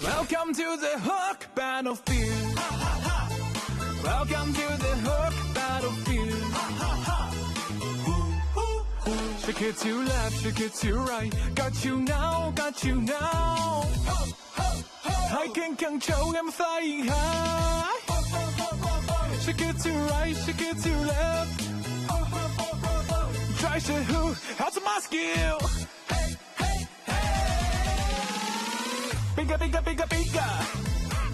Welcome to the Hook Battlefield. Welcome to the Hook Battlefield. Shake it to left, shake it to right. Got you now, got you now. I can control, I'm flying high. Shake it to right, shake it to left. Try to who, how's my skill? Bigger, bigger, bigger, bigger.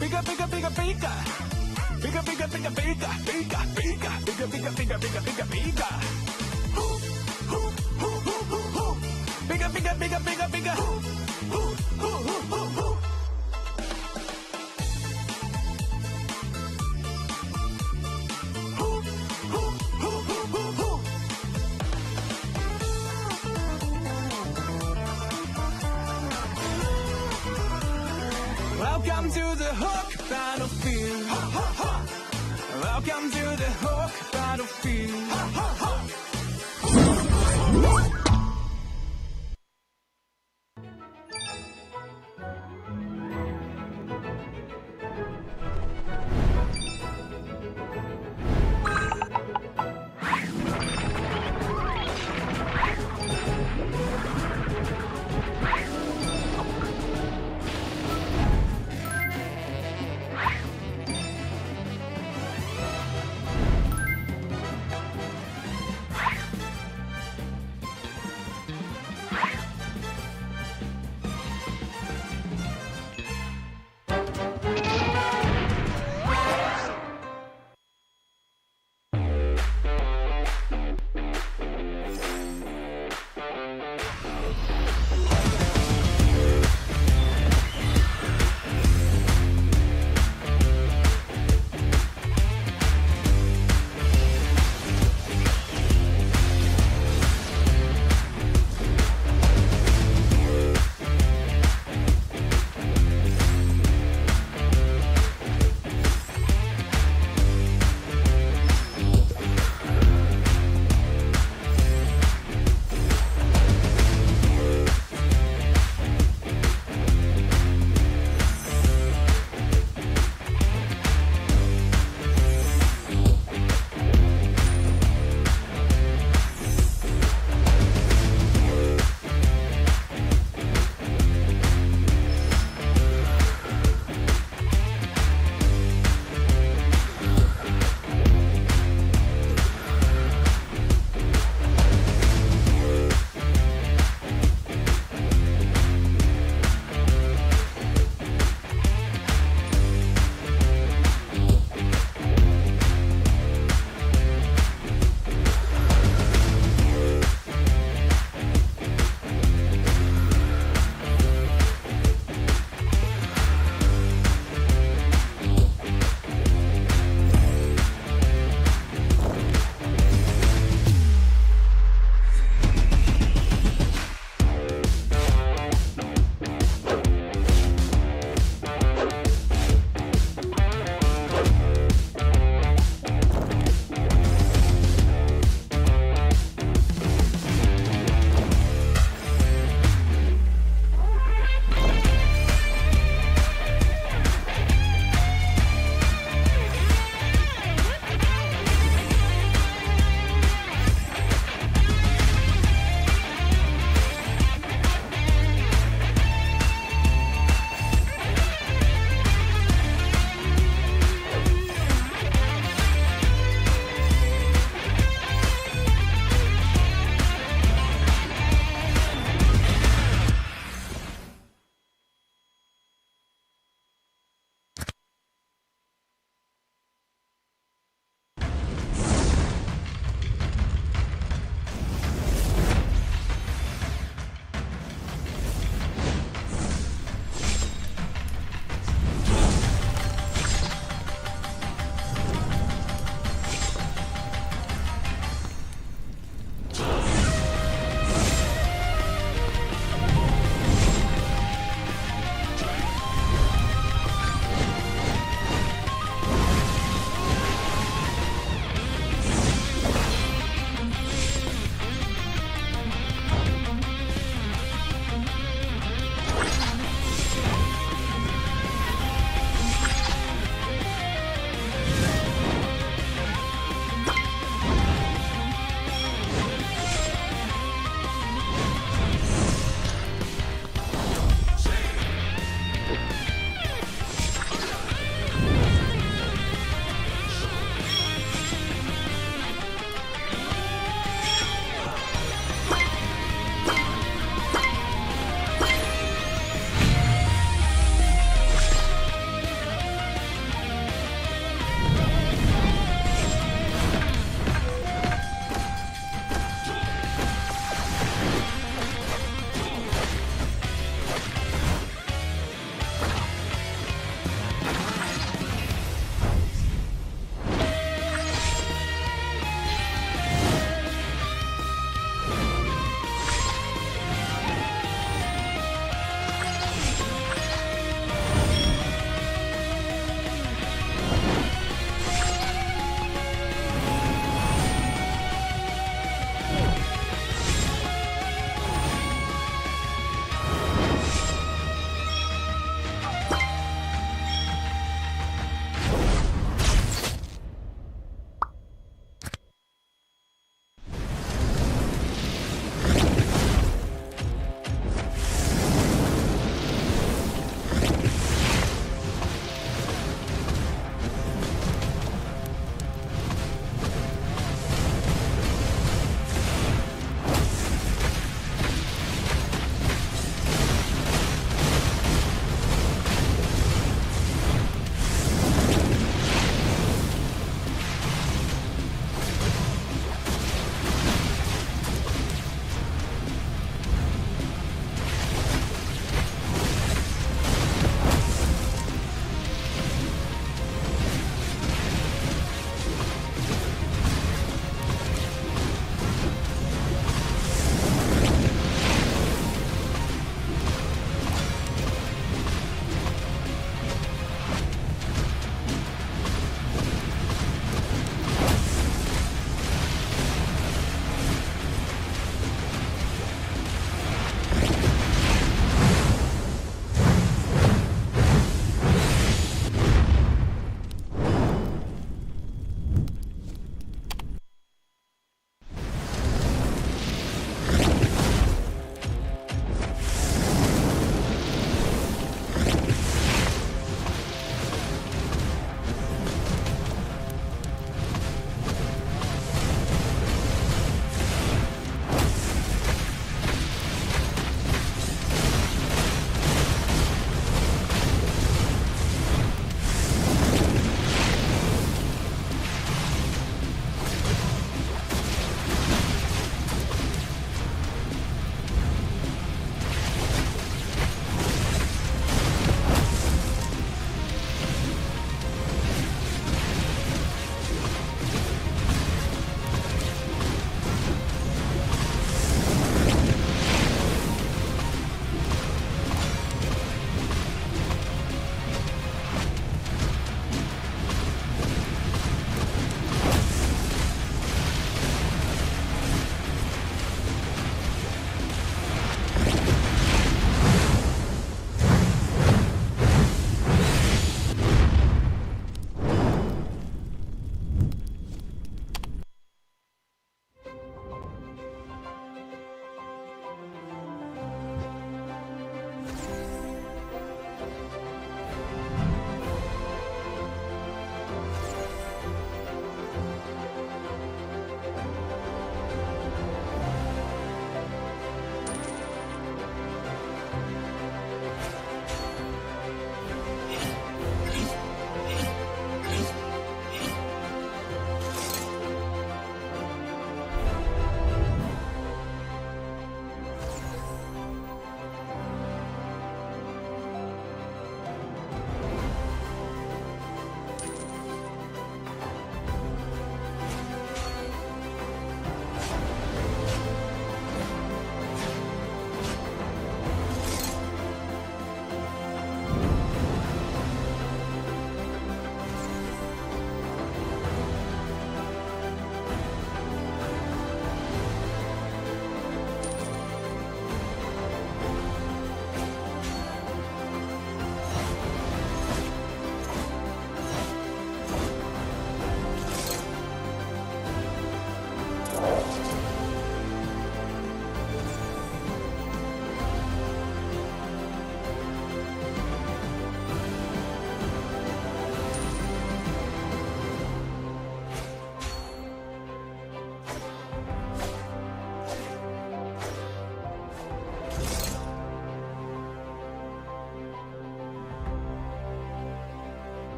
Bigger, bigger, bigger, bigger. Bigger, bigger, bigger, bigger. Bigger, bigger, bigger, bigger, bigger, bigger, bigger, bigger. Bigger, bigger, bigger, bigger, bigger. Welcome to the Hook Battlefield. Welcome to the Hook Battlefield.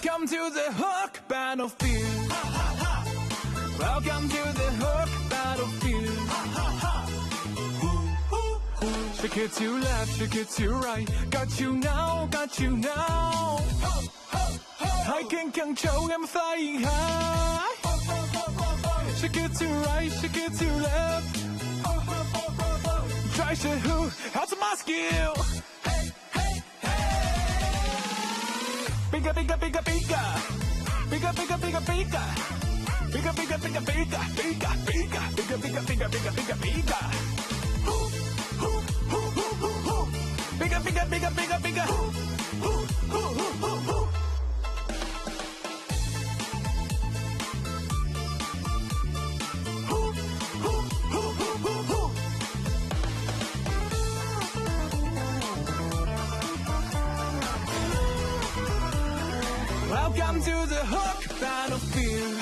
Welcome to the hook battlefield. Welcome to the hook battlefield. Shake it to left, shake it to right. Got you now, got you now. I can control, I'm flying high. Shake it to right, shake it to left. Try to who, how's my skill? Bigger, bigger, bigger, bigger. Bigger, bigger, bigger, bigger. Bigger, bigger, bigger, bigger, bigger, bigger, bigger, bigger, bigger, bigger, bigger, bigger. Bigger, bigger, bigger, bigger, bigger. Welcome to the hook battlefield.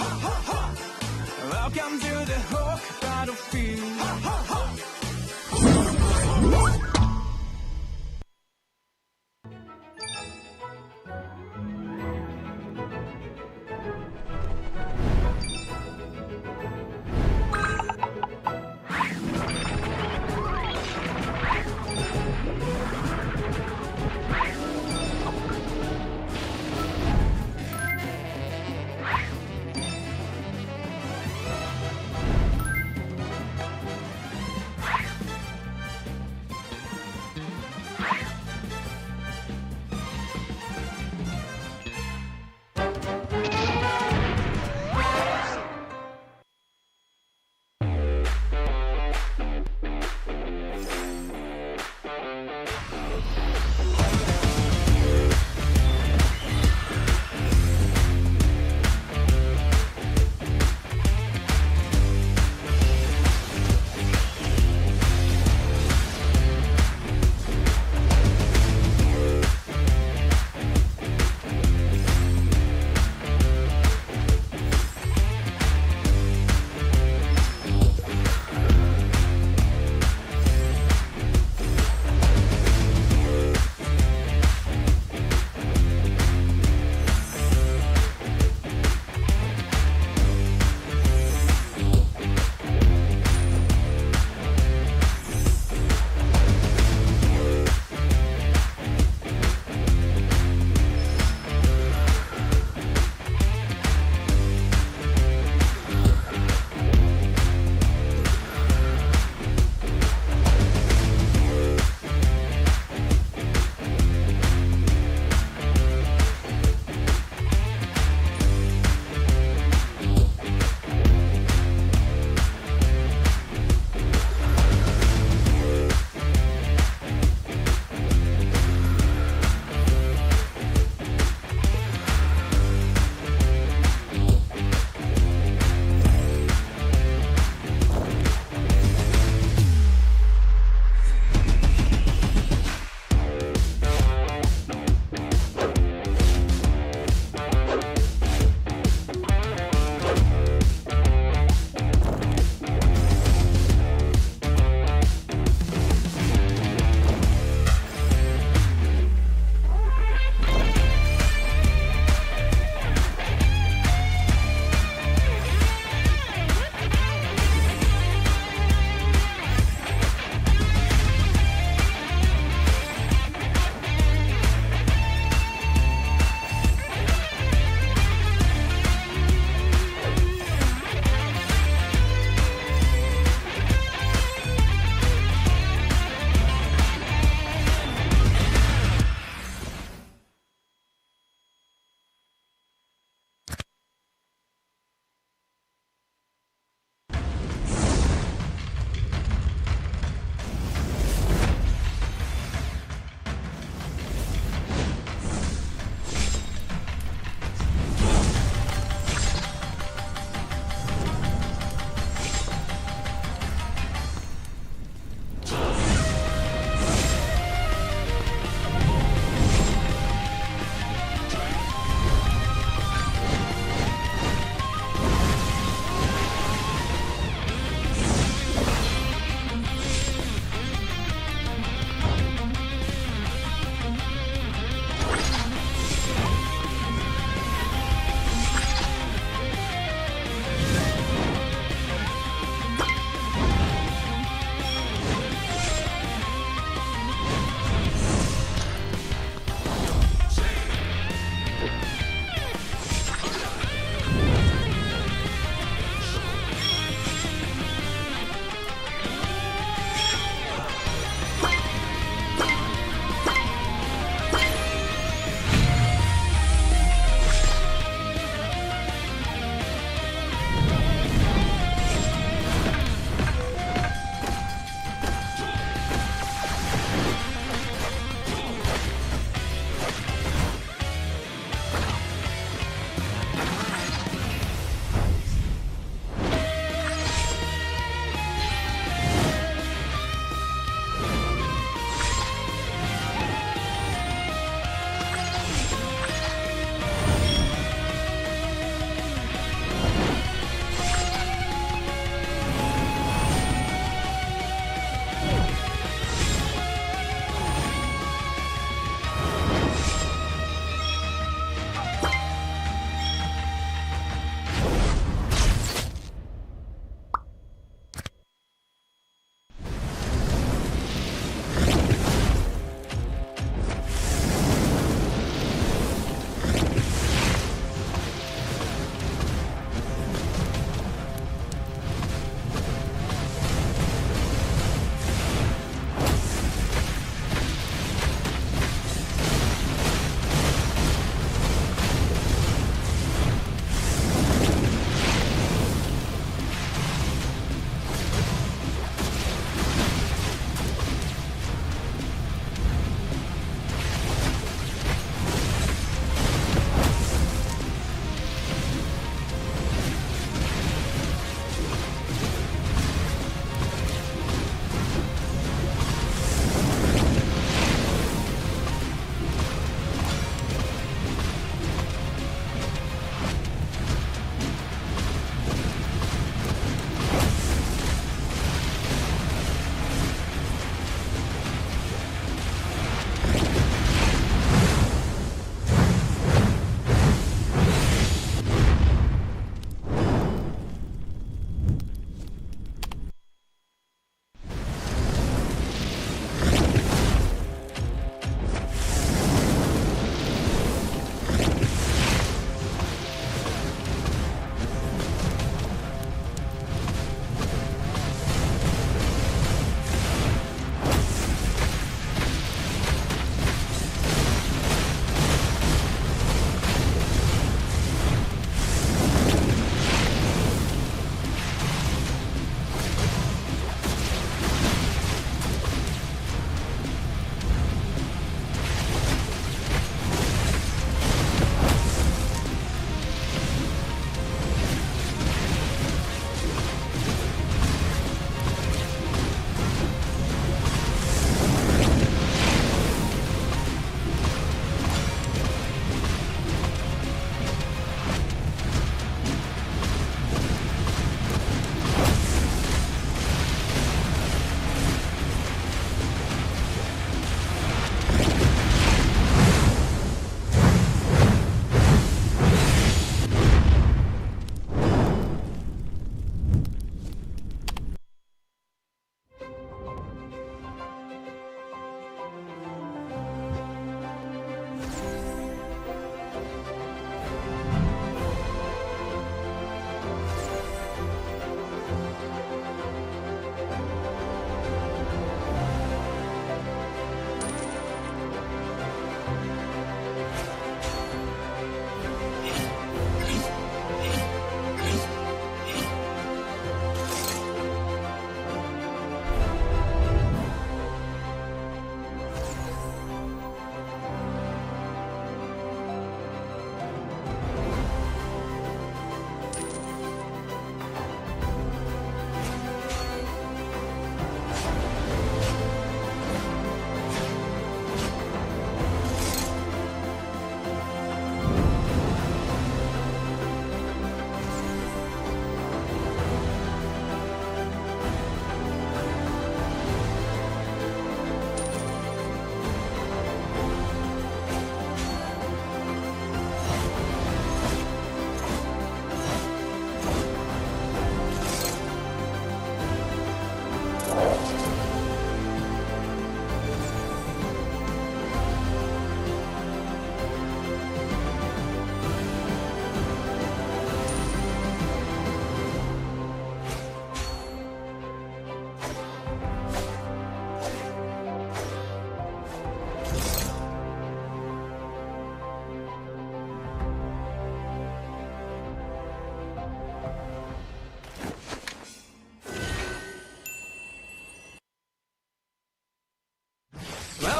Welcome to the hook battlefield.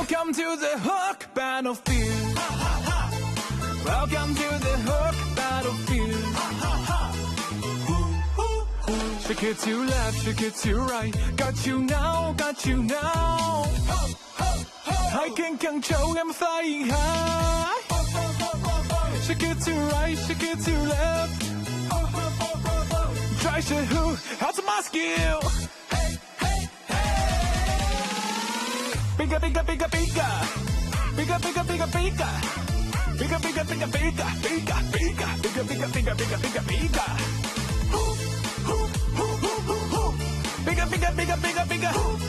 Welcome to the Hook battlefield. Welcome to the Hook battlefield. Shake it to left, shake it to right. Got you now, got you now. I can control, I'm flying high. Shake it to right, shake it to left. Try to who, how's my skill? Bigger, bigger, bigger, bigger. Bigger, bigger, bigger, bigger. Bigger, bigger, bigger, bigger. Bigger, bigger, bigger, bigger, bigger, bigger, bigger, bigger. Bigger, bigger, bigger, bigger, bigger.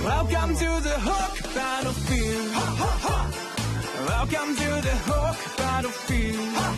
Welcome to the Hook battlefield. Welcome to the Hook battlefield.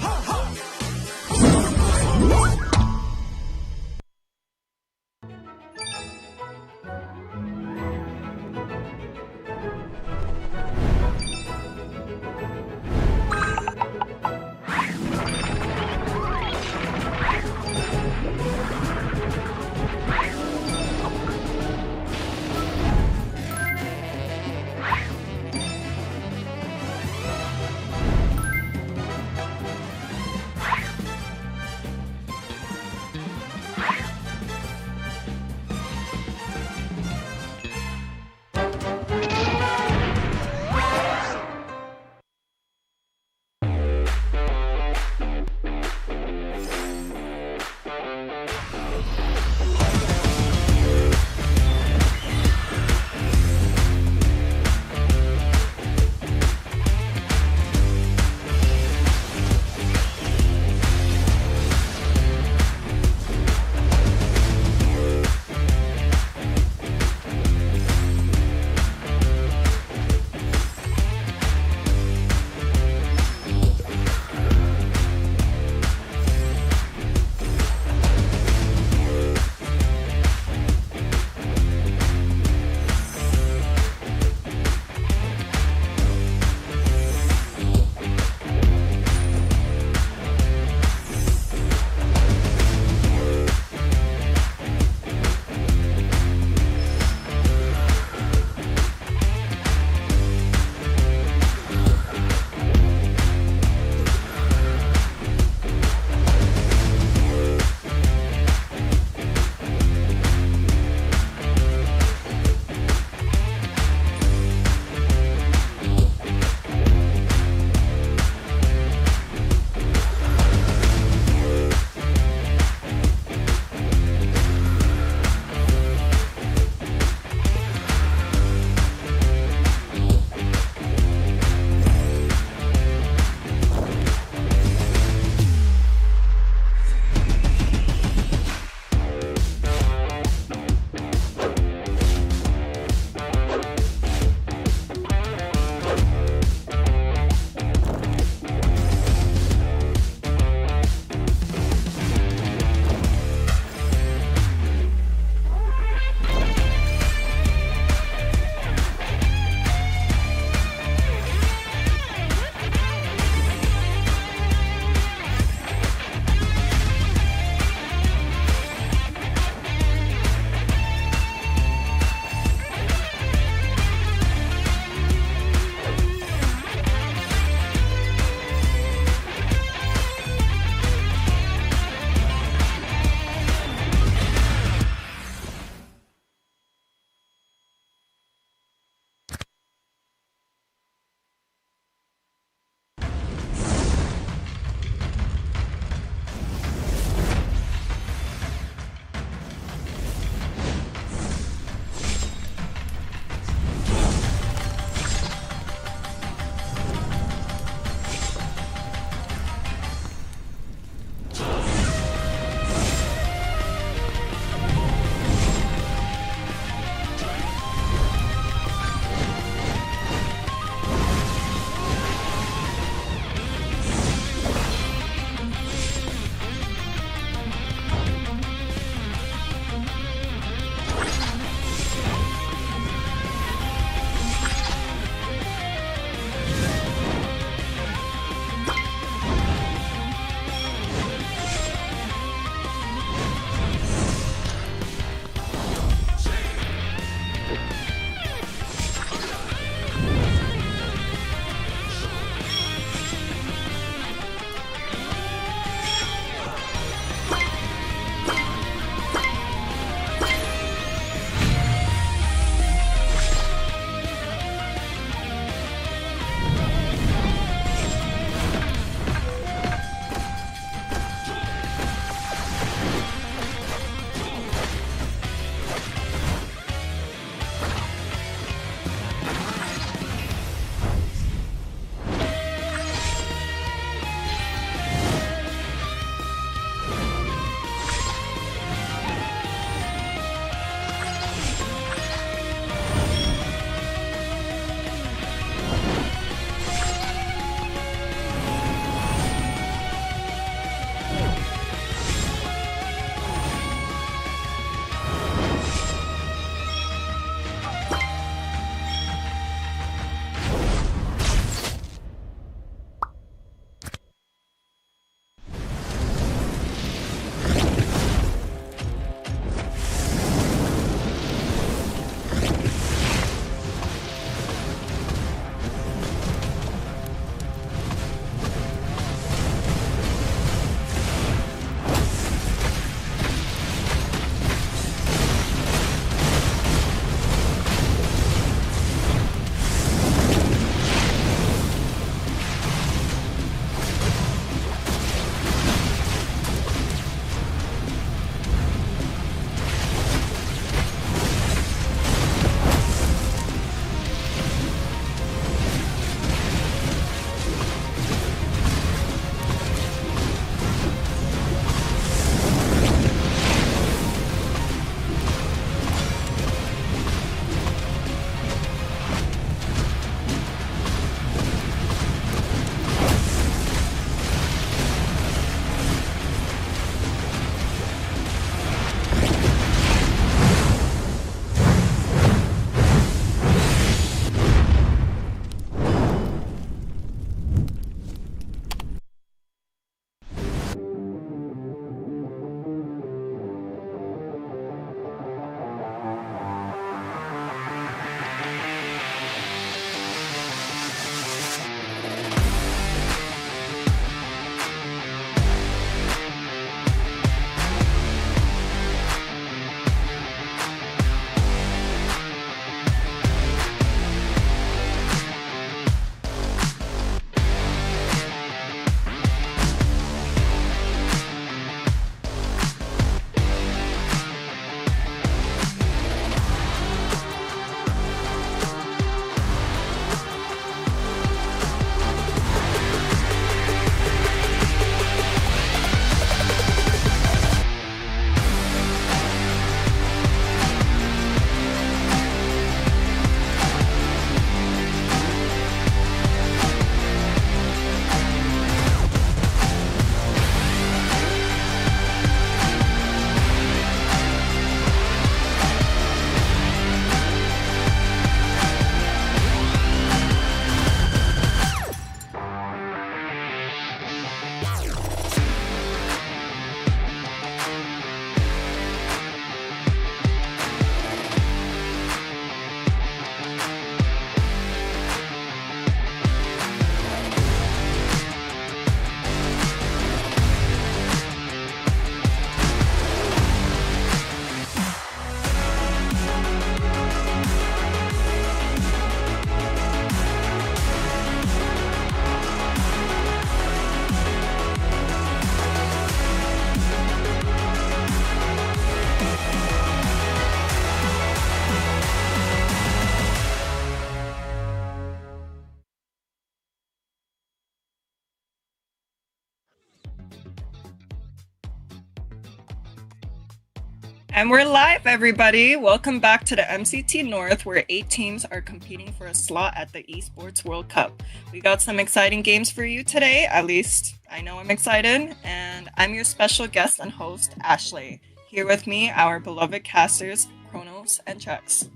And we're live, everybody. Welcome back to the MCT North, where 8 teams are competing for a slot at the Esports World Cup. We got some exciting games for you today. At least I know I'm excited. And I'm your special guest and host, Ashley. Here with me, our beloved casters, Kronos and Chex.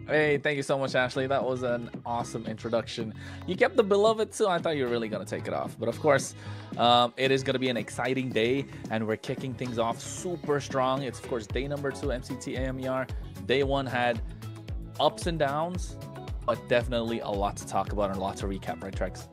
Hey, thank you so much, Ashley. That was an awesome introduction. You kept the beloved too. I thought you were really going to take it off. But of course, it is going to be an exciting day, and we're kicking things off super strong. It's, of course, day number 2, MCT AMER. Day 1 had ups and downs, but definitely a lot to talk about and a lot to recap, right, Trex?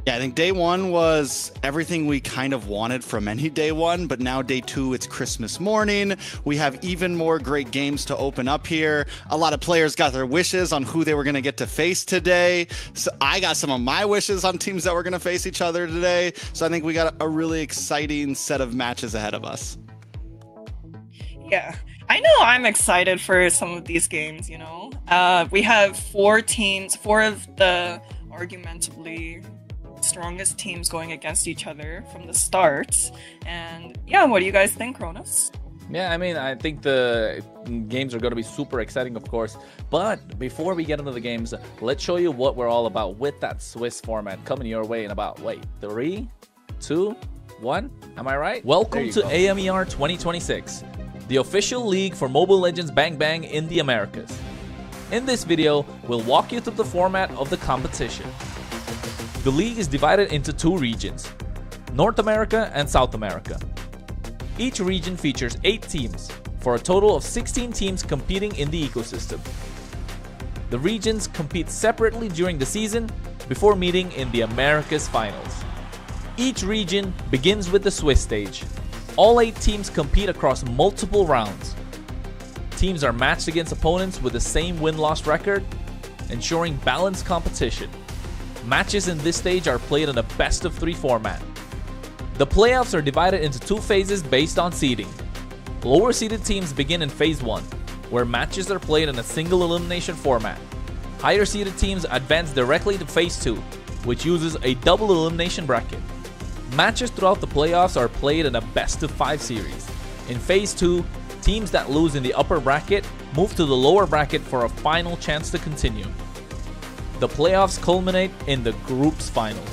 Yeah, I think day 1 was everything we kind of wanted from any day 1, but now day 2, it's Christmas morning. We have even more great games to open up here. A lot of players got their wishes on who they were going to get to face today. So I got some of my wishes on teams that were going to face each other today. So I think we got a really exciting set of matches ahead of us. Yeah, I know I'm excited for some of these games, you know. We have 4 teams, 4 of the argumentably strongest teams going against each other from the start. And yeah, what do you guys think, Kronos? Yeah, I mean, I think the games are going to be super exciting, of course. But before we get into the games, let's show you what we're all about with that Swiss format coming your way in about, 3, 2, 1. Am I right? Welcome to AMER 2026, the official league for Mobile Legends Bang Bang in the Americas. In this video, we'll walk you through the format of the competition. The league is divided into 2 regions, North America and South America. Each region features 8 teams, for a total of 16 teams competing in the ecosystem. The regions compete separately during the season before meeting in the Americas finals. Each region begins with the Swiss stage. All 8 teams compete across multiple rounds. Teams are matched against opponents with the same win-loss record, ensuring balanced competition. Matches in this stage are played in a best-of-3 format. The playoffs are divided into 2 phases based on seeding. Lower-seeded teams begin in Phase 1, where matches are played in a single elimination format. Higher-seeded teams advance directly to Phase 2, which uses a double elimination bracket. Matches throughout the playoffs are played in a best-of-5 series. In Phase 2, teams that lose in the upper bracket move to the lower bracket for a final chance to continue. The playoffs culminate in the group's final.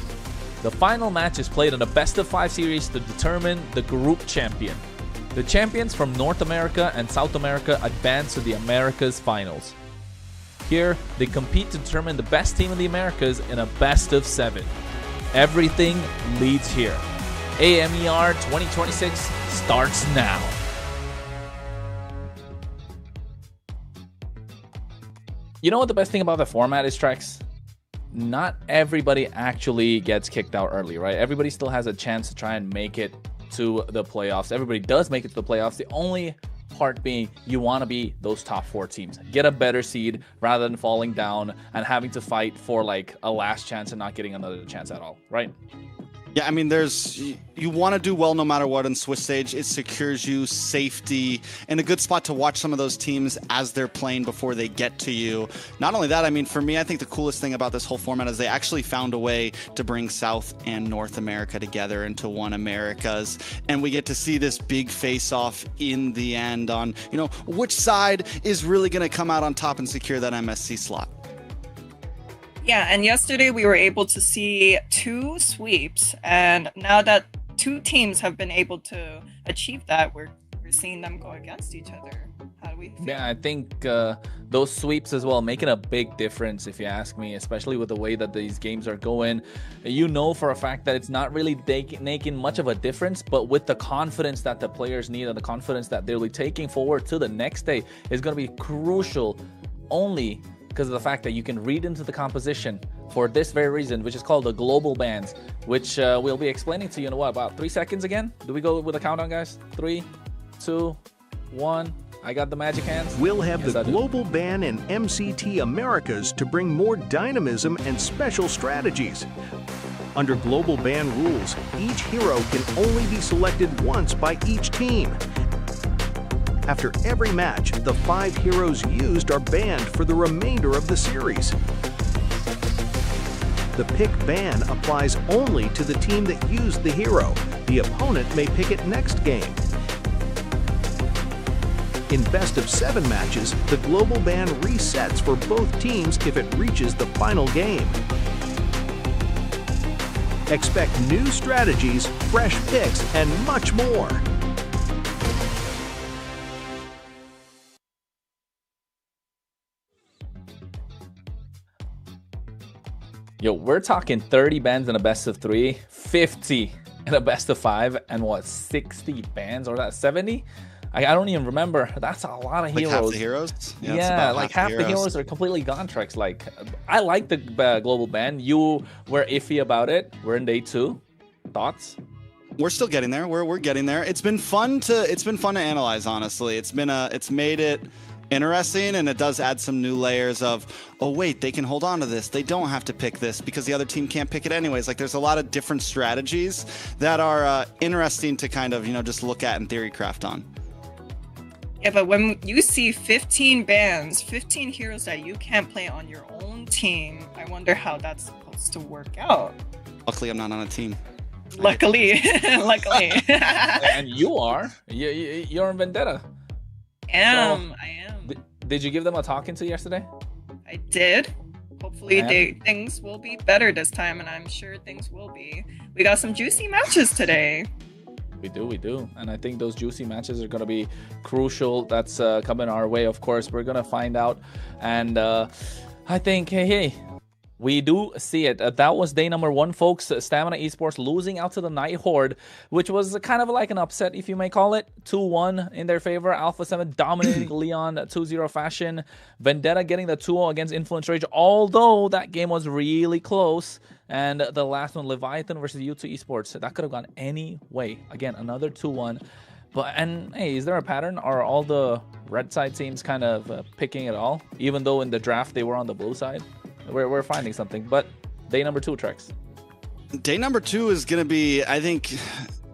The final match is played in a best-of-5 series to determine the group champion. The champions from North America and South America advance to the Americas finals. Here, they compete to determine the best team in the Americas in a best-of-7. Everything leads here. AMER 2026 starts now. You know what the best thing about the format is, Trex? Not everybody actually gets kicked out early, right? Everybody still has a chance to try and make it to the playoffs. Everybody does make it to the playoffs. The only part being you want to be those top 4 teams. Get a better seed rather than falling down and having to fight for like a last chance and not getting another chance at all, right? Yeah, I mean, you want to do well no matter what in Swiss stage. It secures you safety and a good spot to watch some of those teams as they're playing before they get to you. Not only that, I mean, for me, I think the coolest thing about this whole format is they actually found a way to bring South and North America together into one Americas. And we get to see this big face-off in the end on, you know, which side is really going to come out on top and secure that MSC slot. Yeah, and yesterday we were able to see 2 sweeps, and now that 2 teams have been able to achieve that, we're seeing them go against each other. How do we feel? Yeah, I think those sweeps as well making a big difference, if you ask me, especially with the way that these games are going. You know for a fact that it's not really making much of a difference, but with the confidence that the players need and the confidence that they'll be taking forward to the next day is going to be crucial, only because of the fact that you can read into the composition for this very reason, which is called the global bans, which we'll be explaining to you in what, about 3 seconds again? Do we go with a countdown, guys? 3, 2, 1. I got the magic hands. We'll have the global ban in MCT Americas to bring more dynamism and special strategies. Under global ban rules, each hero can only be selected once by each team. After every match, the 5 heroes used are banned for the remainder of the series. The pick ban applies only to the team that used the hero. The opponent may pick it next game. In best-of-7 matches, the global ban resets for both teams if it reaches the final game. Expect new strategies, fresh picks, and much more. Yo, we're talking 30 bans in a best of 3, 50 in a best of 5, and what, 60 bans, or that 70? I don't even remember. That's a lot of heroes. Like half the heroes? Yeah, like half the heroes are completely gone, Trex. Like, I like the global ban. You were iffy about it. We're in day 2. Thoughts? We're still getting there. We're getting there. It's been fun to analyze, honestly. It's made it interesting, and it does add some new layers of, oh wait, they can hold on to this, they don't have to pick this because the other team can't pick it anyways. Like, there's a lot of different strategies that are interesting to kind of, just look at and theory craft on. Yeah, but when you see 15 bans, 15 heroes that you can't play on your own team, I wonder how that's supposed to work out. Luckily, I'm not on a team. Luckily. And you are. You're in Vendetta. I am. Did you give them a talking to yesterday? I did. Hopefully things will be better this time, and I'm sure things will be. We got some juicy matches today. We do. And I think those juicy matches are going to be crucial. That's coming our way, of course. We're going to find out. And I think, hey, we do see it. That was day number 1, folks. Stamina Esports losing out to the Night Horde, which was kind of like an upset, if you may call it. 2-1 in their favor. Alpha 7 dominating Leon 2-0 fashion. Vendetta getting the 2-0 against Influence Rage, although that game was really close. And the last one, Leviathan versus U2 Esports. That could have gone any way. Again, another 2-1. And hey, is there a pattern? Are all the red side teams kind of picking it all? Even though in the draft they were on the blue side? We're finding something. But day number 2, Trex. Day number 2 is going to be, I think,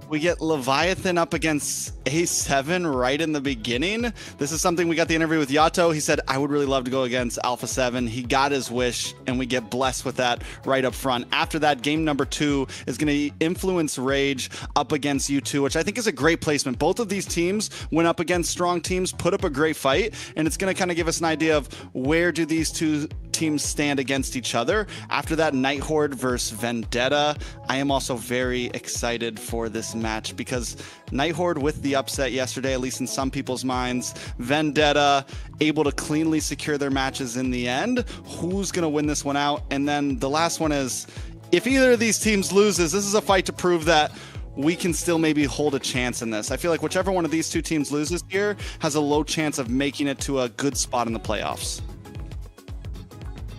we get Leviathan up against A7 right in the beginning. This is something we got the interview with Yato. He said, I would really love to go against Alpha 7. He got his wish, and we get blessed with that right up front. After that, game number 2 is going to influence Rage up against U2, which I think is a great placement. Both of these teams went up against strong teams, put up a great fight, and it's going to kind of give us an idea of where do these two teams stand against each other. After that, Night Horde versus Vendetta. I am also very excited for this match because Night Horde with the upset yesterday, at least in some people's minds. Vendetta able to cleanly secure their matches in the end. Who's going to win this one out? And then the last one is, if either of these teams loses, this is a fight to prove that we can still maybe hold a chance in this. I feel like whichever one of these two teams loses here has a low chance of making it to a good spot in the playoffs.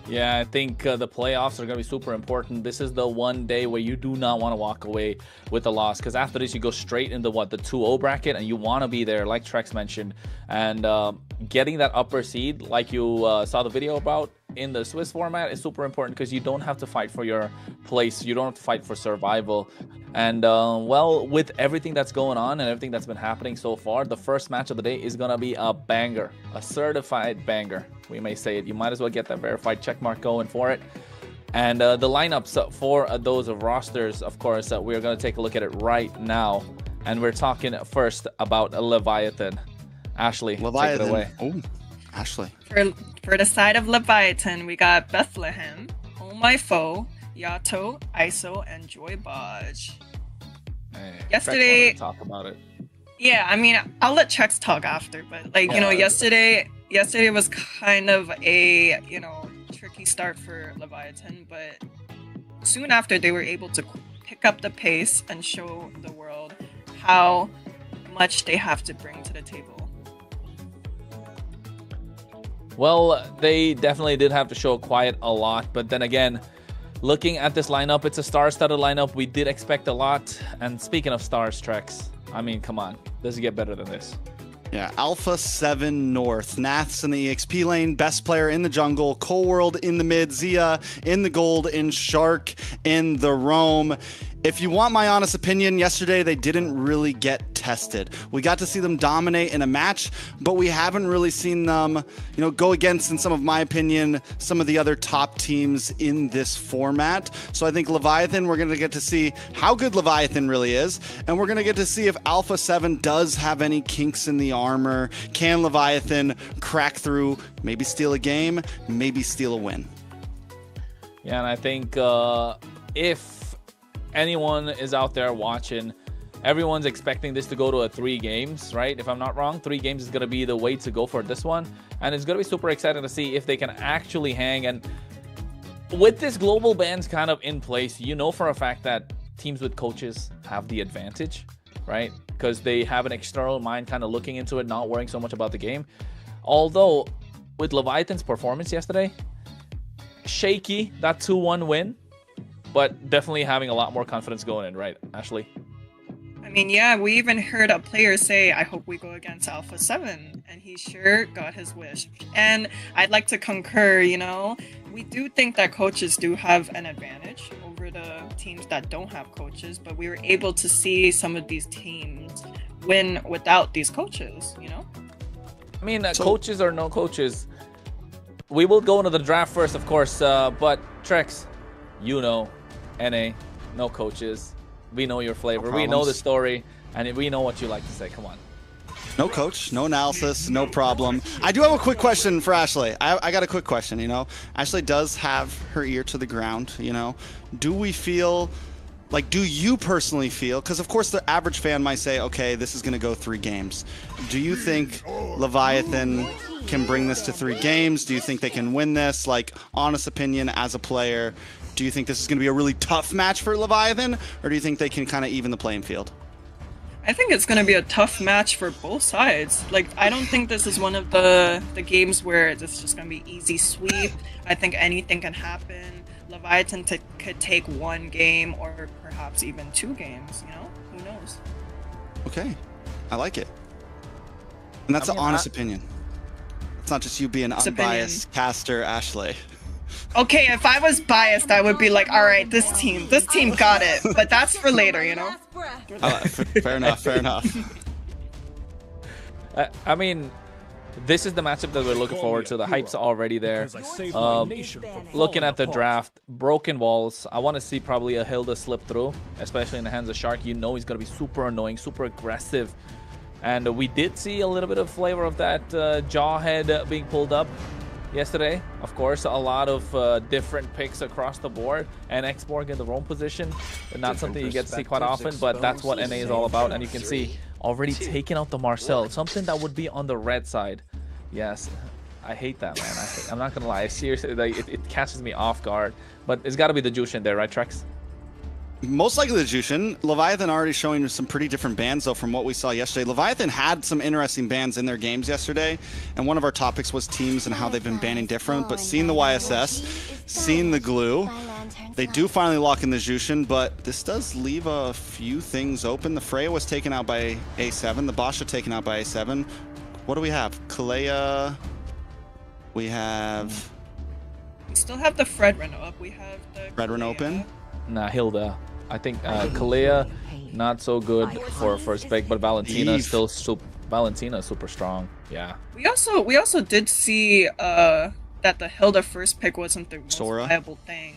Yeah, I think the playoffs are going to be super important. This is the one day where you do not want to walk away with a loss, because after this, you go straight into the 2-0 bracket, and you want to be there, like Trex mentioned. And getting that upper seed, like you saw the video about in the Swiss format, is super important because you don't have to fight for your place. You don't have to fight for survival. And well, with everything that's going on and everything that's been happening so far, the first match of the day is going to be a banger, a certified banger. We may say it. You might as well get that verified checkmark going for it. And the lineups for those rosters, of course, we're going to take a look at it right now. And we're talking first about Leviathan. Ashley, Leviathan. Take it away. Oh, Ashley. For the side of Leviathan, we got Bethlehem, Oh My Foe, Yato, ISO, and Joy Bodge. Hey, Yesterday, talk about it. Yeah, I mean, I'll let Trex talk after, but like, yesterday was kind of a, tricky start for Leviathan, but soon after they were able to pick up the pace and show the world how much they have to bring to the table. Well, they definitely did have to show quite a lot, but then again, looking at this lineup, it's a star-studded lineup. We did expect a lot, and speaking of stars, Trex, I mean, come on, does it get better than this? Yeah, Alpha 7 North, Naths in the EXP lane, best player in the jungle, Cold in the mid, Zia in the gold, and Shark in the roam. If you want my honest opinion, yesterday they didn't really get tested. We got to see them dominate in a match, but we haven't really seen them, go against, in some of my opinion, some of the other top teams in this format. So I think Leviathan, we're going to get to see how good Leviathan really is, and we're going to get to see if Alpha 7 does have any kinks in the armor. Can Leviathan crack through, maybe steal a game, maybe steal a win? Yeah, and I think if anyone is out there watching, everyone's expecting this to go to a 3 games, right? If I'm not wrong, 3 games is going to be the way to go for this one. And it's going to be super exciting to see if they can actually hang. And with this global bans kind of in place, you know for a fact that teams with coaches have the advantage, right? Because they have an external mind kind of looking into it, not worrying so much about the game. Although, with Leviathan's performance yesterday, shaky, that 2-1 win, but definitely having a lot more confidence going in, right, Ashley? I mean, yeah, we even heard a player say, I hope we go against Alpha 7, and he sure got his wish. And I'd like to concur, we do think that coaches do have an advantage over the teams that don't have coaches, but we were able to see some of these teams win without these coaches, I mean, coaches or no coaches, we will go into the draft first, of course, but Trex, NA, no coaches. We know your flavor. We know the story, and we know what you like to say. Come on. No coach, no analysis, no problem. I do have a quick question for Ashley. I got a quick question, Ashley does have her ear to the ground, Do we feel, do you personally feel, because of course the average fan might say, okay, this is going to go 3 games. Do you think Leviathan can bring this to 3 games? Do you think they can win this? Honest opinion as a player, do you think this is going to be a really tough match for Leviathan, or do you think they can kind of even the playing field? I think it's going to be a tough match for both sides. I don't think this is one of the games where it's just going to be easy sweep. I think anything can happen. Leviathan could take 1 game or perhaps even 2 games, Who knows? Okay. I like it. And that's an honest opinion. It's not just you being unbiased caster, Ashley. Okay, if I was biased, I would be like, all right, this team got it. But that's for later, Fair enough. I mean, this is the matchup that we're looking forward to. The hype's already there. Looking at the draft, broken walls. I want to see probably a Hilda slip through, especially in the hands of Shark. He's going to be super annoying, super aggressive. And we did see a little bit of flavor of that Jawhead being pulled up yesterday. Of course, a lot of different picks across the board, and Xborg in the roam position. Not something you get to see quite often, but that's what NA is all about. And you can see already taking out the Marcel, something that would be on the red side. Yes, I hate that, man. I'm not gonna lie, seriously, it catches me off guard. But it's got to be the Jushin there, right, Trex? Most likely the Jushin. Leviathan already showing some pretty different bans, though, from what we saw yesterday. Leviathan had some interesting bans in their games yesterday, and one of our topics was teams and how they've been banning different. But seeing the YSS, seeing the glue, they do finally lock in the Jushin, but this does leave a few things open. The Freya was taken out by A7, the Basha taken out by A7. What do we have? Kalea. We have... We still have the Fredrin up. We have the Fredrin open. Nah, Hilda. I think Kalea, not so good for first pick, but Valentina is still Valentina is super strong. Yeah. We also did see that the Hilda first pick wasn't the most viable thing,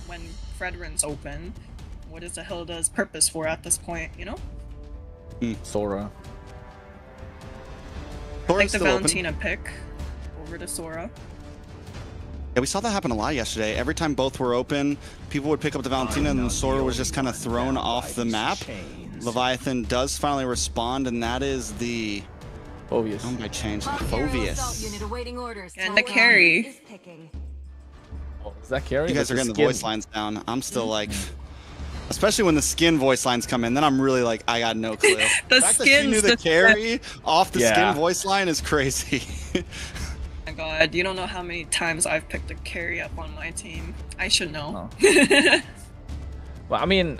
when Fredrin's open. What is the Hilda's purpose for at this point, Sora. I like the Valentina pick over to Sora. Yeah, we saw that happen a lot yesterday. Every time both were open, people would pick up the Valentina, and then Sora was just kind of thrown off the map. Leviathan does finally respond, and that is the... Phoveus. Oh, my change. Phoveus. And the carry. Oh, is that carry? You guys are getting the voice lines down. I'm still like... Especially when the skin voice lines come in, then I'm really like, I got no clue. The fact that she knew the carry off the skin voice line is crazy. My God, you don't know how many times I've picked a carry up on my team. I should know. Well, I mean,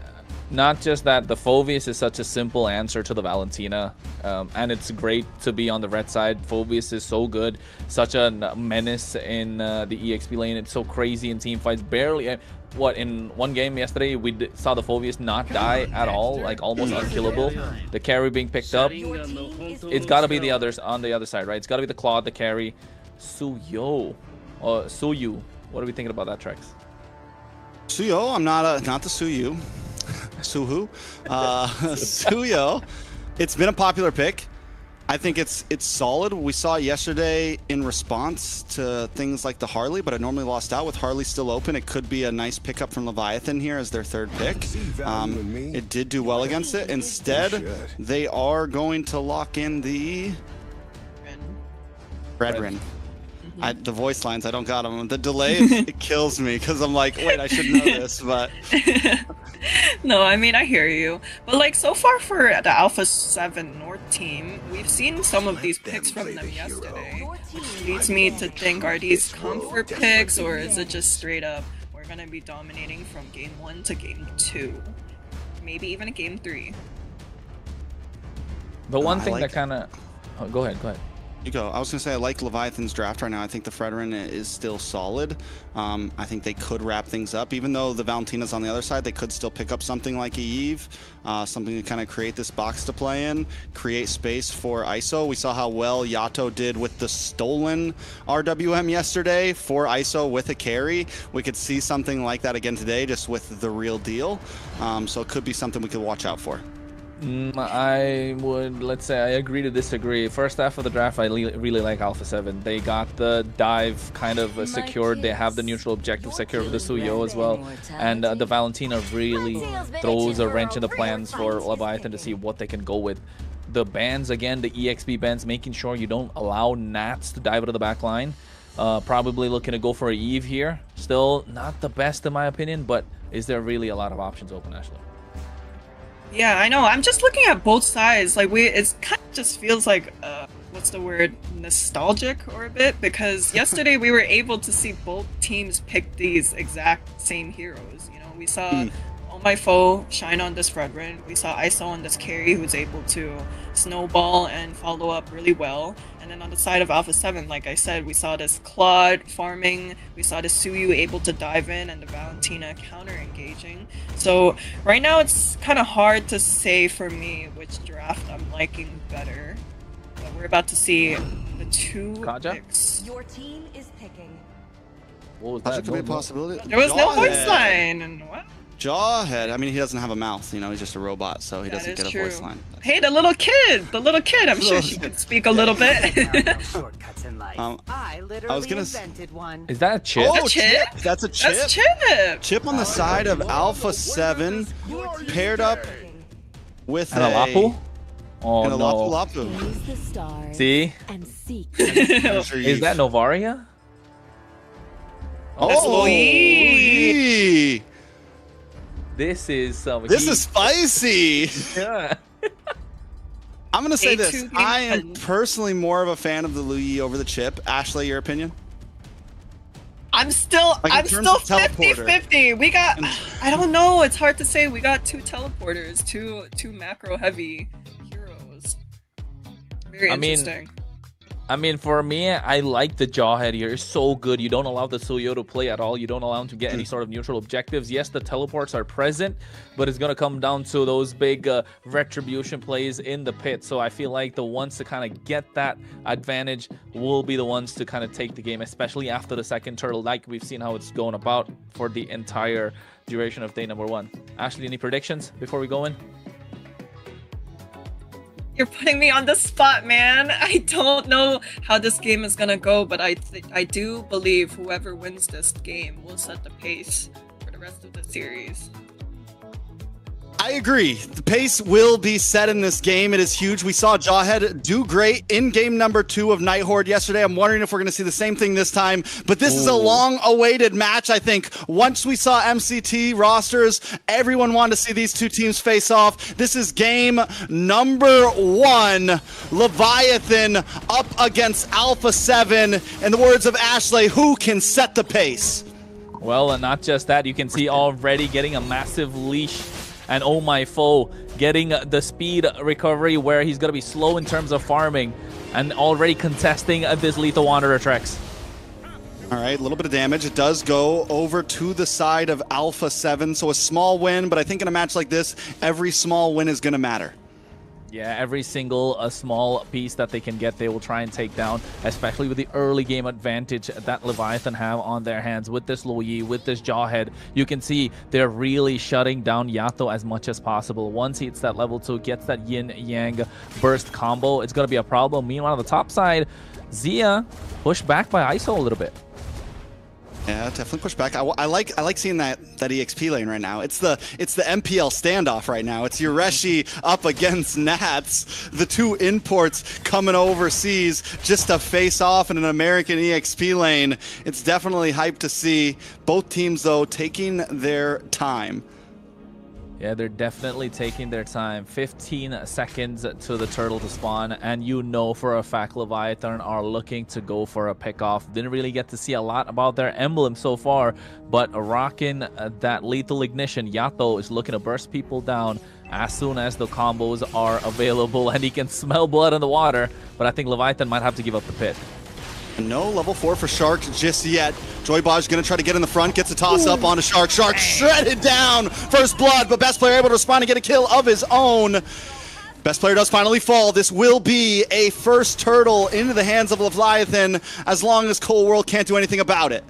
Not just that, the Phoveus is such a simple answer to the Valentina, and it's great to be on the red side. Phoveus is so good, such a menace in the EXP lane. It's so crazy in team fights. Barely, what, in one game yesterday, we saw the Phoveus not die at all, like almost unkillable. The carry being picked up. It's got to be the others on the other side, right? It's got to be the Claude, the carry. Suyo, or Suyu. What are we thinking about that, Trex? Suyo, I'm not the Suyu. Suhu. Suyo. It's been a popular pick. I think it's solid. We saw it yesterday in response to things like the Harley, but I normally lost out. With Harley still open, it could be a nice pickup from Leviathan here as their third pick. It did do well against it. Instead, they are going to lock in the Redrin. The voice lines, I don't got them. The delay, it kills me because I'm like, wait, I should know this, but... No, I mean, I hear you. But like, so far for the Alpha 7 North team, we've seen some of these picks from them yesterday. Which leads me to think, are these comfort picks, or is it just straight up, we're going to be dominating from game 1 to game 2? Maybe even a game 3. The one thing that kind of... Oh, go ahead. You go. I was going to say, I like Leviathan's draft right now. I think the Fredrin is still solid. I think they could wrap things up. Even though the Valentina's on the other side, they could still pick up something like a Eve, something to kind of create this box to play in, create space for ISO. We saw how well Yato did with the stolen RWM yesterday for ISO with a carry. We could see something like that again today, just with the real deal. So it could be something we could watch out for. I would, let's say, I agree to disagree. First half of the draft, I really like Alpha 7. They got the dive kind of secured. They have the neutral objective secured with the Suyo as well. And the Valentina really throws a wrench in the plans for Leviathan to see what they can go with. The bans, again, the EXP bans, making sure you don't allow Nats to dive out of the back line. Probably looking to go for a Eve here. Still not the best in my opinion, but is there really a lot of options open, Ashley? Yeah, I know. I'm just looking at both sides. Like, it kind of just feels like, what's the word, nostalgic or a bit, because yesterday we were able to see both teams pick these exact same heroes. You know, we saw All My Foe shine on this Fredrin. We saw ISO on this carry who was able to snowball and follow up really well. And then on the side of Alpha 7, like I said, we saw this Claude farming, we saw the Suyu able to dive in, and the Valentina counter-engaging. So right now it's kind of hard to say for me which draft I'm liking better. But we're about to see the two picks. Your team is picking. What was that? Could be a possibility. There was no voice line. And what? Jawhead. I mean, he doesn't have a mouth, you know, he's just a robot, so he doesn't get a voice line. Hey, the little kid! I'm sure she can speak a little bit. I was gonna invented one. Is that a chip? Oh, Chip? That's a Chip. That's Chip! Chip on the side of Alpha 7, paired up with and a Lapu? Oh, and a no. Lapu. See? Is that Novaria? Oh, Louis. This is some This is spicy. Yeah. I'm gonna say this. A2 I am personally more of a fan of the Louis over the Chip. Ashley, your opinion? I'm still 50-50. We got, I don't know, it's hard to say. We got two teleporters, two macro heavy heroes. Very interesting. I mean, for me, I like the Jawhead here. It's so good. You don't allow the Suyo to play at all. You don't allow him to get any sort of neutral objectives. Yes, the teleports are present, but it's going to come down to those big retribution plays in the pit. So I feel like the ones to kind of get that advantage will be the ones to kind of take the game, especially after the second turtle, like we've seen how it's going about for the entire duration of day number 1. Ashley, any predictions before we go in? You're putting me on the spot, man. I don't know how this game is gonna go, but I do believe whoever wins this game will set the pace for the rest of the series. I agree. The pace will be set in this game. It is huge. We saw Jawhead do great in game number 2 of Night Horde yesterday. I'm wondering if we're going to see the same thing this time. But this is a long-awaited match, I think. Once we saw MCT rosters, everyone wanted to see these two teams face off. This is game number 1. Leviathan up against Alpha 7. In the words of Ashley, who can set the pace? Well, and not just that. You can see already getting a massive leash And oh my foe getting the speed recovery where he's going to be slow in terms of farming and already contesting this Lethal Wanderer Trex. All right, a little bit of damage. It does go over to the side of Alpha 7, so a small win, but I think in a match like this, every small win is going to matter. Yeah, every single small piece that they can get, they will try and take down, especially with the early game advantage that Leviathan have on their hands. With this Lo Yi, with this Jawhead, you can see they're really shutting down Yato as much as possible. Once he hits that level 2, gets that yin-yang burst combo, it's going to be a problem. Meanwhile, on the top side, Xia pushed back by ISO a little bit. Yeah, definitely push back. I like seeing that EXP lane right now. It's the MPL standoff right now. It's Yureshi up against Nats, the two imports coming overseas just to face off in an American EXP lane. It's definitely hype to see. Both teams though taking their time. Yeah, they're definitely taking their time. 15 seconds to the turtle to spawn, and you know for a fact Leviathan are looking to go for a pick-off. Didn't really get to see a lot about their emblem so far, but rocking that lethal ignition, Yato is looking to burst people down as soon as the combos are available, and he can smell blood in the water, but I think Leviathan might have to give up the pit. No level 4 for Shark just yet. Joybaj gonna try to get in the front, gets a toss up onto Shark. Shark shredded down, first blood, but best player able to respond and get a kill of his own. Best player does finally fall. This will be a first turtle into the hands of Leviathan as long as Cold World can't do anything about it.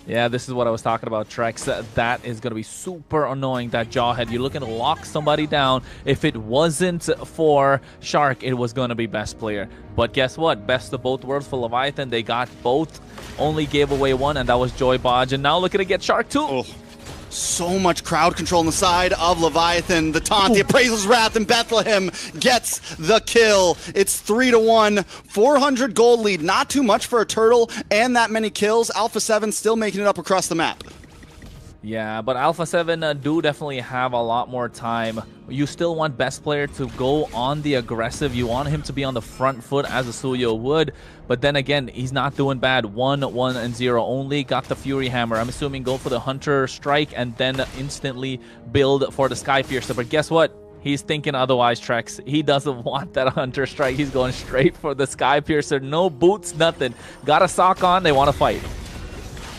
Yeah, this is what I was talking about, Trex. That is going to be super annoying, that Jawhead. You're looking to lock somebody down. If it wasn't for Shark, it was going to be best player. But guess what? Best of both worlds for Leviathan. They got both, only gave away one, and that was Joybaj. And now looking to get Shark too. Oh. So much crowd control on the side of Leviathan. The taunt, the Appraisal's Wrath, and Bethlehem gets the kill. It's 3-1, 400 gold lead. Not too much for a turtle and that many kills. Alpha 7 still making it up across the map. Yeah, but Alpha 7 do definitely have a lot more time. You still want best player to go on the aggressive. You want him to be on the front foot as a Suyo would. But then again, he's not doing bad. 1-1-0. Only got the Fury Hammer. I'm assuming go for the Hunter Strike and then instantly build for the Sky Piercer. But guess what? He's thinking otherwise, Trex. He doesn't want that Hunter Strike. He's going straight for the Sky Piercer. No boots, nothing. Got a sock on. They want to fight.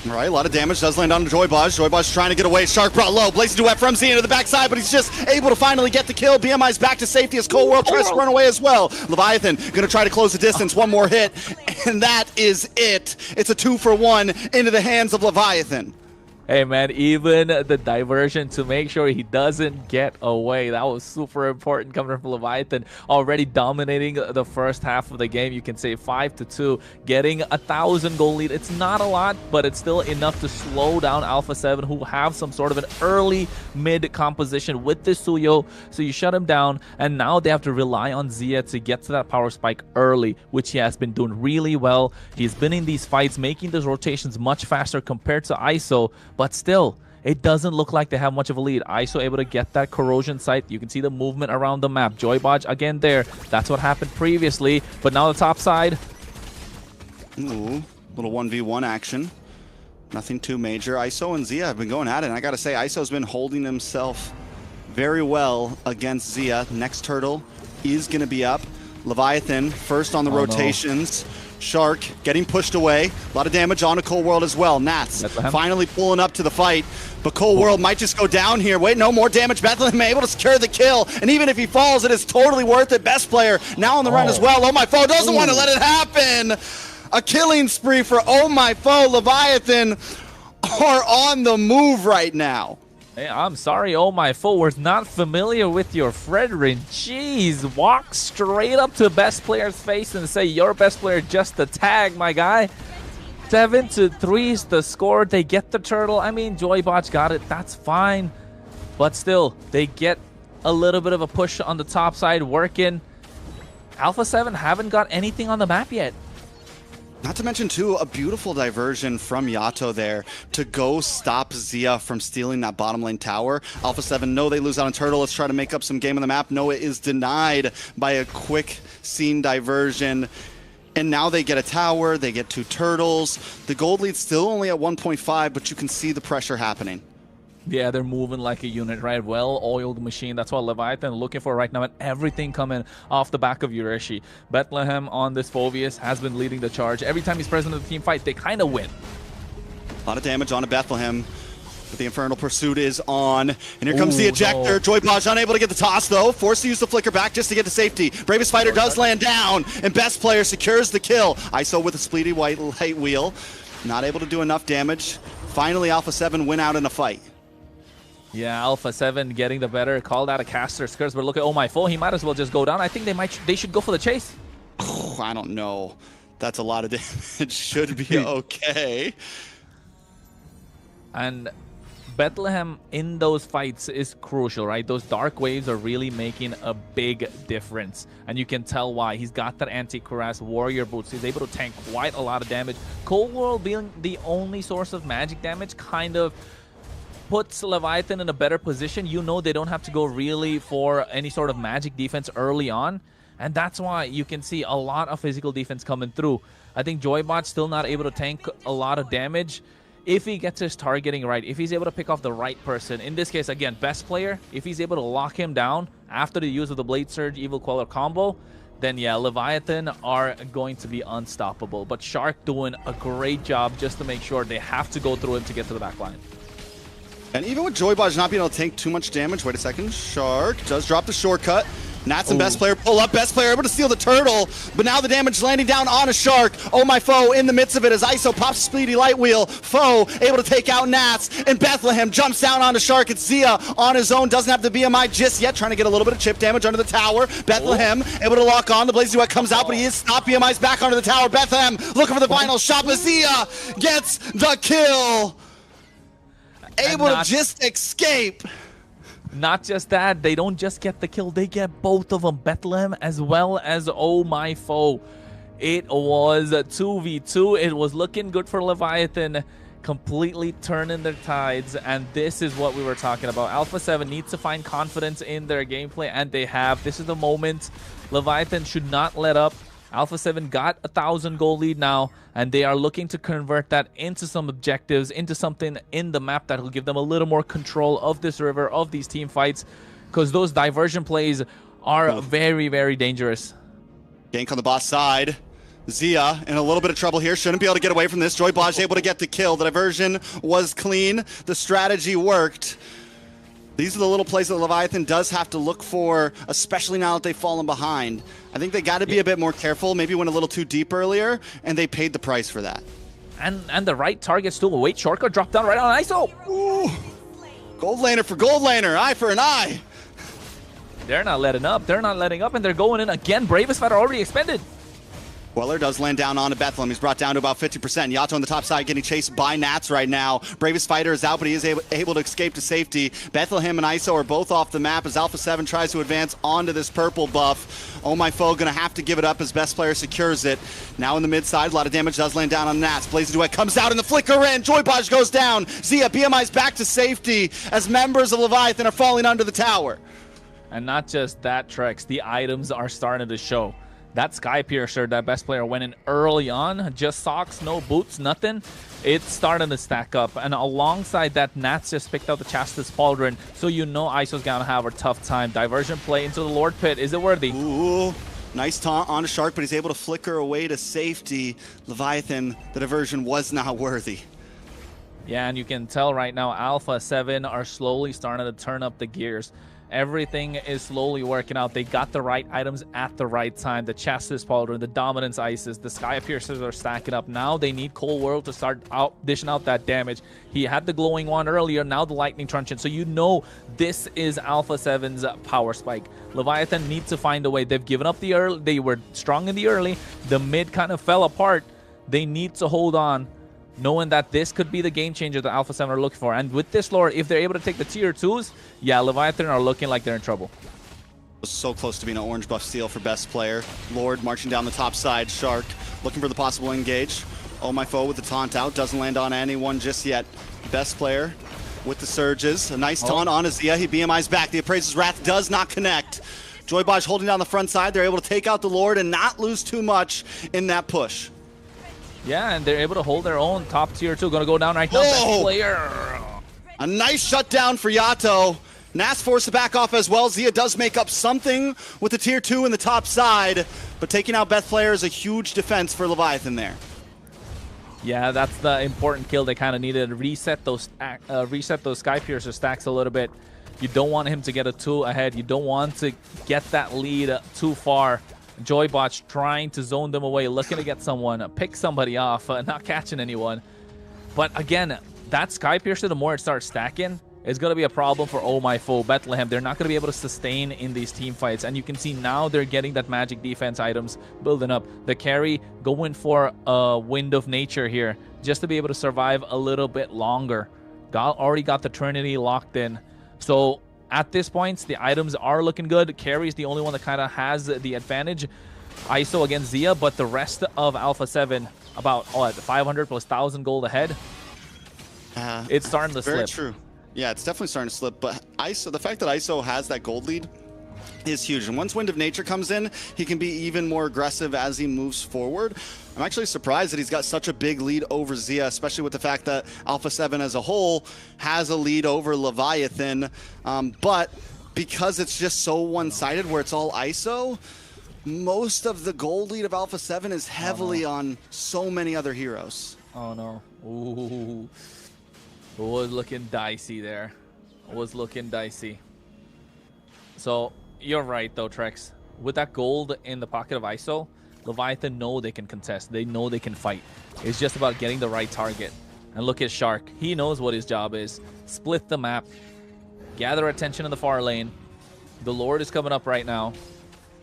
All right, a lot of damage does land on Joybaj. Joybaj trying to get away. Shark brought low. Blazing duet from Z into the backside, but he's just able to finally get the kill. BMI's back to safety as Cold World tries to run away as well. Leviathan going to try to close the distance. One more hit, and that is it. It's a 2-for-1 into the hands of Leviathan. Hey man, even the diversion to make sure he doesn't get away, that was super important coming from Leviathan. Already dominating the first half of the game. You can say 5-2, getting 1,000 goal lead. It's not a lot, but it's still enough to slow down Alpha 7, who have some sort of an early mid composition with this Suyo. So you shut him down, and now they have to rely on Xia to get to that power spike early, which he has been doing really well. He's been in these fights, making those rotations much faster compared to ISO. But still, it doesn't look like they have much of a lead. ISO able to get that corrosion site. You can see the movement around the map. Joybaj again there. That's what happened previously. But now the top side. Ooh, little 1v1 action. Nothing too major. ISO and Xia have been going at it. And I got to say, ISO's been holding himself very well against Xia. Next turtle is going to be up. Leviathan first on the rotations. No. Shark getting pushed away. A lot of damage on to Cold World as well. Nats finally pulling up to the fight. But Cold World might just go down here. Wait, no more damage. Bethlehem able to secure the kill. And even if he falls, it is totally worth it. Best player now on the run as well. Oh My Foe doesn't want to let it happen. A killing spree for Oh My Foe. Leviathan are on the move right now. Hey, I'm sorry, Oh My Foe was not familiar with your Fredrin. Jeez, walk straight up to best player's face and say, your best player just a tag, my guy. 7-3 is the score. They get the turtle. I mean, Joybaj got it. That's fine. But still, they get a little bit of a push on the top side working. Alpha 7 haven't got anything on the map yet. Not to mention, too, a beautiful diversion from Yato there to go stop Xia from stealing that bottom lane tower. Alpha 7, no, they lose out on Turtle. Let's try to make up some game on the map. No, it is denied by a quick scene diversion. And now they get a tower, they get 2 turtles. The gold lead's still only at 1.5, but you can see the pressure happening. Yeah, they're moving like a unit, right? Well-oiled machine. That's what Leviathan looking for right now, and everything coming off the back of Urishi. Bethlehem on this Phoveus has been leading the charge. Every time he's present in the team fight, they kind of win. A lot of damage onto Bethlehem. But the Infernal Pursuit is on. And here comes the ejector. No. Joybaj unable to get the toss, though. Forced to use the flicker back just to get to safety. Bravest Fighter does land down. And Best Player secures the kill. ISO with a Spleety White light wheel. Not able to do enough damage. Finally, Alpha 7 win out in a fight. Yeah, Alpha 7 getting the better. Called out a caster Skirts, but look at Oh My Foe. He might as well just go down. I think they should go for the chase. Oh, I don't know. That's a lot of damage. Should be okay. And Bethlehem in those fights is crucial, right? Those dark waves are really making a big difference. And you can tell why. He's got that anti-cuirass warrior boots. He's able to tank quite a lot of damage. Cold World being the only source of magic damage kind of puts Leviathan in a better position. You know they don't have to go really for any sort of magic defense early on. And that's why you can see a lot of physical defense coming through. I think Joybot's still not able to tank a lot of damage. If he gets his targeting right, if he's able to pick off the right person, in this case, again, Best Player, if he's able to lock him down after the use of the Blade Surge Evil Queller combo, then yeah, Leviathan are going to be unstoppable. But Shark doing a great job just to make sure they have to go through him to get to the back line. And even with Joybaj not being able to take too much damage, wait a second, Shark does drop the shortcut. Nats and Best Player pull up. Best Player able to steal the turtle, but now the damage landing down on a Shark. Oh My Foe in the midst of it as ISO pops Spleety Light Wheel. Foe able to take out Nats, and Bethlehem jumps down on a Shark. It's Zia on his own, doesn't have the BMI just yet, trying to get a little bit of chip damage under the tower. Bethlehem able to lock on. The Blaze Duet comes out, but he is stopped. BMI's back under the tower. Bethlehem looking for the final shot, but Zia gets the kill. Able to just escape. Not just that, they don't just get the kill, they get both of them, Bethlehem as well as Oh My Foe. It was a 2v2, it was looking good for Leviathan, completely turning their tides, and this is what we were talking about. Alpha 7 needs to find confidence in their gameplay, and they have. This is the moment. Leviathan should not let up. Alpha 7 got a 1,000 goal lead now, and they are looking to convert that into some objectives, into something in the map that will give them a little more control of this river, of these team fights, because those diversion plays are very, very dangerous. Gank on the boss side. Zia in a little bit of trouble here. Shouldn't be able to get away from this. Joybaj able to get the kill. The diversion was clean. The strategy worked. These are the little plays that Leviathan does have to look for, especially now that they've fallen behind. I think they got to be a bit more careful, maybe went a little too deep earlier, and they paid the price for that. And the right targets too. Wait, shortcut drop down right on ISO. Ooh. Gold laner for gold laner, eye for an eye. They're not letting up. They're not letting up, and they're going in again. Bravest Fighter already expended. Weller does land down onto Bethlehem. He's brought down to about 50%. Yato on the top side getting chased by Nats right now. Bravest Fighter is out, but he is able to escape to safety. Bethlehem and ISO are both off the map as Alpha 7 tries to advance onto this purple buff. Oh My Foe going to have to give it up as Best Player secures it. Now in the mid side, a lot of damage does land down on Nats. Blaze Duet comes out in the flicker in. Joybaj goes down. Zia, BMI's back to safety as members of Leviathan are falling under the tower. And not just that, Trex, the items are starting to show. That Sky Piercer, that Best Player went in early on, just socks, no boots, nothing. It's starting to stack up. And alongside that, Nats just picked out the Chastise Pauldron, so you know ISO's gonna have a tough time. Diversion play into the Lord Pit. Is it worthy? Ooh, nice taunt on a Shark, but he's able to flicker away to safety. Leviathan, the diversion was not worthy. Yeah, and you can tell right now, Alpha 7 are slowly starting to turn up the gears. Everything is slowly working out. They got the right items at the right time. The Chastise Pauldron, the Dominance Isis, the Sky Piercers are stacking up. Now they need Cold World to start dishing out that damage. He had the Glowing Wand earlier, now the Lightning Truncheon. So you know this is Alpha 7's power spike. Leviathan needs to find a way. They've given up the early. They were strong in the early. The mid kind of fell apart. They need to hold on, knowing that this could be the game changer that Alpha 7 are looking for. And with this lore, if they're able to take the tier 2s, yeah, Leviathan are looking like they're in trouble. So close to being an orange buff steal for Best Player. Lord marching down the top side. Shark looking for the possible engage. Oh My Foe with the taunt out. Doesn't land on anyone just yet. Best Player with the surges. A nice taunt on Azia. He BMI's back. The Appraiser's Wrath does not connect. Joybaj holding down the front side. They're able to take out the Lord and not lose too much in that push. Yeah, and they're able to hold their own. Top tier 2 going to go down right now. Best Player. A nice shutdown for Yato. Nas forced to back off as well. Zia does make up something with the tier 2 in the top side, but taking out Beth Player is a huge defense for Leviathan there. Yeah, that's the important kill they kind of needed. Reset those Sky Piercer stacks a little bit. You don't want him to get a 2 ahead. You don't want to get that lead too far. Joybotch trying to zone them away, looking to get someone, pick somebody off, not catching anyone. But again, that Sky Piercer, the more it starts stacking, is going to be a problem for Oh My Foe, Bethlehem. They're not going to be able to sustain in these team fights. And you can see now they're getting that magic defense items building up. The carry going for a Wind of Nature here just to be able to survive a little bit longer. Already got the Trinity locked in. So at this point, the items are looking good. Carry is the only one that kind of has the advantage. ISO against Zia, but the rest of Alpha 7 about 500 plus 1,000 gold ahead. It's starting to slip. Very true. Yeah, it's definitely starting to slip, but ISO, the fact that ISO has that gold lead is huge. And once Wind of Nature comes in, he can be even more aggressive as he moves forward. I'm actually surprised that he's got such a big lead over Zia, especially with the fact that Alpha 7 as a whole has a lead over Leviathan. But because it's just so one-sided where it's all ISO, most of the gold lead of Alpha 7 is heavily on so many other heroes. Oh no. Ooh. It was looking dicey there. It was looking dicey. So, you're right though, Trex. With that gold in the pocket of ISO, Leviathan know they can contest. They know they can fight. It's just about getting the right target. And look at Shark. He knows what his job is. Split the map. Gather attention in the far lane. The Lord is coming up right now.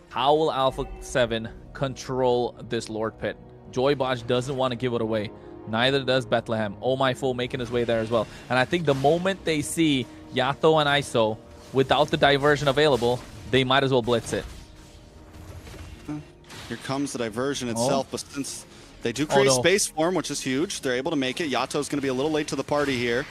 How will Alpha 7 control this Lord pit? Joybotch doesn't want to give it away. Neither does Bethlehem. Oh My Foe making his way there as well. And I think the moment they see Yato and ISO without the diversion available, they might as well blitz it. Here comes the diversion itself, but since they do create space for him, which is huge, they're able to make it. Yato's going to be a little late to the party here.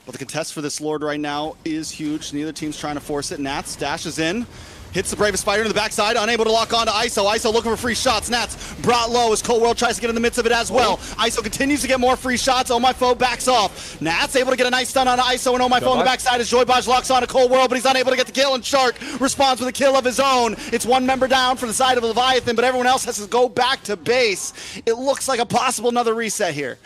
But the contest for this Lord right now is huge. Neither team's trying to force it. Nats dashes in. Hits the Bravest Spider to the backside, unable to lock on to ISO. ISO looking for free shots. Nats brought low as Cold World tries to get in the midst of it as well. ISO continues to get more free shots. Oh My Foe backs off. Nats able to get a nice stun on ISO, and Oh My Foe on the backside as Joybotch locks on to Cold World, but he's unable to get the kill, and Shark responds with a kill of his own. It's one member down for the side of Leviathan, but everyone else has to go back to base. It looks like a possible another reset here.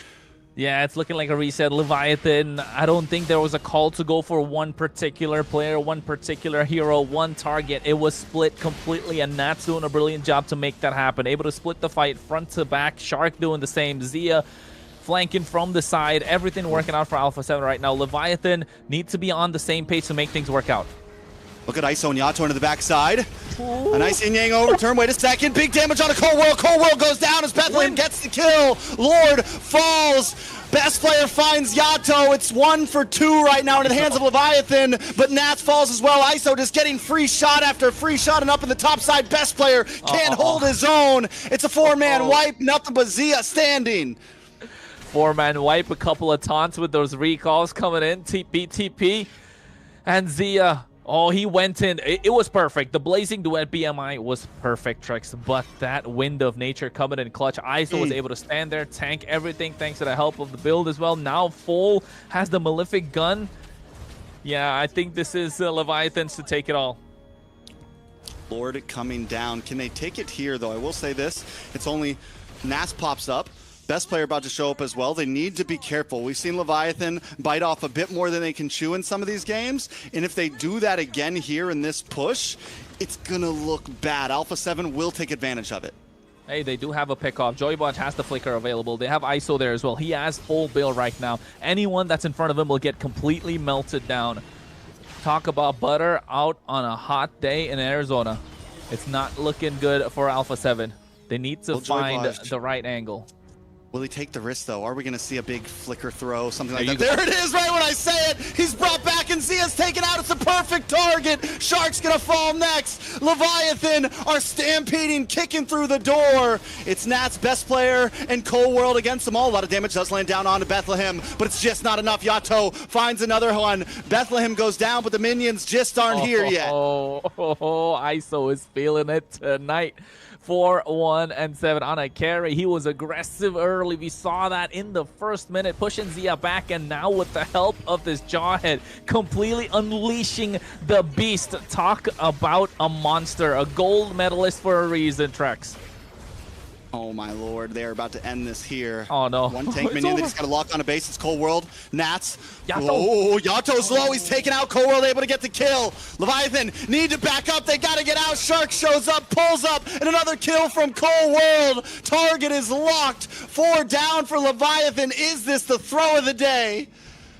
Yeah, it's looking like a reset. Leviathan, I don't think there was a call to go for one particular player, one particular hero, one target. It was split completely, and Nat's doing a brilliant job to make that happen. Able to split the fight front to back. Shark doing the same. Zia flanking from the side. Everything working out for Alpha 7 right now. Leviathan needs to be on the same page to make things work out. Look at ISO and Yato into the backside. A nice yin-yang overturn. Wait a second. Big damage on a Cold World. Cold World goes down as Bethlehem gets the kill. Lord falls. Best player finds Yato. It's 1 for 2 right now in the hands of Leviathan, but Nats falls as well. ISO just getting free shot after free shot, and up in the top side, Best player can't hold his own. It's a 4-man wipe. Nothing but Zia standing. 4-man wipe. A couple of taunts with those recalls coming in. TP. And Zia... Oh, he went in. It was perfect. The Blazing Duet BMI was perfect, Trex. But that Wind of Nature coming in clutch. ISO was able to stand there, tank everything thanks to the help of the build as well. Now Full has the Malefic gun. Yeah, I think this is Leviathans to take it all. Lord coming down. Can they take it here, though? I will say this. It's only Nas pops up. Best player about to show up as well. They need to be careful. We've seen Leviathan bite off a bit more than they can chew in some of these games. And if they do that again here in this push, it's going to look bad. Alpha 7 will take advantage of it. Hey, they do have a pickoff. Joybotch has the flicker available. They have ISO there as well. He has full build right now. Anyone that's in front of him will get completely melted down. Talk about butter out on a hot day in Arizona. It's not looking good for Alpha 7. They need to find the right angle. Will he take the risk, though? Are we going to see a big flicker throw, something like that? There it is, right when I say it. He's brought back, and Zia's taken out. It's a perfect target. Shark's going to fall next. Leviathan are stampeding, kicking through the door. It's Nat's Best player and Cold World against them all. A lot of damage does land down onto Bethlehem, but it's just not enough. Yato finds another one. Bethlehem goes down, but the minions just aren't here yet. ISO is feeling it tonight. 4-1 and 7 on a carry. He was aggressive early. We saw that in the first minute, pushing Zia back, and now with the help of this Jawhead, completely unleashing the beast. Talk about a monster, a gold medalist for a reason, Trex. Oh my lord, they are about to end this here. Oh no. One tank minion, they just got to lock on a base. It's Cold World. Nats. Yato. Oh, Yato's low. He's taking out Cold World, able to get the kill. Leviathan need to back up. They got to get out. Shark shows up, pulls up, and another kill from Cold World. Target is locked. 4 down for Leviathan. Is this the throw of the day?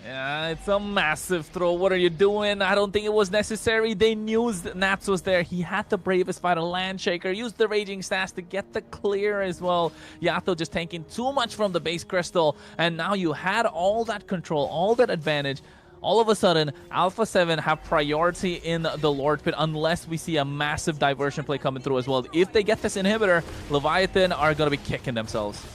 Yeah, it's a massive throw. What are you doing? I don't think it was necessary. They knew Nats was there. He had the bravest fighter, Landshaker. Used the Raging Sash to get the clear as well. Yato just taking too much from the base crystal. And now you had all that control, all that advantage. All of a sudden, Alpha 7 have priority in the Lord Pit unless we see a massive diversion play coming through as well. If they get this inhibitor, Leviathan are going to be kicking themselves.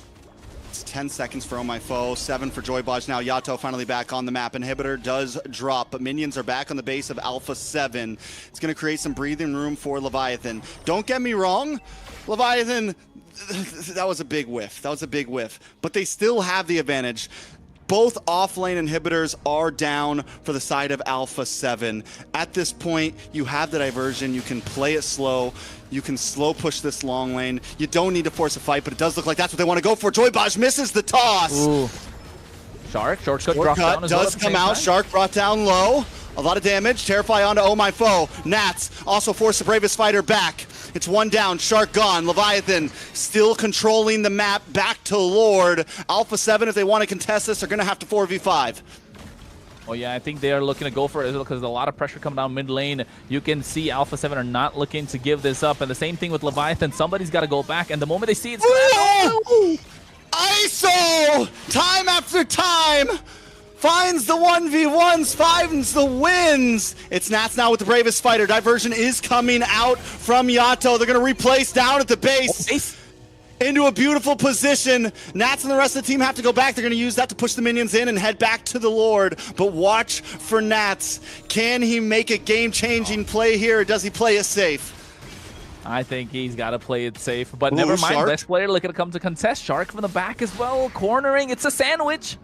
It's 10 seconds for Oh My Foe, 7 for Joybodge. Now Yato finally back on the map. Inhibitor does drop, but minions are back on the base of Alpha 7. It's going to create some breathing room for Leviathan. Don't get me wrong, Leviathan, that was a big whiff. That was a big whiff. But they still have the advantage. Both off-lane inhibitors are down for the side of Alpha 7. At this point, you have the diversion. You can play it slow. You can slow push this long lane. You don't need to force a fight, but it does look like that's what they want to go for. Joybodge misses the toss. Ooh. Shark, shortcut drops down as well. Does come out. Shark brought down low. A lot of damage. Terrify onto Oh My Foe. Nats also forced the bravest fighter back. It's 1 down. Shark gone. Leviathan still controlling the map. Back to Lord. Alpha 7, if they want to contest this, are going to have to 4v5. Oh yeah, I think they are looking to go for it because there's a lot of pressure coming down mid lane. You can see Alpha 7 are not looking to give this up. And the same thing with Leviathan. Somebody's got to go back. And the moment they see it, ISO! Time after time! Finds the 1v1s, finds the wins. It's Nats now with the bravest fighter. Diversion is coming out from Yato. They're going to replace down at the base. Into a beautiful position. Nats and the rest of the team have to go back. They're going to use that to push the minions in and head back to the Lord. But watch for Nats. Can he make a game-changing play here, or does he play it safe? I think he's got to play it safe. But never mind. Shark. Best player looking to come to contest. Shark from the back as well. Cornering. It's a sandwich.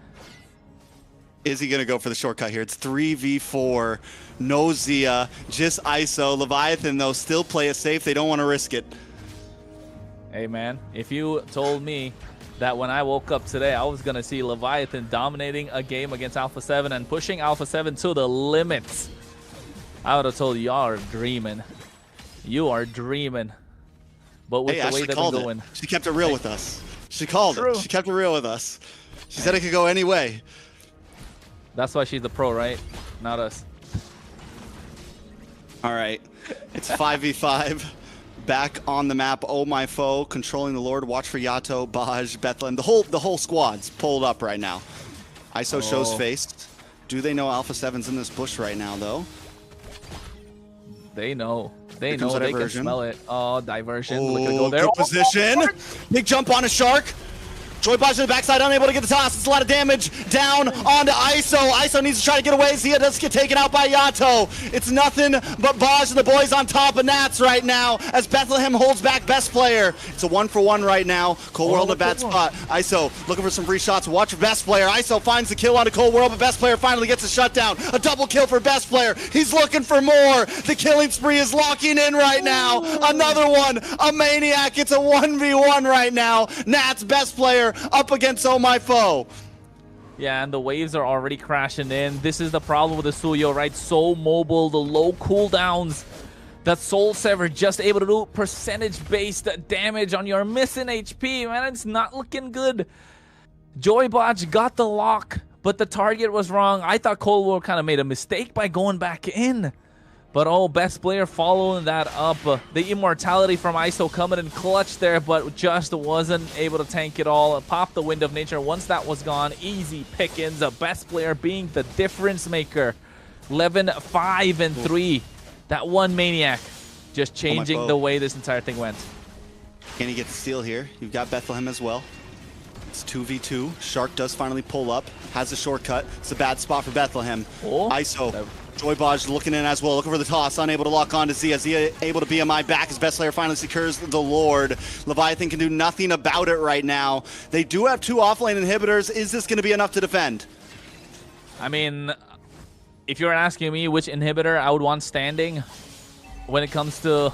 Is he going to go for the shortcut here? It's 3v4. No Zia. Just ISO. Leviathan, though, still play it safe. They don't want to risk it. Hey, man, if you told me that when I woke up today, I was going to see Leviathan dominating a game against Alpha 7 and pushing Alpha 7 to the limits, I would have told you, y'all are dreaming. You are dreaming. But with the way that we're going. She kept it real with us. She called it. She kept it real with us. She said it could go any way. That's why she's the pro, right? Not us. All right. It's 5v5. Back on the map, Oh My Foe, controlling the Lord. Watch for Yato, Baj, Bethlehem. The whole squad's pulled up right now. ISO shows face. Do they know Alpha 7's in this bush right now, though? They know. They know. They can smell it. Oh, diversion. Look at Oh, go there. good position. Big jump on a Shark. Joybodge to the backside, unable to get the toss. It's a lot of damage down onto ISO. ISO needs to try to get away. Zia does get taken out by Yato. It's nothing but Baj and the boys on top of Nats right now as Bethlehem holds back best player. It's a 1-for-1 right now. Cold World in a bad spot. ISO looking for some free shots. Watch for best player. ISO finds the kill onto Cold World, but best player finally gets a shutdown. A double kill for best player. He's looking for more. The killing spree is locking in right now. Another one. A maniac. It's a 1v1 right now. Nats best player up against Oh My Foe. Yeah, and the waves are already crashing in. This is the problem with the Suyo, right? So mobile, the low cooldowns. That Soul Sever just able to do percentage-based damage on your missing HP, man. It's not looking good. Joybodge got the lock, but the target was wrong. I thought Cold War kind of made a mistake by going back in. But oh, best player following that up. The immortality from ISO coming in clutch there, but just wasn't able to tank it all. Popped the Wind of Nature. Once that was gone, easy pickings. The best player being the difference maker. 11, 5, and 3. That one maniac just changing the way this entire thing went. Can he get the steal here? You've got Bethlehem as well. It's 2v2. Shark does finally pull up. Has a shortcut. It's a bad spot for Bethlehem. Oh. ISO Joybaj looking in as well, looking for the toss, unable to lock on to Zia. Zia able to BMI back. His best player finally secures the Lord. Leviathan can do nothing about it right now. They do have 2 offlane inhibitors. Is this going to be enough to defend? I mean, if you're asking me which inhibitor I would want standing when it comes to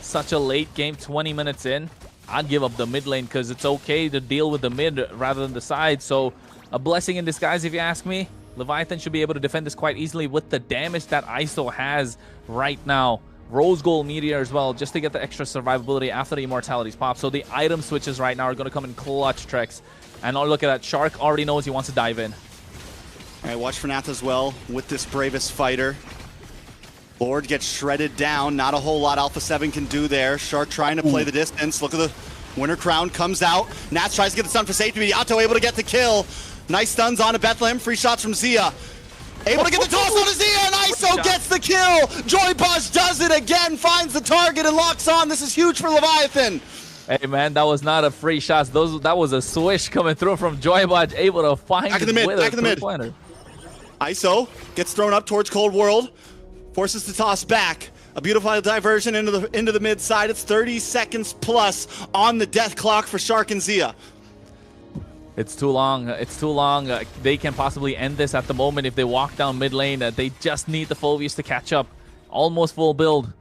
such a late game, 20 minutes in, I'd give up the mid lane because it's okay to deal with the mid rather than the side. So a blessing in disguise, if you ask me. Leviathan should be able to defend this quite easily with the damage that ISO has right now. Rose Gold Meteor as well, just to get the extra survivability after the Immortalities pop. So the item switches right now are going to come in clutch, Trex. And oh, look at that. Shark already knows he wants to dive in. All right, watch for Nath as well with this Bravest Fighter. Lord gets shredded down. Not a whole lot Alpha 7 can do there. Shark trying to play the distance. Look at the Winter Crown comes out. Nath tries to get the stun for safety. Yato able to get the kill. Nice stuns on to Bethlehem. Free shots from Zia. Able to get the toss on to Zia, and ISO gets the kill. Joybaj does it again, finds the target and locks on. This is huge for Leviathan. Hey man, that was not a free shot. That was a swish coming through from Joybaj, able to find back in the mid. Back in the mid. ISO gets thrown up towards Cold World, forces the toss back. A beautiful diversion into the mid side. It's 30 seconds plus on the death clock for Shark and Zia. It's too long. It's too long. They can possibly end this at the moment if they walk down mid lane. They just need the Phobius to catch up. Almost full build.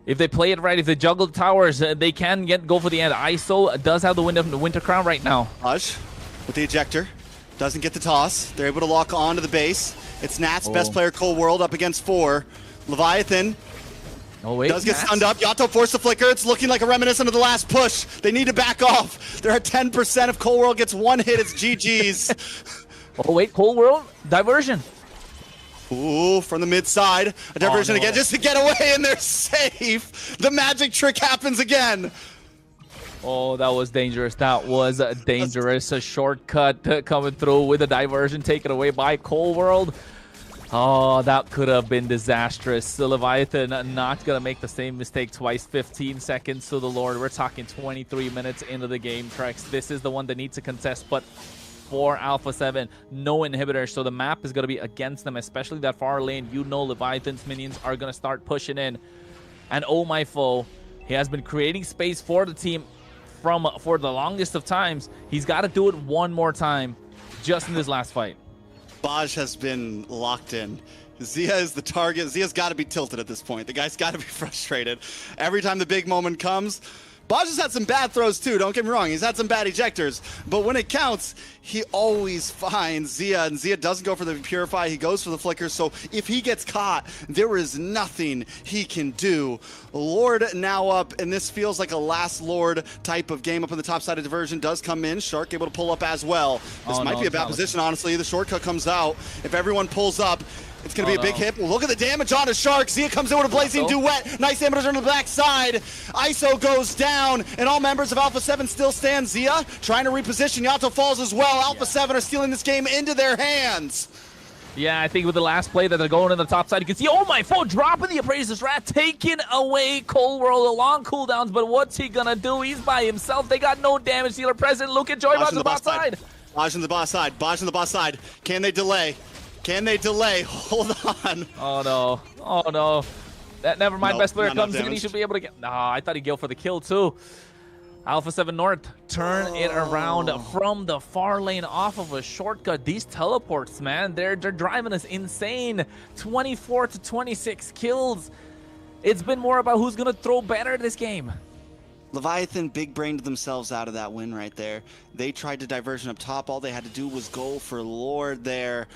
If they play it right, if they juggle the towers, they can go for the end. ISO does have the Winter Crown right now. Raj with the ejector. Doesn't get the toss. They're able to lock on to the base. It's Nat's best player, Cold World, up against 4. Leviathan does get stunned up. Yato forced the flicker. It's looking like a reminiscent of the last push. They need to back off. They're at 10%. If Cold World gets 1 hit, it's GG's. Oh, wait. Cold World. Diversion. Ooh, from the mid side. A diversion again just to get away, and they're safe. The magic trick happens again. Oh, that was dangerous. That was dangerous. A shortcut coming through with a diversion taken away by Cold World. Oh, that could have been disastrous. The Leviathan not going to make the same mistake twice. 15 seconds to the Lord. We're talking 23 minutes into the game, Trex. This is the one that needs to contest, but for Alpha 7, no inhibitors, so the map is going to be against them, especially that far lane. You know Leviathan's minions are going to start pushing in. And oh my foe, he has been creating space for the team for the longest of times. He's got to do it one more time just in this last fight. Baj has been locked in. Zia is the target. Zia's got to be tilted at this point. The guy's got to be frustrated. Every time the big moment comes, Baj has had some bad throws too, don't get me wrong. He's had some bad ejectors. But when it counts, he always finds Zia. And Zia doesn't go for the Purify. He goes for the Flicker. So if he gets caught, there is nothing he can do. Lord now up, and this feels like a last Lord type of game up on the top side of diversion. Does come in. Shark able to pull up as well. This might be a bad position, honestly. The shortcut comes out. If everyone pulls up, it's going to be a big hit. Look at the damage on a Shark. Zia comes in with a Blazing Duet. Nice damage on the back side. ISO goes down, and all members of Alpha 7 still stand. Zia trying to reposition. Yato falls as well. Alpha 7 are stealing this game into their hands. Yeah, I think with the last play that they're going in the top side, you can see, oh my foe, dropping the Appraiser's Rat, taking away Cold World, the long cooldowns, but what's he going to do? He's by himself. They got no damage dealer present. Look at Joybaj on the bot side. Baj on the bot side. Baj on the bot side. Can they delay? Can they delay? Hold on. Oh no. Oh no. Never mind. Best player comes in. He should be able to get. Nah, I thought he'd go for the kill too. Alpha 7 North turn it around from the far lane off of a shortcut. These teleports, man, they're driving us insane. 24 to 26 kills. It's been more about who's gonna throw better this game. Leviathan big-brained themselves out of that win right there. They tried to diversion up top. All they had to do was go for Lord there.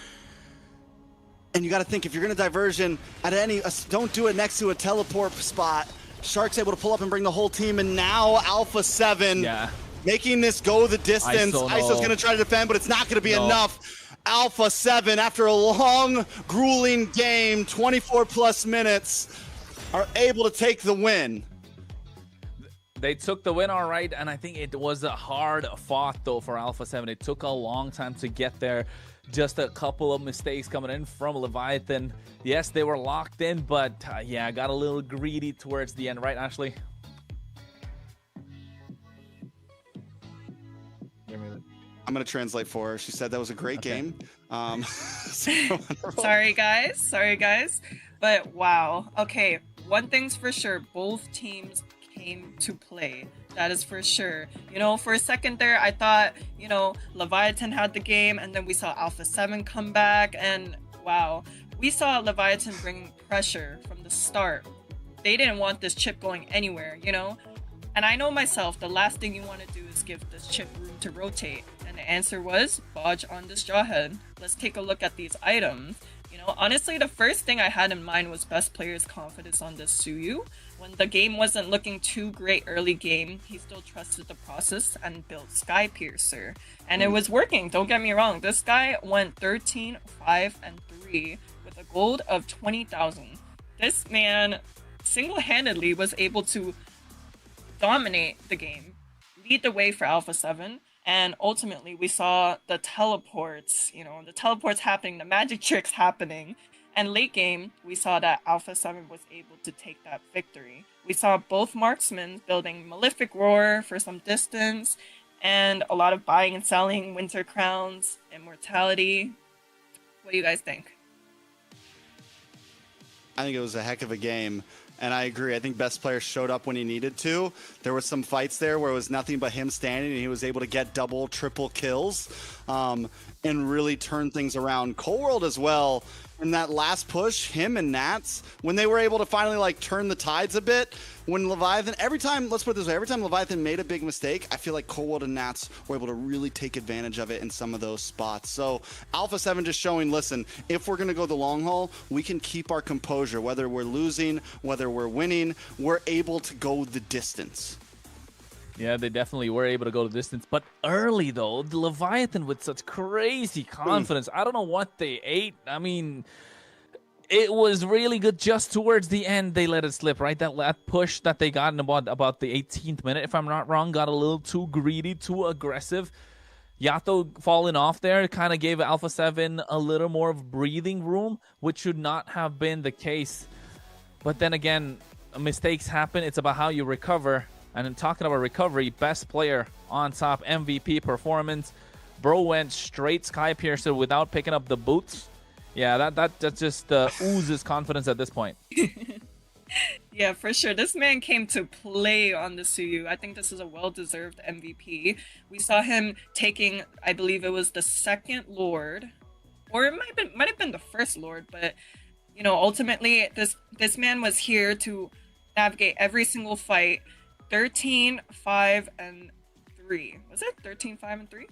And you got to think, if you're going to diversion at don't do it next to a teleport spot. Shark's able to pull up and bring the whole team, and now Alpha 7 making this go the distance. ISO's going to try to defend, but it's not going to be enough. Alpha 7, after a long, grueling game, 24-plus minutes, are able to take the win. They took the win all right, and I think it was a hard fought, though, for Alpha 7. It took a long time to get there. Just a couple of mistakes coming in from Leviathan. Yes, they were locked in, but yeah, got a little greedy towards the end, right, Ashley? I'm gonna translate for her. She said that was a great game. Sorry guys, but wow. Okay, one thing's for sure, both teams came to play. That is for sure. You know, for a second there, I thought, you know, Leviathan had the game, and then we saw Alpha 7 come back, and wow, we saw Leviathan bring pressure from the start. They didn't want this chip going anywhere, you know? And I know myself, the last thing you want to do is give this chip room to rotate. And the answer was, bodge on this jawhead. Let's take a look at these items. You know, honestly, the first thing I had in mind was best player's confidence on this Suyu. When the game wasn't looking too great early game, he still trusted the process and built Sky Piercer. And it was working, don't get me wrong. This guy went 13, 5, and 3 with a gold of 20,000. This man single-handedly was able to dominate the game, lead the way for Alpha 7, and ultimately we saw the teleports, you know, the teleports happening, the magic tricks happening, and late game, we saw that Alpha 7 was able to take that victory. We saw both marksmen building Malefic Roar for some distance, and a lot of buying and selling, Winter Crowns, Immortality. What do you guys think? I think it was a heck of a game. And I agree. I think best player showed up when he needed to. There were some fights there where it was nothing but him standing, and he was able to get double, triple kills and really turn things around. Cold World as well. In that last push, him and Nats, when they were able to finally like turn the tides a bit, when Leviathan, let's put it this way, every time Leviathan made a big mistake, I feel like Cold World and Nats were able to really take advantage of it in some of those spots. So Alpha 7 just showing, listen, if we're going to go the long haul, we can keep our composure. Whether we're losing, whether we're winning, we're able to go the distance. Yeah, they definitely were able to go the distance. But early, though, the Leviathan with such crazy confidence. I don't know what they ate. I mean, it was really good just towards the end. They let it slip, right? That push that they got in about the 18th minute, if I'm not wrong, got a little too greedy, too aggressive. Yato falling off there kind of gave Alpha 7 a little more of breathing room, which should not have been the case. But then again, mistakes happen. It's about how you recover. And in talking about recovery, best player on top, MVP performance. Bro went straight Sky Piercer without picking up the boots. Yeah, that just oozes confidence at this point. Yeah, for sure. This man came to play on the Suyu. I think this is a well-deserved MVP. We saw him taking, I believe it was the second Lord, or it might have been the first Lord, but you know, ultimately this man was here to navigate every single fight. 13, 5, and 3. Was it 13, 5, and 3?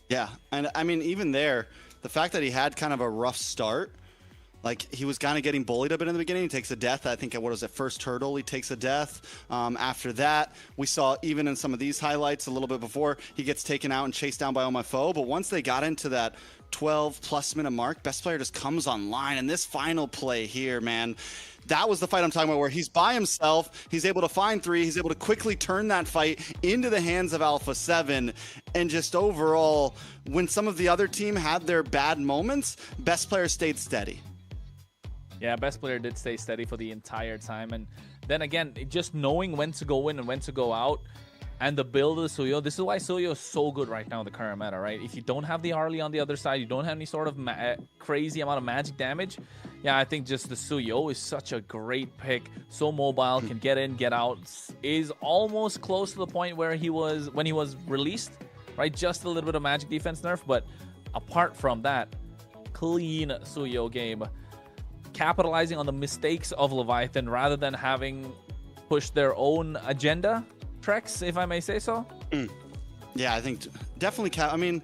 Yeah, and I mean, even there, the fact that he had kind of a rough start, like he was kind of getting bullied a bit in the beginning. He takes a death. I think what was it, first hurdle, he takes a death. After that, we saw even in some of these highlights a little bit before, he gets taken out and chased down by Omafo. But once they got into that 12+ minute mark, best player just comes online. And this final play here, man, that was the fight I'm talking about, where he's by himself, he's able to find 3, he's able to quickly turn that fight into the hands of Alpha 7, and just overall, when some of the other team had their bad moments, best player stayed steady. Yeah, best player did stay steady for the entire time, and then again, just knowing when to go in and when to go out, and the build of the Suyo. This is why Suyo is so good right now in the current meta, right? If you don't have the Harley on the other side, you don't have any sort of crazy amount of magic damage, yeah, I think just the Suyo is such a great pick. So mobile, can get in, get out, is almost close to the point where he was when he was released, right? Just a little bit of magic defense nerf, but apart from that, clean Suyo game. Capitalizing on the mistakes of Leviathan rather than having pushed their own agenda treks, if I may say so. Yeah, I think definitely. I mean,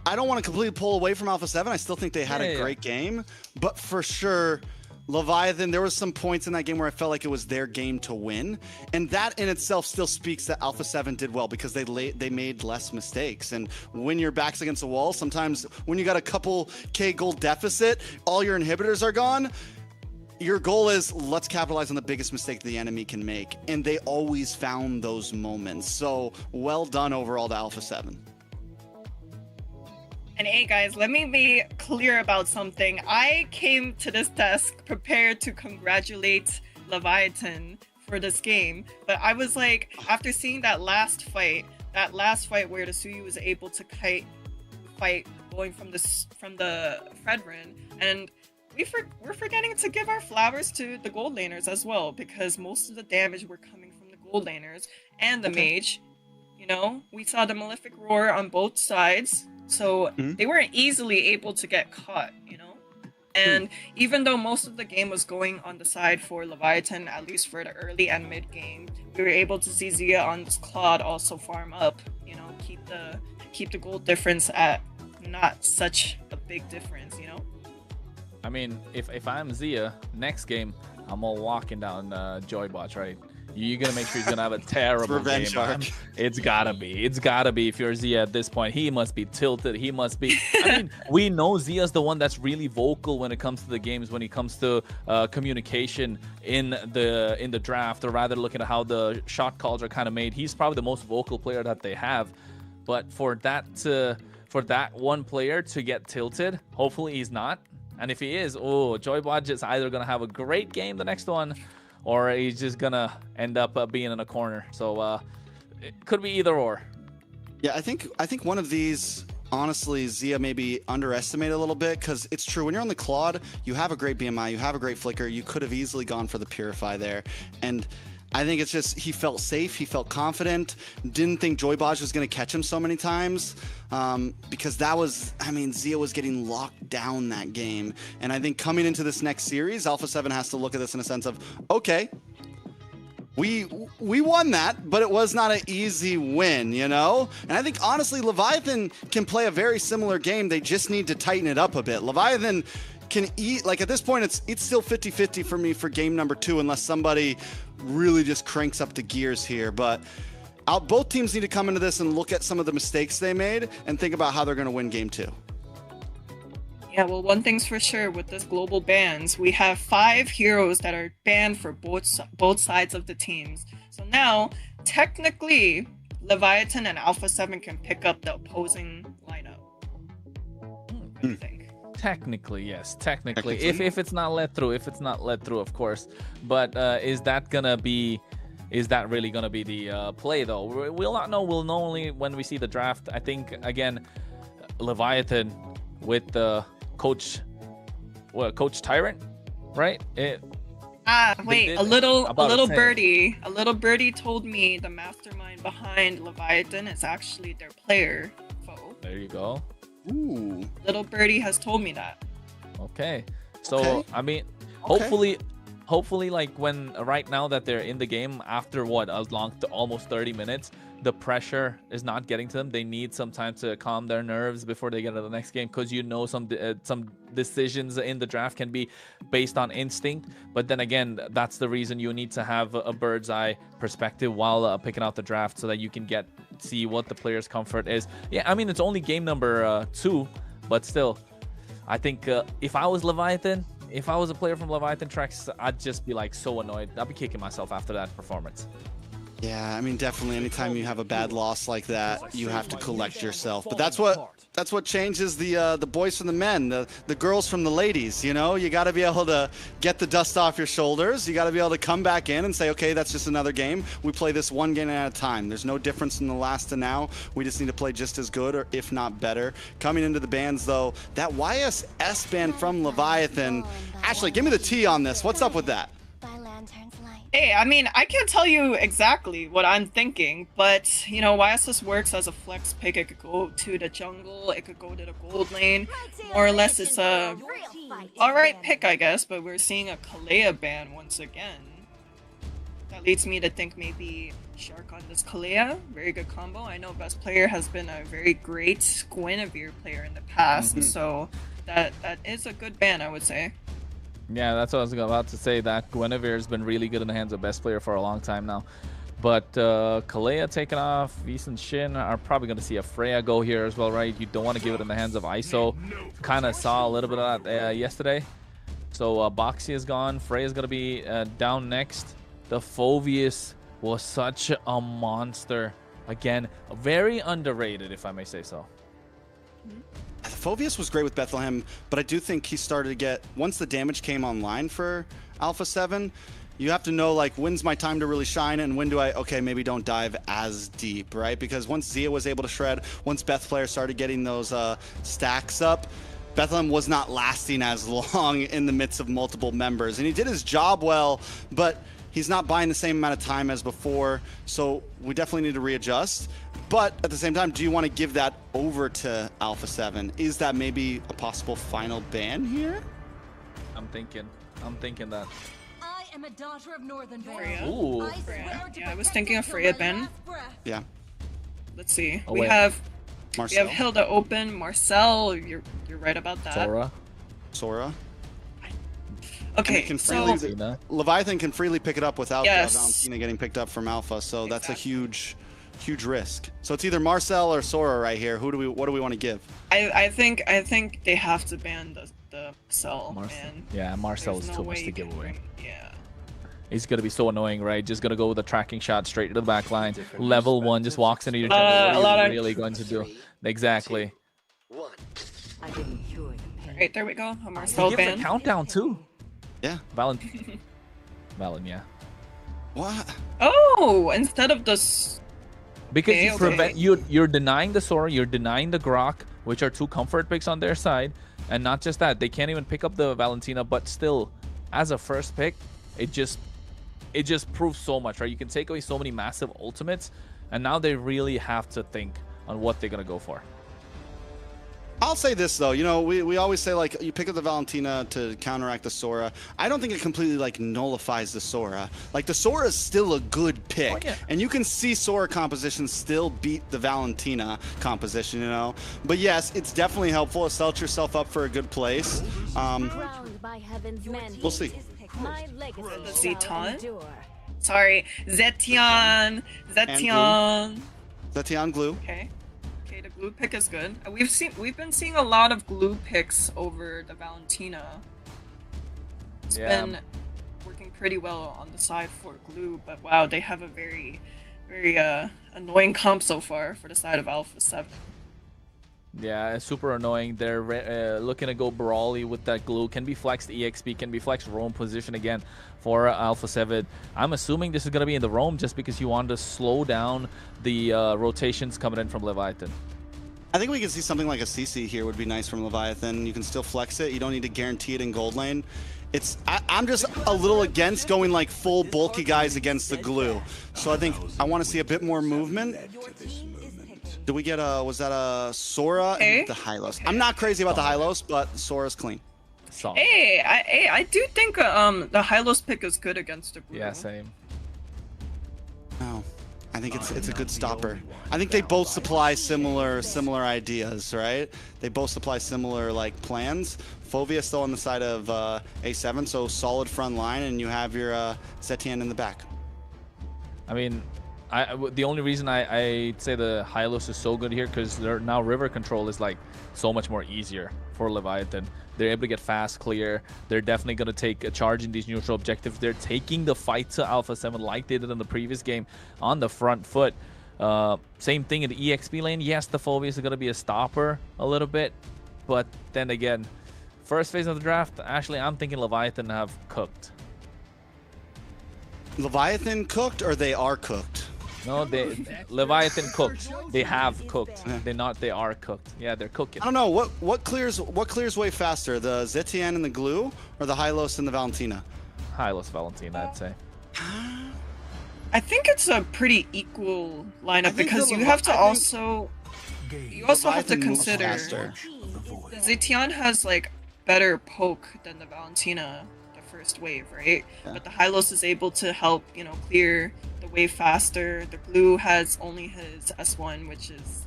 I don't want to completely pull away from Alpha 7. I still think they had a great game, but for sure, Leviathan, there was some points in that game where I felt like it was their game to win, and that in itself still speaks that Alpha 7 did well because they made less mistakes. And when your back's against a wall, sometimes when you got a couple K gold deficit, all your inhibitors are gone, your goal is, let's capitalize on the biggest mistake the enemy can make. And they always found those moments. So well done overall to Alpha 7. And hey guys, let me be clear about something. I came to this desk prepared to congratulate Leviathan for this game, but I was like, after seeing that last fight, that last fight where the Suyu was able to fight going from the Fredrin, and we're forgetting to give our flowers to the gold laners as well, because most of the damage were coming from the gold laners and the mage. You know, we saw the Malefic Roar on both sides, so they weren't easily able to get caught, you know? And even though most of the game was going on the side for Leviathan, at least for the early and mid game, we were able to see Zia on this Claude also farm up, you know, keep the gold difference at not such a big difference, you know? I mean, if I'm Zia, next game, I'm all walking down Joybot, right? You're gonna make sure he's gonna have a terrible revenge game. arc. It's gotta be. It's gotta be. If you're Zia at this point, he must be tilted. He must be. I mean, we know Zia's the one that's really vocal when it comes to the games, when it comes to communication in the draft, or rather looking at how the shot calls are kind of made. He's probably the most vocal player that they have. But for that one player to get tilted, hopefully he's not. And if he is, Joybot is either gonna have a great game the next one, or he's just gonna end up being in a corner. So it could be either or. Yeah, I think one of these, honestly, Zia maybe underestimated a little bit, because it's true, when you're on the Claude, you have a great BMI, you have a great flicker, you could have easily gone for the Purify there. And I think it's just, he felt safe, he felt confident, didn't think Joybot was going to catch him so many times, because that was, I mean, Zia was getting locked down that game. And I think coming into this next series, Alpha 7 has to look at this in a sense of, okay, we won that, but it was not an easy win, you know? And I think, honestly, Leviathan can play a very similar game. They just need to tighten it up a bit. Leviathan can eat, like, at this point, it's still 50-50 for me for game number 2, unless somebody really just cranks up the gears here. But both teams need to come into this and look at some of the mistakes they made and think about how they're going to win game 2. Yeah, well, one thing's for sure with this global bans, we have 5 heroes that are banned for both sides of the teams. So now, technically, Leviathan and Alpha 7 can pick up the opposing lineup. What do you think? Technically, yes. Technically. If it's not let through, of course. But is that really gonna be the play though? We'll not know. We'll know only when we see the draft. I think again, Leviathan with the Coach Tyrant, right? Wait, a little birdie told me the mastermind behind Leviathan is actually their player foe. There you go. Ooh. Little birdie has told me that. Okay. So I mean, hopefully, like when right now that they're in the game after almost 30 minutes, the pressure is not getting to them. They need some time to calm their nerves before they get to the next game, because you know some decisions in the draft can be based on instinct. But then again, that's the reason you need to have a bird's eye perspective while picking out the draft, so that you can see what the player's comfort is. Yeah, I mean, it's only game number 2, but still, I think if I was Leviathan, if I was a player from Leviathan Treks, I'd just be like so annoyed. I'd be kicking myself after that performance. Yeah, I mean, definitely anytime you have a bad loss like that, you have to collect yourself. But that's what changes the boys from the men, the girls from the ladies, you know? You got to be able to get the dust off your shoulders. You got to be able to come back in and say, okay, that's just another game. We play this one game at a time. There's no difference from the last to now. We just need to play just as good, or if not better. Coming into the bans, though, that YSS ban from Leviathan. Ashley, give me the tea on this. What's up with that? Hey, I mean, I can't tell you exactly what I'm thinking, but, you know, YSS works as a flex pick. It could go to the jungle, it could go to the gold lane. More or less, it's a alright pick, I guess, but we're seeing a Kalea ban once again. That leads me to think maybe Shark on this Kalea. Very good combo. I know Best Player has been a very great Guinevere player in the past, so that is a good ban, I would say. Yeah, that's what I was about to say. That Guinevere has been really good in the hands of Best Player for a long time now. But Kalea taking off, Vis and Shin are probably going to see a Freya go here as well, right? You don't want to give it in the hands of ISO. Kind of saw a little bit of that yesterday. So Boxy is gone. Freya's going to be down next. The Phoveus was such a monster. Again, very underrated, if I may say so. Phoveus was great with Bethlehem, but I do think he started to get, once the damage came online for Alpha 7, You have to know, like, when's my time to really shine and when do I, okay, maybe don't dive as deep, right? Because once Zia was able to shred, once Beth player started getting those stacks up, Bethlehem was not lasting as long in the midst of multiple members. And he did his job well, but he's not buying the same amount of time as before. So we definitely need to readjust. But at the same time, do you want to give that over to Alpha 7? Is that maybe a possible final ban here? I'm thinking that. I am a daughter of Northern Freya. Vale. Ooh. I swear to Yeah, I was protect thinking her of till Freya my Ben. last breath. Yeah. Let's see. Oh, we wait. have Marcel. Hilda open, Marcel. You're right about that. Sora. Okay, can so freely- Valentina. Leviathan can freely pick it up without Yes. Valentina getting picked up from Alpha, so that's a Exactly. huge risk. So it's either Marcel or Sora right here. What do we want to give? I think they have to ban the Marcel. Man. Yeah, Marcel There's is no too much way to you give can away. bring- Yeah. He's gonna be so annoying, right? Just gonna go with a tracking shot straight to the back line. Level 1, just walks into your jungle. What a lot are of- you really going to do? Exactly. I didn't cure the pain. Right, there we go. A He Marcel gives a ban. countdown too. Yeah. Valen, yeah. What? Oh, instead of this. Because Okay, you okay. prevent you're denying the Sora, you're denying the Grok, which are two comfort picks on their side, and not just that, they can't even pick up the Valentina. But still, as a first pick, it just proves so much, right? You can take away so many massive ultimates, and now they really have to think on what they're gonna go for. I'll say this though, you know, we always say like you pick up the Valentina to counteract the Sora. I don't think it completely like nullifies the Sora. Like the Sora is still a good pick, Oh, yeah. and you can see Sora composition still beat the Valentina composition, you know. But yes, it's definitely helpful. It sets yourself up for a good place. Crowned by heaven's men. We'll see. My legacy Zeton? shall endure. Sorry, Zetian. Zetian Glue. Okay. Okay, the glue pick is good. We've been seeing a lot of glue picks over the Valentina. It's Yeah. been working pretty well on the side for glue, but wow, they have a very annoying comp so far for the side of Alpha 7. Yeah, it's super annoying. They're looking to go brawly with that glue. Can be flexed EXP, can be flexed roam position again for Alpha 7. I'm assuming this is going to be in the roam just because you want to slow down the rotations coming in from Leviathan. I think we can see something like a CC here would be nice from Leviathan. You can still flex it. You don't need to guarantee it in gold lane. I'm just a little against going like full bulky guys against the glue. So I think I want to see a bit more movement. Do we get was that a Sora and the Hylos? I'm not crazy about the Hylos, but Sora's clean. Solid. Hey, I do think the Hylos pick is good against the glue. Yeah, same. No, I think it's a good stopper. I think they both supply similar ideas, right? They both supply similar like plans. Fovia still on the side of A7, so solid front line, and you have your Zetian in the back. I mean, the only reason I'd say the Hylos is so good here because now river control is like so much more easier for Leviathan. They're able to get fast, clear. They're definitely going to take a charge in these neutral objectives. They're taking the fight to Alpha 7 like they did in the previous game on the front foot. Same thing in the EXP lane. Yes, the Phobias are going to be a stopper a little bit, but then again, first phase of the draft, actually, I'm thinking Leviathan have cooked. Leviathan cooked, or they are cooked? No, Leviathan cooked. They have cooked. They are cooked. Yeah, they're cooking. I don't know what clears way faster, the Zetian and the glue, or the Hylos and the Valentina? Hylos Valentina, I'd say. I think it's a pretty equal I lineup think because the you have to I think also have to Leviathan moves consider faster. the Zetian has like better poke than the Valentina the first wave, right? Yeah. But the Hylos is able to help, clear the wave faster. The glue has only his S1, which is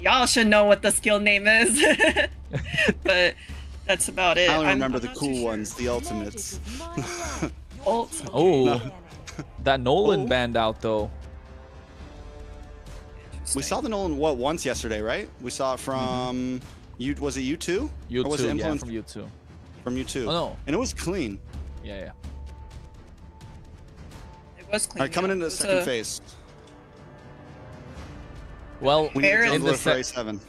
y'all should know what the skill name is. But that's about it. I only remember I'm the not cool too sure. ones, the ultimates. Ult. Oh, that Nolan Oh. banned out though. We saw the Nolan once yesterday, right? We saw it from was it U2? Or was it U2, yeah, influenced from U2. from U2? Oh no, And it was clean. yeah. It was clean. All right, coming yeah. into It the was second a- phase. Well, We need a Barrett- in jungler the for A7.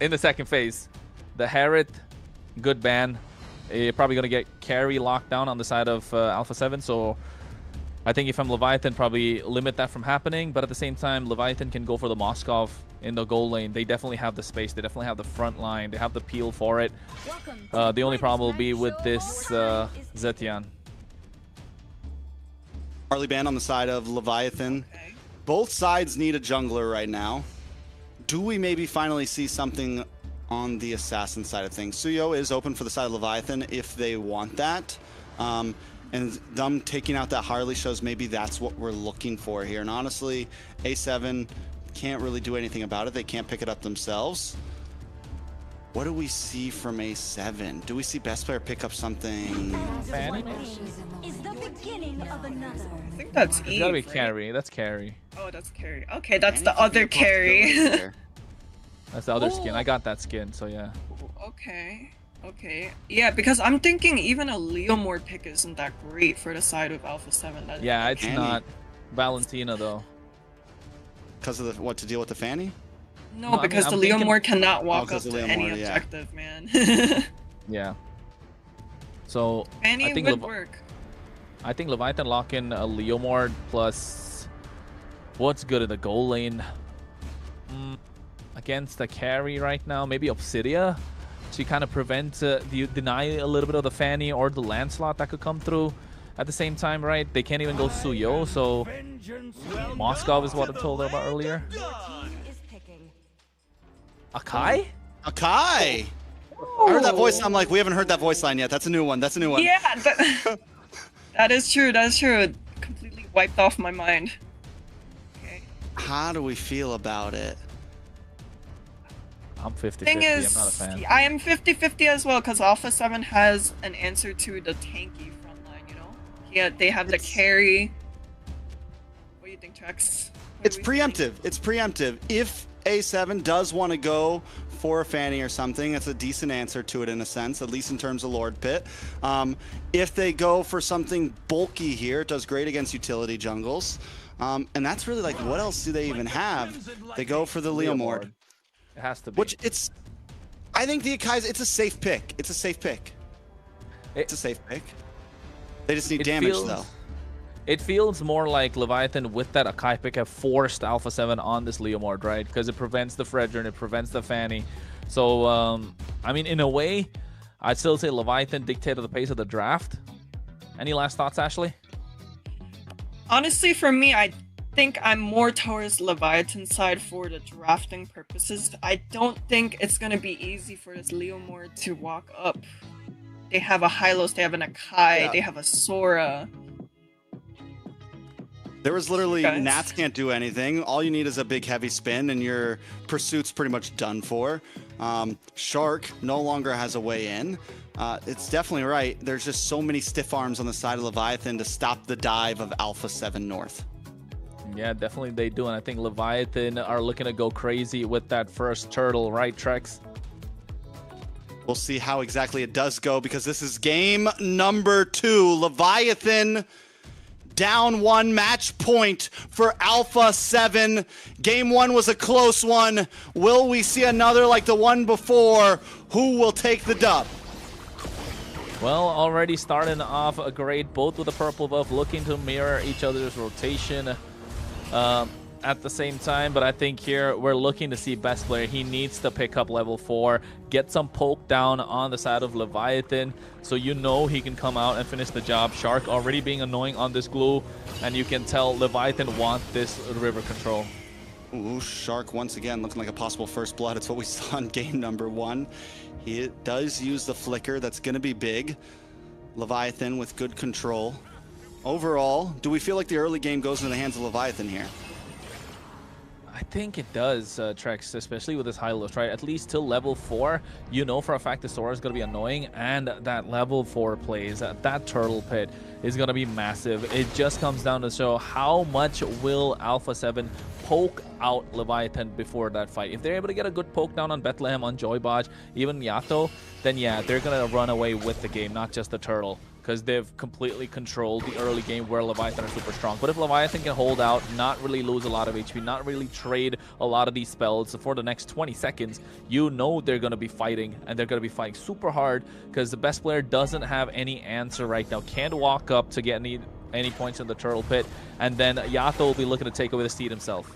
in the second phase, the Harriet, good ban. probably gonna get carry locked down on the side of Alpha 7. So I think if I'm Leviathan, probably limit that from happening. But at the same time, Leviathan can go for the Moskov in the goal lane. They definitely have the space. They definitely have the front line. They have the peel for it. The only problem will be with this Zetian. Harley ban on the side of Leviathan. Both sides need a jungler right now. Do we maybe finally see something on the assassin side of things? Suyo is open for the side of Leviathan if they want that. And them taking out that Harley shows maybe that's what we're looking for here. And honestly, A7 can't really do anything about it. They can't pick it up themselves. What do we see from A7? Do we see best player pick up something? Fanny? Is the beginning of another. I think that's Eve. It's gotta be right? carry. That's carry. Oh, that's carry. Okay, that's the other carry. That's the other skin. I got that skin, so yeah. Okay. Okay. Yeah, because I'm thinking even a Leomord pick isn't that great for the side of Alpha 7. Yeah, it's Fanny. not Valentina though. Because of what to deal with the Fanny? No, No, I because mean, the I'm thinking- Leomord cannot walk 'cause up of to any Leomord, yeah. objective, man. Yeah. So Fanny I think would work. I think Leviathan lock in a Leomord plus what's good in the goal lane against the carry right now. Maybe Obsidia to kind of prevent deny a little bit of the Fanny or the Lancelot that could come through at the same time, right? They can't even go Suyo, so Moskov is what I told her about earlier. Team is picking. Akai? Akai! I heard that voice and I'm like, we haven't heard that voice line yet. That's a new one. That's a new one. Yeah, that is true. That's true. It completely wiped off my mind. Okay. How do we feel about it? I'm 50-50. Thing I'm is, not a fan. I am 50-50 as well because Alpha 7 has an answer to the tanky front line, you know? Yeah, they have the carry. What do you think, Trex? It's preemptive. It's preemptive. If A7 does want to go for a Fanny or something, it's a decent answer to it in a sense, at least in terms of Lord Pit. If they go for something bulky here, it does great against utility jungles. And that's really like, what else do they even have? They go for the Leomord. It has to be. Which it's, I think the Akai's, it's a safe pick. It's a safe pick. It's a safe pick. They just need damage though. It feels more like Leviathan with that Akai pick have forced Alpha 7 on this Leomord, right? Because it prevents the Fredrin, it prevents the Fanny. So, I mean, in a way, I'd still say Leviathan dictated the pace of the draft. Any last thoughts, Ashley? Honestly, for me, I think I'm more towards Leviathan side for the drafting purposes. I don't think it's going to be easy for this Leomord to walk up. They have a Hylos, they have an Akai, they have a Sora. There was literally, Guys. Nats can't do anything. All you need is a big heavy spin and your pursuit's pretty much done for. Shark no longer has a way in. It's definitely right. There's just so many stiff arms on the side of Leviathan to stop the dive of Alpha 7 North. Yeah, definitely they do. And I think Leviathan are looking to go crazy with that first turtle, right, Trex? We'll see how exactly it does go because this is game number 2. Leviathan down 1 match point for Alpha 7. Game 1 was a close one. Will we see another like the one before? Who will take the dub? Well, already starting off a great, both with the purple buff, looking to mirror each other's rotation at the same time. But I think here we're looking to see best player. He needs to pick up level 4, get some poke down on the side of Leviathan, so you know he can come out and finish the job. Shark already being annoying on this glue, and you can tell Leviathan want this river control. Ooh, Shark once again looking like a possible first blood. It's what we saw in game number 1. He does use the flicker. That's going to be big. Leviathan with good control. Overall, do we feel like the early game goes into the hands of Leviathan here? I think it does, Trex, especially with this Hylos, right? At least till level 4, you know for a fact the Sora is going to be annoying, and that level 4 plays, that turtle pit is going to be massive. It just comes down to show how much will Alpha 7 poke out Leviathan before that fight. If they're able to get a good poke down on Bethlehem, on Joybaj, even Yato, then yeah, they're going to run away with the game, not just the turtle. because they've completely controlled the early game where Leviathan are super strong. But if Leviathan can hold out, not really lose a lot of HP, not really trade a lot of these spells for the next 20 seconds, you know they're going to be fighting, and they're going to be fighting super hard because the best player doesn't have any answer right now. Can't walk up to get any points in the turtle pit, and then Yato will be looking to take away the steed himself.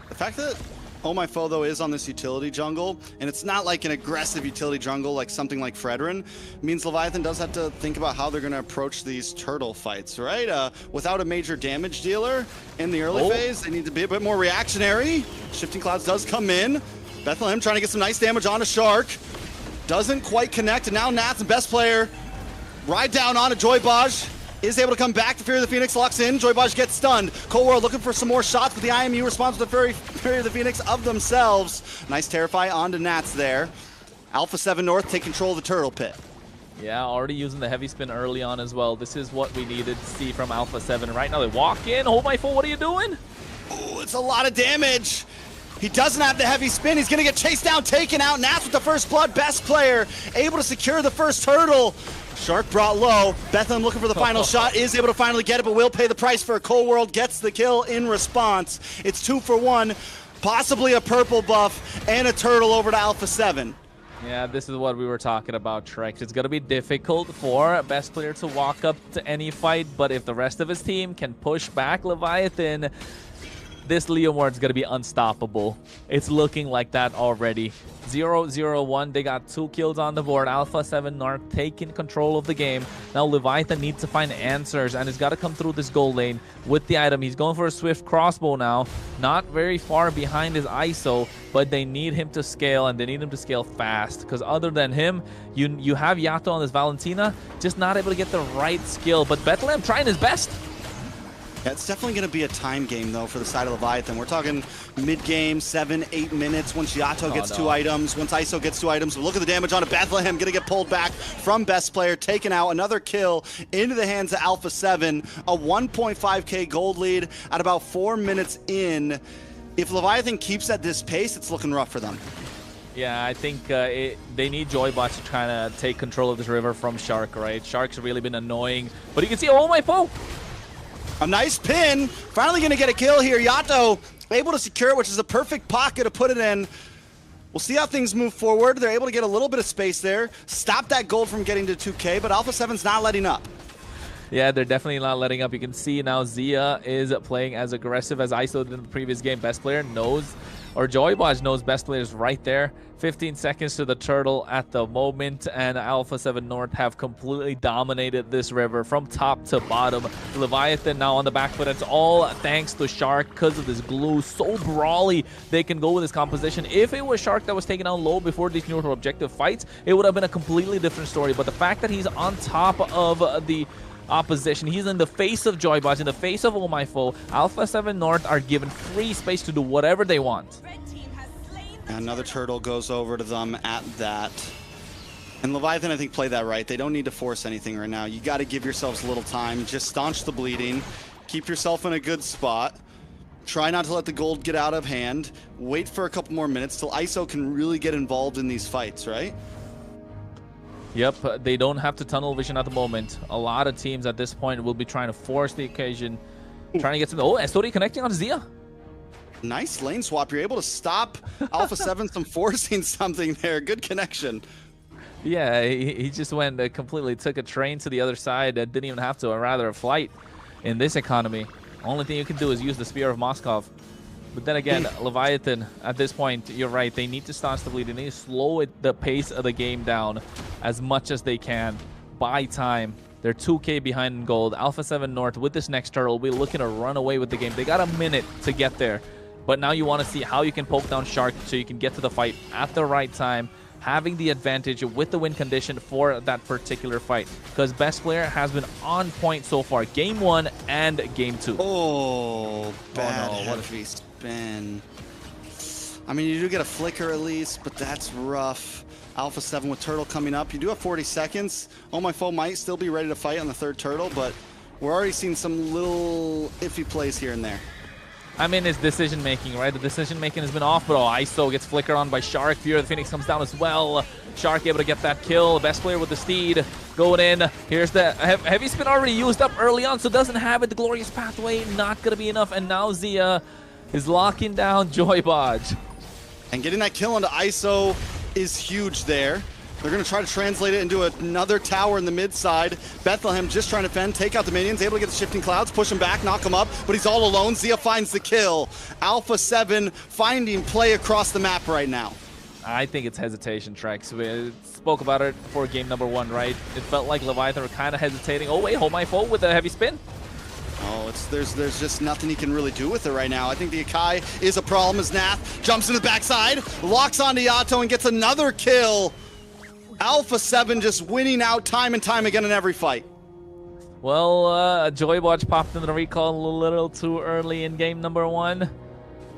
The fact that Oh My Foe, though, is on this utility jungle, and it's not like an aggressive utility jungle like something like Fredrin, means Leviathan does have to think about how they're going to approach these turtle fights, right? Without a major damage dealer in the early phase, they need to be a bit more reactionary. Shifting Clouds does come in. Bethlehem trying to get some nice damage on a Shark. Doesn't quite connect, and now Nats, the best player, ride down on a Joybaj. Is able to come back. The Fury of the Phoenix locks in. Joybaj gets stunned. Cold World looking for some more shots, but the IMU responds with the Fury of the Phoenix of themselves. Nice Terrify onto Nats there. Alpha 7 North take control of the turtle pit. Yeah, already using the heavy spin early on as well. This is what we needed to see from Alpha 7. Right now they walk in. Oh my foe, what are you doing? Ooh, it's a lot of damage. He doesn't have the heavy spin. He's going to get chased down, taken out. Nats with the first blood. Best player able to secure the first turtle. Shark brought low. Bethlehem looking for the final shot. Is able to finally get it, but will pay the price for a Cold World. Gets the kill in response. It's 2 for 1. Possibly a purple buff and a turtle over to Alpha 7. Yeah, this is what we were talking about, Trex. It's going to be difficult for best player to walk up to any fight, but if the rest of his team can push back Leviathan, this Leomord's going to be unstoppable. It's looking like that already. 0-0-1. They got 2 kills on the board. Alpha 7 Narc taking control of the game. Now Leviathan needs to find answers, and he's got to come through this goal lane with the item. He's going for a swift crossbow now. Not very far behind his ISO, but they need him to scale, and they need him to scale fast. Because other than him, you have Yato on this Valentina, just not able to get the right skill. But Bethlehem trying his best. Yeah, it's definitely going to be a time game, though, for the side of Leviathan. We're talking mid-game, 7-8 minutes. Once Yato gets 2 items, once ISO gets 2 items. Look at the damage on it. Bethlehem going to get pulled back from best player, taken out. Another kill into the hands of Alpha 7. A 1.5k gold lead at about 4 minutes in. If Leviathan keeps at this pace, it's looking rough for them. Yeah, I think they need Joybot to try to take control of this river from Shark, right? Shark's really been annoying. But you can see, oh my foe! A nice pin. Finally going to get a kill here. Yato able to secure it, which is a perfect pocket to put it in. We'll see how things move forward. They're able to get a little bit of space there. Stop that gold from getting to 2K, but Alpha 7's not letting up. Yeah, they're definitely not letting up. You can see now Zia is playing as aggressive as ISO did in the previous game. Best player knows, or Joybaj knows best players right there. 15 seconds to the turtle at the moment, and Alpha 7 North have completely dominated this river from top to bottom. Leviathan now on the back foot. It's all thanks to Shark because of this glue. So brawly they can go with this composition. If it was Shark that was taken out low before these neutral objective fights, it would have been a completely different story. But the fact that he's on top of the opposition, he's in the face of Joybaj, in the face of Oh My Foe, Alpha 7 North are given free space to do whatever they want. Another turtle goes over to them at that. And Leviathan, I think, played that right. They don't need to force anything right now. You got to give yourselves a little time. Just staunch the bleeding. Keep yourself in a good spot. Try not to let the gold get out of hand. Wait for a couple more minutes till ISO can really get involved in these fights, right? Yep, they don't have to tunnel vision at the moment. A lot of teams at this point will be trying to force the occasion. Trying to get some... Oh, Estori connecting on Zia. Nice lane swap. You're able to stop Alpha 7 from forcing something there. Good connection. Yeah, he just went completely took a train to the other side. Didn't even have to, or rather a flight in this economy. Only thing you can do is use the Spear of Moskov. But then again, Leviathan, at this point, you're right. They need to staunch the bleed. They need to slow the pace of the game down as much as they can. Buy time. They're 2K behind in gold. Alpha 7 North with this next turtle will be looking to run away with the game. They got a minute to get there. But now you want to see how you can poke down Shark so you can get to the fight at the right time, having the advantage with the win condition for that particular fight. Because best player has been on point so far. Game 1 and Game 2. Oh, bad no, heavy spin. I mean, you do get a flicker at least, but that's rough. Alpha 7 with turtle coming up. You do have 40 seconds. Oh My Foe might still be ready to fight on the third turtle, but we're already seeing some little iffy plays here and there. I mean, it's decision-making, right? The decision-making has been off, but ISO gets flickered on by Shark. Fury of the Phoenix comes down as well. Shark able to get that kill. Best player with the steed. going in. Here's the heavy spin already used up early on, so doesn't have it. The glorious pathway not gonna be enough, and now Zia is locking down Joybodge. And getting that kill onto ISO is huge there. They're going to try to translate it into another tower in the mid side. Bethlehem just trying to fend, take out the minions, able to get the shifting clouds, push him back, knock him up, but he's all alone. Zia finds the kill. Alpha 7 finding play across the map right now. I think it's hesitation, Trex. We spoke about it before game number 1, right? It felt like Leviathan were kind of hesitating. Oh wait, hold my foe with a heavy spin. Oh, there's just nothing he can really do with it right now. I think the Akai is a problem as Nath jumps into the backside, locks onto Yato and gets another kill. Alpha 7 just winning out time and time again in every fight. Well, Joybodge popped into the recall a little too early in game number 1.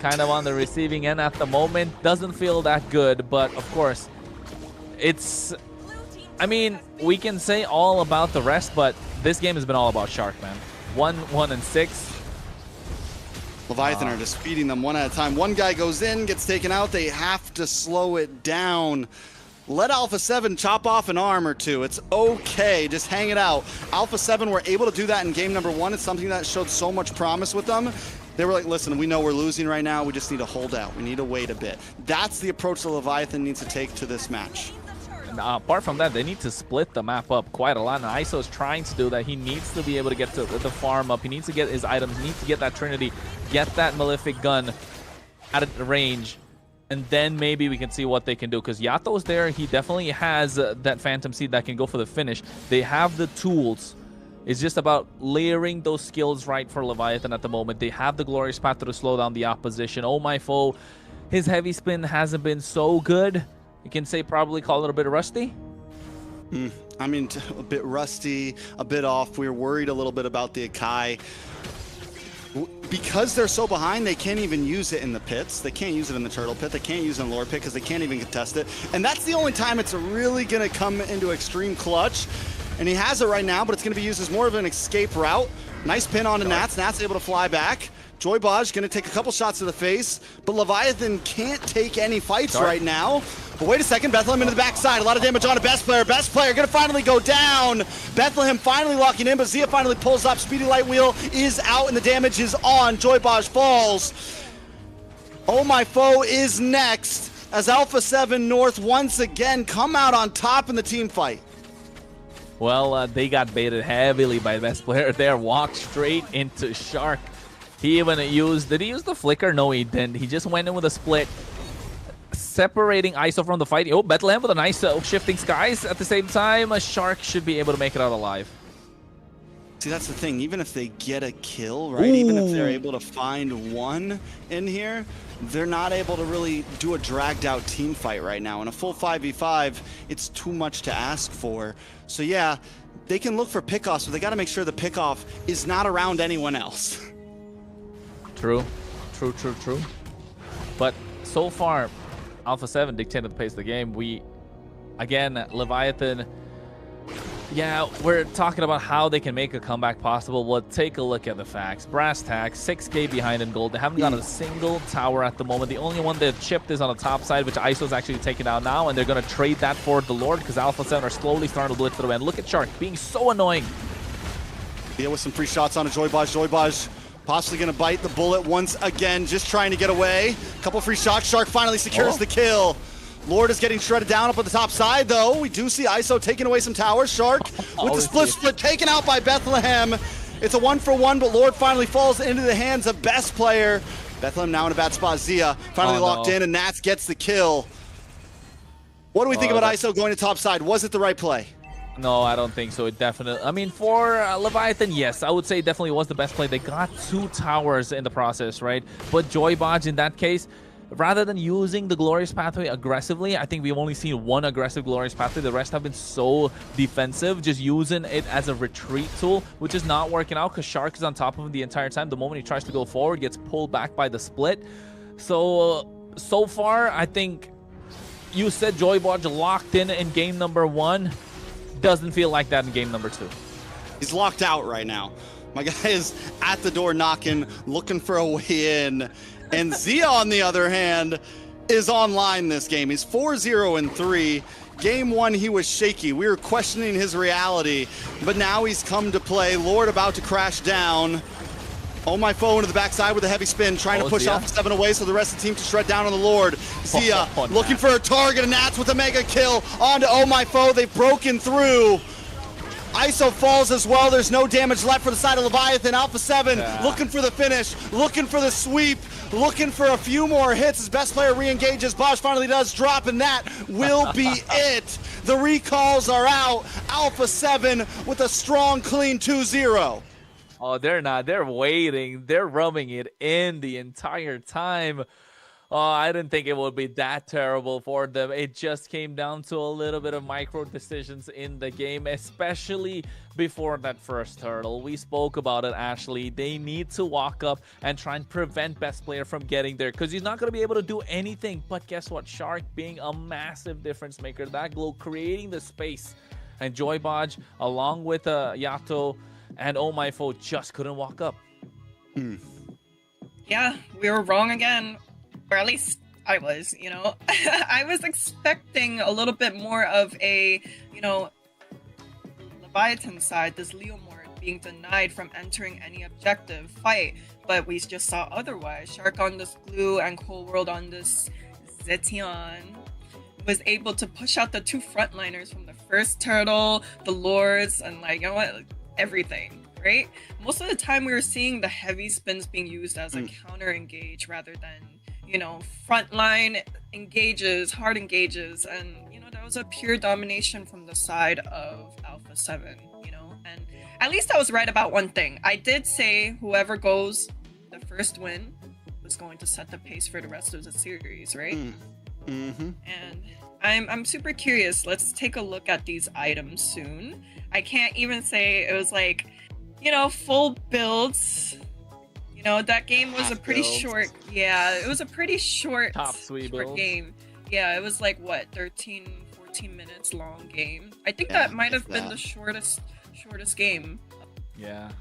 Kind of on the receiving end at the moment. Doesn't feel that good, but of course, it's... I mean, we can say all about the rest, but this game has been all about Shark, man. 1, 1, and 6. Leviathan are just feeding them one at a time. One guy goes in, gets taken out. They have to slow it down. Let Alpha 7 chop off an arm or two. It's okay. Just hang it out. Alpha 7 were able to do that in game number 1. It's something that showed so much promise with them. They were like, listen, we know we're losing right now. We just need to hold out. We need to wait a bit. That's the approach that Leviathan needs to take to this match. And, apart from that, they need to split the map up quite a lot. And ISO is trying to do that. He needs to be able to get to the farm up. He needs to get his items. He needs to get that Trinity, get that Malefic gun at the range. And then maybe we can see what they can do. Because Yato's there. He definitely has that Phantom Seed that can go for the finish. They have the tools. It's just about layering those skills right for Leviathan at the moment. They have the Glorious Path to slow down the opposition. Oh my foe. His heavy spin hasn't been so good. You can say probably call it a bit rusty. I mean, a bit rusty, a bit off. We were worried a little bit about the Akai. Because they're so behind, they can't even use it in the pits. They can't use it in the turtle pit. They can't use it in the lore pit because they can't even contest it. And that's the only time it's really going to come into extreme clutch. And he has it right now, but it's going to be used as more of an escape route. Nice pin on to Nats. Nats able to fly back. Joybodge going to take a couple shots to the face, but Leviathan can't take any fights right now. But wait a second, Bethlehem into the backside. A lot of damage on a Best Player. Best Player going to finally go down. Bethlehem finally locking in, but Zia finally pulls up. Speedy Light Wheel is out, and the damage is on. Joybodge falls. Oh My Foe is next, as Alpha 7 North once again come out on top in the team fight. Well, they got baited heavily by Best Player there. Walked straight into Shark. He even used... Did he use the flicker? No, he didn't. He just went in with a split, separating ISO from the fight. Oh, Bethlehem with a nice shifting skies at the same time. A Shark should be able to make it out alive. See, that's the thing. Even if they get a kill, right? Ooh. Even if they're able to find one in here, they're not able to really do a dragged out team fight right now. In a full 5v5, it's too much to ask for. So yeah, they can look for pickoffs, but they got to make sure the pickoff is not around anyone else. True. But so far, Alpha 7 dictated the pace of the game. Again, Leviathan, yeah, we're talking about how they can make a comeback possible. Well, take a look at the facts. Brass tacks, 6K behind in gold. They haven't got a single tower at the moment. The only one they've chipped is on the top side, which ISO's actually taken out now, and they're going to trade that for the Lord because Alpha 7 are slowly starting to blitz through. And look at Shark being so annoying. Yeah, with some free shots on a Joybodge. Joybodge possibly going to bite the bullet once again, just trying to get away. Couple free shots. Shark finally secures the kill. Lord is getting shredded down up on the top side, though. We do see ISO taking away some towers. Shark with the split taken out by Bethlehem. It's a 1-for-1, but Lord finally falls into the hands of Best Player. Bethlehem now in a bad spot. Zia finally locked in, and Nats gets the kill. What do we think about ISO going to top side? Was it the right play? No, I don't think so. It definitely... I mean, for Leviathan, yes, I would say it definitely was the best play. They got 2 towers in the process, right? But Joybodge, in that case, rather than using the Glorious Pathway aggressively, I think we've only seen 1 aggressive Glorious Pathway. The rest have been so defensive, just using it as a retreat tool, which is not working out because Shark is on top of him the entire time. The moment he tries to go forward, gets pulled back by the split. So far, I think you said Joybodge locked in game number 1. Doesn't feel like that in game number 2. He's locked out right now. My guy is at the door knocking, looking for a way in. And Zia, on the other hand, is online this game. He's 4-0-3. Game 1, he was shaky. We were questioning his reality, but now he's come to play. Lord about to crash down. Oh my foe into the backside with a heavy spin, trying to push Zia. Alpha 7 away so the rest of the team can shred down on the Lord. Zia looking for a target, and Nats with a mega kill onto Oh my foe. They've broken through. ISO falls as well. There's no damage left for the side of Leviathan. Alpha 7 looking for the finish, looking for the sweep, looking for a few more hits. His best player re-engages. Bosch finally does drop, and that will be it. The recalls are out. Alpha 7 with a strong, clean 2-0. Oh, they're not. They're waiting. They're rubbing it in the entire time. Oh, I didn't think it would be that terrible for them. It just came down to a little bit of micro decisions in the game, especially before that first hurdle. We spoke about it, Ashley. They need to walk up and try and prevent best player from getting there, because he's not going to be able to do anything. But guess what? Shark being a massive difference maker. That glow creating the space. And Joy Bodge, along with Yato and Oh My Foe, just couldn't walk up. Yeah, we were wrong again. Or at least I was, you know. I was expecting a little bit more of a, you know, Leviathan side, this Leomord being denied from entering any objective fight, but we just saw otherwise. Shark on this Glue and Cold World on this Zetian was able to push out the two frontliners from the first turtle, the Lords, and like, you know what, everything, right? Most of the time we were seeing the heavy spins being used as a counter engage rather than, you know, frontline engages, hard engages, and, you know, that was a pure domination from the side of Alpha 7, you know, and at least I was right about one thing. I did say whoever goes the first win was going to set the pace for the rest of the series, right? And I'm super curious. Let's take a look at these items soon. I can't even say it was like, you know, full builds. You know, that game was a pretty short. Yeah, it was a pretty short, short game. Yeah, it was like, what, 13, 14 minutes long game. I think that might have been the shortest game. Yeah.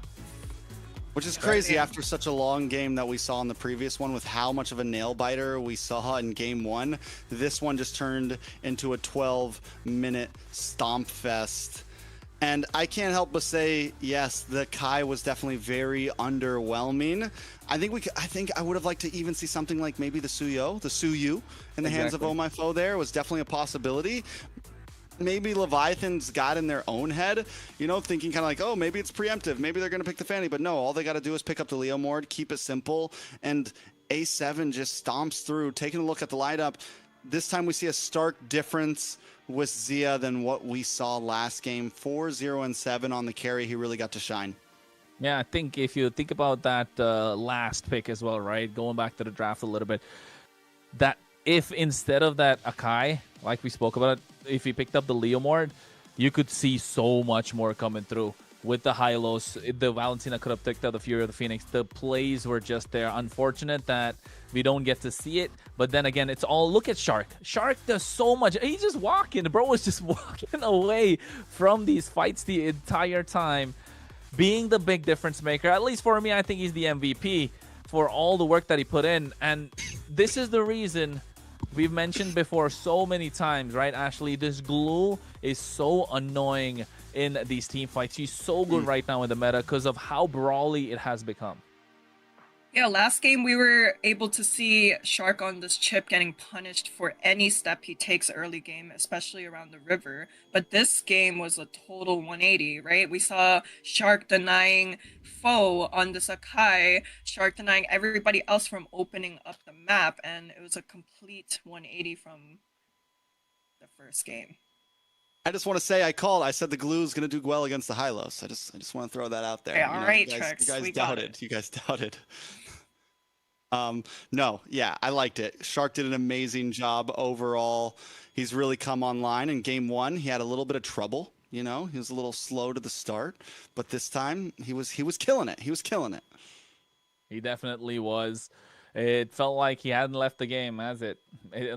Which is crazy after such a long game that we saw in the previous one with how much of a nail biter we saw in game 1. This one just turned into a 12-minute stomp fest. And I can't help but say, yes, the Kai was definitely very underwhelming. I think I would have liked to even see something like maybe the Suyu in the hands of Oh My Foe there was definitely a possibility. Maybe Leviathan's got in their own head, you know, thinking kind of like, oh, maybe it's preemptive. Maybe they're going to pick the Fanny. But no, all they got to do is pick up the Leomord, keep it simple. And A7 just stomps through. Taking a look at the lineup, this time we see a stark difference with Zia than what we saw last game. 4-0-7 on the carry. He really got to shine. Yeah, I think if you think about that last pick as well, right? Going back to the draft a little bit, that if instead of that Akai, like we spoke about it, if he picked up the Leomord, you could see so much more coming through. With the Hylos, the Valentina could have picked up the Fury of the Phoenix. The plays were just there. Unfortunate that we don't get to see it. But then again, it's all, look at Shark. Shark does so much. He's just walking. The bro was just walking away from these fights the entire time, being the big difference maker. At least for me, I think he's the MVP for all the work that he put in. And this is the reason we've mentioned before so many times, right, Ashley? This Glue is so annoying in these team fights. He's so good right now in the meta because of how brawly it has become. Yeah, last game we were able to see Shark on this chip getting punished for any step he takes early game, especially around the river. But this game was a total 180, right? We saw Shark denying Foe on this Akai, Shark denying everybody else from opening up the map, and it was a complete 180 from the first game. I just want to say I said the Glue is going to do well against the Hylos. I just want to throw that out there. Okay, all right, you Trix, guys we got doubted. it. You guys doubted. No, yeah, I liked it. Shark did an amazing job overall. He's really come online. In game 1, he had a little bit of trouble. You know, he was a little slow to the start, but this time he was killing it. He was killing it. He definitely was. It felt like he hadn't left the game, has it?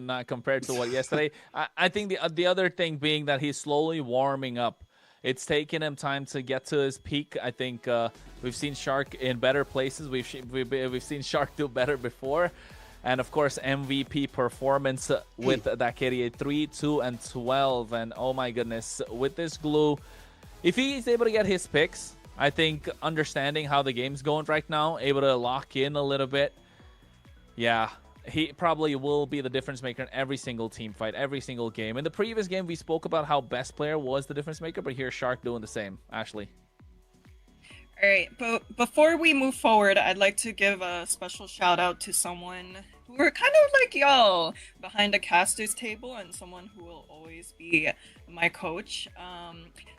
Not compared to what yesterday. I think the other thing being that he's slowly warming up. It's taken him time to get to his peak. I think we've seen Shark in better places. We've seen Shark do better before. And of course, MVP performance with that KDA 3, 2, and 12. And oh my goodness, with this glue, if he's able to get his picks, I think understanding how the game's going right now, able to lock in a little bit, yeah, he probably will be the difference maker in every single team fight, every single game. In the previous game, we spoke about how best player was the difference maker, but here's Shark doing the same. Ashley. All right, but before we move forward, I'd like to give a special shout out to someone who are kind of like y'all behind the casters table, and someone who will always be my coach.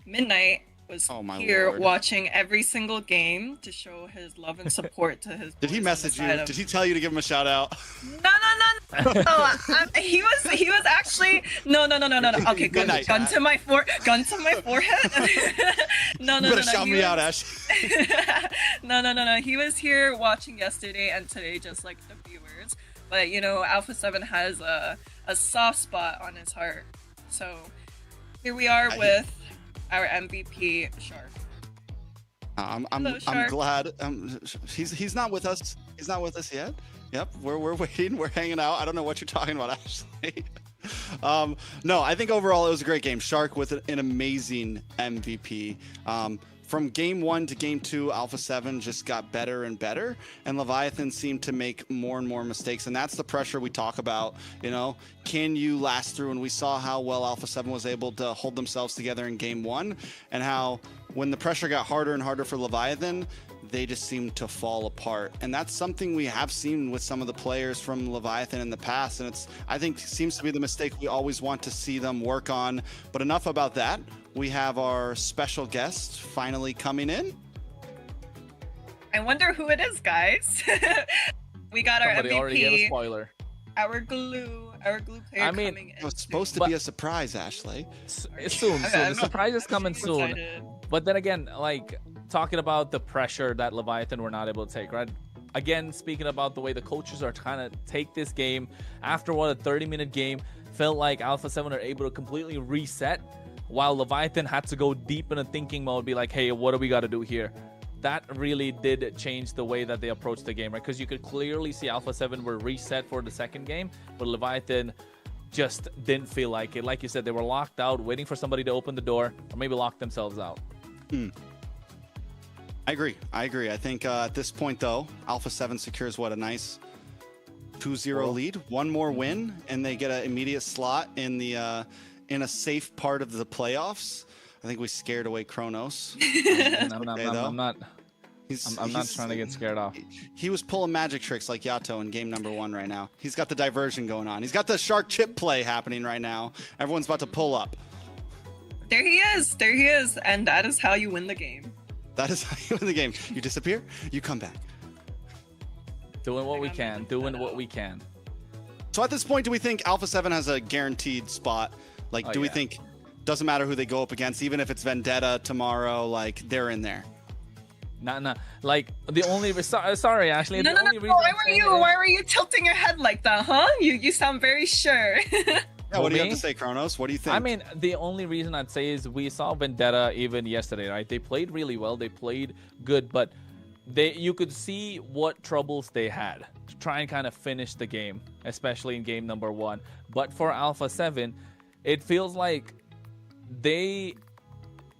Midnight was here Lord. watching every single game to show his love and support to his. Did he boys message on you? the side Did he tell you to give him a shout out? No. He was actually no. Okay, gun to my forehead. No. You better shout me out, Ash. No. He was here watching yesterday and today, just like the viewers. But you know, Alpha 7 has a soft spot on his heart. So here we are with our MVP, Shark. I'm Shark. glad. He's not with us. He's not with us yet. Yep, we're waiting. We're hanging out. I don't know what you're talking about, Ashley. No, I think overall it was a great game. Shark with an amazing MVP. From game 1 to game 2, Alpha 7 just got better and better, and Leviathan seemed to make more and more mistakes, and that's the pressure we talk about. You know, can you last through? And we saw how well Alpha 7 was able to hold themselves together in game 1, and how when the pressure got harder and harder for Leviathan, they just seemed to fall apart. And that's something we have seen with some of the players from Leviathan in the past, and I think seems to be the mistake we always want to see them work on. But enough about that. We have our special guest finally coming in. I wonder who it is, guys. We got Somebody our MVP. already gave a spoiler. Our glue player coming in. It was supposed to be a surprise, Ashley. Soon. The surprise is coming soon. Excited. But then again, like talking about the pressure that Leviathan were not able to take, right? Again, speaking about the way the coaches are trying to take this game after what a 30-minute game, felt like Alpha 7 are able to completely reset, while Leviathan had to go deep in a thinking mode, be like, hey, what do we got to do here? That really did change the way that they approached the game, right? Because you could clearly see Alpha 7 were reset for the second game, but Leviathan just didn't feel like it. Like you said, they were locked out, waiting for somebody to open the door, or maybe lock themselves out. I agree. I think at this point, though, Alpha 7 secures a nice 2-0 lead. One more win, and they get an immediate slot in the in a safe part of the playoffs. I think we scared away Kronos. I'm not trying to get scared off. He was pulling magic tricks like Yato in game number 1 right now. He's got the diversion going on. He's got the shark chip play happening right now. Everyone's about to pull up. There he is, and that is how you win the game. That is how you win the game. You disappear, you come back. Doing what we can. So at this point, do we think Alpha 7 has a guaranteed spot? Like, do we think doesn't matter who they go up against, even if it's Vendetta tomorrow, like they're in there? Nah. Like the only sorry, Ashley. No. Why were you tilting your head like that, huh? You sound very sure. Yeah, what do you have to say, Kronos? What do you think? I mean, the only reason I'd say is we saw Vendetta even yesterday, right? They played really well. They played good, but you could see what troubles they had to try and kind of finish the game, especially in game number 1. But for Alpha 7, it feels like they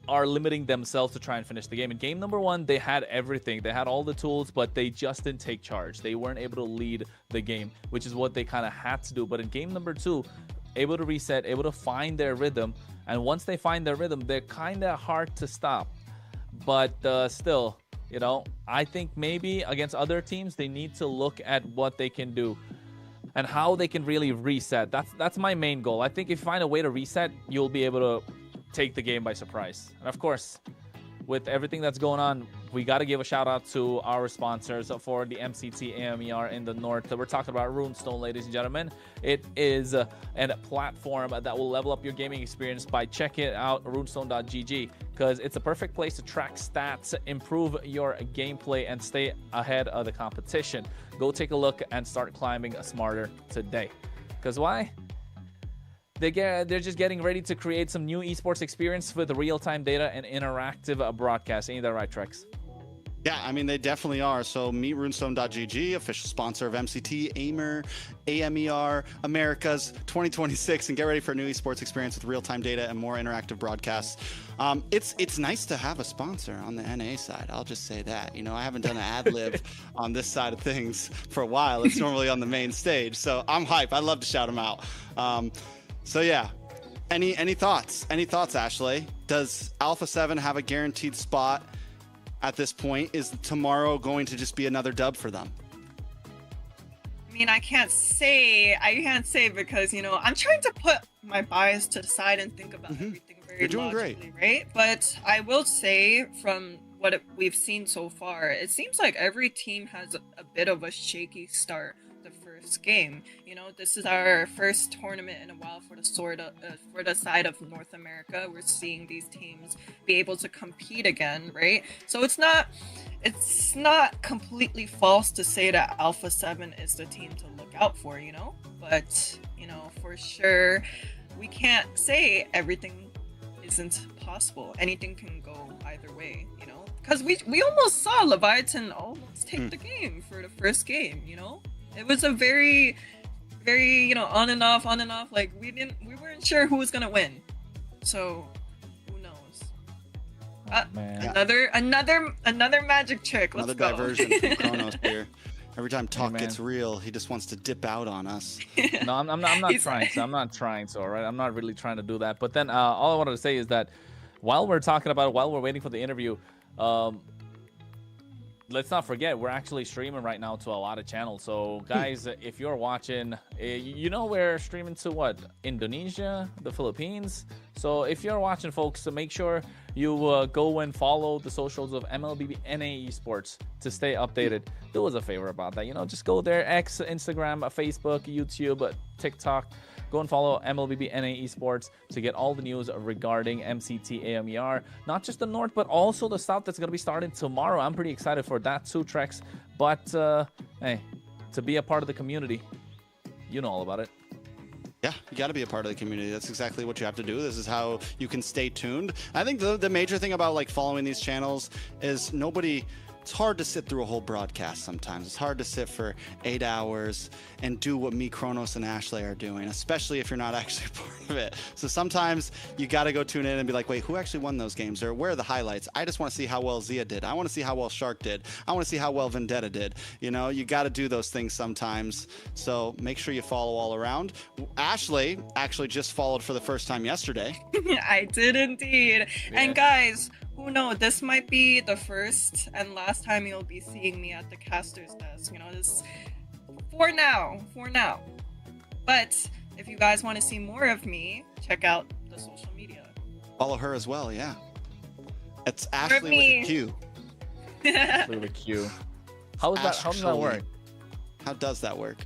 are limiting themselves to try and finish the game. In game number 1, they had everything. They had all the tools, but they just didn't take charge. They weren't able to lead the game, which is what they kind of had to do. But in game number 2, able to reset, able to find their rhythm. And once they find their rhythm, they're kind of hard to stop. But still, you know, I think maybe against other teams, they need to look at what they can do and how they can really reset. That's my main goal. I think if you find a way to reset, you'll be able to take the game by surprise. And of course, with everything that's going on, we got to give a shout out to our sponsors for the MCT AMER in the north. We're talking about Runestone, ladies and gentlemen. It is a platform that will level up your gaming experience by checking it out, runestone.gg, because it's a perfect place to track stats, improve your gameplay, and stay ahead of the competition. Go take a look and start climbing smarter today. Because why? They're just getting ready to create some new esports experience with real-time data and interactive broadcast. Ain't that right, Trex? Yeah, I mean, they definitely are. So meet runestone.gg, official sponsor of MCT AMER Americas 2026, and get ready for a new esports experience with real-time data and more interactive broadcasts. It's nice to have a sponsor on the NA side. I'll just say that. You know, I haven't done an ad lib on this side of things for a while. It's normally on the main stage, so I'm hype. I love to shout them out. So yeah, any thoughts? Any thoughts, Ashley? Does Alpha 7 have a guaranteed spot? At this point, is tomorrow going to just be another dub for them? I mean, I can't say because, you know, I'm trying to put my bias to the side and think about everything very You're doing logically, great. right? But I will say, from what we've seen so far, it seems like every team has a bit of a shaky start the first game. You know, this is our first tournament in a while for the side of North America. We're seeing these teams be able to compete again, right? So it's not completely false to say that Alpha 7 is the team to look out for, you know? But, you know, for sure, we can't say everything isn't possible. Anything can go either way, you know? Because we almost saw Leviathan almost take the game for the first game, you know? It was a very, you know, on and off. Like we weren't sure who was gonna win. So who knows? Man. Another magic trick. Let's Another go. diversion from Kronos here. Every time talk man. gets real, he just wants to dip out on us. No, I'm not trying. So I'm not trying. So, all right, I'm not really trying to do that. But then all I wanted to say is that while we're talking about it, while we're waiting for the interview, let's not forget we're actually streaming right now to a lot of channels. So guys, if you're watching, you know we're streaming to what? Indonesia, the Philippines. So if you're watching, folks, so make sure you go and follow the socials of MLBB Esports to stay updated. Do us a favor about that. You know, just go there, X, Instagram, Facebook, YouTube, TikTok. Go and follow MLBB Esports to get all the news regarding MCT AMER. Not just the North, but also the South that's going to be starting tomorrow. I'm pretty excited for that too, Trex. But, hey, to be a part of the community, you know all about it. Yeah, you got to be a part of the community. That's exactly what you have to do. This is how you can stay tuned. I think the major thing about like following these channels is it's hard to sit through a whole broadcast sometimes. It's hard to sit for 8 hours and do what me, Kronos, and Ashley are doing, especially if you're not actually part of it. So sometimes you got to go tune in and be like, wait, who actually won those games? Or where are the highlights? I just want to see how well Zia did. I want to see how well Shark did. I want to see how well Vendetta did. You know, you got to do those things sometimes. So make sure you follow all around. Ashley actually just followed for the first time yesterday. I did indeed. Yeah. And guys, who knows? This might be the first and last time you'll be seeing me at the caster's desk. You know, this for now. But if you guys want to see more of me, check out the social media. Follow her as well, yeah. It's More of Ashley with me. a Q. Look at the queue. How does that work? How does that work?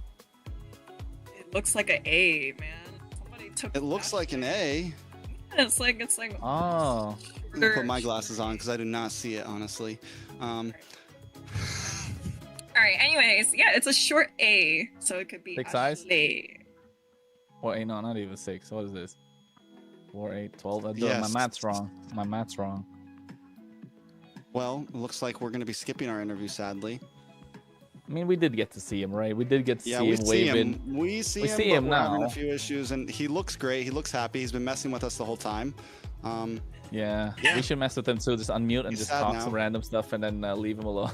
It looks like an A, man. Somebody took. It looks like an A. It's like. Oh. I'm gonna put my glasses on because I do not see it, honestly. All right. Anyways, yeah, it's a short A, so it could be Big size? Ashley. Well, no, not even 6. What is this? 4, 8, 12. Yes. My math's wrong. My math's wrong. Well, it looks like we're going to be skipping our interview, sadly. I mean, we did get to see him, right? We did get to Yeah, see we him see waving. him. We see We him, see but him we're having now. a few issues, and he looks great. He looks happy. He's been messing with us the whole time. Yeah, we should mess with him too. Just unmute and He's just sad talk now. some random stuff and then leave him alone.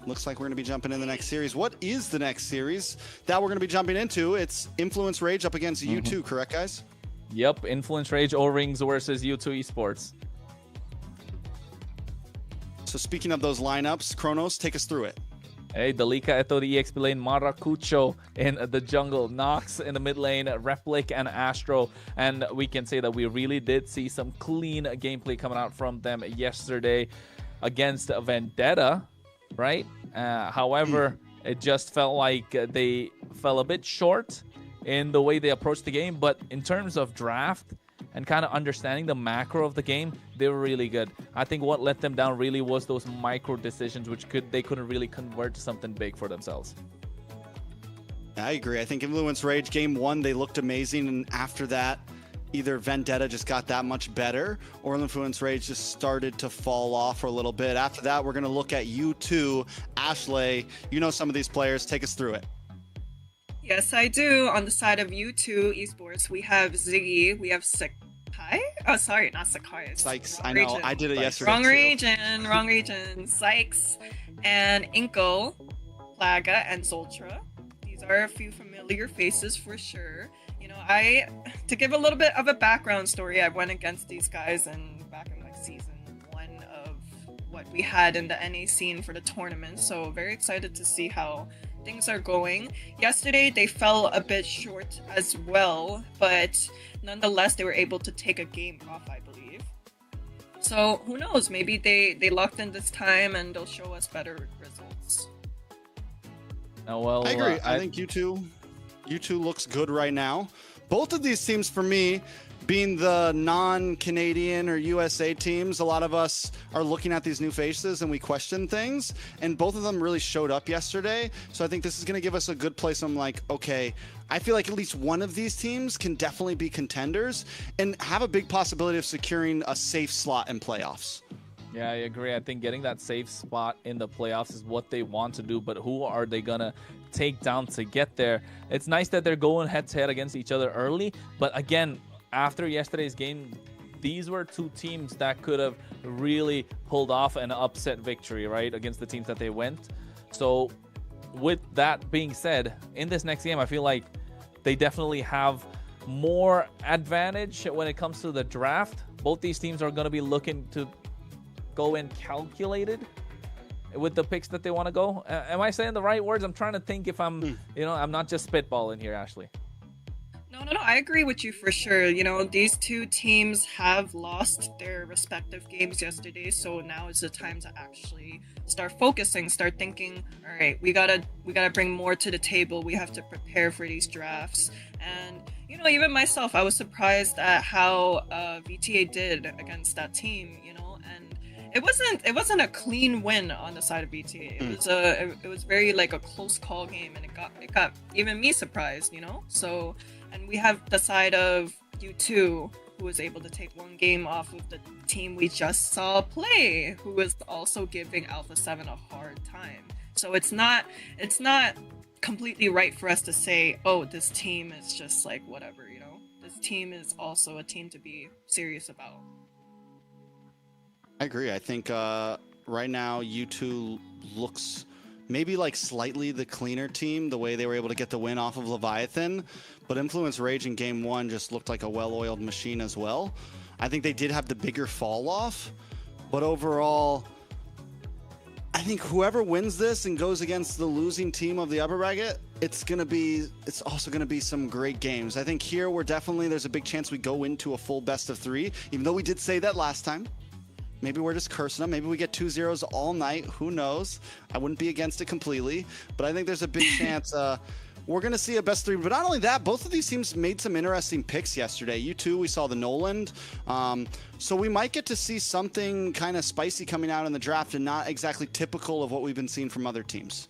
Looks like we're going to be jumping in the next series. What is the next series that we're going to be jumping into? It's Influence Rage up against U2, correct, guys? Yep, Influence Rage O-Rings versus U2 Esports. So speaking of those lineups, Kronos, take us through it. Hey, Dalika ito the EXP lane, Maracucho in the jungle, Nox in the mid lane, Replic and Astro. And we can say that we really did see some clean gameplay coming out from them yesterday against Vendetta, right? However, it just felt like they fell a bit short in the way they approached the game. But in terms of draft and kind of understanding the macro of the game, they were really good. I think what let them down really was those micro decisions, which they couldn't really convert to something big for themselves. I agree. I think Influence Rage game 1, they looked amazing, and after that, either Vendetta just got that much better or Influence Rage just started to fall off for a little bit. After that, we're going to look at U2. Ashley, you know some of these players. Take us through it. Yes, I do. On the side of U2 Esports, we have Ziggy, we have Sakai. Oh, sorry, not Sakai. It's Sykes, wrong I know. region. I did it yesterday. Wrong too. region, wrong region. Sykes and Inkle, Plaga, and Zoltra. These are a few familiar faces for sure. You know, to give a little bit of a background story, I went against these guys back in like season 1 of what we had in the NA scene for the tournament. So very excited to see how things are going. Yesterday they fell a bit short as well, but nonetheless they were able to take a game off, I believe. So who knows, maybe they locked in this time and they'll show us better results. Oh, well, I agree. I think U2 looks good right now. Both of these teams, for me, being the non-Canadian or USA teams, a lot of us are looking at these new faces and we question things, and both of them really showed up yesterday. So I think this is going to give us a good place. I'm like, okay, I feel like at least one of these teams can definitely be contenders and have a big possibility of securing a safe slot in playoffs. Yeah, I agree. I think getting that safe spot in the playoffs is what they want to do, but who are they going to take down to get there? It's nice that they're going head-to-head against each other early, but again, after yesterday's game, these were two teams that could have really pulled off an upset victory, right, against the teams that they went. So with that being said, in this next game, I feel like they definitely have more advantage when it comes to the draft. Both these teams are going to be looking to go in calculated with the picks that they want to go. Am I saying the right words? I'm trying to think if I'm, I'm not just spitballing here, Ashley. No, I agree with you for sure. You know, these two teams have lost their respective games yesterday, so now is the time to actually start focusing, start thinking, all right, we gotta bring more to the table. We have to prepare for these drafts. And, you know, even myself, I was surprised at how VTA did against that team, you know, and it wasn't a clean win on the side of VTA. It was very like a close call game, and it got even me surprised, you know. So, and we have the side of U2, who was able to take one game off of the team we just saw play, who was also giving Alpha 7 a hard time. So it's not completely right for us to say, oh, this team is just like whatever, you know. This team is also a team to be serious about. I agree. I think right now U2 looks maybe like slightly the cleaner team, the way they were able to get the win off of Leviathan. But Influence Rage in game 1 just looked like a well-oiled machine as well. I think they did have the bigger fall off, but overall, I think whoever wins this and goes against the losing team of the upper bracket, it's also gonna be some great games. I think here there's a big chance we go into a full best of 3, even though we did say that last time. Maybe we're just cursing them. Maybe we get 2-0s all night. Who knows? I wouldn't be against it completely, but I think there's a big chance we're going to see a best 3. But not only that, both of these teams made some interesting picks yesterday. U2, we saw the Noland. So we might get to see something kind of spicy coming out in the draft and not exactly typical of what we've been seeing from other teams.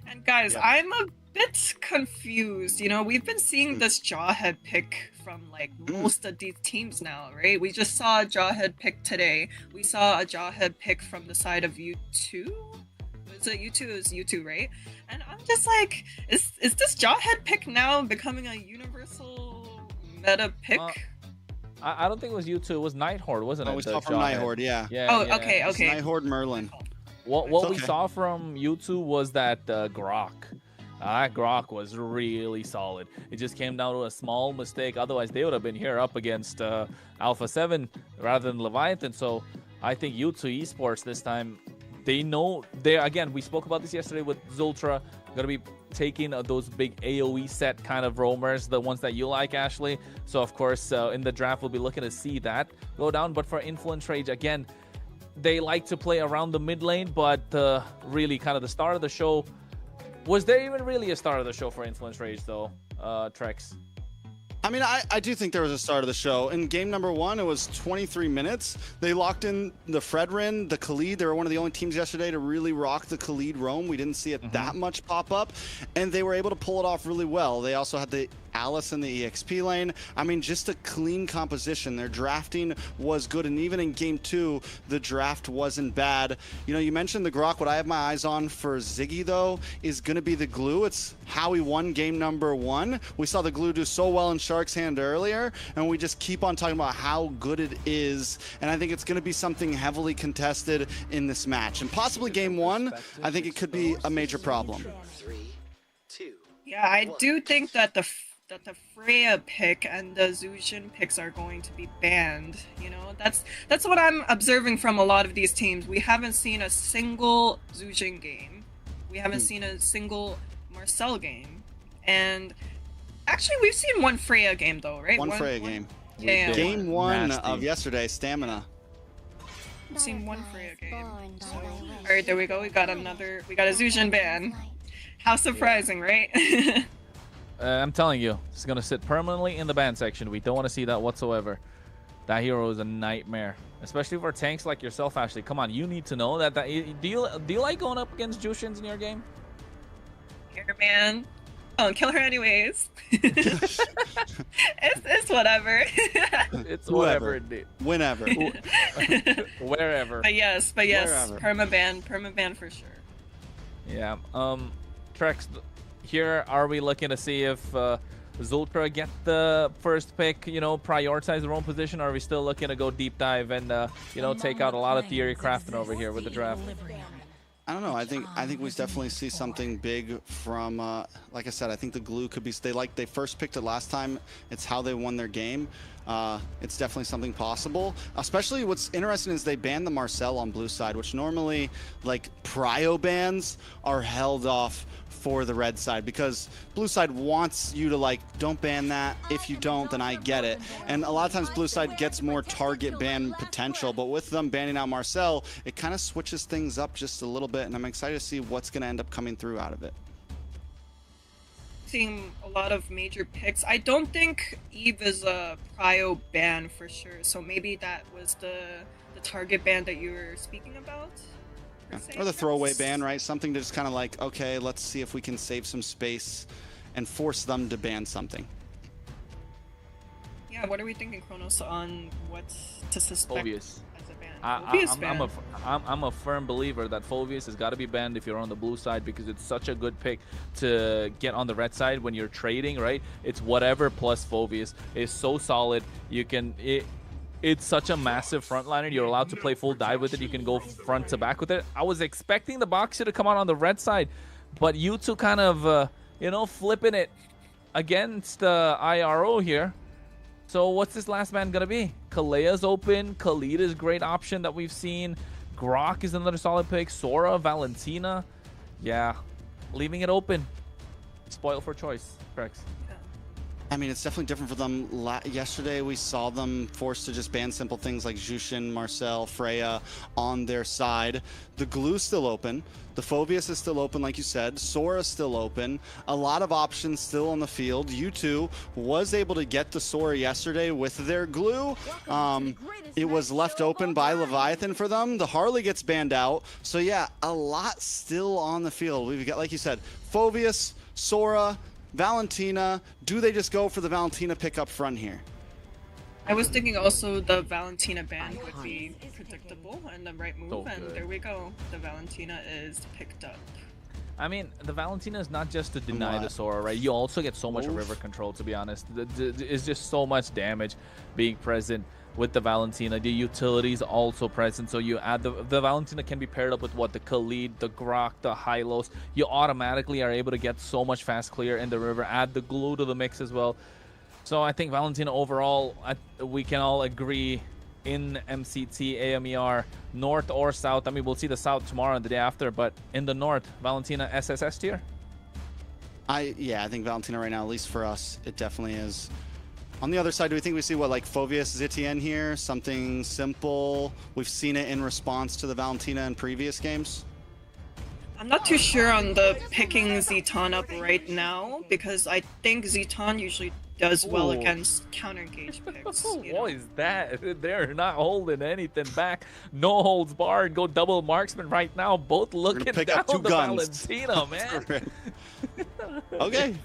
And guys, yeah. I'm a bit confused. You know, we've been seeing this Jawhead pick from like most of these teams now, right? We just saw a Jawhead pick today. We saw a Jawhead pick from the side of U2. Was it U2? It was U2, right? And I'm just like, is this Jawhead pick now becoming a universal meta pick? I don't think it was U2. It was Nighthorde, wasn't it? Oh, we saw from Nighthorde, yeah. Oh, yeah. okay. Nighthorde Merlin. What we saw from U2 was that Grok. Grok was really solid. It just came down to a small mistake. Otherwise, they would have been here up against Alpha 7 rather than Leviathan. So I think U2 Esports this time, they know. Again, we spoke about this yesterday with Zultra. Going to be taking those big AoE set kind of roamers, the ones that you like, Ashley. So, of course, in the draft, we'll be looking to see that go down. But for Influence Rage, again, they like to play around the mid lane, but really kind of the start of the show. Was there even really a start of the show for Influence Rage, though, Trex? I mean, I do think there was a start of the show. In game number 1, it was 23 minutes. They locked in the Fredrin, the Khalid. They were one of the only teams yesterday to really rock the Khalid roam. We didn't see it that much pop up, and they were able to pull it off really well. They also had the Alice in the EXP lane. I mean, just a clean composition. Their drafting was good, and even in game 2, the draft wasn't bad. You know, you mentioned the Grok. What I have my eyes on for Ziggy, though, is going to be the glue. It's how he won game number 1. We saw the glue do so well in Shark's hand earlier, and we just keep on talking about how good it is, and I think it's going to be something heavily contested in this match. And possibly game 1, I think it could be a major problem. Yeah, I do think that the Freya pick and the Zushin picks are going to be banned. You know, that's what I'm observing from a lot of these teams. We haven't seen a single Zushin game. We haven't seen a single Marcel game. And actually, we've seen one Freya game though, right? One Freya game. Yeah. Game 1 Nasty. of yesterday, Stamina. We've seen one Freya game. So, all right, there we go. We got a Zushin ban. How surprising, right? I'm telling you, it's going to sit permanently in the ban section. We don't want to see that whatsoever. That hero is a nightmare, especially for tanks like yourself, Ashley. Come on, you need to know that. Do you like going up against Jushins in your game? Here, man. Oh, kill her anyways. it's whatever. It's whatever indeed. Whenever. Wherever. But yes, Wherever. permaban for sure. Yeah. Trex, here are we looking to see if Zultra get the first pick, you know, prioritize their own position, or are we still looking to go deep dive and, you know, take out a lot of theory crafting over here with the draft? I don't know. I think we definitely see something big from, like I said, I think the glue could be, they first picked it last time. It's how they won their game. It's definitely something possible. Especially what's interesting is they banned the Marcel on blue side, which normally, like, prio bans are held off for the red side, because blue side wants you to, like, don't ban that. If you don't, then I get it. And a lot of times blue side gets more target ban potential, but with them banning out Marcel, it kind of switches things up just a little bit, and I'm excited to see what's going to end up coming through out of it. Seeing a lot of major picks. I don't think Eve is a prio ban for sure, so maybe that was the target ban that you were speaking about? Or the throwaway ban, right? Something to just kind of like, okay, let's see if we can save some space and force them to ban something. Yeah, what are we thinking, Kronos, on what to suspect Phoveus. as a ban? Phoveus ban. I'm a firm believer that Phoveus has got to be banned if you're on the blue side, because it's such a good pick to get on the red side when you're trading, right? It's whatever plus Phoveus is so solid. You can... It's such a massive frontliner. You're allowed to play full dive with it. You can go front to back with it. I was expecting the Boxer to come out on the red side, but you two kind of, you know, flipping it against IRO here. So what's this last man going to be? Kalea's open. Khalid is a great option that we've seen. Grok is another solid pick. Sora, Valentina. Yeah, leaving it open. Spoiled for choice, Trex. I mean, it's definitely different for them. Yesterday, we saw them forced to just ban simple things like Jushin, Marcel, Freya on their side. The glue's still open. The Phoveus is still open, like you said. Sora's still open. A lot of options still on the field. U2 was able to get the Sora yesterday with their glue. It was left open by Leviathan for them. The Harley gets banned out. So yeah, a lot still on the field. We've got, like you said, Phoveus, Sora, Valentina. Do they just go for the Valentina pick up front here? I was thinking also the Valentina ban would be predictable and the right move, and there we go. The Valentina is picked up. I mean, the Valentina is not just to deny the Sora, right? You also get so much river control, to be honest. It's just so much damage being present with the Valentina. The utilities also present, so you add the Valentina can be paired up with what, the Khalid, the Grok, the Hylos. You automatically are able to get so much fast clear in the river. Add the glue to the mix as well. So I think Valentina overall, we can all agree in MCT AMER, north or south. I mean, we'll see the south tomorrow and the day after, but in the north, Valentina SSS tier? Yeah, I think Valentina right now, at least for us, it definitely is. On the other side, do we think we see what, like Phoveus Zitian here? Something simple? We've seen it in response to the Valentina in previous games. I'm not too sure on the picking Zeton up right now, because I think Zeton usually does well against counter engage picks. What is that? They're not holding anything back. No holds barred. Go double marksman right now. Both looking pick down up two the guns. Valentina, man. Okay.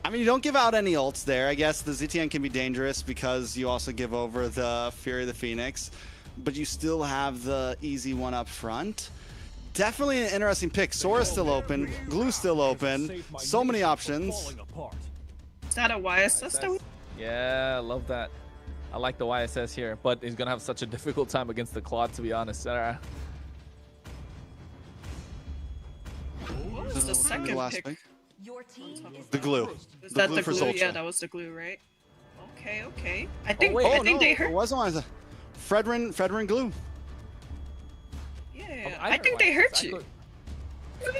I mean, you don't give out any ults there. I guess the ZTN can be dangerous because you also give over the Fury of the Phoenix, but you still have the easy one up front. Definitely an interesting pick. Sora's still open, Glue's still open. So many options. Is that a YSS that we... Yeah, I love that. I like the YSS here, but he's gonna have such a difficult time against the Claude, to be honest. What was the second last pick? Your team is The Glue. Was The that Glue the for glue? Ultra. Yeah, that was the glue, right? Okay, okay. I think wait. I think no, they it hurt. wasn't Fredrin Glue. Yeah, I think they hurt you.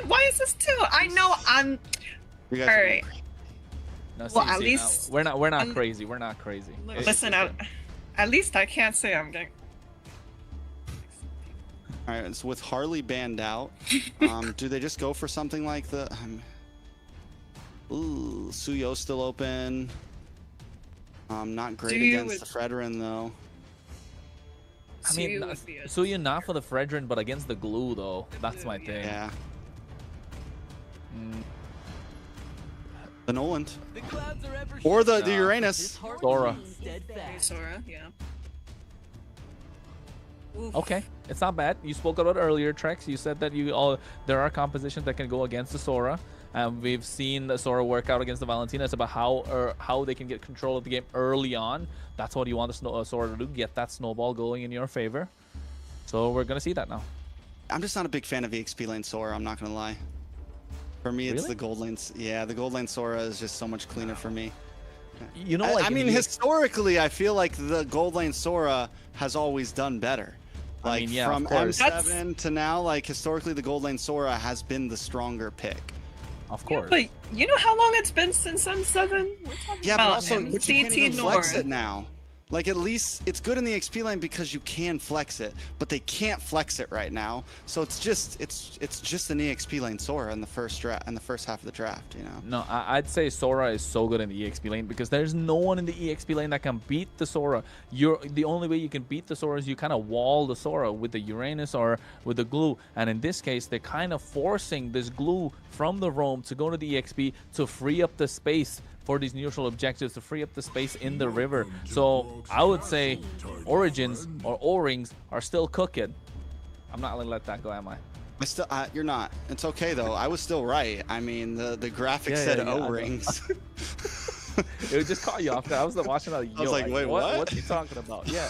Why is this too? I know I'm. You guys All are right. No, Well, see, at see, least- no, we're not crazy. We're not crazy. Listen, at least I can't say I'm getting. All right, so with Harley banned out, do they just go for something like the? Ooh, Suyo's still open. Not great Suyo against the Fredrin though. I mean, Suyo would be a- so you're not for the Fredrin, but against the Glue though. That's my Yeah. thing. Yeah. Mm, The Noland. Or the Nah. Uranus. Sora. Okay, Sora, yeah. Oof. Okay, it's not bad. You spoke about it earlier, Trex. You said that there are compositions that can go against the Sora. We've seen the Sora work out against the Valentina. It's about how they can get control of the game early on. That's what you want the Sora to do. Get that snowball going in your favor. So we're gonna see that now. I'm just not a big fan of EXP lane Sora, I'm not gonna lie. For me, it's Really? the gold lane. Yeah, the gold lane Sora is just so much cleaner for me. You know, like I in mean, the- historically, I feel like the gold lane Sora has always done better. I Like mean, yeah, from of course. M7 to now, like historically, the gold lane Sora has been the stronger pick. Of course. But you know how long it's been since M7? We're talking Yeah, but about also but you can't MCT even flex North. it now. Like at least it's good in the XP lane because you can flex it, but they can't flex it right now. So it's just an EXP lane Sora in the first half of the draft, you know. No, I'd say Sora is so good in the EXP lane because there's no one in the EXP lane that can beat the Sora. The only way you can beat the Sora is you kind of wall the Sora with the Uranus or with the Glue. And in this case, they're kind of forcing this Glue from the roam to go to the EXP to free up the space for these neutral objectives, to free up the space in the river. So I would say Origins or O-Rings are still cooking. I'm not gonna let that go, am I? You're not. It's okay though. I was still right. I mean, the graphic said I know. O-rings. It would just caught you off guard. I was watching that. I was like, wait, what? What's he talking about? Yeah.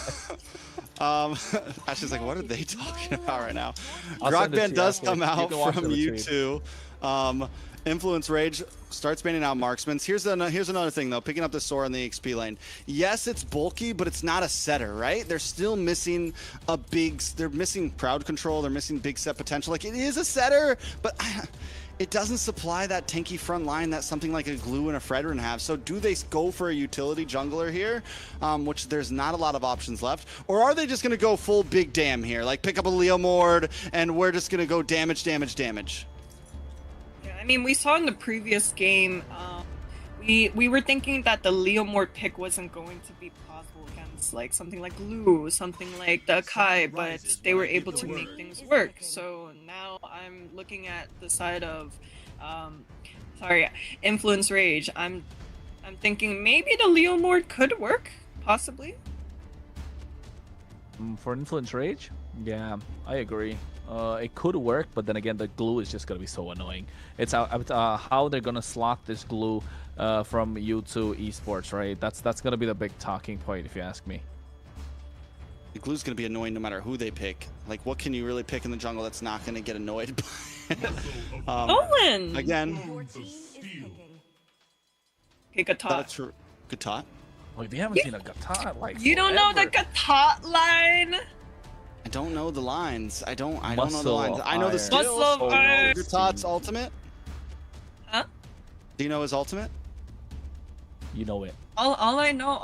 Ashley's like, what are they talking about right now? I'll send it to Grokban you does after. come You out can watch from the you retweet. two. Influence Rage starts banning out marksmans. Here's another thing though. Picking up the Sora in the XP lane. Yes, it's bulky, but it's not a setter, right? They're still missing they're missing crowd control. They're missing big set potential. Like it is a setter, but it doesn't supply that tanky front line that something like a Glue and a Fredrin have. So do they go for a utility jungler here, which there's not a lot of options left? Or are they just going to go full big damn here? Like pick up a Leomord and we're just going to go damage. Yeah, I mean, we saw in the previous game, we were thinking that the Leomord pick wasn't going to be possible against like something like Glue, something like the Akai, but they were able to make things work. So now I'm looking at the side of, Influence Rage. I'm thinking maybe the Leomord could work, possibly. For Influence Rage? Yeah, I agree. It could work, but then again, the Glue is just going to be so annoying. It's how they're going to slot this Glue from U2 Esports, right? That's going to be the big talking point, if you ask me. The Glue's going to be annoying no matter who they pick. Like what can you really pick in the jungle that's not going to get annoyed by? Owen! Again, Your team is picking. Okay, Gatot. that's true. Good tot. Like, we haven't seen a Gatot like You don't know the forever. Gatot line? I don't know the lines. I don't know the Muscle lines. I know the iron. skills. Muscle of I know iron. Gutot's ultimate. Huh? Do you know his ultimate? You know it. All I know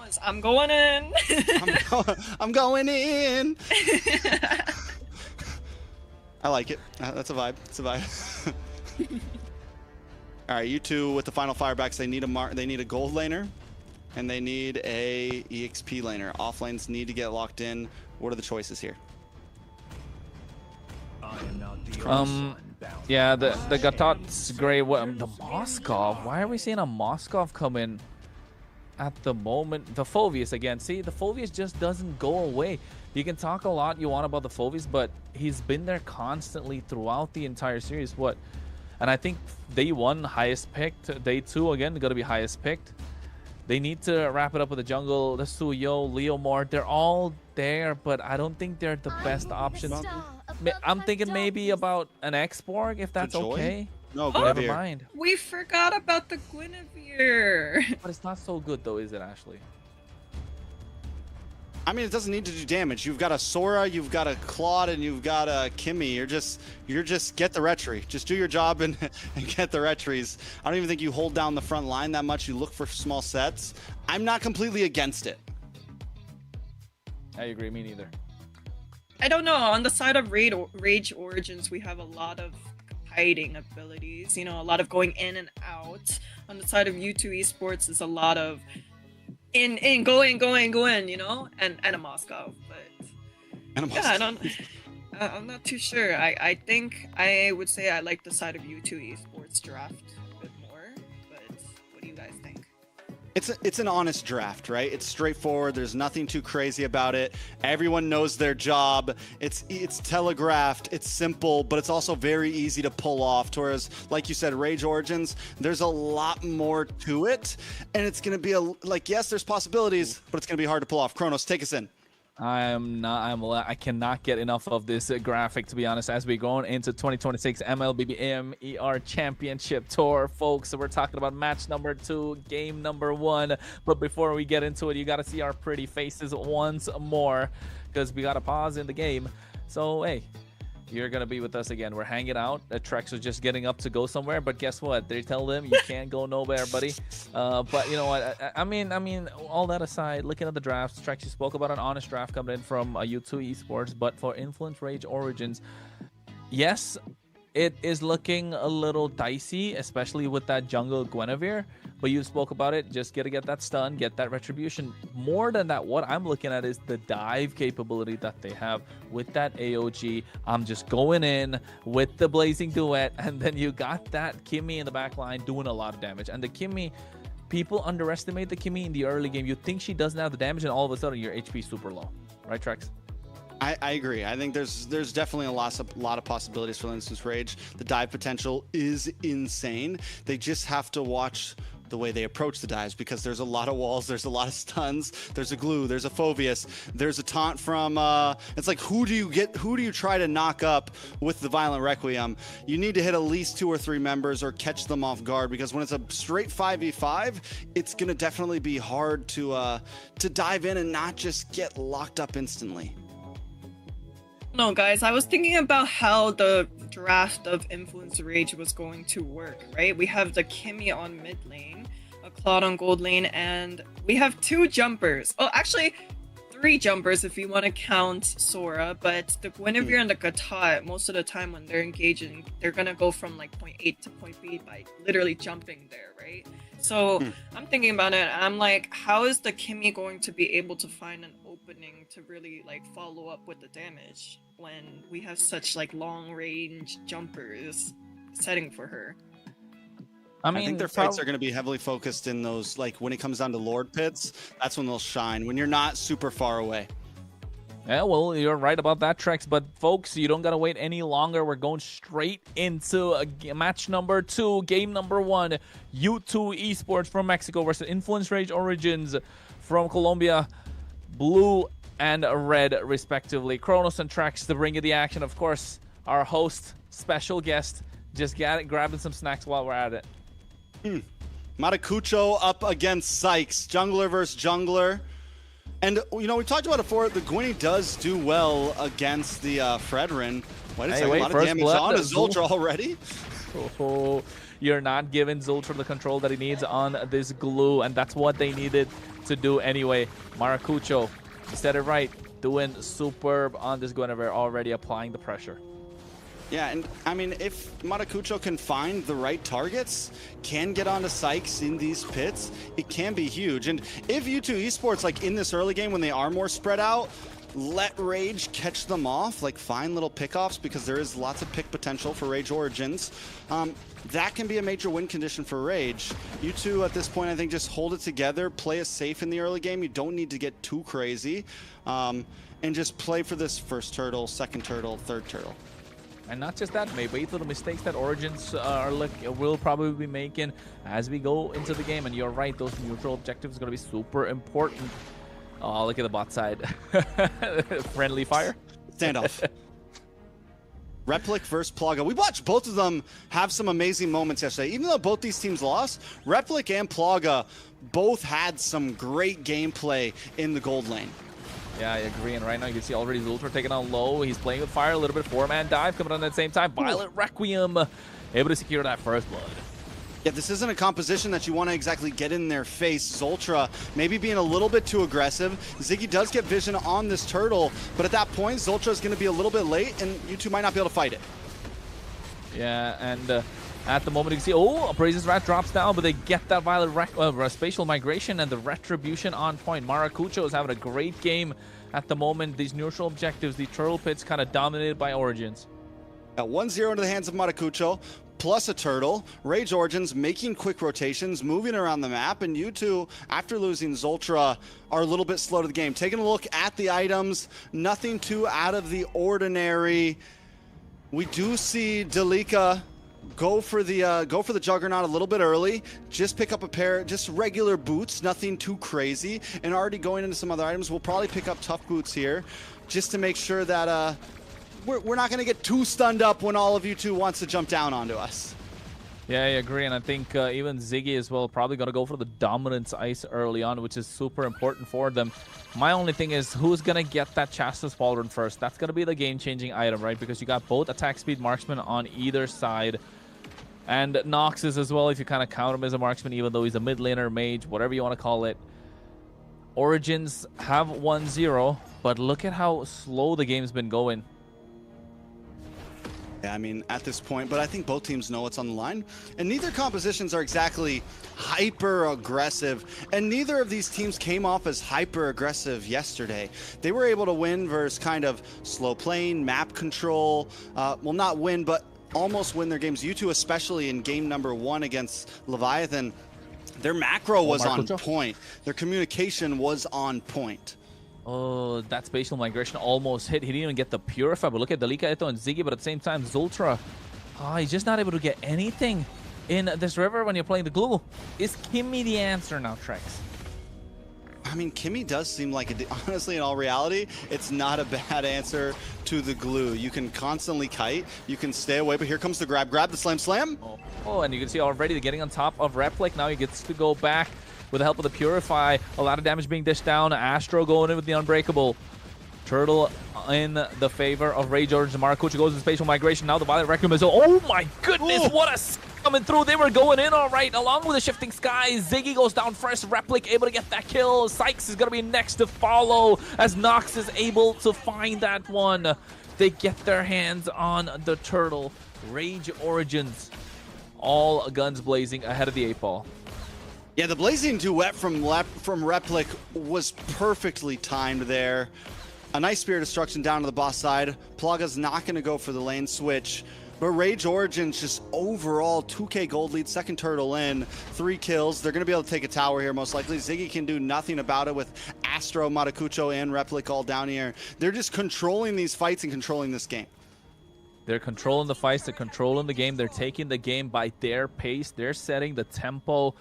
is I'm going in. I'm going in. I like it. That's a vibe. It's a vibe. All right, you two with the final firebacks. They need a gold laner, and they need a EXP laner. Off lanes need to get locked in. What are the choices here? Yeah, the Gatot's great. What the Moskov? Why are we seeing a Moskov come in at the moment? The Phoveus again. See, the Phoveus just doesn't go away. You can talk a lot you want about the Phoveus, but he's been there constantly throughout the entire series. What? And I think day 1 highest picked. Day 2 again gonna be highest picked. They need to wrap it up with the jungle. The Suyo, Leomord, they're all there, but I don't think they're the best options. I'm thinking maybe about an X-Borg, if that's okay. No, Never Guinevere. mind. We forgot about the Guinevere. But it's not so good though, is it, Ashley? I mean, it doesn't need to do damage. You've got a Sora, you've got a Claude, and you've got a Kimmy. You're just get the retry. Just do your job and get the retries. I don't even think you hold down the front line that much. You look for small sets. I'm not completely against it. I agree, me neither. I don't know. On the side of Rage Origins, we have a lot of hiding abilities. You know, a lot of going in and out. On the side of U2 Esports, is a lot of go in, you know, and a Moscow. But And yeah, I don't. I'm not too sure. I think I would say I like the side of U2 Esports draft a bit more. But what do you guys think? It's an honest draft, right? It's straightforward. There's nothing too crazy about it. Everyone knows their job. It's telegraphed. It's simple, but it's also very easy to pull off. Whereas, like you said, Rage Origins, there's a lot more to it, and it's gonna be yes, there's possibilities, but it's gonna be hard to pull off. Kronos, take us in. I cannot get enough of this graphic, to be honest, as we go into 2026 MLBB AMER Championship Tour, folks. So we're talking about match number 2, game number 1. But before we get into it, you got to see our pretty faces once more, because we got to pause in the game. So, hey, you're going to be with us again. We're hanging out. Trex was just getting up to go somewhere, but guess what? They tell them you can't go nowhere, buddy. But you know what? I mean, all that aside, looking at the drafts, Trex, you spoke about an honest draft coming in from U2 Esports, but for Influence Rage Origins, yes, it is looking a little dicey, especially with that jungle Guinevere. But you spoke about it. Just gotta get that stun, get that retribution. More than that, what I'm looking at is the dive capability that they have with that AOG. I'm just going in with the Blazing Duet, and then you got that Kimmy in the back line doing a lot of damage. And the Kimmy, people underestimate the Kimmy in the early game. You think she doesn't have the damage, and all of a sudden your HP super low. Right, Trex? I agree. I think there's definitely a lot of possibilities for Instance Rage. The dive potential is insane. They just have to watch the way they approach the dives, because there's a lot of walls, there's a lot of stuns, there's a glue, there's a Phoveus, there's a taunt from it's like, who do you try to knock up with the Violent Requiem? You need to hit at least 2 or 3 members or catch them off guard, because when it's a straight 5v5, it's gonna definitely be hard to dive in and not just get locked up instantly. No, guys, I was thinking about how the draft of Influence Rage was going to work, right? We have the Kimmy on mid lane, a Claude on gold lane, and we have 2 jumpers. Oh, actually, 3 jumpers if you want to count Sora, but the Guinevere and the Gatot, most of the time when they're engaging, they're going to go from like point A to point B by literally jumping there, right? So I'm thinking about it, I'm like, how is the Kimmy going to be able to find an opening to really like follow up with the damage when we have such like long range jumpers setting for her? I think their fights are going to be heavily focused in those, like when it comes down to Lord pits, that's when they'll shine, when you're not super far away. Yeah, well, you're right about that, Trex. But folks, you don't gotta wait any longer. We're going straight into match number 2, game number 1. U2 Esports from Mexico versus Influence Rage Origins from Colombia. Blue and red, respectively. Kronos and Trex to bring you the action. Of course, our host, special guest, just grabbing some snacks while we're at it. Maracucho up against Sykes. Jungler versus jungler. And, you know, we talked about it before. The Gwynny does do well against the Fredrin. Wait a second, a lot of damage on his Zultra already. Oh, you're not giving Zultra the control that he needs on this glue, and that's what they needed to do anyway. Maracucho, you said it right, doing superb on this Guinevere, already applying the pressure. Yeah, and I mean, if Maracucho can find the right targets, can get onto Sykes in these pits, it can be huge. And if U2 Esports, like in this early game when they are more spread out, let Rage catch them off, like find little pickoffs, because there is lots of pick potential for Rage Origins. That can be a major win condition for Rage. You two at this point, I think, just hold it together, play it safe in the early game. You don't need to get too crazy, and just play for this first turtle, second turtle, third turtle. And not just that, maybe little mistakes that Origins will probably be making as we go into the game. And you're right, those neutral objectives are going to be super important. Oh, look at the bot side. Friendly fire. Standoff. Replic versus Plaga. We watched both of them have some amazing moments yesterday. Even though both these teams lost, Replic and Plaga both had some great gameplay in the gold lane. Yeah, I agree. And right now you can see already Zultra taking on low. He's playing with fire, a little bit four-man dive coming on at the same time. Violet Requiem able to secure that first blood. Yeah, this isn't a composition that you want to exactly get in their face. Zultra maybe being a little bit too aggressive. Ziggy does get vision on this turtle, but at that point, Zultra is going to be a little bit late, and you two might not be able to fight it. Yeah, and at the moment you can see, oh, Appraiser's Rat drops down, but they get that Violet spatial migration and the retribution on point. Maracucho is having a great game at the moment. These neutral objectives, the turtle pits kind of dominated by Origins. At 1-0 into the hands of Maracucho, plus a turtle. Rage Origins making quick rotations, moving around the map, and you two, after losing Zultra, are a little bit slow to the game. Taking a look at the items, nothing too out of the ordinary. We do see Delika go for the Juggernaut a little bit early. Just pick up a pair, just regular boots, nothing too crazy. And already going into some other items, we'll probably pick up tough boots here, just to make sure that we're not going to get too stunned up when all of you two wants to jump down onto us. Yeah, I agree, and I think even Ziggy as well probably going to go for the dominance ice early on, which is super important for them. My only thing is who's going to get that Chasta's Pauldron first. That's going to be the game-changing item, right? Because you got both attack speed marksman on either side. And Noxus as well, if you kind of count him as a marksman, even though he's a mid laner, mage, whatever you want to call it. Origins have 1-0, but look at how slow the game's been going. Yeah, I mean, at this point, but I think both teams know what's on the line, and neither compositions are exactly hyper aggressive, and neither of these teams came off as hyper aggressive yesterday. They were able to win versus kind of slow playing, map control, well, not win, but almost win their games. You two, especially in game number 1 against Leviathan, their macro was on point. Their communication was on point. Oh, that spatial migration almost hit. He didn't even get the Purify, but look at Delika, Eto, and Ziggy, but at the same time, Zultra, he's just not able to get anything in this river when you're playing the glue. Is Kimmy the answer now, Trex? I mean, Kimmy does seem like, honestly, in all reality, it's not a bad answer to the glue. You can constantly kite, you can stay away, but here comes the grab, the slam. Oh, and you can see already they're getting on top of Replic. Now he gets to go back with the help of the Purify. A lot of damage being dished down. Astro going in with the Unbreakable. Turtle in the favor of Rage Origins. Maracucho goes to spatial migration. Now the Violet Requiem is... Oh my goodness, what a... coming through. They were going in all right, along with the Shifting Skies. Ziggy goes down first. Replic able to get that kill. Sykes is going to be next to follow as Nox is able to find that one. They get their hands on the turtle. Rage Origins, all guns blazing ahead of the 8-ball. Yeah, the blazing duet from Replic was perfectly timed there. A nice Spirit Destruction down to the boss side. Plaga's not going to go for the lane switch. But Rage Origins just overall 2k gold lead, second turtle in, 3 kills. They're going to be able to take a tower here most likely. Ziggy can do nothing about it with Astro, Maracucho, and Replic all down here. They're just controlling these fights and controlling this game. They're controlling the fights, they're controlling the game, they're taking the game by their pace, they're setting the tempo.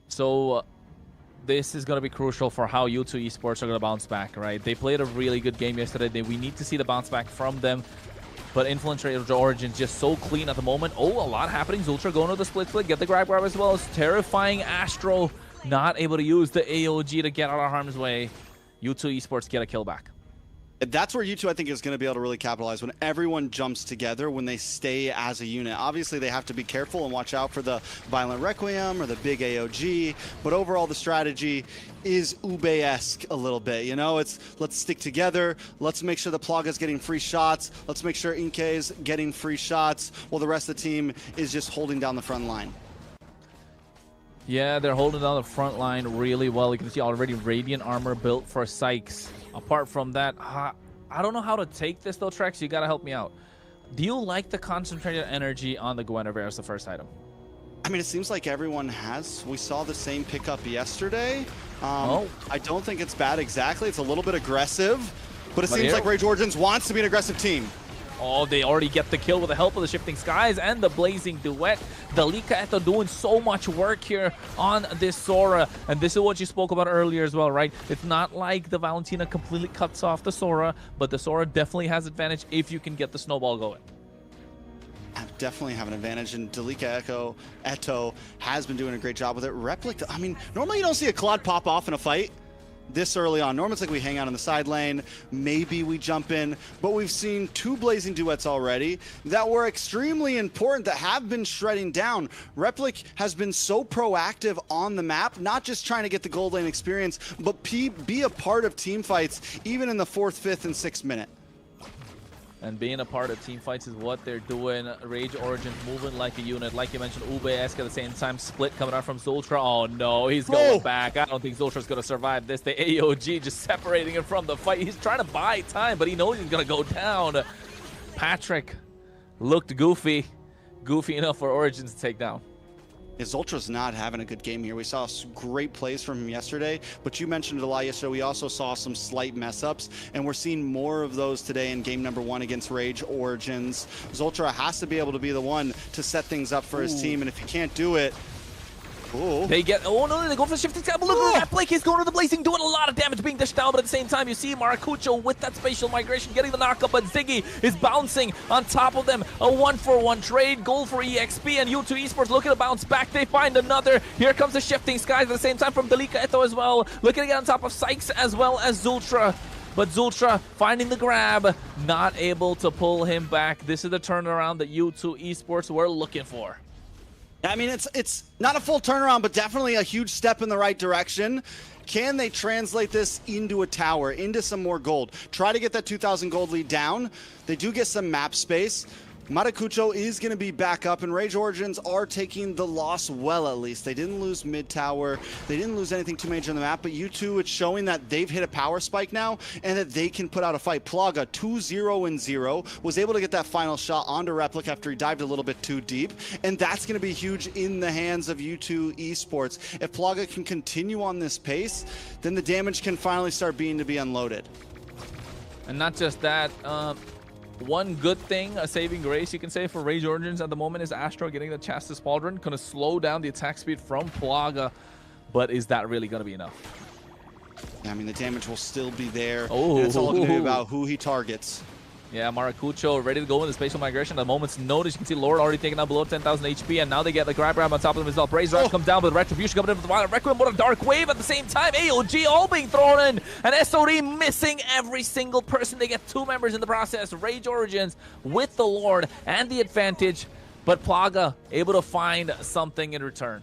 So this is going to be crucial for how U2 Esports are going to bounce back, right? They played a really good game yesterday. We need to see the bounce back from them. But Influence Rage Origins just so clean at the moment. Oh, a lot happening. Zultra going to the split, get the grab as well. It's terrifying. Astro not able to use the AOG to get out of harm's way. U2 Esports get a kill back. That's where U2, I think, is going to be able to really capitalize when everyone jumps together, when they stay as a unit. Obviously, they have to be careful and watch out for the Violent Requiem or the big AOG, but overall, the strategy is Ube-esque a little bit. You know, it's let's stick together, let's make sure the Plaga's getting free shots, let's make sure Inke's getting free shots, while the rest of the team is just holding down the front line. Yeah, they're holding down the front line really well. You can see already Radiant armor built for Sykes. Apart from that, I don't know how to take this though, Trex. You gotta help me out. Do you like the concentrated energy on the Guinevere as the first item? I mean, it seems like everyone has. We saw the same pickup yesterday. I don't think it's bad exactly. It's a little bit aggressive, but it seems like Rage Origins wants to be an aggressive team. Oh, they already get the kill with the help of the Shifting Skies and the Blazing Duet. Dalika Eto doing so much work here on this Sora. And this is what you spoke about earlier as well, right? It's not like the Valentina completely cuts off the Sora, but the Sora definitely has advantage if you can get the snowball going. Definitely have an advantage, and Dalika Eto has been doing a great job with it. Replica, I mean, normally you don't see a Claude pop off in a fight this early on. Normally it's like we hang out in the side lane, maybe we jump in, but we've seen 2 Blazing Duets already that were extremely important, that have been shredding down. Replic has been so proactive on the map, not just trying to get the gold lane experience, but be a part of team fights, even in the 4th, 5th, and 6th minute. And being a part of team fights is what they're doing. Rage Origins moving like a unit. Like you mentioned, Ube-esque at the same time. Split coming out from Zultra. Oh no, he's going back. I don't think Zultra's going to survive this. The AOG just separating him from the fight. He's trying to buy time, but he knows he's going to go down. Patrick looked goofy. Goofy enough for Origins to take down. Zultra's not having a good game here. We saw some great plays from him yesterday, but you mentioned it a lot yesterday. We also saw some slight mess-ups, and we're seeing more of those today in game number 1 against Rage Origins. Zultra has to be able to be the one to set things up for his team, and if he can't do it, they get, oh no, they go for the Shifting Sky. Look at that, Blake is going to the Blazing, doing a lot of damage, being dished down, but at the same time, you see Maracucho with that spatial migration, getting the knockup, but Ziggy is bouncing on top of them. A 1-for-1 trade, goal for EXP, and U2 Esports looking to bounce back. They find another. Here comes the Shifting Skies at the same time from Dalika Eto as well, looking to get on top of Sykes as well as Zultra. But Zultra finding the grab, not able to pull him back. This is the turnaround that U2 Esports were looking for. I mean, it's not a full turnaround, but definitely a huge step in the right direction. Can they translate this into a tower, into some more gold? Try to get that 2,000 gold lead down. They do get some map space. Maracucho is going to be back up, and Rage Origins are taking the loss well, at least. They didn't lose mid-tower. They didn't lose anything too major on the map, but U2, it's showing that they've hit a power spike now and that they can put out a fight. Plaga, 2-0-0, was able to get that final shot onto Replic after he dived a little bit too deep, and that's going to be huge in the hands of U2 Esports. If Plaga can continue on this pace, then the damage can finally start being unloaded. And not just that, one good thing, a saving grace you can say for Rage Origins at the moment is Astro getting the Chastis Pauldron. Going to slow down the attack speed from Plaga, but is that really going to be enough? I mean, the damage will still be there. Oh, and it's all going to be about who he targets. Yeah, Maracucho ready to go in the spatial migration. At the moment's notice, you can see Lord already taking down below 10,000 HP, and now they get the grab on top of them as well. Braze Rush comes down, but Retribution coming in with the Violent Requiem. What a dark wave at the same time. AOG all being thrown in, and SOD missing every single person. They get 2 members in the process. Rage Origins with the Lord and the advantage, but Plaga able to find something in return.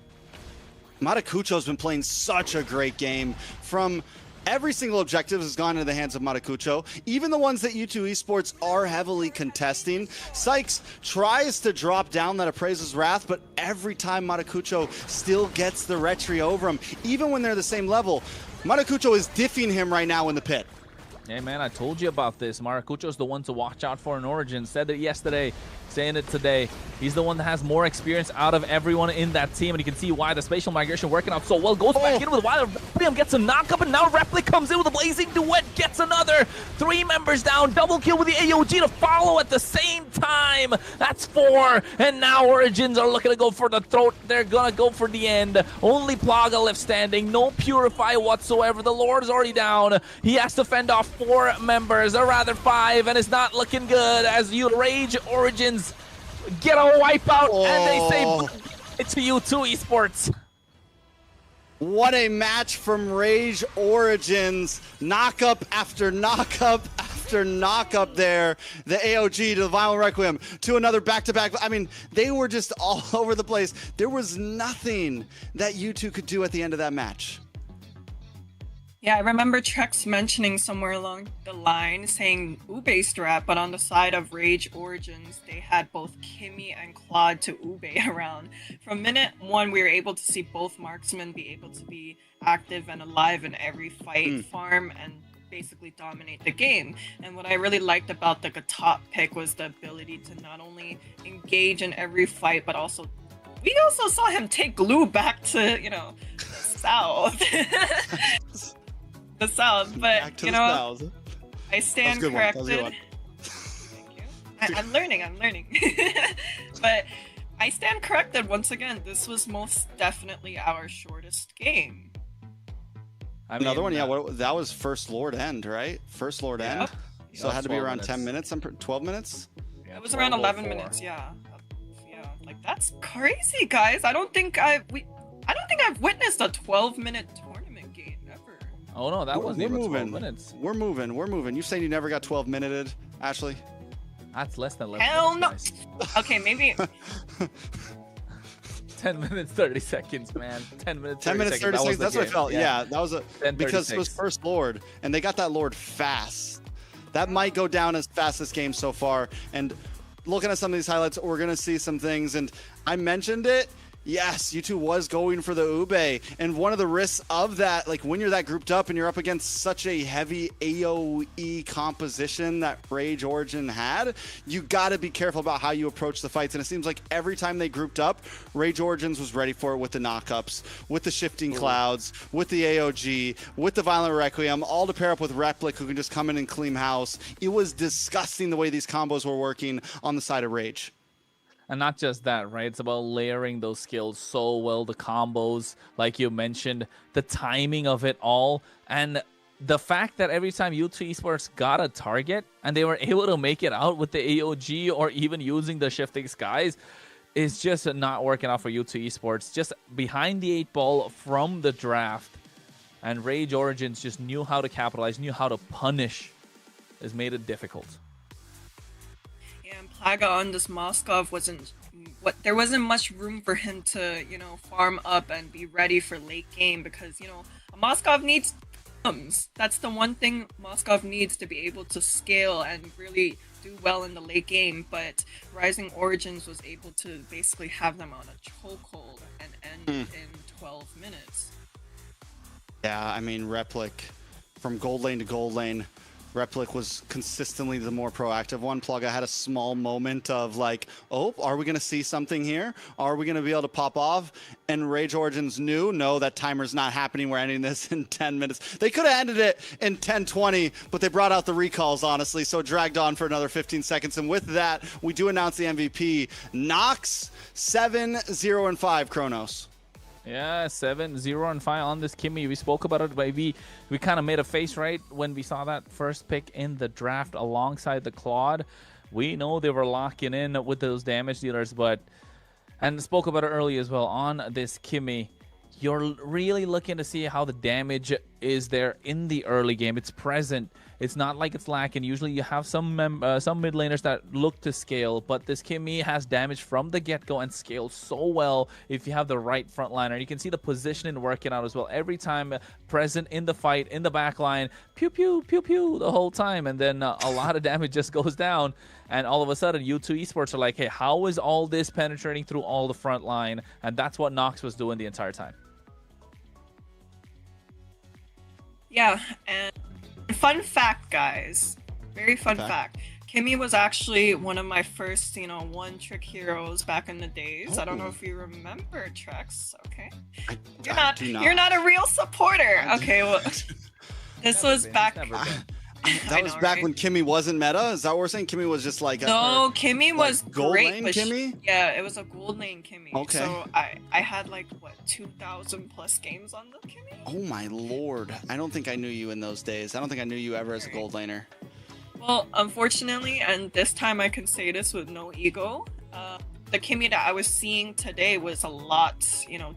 Maracucho's been playing such a great game. From every single objective has gone into the hands of Maracucho, even the ones that U2 Esports are heavily contesting. Sykes tries to drop down that Appraiser's Wrath, but every time Maracucho still gets the retry over him, even when they're the same level. Maracucho is diffing him right now in the pit. Hey man, I told you about this. Maracucho's the one to watch out for in Origin. Said it yesterday, saying it today. He's the one that has more experience out of everyone in that team, and you can see why the spatial migration working out so well. Goes back in with Wild Requiem, gets a knock up, and now Replic comes in with a Blazing Duet, gets another. 3 members down, double kill with the AOG to follow at the same time. That's 4, and now Origins are looking to go for the throat. They're gonna go for the end. Only Plaga left standing, no Purify whatsoever. The Lord is already down. He has to fend off 4 members, or rather 5, and it's not looking good as you Rage Origins get a wipeout, and they say it's to U2 Esports. What a match from Rage Origins. Knockup after knockup after knockup there. The AOG to the Violent Requiem to another back-to-back. I mean, they were just all over the place. There was nothing that U2 could do at the end of that match. Yeah, I remember Trex mentioning somewhere along the line saying Ube strat, but on the side of Rage Origins, they had both Kimmy and Claude to Ube around. From minute one, we were able to see both marksmen be able to be active and alive in every fight, farm, and basically dominate the game. And what I really liked about the top pick was the ability to not only engage in every fight, but also we also saw him take glue back to, the south. The south, but I stand corrected. Thank you. I'm learning. But I stand corrected once again. This was most definitely our shortest game. Another one, that was First Lord End, right? First Lord End. So it had to be around 10 minutes, 12 minutes? Yeah, it was around 11 minutes, yeah. Like that's crazy, guys. I don't think I've witnessed a 12-minute tournament game ever. Oh no, that wasn't even 12 minutes. We're moving. You saying you never got 12 minuted, Ashley? That's less than 11 Hell minutes, no. Okay, maybe 10 minutes 30 seconds, man. 10 minutes 30 seconds. That's what I felt. Yeah, that was because it was First Lord, and they got that Lord fast. That might go down as fastest game so far. And looking at some of these highlights, we're gonna see some things. And I mentioned it. Yes, U2 was going for the Ube, and one of the risks of that, like when you're that grouped up and you're up against such a heavy AoE composition that Rage Origin had, you got to be careful about how you approach the fights. And it seems like every time they grouped up, Rage Origins was ready for it with the knockups, with the shifting clouds, with the AOG, with the Violent Requiem, all to pair up with Replic, who can just come in and clean house. It was disgusting the way these combos were working on the side of Rage. And not just that, right? It's about layering those skills so well, the combos, like you mentioned, the timing of it all, and the fact that every time U2 Esports got a target and they were able to make it out with the AOG or even using the shifting skies is just not working out for U2 Esports. Just behind the 8-ball from the draft, and Rage Origins just knew how to capitalize, knew how to punish, has made it difficult. And Plaga on this Moskov there wasn't much room for him to, farm up and be ready for late game because, a Moskov needs items. That's the one thing Moskov needs to be able to scale and really do well in the late game, but Rising Origins was able to basically have them on a chokehold and end in 12 minutes. Yeah, I mean, Replic from gold lane to gold lane, Replic was consistently the more proactive one. Plaga had a small moment of like, oh, are we going to see something here? Are we going to be able to pop off? And Rage Origins knew, no, that timer's not happening. We're ending this in 10 minutes. They could have ended it in 10:20, but they brought out the recalls, honestly, so it dragged on for another 15 seconds. And with that, we do announce the MVP. Nox, 7-0-5, Kronos. Yeah, 7-0-5 on this Kimmy. We spoke about it, but we kind of made a face, right, when we saw that first pick in the draft alongside the Claude. We know they were locking in with those damage dealers, and spoke about it earlier as well, on this Kimmy, you're really looking to see how the damage is there in the early game. It's present. It's not like it's lacking. Usually you have some mid laners that look to scale, but this Kimmy has damage from the get-go and scales so well if you have the right frontliner. You can see the positioning working out as well. Every time present in the fight, in the back line, pew, pew, pew, pew, the whole time. And then a lot of damage just goes down. And all of a sudden, U2 Esports are like, hey, how is all this penetrating through all the front line? And that's what Nox was doing the entire time. Yeah, and fun fact, guys. Very fun fact. Kimmy was actually one of my first, one-trick heroes back in the days. I don't know if you remember, Trex. Okay, you're not a real supporter. Okay, well, this was back. That was back when Kimmy wasn't meta? Is that what we're saying? Kimmy was just like... Kimmy was gold great. lane Kimmy? Yeah, it was a gold lane Kimmy. Okay. So I had 2,000 plus games on the Kimmy? Oh my lord. I don't think I knew you in those days. I don't think I knew you ever as a gold laner. Well, unfortunately, and this time I can say this with no ego, the Kimmy that I was seeing today was a lot,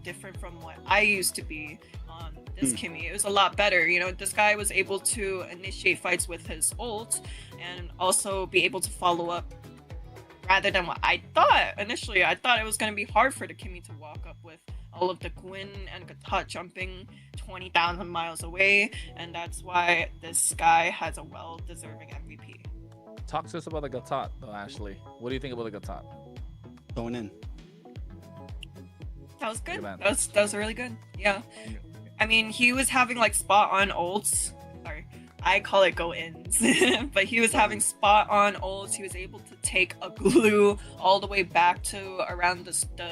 different from what I used to be on this Kimmy. It was a lot better. This guy was able to initiate fights with his ult and also be able to follow up rather than what I thought initially. I thought it was going to be hard for the Kimmy to walk up with all of the Gwyn and Gatot jumping 20,000 miles away, and that's why this guy has a well-deserving MVP. Talk to us about the Gatot, though, Ashley. What do you think about the Gatot? Going in. That was good. Yeah, That was really good. Yeah. I mean, he was having like spot on ults. Sorry, I call it go ins, but he was having spot on ults. He was able to take a glue all the way back to around the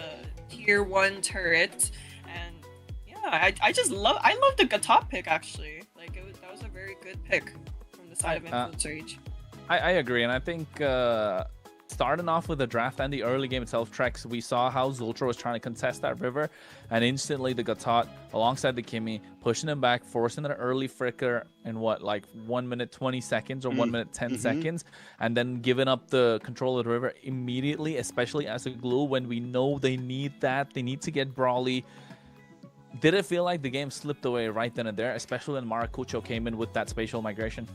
tier 1 turret, and yeah, I love the Gatot pick actually. Like that was a very good pick from the side of Influence Rage. I agree, and I think starting off with the draft and the early game itself, Trex, we saw how Zultra was trying to contest that river, and instantly the Gatot alongside the Kimmy pushing him back, forcing an early flicker in what, like 1 minute 20 seconds or 1 minute 10 seconds, and then giving up the control of the river immediately, especially as a glue when we know they need that. They need to get Brawly. Did it feel like the game slipped away right then and there, especially when Maracucho came in with that spatial migration?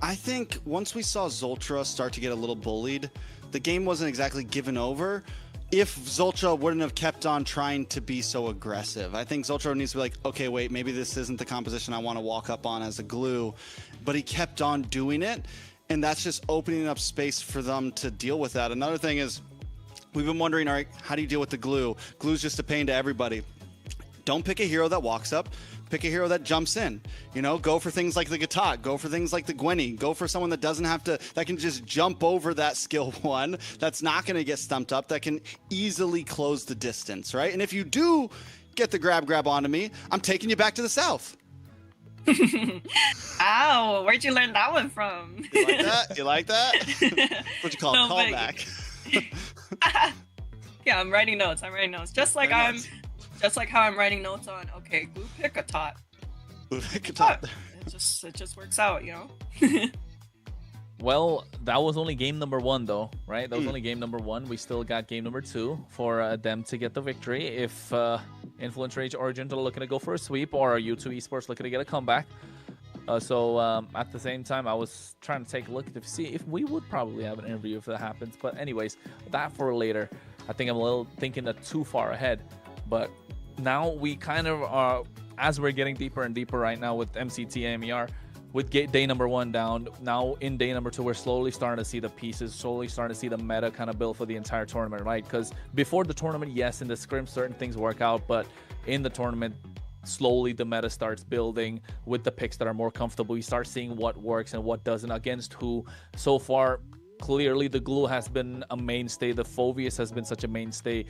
I think once we saw Zultra start to get a little bullied, the game wasn't exactly given over. If Zultra wouldn't have kept on trying to be so aggressive, I think Zultra needs to be like, okay, wait, maybe this isn't the composition I want to walk up on as a glue, but he kept on doing it, and that's just opening up space for them to deal with that. Another thing is, we've been wondering, all right, how do you deal with the glue? Glue's just a pain to everybody. Don't pick a hero that walks up. Pick a hero that jumps in. You know, go for things like the Gatot. Go for things like the Gwenny. Go for someone that doesn't have to, that can just jump over that skill 1, that's not going to get stumped up, that can easily close the distance, right? And if you do get the grab onto me, I'm taking you back to the south. Ow, where'd you learn that one from? You like that? You like that? What'd you call it? Callback. Yeah, I'm writing notes. Just like how I'm writing notes on, okay, glue pick a tot. Glue pick a tot. It just works out, you know? Well, that was only game number 1, though, right? That was only game number 1. We still got game number 2 for them to get the victory. If Influence Rage Origins are looking to go for a sweep, or U2 Esports looking to get a comeback. So at the same time, I was trying to take a look to see if we would probably have an interview if that happens. But anyways, that for later. I think I'm a little thinking that too far ahead. But now we kind of are, as we're getting deeper and deeper right now with MCT AMER, with day number 1 down, now in day number 2, we're slowly starting to see the pieces, slowly starting to see the meta kind of build for the entire tournament, right? Because before the tournament, yes, in the scrim, certain things work out, but in the tournament, slowly the meta starts building with the picks that are more comfortable. You start seeing what works and what doesn't against who. So far, clearly the glue has been a mainstay. The Phoveus has been such a mainstay.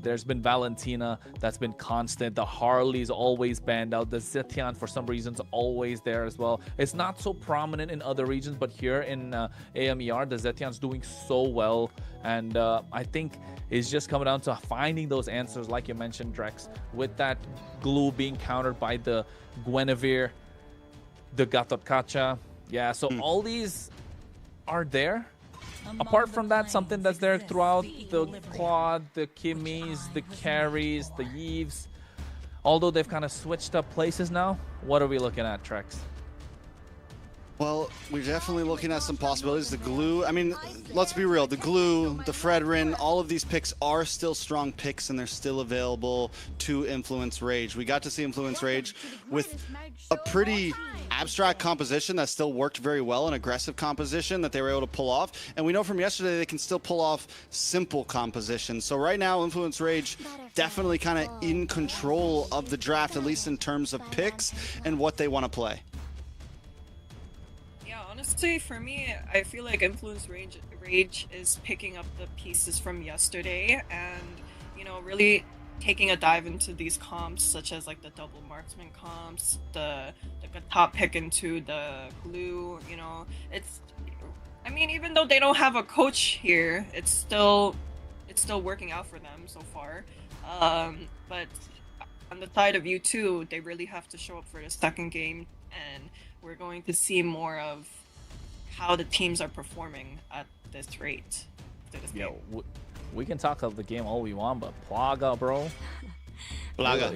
There's been Valentina that's been constant. The Harley's always banned out. The Zetian for some reason's always there as well. It's not so prominent in other regions, but here in AMER, the Zetian's doing so well. And I think it's just coming down to finding those answers, like you mentioned, Drex, with that glue being countered by the Guinevere, the Gatotkacha. Yeah, so all these are there. Apart from that, something that's there throughout the Claude, the Kimmies, the Carries, the Yves, although they've kind of switched up places now, what are we looking at, Trex? Well, we're definitely looking at some possibilities. The glue, I mean, let's be real. The glue, the Fredrin, all of these picks are still strong picks, and they're still available to Influence Rage. We got to see Influence Rage with a pretty abstract composition that still worked very well, an aggressive composition that they were able to pull off. And we know from yesterday they can still pull off simple compositions. So right now, Influence Rage definitely kind of in control of the draft, at least in terms of picks and what they want to play. Honestly, for me, I feel like Influence Rage is picking up the pieces from yesterday and, you know, really taking a dive into these comps, such as like the double marksman comps, the top pick into the glue, you know. It's, I mean, even though they don't have a coach here, it's still working out for them so far. But on the side of U2, they really have to show up for the second game, and we're going to see more of how the teams are performing at this rate. Yeah, we can talk of the game all we want, but Plaga, bro. Plaga.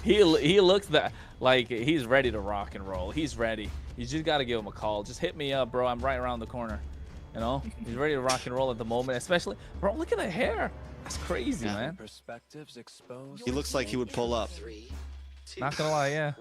He looks that like he's ready to rock and roll. He's ready. You just gotta give him a call. Just hit me up, bro. I'm right around the corner. You know, he's ready to rock and roll at the moment. Especially, bro, look at the hair. That's crazy, man. Perspectives exposed. He looks like he would pull up. Not gonna lie, yeah.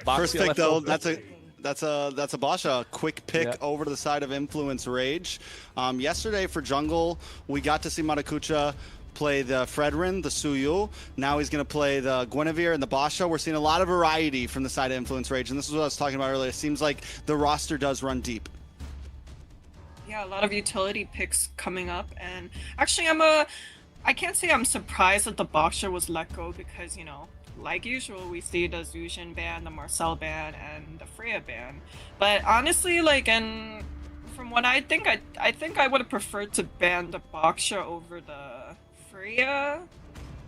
First pick though, that's a Basha quick pick Yeah. over to the side of Influence Rage. Yesterday for jungle, we got to see Maracuja play the Fredrin, the Suyu. Now he's going to play the Guinevere and the Basha. We're seeing a lot of variety from the side of Influence Rage, and this is what I was talking about earlier. It seems like the roster does run deep. Yeah, a lot of utility picks coming up, and actually I can't say I'm surprised that the Boxer was let go because, you know, like usual, we see the Zuzhin ban, the Marcel ban, and the Freya ban. But honestly, like, and from what I think I would have preferred to ban the Boxer over the Freya.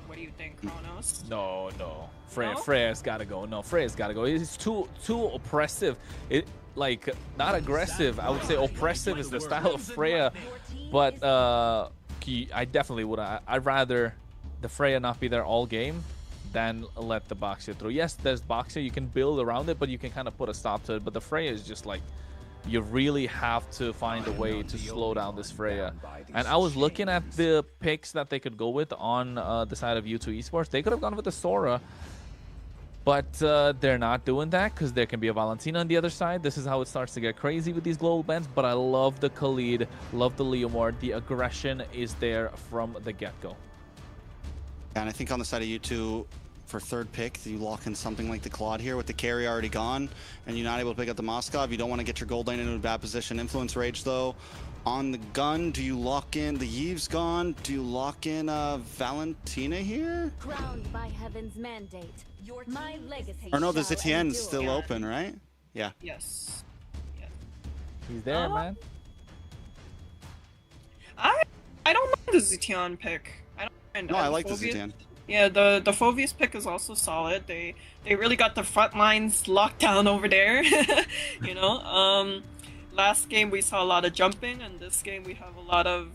What do you think, Kronos? No. No? Freya's gotta go. No, Freya's gotta go. It's too oppressive. It like not aggressive. I would say oppressive is the style of Freya, but I definitely would. I'd rather the Freya not be there all game than let the Boxer through. Yes, there's Boxer, you can build around it, but you can kind of put a stop to it. But the Freya is just like, you really have to find a way to slow down this Freya. And I was looking at the picks that they could go with on the side of U2 Esports. They could have gone with the Sora, but they're not doing that because there can be a Valentina on the other side. This is how it starts to get crazy with these global bans. But I love the Khalid, love the Leomord. The aggression is there from the get-go. And I think on the side of U2, for third pick, you lock in something like the Claude here with the carry already gone, and you're not able to pick up the Moskov. You don't want to get your gold lane into a bad position. Influence Rage, though, on the gun. Do you lock in the Yves gone? Do you lock in Valentina here? Crowned by heaven's mandate. My legacy. Or no, the shall Zetien's endure. still open, right? Yeah. Yes. Yeah. He's there, man. I don't mind the Zetian pick. I don't mind. No, I like the Phobius- Zetian. Yeah, the Phobius pick is also solid. They really got the front lines locked down over there. You know, last game we saw a lot of jumping, and this game we have a lot of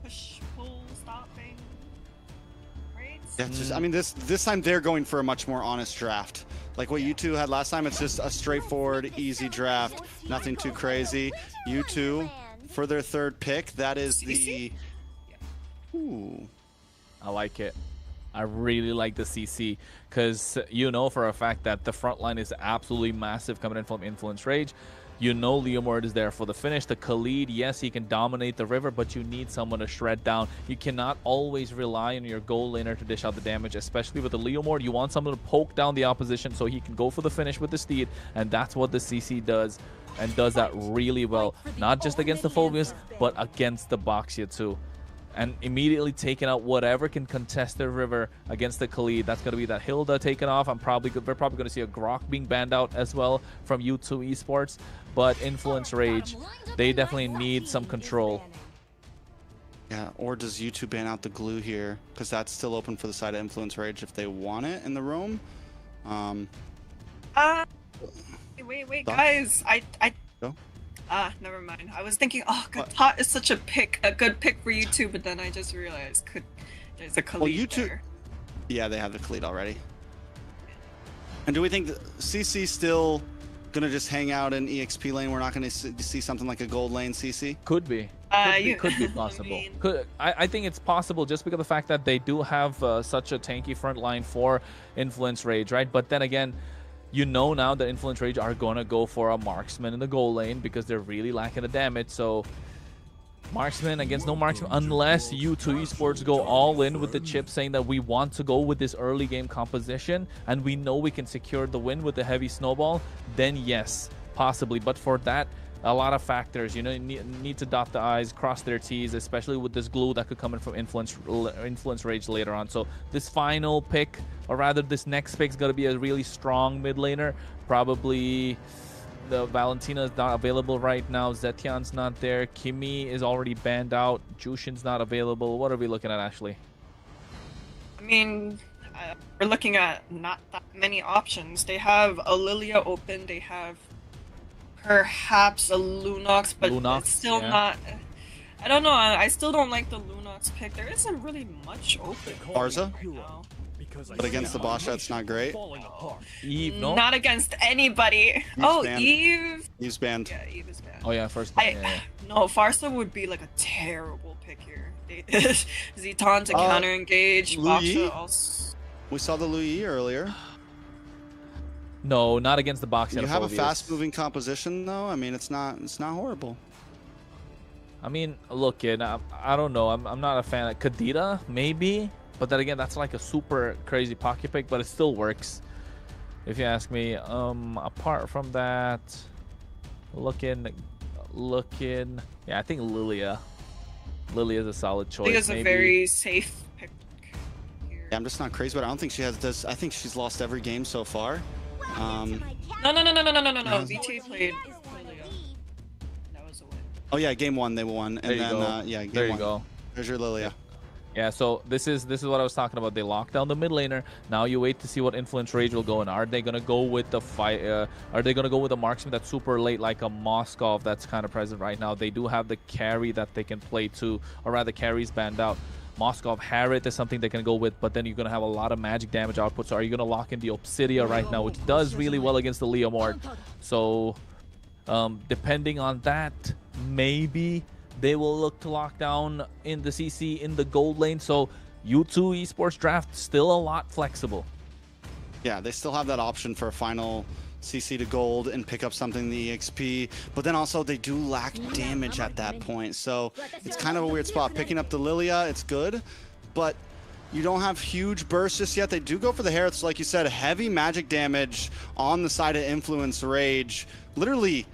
push, pull, stopping. Right? Yeah, it's just, I mean, this time they're going for a much more honest draft. Like what U2 had last time, it's just a straightforward, easy draft. Nothing too crazy. U2, for their third pick, that is the... Ooh. I like it. I really like the CC because you know for a fact that the front line is absolutely massive coming in from Influence Rage. You know Leomord is there for the finish. The Khalid, yes, he can dominate the river, but you need someone to shred down. You cannot always rely on your gold laner to dish out the damage, especially with the Leomord. You want someone to poke down the opposition so he can go for the finish with the Steed, and that's what the CC does, and does that really well. Not just against the Phobius, but against the Boxia too. And immediately taking out whatever can contest the river against the Khalid. That's going to be that Hilda taken off. We're probably going to see a Grok being banned out as well from U2 Esports. But Influence Rage, they definitely need some control. Yeah, or does U2 ban out the glue here? Because that's still open for the side of Influence Rage if they want it in the room. Wait, Thoughts? guys. Go. Never mind. I was thinking, oh, Katat is such a good pick for you too, but then I just realized there's a Khalid U2 there. Yeah, they have the Khalid already. And do we think CC still gonna just hang out in EXP lane? We're not gonna see something like a gold lane CC? Could be. Could be possible. I think it's possible just because of the fact that they do have such a tanky front line for Influence Rage, right? But then again, you know now that Influence Rage are going to go for a marksman in the goal lane because they're really lacking the damage. So marksman against no marksman, unless U2 Esports go all in with the chip saying that we want to go with this early game composition and we know we can secure the win with the heavy snowball, then yes, possibly. But for that, a lot of factors, you know, you need to dot the I's, cross their T's, especially with this glue that could come in from Influence Rage later on. So this final pick, or rather this next pick, is going to be a really strong mid laner. Probably the Valentina is not available right now. Zetian's not there. Kimi is already banned out. Jushin's not available. What are we looking at, Ashley? I mean, we're looking at not that many options. They have a Lilia open. They have perhaps a Lunox, but it's still not. I don't know. I still don't like the Lunox pick. There isn't really much open. Arza? Right now. But against the Basha, it's not great. Eve, no? Not against anybody. banned. Eve. Eve's banned. Yeah, Eve is banned. Oh yeah, first. No, Farsa would be like a terrible pick here. Zitan to counter engage. Louis? Baksha also. We saw the Louis earlier. No, not against the box. You have a fast-moving composition, though. I mean, it's not horrible. I mean, look, kid, I don't know. I'm not a fan of Kadita, maybe. But then again, that's like a super crazy pocket pick, but it still works, if you ask me. Apart from that, looking, yeah, I think Lilia. Lilia is a solid choice. I think it's a very safe pick here. Yeah, I'm just not crazy, but I don't think she has this. I think she's lost every game so far. No. VT played Lilia. That was a win. Oh yeah, game 1 they won, and There you then go. yeah, game There you 1. go. There's your Lilia. Yeah, so this is what I was talking about. They locked down the mid laner. Now you wait to see what Influence Rage will go in. Are they gonna go with the fight? Are they gonna go with a marksman that's super late, like a Moskov that's kind of present right now? They do have the carry that they can play too, or rather carries banned out. Moskov Harriet is something they can go with, but then you're gonna have a lot of magic damage output. So are you gonna lock in the Obsidia right now, which does really well against the Leomord? So depending on that, maybe they will look to lock down in the CC in the gold lane. So U2 Esports draft still a lot flexible. Yeah, they still have that option for a final CC to gold and pick up something in the EXP, but then also they do lack damage at that point. So it's kind of a weird spot. Picking up the Lilia, it's good, but you don't have huge bursts just yet. They do go for the Herets, like you said, heavy magic damage on the side of Influence Rage. Literally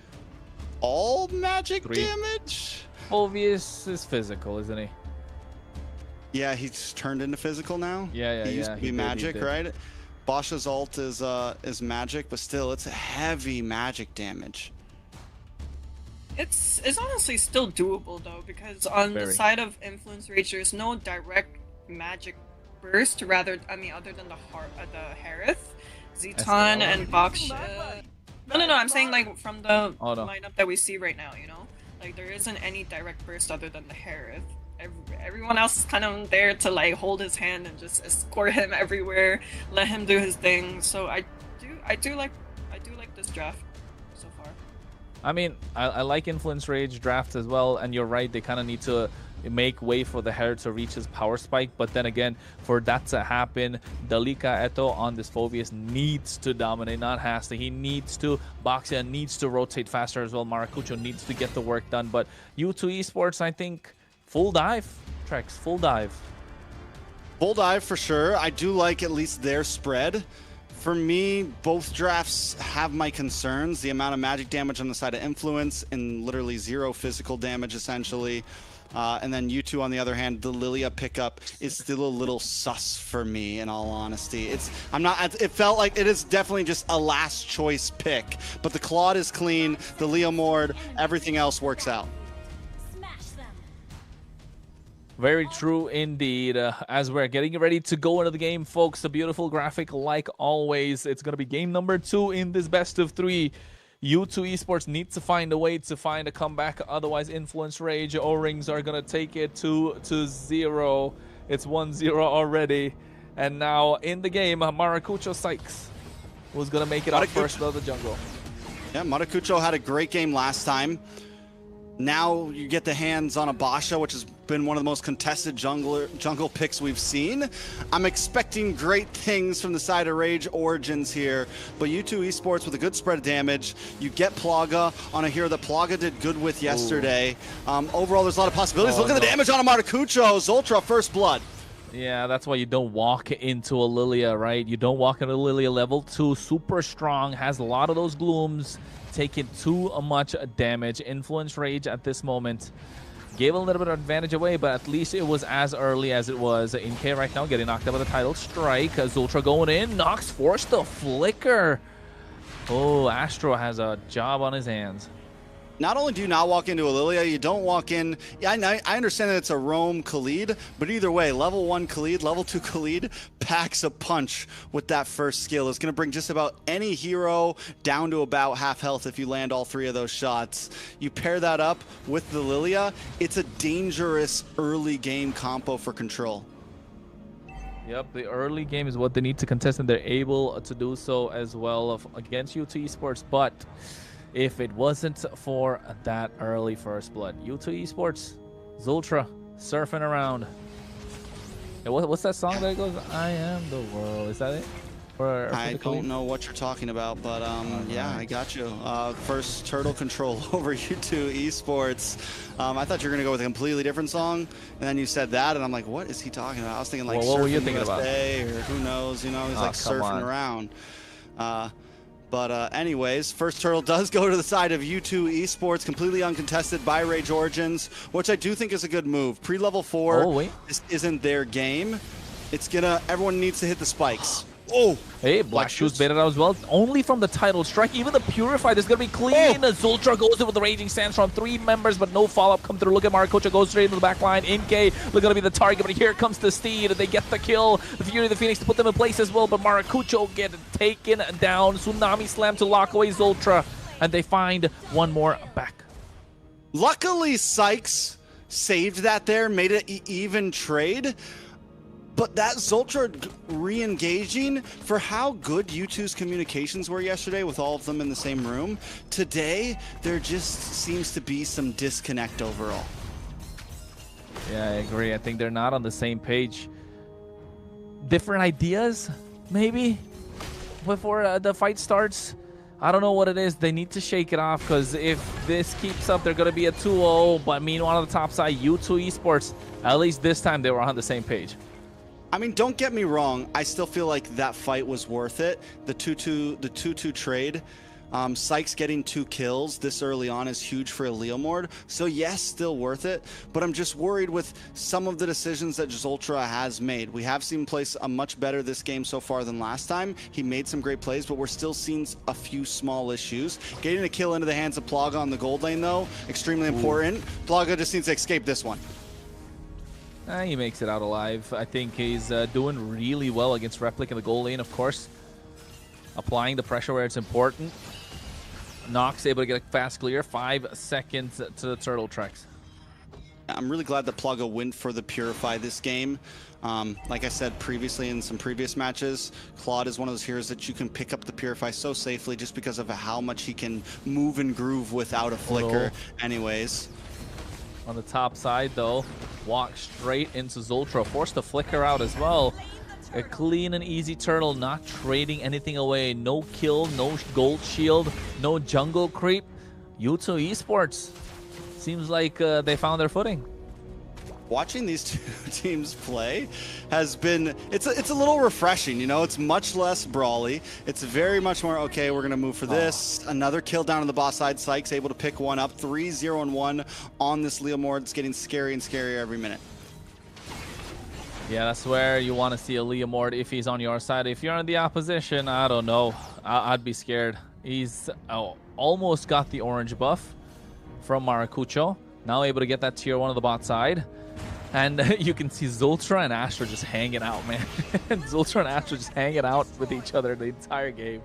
all magic damage. Phoveus is physical, isn't he? Yeah, he's turned into physical now. Yeah, He used to be magic, right? Basha's ult is magic, but still, it's heavy magic damage. It's honestly still doable though, because on the side of Influence Rage, there's no direct magic burst. Rather, I mean, other than the Harith, Zitan, and Baksha. No. I'm saying like from the lineup that we see right now, you know. Like, there isn't any direct burst other than the Harith. Everyone else is kind of there to like hold his hand and just escort him everywhere, let him do his thing. So I do like this draft so far. I mean, I like Influence Rage draft as well, and you're right, they kind of need to make way for the Herald to reach his power spike. But then again, for that to happen, Dalika Eto on this Phoveus needs to dominate, not has to. He needs to. Baksha needs to rotate faster as well. Maracucho needs to get the work done. But U2 Esports, I think, full dive. Trex, full dive. Full dive for sure. I do like at least their spread. For me, both drafts have my concerns. The amount of magic damage on the side of Influence and literally 0 physical damage essentially. And then U2 on the other hand, the Lilia pickup is still a little sus for me, in all honesty. It felt like it is definitely just a last choice pick, but the Claude is clean, the Leomord, everything else works out. Very true indeed. As we're getting ready to go into the game, folks, a beautiful graphic like always. It's going to be game number 2 in this best of 3. U2 Esports needs to find a way to find a comeback. Otherwise, Influence Rage O-Rings are going to take it 2-0. It's 1-0 already. And now in the game, Maracucho Sykes was going to make it up first out of the jungle. Yeah, Maracucho had a great game last time. Now you get the hands on a Basha, which has been one of the most contested jungle picks we've seen. I'm expecting great things from the side of Rage Origins here, but U2 Esports with a good spread of damage. You get Plaga on a hero that Plaga did good with yesterday. Overall, there's a lot of possibilities. Look at the damage on a Maracucho. Zoltra, first blood. Yeah, that's why you don't walk into a Lilia, right? You don't walk into Lilia level 2, super strong, has a lot of those glooms, taking too much damage. Influence Rage at this moment gave a little bit of advantage away, but at least it was as early as it was. InK right now getting knocked out by the title strike. Zultra going in, Nox forced the flicker. Oh, Astro has a job on his hands. Not only do you not walk into a Lilia, you don't walk in. Yeah, I understand that it's a roam Khalid, but either way, level 1 Khalid, level 2 Khalid packs a punch with that first skill. It's going to bring just about any hero down to about half health if you land all 3 of those shots. You pair that up with the Lilia, it's a dangerous early game compo for Control. Yep, the early game is what they need to contest, and they're able to do so as well against U2 Esports. But if it wasn't for that early first blood, U2 Esports, Zultra surfing around. Hey, what's that song that goes, I am the world? Is that it? Or I don't know what you're talking about, but yeah, I got you. First turtle control over U2 Esports. I thought you were gonna go with a completely different song, and then you said that, and I'm like, what is he talking about? I was thinking like what were you Surfing thinking USA about? or who knows, you know, he's like surfing around. But anyways, first turtle does go to the side of U2 Esports, completely uncontested by Rage Origins, which I do think is a good move. Pre-level 4, this isn't their game. It's gonna, everyone needs to hit the spikes. Oh! Hey, Black Shoes baited out as well. Only from the title strike. Even the Purify, this is going to be clean. Oh. Zultra goes in with the Raging Sandstorm. 3 members, but no follow-up come through. Look at Maracucho, goes straight into the back line. Inkay, look going to be the target, but here comes the Steed. They get the kill. The Fury of the Phoenix to put them in place as well, but Maracucho get taken down. Tsunami Slam to lock away Zultra, and they find one more back. Luckily, Sykes saved that there, made it an even trade. But that Zultra re-engaging, for how good U2's communications were yesterday with all of them in the same room, today there just seems to be some disconnect overall. Yeah, I agree. I think they're not on the same page. Different ideas, maybe, before the fight starts. I don't know what it is. They need to shake it off, because if this keeps up, they're going to be a 2-0. But meanwhile, on the top side, U2 Esports, at least this time, they were on the same page. I mean, don't get me wrong. I still feel like that fight was worth it. The 2-2 trade. Sykes getting 2 kills this early on is huge for a Leomord. So yes, still worth it. But I'm just worried with some of the decisions that Zultra has made. We have seen him play a much better this game so far than last time. He made some great plays, but we're still seeing a few small issues. Getting a kill into the hands of Plaga on the gold lane, though, extremely important. Plaga just needs to escape this one. He makes it out alive. I think he's doing really well against Replic in the goal lane, of course. Applying the pressure where it's important. Nox able to get a fast clear. 5 seconds to the turtle tracks. I'm really glad that Plaga went for the Purify this game. Like I said previously in some previous matches, Claude is one of those heroes that you can pick up the Purify so safely just because of how much he can move and groove without a flicker anyways. On the top side, though, walk straight into Zultra. Force the flicker out as well. A clean and easy turtle, not trading anything away. No kill, no gold shield, no jungle creep. U2 Esports seems like they found their footing. Watching these two teams play has been, it's a little refreshing, you know. It's much less brawly. It's very much more, okay, we're gonna move for this. Another kill down on the boss side. Sykes able to pick one up. 3-0-1 on this Leomord. It's getting scary and scarier every minute. Yeah, that's where you want to see a Leomord if he's on your side. If you're on the opposition, I don't know. I'd be scared. He's almost got the orange buff from Maracucho. Now able to get that tier 1 on the bot side. And you can see Zultra and Astra just hanging out, man. Zultra and Astra just hanging out with each other the entire game.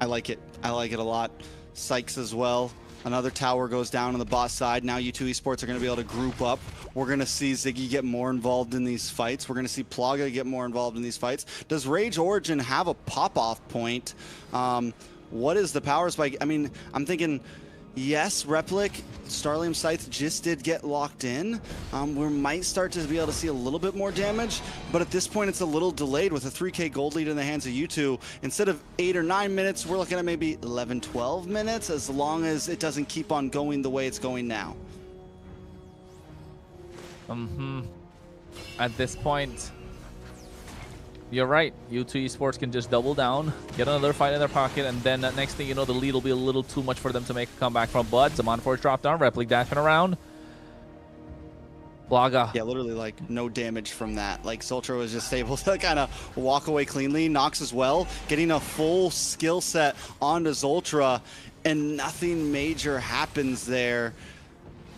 I like it. I like it a lot. Sykes as well. Another tower goes down on the bot side. Now U2 Esports are going to be able to group up. We're going to see Ziggy get more involved in these fights. We're going to see Plaga get more involved in these fights. Does Rage Origin have a pop-off point? What is the power spike? I mean, I'm thinking... Yes, Replic, Starlium Scythe just did get locked in. We might start to be able to see a little bit more damage, but at this point it's a little delayed with a 3k gold lead in the hands of U2. Instead of 8 or 9 minutes, we're looking at maybe 11, 12 minutes, as long as it doesn't keep on going the way it's going now. At this point, you're right. U2 Esports can just double down, get another fight in their pocket, and then next thing you know, the lead will be a little too much for them to make a comeback from. But Zaman Force drop down, Replic dashing around. Plaga. Yeah, literally like no damage from that. Like Zultra was just able to kind of walk away cleanly. Nox as well, getting a full skill set onto Zultra, and nothing major happens there.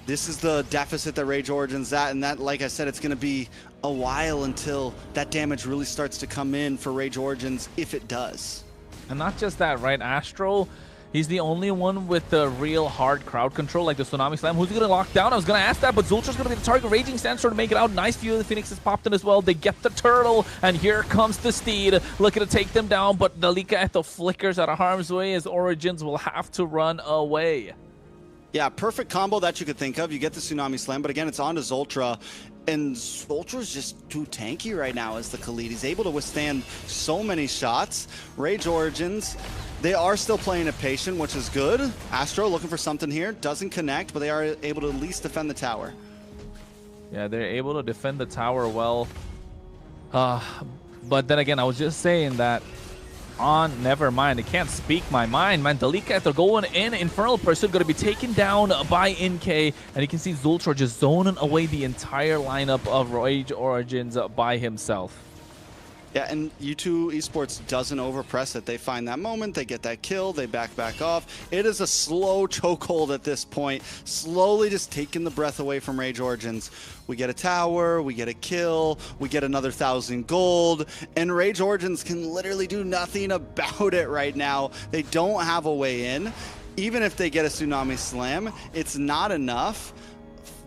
This is the deficit that Rage Origin's at, and that, like I said, it's going to be a while until that damage really starts to come in for Rage Origins, if it does. And not just that, right? Astro He's the only one with the real hard crowd control, like the Tsunami Slam. Who's he going to lock down? I was going to ask that, but Zultra's going to be the target. Raging Sandstorm to make it out. Nice view of the Phoenix has popped in as well. They get the turtle, and here comes the Steed, looking to take them down, but Dalika Eto flickers out of harm's way as Origins will have to run away. Yeah, perfect combo that you could think of. You get the Tsunami Slam, but again, it's on to Zultra. And Zultra's just too tanky right now as the Khalid. He's able to withstand so many shots. Rage Origins, they are still playing it patient, which is good. Astro looking for something here. Doesn't connect, but they are able to at least defend the tower. Yeah, they're able to defend the tower well. But then again, I was just saying that never mind. I can't speak my mind, man. Dalika, they're going in. Infernal Pursuit going to be taken down by NK. And you can see Zultra just zoning away the entire lineup of Rage Origins by himself. Yeah, and U2 Esports doesn't overpress it. They find that moment, they get that kill, they back off. It is a slow chokehold at this point, slowly just taking the breath away from Rage Origins. We get a tower, we get a kill, we get another 1,000 gold, and Rage Origins can literally do nothing about it right now. They don't have a way in. Even if they get a Tsunami Slam, it's not enough.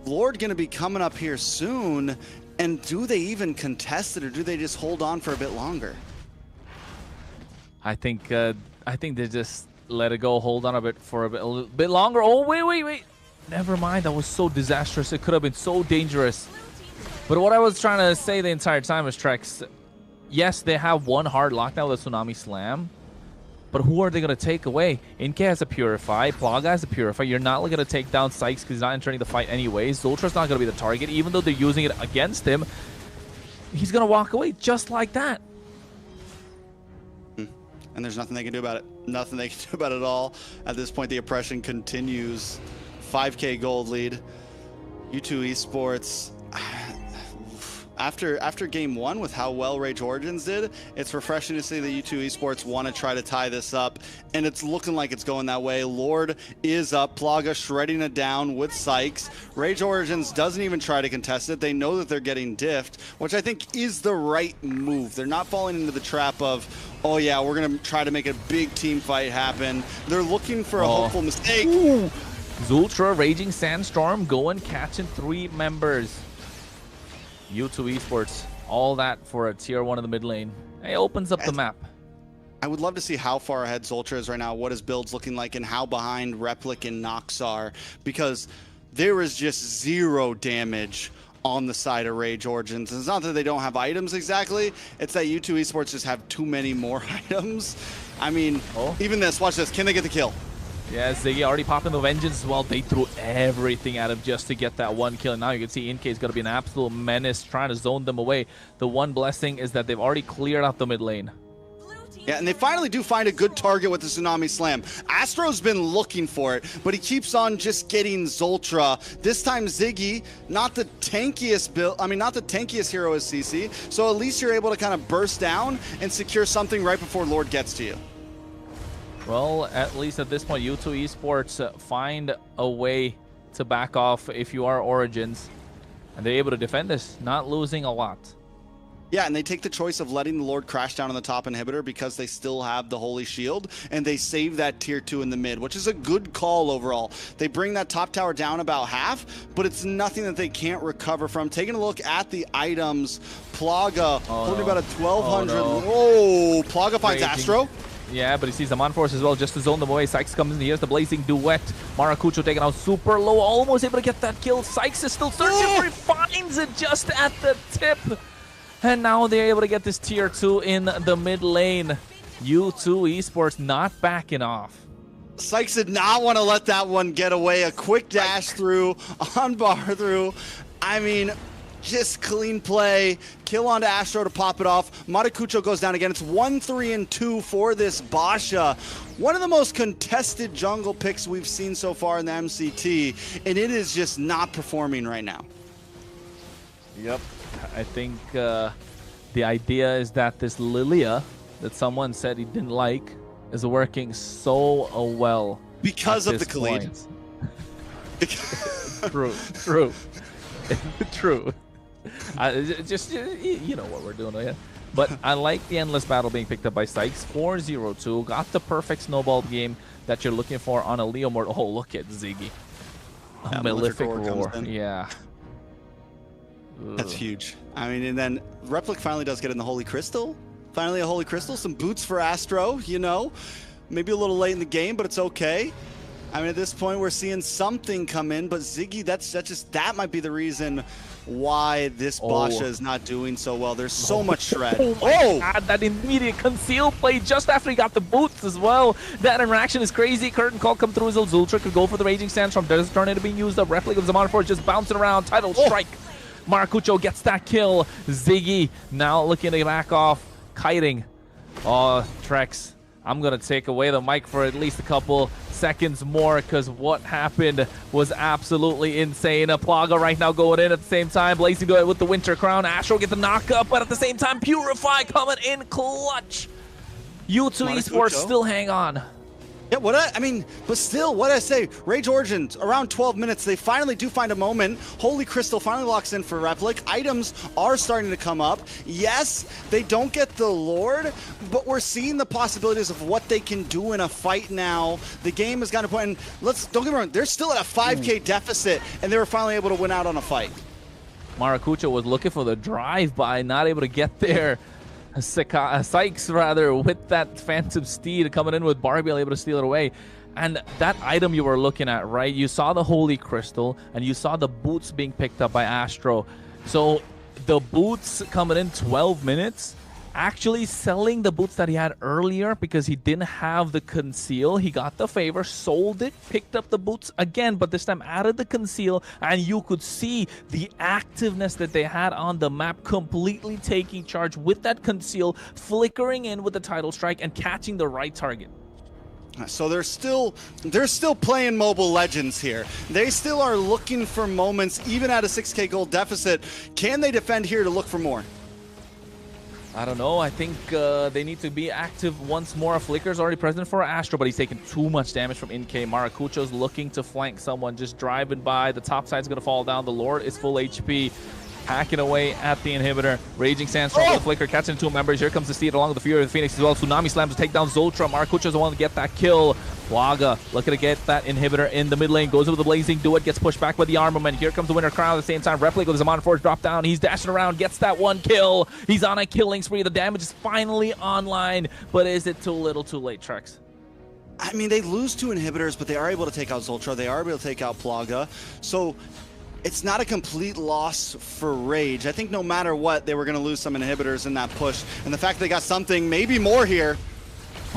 Lord gonna be coming up here soon. And do they even contest it, or do they just hold on for a bit longer? I think they just let it go, hold on a little bit longer. Oh, wait. Never mind. That was so disastrous. It could have been so dangerous. But what I was trying to say the entire time is, Trex, yes, they have one hard lockdown with a Tsunami Slam. But who are they going to take away? NK has a Purify. Plaga has a Purify. You're not going to take down Sykes because he's not entering the fight anyways. Zultra's not going to be the target. Even though they're using it against him, he's going to walk away just like that. And there's nothing they can do about it. Nothing they can do about it at all. At this point, the oppression continues. 5K gold lead. U2 Esports. After game one, with how well Rage Origins did, it's refreshing to see that U2 Esports want to try to tie this up, and it's looking like it's going that way. Lord is up, Plaga shredding it down with Sykes. Rage Origins doesn't even try to contest it. They know that they're getting diffed, which I think is the right move. They're not falling into the trap of, oh yeah, we're going to try to make a big team fight happen. They're looking for a hopeful mistake. Ooh. Zultra, Raging Sandstorm, going catching 3 members. U2 Esports, all that for a tier 1 in the mid lane. It opens up the map. I would love to see how far ahead Zultra is right now, what his build's looking like, and how behind Replic and Nox are, because there is just 0 damage on the side of Rage Origins. It's not that they don't have items exactly, it's that U2 Esports just have too many more items. I mean, even this, watch this, can they get the kill? Yeah, Ziggy already popping the Vengeance as well. They threw everything at him just to get that 1 kill. And now you can see NK is going to be an absolute menace trying to zone them away. The one blessing is that they've already cleared out the mid lane. Yeah, and they finally do find a good target with the Tsunami Slam. Astro's been looking for it, but he keeps on just getting Zultra. This time Ziggy, not the tankiest hero as CC, so at least you're able to kind of burst down and secure something right before Lord gets to you. Well, at least at this point, U2 Esports find a way to back off if you are Origins. And they're able to defend this, not losing a lot. Yeah, and they take the choice of letting the Lord crash down on the top inhibitor because they still have the Holy Shield, and they save that tier 2 in the mid, which is a good call overall. They bring that top tower down about half, but it's nothing that they can't recover from. Taking a look at the items, Plaga holding about a 1,200. Oh, Plaga finds Astro. Yeah, but he sees the Monforce as well, just to zone them away. Sykes comes in, he has the Blazing Duet. Maracucho taken out super low, almost able to get that kill. Sykes is still searching for it, finds it just at the tip. And now they're able to get this tier 2 in the mid lane. U2 Esports not backing off. Sykes did not want to let that one get away. A quick dash through, on bar through. I mean, just clean play. Kill onto Astro to pop it off. Maracucho goes down again. It's 1-3-2 for this Basha. One of the most contested jungle picks we've seen so far in the MCT, and it is just not performing right now. Yep. I think the idea is that this Lilia that someone said he didn't like is working so well because of the Khalid. True. True. Just you know what we're doing here. But I like the Endless Battle being picked up by Sykes. 4-0-2. Got the perfect snowball game. that you're looking for on a Leomord. Oh, look at Ziggy. A Malefic Roar. Yeah. That's huge. I mean, and then Replic finally does get in the Holy Crystal. Finally a Holy Crystal. Some boots for Astro, you know. Maybe a little late in the game, but it's okay. I mean, at this point, we're seeing something come in, but Ziggy, that might be the reason why this Basha is not doing so well. There's so much shred. Oh my God, that immediate conceal play just after he got the boots as well. That interaction is crazy. Curtain call come through as Zultra could go for the Raging Sandstorm. Does turn into being used up. Replica of Zaman Force just bouncing around. Title strike. Maracucho gets that kill. Ziggy now looking to back off. Kiting. Oh, Trex. I'm going to take away the mic for at least a couple seconds more because what happened was absolutely insane. Plaga right now going in at the same time. Blazing Duet with the Winter Crown. Astro get the knock up, but at the same time, Purify coming in clutch. U2 Esports still hang on. Yeah, I mean, but still, what I say, Rage Origins, around 12 minutes, they finally do find a moment. Holy Crystal finally locks in for Replic. Items are starting to come up. Yes, they don't get the Lord, but we're seeing the possibilities of what they can do in a fight now. The game has gotten to a point, and don't get me wrong, they're still at a 5K deficit, and they were finally able to win out on a fight. Maracucho was looking for the drive-by, not able to get there. Sykes rather with that Phantom Steed coming in with Barbie able to steal it away. And that item you were looking at, right? You saw the Holy Crystal and you saw the boots being picked up by Astro. So the boots coming in 12 minutes, actually selling the boots that he had earlier because he didn't have the conceal. He got the favor, sold it, picked up the boots again, but this time added the conceal, and you could see the activeness that they had on the map completely taking charge with that conceal, flickering in with the title strike and catching the right target. So they're still playing Mobile Legends here. They still are looking for moments, even at a 6K gold deficit. Can they defend here to look for more? I don't know. I think they need to be active once more. Flicker's already present for Astro, but he's taking too much damage from NK. Maracucho's looking to flank someone, just driving by. The top side's going to fall down. The Lord is full HP. Hacking away at the inhibitor. Raging Sandstorm with Flicker catching two members. Here comes the Steed along with the Fury of the Phoenix as well. Tsunami slams to take down Zoltra. Maracucho's the one to get that kill. Plaga looking to get that inhibitor in the mid lane. Goes over the Blazing Duet. Gets pushed back by the Armament. Here comes the Winter Crown at the same time. Replica with Zaman Forge drop down. He's dashing around. Gets that one kill. He's on a killing spree. The damage is finally online. But is it too little too late, Trex? I mean, they lose two inhibitors, but they are able to take out Zoltra. They are able to take out Plaga. So it's not a complete loss for Rage. I think no matter what, they were going to lose some inhibitors in that push. And the fact they got something, maybe more here.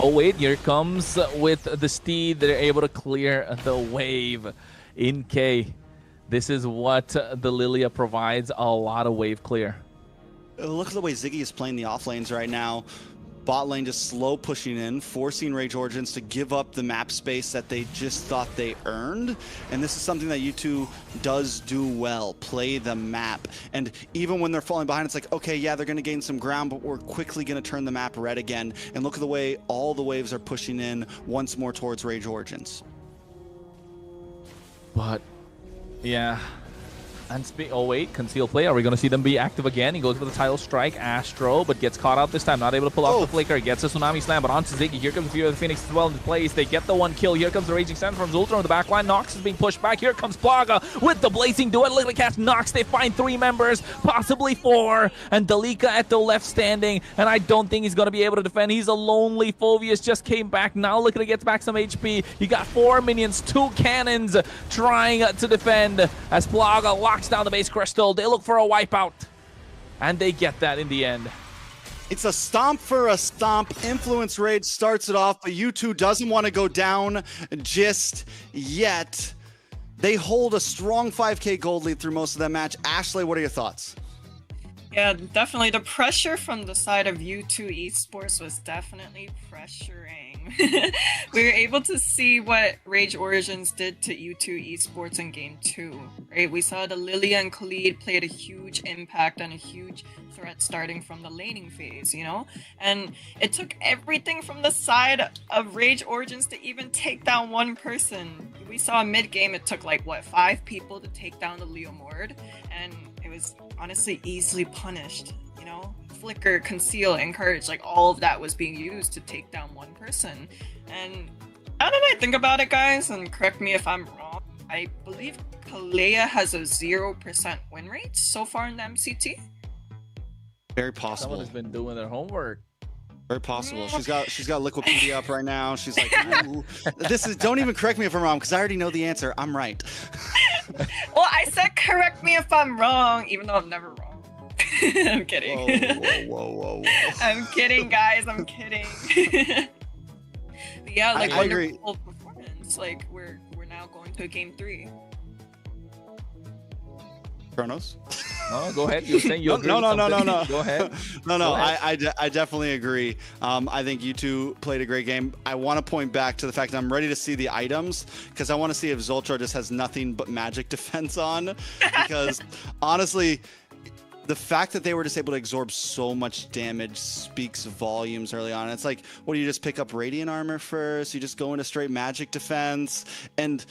Oh, wait, here comes with the Steed. They're able to clear the wave. NK, this is what the Lilia provides, a lot of wave clear. Look at the way Ziggy is playing the off lanes right now. Bot lane just slow pushing in, forcing Rage Origins to give up the map space that they just thought they earned. And this is something that U2 does do well, play the map. And even when they're falling behind, it's like, okay, yeah, they're going to gain some ground, but we're quickly going to turn the map red again. And look at the way all the waves are pushing in once more towards Rage Origins. But, yeah. And oh wait, conceal play. Are we going to see them be active again? He goes for the title strike, Astro, but gets caught out this time. Not able to pull off the flicker. Gets a Tsunami Slam, but onto Ziggy. Here comes the Fury of the Phoenix as well in place. They get the one kill. Here comes the Raging Sand from Zultra on the back line. Nox is being pushed back. Here comes Plaga with the Blazing Duet. Literally catch Nox. They find 3 members, possibly 4. And Dalika at the left standing. And I don't think he's going to be able to defend. He's a lonely. Phoveus just came back. Now looking to get back some HP. You got 4 minions, 2 cannons trying to defend as Plaga locks down the base crystal. They look for a wipeout, and they get that in the end. It's a stomp for a stomp. Influence Rage starts it off, but U2 doesn't want to go down just yet. They hold a strong 5K gold lead through most of that match. Ashley, what are your thoughts? Yeah, definitely. The pressure from the side of U2 Esports was definitely pressuring. We were able to see what Rage Origins did to U2 Esports in Game 2. Right? We saw the Lilia and Khalid played a huge impact and a huge threat starting from the laning phase, you know? And it took everything from the side of Rage Origins to even take down one person. We saw mid-game it took like, what, 5 people to take down the Leomord, and it was honestly easily punished, you know? Flicker, conceal, encourage, like all of that was being used to take down one person. And Now that I think about it, guys, and correct me if I'm wrong, I believe Kalea has a 0% win rate so far in the MCT. Very Someone possible. has been doing their homework. Very possible. She's got Wikipedia up right now. She's like, ooh. This is. Don't even correct me if I'm wrong, because I already know the answer. I'm right. Well, I said correct me if I'm wrong, even though I'm never wrong. I'm kidding. Whoa. I'm kidding, guys. I'm kidding. But yeah, like I agree. wonderful performance. Like we're now going to game 3. Kronos. No, go ahead. You're saying you agree with something. No. Go ahead. No. Go ahead. I definitely agree. I think you two played a great game. I want to point back to the fact that I'm ready to see the items, because I want to see if Zultra just has nothing but magic defense on. Because honestly, the fact that they were just able to absorb so much damage speaks volumes early on. It's like, what do you just pick up radiant armor first? You just go into straight magic defense, and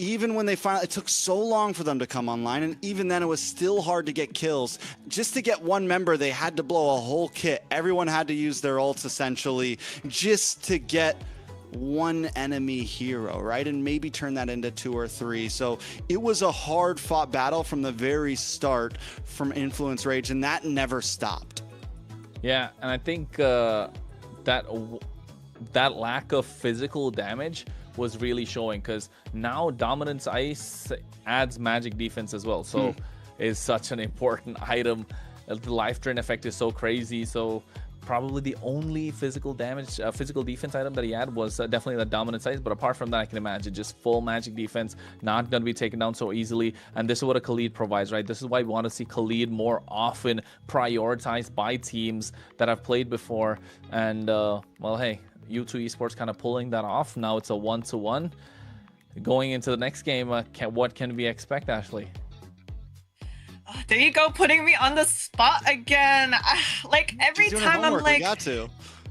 even when they finally, it took so long for them to come online, and even then it was still hard to get kills. Just to get one member, they had to blow a whole kit. Everyone had to use their ults essentially just to get one enemy hero, right? And maybe turn that into 2 or 3. So it was a hard fought battle from the very start from Influence Rage, and that never stopped. Yeah, and I think that lack of physical damage was really showing, because now Dominance Ice adds magic defense as well, so it's such an important item. The life drain effect is so crazy, so probably the only physical damage, physical defense item that he had was definitely the Dominance Ice. But apart from that, I can imagine just full magic defense, not going to be taken down so easily. And this is what a Khalid provides, right? This is why we want to see Khalid more often prioritized by teams that have played before. And well, hey, U2 Esports kind of pulling that off. Now it's a 1-1. Going into the next game, what can we expect, Ashley? There you go, putting me on the spot again. Like every time I'm like,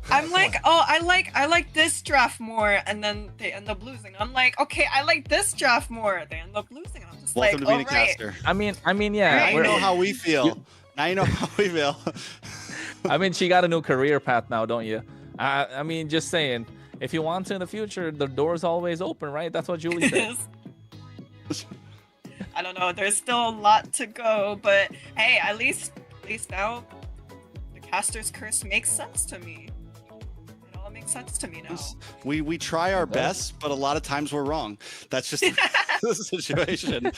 I'm like, oh, I like this draft more, and then they end up losing. I'm like, okay, I like this draft more. They end up losing. And I'm just Welcome like, to being a right. caster. I mean, yeah. Now you know how we feel. Now you know how we feel. I mean, she got a new career path now, don't you? I mean, just saying. If you want to in the future, the door's always open, right? That's what Julie said. I don't know. There's still a lot to go, but hey, at least now, the caster's curse makes sense to me. It all makes sense to me now. We try our best, but a lot of times we're wrong. That's just the situation.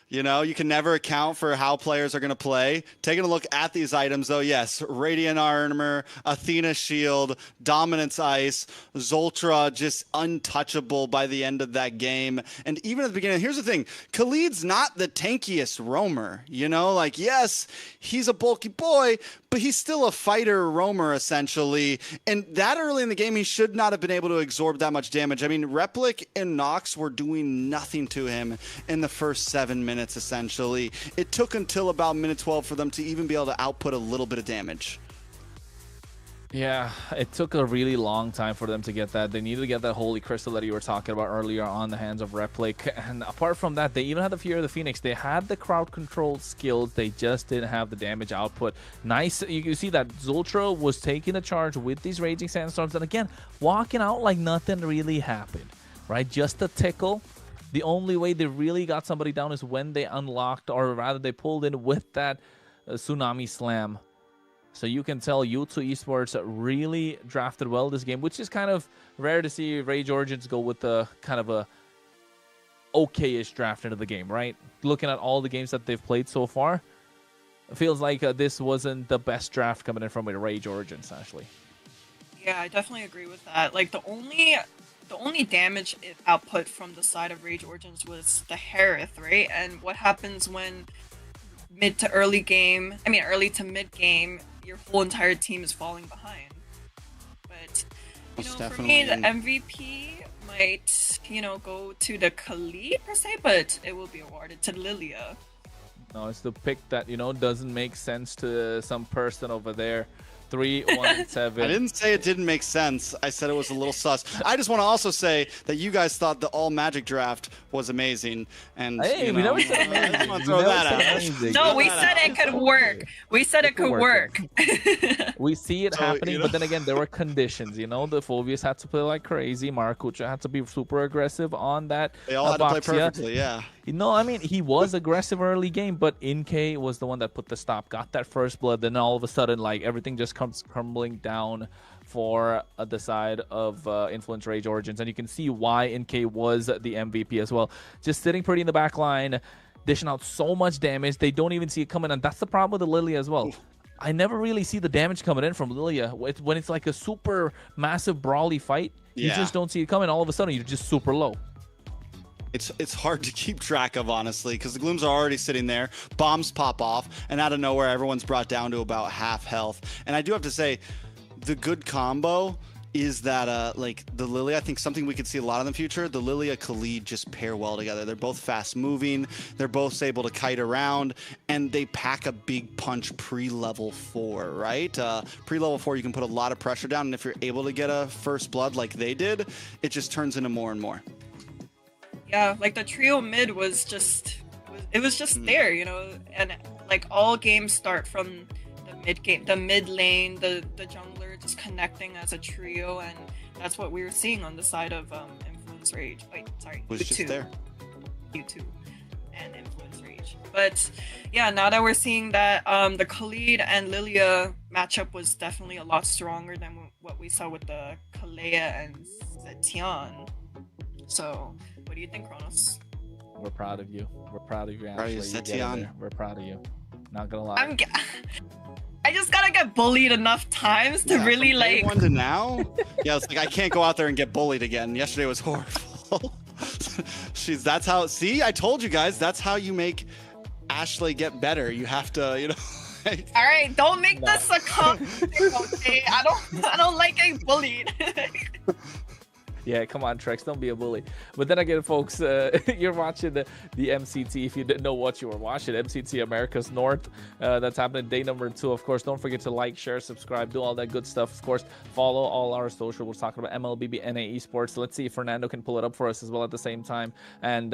You know, you can never account for how players are going to play. Taking a look at these items, though, yes, Radiant Armor, Athena Shield, Dominance Ice, Zultra just untouchable by the end of that game. And even at the beginning, here's the thing, Khalid's not the tankiest roamer, you know? Like, yes, he's a bulky boy, but he's still a fighter roamer, essentially. And that early in the game, he should not have been able to absorb that much damage. I mean, Replic and Nox were doing nothing to him in the first 7 minutes. Essentially, it took until about minute 12 for them to even be able to output a little bit of damage. Yeah, it took a really long time for them to get that. They needed to get that holy crystal that you were talking about earlier on the hands of Replic. And apart from that, they even had the Fear of the Phoenix. They had the crowd control skills. They just didn't have the damage output. Nice. You can see that Zultra was taking the charge with these Raging Sandstorms. And again, walking out like nothing really happened, right? Just a tickle. The only way they really got somebody down is when they unlocked, or rather they pulled in with that Tsunami Slam. So you can tell U2 Esports really drafted well this game, which is kind of rare to see Rage Origins go with a kind of a okay-ish draft into the game, right? Looking at all the games that they've played so far, it feels like this wasn't the best draft coming in from Rage Origins, actually. Yeah, I definitely agree with that. Like, the only damage output from the side of Rage Origins was the Harith, right? And what happens when mid to early to mid game, your whole entire team is falling behind. But, you know, for me, the MVP might, you know, go to the Khalid per se, but it will be awarded to Lilia. No, it's the pick that, you know, doesn't make sense to some person over there. 317. I didn't say it didn't make sense. I said it was a little sus. I just want to also say that you guys thought the all magic draft was amazing, and Hey, we never said I just want to throw that out. No, we said it could work. We said it could work. We see it So, happening, you know. but then again, there were conditions. You know, the Fulvius had to play like crazy. Maracuja had to be super aggressive on that. They all had to play Abaxia. perfectly, yeah. No, I mean, he was aggressive early game, but Inke was the one that put the stop, got that first blood, then all of a sudden, like, everything just comes crumbling down for the side of Influence Rage Origins. And you can see why Inke was the MVP as well. Just sitting pretty in the back line, dishing out so much damage. They don't even see it coming, and that's the problem with the Lilia as well. I never really see the damage coming in from Lilia. When it's like a super massive brawly fight, you just don't see it coming. All of a sudden, you're just super low. It's hard to keep track of, honestly, because the Glooms are already sitting there. Bombs pop off, and out of nowhere, everyone's brought down to about half health. And I do have to say, the good combo is that, like, the Lilia, I think something we could see a lot in the future, the Lilia Khalid just pair well together. They're both fast-moving. They're both able to kite around, and they pack a big punch pre-level 4, right? Pre-level 4, you can put a lot of pressure down, and if you're able to get a first blood like they did, it just turns into more and more. Yeah, like the trio mid was just, it was just there, you know, and like all games start from the mid game, the mid lane, the jungler just connecting as a trio, and that's what we were seeing on the side of Influence Rage. Wait, sorry, Was just there. U2 and Influence Rage. But yeah, now that we're seeing that the Khalid and Lilia matchup was definitely a lot stronger than what we saw with the Kalea and Zetian. So, what do you think, Kronos? We're proud of you. We're proud of you, Proud of you, Ashley. You get it Zetian. there. We're proud of you. Not gonna lie. I just gotta get bullied enough times to really from day like. one to now. Yeah, it's like I can't go out there and get bullied again. Yesterday was horrible. That's how. See, I told you guys. That's how you make Ashley get better. You have to, you know. All right, don't make this a competition, okay? I don't like getting bullied. Yeah, come on, Trex, don't be a bully. But then again, folks, you're watching the MCT. If you didn't know what you were watching, MCT America's North. That's happening day number 2. Of course, don't forget to like, share, subscribe, do all that good stuff. Of course, follow all our social. We're talking about MLBB Esports. Let's see if Fernando can pull it up for us as well at the same time. And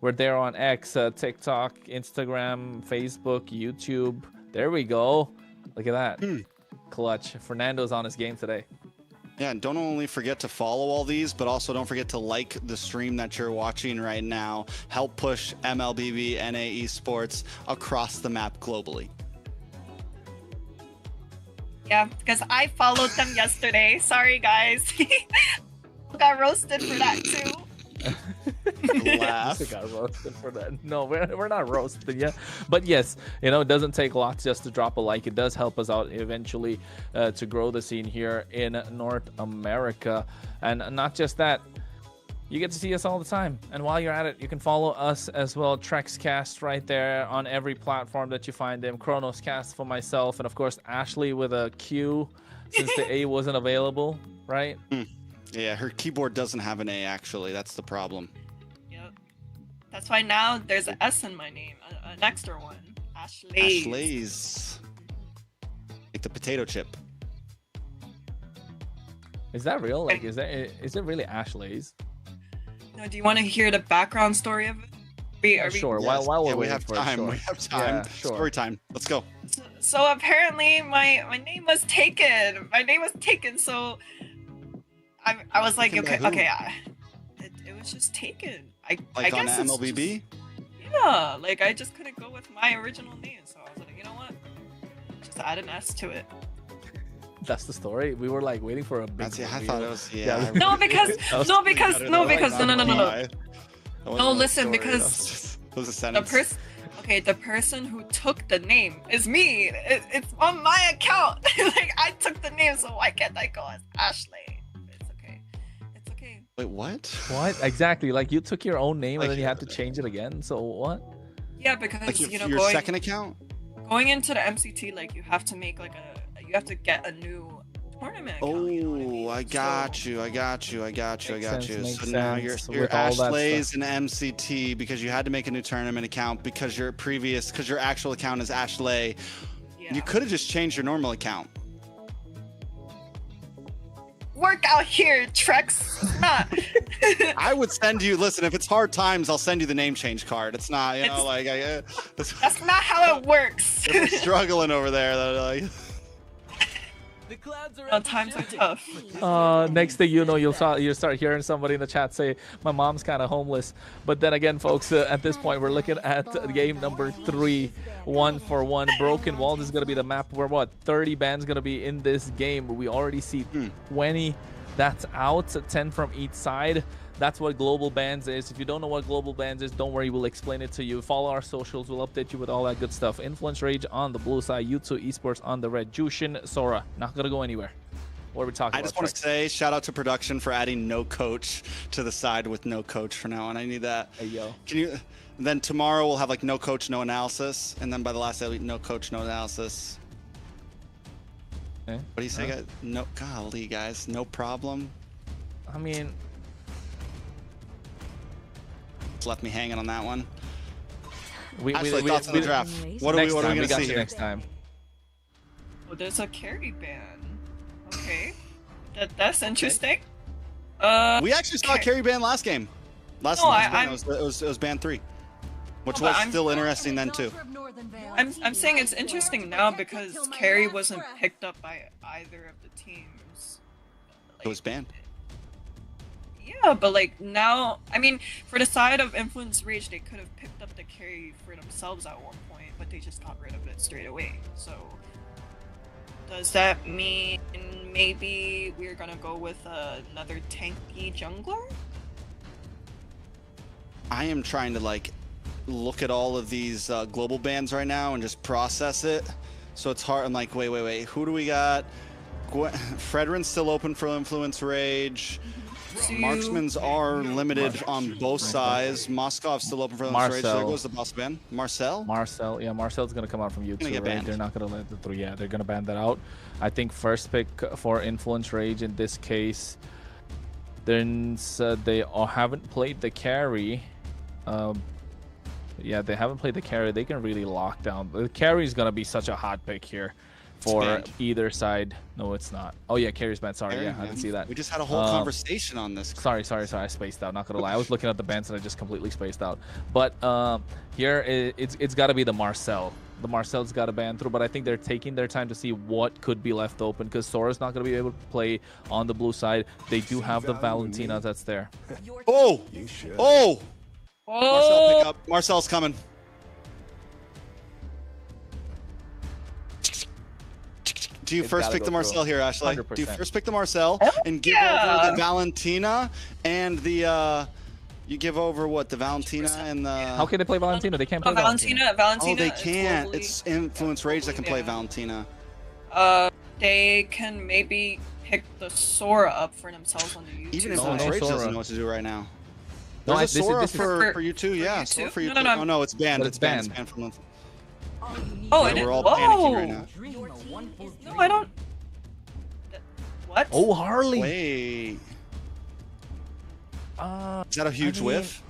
we're there on X, TikTok, Instagram, Facebook, YouTube. There we go. Look at that. Clutch. Fernando's on his game today. Yeah, and don't only forget to follow all these, but also don't forget to like the stream that you're watching right now. Help push MLBB Esports across the map globally. Yeah, because I followed them yesterday. Sorry, guys. Got roasted for that too. Laugh. Got roasted for that. No, we're not roasted yet. But yes, you know, it doesn't take lots just to drop a like. It does help us out eventually to grow the scene here in North America. And not just that, you get to see us all the time. And while you're at it, you can follow us as well. TrexCast right there on every platform that you find them. ChronosCast for myself. And of course, Ashley with a Q since the A wasn't available, right? Yeah, her keyboard doesn't have an A, actually. That's the problem. Yep. That's why now there's an S in my name, an extra one. Ashley. Ashley's. Like the potato chip. Is that real? Like, is it really Ashley's? No, do you want to hear the background story of it? Are we- Sure. Yes. While we're Yeah, we waiting have for it, time. sure. We have time. Yeah, sure. Story time. Let's go. So apparently my name was taken. My name was taken. So I was like, Taken by okay, who? it was just taken. I Like on guess it's MLBB? yeah, like I just couldn't go with my original name, so I was like, you know what? Just add an S to it. That's the story. We were like waiting for a big. That's, yeah, I reveal. thought it was. Yeah. Yeah. No, because no, No, listen, because it was a the sentence. the person who took the name is me. It's on my account. Like I took the name, so why can't I go as Ashley? It's okay. It's okay. Wait, what? What exactly? Like you took your own name Like, and then you had to change it again. So what? Yeah, because Like you know, your second account? going into the MCT, like you have to make like you have to get a new tournament account. You know what I mean? Oh, I got you. Makes So now you're sense with all that Ashley's and MCT because you had to make a new tournament account because your actual account is Ashley. Yeah. You could have just changed your normal account. work out here, Trex. It's not. I would send you. Listen, if it's hard times, I'll send you the name change card. It's not, you know, like That's not how it works. if we're struggling over there. Like, Times are tough. Next thing you know, you'll start hearing somebody in the chat say, "My mom's kind of homeless." But then again, folks, at this point, we're looking at game number 3, 1-for-1 broken wall. This is gonna be the map where 30 bans gonna be in this game. We already see 20. That's out, 10 from each side. That's what global bans is. If you don't know what global bans is, don't worry, we'll explain it to you. Follow our socials, we'll update you with all that good stuff. Influence Rage on the blue side, U2 Esports on the red. Jushin, Sora, not gonna go anywhere. What are we talking about? I just want to say shout out to production for adding no coach to the side with no coach for now on. I need that. Hey, yo. Can you? Then tomorrow we'll have like no coach, no analysis, and then by the last day, no coach, no analysis. Okay. What do you say, guys? No, golly, guys, no problem. I mean, Left me hanging on that one. Actually, thoughts on the draft. What are we going to see here? Next time. Oh, there's a carry ban. Okay, that's interesting. We actually saw a carry ban last game. It was ban 3, which was still interesting then too. I'm saying it's interesting now because carry wasn't picked up by either of the teams. It was banned. Yeah, but like now, I mean, for the side of Influence Rage, they could have picked up the carry for themselves at one point, but they just got rid of it straight away. So, does that mean maybe we're gonna go with another tanky jungler? I am trying to like look at all of these global bans right now and just process it. So it's hard. I'm like, wait. Who do we got? Fredrin's still open for Influence Rage. Marksmans are limited on both sides. Moskov's still open for Influence Rage. So there goes the boss ban. Marcel? Yeah, Marcel's gonna come out from YouTube, right? Banned. They're not gonna let the 3. Yeah, they're gonna ban that out. I think first pick for Influence Rage in this case. Then they haven't played the carry. Yeah, they haven't played the carry. They can really lock down. The carry is gonna be such a hot pick here for either side. No, it's not. Oh yeah, carry's banned. Sorry, I didn't see that. We just had a whole conversation on this. Sorry. I spaced out. Not gonna lie. I was looking at the bans and I just completely spaced out. But here it's got to be the Marcel. The Marcel's got to ban through, but I think they're taking their time to see what could be left open because Sora's not going to be able to play on the blue side. They do have the Valentina that's there. Oh! Marcel pick up. Marcel's coming. Do you first pick the Marcel here, Ashley? 100%. Do you first pick the Marcel and give over the Valentina and the you give over what, the Valentina and the... How can they play Valentina? They can't play Valentina. Oh, they can't. It's Influence Rage that can play Valentina. They can maybe pick the Sora up for themselves on the YouTube. Even Influence Rage doesn't know what to do right now. No, There's a Sora this is for you too, yeah. Sora for you too. Oh no, it's banned. It's banned. It's banned from we're all panicking right now. No, I don't. What? Oh, Harley. Wait. Is that a huge whiff?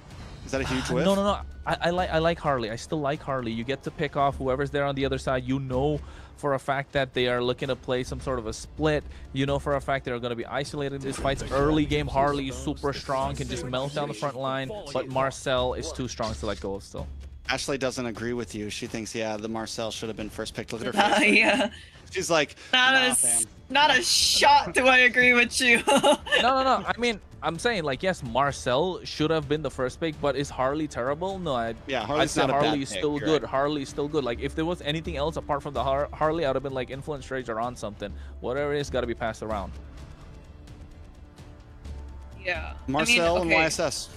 Is that a huge whiff? No. I like Harley. I still like Harley. You get to pick off whoever's there on the other side. You know for a fact that they are looking to play some sort of a split. You know for a fact they're going to be isolated in these fights. Early game, Harley is super strong, can just melt down the front line, but Marcel is too strong to let go of still. Ashley doesn't agree with you. She thinks, yeah, the Marcel should have been first picked. Look at her face. Yeah. She's like, not a shot do I agree with you. No. I mean, I'm saying, like, yes, Marcel should have been the first pick, but is Harley terrible? No, I'd say Harley's still good. Harley's still good. Like, if there was anything else apart from the Harley, I would have been like Influence Rage or on something. Whatever it is, got to be passed around. Yeah. Marcel and YSS.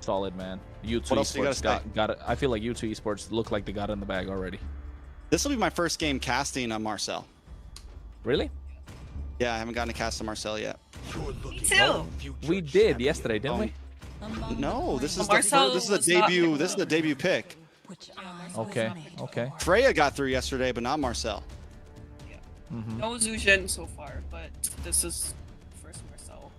Solid, man. U2 Esports got it. I feel like U2 Esports look like they got it in the bag already. This will be my first game casting on Marcel. Really? Yeah, I haven't gotten to cast on Marcel yet. Me too. We did yesterday, didn't we? No, this is the debut. This is the debut pick. Okay. Freya got through yesterday, but not Marcel. Yeah. No Zujin so far, but this is first Marcel.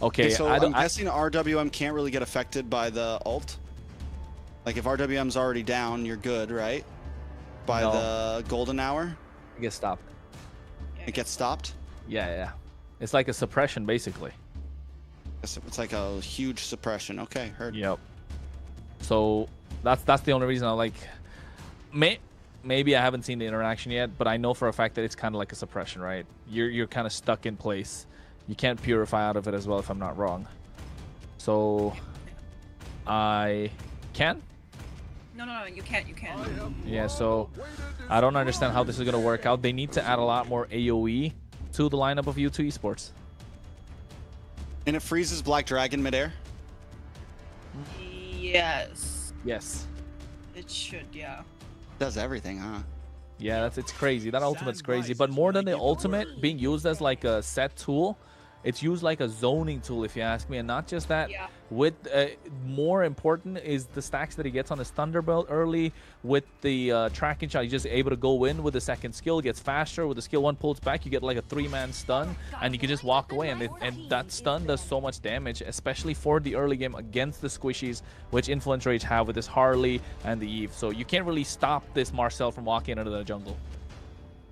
Okay, so I'm guessing RWM can't really get affected by the ult. Like if RWM's already down, you're good, right? By the golden hour. It gets stopped. It gets stopped. Yeah. It's like a suppression, basically. It's like a huge suppression. Okay, heard. Yep. So that's the only reason I like. Maybe I haven't seen the interaction yet, but I know for a fact that it's kind of like a suppression, right? You're kind of stuck in place. You can't purify out of it as well, if I'm not wrong. So I can. No, you can't. Yeah, so I don't understand how this is going to work out. They need to add a lot more AoE to the lineup of U2 Esports. And it freezes Black Dragon midair? Yes. Yes. It should, yeah. Does everything, huh? Yeah, it's crazy. That ultimate's crazy. But more than the ultimate being used as like a set tool, it's used like a zoning tool, if you ask me. And not just that, Yeah. with more important is the stacks that he gets on his Thunderbolt early with the tracking shot. He's just able to go in with the second skill, gets faster. With the skill 1 pulls back, you get like a 3-man stun, and you can just walk away. And that stun does so much damage, especially for the early game against the squishies, which Influence Rage have with this Harley and the Eve. So you can't really stop this Marcel from walking into the jungle.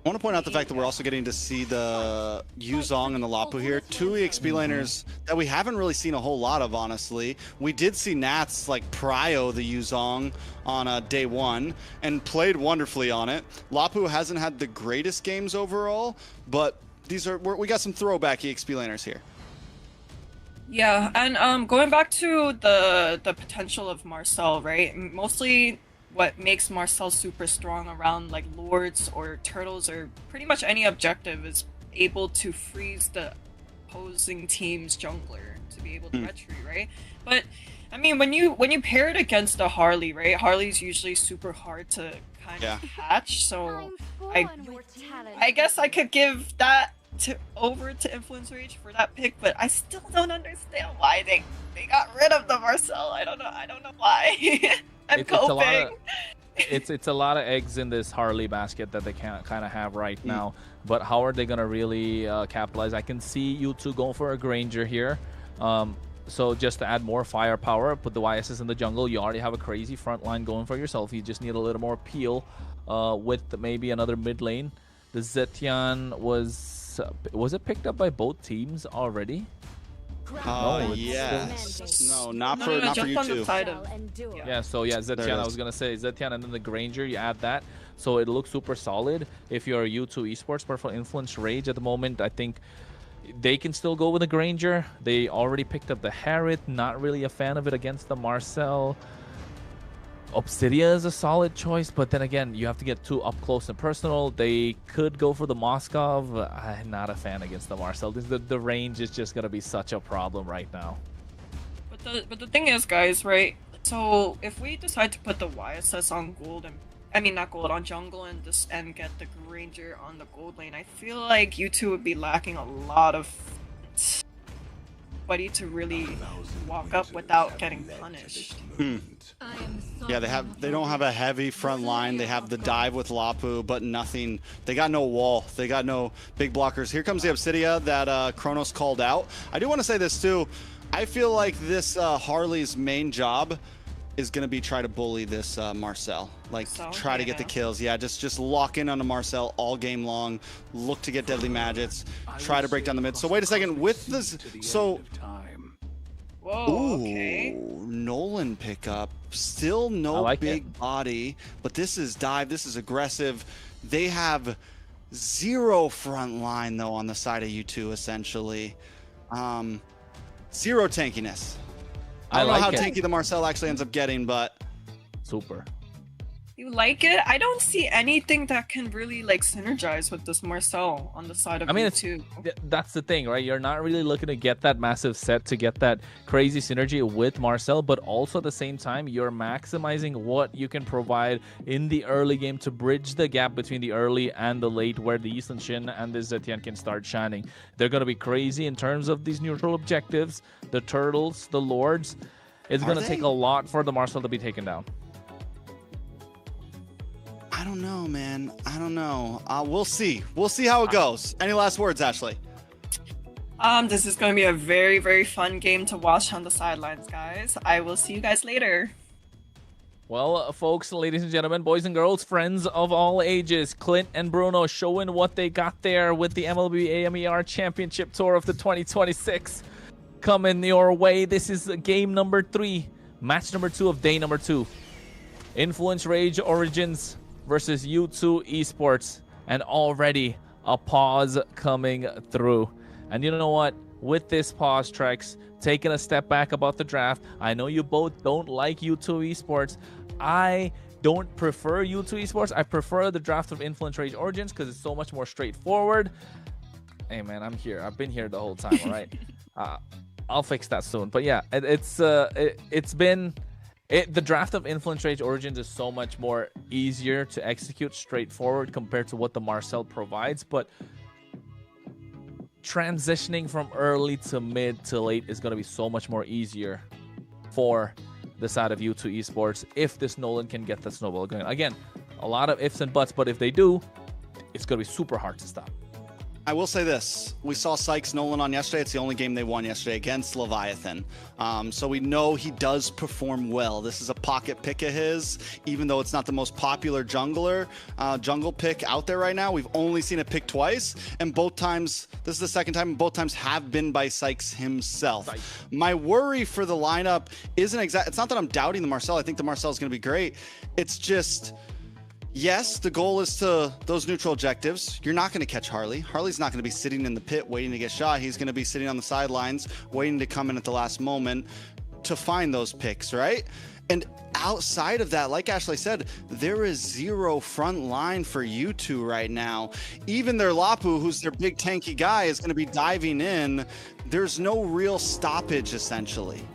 I want to point out the fact that we're also getting to see the Yuzong and the Lapu here. 2 EXP laners that we haven't really seen a whole lot of, honestly. We did see Nats like prio the Yuzong on day 1 and played wonderfully on it. Lapu hasn't had the greatest games overall, but we got some throwback EXP laners here. Yeah, and going back to the potential of Marcel, right? Mostly what makes Marcel super strong around like Lords or Turtles or pretty much any objective is able to freeze the opposing team's jungler to be able to retreat, right? But I mean, when you pair it against a Harley, right? Harley's usually super hard to kind of catch, so I guess I could give that over to Influence Rage for that pick, but I still don't understand why they got rid of the Marcel. I don't know why. I'm coping. It's a lot of eggs in this Harley basket that they can't kind of have right now. But how are they gonna really capitalize? I can see you two going for a Granger here. So just to add more firepower, put the YSS in the jungle. You already have a crazy front line going for yourself. You just need a little more peel with maybe another mid lane. The Zetian was it picked up by both teams already? Yes. No, not for you two. Yeah, so yeah, Zetian, I was gonna say Zetian and then the Granger, you add that. So it looks super solid if you're a U2 Esports, but for Influence Rage at the moment, I think they can still go with the Granger. They already picked up the Harriet, not really a fan of it against the Marcel. Obsidia is a solid choice, but then again, you have to get too up close and personal. They could go for the Moskov. I'm not a fan against the Marcel. The range is just going to be such a problem right now. But the thing is, guys, right? So if we decide to put the YSS on gold, and I mean not gold, on jungle and get the Granger on the gold lane, I feel like you two would be lacking a lot of buddy to really walk up without getting punished. Yeah, they don't have a heavy front line. They have the dive with Lapu, but nothing. They got no wall. They got no big blockers. Here comes the Obsidia that Kronos called out. I do want to say this too. I feel like this Harley's main job is going to be try to bully this Marcel. Like, try to get the kills. Yeah, just lock in on the Marcel all game long. Look to get deadly maggots. Try to break down the mid. So wait a second. With this, so... Whoa, okay. Nolan pickup. Still no like big body, but this is dive. This is aggressive. They have 0 front line, though, on the side of U2, essentially. 0 tankiness. I don't know how tanky the Marcel actually ends up getting, but... Super. You like it? I don't see anything that can really like synergize with this Marcel on the side of U2. That's the thing, right? You're not really looking to get that massive set to get that crazy synergy with Marcel, but also at the same time, you're maximizing what you can provide in the early game to bridge the gap between the early and the late, where the Eastern Shin and the Zetian can start shining. They're going to be crazy in terms of these neutral objectives, the Turtles, the Lords. It's going to take a lot for the Marcel to be taken down. I don't know, man. I don't know. We'll see. We'll see how it goes. Any last words, Ashley? This is going to be a very, very fun game to watch on the sidelines, guys. I will see you guys later. Well, folks, ladies and gentlemen, boys and girls, friends of all ages, Clint and Bruno showing what they got there with the MLBB AMER Championship Tour of the 2026 coming your way. This is game number 3, match number 2 of day number 2. Influence Rage Origins versus U2 Esports, and already a pause coming through. And you know what? With this pause, Trex, taking a step back about the draft, I know you both don't like U2 Esports. I don't prefer U2 Esports. I prefer the draft of Influence Rage Origins because it's so much more straightforward. Hey, man, I'm here. I've been here the whole time, all right? I'll fix that soon. But yeah, the draft of Influence Rage Origins is so much more easier to execute, straightforward compared to what the Marcel provides. But transitioning from early to mid to late is going to be so much more easier for the side of U2 Esports if this Nolan can get the snowball going. Again, a lot of ifs and buts, but if they do, it's going to be super hard to stop. I will say this. We saw Sykes Nolan on yesterday. It's the only game they won yesterday against Leviathan. So we know he does perform well. This is a pocket pick of his, even though it's not the most popular jungle pick out there right now. We've only seen it pick twice, and both times, this is the second time, and both times have been by Sykes himself. My worry for the lineup isn't it's not that I'm doubting the Marcel. I think the Marcel is going to be great. It's just, yes, the goal is to those neutral objectives. You're not going to catch Harley. Harley's not going to be sitting in the pit waiting to get shot. He's going to be sitting on the sidelines waiting to come in at the last moment to find those picks, right? And outside of that, like Ashley said, there is zero front line for U2 right now. Even their Lapu, who's their big tanky guy, is going to be diving in. There's no real stoppage, essentially.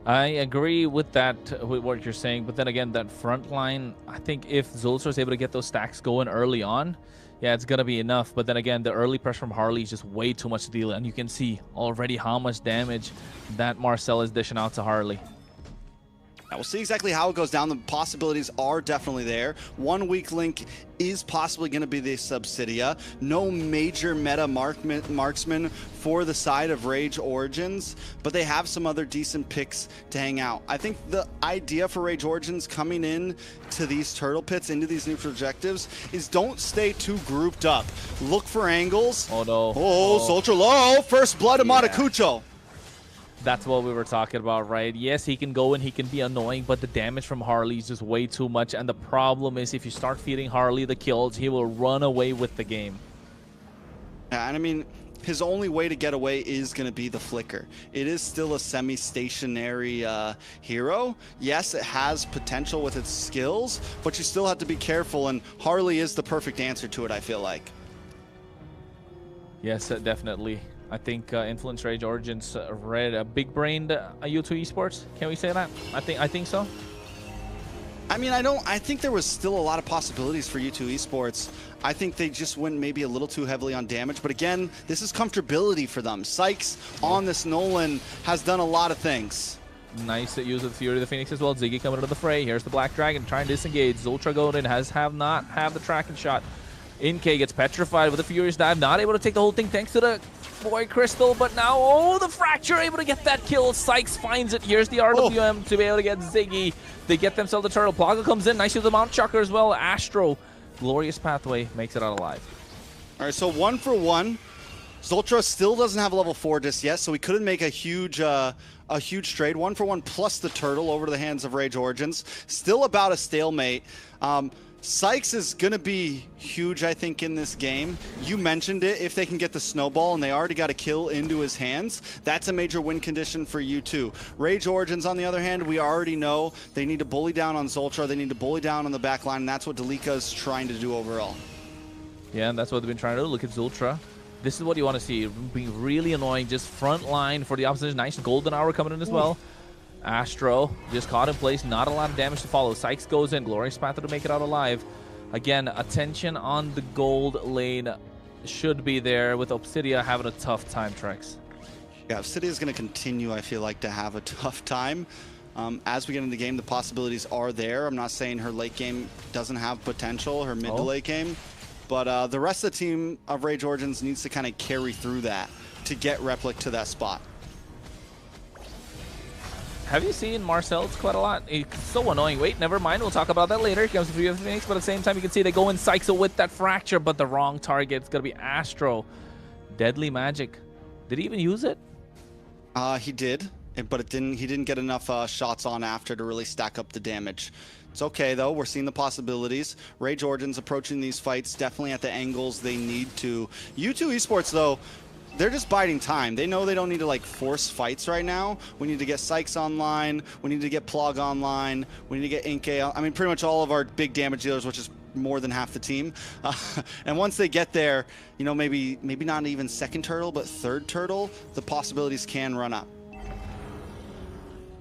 I agree with that, with what you're saying, but then again, that front line, I think if Zultra is able to get those stacks going early on, yeah, it's going to be enough. But then again, the early pressure from Harley is just way too much to deal, and you can see already how much damage that Marcel is dishing out to Harley. We'll see exactly how it goes down. The possibilities are definitely there. One weak link is possibly going to be the Subsidia. No major meta marksman for the side of Rage Origins, but they have some other decent picks to hang out. I think the idea for Rage Origins coming in to these turtle pits, into these neutral objectives, is don't stay too grouped up. Look for angles. Oh no. Oh, Soldier low. First blood of Matakucho. That's what we were talking about, right? Yes, he can go and he can be annoying, but the damage from Harley is just way too much. And the problem is if you start feeding Harley the kills, he will run away with the game. Yeah, and I mean, his only way to get away is going to be the flicker. It is still a semi-stationary hero. Yes, it has potential with its skills, but you still have to be careful, and Harley is the perfect answer to it, I feel like. Yes, definitely. I think Influence Rage Origins read a big-brained U2 Esports. Can we say that? I think so. I mean, I think there was still a lot of possibilities for U2 Esports. I think they just went maybe a little too heavily on damage. But again, this is comfortability for them. Sykes on this Nolan has done a lot of things. Nice use of Fury of the Phoenix as well. Ziggy coming into the fray. Here's the Black Dragon trying to disengage. Zultra going in, not have the tracking shot. Inke gets petrified with a Furious Dive. Not able to take the whole thing thanks to the Boy Crystal, but now, oh, the Fracture able to get that kill. Sykes finds it. Here's the RWM to be able to get Ziggy. They get themselves the turtle. Plaga comes in. Nice use of the Mount Chucker as well. Astro, glorious pathway, makes it out alive. All right, so 1 for 1. Zultra still doesn't have a level 4 disc yet, so we couldn't make a huge trade. 1 for 1 plus the turtle over to the hands of Rage Origins. Still about a stalemate. Sykes is going to be huge, I think, in this game. You mentioned it. If they can get the snowball and they already got a kill into his hands, that's a major win condition for U2. Rage Origins, on the other hand, we already know they need to bully down on Zultra. They need to bully down on the back line, and that's what Delika is trying to do overall. Yeah, and that's what they've been trying to do. Look at Zultra. This is what you want to see. Being really annoying. Just front line for the opposition. Nice golden hour coming in as well. Astro just caught in place, not a lot of damage to follow. Sykes goes in, Glorious Panther to make it out alive. Again, attention on the gold lane should be there, with Obsidia having a tough time, Trex. Yeah, Obsidia is going to continue, I feel like, to have a tough time. As we get into the game, the possibilities are there. I'm not saying her late game doesn't have potential, her mid to late game, but the rest of the team of Rage Origins needs to kind of carry through that to get Replic to that spot. Have you seen Marcel? It's quite a lot. It's so annoying. Wait, never mind. We'll talk about that later. Here comes the few Phoenix, but at the same time, you can see they go in Sykes with that fracture, but the wrong target. It's going to be Astro. Deadly Magic. Did he even use it? He did, but it didn't. He didn't get enough shots on after to really stack up the damage. It's okay, though. We're seeing the possibilities. Rage Origins approaching these fights definitely at the angles they need to. U2 Esports, though, they're just biding time. They know they don't need to, like, force fights right now. We need to get Sykes online. We need to get Plog online. We need to get Inke. I mean, pretty much all of our big damage dealers, which is more than half the team. And once they get there, you know, maybe not even second turtle, but third turtle, the possibilities can run up.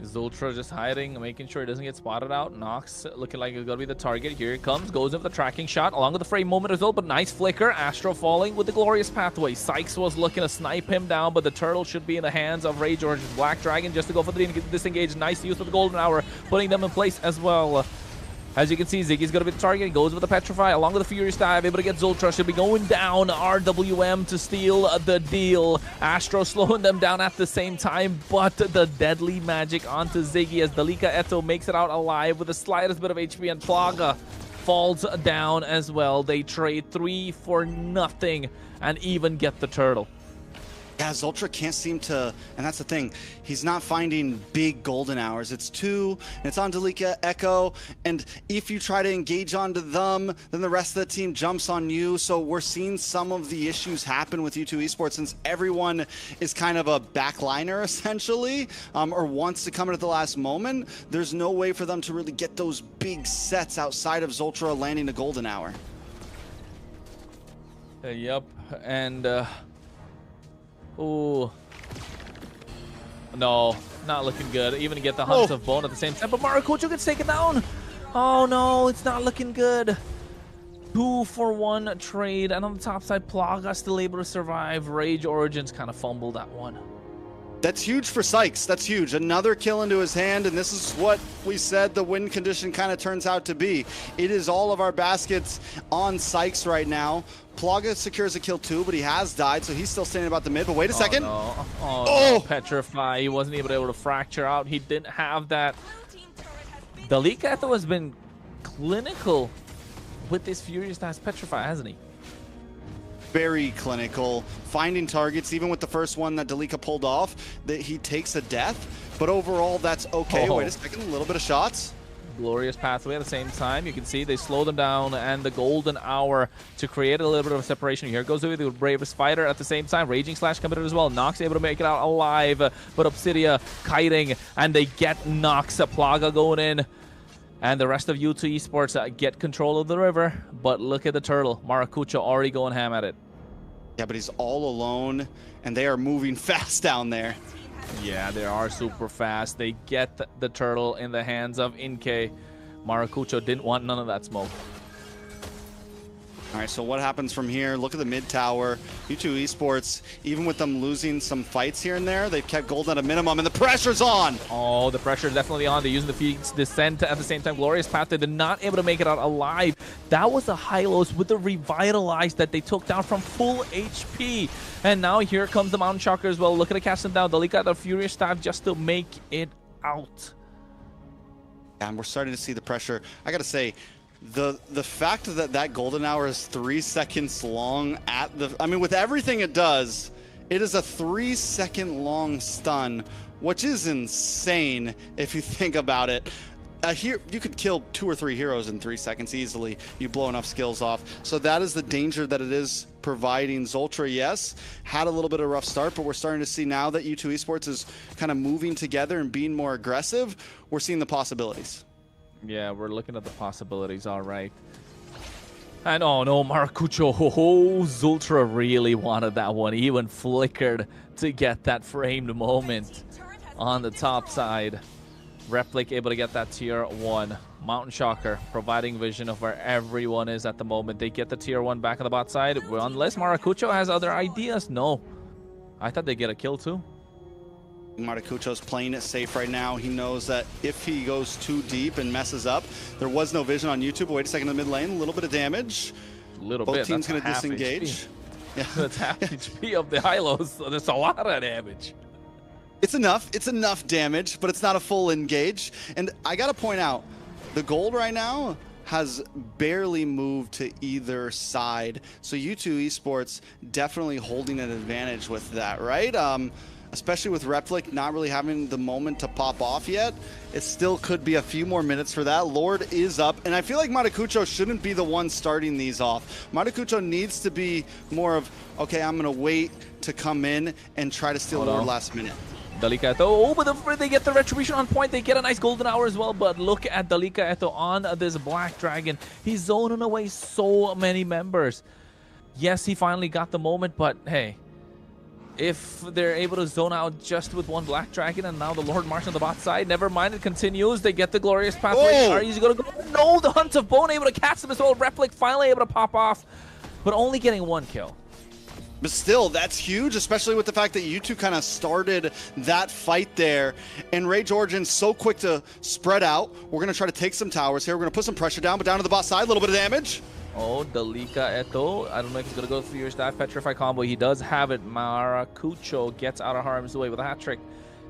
Zultra just hiding, making sure he doesn't get spotted out. Nox looking like it's going to be the target. Here it comes, goes in with the tracking shot, along with the frame moment as well, but nice flicker. Astro falling with the glorious pathway. Sykes was looking to snipe him down, but the turtle should be in the hands of Rage Origins. Black Dragon just to go for the disengage. Nice use of the golden hour, putting them in place as well. As you can see, Ziggy's going to be the target. He goes with the Petrify along with the Furious Dive. Able to get Zultra. Should be going down. RWM to steal the deal. Astro slowing them down at the same time. But the Deadly Magic onto Ziggy as Dalika Eto makes it out alive with the slightest bit of HP. And Plaga falls down as well. They trade 3 for nothing and even get the turtle. Yeah, Zultra can't seem to, and that's the thing, he's not finding big golden hours. It's 2, and it's on Dalika Echo, and if you try to engage onto them, then the rest of the team jumps on you. So we're seeing some of the issues happen with U2 Esports since everyone is kind of a backliner essentially, or wants to come in at the last moment. There's no way for them to really get those big sets outside of Zultra landing a golden hour. Yep, and oh no, not looking good. Even to get the Hunts of Bone at the same time, but Maracujo gets taken down. Oh no, it's not looking good. 2 for 1 trade, and on the top side, Plaga still able to survive. Rage Origins kind of fumbled that one. That's huge for Sykes. That's huge. Another kill into his hand, and this is what we said the win condition kind of turns out to be. It is all of our baskets on Sykes right now. Plaga secures a kill too, but he has died, so he's still standing about the mid. But wait a second. No. No. Petrify. He wasn't able to fracture out. He didn't have that. Dalika Eto has been clinical with this Furious Dive Petrify, hasn't he? Very clinical, finding targets, even with the first one that Dalika pulled off, that he takes a death, but overall that's okay. Wait a second, a little bit of shots. Glorious pathway at the same time. You can see they slow them down, and the golden hour to create a little bit of a separation. Here goes the bravest fighter at the same time. Raging Slash committed as well. Nox able to make it out alive, but Obsidia kiting, and they get Nox. Plaga going in. And the rest of U2 Esports get control of the river. But look at the turtle. Maracujo already going ham at it. Yeah, but he's all alone, and they are moving fast down there. Yeah, they are super fast. They get the turtle in the hands of Inke. Maracujo didn't want none of that smoke. All right, so what happens from here? Look at the mid tower. U2 Esports, even with them losing some fights here and there, they've kept gold at a minimum, and the pressure's on. Oh, the pressure is definitely on. They're using the Phoenix Descent at the same time. Glorious Path, they're not able to make it out alive. That was the Hylos with the Revitalize that they took down from full HP. And now here comes the Mountain Shocker as well. Looking to catch them down. Dalika, the Furious Staff just to make it out. And we're starting to see the pressure. I got to say, the fact that golden hour is 3 seconds long at the, I mean, with everything it does, it is a 3 second long stun, which is insane if you think about it. Here you could kill 2 or 3 heroes in 3 seconds easily. You blow enough skills off. So that is the danger that it is providing. Zultra, yes, had a little bit of a rough start, but we're starting to see now that U2 Esports is kind of moving together and being more aggressive. We're seeing the possibilities. Yeah, we're looking at the possibilities, all right. And oh no, Maracujo, Zultra really wanted that one. He even flickered to get that framed moment on the top side. Replic able to get that tier 1. Mountain Shocker providing vision of where everyone is at the moment. They get the tier 1 back on the bot side. Unless Maracujo has other ideas. No. I thought they'd get a kill too. Maracujo's playing it safe right now. He knows that if he goes too deep and messes up, there was no vision on YouTube. Wait a second in the mid lane, a little bit of damage. A little Both bit. teams going to disengage. Yeah. That's half HP of the Hylos, so there's a lot of damage. It's enough. It's enough damage, but it's not a full engage. And I gotta point out, the gold right now has barely moved to either side. So U2 Esports definitely holding an advantage with that, right? Especially with Replic not really having the moment to pop off yet. It still could be a few more minutes for that. Lord is up, and I feel like Matakucho shouldn't be the one starting these off. Matakucho needs to be more of, okay, I'm gonna wait to come in and try to steal Lord last minute. Dalika Eto, oh, but they get the retribution on point. They get a nice golden hour as well. But look at Dalika Eto on this Black Dragon. He's zoning away so many members. Yes, he finally got the moment, but hey, if they're able to zone out just with one Black Dragon and now the Lord March on the bot side, never mind, it continues. They get the glorious pathway. Are you going to go? No, the Hunt of Bone able to catch them as well. Replic finally able to pop off, but only getting one kill. But still, that's huge, especially with the fact that you two kind of started that fight there. And Rage Origin's so quick to spread out. We're going to try to take some towers here. We're going to put some pressure down, but down to the bot side, a little bit of damage. Oh, Dalika Eto. I don't know if he's going to go through your staff Petrify combo. He does have it. Maracucho gets out of harm's way with a hat trick.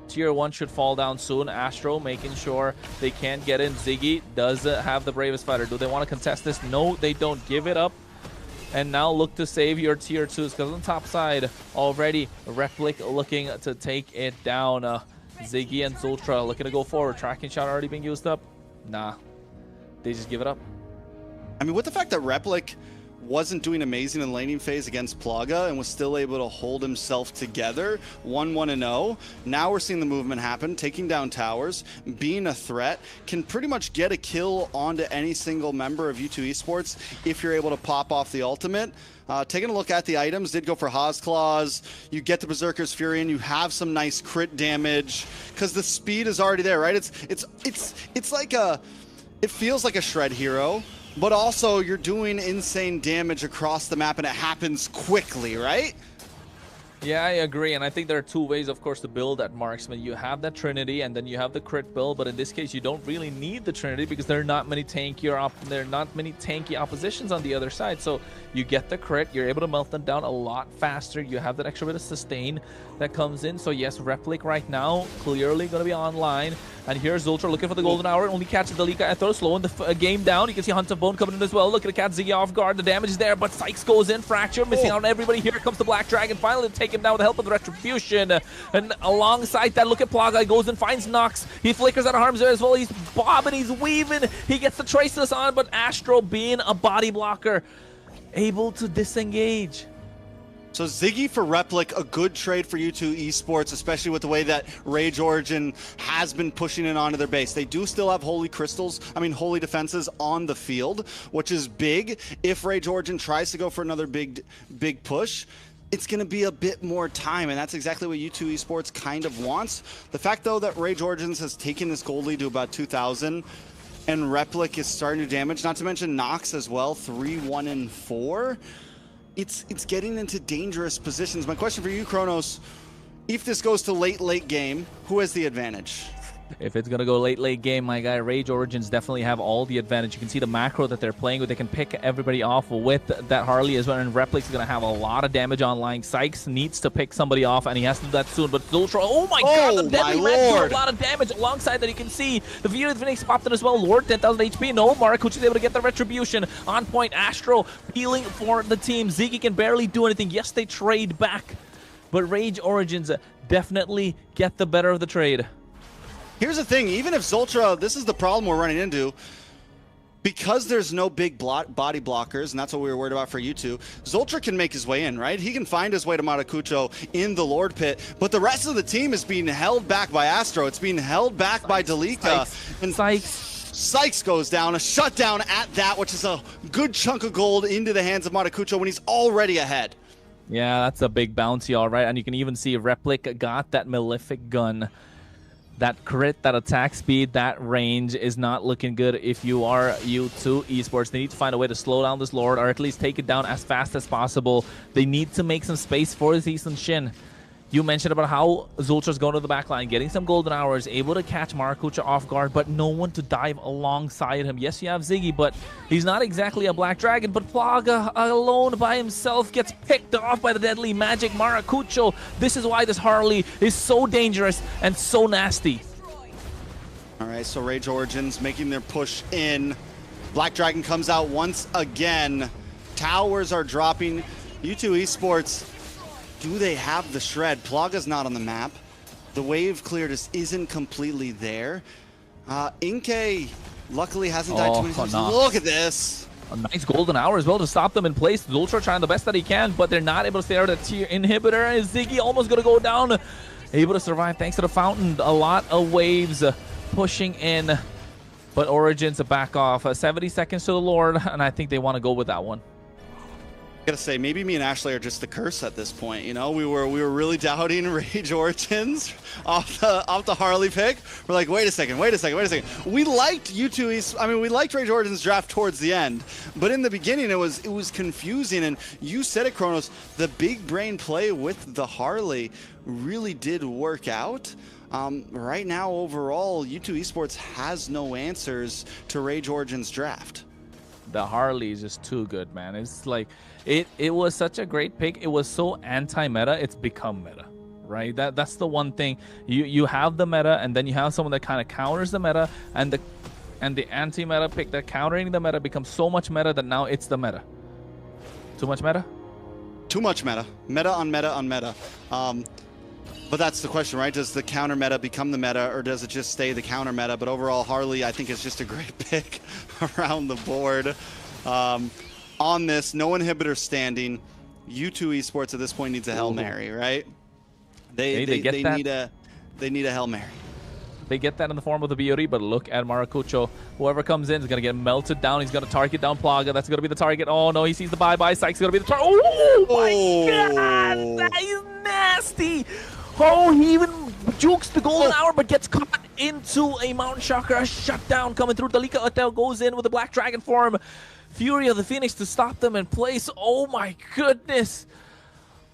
Tier 1 should fall down soon. Astro making sure they can't get in. Ziggy does have the bravest fighter. Do they want to contest this? No, they don't. Give it up. And now look to save your tier 2s, because on the top side already Replic looking to take it down. Ziggy and Zultra looking to go forward. Tracking shot already being used up. Nah, they just give it up. I mean, with the fact that Replic wasn't doing amazing in laning phase against Plaga and was still able to hold himself together, 1-1-0. Now we're seeing the movement happen, taking down towers, being a threat, can pretty much get a kill onto any single member of U2 Esports if you're able to pop off the ultimate. Taking a look at the items, did go for Haas Claws. You get the Berserker's Fury and you have some nice crit damage because the speed is already there, right? It's like a, it feels like a Shred hero, but also you're doing insane damage across the map and it happens quickly, right? Yeah, I agree, and I think there are two ways, of course, to build that marksman. You have that Trinity, and then you have the crit build, but in this case, you don't really need the Trinity because there are not many tanky oppositions on the other side. So you get the crit, you're able to melt them down a lot faster. You have that extra bit of sustain that comes in. So yes, Replic right now clearly going to be online. And here's Zultra looking for the golden hour, only catches Dalika Eto, slowing the game down. You can see Hunt of Bone coming in as well. Look at the cat Ziggy off guard. The damage is there, but Sykes goes in. Fracture, missing out on everybody. Here comes the Black Dragon, finally to take him down with the help of the Retribution. And alongside that, look at Plaga. He goes and finds Nox. He flickers out of harm's way as well. He's bobbing, he's weaving. He gets the Traceless on, but Astro, being a body blocker, able to disengage. So Ziggy for Replic, a good trade for U2 Esports, especially with the way that Rage Origin has been pushing it onto their base. They do still have holy defenses on the field, which is big. If Rage Origin tries to go for another big push, it's going to be a bit more time, and that's exactly what U2 Esports kind of wants. The fact, though, that Rage Origins has taken this gold lead to about 2,000, and Replic is starting to damage, not to mention Nox as well, 3-1-4. It's getting into dangerous positions. My question for you, Kronos, if this goes to late game, who has the advantage? If it's going to go late game, my guy, Rage Origins definitely have all the advantage. You can see the macro that they're playing with. They can pick everybody off with that Harley as well, and Replic's going to have a lot of damage online. Sykes needs to pick somebody off, and he has to do that soon. But Zultra, oh my god, the deadly red do a lot of damage. Alongside that, you can see the View of Phoenix popped in as well. Lord, 10,000 HP. No, Maracucho is able to get the Retribution. On point, Astro healing for the team. Ziggy can barely do anything. Yes, they trade back, but Rage Origins definitely get the better of the trade. Here's the thing, even if Zultra, this is the problem we're running into, because there's no big body blockers, and that's what we were worried about for you two, Zultra can make his way in, right? He can find his way to Maracucho in the Lord Pit, but the rest of the team is being held back by Astro. It's being held back by Dalika. And Sykes goes down, a shutdown at that, which is a good chunk of gold into the hands of Maracucho when he's already ahead. Yeah, that's a big bounty, all right. And you can even see Replic got that Malefic gun. That crit, that attack speed, that range is not looking good if you are U2 Esports. They need to find a way to slow down this Lord, or at least take it down as fast as possible. They need to make some space for Zeus and Shin. You mentioned about how Zultra's going to the back line, getting some golden hours, able to catch Maracuja off guard, but no one to dive alongside him. Yes, you have Ziggy, but he's not exactly a Black Dragon, but Plaga alone by himself gets picked off by the deadly magic Maracujo. This is why this Harley is so dangerous and so nasty. All right, so Rage Origins making their push in. Black Dragon comes out once again. Towers are dropping. U2 Esports, do they have the shred? Plaga's not on the map. The wave clear just isn't completely there. Inke luckily hasn't died too many times. Look at this. A nice golden hour as well to stop them in place. Zultra trying the best that he can, but they're not able to stay out of the tier inhibitor. And Ziggy almost going to go down. Able to survive thanks to the fountain. A lot of waves pushing in, but Origins back off. 70 seconds to the Lord, and I think they want to go with that one. I gotta say, maybe me and Ashley are just the curse at this point. You know, we were really doubting Rage Origins off the Harley pick. We're like, wait a second. We liked we liked Rage Origins draft towards the end, but in the beginning it was confusing. And you said it, Kronos. The big brain play with the Harley really did work out. Right now, overall, U2 Esports has no answers to Rage Origins draft. The Harley is just too good, man. It's like it was such a great pick. It was so anti-meta, it's become meta, right? That's the one thing. You have the meta, and then you have someone that kind of counters the meta, and the anti-meta pick that countering the meta becomes so much meta that now it's the meta. Too much meta? Too much meta. Meta on meta on meta. But that's the question, right? Does the counter meta become the meta, or does it just stay the counter meta? But overall, Harley, I think, is just a great pick around the board. On this, no inhibitor standing. U2 Esports at this point needs a Hail Mary, right? They need a Hail Mary. They get that in the form of the BOD, but look at Maracujo. Whoever comes in is going to get melted down. He's going to target down Plaga. That's going to be the target. Oh, no, he sees the bye-bye. Psych's going to be the target. Oh, my God! That is nasty! Oh, he even jukes the golden hour, but gets caught into a Mountain Chakra shutdown coming through. Dalika Otel goes in with the Black Dragon form. Fury of the Phoenix to stop them in place. Oh, my goodness.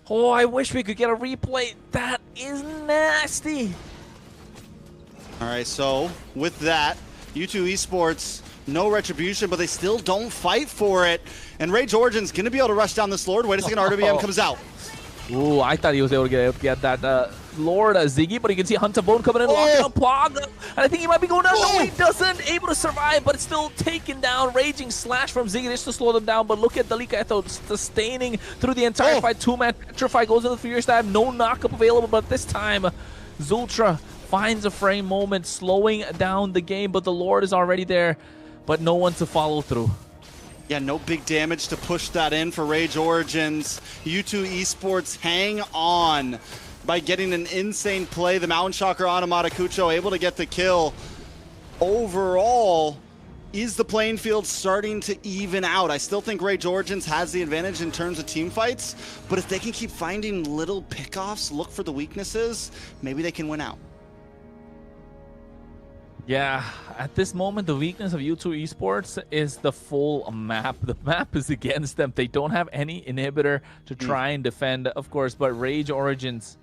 Oh, I wish we could get a replay. That is nasty. All right, so with that, U2 Esports, no retribution, but they still don't fight for it. And Rage Origins going to be able to rush down this Lord. Wait a second, RWM comes out. Ooh, I thought he was able to get that Lord Ziggy, but you can see Hunter Bone coming in, locking up Plaga. And I think he might be going down. No, he doesn't. Able to survive, but it's still taken down. Raging slash from Ziggy just to slow them down. But look at Dalika Etho sustaining through the entire fight. Two-man Petrify goes into the Furious Stab. No knockup available, but this time Zultra finds a frame moment, slowing down the game, but the Lord is already there, but no one to follow through. Yeah, no big damage to push that in for Rage Origins. U2 Esports hang on by getting an insane play. The Mountain Chakra on Maracujo able to get the kill. Overall, is the playing field starting to even out? I still think Rage Origins has the advantage in terms of team fights, but if they can keep finding little pickoffs, look for the weaknesses, maybe they can win out. Yeah, at this moment, the weakness of U2 Esports is the full map. The map is against them. They don't have any inhibitor to try and defend, of course, but Rage Origins,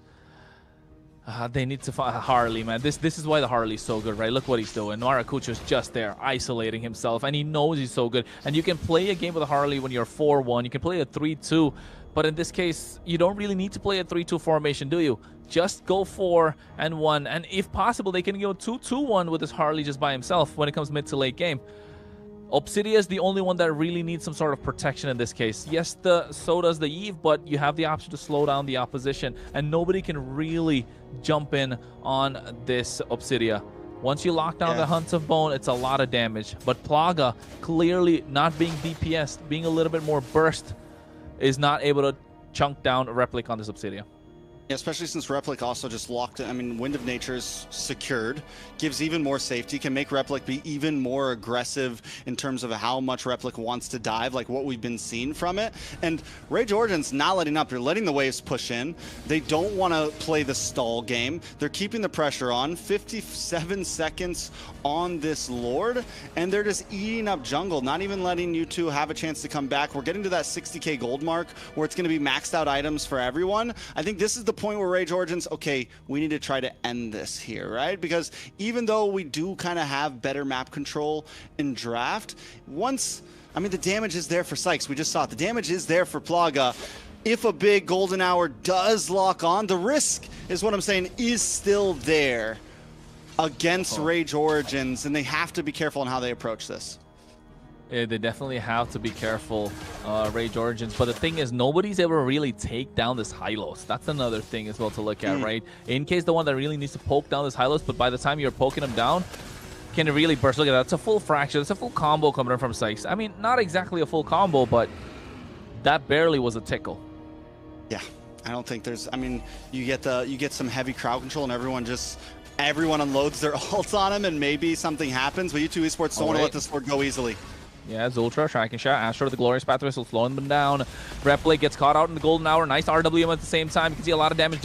they need to find Harley, man. This is why the Harley's so good, right? Look what he's doing. Maracujo's just there, isolating himself, and he knows he's so good. And you can play a game with a Harley when you're 4-1. You can play a 3-2, but in this case, you don't really need to play a 3-2 formation, do you? Just go 4-1, and if possible, they can go 2-2-1 with this Harley just by himself when it comes mid to late game. Obsidia is the only one that really needs some sort of protection in this case. Yes, so does the Eve, but you have the option to slow down the opposition, and nobody can really jump in on this Obsidia. Once you lock down the Hunt of Bone, it's a lot of damage. But Plaga, clearly not being DPS, being a little bit more burst, is not able to chunk down a Replic on this Obsidia. Yeah, especially since Replic also just locked it. I mean, Wind of Nature is secured, gives even more safety, can make Replic be even more aggressive in terms of how much Replic wants to dive, like what we've been seeing from it. And Rage Origins not letting up. They're letting the waves push in. They don't want to play the stall game. They're keeping the pressure on. 57 seconds on this Lord, and they're just eating up jungle, not even letting U2 have a chance to come back. We're getting to that 60k gold mark where it's going to be maxed out items for everyone. I think this is the point where Rage Origins, okay, we need to try to end this here, right? Because even though we do kind of have better map control in draft, the damage is there for Sykes. We just saw it. The damage is there for Plaga. If a big golden hour does lock on, the risk is what I'm saying is still there against Rage Origins, and they have to be careful on how they approach this. Yeah, they definitely have to be careful, Rage Origins. But the thing is, nobody's ever really take down this Hylos. That's another thing as well to look at, right? In case the one that really needs to poke down this Hylos, but by the time you're poking him down, can it really burst? Look at that. It's a full fracture. It's a full combo coming in from Sykes. I mean, not exactly a full combo, but that barely was a tickle. Yeah, I don't think there's... I mean, you get some heavy crowd control and everyone unloads their ults on him, and maybe something happens, but U2 Esports don't want to let this board go easily. Yeah, Zultra, tracking shot. Astro with the Glorious Path Whistle, slowing them down. Replay gets caught out in the Golden Hour. Nice RWM at the same time. You can see a lot of damage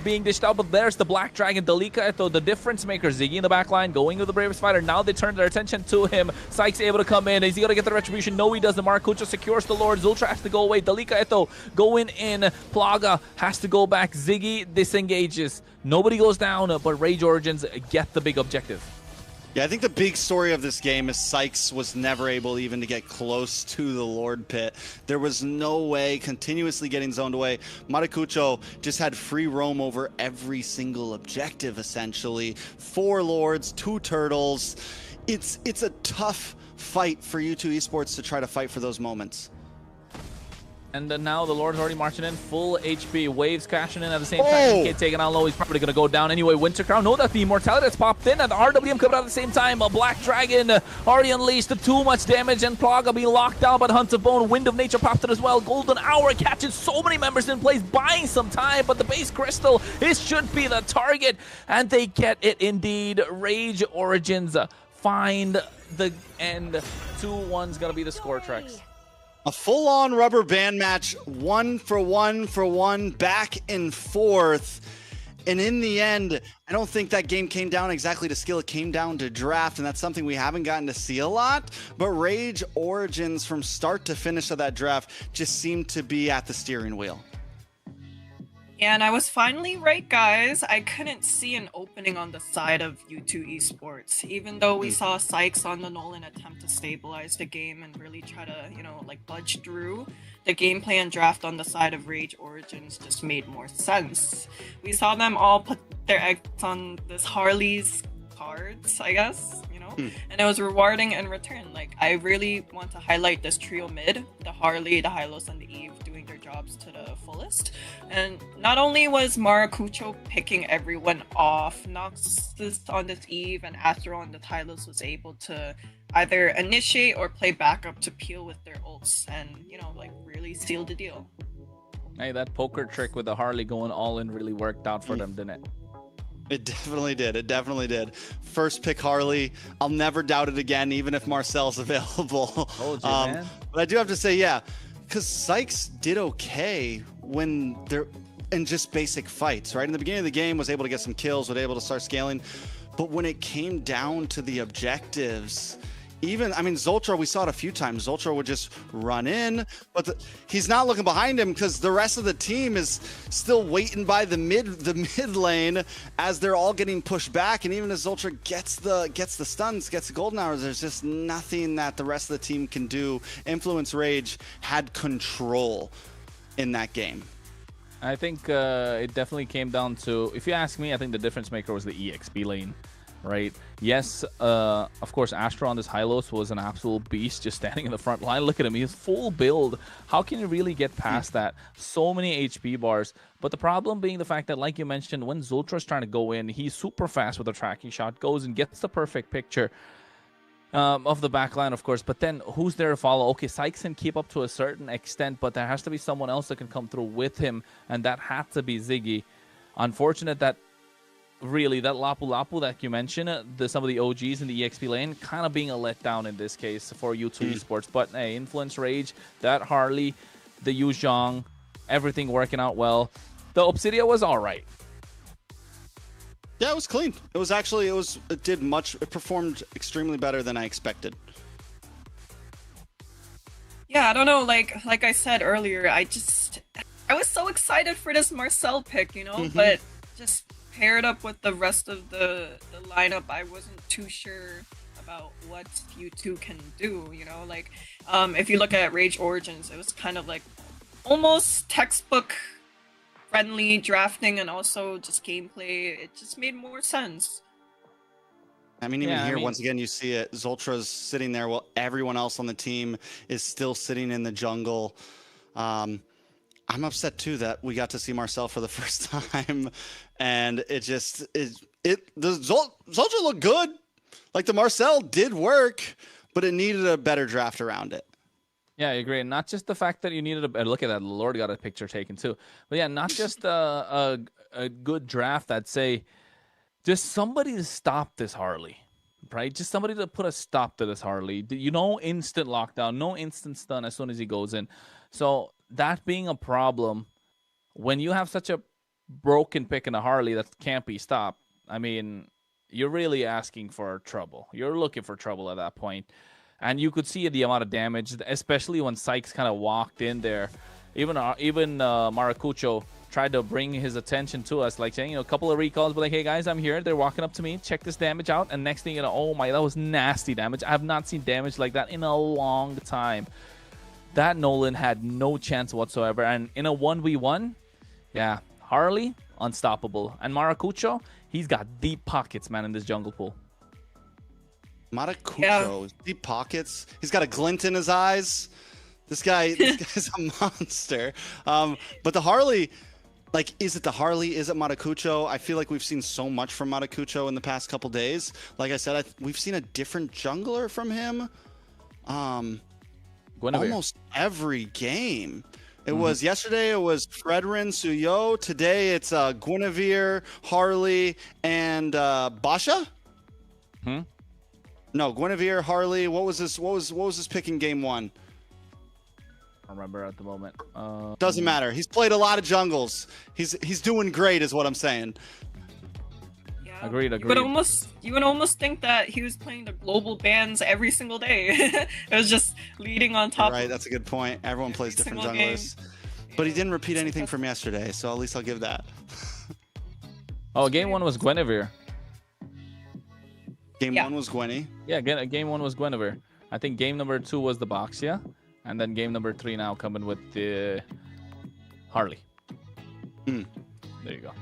being dished out, but there's the Black Dragon, Dalika, the difference maker. Ziggy in the back line, going with the bravest fighter. Now they turn their attention to him. Sykes able to come in. Is he going to get the retribution? No, he doesn't. Maracucho secures the Lord. Zultra has to go away. Dalika, going in. Plaga has to go back. Ziggy disengages. Nobody goes down, but Rage Origins get the big objective. Yeah, I think the big story of this game is Sykes was never able even to get close to the Lord Pit. There was no way, continuously getting zoned away. Maracucho just had free roam over every single objective, essentially. 4 Lords, 2 Turtles. It's a tough fight for U2 Esports to try to fight for those moments. And now the Lord's already marching in, full HP. Waves crashing in at the same time. Kid taking on low. He's probably going to go down anyway. Winter Crown, know that the Immortality that's popped in, and the RWM coming out at the same time. A Black Dragon already unleashed. Too much damage, and Plaga being locked down by the Hunt of Bone. Wind of Nature popped in as well. Golden Hour catching so many members in place, buying some time, but the base crystal, it should be the target, and they get it indeed. Rage Origins find the end. 2-1's going to be the score, Trex. A full-on rubber band match, 1 for 1, back and forth. And in the end, I don't think that game came down exactly to skill. It came down to draft, and that's something we haven't gotten to see a lot. But Rage Origins, from start to finish of that draft, just seemed to be at the steering wheel. Yeah, and I was finally right, guys. I couldn't see an opening on the side of U2 Esports, even though we saw Sykes on the Nolan attempt to stabilize the game and really try to, budge through. The gameplay and draft on the side of Rage Origins just made more sense. We saw them all put their eggs on this Harley's cards, I guess, and it was rewarding in return. Like, I really want to highlight this trio mid, the Harley, the Hylos, and the Eve doing their jobs to the fullest. And not only was Maracucho picking everyone off, Noxus on this Eve and Astro on the Hylos was able to either initiate or play backup to peel with their ults and, really seal the deal. Hey, that poker trick with the Harley going all in really worked out for them, didn't it? It definitely did. It definitely did. First pick Harley. I'll never doubt it again, even if Marcel's available. Man. But I do have to say, yeah, because Sykes did okay when they're in just basic fights, right? In the beginning of the game, was able to get some kills, was able to start scaling. But when it came down to the objectives, Zultra, we saw it a few times. Zultra would just run in, but he's not looking behind him because the rest of the team is still waiting by the mid lane as they're all getting pushed back. And even as Zultra gets the stuns, gets the golden hours, there's just nothing that the rest of the team can do. Influence Rage had control in that game. I think it definitely came down to, if you ask me, I think the difference maker was the EXP lane. Right? Yes, of course, Astro on this Hylos was an absolute beast just standing in the front line. Look at him. He's full build. How can you really get past that? So many HP bars. But the problem being the fact that, like you mentioned, when Zultra's trying to go in, he's super fast with a tracking shot, goes and gets the perfect picture of the back line, of course. But then who's there to follow? Okay, Sykes can keep up to a certain extent, but there has to be someone else that can come through with him, and that had to be Ziggy. Unfortunate that really, that Lapu Lapu that you mentioned, some of the OGs in the EXP lane, kind of being a letdown in this case for U2 Esports. But hey, Influence Rage, that Harley, the Yu Zhang, everything working out well. The Obsidia was all right. Yeah, it was clean. It was actually, it performed extremely better than I expected. Yeah, I don't know, like I said earlier, I was so excited for this Marcel pick, but just paired up with the rest of the lineup, I wasn't too sure about what you two can do, like if you look at Rage Origins, it was kind of like almost textbook friendly drafting and also just gameplay. It just made more sense. I mean, even here, once again, you see it. Zoltra's sitting there while everyone else on the team is still sitting in the jungle. I'm upset too that we got to see Marcel for the first time, and it just Zoltra looked good. Like the Marcel did work, but it needed a better draft around it. Yeah, I agree. And not just the fact that you needed a look at that. Lord got a picture taken too. But yeah, not just a good draft. I'd say just somebody to stop this Harley, right? Just somebody to put a stop to this Harley. Instant lockdown, no instant stun as soon as he goes in. So that being a problem, when you have such a broken pick in a Harley that can't be stopped, I mean, you're really asking for trouble. You're looking for trouble at that point. And you could see the amount of damage, especially when Sykes kind of walked in there. Even Maracucho tried to bring his attention to us, like saying, a couple of recalls, but like, hey guys, I'm here. They're walking up to me. Check this damage out. And next thing you know, oh my, that was nasty damage. I have not seen damage like that in a long time. That Nolan had no chance whatsoever. And in a 1v1, yeah, Harley, unstoppable. And Maracucho, he's got deep pockets, man, in this jungle pool. Maracucho, deep pockets. He's got a glint in his eyes. This guy's a monster. But the Harley, like, is it the Harley? Is it Maracucho? I feel like we've seen so much from Maracucho in the past couple days. Like I said, we've seen a different jungler from him. Almost every game. It was yesterday. It was Fredrin, Suyo. Today it's Guinevere, Harley, and Basha. No, Guinevere, Harley. What was this? What was this pick in game 1? I don't remember at the moment. Doesn't matter. He's played a lot of jungles. He's doing great, is what I'm saying. Yeah. Agreed. You would almost think that he was playing the global bans every single day. It was just leading on top. Right, that's a good point. Everyone plays different junglers. But he didn't repeat anything from yesterday, so at least I'll give that. Game 1 was Guinevere. Game 1 was Gwenny. Yeah, game 1 was Guinevere. I think game number 2 was the Boxia. And then game number 3 now coming with the Harley. There you go.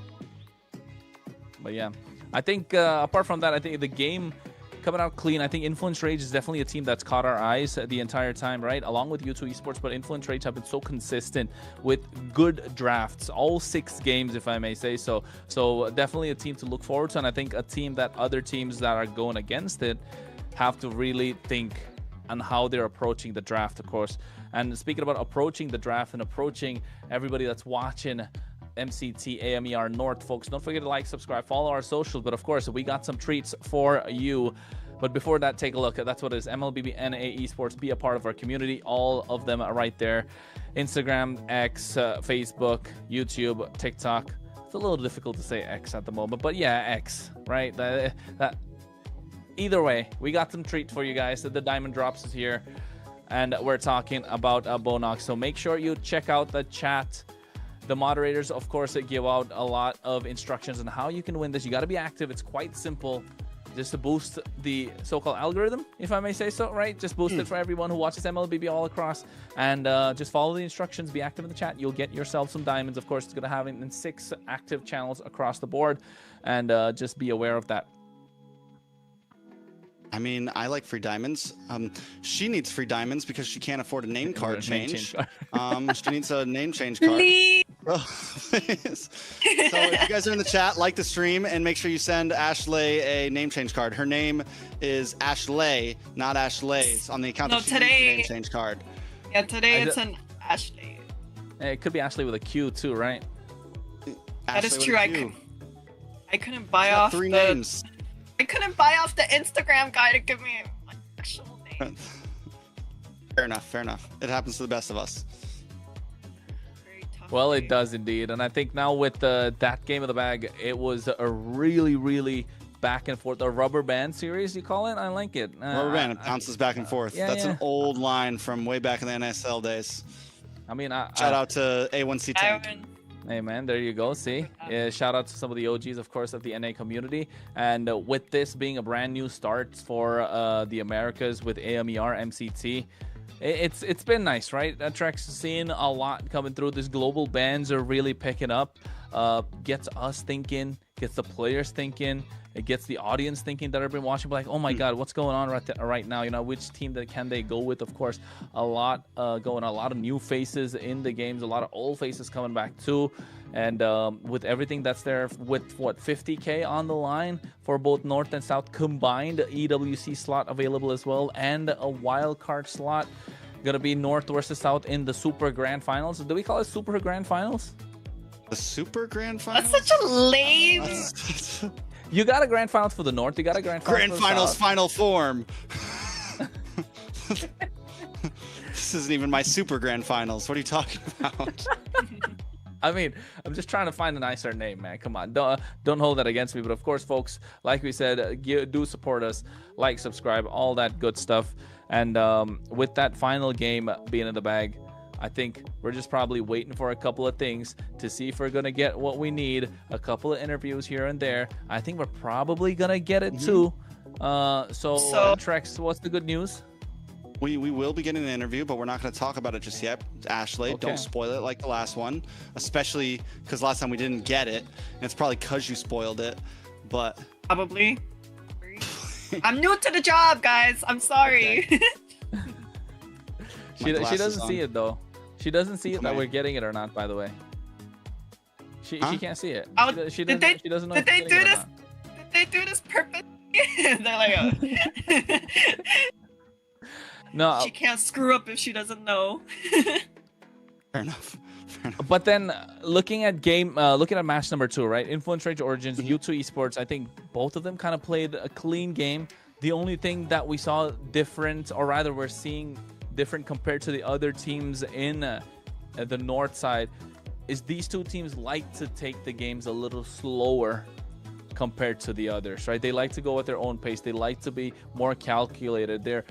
But yeah, I think apart from that, I think the game coming out clean. I think Influence Rage is definitely a team that's caught our eyes the entire time, right? Along with U2 Esports, but Influence Rage have been so consistent with good drafts, all 6 games, if I may say so. So definitely a team to look forward to, and I think a team that other teams that are going against it have to really think on how they're approaching the draft, of course. And speaking about approaching the draft and approaching everybody that's watching MCT AMER North, folks, don't forget to like, subscribe, follow our socials. But of course, we got some treats for you. But before that, take a look. That's what it is. MLBB Esports. Be a part of our community. All of them are right there. Instagram, X, Facebook, YouTube, TikTok. It's a little difficult to say X at the moment, but yeah, X, right? Either way, we got some treat for you guys. The Diamond Drops is here, and we're talking about Bonox. So make sure you check out the chat. The moderators, of course, give out a lot of instructions on how you can win this. You got to be active. It's quite simple. Just to boost the so-called algorithm, if I may say so, right? Just boost it for everyone who watches MLBB all across, and just follow the instructions, be active in the chat. You'll get yourself some diamonds. Of course, it's going to have in 6 active channels across the board, and just be aware of that. I mean, I like free diamonds. She needs free diamonds because she can't afford a name card change. She needs a name change card. So if you guys are in the chat, like the stream and make sure you send Ashley a name change card. Her name is Ashley, not Ashley's on the account that she needs a name change card. Yeah, today it's an Ashley. It could be Ashley with a Q too, right? That is true. I couldn't buy off 3 names. I couldn't buy off the Instagram guy to give me my actual name. Fair enough. It happens to the best of us. Well, it does indeed. And I think now with that game of the bag, it was a really, really back and forth. A rubber band series, you call it? I like it. Rubber band, it bounces back and forth. That's an old line from way back in the NSL days. I mean, Shout out to A1C10. Iron. Hey man, there you go. See, shout out to some of the OGs, of course, of the NA community. And with this being a brand new start for the Americas with AMER MCT, it's been nice, right? Trex, seeing a lot coming through. These global bans are really picking up. Gets us thinking, gets the players thinking. It gets the audience thinking that have been watching, like, oh my God, what's going on right now? You know, which team that can they go with? Of course, a lot going on, a lot of new faces in the games, a lot of old faces coming back too. And with everything that's there, with what, 50K on the line for both North and South combined, EWC slot available as well, and a wild card slot. Gonna be North versus South in the Super Grand Finals. Do we call it Super Grand Finals? The Super Grand Finals? That's such a lame. You got a grand finals for the North. You got a grand finals. Grand for the Finals South. final form. This isn't even my Super Grand Finals. What are you talking about? I mean, I'm just trying to find a nicer name, man. Come on, don't hold that against me. But of course, folks, like we said, do support us, like, subscribe, all that good stuff. And with that final game being in the bag, I think we're just probably waiting for a couple of things to see if we're going to get what we need. A couple of interviews here and there. I think we're probably going to get it too. So Trex, what's the good news? We will be getting an interview, but we're not going to talk about it just yet. Ashley, Okay. don't spoil it like the last one, especially because last time we didn't get it. And it's probably because you spoiled it. But Probably. I'm new to the job, guys. I'm sorry. She glasses doesn't on. see it though. She doesn't see it that Okay. we're getting it or not. By the way, she can't see it. Oh, She did doesn't know. Did if they we're do getting it or this? not. Did they do this purposely? They're like, No, she can't screw up if she doesn't know. fair enough. Fair enough. but then looking at match number 2, right? Influence Rage Origins, U2 Esports. I think both of them kind of played a clean game. The only thing that we saw different, or rather we're seeing different compared to the other teams in the north side, is these two teams like to take the games a little slower compared to the others, right? They like to go at their own pace. They like to be more calculated. They're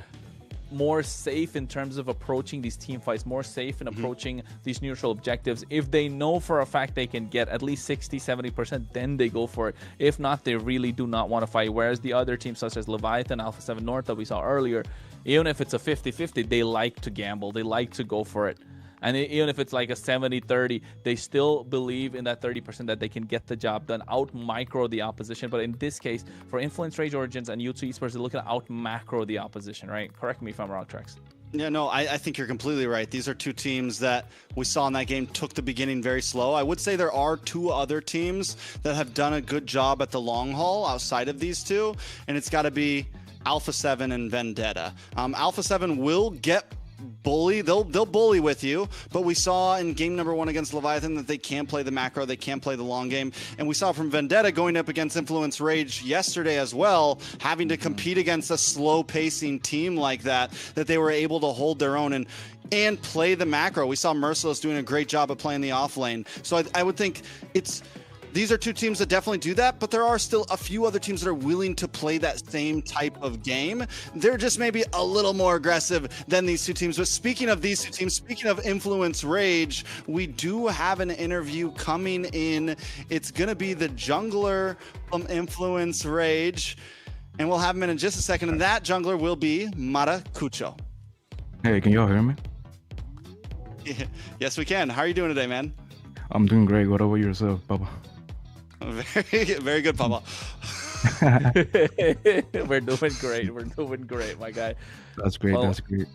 more safe in terms of approaching these team fights, more safe in approaching these neutral objectives. If they know for a fact they can get at least 60-70%, then they go for it. If not, they really do not want to fight. Whereas the other teams such as Leviathan, Alpha 7 North that we saw earlier, even if it's a 50-50, they like to gamble, they like to go for it. And even if it's like a 70-30, they still believe in that 30% that they can get the job done, out micro the opposition. But in this case, for Influence Rage Origins and U2 Esports, they're looking to out macro the opposition, right? Correct me if I'm wrong, Trex. Yeah, no, I think you're completely right. These are two teams that we saw in that game took the beginning very slow. I would say there are two other teams that have done a good job at the long haul outside of these two, and it's got to be Alpha 7 and Vendetta. Alpha 7 will get bully. They'll bully with you, but we saw in game number 1 against Leviathan that they can play the macro, they can play the long game, and we saw from Vendetta going up against Influence Rage yesterday as well, having to compete against a slow pacing team like that they were able to hold their own and play the macro. We saw Merciless doing a great job of playing the off lane, so I would think these are two teams that definitely do that, but there are still a few other teams that are willing to play that same type of game. They're just maybe a little more aggressive than these two teams. But speaking of these two teams, speaking of Influence Rage, we do have an interview coming in. It's going to be the jungler from Influence Rage, and we'll have him in just a second. And that jungler will be Maracucho. Hey, can y'all hear me? Yes, we can. How are you doing today, man? I'm doing great. What about yourself, Papa? Very, very good, Papa. We're doing great. We're doing great, my guy. That's great. Well, That's great.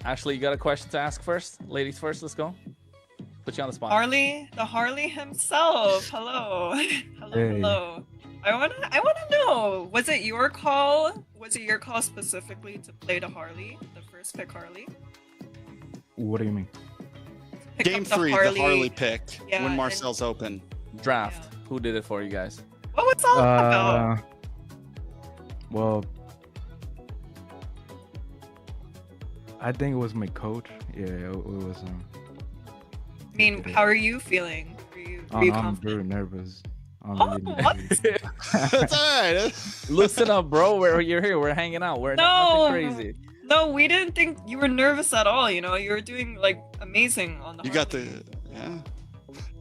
Ashley, you got a question to ask first? Ladies first, let's go. Put you on the spot. Harley himself. Hello. Hello, Hey. hello. I wanna know, was it your call? Was it your call specifically to play the Harley? The first pick Harley? What do you mean? Pick Game up the 3, the Harley pick Yeah, when and- Marcel's open. Draft. Yeah. Who did it for you guys? What was all about? Well, I think it was my coach. Yeah, it was. I mean, how are you feeling? Were you I'm confident? very nervous. I'm Oh, really what? nervous. That's all right. Listen up, bro. You're here. We're hanging out. We're No. nothing crazy. No, we didn't think you were nervous at all. You know, you were doing like amazing on the. You got the, yeah.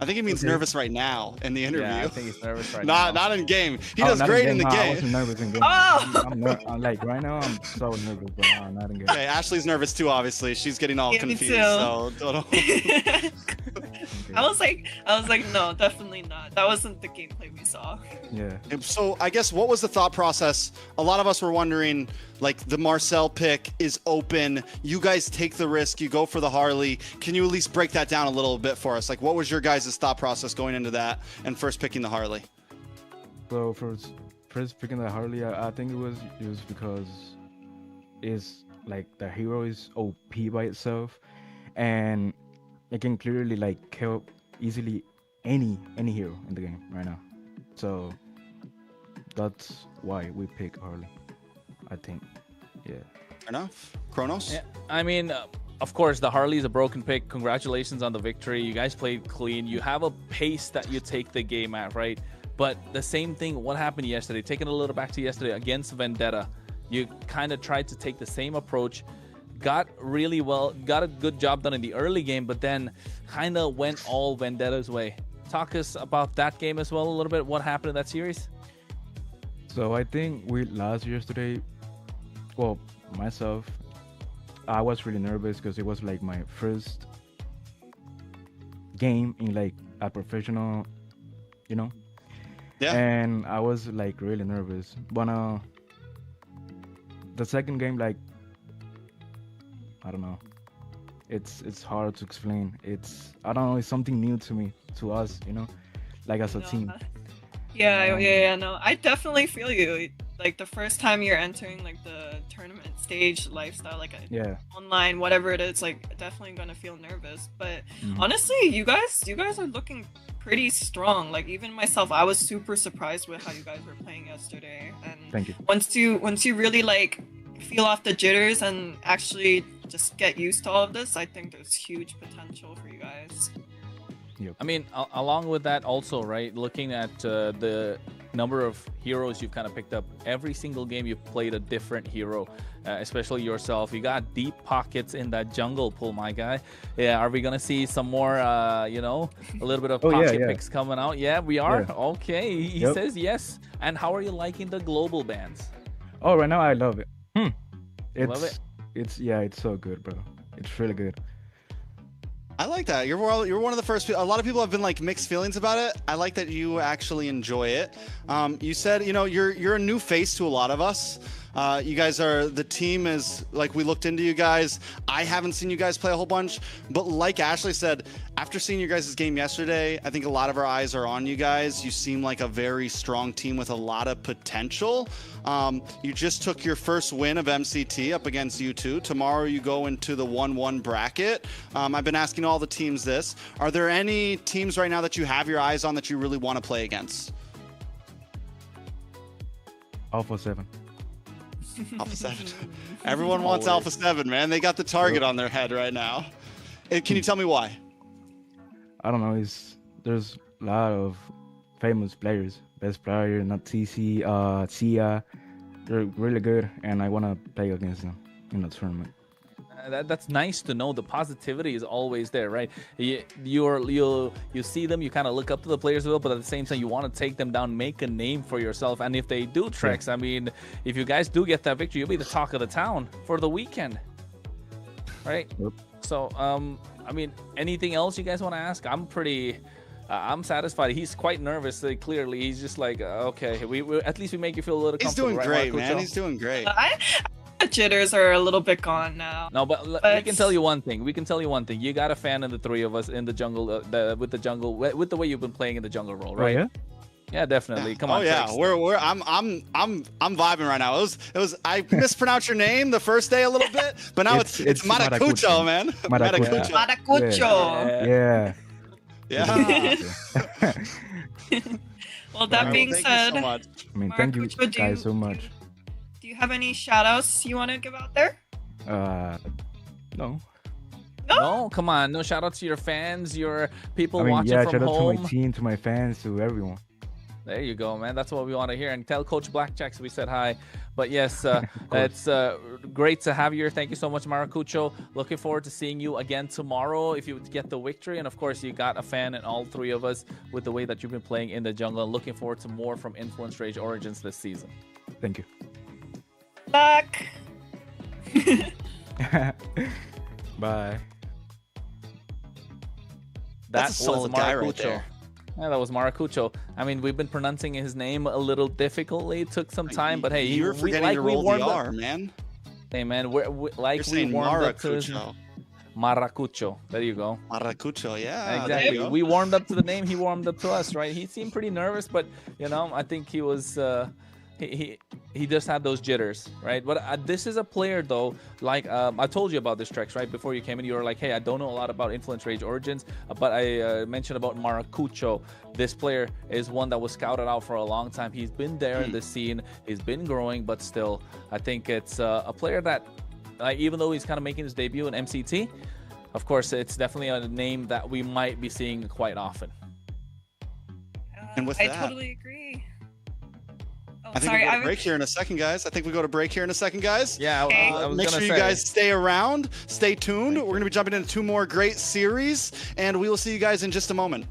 I think he means nervous right now in the interview. Yeah, I think he's nervous right now. Not in game. He does great in the I game. wasn't nervous in game. Oh! I'm like right now, I'm so nervous, but not in game. Okay, Ashley's nervous too. Obviously, she's getting all Yeah, me confused. too. So don't. I was like, no, definitely not. That wasn't the gameplay we saw. Yeah. So I guess what was the thought process? A lot of us were wondering, like the Marcel pick is open. You guys take the risk. You go for the Harley. Can you at least break that down a little bit for us? Like, what was your guys' thought process going into that and first picking the Harley? So first picking the Harley, I think it was because it's like the hero is OP by itself, and it can clearly like kill easily any hero in the game right now. So that's why we pick Harley, I think. Yeah. Fair enough. Kronos? Yeah, I mean, of course, the Harley is a broken pick. Congratulations on the victory. You guys played clean. You have a pace that you take the game at, right? But the same thing, what happened yesterday, taking a little back to yesterday against Vendetta, you kind of tried to take the same approach, got a good job done in the early game, but then kind of went all Vendetta's way. Talk us about that game as well a little bit. What happened in that series? So I think we lost yesterday. Well, myself, I was really nervous because it was like my first game in like a professional, you know. Yeah. And I was like really nervous. But the second game, like, I don't know. It's hard to explain. I don't know. It's something new to me, to us, you know, like as a team. Yeah, no, I definitely feel you. Like the first time you're entering like the tournament stage lifestyle, like online, whatever it is, like definitely gonna feel nervous. But honestly, you guys are looking pretty strong. Like even myself, I was super surprised with how you guys were playing yesterday. And Thank you. Once you really like feel off the jitters and actually just get used to all of this, I think there's huge potential for you guys. Yep. I mean, along with that also, right, looking at the number of heroes you've kind of picked up, every single game you've played a different hero, especially yourself. You got deep pockets in that jungle pool, my guy. Yeah, are we going to see some more, you know, a little bit of pocket picks coming out? Yeah, we are? Yeah. Okay, he says yes. And how are you liking the global bans? Oh, right now I love it. Love it? It's so good, bro. It's really good. I like that. You're one of the first people. A lot of people have been like mixed feelings about it. I like that you actually enjoy it. You said, you know, you're a new face to a lot of us. You guys are, the team is like, we looked into you guys. I haven't seen you guys play a whole bunch, but like Ashley said, after seeing your guys' game yesterday, I think a lot of our eyes are on you guys. You seem like a very strong team with a lot of potential. You just took your first win of MCT up against U2. Tomorrow you go into the 1-1 bracket. I've been asking all the teams this. Are there any teams right now that you have your eyes on that you really want to play against? Alpha 7. Alpha 7. Everyone wants Alpha 7, man. They got the target on their head right now. Can you tell me why? I don't know. There's a lot of famous players. Best player, not TC, Sia. They're really good, and I want to play against them in the tournament. That's nice to know. The positivity is always there, right? You see them, you kind of look up to the players a little, but at the same time, you want to take them down, make a name for yourself. And if they do tricks, I mean, if you guys do get that victory, you'll be the talk of the town for the weekend, right? Yep. So, I mean, anything else you guys want to ask? I'm satisfied. He's quite nervous. Clearly, he's just like, okay, we at least we make you feel a little comfortable. He's doing right, great, man. He's doing great. The jitters are a little bit gone now. No, but we can tell you one thing. You got a fan of the three of us in the jungle, with the way you've been playing in the jungle role, right? Oh, yeah? Yeah, definitely. Come on. Oh yeah, I'm vibing right now. It was I mispronounced your name the first day a little bit, but now it's Maracucho, man. Maracucho. Yeah. Yeah. Well, that being said, so much. I mean, thank you guys so much. Do you have any shout-outs you want to give out there? No. No, come on. No shout out to your fans, your people I mean, watching yeah, from shout out home. to my team, to my fans, to everyone. There you go, man. That's what we want to hear. And tell Coach Blackjacks we said hi. But yes, it's great to have you here. Thank you so much, Maracucho. Looking forward to seeing you again tomorrow if you get the victory. And of course, you got a fan in all three of us with the way that you've been playing in the jungle. And looking forward to more from Influence Rage Origins this season. Thank you. Luck. Bye. That's a solid guy right there. Yeah, that was Maracucho. I mean, we've been pronouncing his name a little difficultly. It took some time, but hey, you're forgetting to roll the R, man. Hey, man, we warmed up to his... Maracucho. There you go. Maracucho, yeah. Exactly. We warmed up to the name. He warmed up to us, right? He seemed pretty nervous, but you know, I think he was. He just had those jitters, right? But this is a player, though. Like I told you about this, Trex, right? Before you came in, you were like, "Hey, I don't know a lot about Influence Rage Origins," but I mentioned about Maracucho. This player is one that was scouted out for a long time. He's been there in the scene. He's been growing, but still, I think it's a player that, even though he's kind of making his debut in MCT, of course, it's definitely a name that we might be seeing quite often. And with I that, totally agree. Oh, I think we go to break here in a second, guys. Yeah, Okay. I was Make gonna sure say. you guys stay around, stay tuned. We're going to be jumping into 2 more great series, and we will see you guys in just a moment.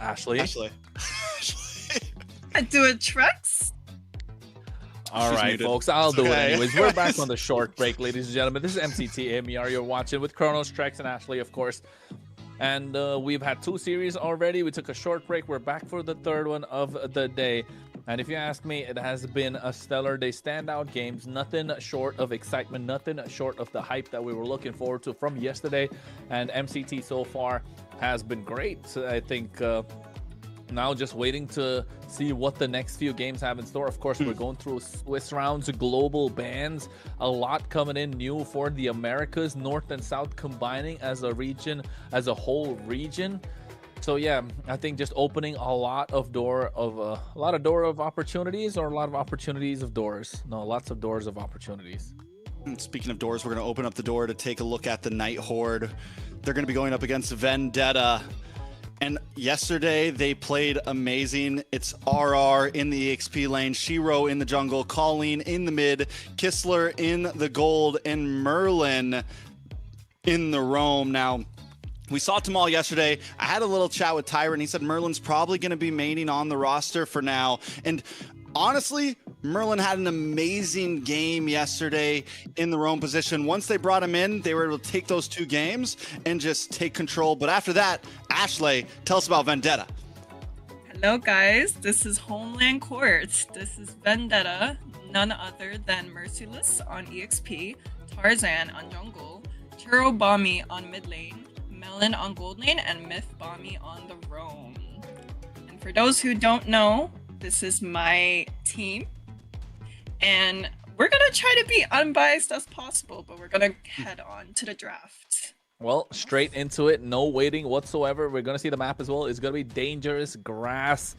Ashley. Ashley. I do it, Trex. All She's right, muted. folks, I'll do it Okay. anyways. We're back on the short break, ladies and gentlemen. This is MCT AMER you're watching with Kronos, Trex, and Ashley, of course. And we've had 2 series already. We took a short break. We're back for the 3rd one of the day. And if you ask me, it has been a stellar day. Standout games, nothing short of excitement, nothing short of the hype that we were looking forward to from yesterday. And MCT so far has been great. So I think now just waiting to see what the next few games have in store. Of course, we're going through Swiss rounds, global bans, a lot coming in new for the Americas, North and South combining as a region, as a whole region. So yeah, I think just opening a lot of door of opportunities, or a lot of opportunities of doors. No, lots of doors of opportunities. Speaking of doors, we're going to open up the door to take a look at the Night Horde. They're going to be going up against Vendetta. And yesterday they played amazing. It's RR in the EXP lane, Shiro in the jungle, Colleen in the mid, Kistler in the gold, and Merlin in the roam. Now, we saw Tamal yesterday. I had a little chat with Tyron. He said Merlin's probably going to be maining on the roster for now. And honestly, Merlin had an amazing game yesterday in the roam position. Once they brought him in, they were able to take those 2 games and just take control. But after that, Ashley, tell us about Vendetta. Hello, guys. This is Homeland Court. This is Vendetta, none other than Merciless on EXP, Tarzan on jungle, Churro Bommy on mid lane, Melon on gold lane, and Myth Bommy on the roam. And for those who don't know, this is my team. And we're going to try to be unbiased as possible, but we're going to head on to the draft. Well, straight into it, no waiting whatsoever. We're going to see the map as well. It's going to be dangerous grass,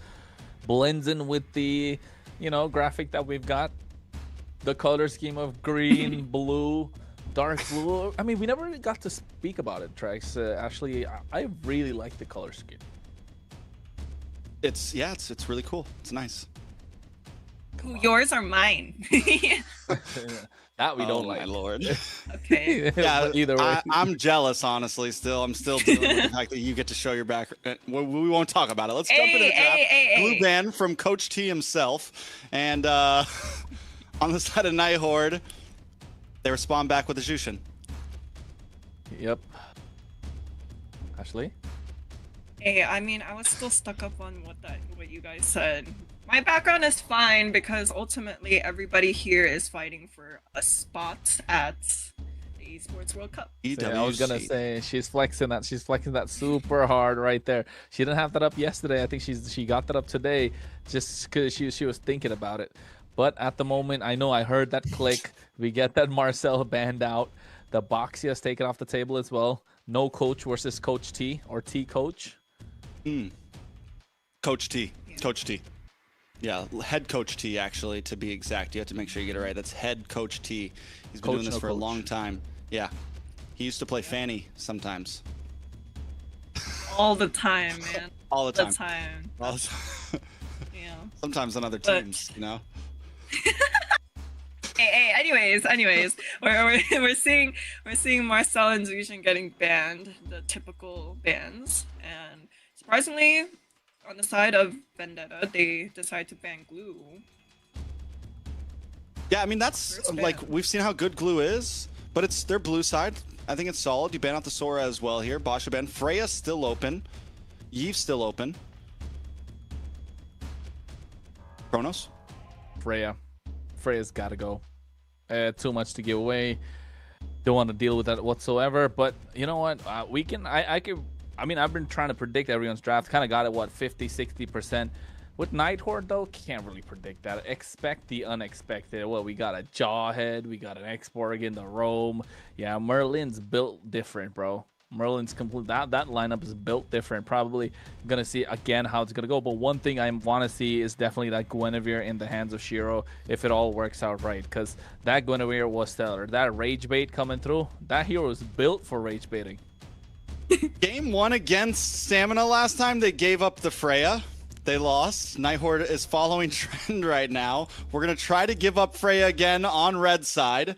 blends in with the, graphic that we've got. The color scheme of green, blue, dark blue. I mean, we never really got to speak about it, Trex. Actually, I really like the color scheme. It's really cool. It's nice. Cool, yours or mine? That we don't Oh, like. my lord. Okay. Yeah, Either way. I'm jealous, honestly. I'm still dealing with the fact that you get to show your back. We won't talk about it. Let's jump into the draft. Blue ban from Coach T himself, and on the side of Night Horde, they respond back with a Jushin. Yep. Ashley? Hey, I mean, I was still stuck up on what you guys said. My background is fine because ultimately everybody here is fighting for a spot at the Esports World Cup. So, I was gonna say she's flexing that super hard right there. She didn't have that up yesterday. I think she got that up today just because she was thinking about it. But at the moment, I heard that click. We get that Marcel banned out. The Boxia's taken off the table as well. No coach versus Coach T or T coach. Coach T. Coach T. Yeah, head coach T, actually, to be exact. You have to make sure you get it right. That's head coach T. He's been doing this for a long time. Yeah. He used to play Fanny sometimes. All the time, man. All the time. All the time. Yeah. Sometimes on other teams, Hey, anyways, we're seeing Marcel and Zushin getting banned, the typical bans, and surprisingly, on the side of Vendetta, they decide to ban Glue. Yeah, I mean, that's like, we've seen how good Glue is, but it's their blue side. I think it's solid. You ban out the Sora as well here. Basha ban. Freya's still open. Yeve's still open. Kronos? Freya's gotta go. Too much to give away. Don't want to deal with that whatsoever. But you know what? We can. I mean, I've been trying to predict everyone's draft. Kind of got it, what, 50, 60%. With Night Horde, though, can't really predict that. Expect the unexpected. Well, we got a Jawhead. We got an X-Borg in the Roam. Yeah, Merlin's built different, bro. Merlin's complete. That lineup is built different. Probably gonna see again how it's gonna go. But one thing I want to see is definitely that Guinevere in the hands of Shiro, if it all works out right. Because that Guinevere was stellar. That rage bait coming through. That hero is built for rage baiting. Game 1 against Stamina last time, they gave up the Freya. They lost. Night Horde is following trend right now. We're going to try to give up Freya again on red side.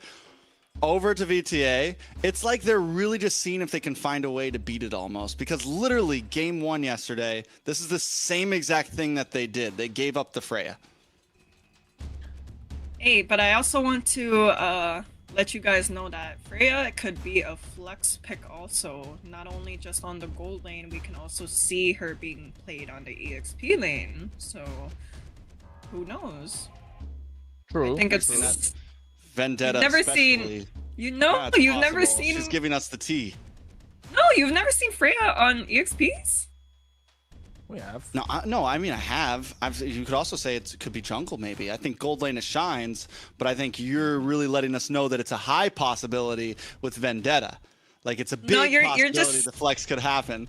over to VTA. It's like they're really just seeing if they can find a way to beat it almost, because literally game 1 yesterday, this is the same exact thing that they did. They gave up the Freya. Hey, but I also want to let you guys know that Freya could be a flex pick also. Not only just on the gold lane, we can also see her being played on the EXP lane. So, who knows? True. I think it's... True. Vendetta. You've never especially. seen... You know, Yeah, it's you've never possible. seen... She's giving us the tea. No, you've never seen Freya on EXPs? We have. No, I mean I have. You could also say it could be jungle maybe. I think gold lane is shines, but I think you're really letting us know that it's a high possibility with Vendetta. Like it's a big you're possibility just- the flex could happen.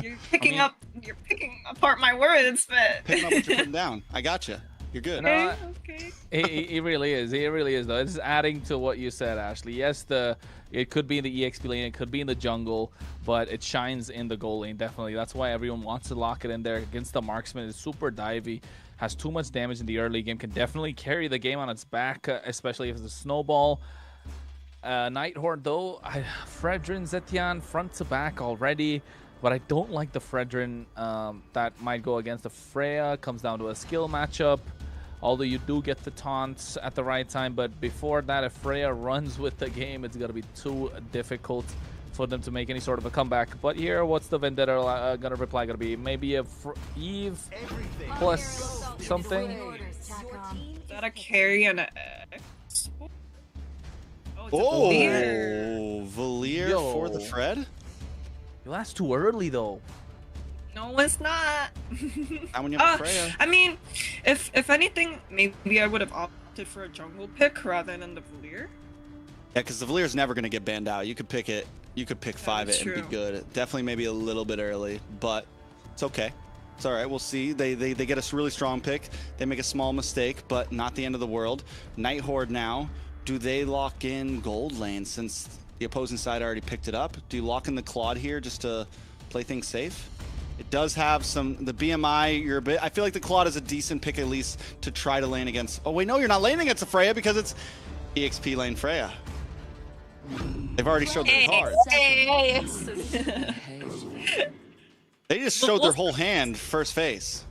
You're picking up... You're picking apart my words, but... Picking up what you're putting down. I gotcha. You're good. No, Okay. It really is. It really is, though. It's adding to what you said, Ashley. Yes, it could be in the EXP lane, it could be in the jungle, but it shines in the gold lane, definitely. That's why everyone wants to lock it in there against the marksman. It's super divey, has too much damage in the early game, can definitely carry the game on its back, especially if it's a snowball. Nighthorde, though, Fredrin, Zetian, front to back already, but I don't like the Fredrin that might go against the Freya. Comes down to a skill matchup. Although you do get the taunts at the right time, but before that, if Freya runs with the game, it's going to be too difficult for them to make any sort of a comeback. But here, what's the Vendetta going to reply going to be? Maybe a Eve plus something? Is that a carry and a X? Oh, Valier. Valier for the Fred? That's too early, though. No, it's not. Now when you have a Freya. I mean, if anything, maybe I would have opted for a jungle pick rather than the Valier. Yeah, because the Valier is never going to get banned out. You could pick it. You could pick 5 it and be good. Definitely maybe a little bit early, but it's okay. It's all right. We'll see. They get a really strong pick. They make a small mistake, but not the end of the world. Nighthorde now. Do they lock in gold lane since the opposing side already picked it up? Do you lock in the Claude here just to play things safe? It does have the BMI, you're a bit, I feel like the Claude is a decent pick at least to try to lane against. Oh wait, no, you're not laning against a Freya because it's EXP lane Freya. They've already showed their cards. They just showed their whole hand first phase.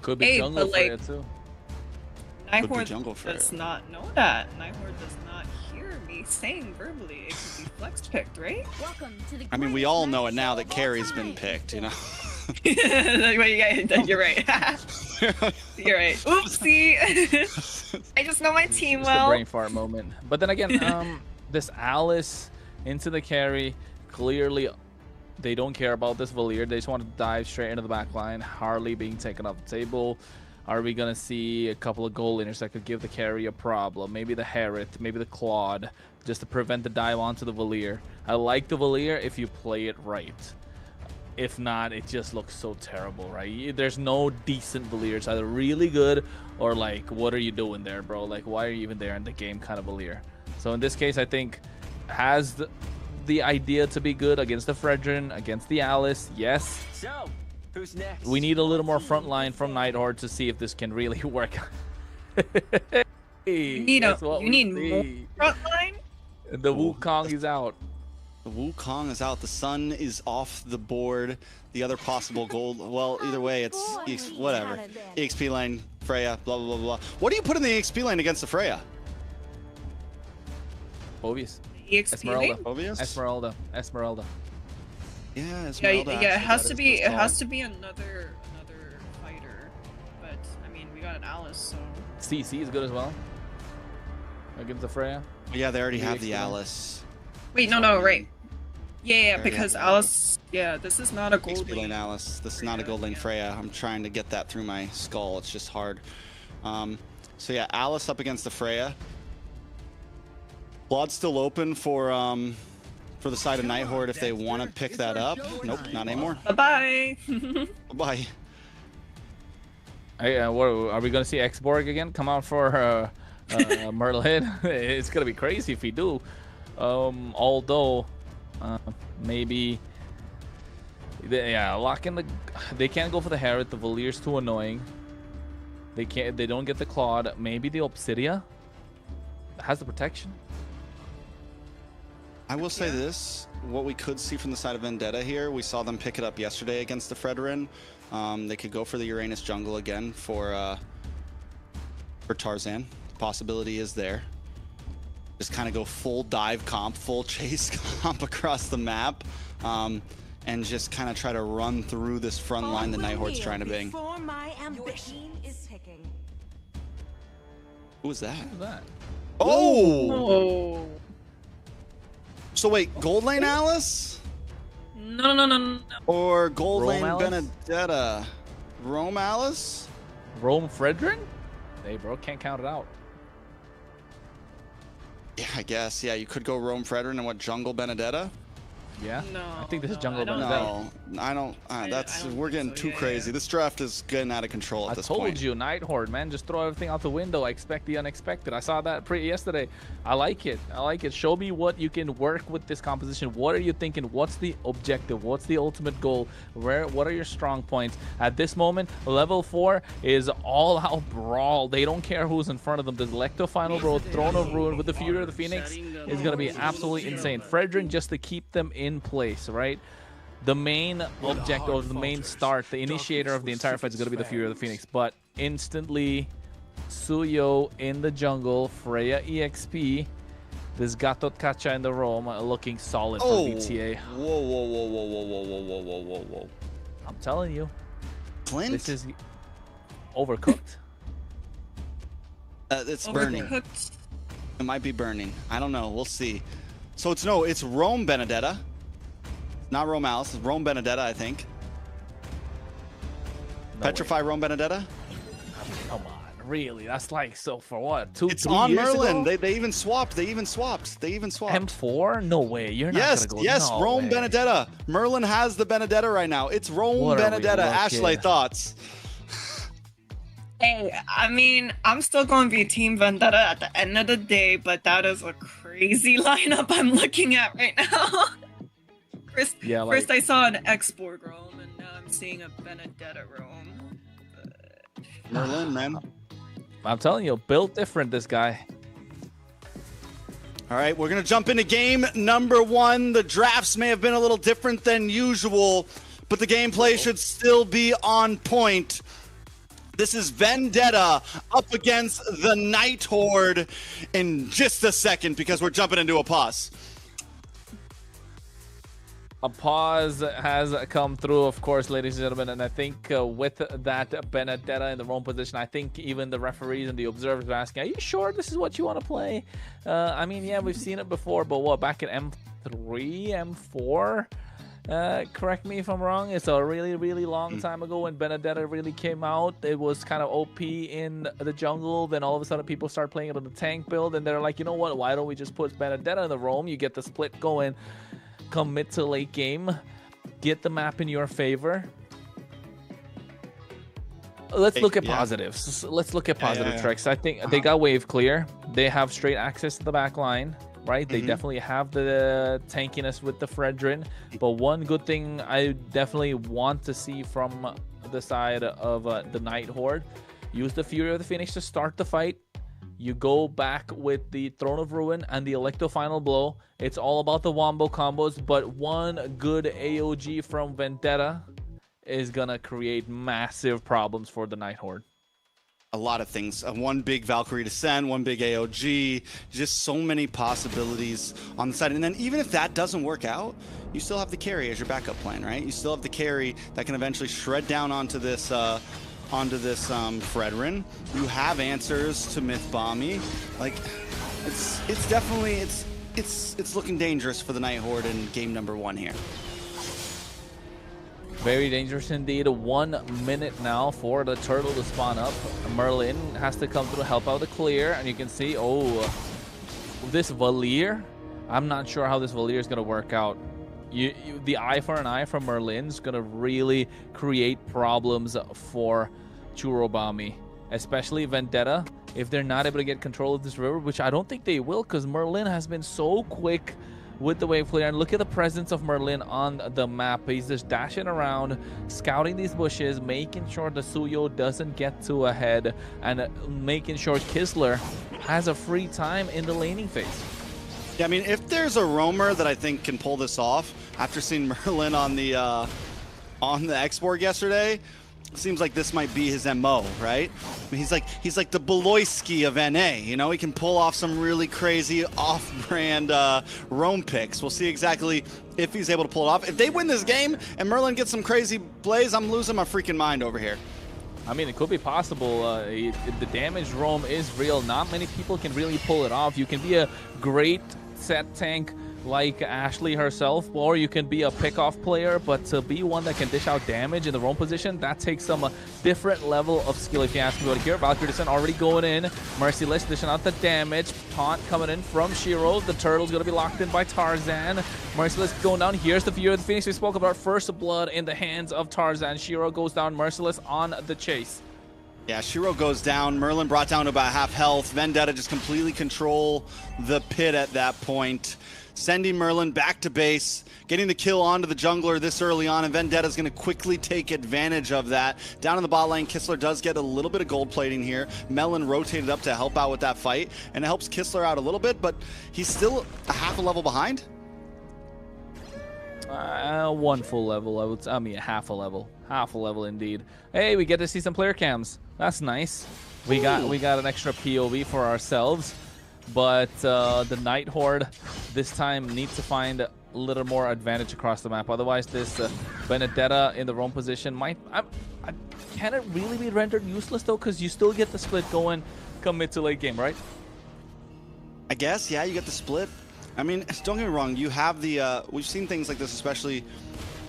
Could be jungle but, Freya too. Nighthorde jungle Freya. does not know that. Nighthorde does not hear me saying verbally it could be flex picked, right? Welcome to the I mean, we all know it now that Carrie's been picked, you know? You're right. You're right. Oopsie. I just know my team Just a well. brain fart moment. But then again, this Alice into the carry, clearly they don't care about this Valier. They just want to dive straight into the back line. Harley being taken off the table. Are we going to see a couple of goal laners that could give the carry a problem? Maybe the Harriet, maybe the Claude, just to prevent the dive onto the Valier. I like the Valier if you play it right. If not, it just looks so terrible, right? There's no decent Valier. It's either really good or like, what are you doing there, bro? Like, why are you even there in the game kind of Valier? So in this case, I think has the idea to be good against the Fredrin, against the Alice, yes. So, who's next? We need a little more front line from Nighthorde to see if this can really work. You need more front line? The Wukong is out. The Wukong is out. The sun is off the board. The other possible gold. Well, either way, it's whatever. EXP lane, Freya, blah, blah, blah, blah. What do you put in the EXP lane against the Freya? Phobius. EXP Esmeralda. lane? Phobius? Esmeralda. Yeah, Yeah, Esmeralda. yeah. It has to be. It has to. to be another fighter. But I mean, we got an Alice, so. CC is good as well. Against the Freya. Yeah, they already have EXP the lane. Alice. Wait, no, right. Yeah, There, because yeah. Alice. Yeah, this is not a gold EXP lane lane. Alice. This is not a gold lane Freya. I'm trying to get that through my skull. It's just hard. So yeah, Alice up against the Freya. Claude's still open for the side of Nighthorde if they want to pick that up. Nope, not anymore. Bye. Bye. Hey, what are we gonna see? Xborg again come out for Merlin? It's gonna be crazy if we do. Although maybe lock in the. They can't go for the Harriet. The Valier's too annoying. They can't. They don't get the Claude. Maybe the Obsidia. has the protection. I will say this, what we could see from the side of Vendetta here, we saw them pick it up yesterday against the Fredrin. They could go for the Uranus jungle again for Tarzan. The possibility is there. Just kind of go full dive comp, full chase comp across the map, and just kind of try to run through this front line the Nighthorde's trying to bang. Who was that? Who's that? Oh! So wait, Gold Lane Alice? No. Or Gold Rome Lane Alice? Benedetta? Rome Alice? Rome Fredrin? Hey, bro, can't count it out. Yeah, I guess. Yeah, you could go Rome Fredrin and what, Jungle Benedetta? Yeah. No, I think this is no, Jungle I don't Benedetta. No, I don't. That's don't we're think getting so. too Yeah, crazy. yeah. This draft is getting out of control at I this told point. you, Nighthorde, man, just throw everything out the window. I expect the unexpected. I saw that yesterday. I like it. I like it. Show me what you can work with this composition. What are you thinking? What's the objective? What's the ultimate goal? What are your strong points? At this moment, level 4 is all out brawl. They don't care who's in front of them. The Electo Final Bro, Throne of Ruin with the Fury of the Phoenix is going to be absolutely insane. Fredrin just to keep them in place, right? The main object or the main start, the initiator of the entire fight is going to be the Fury of the Phoenix. But instantly, Suyo in the jungle, Freya EXP, this Gatot Kacha in the Rome looking solid for BTA. Whoa. I'm telling you, Clint? this is overcooked. It's burning. Overcooked. It might be burning. I don't know. We'll see. So it's Rome Benedetta. Not Rome Alice. It's Rome Benedetta, I think. No Petrify Rome Benedetta? Come on, really? That's like, so for what? Two, It's 3 on years Merlin. ago? They even swapped. M4? No way. You're not Yes, gonna go. yes, No Rome way. Benedetta. Merlin has the Benedetta right now. It's Rome What are we Benedetta. looking? Ashley, thoughts? Hey, I mean, I'm still going to be Team Vendetta at the end of the day, but that is a crazy lineup I'm looking at right now. First, Yeah, first I saw an export Rome, and now I'm seeing a Benedetta Rome. Merlin, man. I'm telling you, built different, this guy. All right, we're going to jump into game number 1. The drafts may have been a little different than usual, but the gameplay should still be on point. This is Vendetta up against the Nighthorde in just a second because we're jumping into a pause. A pause has come through, of course, ladies and gentlemen, and I think with that Benedetta in the wrong position, I think even the referees and the observers are asking, are you sure this is what you want to play? I mean, yeah, we've seen it before, but what, back in M3, M4? Correct me if I'm wrong, it's a really, really long time ago when Benedetta really came out. It was kind of OP in the jungle, then all of a sudden people start playing it on the tank build, and they're like, you know what, why don't we just put Benedetta in the roam? You get the split going. Come mid to late game, get the map in your favor. Let's look at positives. Let's look at positive tricks. I think they got wave clear. They have straight access to the back line, right? They definitely have the tankiness with the Fredrin. But one good thing I definitely want to see from the side of the Nighthorde, use the Fury of the Phoenix to start the fight. You go back with the Throne of Ruin and the Electo Final Blow. It's all about the wombo combos, but one good AOG from Vendetta is going to create massive problems for the Nighthorde. A lot of things. One big Valkyrie Descent, one big AOG, just so many possibilities on the side. And then even if that doesn't work out, you still have the carry as your backup plan, right? You still have the carry that can eventually shred down onto this Fredrin. You have answers to Myth Bomby. Like, it's definitely it's looking dangerous for the Nighthorde in game number 1 here. Very dangerous indeed. 1 minute now for the turtle to spawn up. Merlin has to come through, help out the clear, and you can see, this Valier. I'm not sure how this Valier is going to work out. The eye for an eye from Merlin's going to really create problems for Churobami, especially Vendetta. If they're not able to get control of this river, which I don't think they will, because Merlin has been so quick with the wave clear. And look at the presence of Merlin on the map. He's just dashing around, scouting these bushes, making sure the Suyo doesn't get too ahead, and making sure Kisler has a free time in the laning phase. Yeah, I mean, if there's a roamer that I think can pull this off, after seeing Merlin on the export yesterday, seems like this might be his MO, right? I mean, he's like the Beloyski of NA. You know, he can pull off some really crazy off-brand roam picks. We'll see exactly if he's able to pull it off. If they win this game and Merlin gets some crazy plays, I'm losing my freaking mind over here. I mean, it could be possible. The damage roam is real. Not many people can really pull it off. You can be a great set tank like Ashley herself, or you can be a pick-off player, but to be one that can dish out damage in the roam position, that takes some different level of skill, if you ask me. But here, Valkyrie Descent already going in. Merciless dishing out the damage. Taunt coming in from Shiro. The Turtle's going to be locked in by Tarzan. Merciless going down. Here's the Fury of the Phoenix we spoke about. First blood in the hands of Tarzan. Shiro goes down. Merciless on the chase. Yeah, Shiro goes down. Merlin brought down to about half health. Vendetta just completely control the pit at that point. Sending Merlin back to base, getting the kill onto the jungler this early on, and Vendetta's going to quickly take advantage of that. Down in the bot lane, Kisler does get a little bit of gold plating here. Melon rotated up to help out with that fight, and it helps Kisler out a little bit, but he's still a half a level behind. One full level, I mean half a level. Half a level indeed. Hey, we get to see some player cams. That's nice. We got an extra POV for ourselves. But the Night Horde this time needs to find a little more advantage across the map. Otherwise, this Benedetta in the roam position might... can it really be rendered useless, though? Because you still get the split going come mid to late game, right? I guess, yeah, you get the split. I mean, don't get me wrong. You have the... we've seen things like this, especially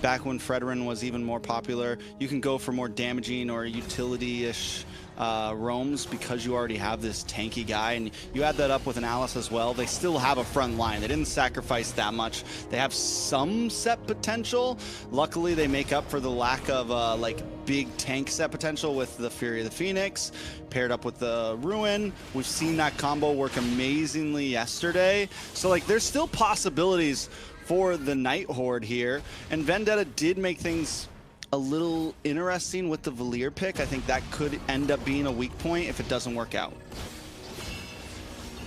back when Fredrin was even more popular. You can go for more damaging or utility-ish roams because you already have this tanky guy, and you add that up with an Alice as well. They still have a front line. They didn't sacrifice that much. They have some set potential. Luckily, they make up for the lack of like big tank set potential with the Fury of the Phoenix paired up with the Ruin. We've seen that combo work amazingly yesterday. So like, there's still possibilities for the Night Horde here, and Vendetta did make things a little interesting with the Valier pick. I think that could end up being a weak point if it doesn't work out.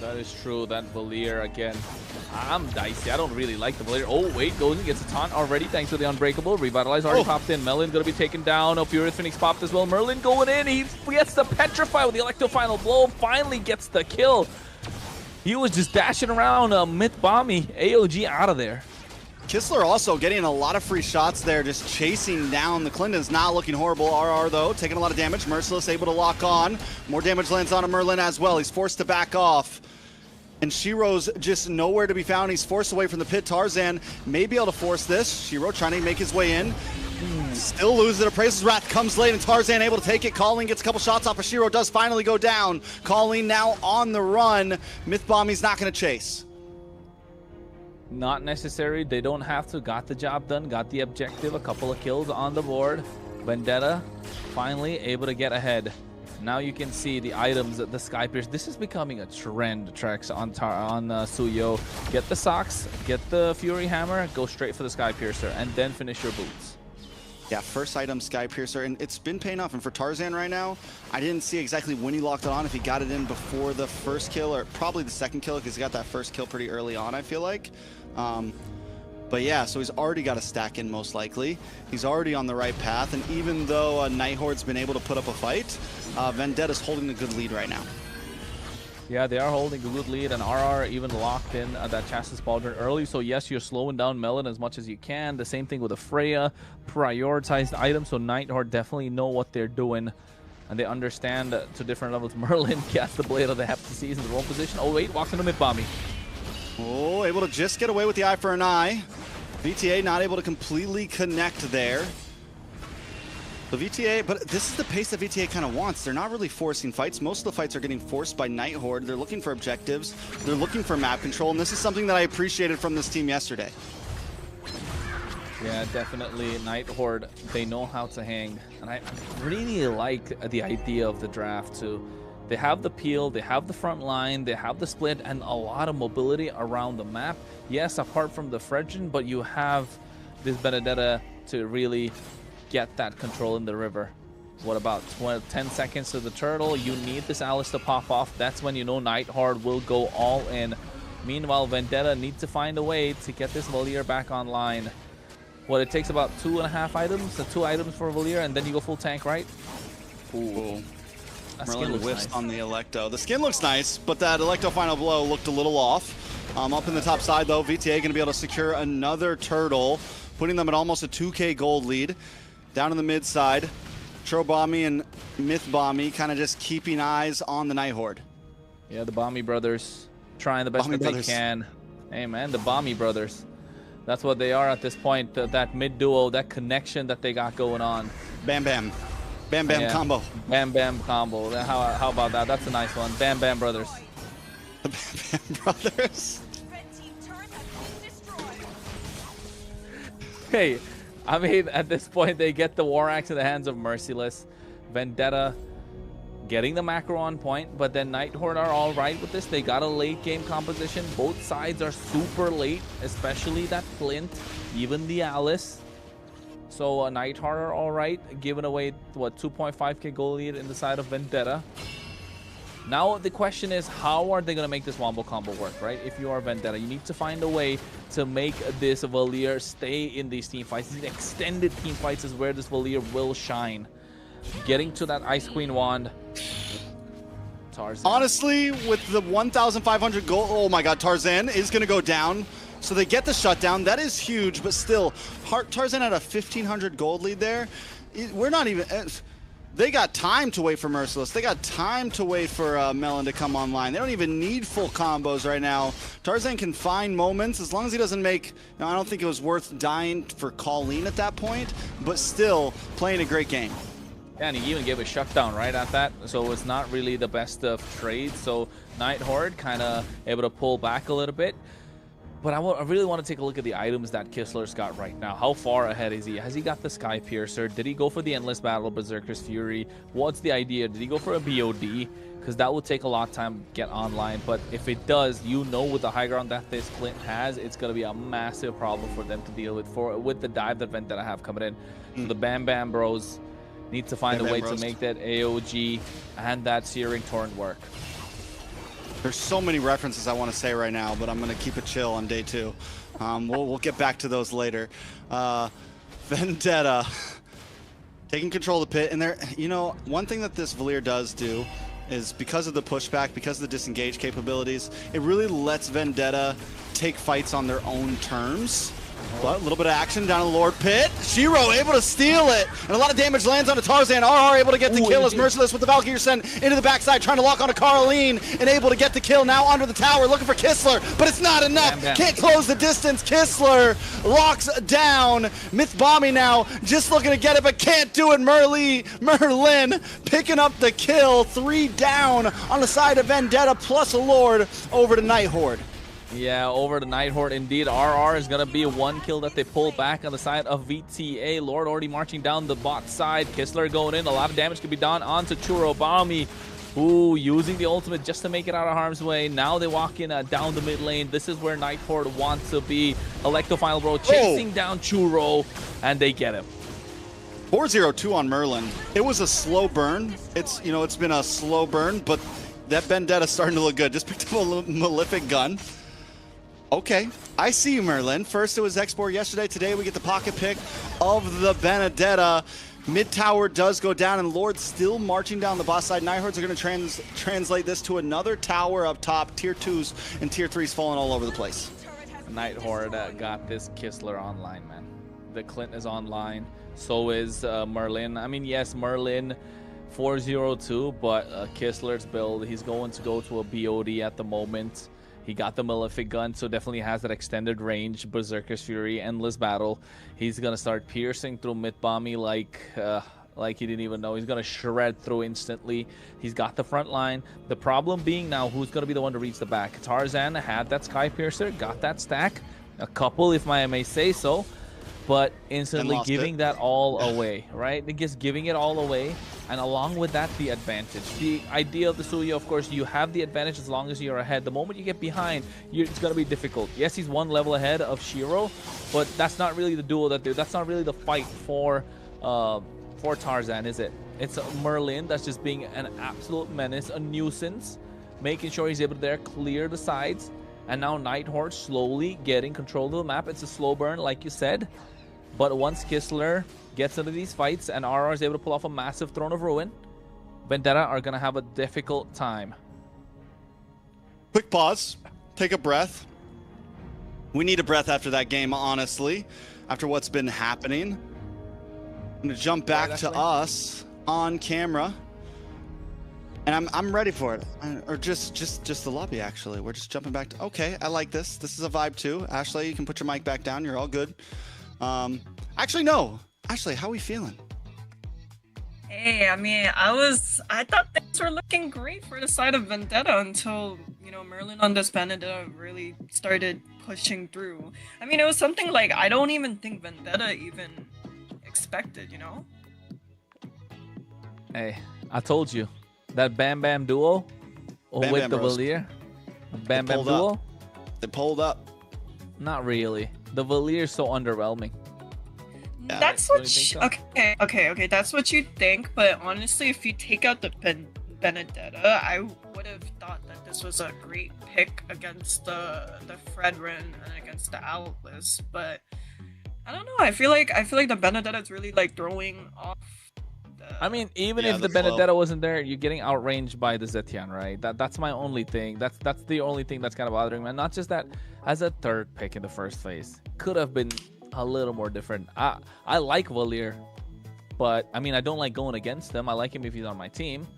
That is true. That Valier, again, I'm dicey. I don't really like the Valier. Oh, wait, goes and gets a taunt already thanks to the Unbreakable. Revitalize already popped in. Melon going to be taken down. Oh, Fury Phoenix popped as well. Merlin going in. He gets the Petrify with the Electro Final Blow. Finally gets the kill. He was just dashing around Myth Bomby. AOG out of there. Kisler also getting a lot of free shots there, just chasing down the Clintons. Not looking horrible. RR, though, taking a lot of damage. Merciless able to lock on. More damage lands on a Merlin as well. He's forced to back off. And Shiro's just nowhere to be found. He's forced away from the pit. Tarzan may be able to force this. Shiro trying to make his way in. Still loses it. Appraiser's Wrath comes late, and Tarzan able to take it. Colleen gets a couple shots off of Shiro. Does finally go down. Colleen now on the run. Myth Bomby's not going to chase. Not necessary. They don't have to. Got the job done. Got the objective. A couple of kills on the board. Vendetta finally able to get ahead. Now you can see the items, the Sky Pierce. This is becoming a trend, Trex, on Suyo. Get the socks, get the Fury Hammer, go straight for the Sky Piercer, and then finish your boots. Yeah, first item, Sky Piercer, and it's been paying off. And for Tarzan right now, I didn't see exactly when he locked it on, if he got it in before the first kill, or probably the second kill, because he got that first kill pretty early on, I feel like. But yeah, so he's already got a stack in, most likely. He's already on the right path, and even though Night Horde's been able to put up a fight, Vendetta's holding a good lead right now. Yeah, they are holding a good lead, and RR even locked in that Chassis Pauldron early. So yes, you're slowing down Melon as much as you can. The same thing with the Freya. Prioritized items, so Night Horde definitely know what they're doing, and they understand to different levels. Merlin gets the Blade of the Heptaseas in the wrong position. Oh wait, walks into Myth Bomby. Oh, able to just get away with the eye for an eye. VTA not able to completely connect there. The VTA, but this is the pace that VTA kind of wants. They're not really forcing fights. Most of the fights are getting forced by Night Horde. They're looking for objectives. They're looking for map control, and this is something that I appreciated from this team yesterday. Yeah, definitely. Night Horde, they know how to hang. And I really like the idea of the draft, too. They have the peel, they have the front line, they have the split, and a lot of mobility around the map. Yes, apart from the Fredgen, but you have this Benedetta to really get that control in the river. What about 10 seconds to the turtle? You need this Alice to pop off. That's when you know Nightheart will go all in. Meanwhile, Vendetta needs to find a way to get this Valier back online. What, it takes about 2.5 items? So 2 items for Valier, and then you go full tank, right? Ooh. Merlin whiffs nice on the Electo. The skin looks nice, but that Electo final blow looked a little off. Up in the top side, though, VTA going to be able to secure another turtle, putting them at almost a 2K gold lead. Down in the mid side, Trobami and MythBommy kind of just keeping eyes on the Night Horde. Yeah, the Bommy brothers trying the best that they can. Hey, man, the Bommy brothers. That's what they are at this point. That mid duo, that connection that they got going on. Bam Bam. Bam Bam combo. Bam Bam combo. How about that? That's a nice one. Bam Bam brothers. The Bam Bam brothers. Hey, I mean, at this point, they get the War Axe in the hands of Merciless. Vendetta getting the macro on point, but then Nighthorde are all right with this. They got a late game composition. Both sides are super late, especially that Flint, even the Alice. So Nighthorde are all right, giving away, what, 2.5k gold lead in the side of Vendetta. Now the question is, how are they going to make this wombo combo work, right? If you are Vendetta, you need to find a way to make this Valier stay in these team fights. These extended team fights is where this Valier will shine. Getting to that Ice Queen wand. Tarzan. Honestly, with the 1,500 gold, oh my god, Tarzan is going to go down. So they get the shutdown. That is huge, but still, Tarzan had a 1,500 gold lead there. We're not even... They got time to wait for Merciless. They got time to wait for Melon to come online. They don't even need full combos right now. Tarzan can find moments as long as he doesn't make... Now, I don't think it was worth dying for Colleen at that point, but still playing a great game. Yeah, and he even gave a shutdown right at that, so it's not really the best of trades. So Nighthorde kind of able to pull back a little bit. But I really want to take a look at the items that Kistler's got right now. How far ahead is he? Has he got the Sky Piercer? Did he go for the Endless Battle, Berserker's Fury? What's the idea? Did he go for a BOD? Because that would take a lot of time to get online. But if it does, you know, with the high ground that this Flint has, it's going to be a massive problem for them to deal with the dive that Vendetta have coming in. So the Bam Bam Bros need to find a way to make that AOG and that Searing Torrent work. There's so many references I want to say right now, but I'm going to keep it chill on day 2. We'll get back to those later. Vendetta taking control of the pit, and there, you know, one thing that this Valier does do is because of the pushback, because of the disengage capabilities, it really lets Vendetta take fights on their own terms. But a little bit of action down in the Lord Pit. Shiro able to steal it. And a lot of damage lands onto Tarzan. RR able to get the kill as Merciless with the Valkyrie sent into the backside, trying to lock onto Caroline. And able to get the kill now under the tower, looking for Kistler. But it's not enough. Can't close the distance. Kistler locks down. MythBommy now just looking to get it, but can't do it. Merlin picking up the kill. 3 down on the side of Vendetta, plus a Lord over to Nighthorde. Yeah, over to Nighthorde indeed. RR is going to be 1 kill that they pull back on the side of VTA. Lord already marching down the bot side. Kistler going in. A lot of damage can be done onto Churobami. Ooh, using the ultimate just to make it out of harm's way. Now they walk in down the mid lane. This is where Nighthorde wants to be. Electo Final Bro chasing down Churo, and they get him. 4-0-2 on Merlin. It was a slow burn. It's been a slow burn, but that Vendetta's starting to look good. Just picked up a Malefic gun. Okay, I see you, Merlin. First it was Export yesterday. Today we get the pocket pick of the Benedetta. Mid tower does go down, and Lord still marching down the boss side. Nighthordes are going to translate this to another tower up top. Tier 2s and Tier 3s falling all over the place. Nighthorde got this Kistler online, man. The Clint is online. So is Merlin. I mean, yes, Merlin 4-0-2, but Kistler's build, he's going to go to a BOD at the moment. He got the Malefic gun, so definitely has that extended range. Berserker's Fury, Endless Battle. He's going to start piercing through MythBommy like he didn't even know. He's going to shred through instantly. He's got the front line. The problem being now, who's going to be the one to reach the back? Tarzan had that Sky Piercer, got that stack. A couple, if I may say so. But instantly giving that all away, right? Just giving it all away. And along with that, the advantage. The idea of the Suya, of course, you have the advantage as long as you're ahead. The moment you get behind, it's going to be difficult. Yes, he's one level ahead of Shiro, but that's not really the duel that's not really the fight for Tarzan, is it? It's Merlin that's just being an absolute menace, a nuisance, making sure he's able to clear the sides. And now Nighthorde slowly getting control of the map. It's a slow burn, like you said. But once Kistler gets into these fights and RR is able to pull off a massive Throne of Ruin, Vendetta are going to have a difficult time. Quick pause. Take a breath. We need a breath after that game, honestly, after what's been happening. I'm going to jump back to us on camera. And I'm ready for it. Or just the lobby, actually. We're just jumping back to... Okay, I like this. This is a vibe, too. Ashley, you can put your mic back down. You're all good. Actually, no. Ashley, how are we feeling? Hey, I mean, I thought things were looking great for the side of Vendetta until, you know, Merlin on this Vendetta really started pushing through. I mean, it was something like I don't even think Vendetta even expected, you know? Hey, I told you. That Bam Bam duo with the Valier. Bam Bam duo. They pulled up. Not really. The Valier is so underwhelming. Yeah, that's what okay, that's what you think, but honestly, if you take out the Benedetta, I would have thought that this was a great pick against the Fredrin and against the Atlas, but I don't know. I feel like the Benedetta is really like throwing off. I mean, even if the Benedetta wasn't there, you're getting outranged by the Zetian, right? That's my only thing. That's the only thing that's kind of bothering me. And not just that, as a third pick in the first phase, could have been a little more different. I like Valier, but I mean, I don't like going against him. I like him if he's on my team.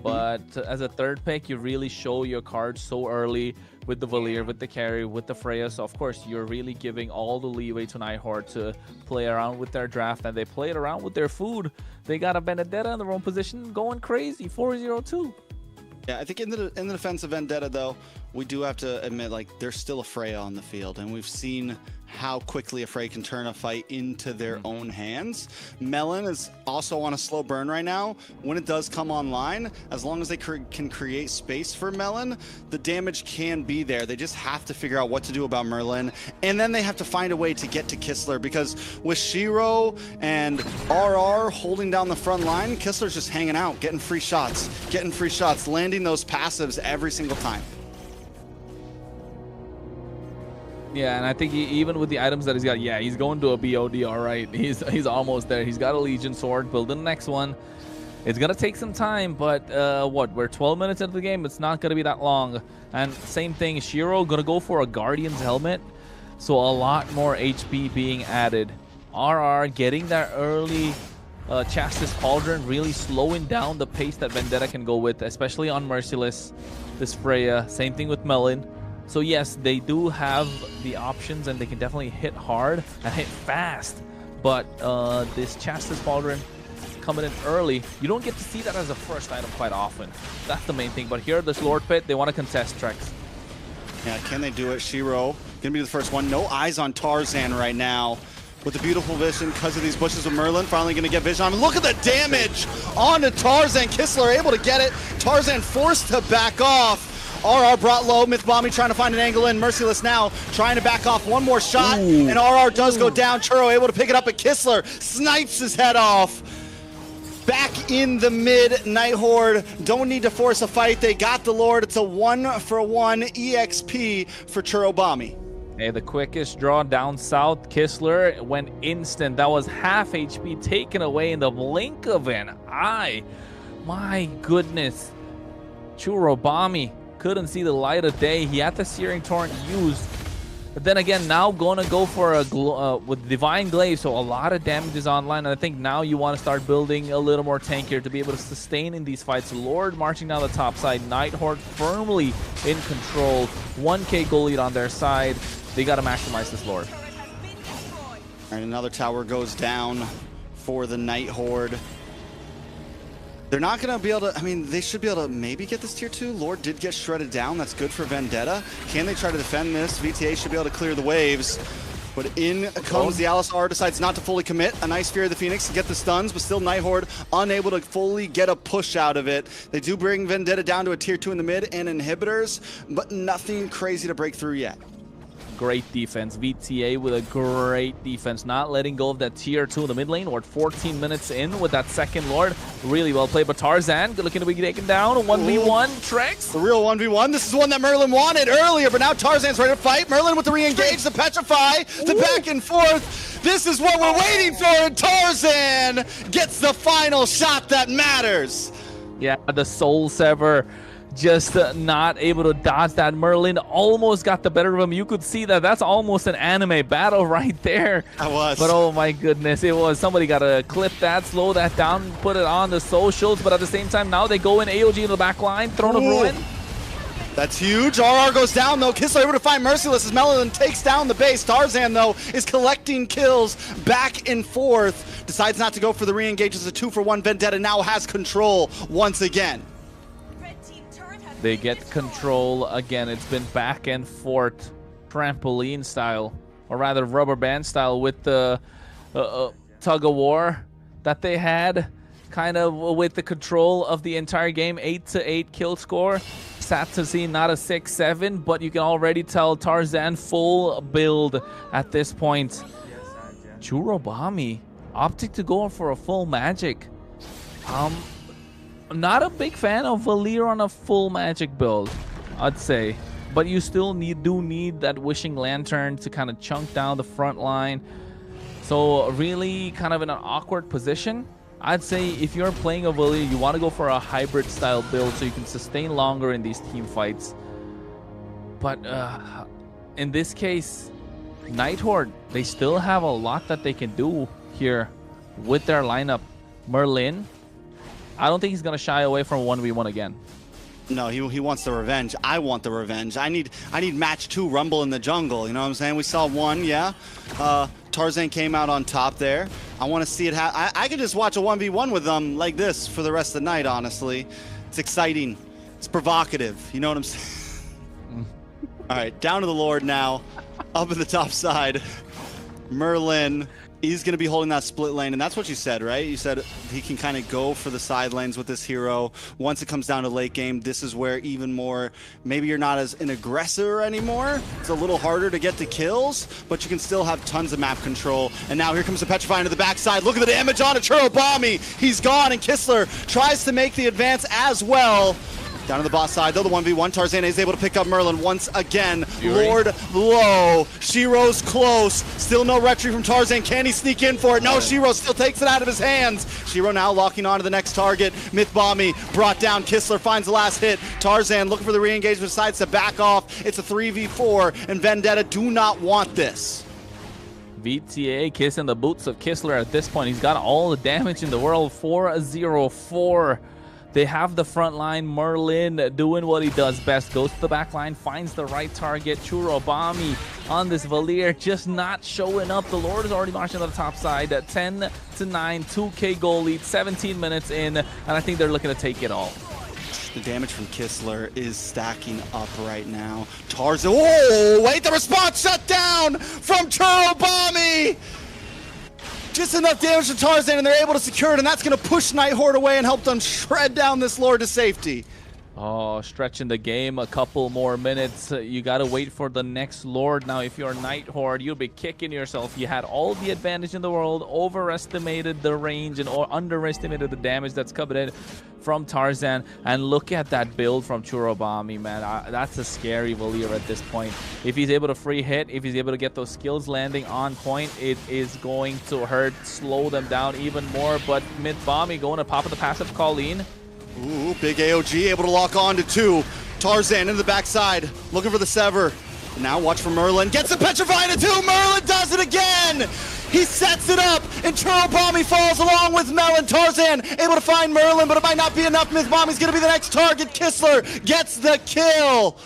But as a third pick, you really show your cards so early with the Valier, with the carry, with the Freya. So, of course, you're really giving all the leeway to Nighthorde to play around with their draft. And they played around with their food. They got a Benedetta in the wrong position going crazy, 4-0-2. Yeah, I think in the defense of Vendetta, though, we do have to admit, like, there's still a Freya on the field. And we've seen how quickly a Freya can turn a fight into their own hands. Melon is also on a slow burn right now. When it does come online, as long as they can create space for Melon, the damage can be there. They just have to figure out what to do about Merlin. And then they have to find a way to get to Kistler, because with Shiro and RR holding down the front line, Kistler's just hanging out, getting free shots, landing those passives every single time. Yeah, and I think even with the items that he's got, yeah, he's going to a BOD, all right. He's almost there. He's got a Legion Sword, building the next one. It's going to take some time, but we're 12 minutes into the game. It's not going to be that long. And same thing, Shiro going to go for a Guardian's Helmet. So a lot more HP being added. RR getting that early Chastis Pauldron, really slowing down the pace that Vendetta can go with, especially on Merciless, this Freya. Same thing with Melon. So yes, they do have the options and they can definitely hit hard and hit fast. But this Chastis Pauldron coming in early, you don't get to see that as a first item quite often. That's the main thing. But here, this Lord Pit, they want to contest Trex. Yeah, can they do it? Shiro gonna be the first one. No eyes on Tarzan right now. With the beautiful vision because of these bushes with Merlin, finally going to get vision on him. Look at the damage onto Tarzan. Kistler able to get it. Tarzan forced to back off. RR brought low. Mythbombi trying to find an angle in. Merciless now trying to back off one more shot. Ooh. And RR does go down. Churro able to pick it up, but Kistler snipes his head off. Back in the mid, Nighthorde don't need to force a fight. They got the Lord. It's a 1-for-1 EXP for Churobami. Hey, the quickest draw down south. Kistler went instant. That was half HP taken away in the blink of an eye. My goodness. Churobami couldn't see the light of day. He had the Searing Torrent used. But then again, now going to go for a with Divine Glaive, so a lot of damage is online. And I think now you want to start building a little more tankier to be able to sustain in these fights. Lord marching down the top side. Nighthorde firmly in control. 1K goal lead on their side. They got to maximize this Lord. And another tower goes down for the Nighthorde. They're not going to be able to, I mean, they should be able to maybe get this tier 2. Lord did get shredded down. That's good for Vendetta. Can they try to defend this? VTA should be able to clear the waves. But in comes the Alistar, decides not to fully commit. A nice Fury of the Phoenix to get the stuns, but still Nighthorde unable to fully get a push out of it. They do bring Vendetta down to a tier 2 in the mid and inhibitors, but nothing crazy to break through yet. Great defense. VTA with a great defense, not letting go of that tier 2 in the mid lane. We're at 14 minutes in with that second Lord. Really well played, but Tarzan looking to be taken down. 1v1, Trex. The real 1v1. This is one that Merlin wanted earlier, but now Tarzan's ready to fight. Merlin with the re-engage, the petrify, the back and forth. This is what we're waiting for, and Tarzan gets the final shot that matters. Yeah, the Soul Sever. Just not able to dodge that. Merlin almost got the better of him. You could see that. That's almost an anime battle right there. That was. But oh my goodness, it was. Somebody got to clip that, slow that down, put it on the socials. But at the same time, now they go in AOG in the back line. Throne of Ruin. That's huge. RR goes down, though. Kissler able to find Merciless as Merlin takes down the base. Tarzan, though, is collecting kills back and forth. Decides not to go for the re-engage as a 2-for-1. Vendetta now has control once again. They get control again. It's been back and forth, trampoline style, or rather rubber band style, with the tug of war that they had, kind of with the control of the entire game. 8-8 kill score. Sad to see not a 6-7, but you can already tell Tarzan full build at this point. Churobami opting to go for a full magic. I'm not a big fan of Valir on a full magic build, I'd say. But you still do need that Wishing Lantern to kind of chunk down the front line. So really kind of in an awkward position. I'd say if you're playing a Valir, you want to go for a hybrid style build so you can sustain longer in these team fights. But in this case, Nighthorde, they still have a lot that they can do here with their lineup. Merlin, I don't think he's going to shy away from 1v1 again. No, he wants the revenge. I want the revenge. I need match 2 Rumble in the jungle. You know what I'm saying? We saw one, yeah. Tarzan came out on top there. I want to see it happen. I could just watch a 1v1 with them like this for the rest of the night, honestly. It's exciting. It's provocative. You know what I'm saying? All right, down to the Lord now. Up in the top side. Merlin. He's going to be holding that split lane, and that's what you said, right? You said he can kind of go for the side lanes with this hero. Once it comes down to late game, this is where even more, maybe you're not as an aggressor anymore. It's a little harder to get the kills, but you can still have tons of map control. And now here comes the Petrify into the backside. Look at the damage on a Churobami. He's gone, and Kissler tries to make the advance as well. Down to the boss side, though, the 1v1. Tarzan is able to pick up Merlin once again. Fury. Lord low. Shiro's close. Still no retreat from Tarzan. Can he sneak in for it? No, Shiro still takes it out of his hands. Shiro now locking on to the next target. Mythbommy brought down. Kissler finds the last hit. Tarzan looking for the re-engagement, decides to back off. It's a 3v4, and Vendetta do not want this. VTA kissing the boots of Kissler at this point. He's got all the damage in the world. 4-0-4. They have the front line. Merlin doing what he does best. Goes to the back line, finds the right target. Churobami on this Valir, just not showing up. The Lord is already marching on the top side. 10-9, 2K goal lead, 17 minutes in, and I think they're looking to take it all. The damage from Kissler is stacking up right now. Tarzan, oh, wait, the response shut down from Churobami! Just enough damage to Tarzan, and they're able to secure it, and that's going to push Nighthorde away and help them shred down this Lord to safety. Oh, stretching the game a couple more minutes. You got to wait for the next Lord. Now, if you're Nighthorde, you'll be kicking yourself. You had all the advantage in the world, overestimated the range, and underestimated the damage that's coming in from Tarzan. And look at that build from Churobami, man. That's a scary Valir at this point. If he's able to free hit, if he's able to get those skills landing on point, it is going to hurt, slow them down even more. But Mythbommy going to pop of the passive Colleen. Ooh, big AOG able to lock on to 2. Tarzan in the backside, looking for the Sever. Now watch for Merlin. Gets the Petrify into 2. Merlin does it again. He sets it up, and Churobami falls along with Melon. Tarzan able to find Merlin, but it might not be enough. Mythbommy's going to be the next target. Kissler gets the kill.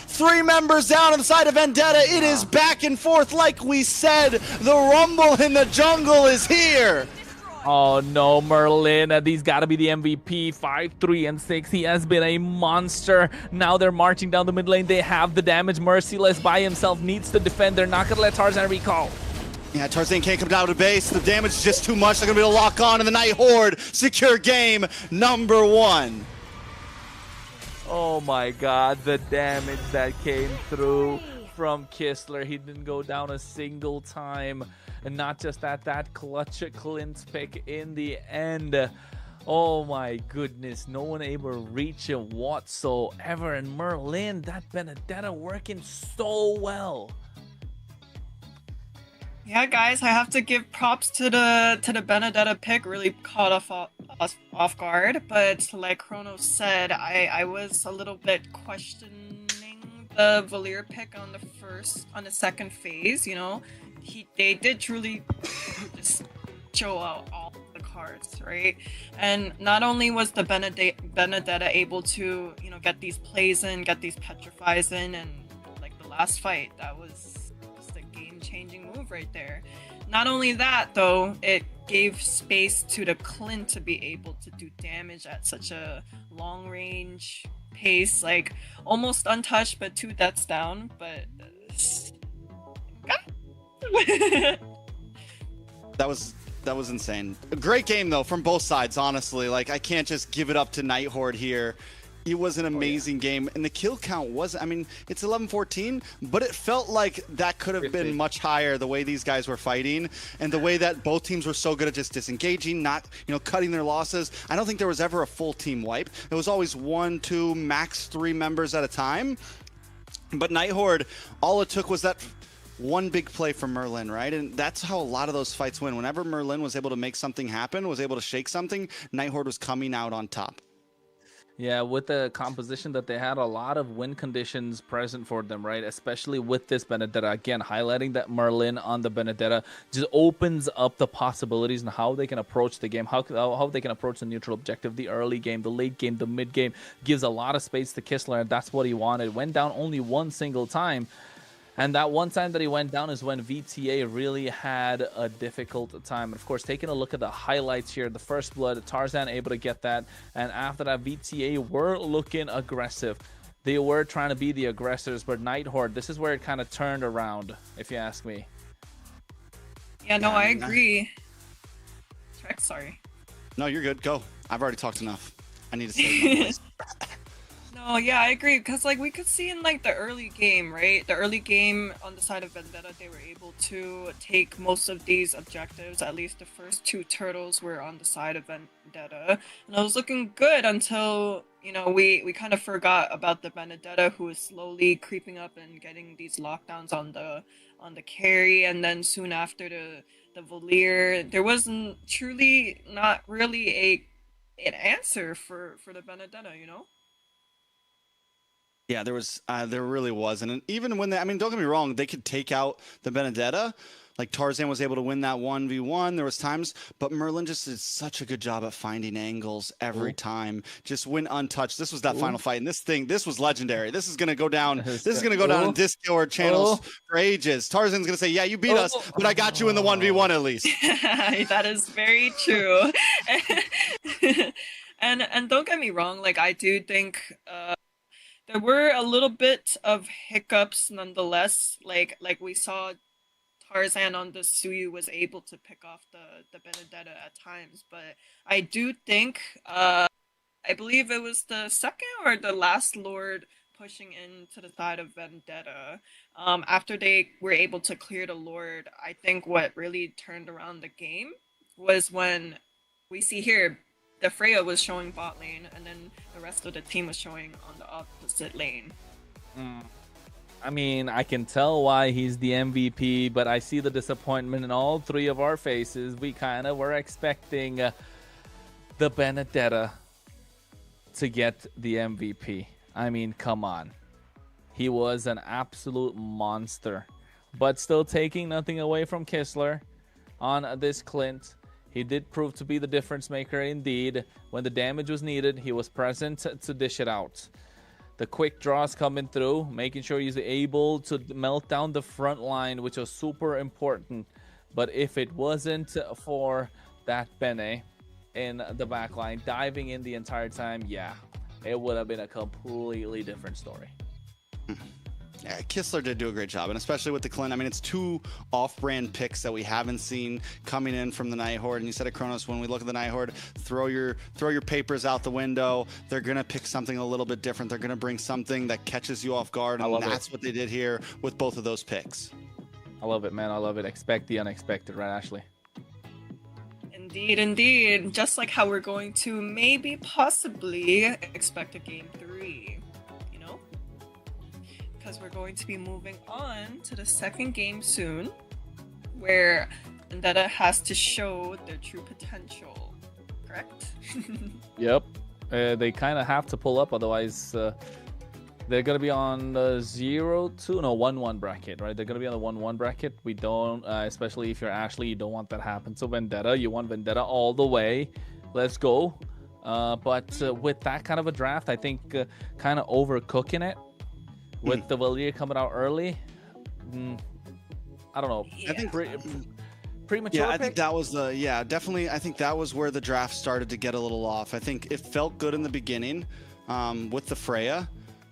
3 members down on the side of Vendetta. It is back and forth like we said. The rumble in the jungle is here. Oh no, Merlin, these gotta be the MVP. 5-3-6. He has been a monster. Now they're marching down the mid lane. They have the damage. Merciless by himself needs to defend. They're not gonna let Tarzan recall. Yeah, Tarzan can't come down to base. The damage is just too much. They're going to be able to lock on, and the Night Horde secure game number 1. Oh my god, the damage that came through from Kistler. He didn't go down a single time. And not just that clutch Clint's pick in the end. Oh my goodness, no one able to reach him whatsoever. And Merlin, that Benedetta working so well. Yeah, guys, I have to give props to the Benedetta pick. Really caught off guard, but like Chrono said, I was a little bit questioning the Valier pick on the second phase. You know, they did truly just show out all the cards, right? And not only was the Benedetta able to, you know, get these plays in, get these petrifies in, and like the last fight, that was changing move right there. Not only that though, it gave space to the Clint to be able to do damage at such a long range pace, like almost untouched but 2 deaths down. But that was insane. A great game though from both sides, honestly. Like, I can't just give it up to Night Horde here. It was an amazing game, and the kill count was, I mean, it's 11-14, but it felt like that could have been much higher the way these guys were fighting and the way that both teams were so good at just disengaging, not, you know, cutting their losses. I don't think there was ever a full team wipe. It was always 1, 2, max 3 members at a time. But Night Horde, all it took was that one big play from Merlin, right? And that's how a lot of those fights win. Whenever Merlin was able to make something happen, was able to shake something, Night Horde was coming out on top. Yeah, with the composition that they had, a lot of win conditions present for them, right? Especially with this Benedetta. Again, highlighting that Merlin on the Benedetta just opens up the possibilities and how they can approach the game, how they can approach the neutral objective, the early game, the late game, the mid game. Gives a lot of space to Kistler, and that's what he wanted. Went down only one single time. And that one time that he went down is when VTA really had a difficult time. Of course, taking a look at the highlights here, the first blood, Tarzan able to get that. And after that, VTA were looking aggressive. They were trying to be the aggressors, but Night Horde, this is where it kind of turned around, if you ask me. Yeah, no, I agree. Sorry. No, you're good. Go. I've already talked enough. I need to say No, yeah, I agree, because like we could see in like the early game, right? The early game on the side of Vendetta, they were able to take most of these objectives. At least the first 2 turtles were on the side of Vendetta, and it was looking good until, you know, we kind of forgot about the Benedetta, who was slowly creeping up and getting these lockdowns on the carry, and then soon after the Valier, there wasn't truly not really an answer for the Benedetta, you know. Yeah, there really was. And even when I mean, don't get me wrong, they could take out the Benedetta. Like, Tarzan was able to win that 1v1. There was times, but Merlin just did such a good job at finding angles every time. Just went untouched. This was that final fight. And this was legendary. This is going to go down. This is going to go down in Discord channels for ages. Tarzan's going to say, yeah, you beat us, but I got you in the 1v1 at least. That is very true. and don't get me wrong, like, I do think there were a little bit of hiccups nonetheless. Like we saw Tarzan on the Suyu was able to pick off the Benedetta at times, but I do think I believe it was the second or the last Lord pushing into the side of Vendetta. After they were able to clear the Lord, I think what really turned around the game was when we see here the Freya was showing bot lane, and then the rest of the team was showing on the opposite lane. I mean, I can tell why he's the MVP, but I see the disappointment in all 3 of our faces. We kind of were expecting the Benedetta to get the MVP. I mean, come on. He was an absolute monster, but still taking nothing away from Kistler on this Clint. He did prove to be the difference maker indeed. When the damage was needed, he was present to dish it out. The quick draws coming through, making sure he's able to melt down the front line, which was super important. But if it wasn't for that Bene in the back line, diving in the entire time, yeah, it would have been a completely different story. Yeah, Kistler did do a great job, and especially with the Clint. I mean, it's 2 off-brand picks that we haven't seen coming in from the Night Horde. And you said it, Kronos, when we look at the Night Horde, throw your papers out the window. They're gonna pick something a little bit different. They're gonna bring something that catches you off guard, and that's what they did here with both of those picks. I love it, man. I love it. Expect the unexpected, right, Ashley? Indeed, indeed. Just like how we're going to maybe, possibly expect a game 3. Because we're going to be moving on to the second game soon, where Vendetta has to show their true potential. Correct? Yep. They kind of have to pull up, otherwise they're going to be on the 1-1 bracket, right? They're going to be on the 1-1 bracket. We don't, especially if you're Ashley, you don't want that to happen. So Vendetta, you want Vendetta all the way. Let's go. But with that kind of a draft, I think kind of overcooking it. With the Valier coming out early, I don't know. Yeah. I think premature. Yeah, I pick? think that was definitely. I think that was where the draft started to get a little off. I think it felt good in the beginning with the Freya,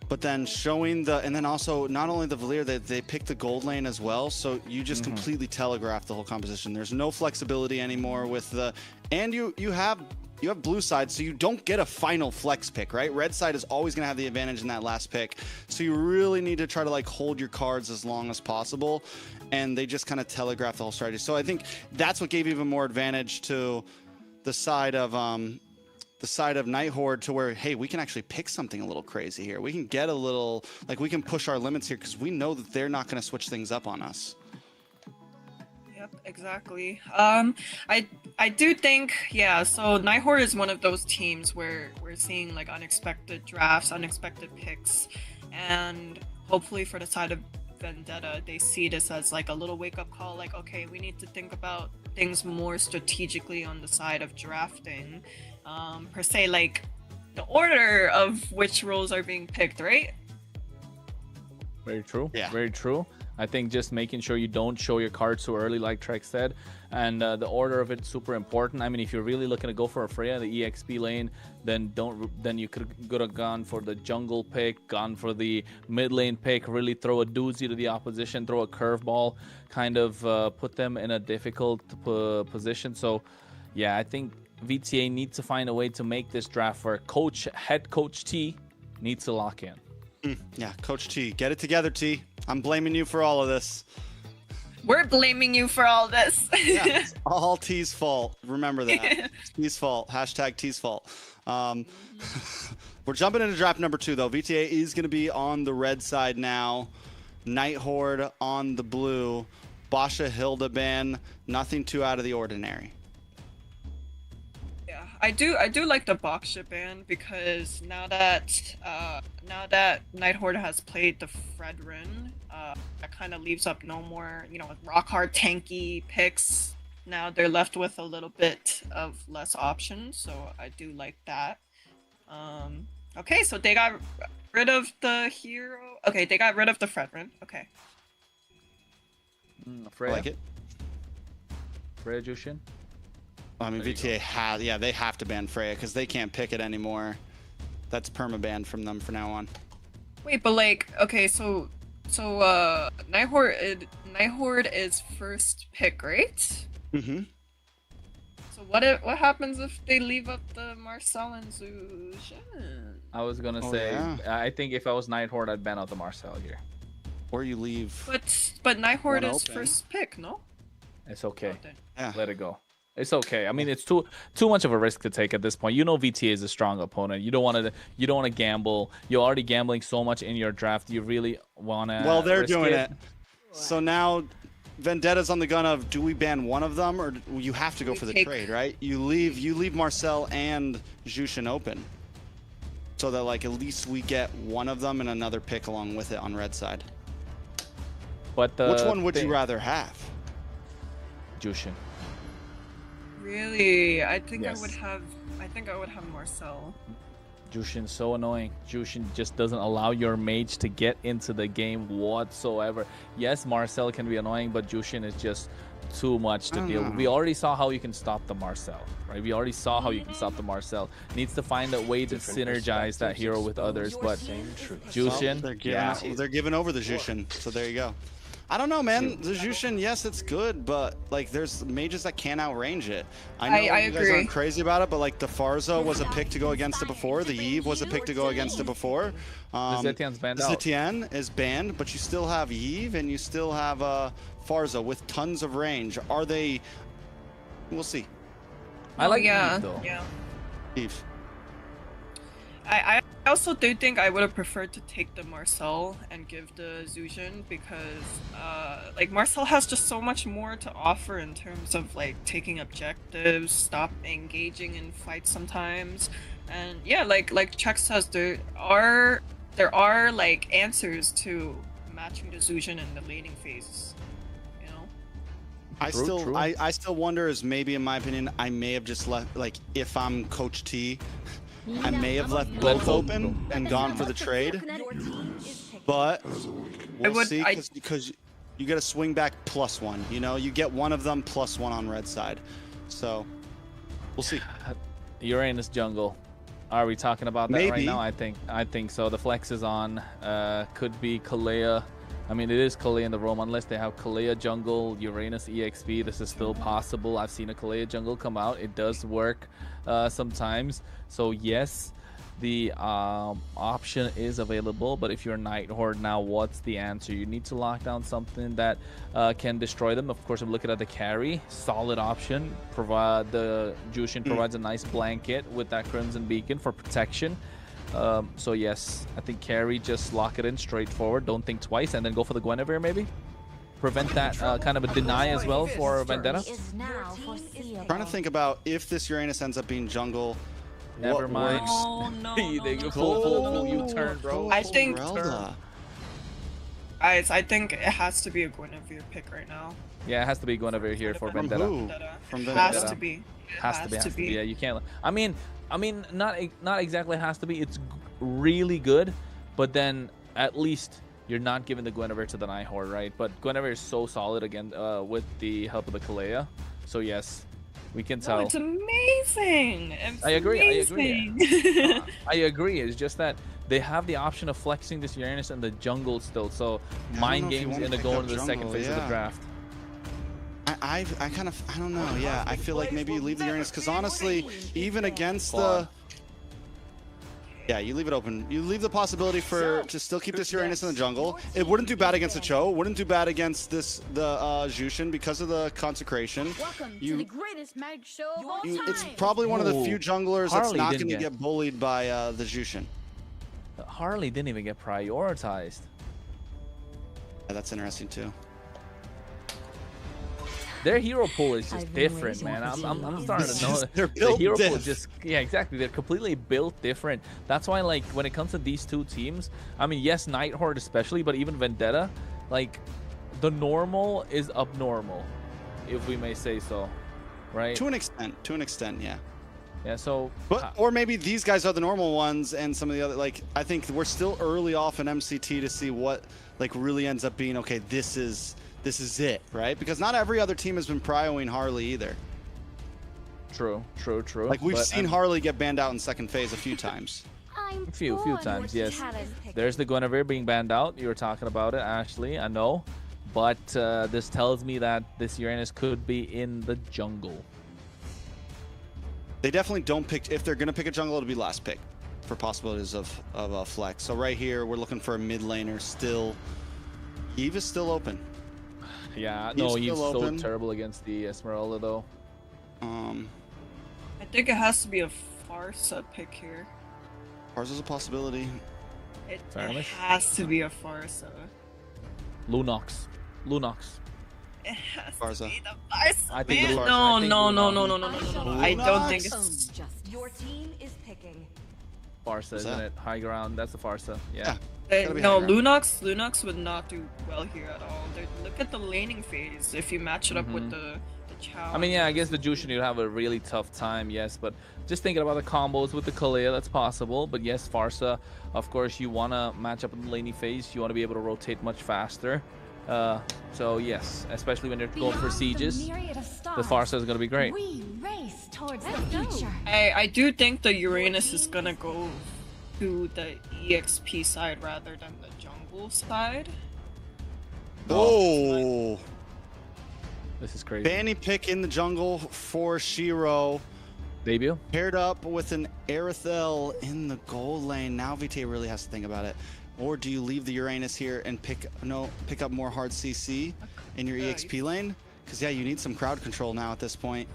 but then showing and then also not only the Valier, they picked the gold lane as well. So you just completely telegraphed the whole composition. There's no flexibility anymore with and you have blue side, so you don't get a final flex pick, right? Red side is always going to have the advantage in that last pick. So you really need to try to like hold your cards as long as possible. And they just kind of telegraph the whole strategy. So I think that's what gave even more advantage to the side of Night Horde, to where, hey, we can actually pick something a little crazy here. We can get a little, like, we can push our limits here because we know that they're not going to switch things up on us. Yep, exactly. I do think, yeah, so Night Horde is one of those teams where we're seeing like unexpected drafts, unexpected picks, and hopefully for the side of Vendetta, they see this as like a little wake-up call, like, okay, we need to think about things more strategically on the side of drafting, per se, like the order of which roles are being picked, right? Very true. Yeah. Very true. I think just making sure you don't show your cards too early, like Trek said, and the order of it's super important. I mean, if you're really looking to go for a Freya, the EXP lane, then you could have gone for the jungle pick, gone for the mid lane pick, really throw a doozy to the opposition, throw a curveball, kind of put them in a difficult position. So, yeah, I think VTA needs to find a way to make this draft where head coach T needs to lock in. Yeah, Coach T, get it together, T. I'm blaming you for all of this. We're blaming you for all this. Yeah, it's all T's fault. Remember that. T's fault. Hashtag T's fault. We're jumping into draft number 2, though. VTA is going to be on the red side now. Night Horde on the blue. Basha Hilda ban. Nothing too out of the ordinary. Yeah, I do like the box ship ban, because now that Night Horde has played the Fredrin, that kind of leaves up no more, rock hard tanky picks. Now they're left with a little bit of less options, so I do like that. Okay, so they got rid of the hero. Okay, they got rid of the Fredrin. Okay. Freya. I like it. Freya Jushin. I mean, VTA they have to ban Freya because they can't pick it anymore. That's perma-banned from them from now on. Wait, but like, okay, so Night Horde is first pick, right? Mm-hmm. So what happens if they leave up the Marcel and Zushin? I was gonna say, yeah. I think if I was Night Horde, I'd ban out the Marcel here. Or you leave. But Night Horde One is open. First pick, no? It's okay. Oh, then. Yeah. Let it go. It's okay. I mean, it's too much of a risk to take at this point. You know, VTA is a strong opponent. You don't want to gamble. You're already gambling so much in your draft. You really want to. Well, they're doing it. So now Vendetta's on the gun of, do we ban one of them, or you have to go for the trade, right? You leave Marcel and Jushin open, so that like at least we get one of them and another pick along with it on red side. But which one would you rather have? Jushin. Really? I think Yes. I would have Marcel. Jushin's so annoying. Jushin just doesn't allow your mage to get into the game whatsoever. Yes, Marcel can be annoying, but Jushin is just too much to deal with. We already saw how you can stop the Marcel, right? We already saw how you can stop the Marcel. Needs to find a way to synergize that hero with others, but Jushin, they're giving over the Jushin, so there you go. I don't know, man. The Jushin, yes, it's good, but like, there's mages that can't outrange it. I know you guys aren't crazy about it, but like, the Farza was a pick to go against it before. The Eve was a pick to go against it before. The Zetian's banned out. Zetian is banned, but you still have Eve and you still have Farza with tons of range. Are they? We'll see. I like Eve, though. Yeah. Eve. I also do think I would have preferred to take the Marcel and give the Zujin because like Marcel has just so much more to offer in terms of like taking objectives, stop engaging in fights sometimes, and yeah, like Chuck says, there are like answers to matching the Zujin in the laning phase. You know. I still wonder, is maybe in my opinion I may have just left, like, if I'm Coach T, I may have left both open and gone for the trade, but we'll see, because you get a swing back +1. You know, you get one of them +1 on red side, so we'll see. Uranus jungle. Are we talking about that right now? I think so. The flex is on. Could be Kalea. I mean, it is Kalea in the roam, unless they have Kalea jungle, Uranus EXP. This is still possible. I've seen a Kalea jungle come out. It does work sometimes. So yes, the option is available. But if you're Night Horde now, what's the answer? You need to lock down something that can destroy them. Of course, I'm looking at the carry. Solid option. Provide the Jushin provides a nice blanket with that Crimson Beacon for protection. So yes, I think carry, just lock it in straightforward, don't think twice, and then go for the Guinevere maybe. Prevent that kind of a deny as well for Vendetta. Trying to think about if this Uranus ends up being jungle. Never mind. Oh, no, They go full U-turn, bro. I think I think it has to be a Guinevere pick right now. Yeah, it has to be Guinevere here for Vendetta. From Vendetta. Has to be. Has to be. Yeah, you can't. I mean, not exactly has to be. It's really good, but then at least you're not giving the Guinevere to the Night Horde, right? But Guinevere is so solid again with the help of the Kalea. So yes, we can tell. Oh, it's amazing. I agree. I agree. It's just that they have the option of flexing this Uranus in the jungle still. So mind games in the go into the second phase of the draft. I don't know. Yeah, I feel like maybe you leave the Uranus, because honestly, even against the... Yeah, you leave it open. You leave the possibility to still keep this Uranus in the jungle. It wouldn't do bad against the Cho. It wouldn't do bad against the Jushin because of the consecration. It's probably one of the few junglers that's not going to get bullied by the Jushin. Harley didn't even get prioritized. Yeah, that's interesting too. Their hero pool is just different, man. I'm starting to know the hero pool is just, yeah, exactly. They're completely built different. That's why, like, when it comes to these two teams, I mean, yes, Night Horde especially, but even Vendetta, like, the normal is abnormal, if we may say so, right? To an extent, yeah. Yeah, so... But, or maybe these guys are the normal ones, and some of the other, like, I think we're still early off in MCT to see what, like, really ends up being, okay, this is it, right? Because not every other team has been prioing Harley either. True. Like, we've seen Harley get banned out in second phase a few times. A few times, yes. There's the Guinevere being banned out. You were talking about it, Ashley, I know. But this tells me that this Uranus could be in the jungle. They definitely don't pick, if they're going to pick a jungle, it'll be last pick for possibilities of a flex. So right here, we're looking for a mid laner still. Eve is still open. Yeah, no, he's so terrible against the Esmeralda, though. I think it has to be a Farsa pick here. Farsa's a possibility. It has to be a Farsa. Lunox. It has Farsa. to be the Farsa. I think No. I don't think it's... Your team is picking. Farsa, isn't it? High ground. That's the Farsa. Yeah. No, Lunox would not do well here at all. Look at the laning phase. If you match it up with the I mean, yeah, against the Jushin, you'd have a really tough time, yes, but just thinking about the combos with the Kalea, that's possible. But yes, Farsa, of course, you want to match up in the laney phase. You want to be able to rotate much faster. So yes, especially when you're going for sieges, the Farsa is going to be great. We race towards the future. I do think the Uranus is gonna go to the EXP side rather than the jungle side. Oh, This is crazy. Fanny pick in the jungle for Shiro. Debut? Paired up with an Aerithel in the gold lane. Now VTA really has to think about it. Or do you leave the Uranus here and pick up more hard CC in your EXP lane? Because yeah, you need some crowd control now at this point.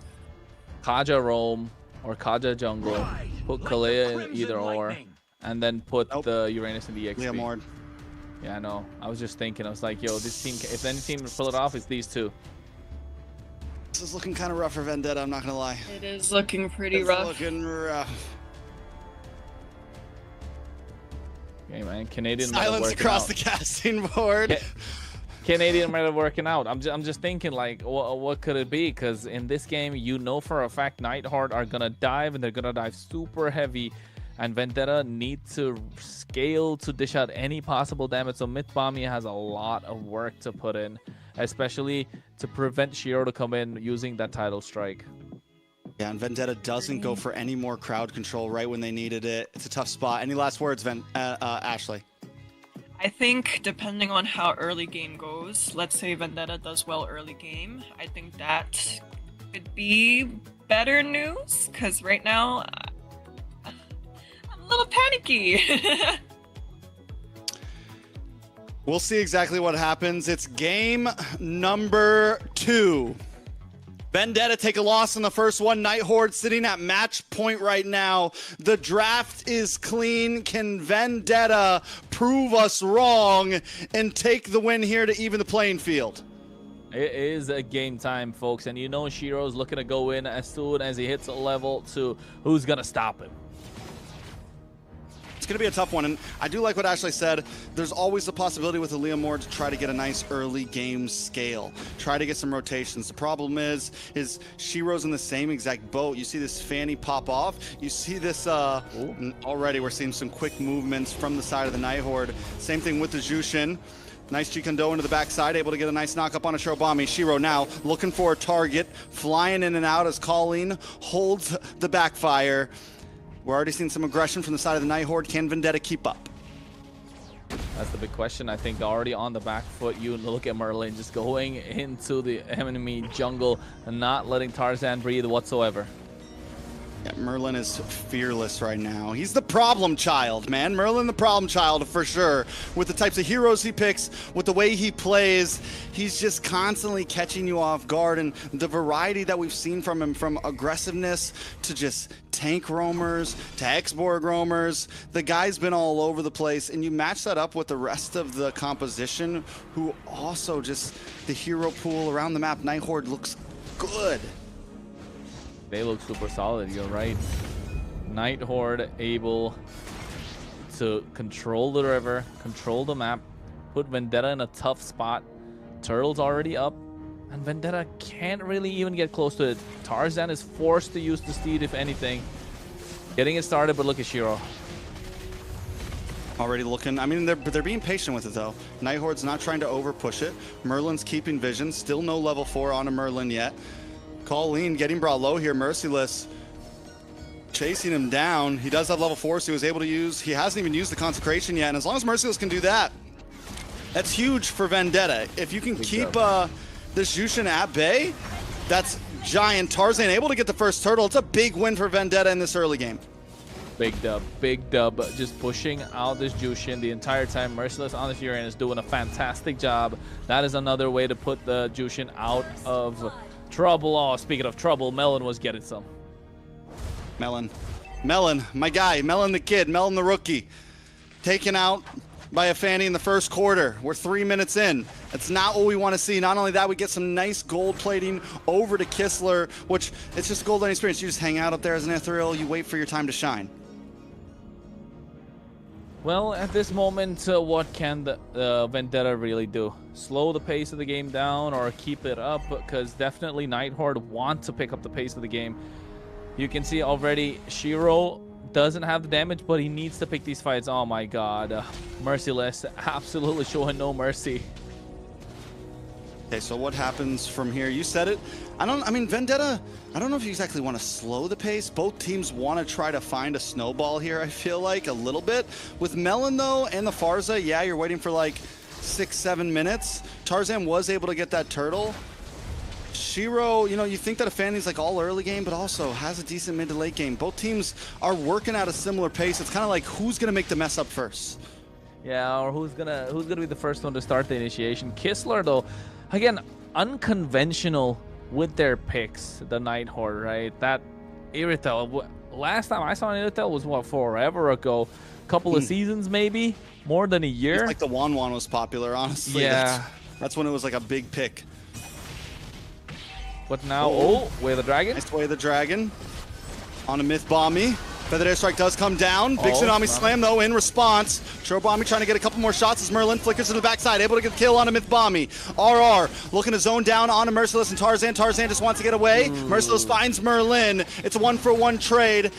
Kaja roam or Kaja jungle. Put Kalea in either or. And then put the Uranus in the EXP. Leomord. Yeah, I know. I was just thinking. I was like, yo, this team, if any team pull it off, it's these two. This is looking kind of rough for Vendetta, I'm not going to lie. It is looking pretty It's rough. looking rough. Okay, man. Canadian Silence across the casting board. Canadian might have working out. I'm just thinking, like, what could it be? Because in this game, you know for a fact Nightheart are going to dive, and they're going to dive super heavy. And Vendetta need to scale to dish out any possible damage. So Mythbommy has a lot of work to put in, especially to prevent Shiro to come in using that title strike. Yeah, and Vendetta doesn't go for any more crowd control right when they needed it. It's a tough spot. Any last words, Ashley? I think depending on how early game goes, let's say Vendetta does well early game, I think that could be better news, because right now I'm a little panicky. We'll see exactly what happens. It's game number 2. Vendetta take a loss in the first one. Night Horde sitting at match point right now. The draft is clean. Can Vendetta prove us wrong and take the win here to even the playing field? It is a game time, folks, and you know Shiro's looking to go in as soon as he hits a level 2. Who's gonna stop him? It's going to be a tough one, and I do like what Ashley said. There's always the possibility with the Leomord to try to get a nice early game scale, try to get some rotations. The problem is Shiro's in the same exact boat. You see this Fanny pop off. You see this already. We're seeing some quick movements from the side of the Night Horde. Same thing with the Jushin. Nice G-Kondo into the backside, able to get a nice knock up on a Shirobami. Shiro now looking for a target, flying in and out as Colleen holds the backfire. We're already seeing some aggression from the side of the Night Horde. Can Vendetta keep up? That's the big question. I think already on the back foot, you look at Merlin just going into the enemy jungle and not letting Tarzan breathe whatsoever. Yeah, Merlin is fearless right now. He's the problem child, man. Merlin the problem child for sure. With the types of heroes he picks, with the way he plays, he's just constantly catching you off guard. And the variety that we've seen from him, from aggressiveness to just tank roamers to X-Borg roamers, the guy's been all over the place. And you match that up with the rest of the composition, who also just, the hero pool around the map, Night Horde looks good. They look super solid, you're right. Night Horde able to control the river, control the map, put Vendetta in a tough spot. Turtle's already up, and Vendetta can't really even get close to it. Tarzan is forced to use the steed, if anything. Getting it started, but look at Shiro. Already looking, I mean, they're being patient with it though. Night Horde's not trying to over push it. Merlin's keeping vision, still no level 4 on a Merlin yet. Colleen getting brought low here, Merciless chasing him down. He does have level 4, so he was able to use, he hasn't even used the consecration yet, and as long as Merciless can do that, that's huge for Vendetta. If you can keep this Jushin at bay, that's giant. Tarzan able to get the first turtle. It's a big win for Vendetta in this early game. Big dub, just pushing out this Jushin the entire time. Merciless on this Uranus doing a fantastic job. That is another way to put the Jushin out of trouble. Oh, speaking of trouble, Melon was getting some. Melon, my guy, Melon the kid, Melon the rookie, taken out by a Fanny in the first quarter. We're 3 minutes in. That's not what we want to see. Not only that, we get some nice gold plating over to Kistler, which it's just a gold lane experience. You just hang out up there as an ethereal, you wait for your time to shine. Well, at this moment, what can the Vendetta really do? Slow the pace of the game down or keep it up? Because definitely Nighthorde want to pick up the pace of the game. You can see already Shiro doesn't have the damage, but he needs to pick these fights. Oh my god. Merciless, absolutely showing no mercy. Okay, so what happens from here? You said it. I mean, Vendetta, I don't know if you exactly want to slow the pace. Both teams want to try to find a snowball here, I feel like, a little bit. With Melon, though, and the Farza, yeah, you're waiting for like 6-7 minutes. Tarzan was able to get that turtle. Shiro, you know, you think that a Fanny's like all early game, but also has a decent mid to late game. Both teams are working at a similar pace. It's kind of like who's going to make the mess up first. Yeah, or who's gonna be the first one to start the initiation. Kistler, though, again, unconventional with their picks, the Nighthorde, right? That Irritel, last time I saw an Irritel was, what, forever ago? A couple of seasons, maybe? More than a year? It's like the Wan was popular, honestly. Yeah. That's when it was like a big pick. But now, Way of the Dragon? Nice Way of the Dragon. On a Myth Bomby. Feathered Airstrike does come down. Big Tsunami Slam, though, in response. Bomby trying to get a couple more shots as Merlin flickers to the backside, able to get the kill on a Myth Bomby. RR looking to zone down on a Merciless and Tarzan. Tarzan just wants to get away. Merciless finds Merlin. It's a 1-for-1 trade.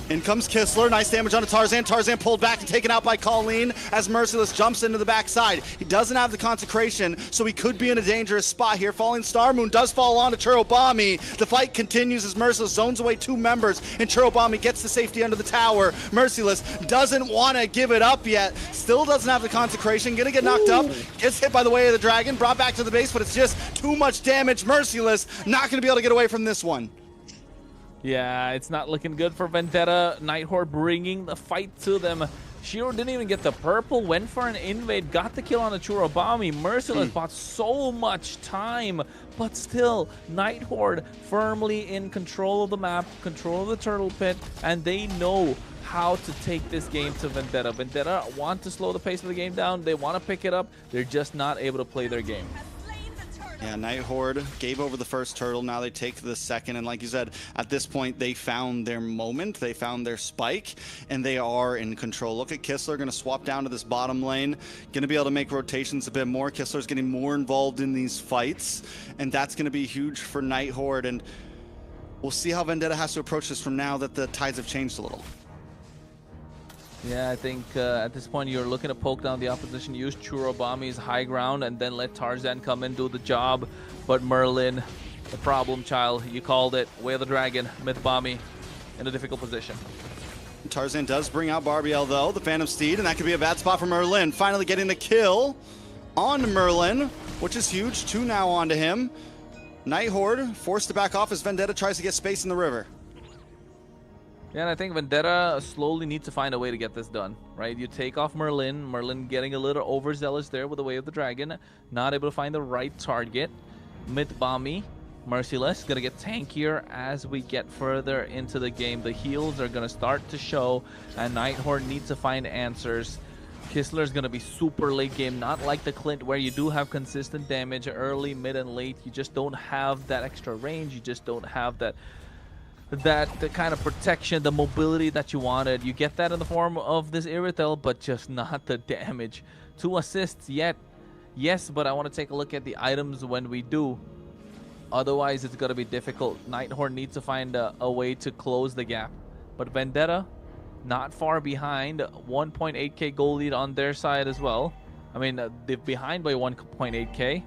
In comes Kistler, nice damage on a Tarzan. Tarzan pulled back and taken out by Colleen as Merciless jumps into the backside. He doesn't have the consecration, so he could be in a dangerous spot here. Falling Star Moon does fall on to Churobami. The fight continues as Merciless zones away 2 members, and Churobami gets the safety under the tower. Merciless doesn't want to give it up yet. Still doesn't have the consecration. Gonna get knocked up. Gets hit by the Way of the Dragon. Brought back to the base, but it's just too much damage. Merciless not going to be able to get away from this one. Yeah, it's not looking good for Vendetta. Nighthorde bringing the fight to them. Shiro didn't even get the purple, went for an invade, got the kill on the Churobami. Merciless bought so much time, but still, Nighthorde firmly in control of the map, control of the turtle pit, and they know how to take this game to Vendetta. Vendetta want to slow the pace of the game down. They want to pick it up. They're just not able to play their game. Yeah, Nighthorde gave over the first turtle. Now they take the second. And like you said, at this point, they found their moment. They found their spike, and they are in control. Look at Kistler, going to swap down to this bottom lane. Going to be able to make rotations a bit more. Kistler's getting more involved in these fights, and that's going to be huge for Nighthorde. And we'll see how Vendetta has to approach this from now that the tides have changed a little. Yeah, I think at this point you're looking to poke down the opposition, use Churobami's high ground, and then let Tarzan come and do the job. But Merlin, the problem child, you called it. Way of the Dragon, Myth Bomby, in a difficult position. Tarzan does bring out Barbiel, though, the Phantom Steed, and that could be a bad spot for Merlin. Finally getting the kill on Merlin, which is huge. 2 now onto him. Nighthorde forced to back off as Vendetta tries to get space in the river. Yeah, and I think Vendetta slowly needs to find a way to get this done, right? You take off Merlin. Merlin getting a little overzealous there with the Way of the Dragon. Not able to find the right target. Myth Bomby, Merciless, gonna get tankier as we get further into the game. The heals are gonna start to show, and Nighthorde needs to find answers. Kistler's gonna be super late game, not like the Clint where you do have consistent damage early, mid, and late. You just don't have that extra range. You just don't have the kind of protection, the mobility that you wanted. You get that in the form of this Irritel, but just not the damage. 2 assists yet. Yes, but I want to take a look at the items when we do. Otherwise, it's going to be difficult. Nighthorde needs to find a way to close the gap. But Vendetta, not far behind. 1.8k goal lead on their side as well. I mean, they're behind by 1.8k.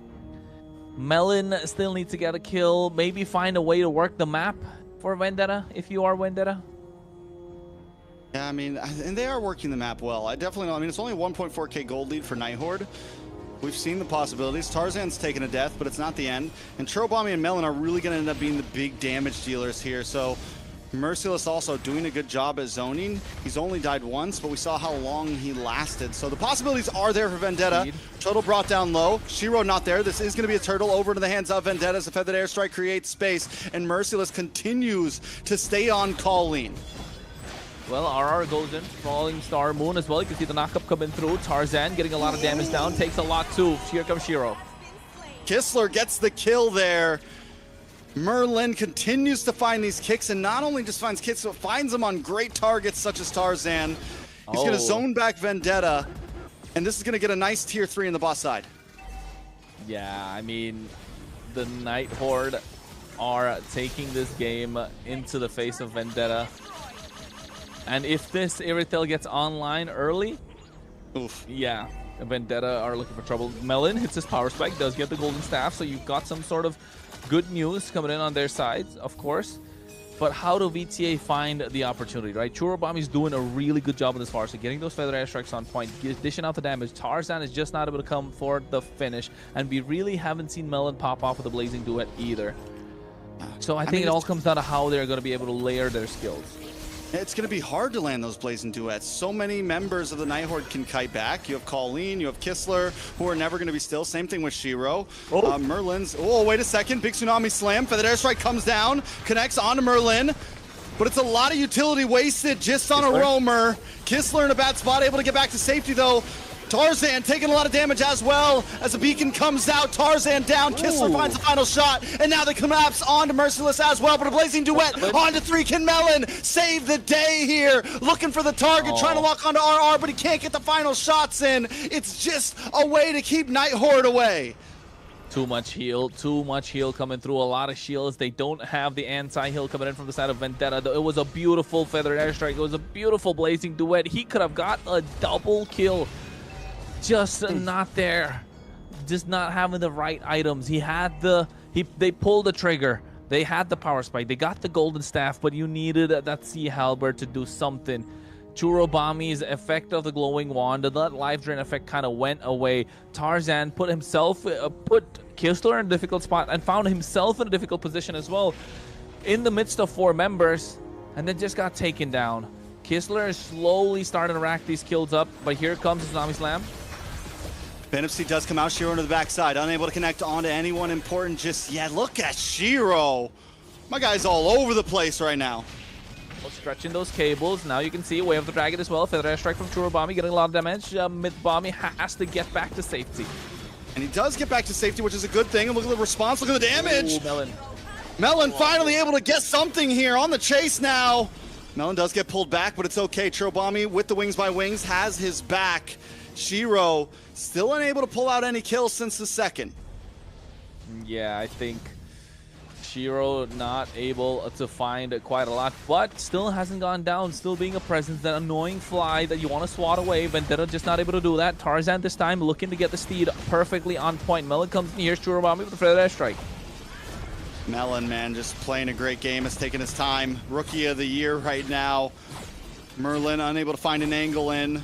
Melon still needs to get a kill. Maybe find a way to work the map for Vendetta, if you are Vendetta. Yeah, I mean, and they are working the map well. I definitely know. I mean, it's only 1.4k gold lead for Nighthorde. We've seen the possibilities. Tarzan's taken a death, but it's not the end. And Churobami and Melon are really going to end up being the big damage dealers here. So Merciless also doing a good job at zoning. He's only died once, but we saw how long he lasted. So the possibilities are there for Vendetta. Turtle brought down low. Shiro not there. This is going to be a turtle over into the hands of Vendetta as the Feathered Airstrike creates space. And Merciless continues to stay on Colleen. Well, RR goes in, Falling Star Moon as well. You can see the knockup coming through. Tarzan getting a lot of damage down. Takes a lot too. Here comes Shiro. Kistler gets the kill there. Merlin continues to find these kicks, and not only just finds kicks, but finds them on great targets such as Tarzan. He's going to Oh. zone back Vendetta, and this is going to get a nice tier 3 in the bot side. Yeah, I mean, the Night Horde are taking this game into the face of Vendetta. And if this Irithel gets online early, Oof. yeah, Vendetta are looking for trouble. Melon hits his power spike, does get the golden staff, so you've got some sort of good news coming in on their side, of course. But how do VTA find the opportunity, right? Churobami's doing a really good job in this far, so getting those feather airstrikes on point, dishing out the damage. Tarzan is just not able to come for the finish, and we really haven't seen Melon pop off with a blazing duet either. So I think it all comes down to how they're going to be able to layer their skills. It's going to be hard to land those blazing duets. So many members of the Night Horde can kite back. You have Colleen, you have Kistler, who are never going to be still. Same thing with Shiro. Merlin's. Oh, wait a second. Big Tsunami Slam. Feather Airstrike comes down, connects onto Merlin. But it's a lot of utility wasted just on a roamer. Kistler in a bad spot, able to get back to safety though. Tarzan taking a lot of damage as well as a beacon comes out. Tarzan down. Kistler finds the final shot, and now they collapse onto Merciless as well. But a blazing duet onto 3-Kin Melon. Save the day here. Looking for the target, trying to lock onto RR, but he can't get the final shots in. It's just a way to keep Night Horde away. Too much heal coming through. A lot of shields. They don't have the anti-heal coming in from the side of Vendetta. It was a beautiful feathered airstrike. It was a beautiful blazing duet. He could have got a double kill. Just not there. Just not having the right items. He had the... They pulled the trigger. They had the power spike. They got the golden staff, but you needed that Sea Halberd to do something. Churobami's effect of the glowing wand, that life drain effect kind of went away. Tarzan put Kistler in a difficult spot and found himself in a difficult position as well. In the midst of 4 members, and then just got taken down. Kistler is slowly starting to rack these kills up, but here comes the Tsunami Slam. Benefsy does come out, Shiro into the backside, unable to connect onto anyone important just yet. Look at Shiro. My guy's all over the place right now. Well, stretching those cables. Now you can see Way of the Dragon as well. Feather Airstrike from Churobami getting a lot of damage. Mythbami has to get back to safety. And he does get back to safety, which is a good thing. And look at the response, look at the damage. Ooh, Melon. Melon finally able to get something here on the chase now. Melon does get pulled back, but it's okay. Churobami with the Wings by Wings has his back. Shiro still unable to pull out any kills since the second. Yeah, I think Shiro not able to find quite a lot, but still hasn't gone down, still being a presence. That annoying fly that you want to swat away. Vendetta just not able to do that. Tarzan this time looking to get the steed perfectly on point. Melon comes in here, Churobami with the feather airstrike. Melon, man, just playing a great game. Has taken his time. Rookie of the year right now. Merlin unable to find an angle in.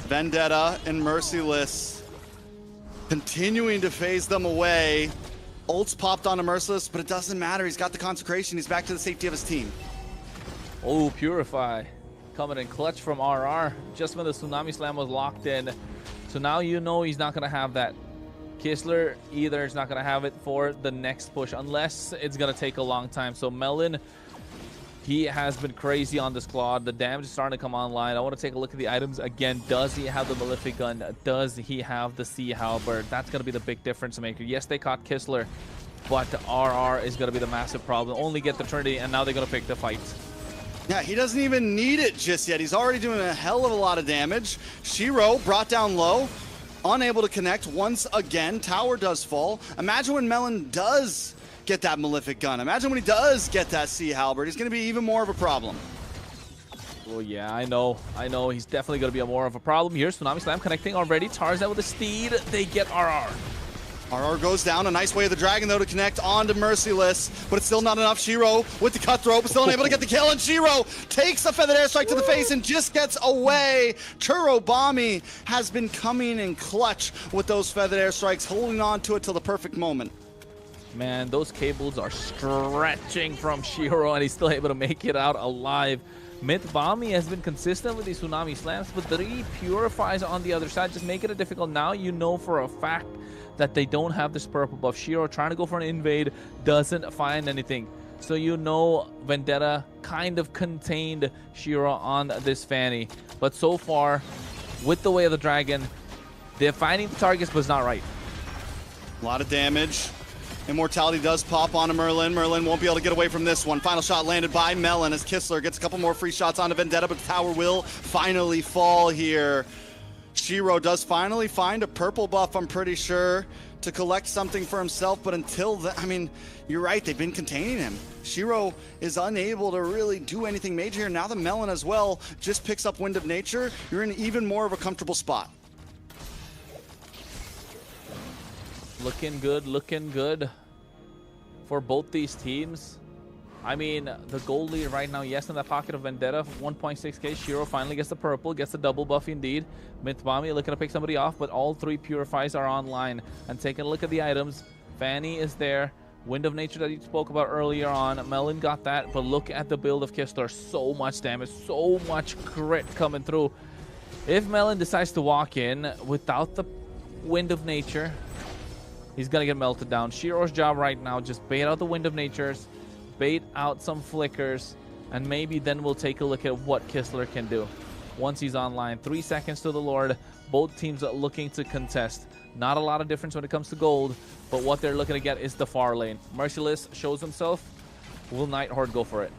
Vendetta and Merciless continuing to phase them away. Ults popped onto Merciless, but it doesn't matter. He's got the consecration. He's back to the safety of his team. Oh, Purify coming in clutch from RR just when the Tsunami Slam was locked in. So now you know he's not going to have that. Kistler either is not going to have it for the next push unless it's going to take a long time. So Melon, he has been crazy on this Claude. The damage is starting to come online. I want to take a look at the items again. Does he have the Malefic Gun? Does he have the Sea Halberd? That's going to be the big difference maker. Yes, they caught Kistler, but RR is going to be the massive problem. Only get the Trinity, and now they're going to pick the fight. Yeah, he doesn't even need it just yet. He's already doing a hell of a lot of damage. Shiro brought down low. Unable to connect once again. Tower does fall. Imagine when Melon does get that Malefic Gun. Imagine when he does get that Sea Halberd. He's going to be even more of a problem. Oh, yeah, I know. He's definitely going to be more of a problem here. Tsunami Slam connecting already. Tarzan with the steed. They get RR. RR goes down. A nice way of the Dragon, though, to connect onto Merciless, but it's still not enough. Shiro with the cutthroat, but still unable to get the kill, and Shiro takes a feathered airstrike to the face and just gets away. Churobami has been coming in clutch with those feathered airstrikes, holding on to it till the perfect moment. Man, those cables are stretching from Shiro, and he's still able to make it out alive. Mythbami has been consistent with these Tsunami Slams, but 3 Purifies on the other side just make it difficult. Now you know for a fact that they don't have this purple buff. Shiro trying to go for an invade, doesn't find anything. So you know Vendetta kind of contained Shiro on this Fanny. But so far, with the Way of the Dragon, they're finding the targets, but it's not right. A lot of damage. Immortality does pop onto Merlin. Merlin won't be able to get away from this one. Final shot landed by Melon as Kistler gets a couple more free shots onto Vendetta, but the tower will finally fall here. Shiro does finally find a purple buff, I'm pretty sure, to collect something for himself, but until then, I mean, you're right, they've been containing him. Shiro is unable to really do anything major here. Now the Melon as well just picks up Wind of Nature. You're in even more of a comfortable spot. Looking good for both these teams. I mean, the gold lead right now, yes, in that pocket of Vendetta, 1.6k. Shiro finally gets the purple, gets the double buff indeed. Mythbommy looking to pick somebody off, but all three Purifies are online. And taking a look at the items, Fanny is there. Wind of Nature that you spoke about earlier on, Melon got that, but look at the build of Kistler. So much damage, so much crit coming through. If Melon decides to walk in without the Wind of Nature, he's gonna get melted down. Shiro's job right now, just bait out the Wind of Natures, bait out some flickers, and maybe then we'll take a look at what Kistler can do once he's online. 3 seconds to the Lord. Both teams are looking to contest. Not a lot of difference when it comes to gold, but what they're looking to get is the far lane. Merciless shows himself. Will Nighthorde go for it?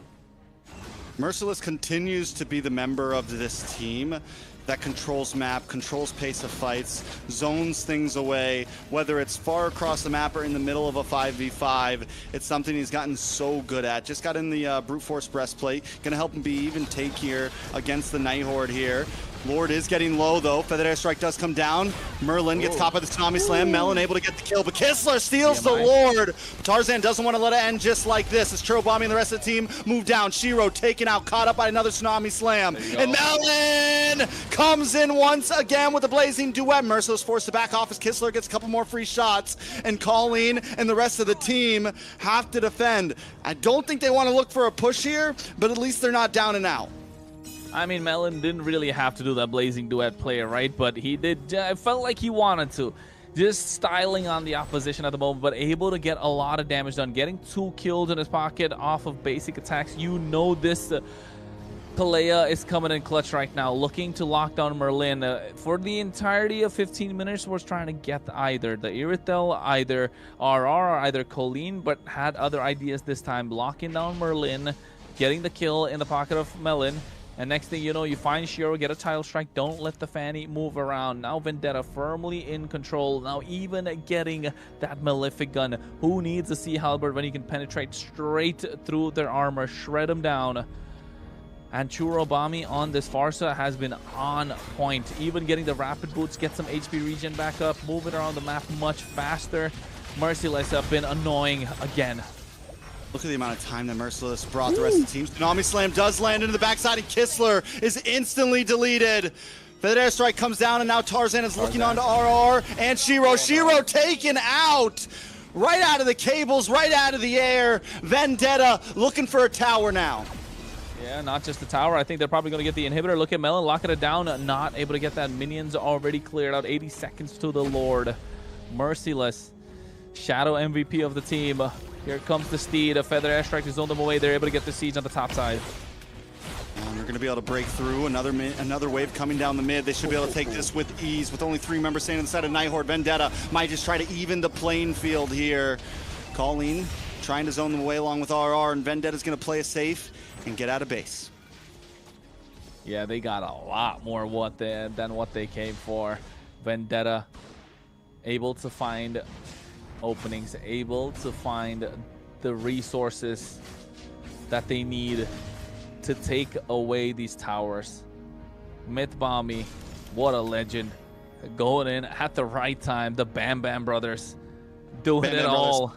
Merciless continues to be the member of this team that controls map, controls pace of fights, zones things away, whether it's far across the map or in the middle of a 5v5. It's something he's gotten so good at. Just got in the Brute Force Breastplate. Gonna help him be even take here against the Nighthorde here. Lord is getting low though. Feathered Airstrike does come down. Merlin gets caught by the Tsunami Slam. Melon able to get the kill, but Kistler steals the Lord. Tarzan doesn't want to let it end just like this as Churro and the rest of the team move down. Shiro taken out, caught up by another Tsunami Slam. And Melon comes in once again with a blazing duet. Merciless forced to back off as Kistler gets a couple more free shots, and Colleen and the rest of the team have to defend. I don't think they want to look for a push here, but at least they're not down and out. I mean, Melon didn't really have to do that blazing duet play, right? But he did. I felt like he wanted to. Just styling on the opposition at the moment, but able to get a lot of damage done. Getting 2 kills in his pocket off of basic attacks. You know this Pelea is coming in clutch right now, looking to lock down Merlin. For the entirety of 15 minutes, was trying to get either the Irithel, either RR, or either Colleen, but had other ideas this time. Locking down Merlin, getting the kill in the pocket of Melon. And next thing you know, you find Shiro, get a tile strike. Don't let the Fanny move around. Now Vendetta firmly in control. Now even getting that Malefic gun. Who needs a Sea Halberd when you can penetrate straight through their armor, shred them down? And Churobami on this Farsa has been on point. Even getting the rapid boots, get some HP regen back up, moving around the map much faster. Merciless have been annoying again. Look at the amount of time that Merciless brought the rest of the team. Tsunami Slam does land into the backside, and Kistler is instantly deleted. Feathered Airstrike comes down, and now Tarzan is looking onto RR and Shiro. Shiro taken out! Right out of the cables, right out of the air. Vendetta looking for a tower now. Yeah, not just the tower. I think they're probably going to get the inhibitor. Look at Melon locking it down. Not able to get that. Minions already cleared out. 80 seconds to the Lord. Merciless. Shadow MVP of the team. Here comes the Steed. A Feather Airstrike to zone them away. They're able to get the siege on the top side. And they're going to be able to break through. Another wave coming down the mid. They should be able to take this with ease. With only 3 members staying inside of Nighthorde, Vendetta might just try to even the playing field here. Colleen trying to zone them away along with RR, and Vendetta's going to play it safe and get out of base. Yeah, they got a lot more than what they came for. Vendetta able to find openings, able to find the resources that they need to take away these towers. Mythbommy, what a legend. Going in at the right time. The Bam Bam brothers doing it all.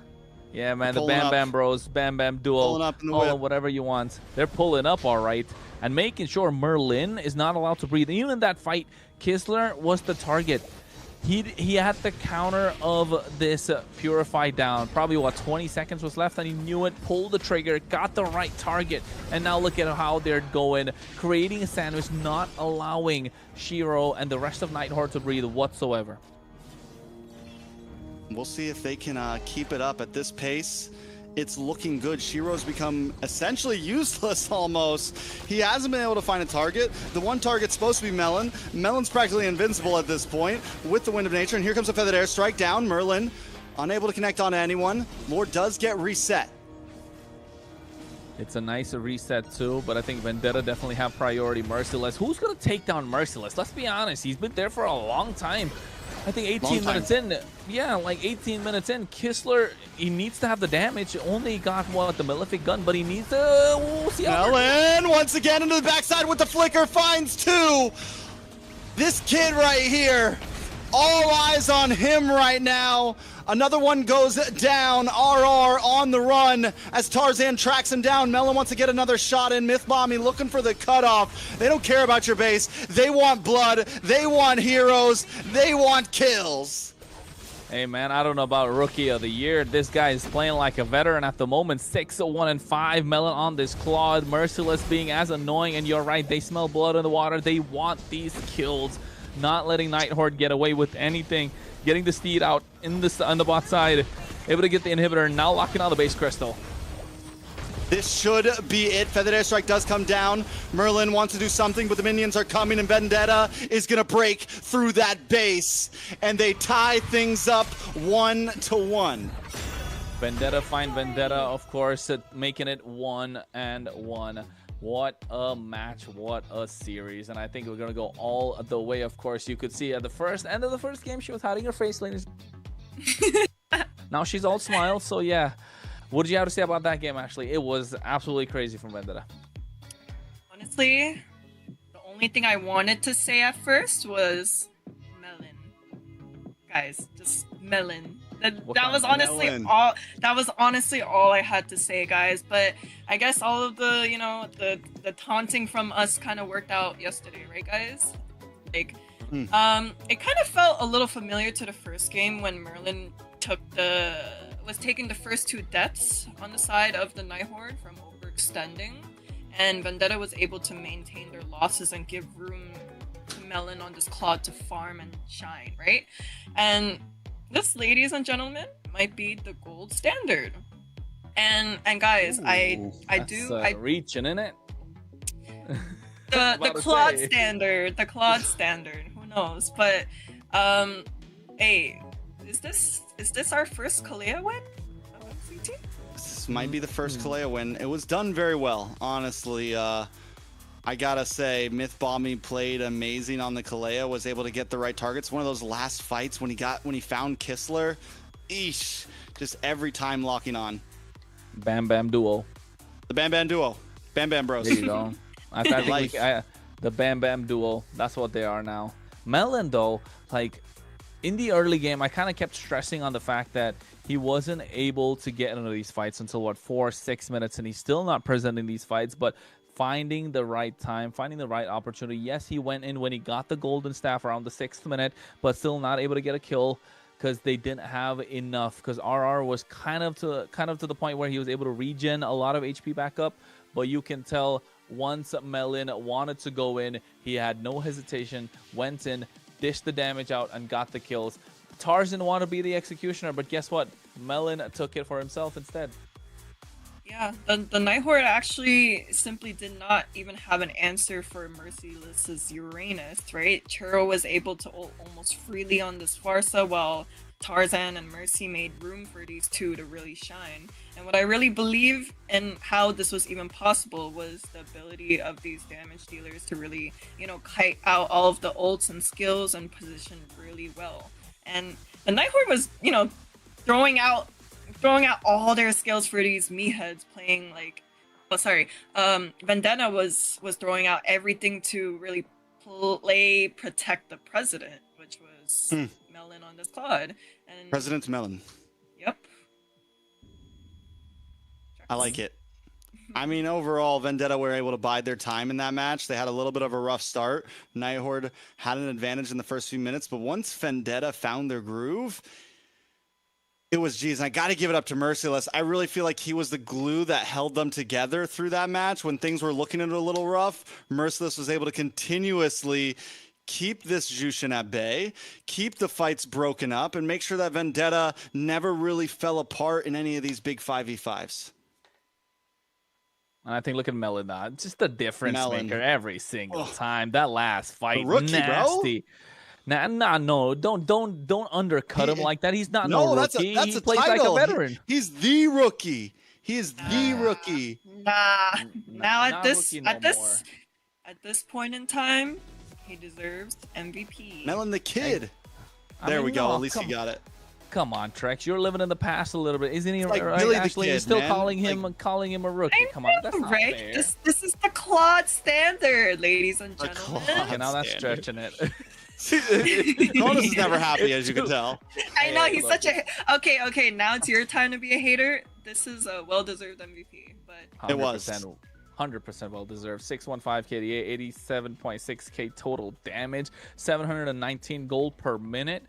Yeah, man, the Bam Bam bros, Bam Bam duo, all whatever you want. They're pulling up all right and making sure Merlin is not allowed to breathe. Even in that fight, Kistler was the target. He had the counter of this Purify down. Probably, what, 20 seconds was left, and he knew it, pulled the trigger, got the right target, and now look at how they're going, creating a sandwich, not allowing Shiro and the rest of Nighthorde to breathe whatsoever. We'll see if they can keep it up at this pace. It's looking good. Shiro's become essentially useless almost. He hasn't been able to find a target. The one target's supposed to be Melon. Melon's practically invincible at this point with the Wind of Nature, and here comes a Feathered Airstrike down. Merlin unable to connect on anyone. Lord does get reset. It's a nice reset too, but I think Vendetta definitely have priority. Merciless, who's gonna take down Merciless? Let's be honest, he's been there for a long time. I think 18 minutes in, yeah, like 18 minutes in, Kistler, he needs to have the damage. Only got, what, the Malefic gun, but he needs to... see Melon once again into the backside with the flicker, finds 2. This kid right here, all eyes on him right now. Another one goes down. RR on the run as Tarzan tracks him down. Melon wants to get another shot in. MythBomb looking for the cutoff. They don't care about your base. They want blood. They want heroes. They want kills. Hey man, I don't know about Rookie of the Year. This guy is playing like a veteran at the moment. 6-1-5. Melon on this Claude. Merciless being as annoying, and you're right, they smell blood in the water. They want these kills. Not letting Nighthorde get away with anything. Getting the Steed out in on the bot side. Able to get the inhibitor. Now locking on the base crystal. This should be it. Feathered Airstrike does come down. Merlin wants to do something, but the minions are coming, and Vendetta is going to break through that base. And they tie things up 1-1. Vendetta find Vendetta, of course, making it 1-1. What a match, what a series. And I think we're gonna go all the way. Of course, you could see at the first end of the first game, she was hiding her face, ladies. Now she's all smiles. So yeah, what did you have to say about that game? Actually, it was absolutely crazy from Vendetta. Honestly, the only thing I wanted to say at first was Melon. Guys, just Melon. That was honestly Melon? all. That was honestly all I had to say, guys. But I guess all of the, the taunting from us kind of worked out yesterday, right, guys? Like, it kind of felt a little familiar to the first game when Merlin was taking the first 2 deaths on the side of the Nighthorde from overextending, and Vendetta was able to maintain their losses and give room to Melon on this Claude to farm and shine, right? And this, ladies and gentlemen, might be the gold standard. And guys, I do reaching in it. The Claude standard, who knows? But hey, is this our first Kalea win of MCT? This might be the first Kalea win. It was done very well, honestly. I gotta say, MythBomb played amazing on the Kalea, was able to get the right targets. One of those last fights when he found Kistler, eesh, just every time locking on. Bam Bam duo. The Bam Bam duo. Bam Bam bros. There you go. I think the Bam Bam duo, that's what they are now. Melon though, like in the early game, I kind of kept stressing on the fact that he wasn't able to get into these fights until what, 4-6 minutes, and he's still not presenting these fights, but finding the right time, finding the right opportunity. Yes, he went in when he got the golden staff around the 6th minute, but still not able to get a kill because they didn't have enough. Because RR was kind of to the point where he was able to regen a lot of HP back up, but you can tell once Melon wanted to go in, he had no hesitation, went in, dished the damage out, and got the kills. Tarzan wanted to be the executioner, but guess what? Melon took it for himself instead. Yeah, the Nighthorde actually simply did not even have an answer for Merciless's Uranus, right? Churro was able to ult almost freely on this Farsa, while Tarzan and Mercy made room for these two to really shine. And what I really believe in how this was even possible was the ability of these damage dealers to really, kite out all of the ults and skills and position really well. And the Nighthorde was, throwing out all their skills for these heads playing like, Vendetta was throwing out everything to really protect the president, which was Melon on this Claude. And President Melon. Yep. I like it. I mean, overall, Vendetta were able to bide their time in that match. They had a little bit of a rough start. Nighthorde had an advantage in the first few minutes, but once Vendetta found their groove, it was, geez, and I got to give it up to Merciless. I really feel like he was the glue that held them together through that match. When things were looking a little rough, Merciless was able to continuously keep this Jushin at bay, keep the fights broken up, and make sure that Vendetta never really fell apart in any of these big 5v5s. And I think, look at Melon now. Just a difference maker every single time. That last fight, rookie, nasty. Bro. No, don't undercut him like that. He's not no rookie. That's he a plays title. like a veteran. He's the rookie. He is the rookie. Now at this more. at this point in time, he deserves MVP. Melon the kid. There we go. No, At least he got it. Come on, Trex. You're living in the past a little bit, isn't he? Like right? Billy the Ashley Kid, is still man. calling him a rookie. I Come know, on, that's not right? fair. This is the Claude standard, ladies and The gentlemen. Claude. Okay, now that's Standard. stretching it. Cronus is never happy, as you can tell. I know he's look. such a okay. Now it's your time to be a hater. This is a well-deserved MVP, but It was. 100% well deserved. 615 KDA, 87.6k total damage, 719 gold per minute.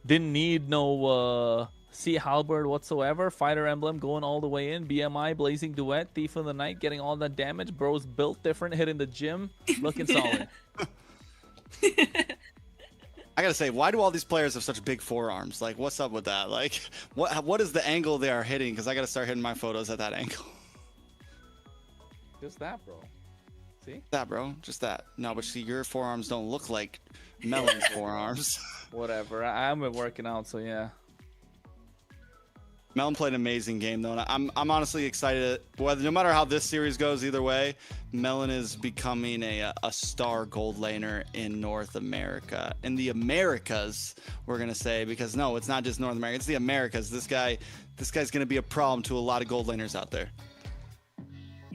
Didn't need no Sea Halberd whatsoever. Fighter emblem going all the way in. BMI, Blazing Duet, Thief of the Night, getting all that damage. Bro's built different, hitting the gym, looking solid. I gotta say, why do all these players have such big forearms? Like, what's up with that? Like, what is the angle they are hitting? Because I gotta start hitting my photos at that angle. Just that, bro. See? That, bro. Just that. No, but see, your forearms don't look like Melon's forearms. Whatever. I've been working out, so yeah. Melon played an amazing game, though, and I'm honestly excited. No matter how this series goes, either way, Melon is becoming a star gold laner in North America. In the Americas, we're gonna say, because no, it's not just North America, it's the Americas. This guy's gonna be a problem to a lot of gold laners out there.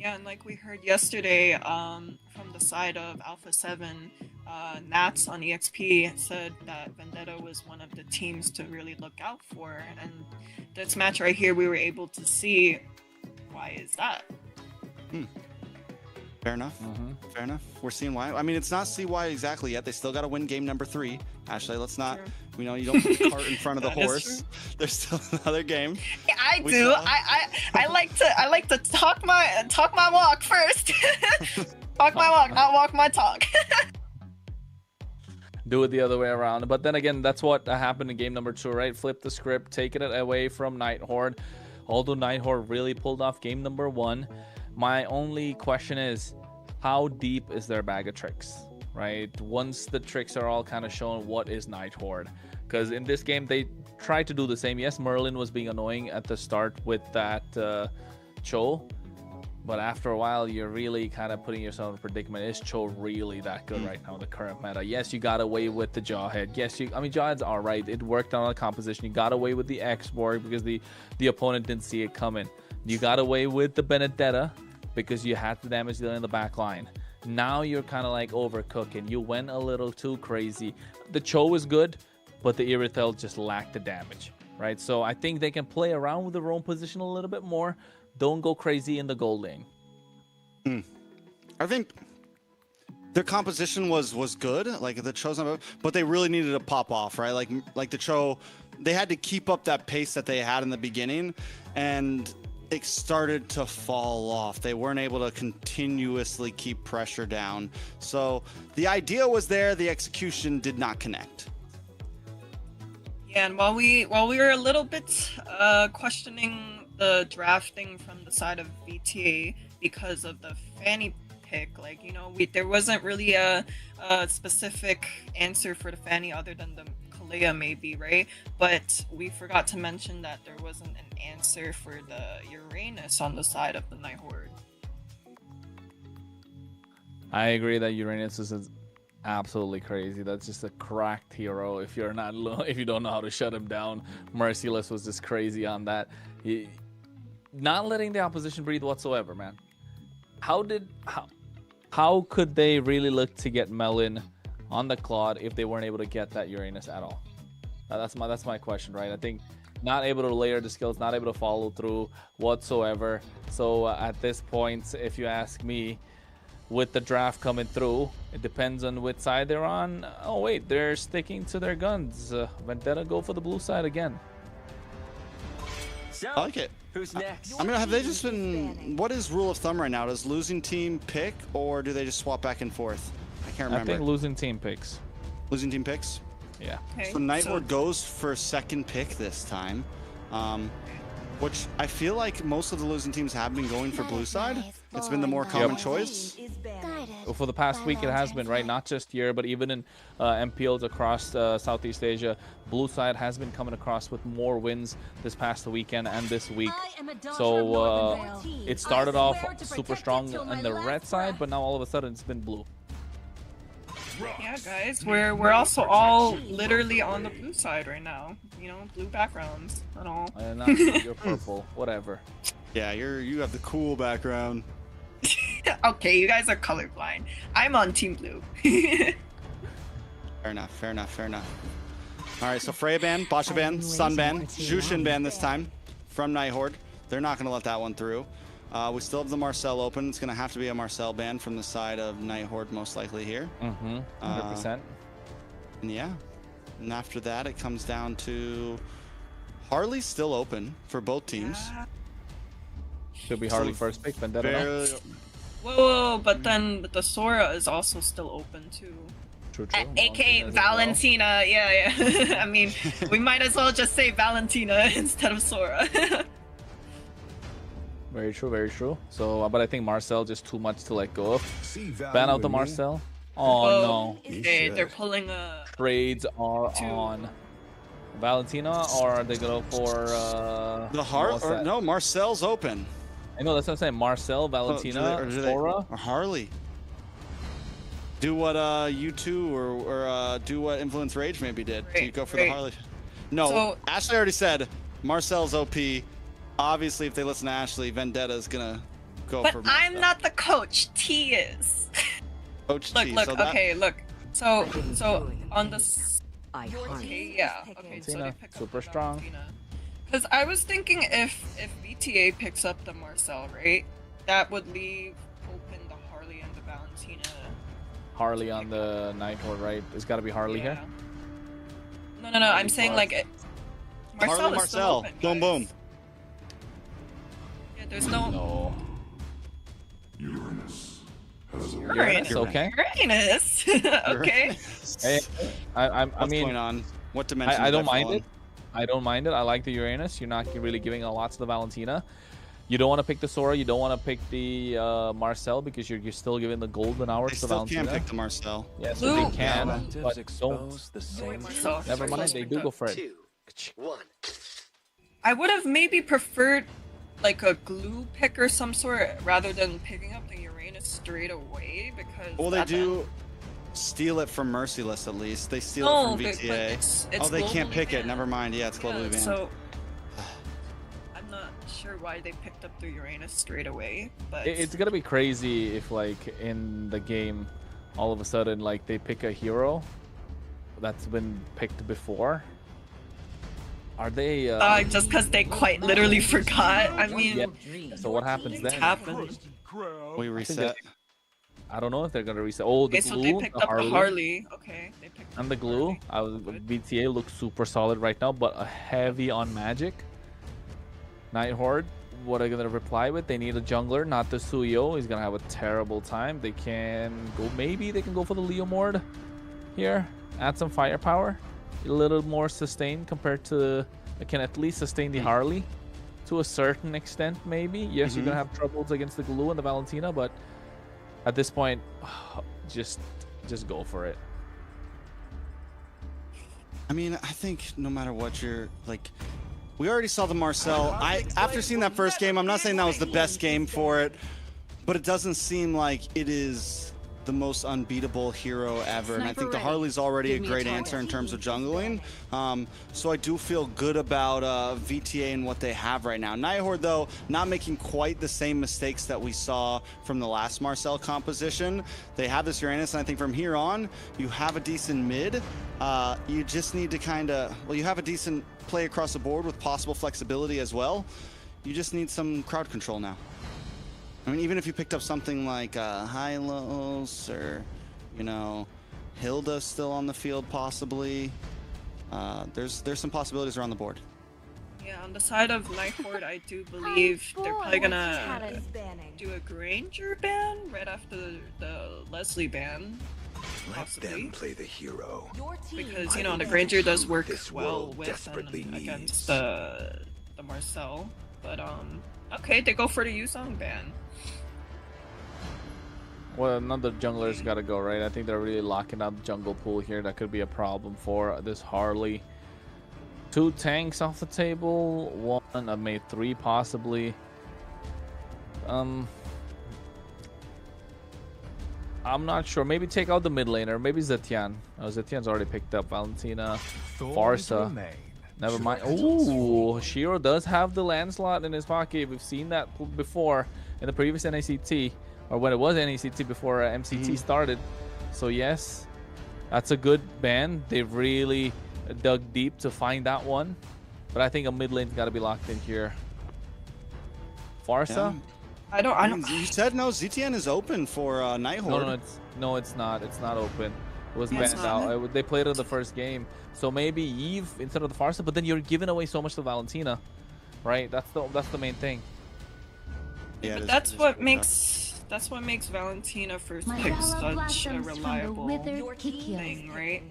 yeah, and like we heard yesterday, from the side of Alpha 7, Nats on EXP said that Vendetta was one of the teams to really look out for, and this match right here we were able to see why is that. Fair enough. Fair enough. We're seeing why. I mean, it's not see why exactly yet. They still got to win game number 3. Ashley, let's not. True. You know, you don't put the cart in front of the That is horse. true. There's still another game. Yeah, I We do. saw- I like to talk my walk first. Talk my walk, not walk my talk. Do it the other way around. But then again, that's what happened in game number 2, right? Flip the script, taking it away from Nighthorde. Although Nighthorde really pulled off game number 1, my only question is, how deep is their bag of tricks, right? Once the tricks are all kind of shown, what is Nighthorde? Because in this game, they tried to do the same. Yes, Merlin was being annoying at the start with that Cho. But after a while, you're really kind of putting yourself in a predicament. Is Cho really that good right now in the current meta? Yes, you got away with the Jawhead. Yes, Jawhead's all right. It worked on the composition. You got away with the X-Borg because the opponent didn't see it coming. You got away with the Benedetta because you had the damage dealer in the back line. Now you're kind of like overcooking. You went a little too crazy. The Cho is good, but the Irithel just lacked the damage, right? So I think they can play around with the roam position a little bit more. Don't go crazy in the gold lane. I think their composition was good, like the Cho's not, but they really needed to pop off, right? Like the Cho, they had to keep up that pace that they had in the beginning, and it started to fall off. They weren't able to continuously keep pressure down. So the idea was there, the execution did not connect. Yeah, and while we were a little bit questioning the drafting from the side of VTA because of the Fanny pick, like, you know, there wasn't really a specific answer for the Fanny other than the Kalea maybe, right? But we forgot to mention that there wasn't an answer for the Uranus on the side of the Nighthorde. I agree that Uranus is absolutely crazy. That's just a cracked hero. If you don't know how to shut him down, Merciless was just crazy on that. Not letting the opposition breathe whatsoever, man. How could they really look to get Melon on the Claude if they weren't able to get that Uranus at all? That's my question, right? I think not able to layer the skills, not able to follow through whatsoever. So at this point, if you ask me, with the draft coming through, it depends on which side they're on. Oh wait, they're sticking to their guns. Vendetta go for the blue side again. I like it. Who's next? I mean, have they just been... What is rule of thumb right now? Does losing team pick, or do they just swap back and forth? I can't remember. I think losing team picks. Losing team picks? Yeah. Okay, So Nighthorde goes for second pick this time, which I feel like most of the losing teams have been going for blue side. It's been the more common choice. for the past week it has been, right? Not just here, but even in MPLs across Southeast Asia. Blue side has been coming across with more wins this past weekend and this week. So it started off super strong on the red side, but now all of a sudden it's been blue. Yeah, guys, we're also all literally on the blue side right now. You know, blue backgrounds and all. And you're purple, whatever. Yeah, you have the cool background. Okay, you guys are colorblind. I'm on team blue. Fair enough, fair enough, fair enough. All right, so Freya ban, Basha ban, Sun ban, Jushin ban this time from Nighthorde. They're not going to let that one through. We still have the Marcel open. It's going to have to be a Marcel ban from the side of Nighthorde most likely here. 100%. And yeah, and after that it comes down to Harley's still open for both teams. Should be Harley first pick, Vendetta. No? Whoa, but then the Sora is also still open too. True. AKA Valentina, yeah. I mean, we might as well just say Valentina instead of Sora. Very true, very true. So, but I think Marcel just too much to let go of. Ban out the Marcel. Oh no. Okay, they're pulling a... Trades are on Valentina, or are they going for no, Marcel's open. I know, that's what I'm saying. Marcel, Valentina, Sora, or Harley. Do what U2 or do what Influence Rage maybe did. Do you go for the Harley? No, so, Ashley already said Marcel's OP. Obviously, if they listen to Ashley, Vendetta's gonna go for Marcel. But I'm not the coach. T is. Coach look, T. look, so okay, look. So on the... Okay, yeah. Okay, so they pick super up strong. Because I was thinking if VTA picks up the Marcel, right, that would leave open the Harley and the Valentina. Harley on the Nighthorde, right? It's got to be Harley here. No. I'm saying like Marcel is still open, boom, boom. Yeah, there's no. Uranus, okay. Uranus, okay. Hey, I What's mean, going on? What dimension? I don't mind it. I don't mind it. I like the Uranus. You're not really giving a lot to the Valentina. You don't want to pick the Sora. You don't want to pick the Marcel because you're still giving the golden hours to Valentina. They still can pick the Marcel. Yes, they can, but don't. Never mind. They do go for it. I would have maybe preferred like a glue pick or some sort rather than picking up the Uranus straight away because. Well, they do steal it from Merciless at least. They steal it from VTA. It's they can't pick it. Never mind. Yeah, it's globally banned. So I'm not sure why they picked up the Uranus straight away, but it's gonna be crazy if like in the game, all of a sudden like they pick a hero that's been picked before. Are they just because they quite literally forgot? I mean, yeah. So what happens then? We reset. I don't know if they're gonna reset. Oh, the glue, so they picked up the Harley. Okay, they picked up and the glue. VTA looks super solid right now, but a heavy on magic. Nighthorde, what are they gonna reply with? They need a jungler, not the Suyo. He's gonna have a terrible time. They can go. Maybe they can go for the Leomord here. Add some firepower. A little more sustained compared to. It can at least sustain the Harley to a certain extent. Maybe. Yes, you're gonna have troubles against the glue and the Valentina, but at this point, just go for it. I mean, I think no matter what you're like, we already saw the Marcel. After seeing that first game, I'm not saying that was the best game for it, but it doesn't seem like it is the most unbeatable hero ever. And I think the Harley's already a great answer in terms of jungling. So I do feel good about VTA and what they have right now. Nighthorde, though, not making quite the same mistakes that we saw from the last Marcel composition. They have this Uranus, and I think from here on, you have a decent mid. You just need to kind of, well, you have a decent play across the board with possible flexibility as well. You just need some crowd control now. I mean, even if you picked up something like Hylos or, you know, Hilda still on the field possibly, there's some possibilities around the board. Yeah, on the side of Nighthorde, I do believe they're probably gonna do a Granger ban right after the Leslie ban, possibly. Let them play the hero. Because, you know, the Granger does work well with and against the Marcel. But, okay, they go for the Yuzong ban. Well, another jungler's got to go, right? I think they're really locking out the jungle pool here. That could be a problem for this Harley. 2 tanks off the table. 1, I made 3 possibly. I'm not sure. Maybe take out the mid laner. Maybe Zetian. Oh, Zetian's already picked up Valentina. Farsa. Never mind. Ooh, Shiro does have the land slot in his pocket. We've seen that before in the previous NACT, or when it was NACT before MCT started. So yes, that's a good ban. They've really dug deep to find that one. But I think a mid lane's got to be locked in here. Farsa? Yeah. I don't. You said no. ZTN is open for Night Horde. No, it's not. It's not open. It was Yeah, banned out. They played it in the first game. So maybe Eve instead of the Farsa, but then you're giving away so much to Valentina, right? That's the main thing. Yeah, but that's what makes Valentina first pick such a reliable thing, right?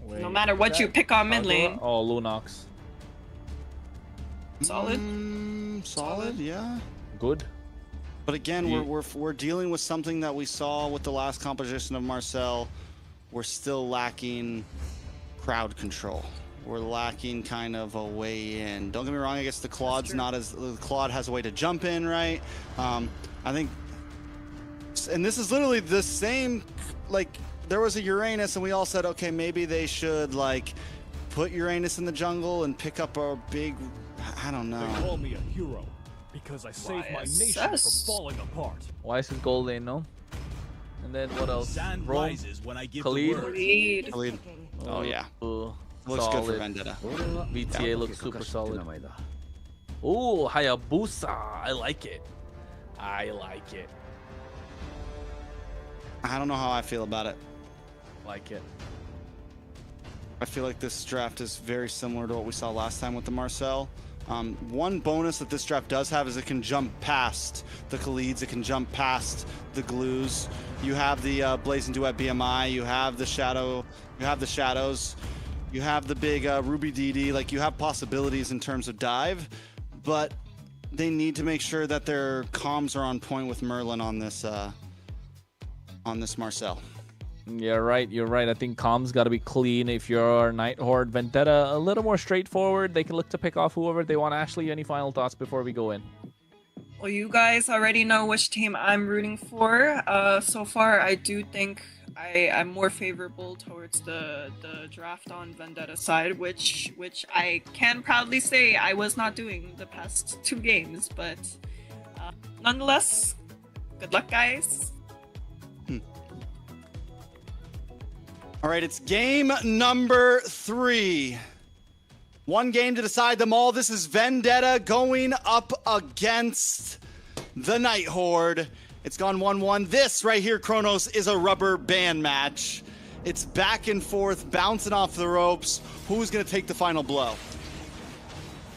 Wait, No matter what you pick on mid lane. Oh, Lunox. Solid. Solid, yeah. Good. But again, we're dealing with something that we saw with the last composition of Marcel. We're still lacking crowd control. We're lacking kind of a way in. Don't get me wrong, I guess the Claude's not as... The Claude has a way to jump in, right? I think... And this is literally the same... Like, there was a Uranus and we all said, okay, maybe they should, like, put Uranus in the jungle and pick up a big... I don't know. They call me a hero because I saved my nation from falling apart. Why is it gold lane, no? And then what else? Sand rises when I give Khalid? the word. Khalid. Oh, yeah. Looks Solid. good for Vendetta. VTA looks super solid. Ooh, Hayabusa. I like it. I like it. I don't know how I feel about it. Like it. I feel like this draft is very similar to what we saw last time with the Marcel. One bonus that this draft does have is it can jump past the Khalids, it can jump past the Glues. You have the Blazing Duet BMI, you have the Shadow, you have the Shadows, you have the big Ruby DD. Like, you have possibilities in terms of dive, but they need to make sure that their comms are on point with Merlin on this Marcel. Yeah, right. You're right. I think comms got to be clean. If you're Night Horde, Vendetta, a little more straightforward. They can look to pick off whoever they want. Ashley, any final thoughts before we go in? Well, you guys already know which team I'm rooting for. So far, I do think I'm more favorable towards the draft on Vendetta side, which I can proudly say I was not doing the past 2 games. But nonetheless, good luck, guys. All right, it's game number 3. 1 game to decide them all. This is Vendetta going up against the Night Horde. It's gone 1-1. This right here, Kronos, is a rubber band match. It's back and forth, bouncing off the ropes. Who's going to take the final blow?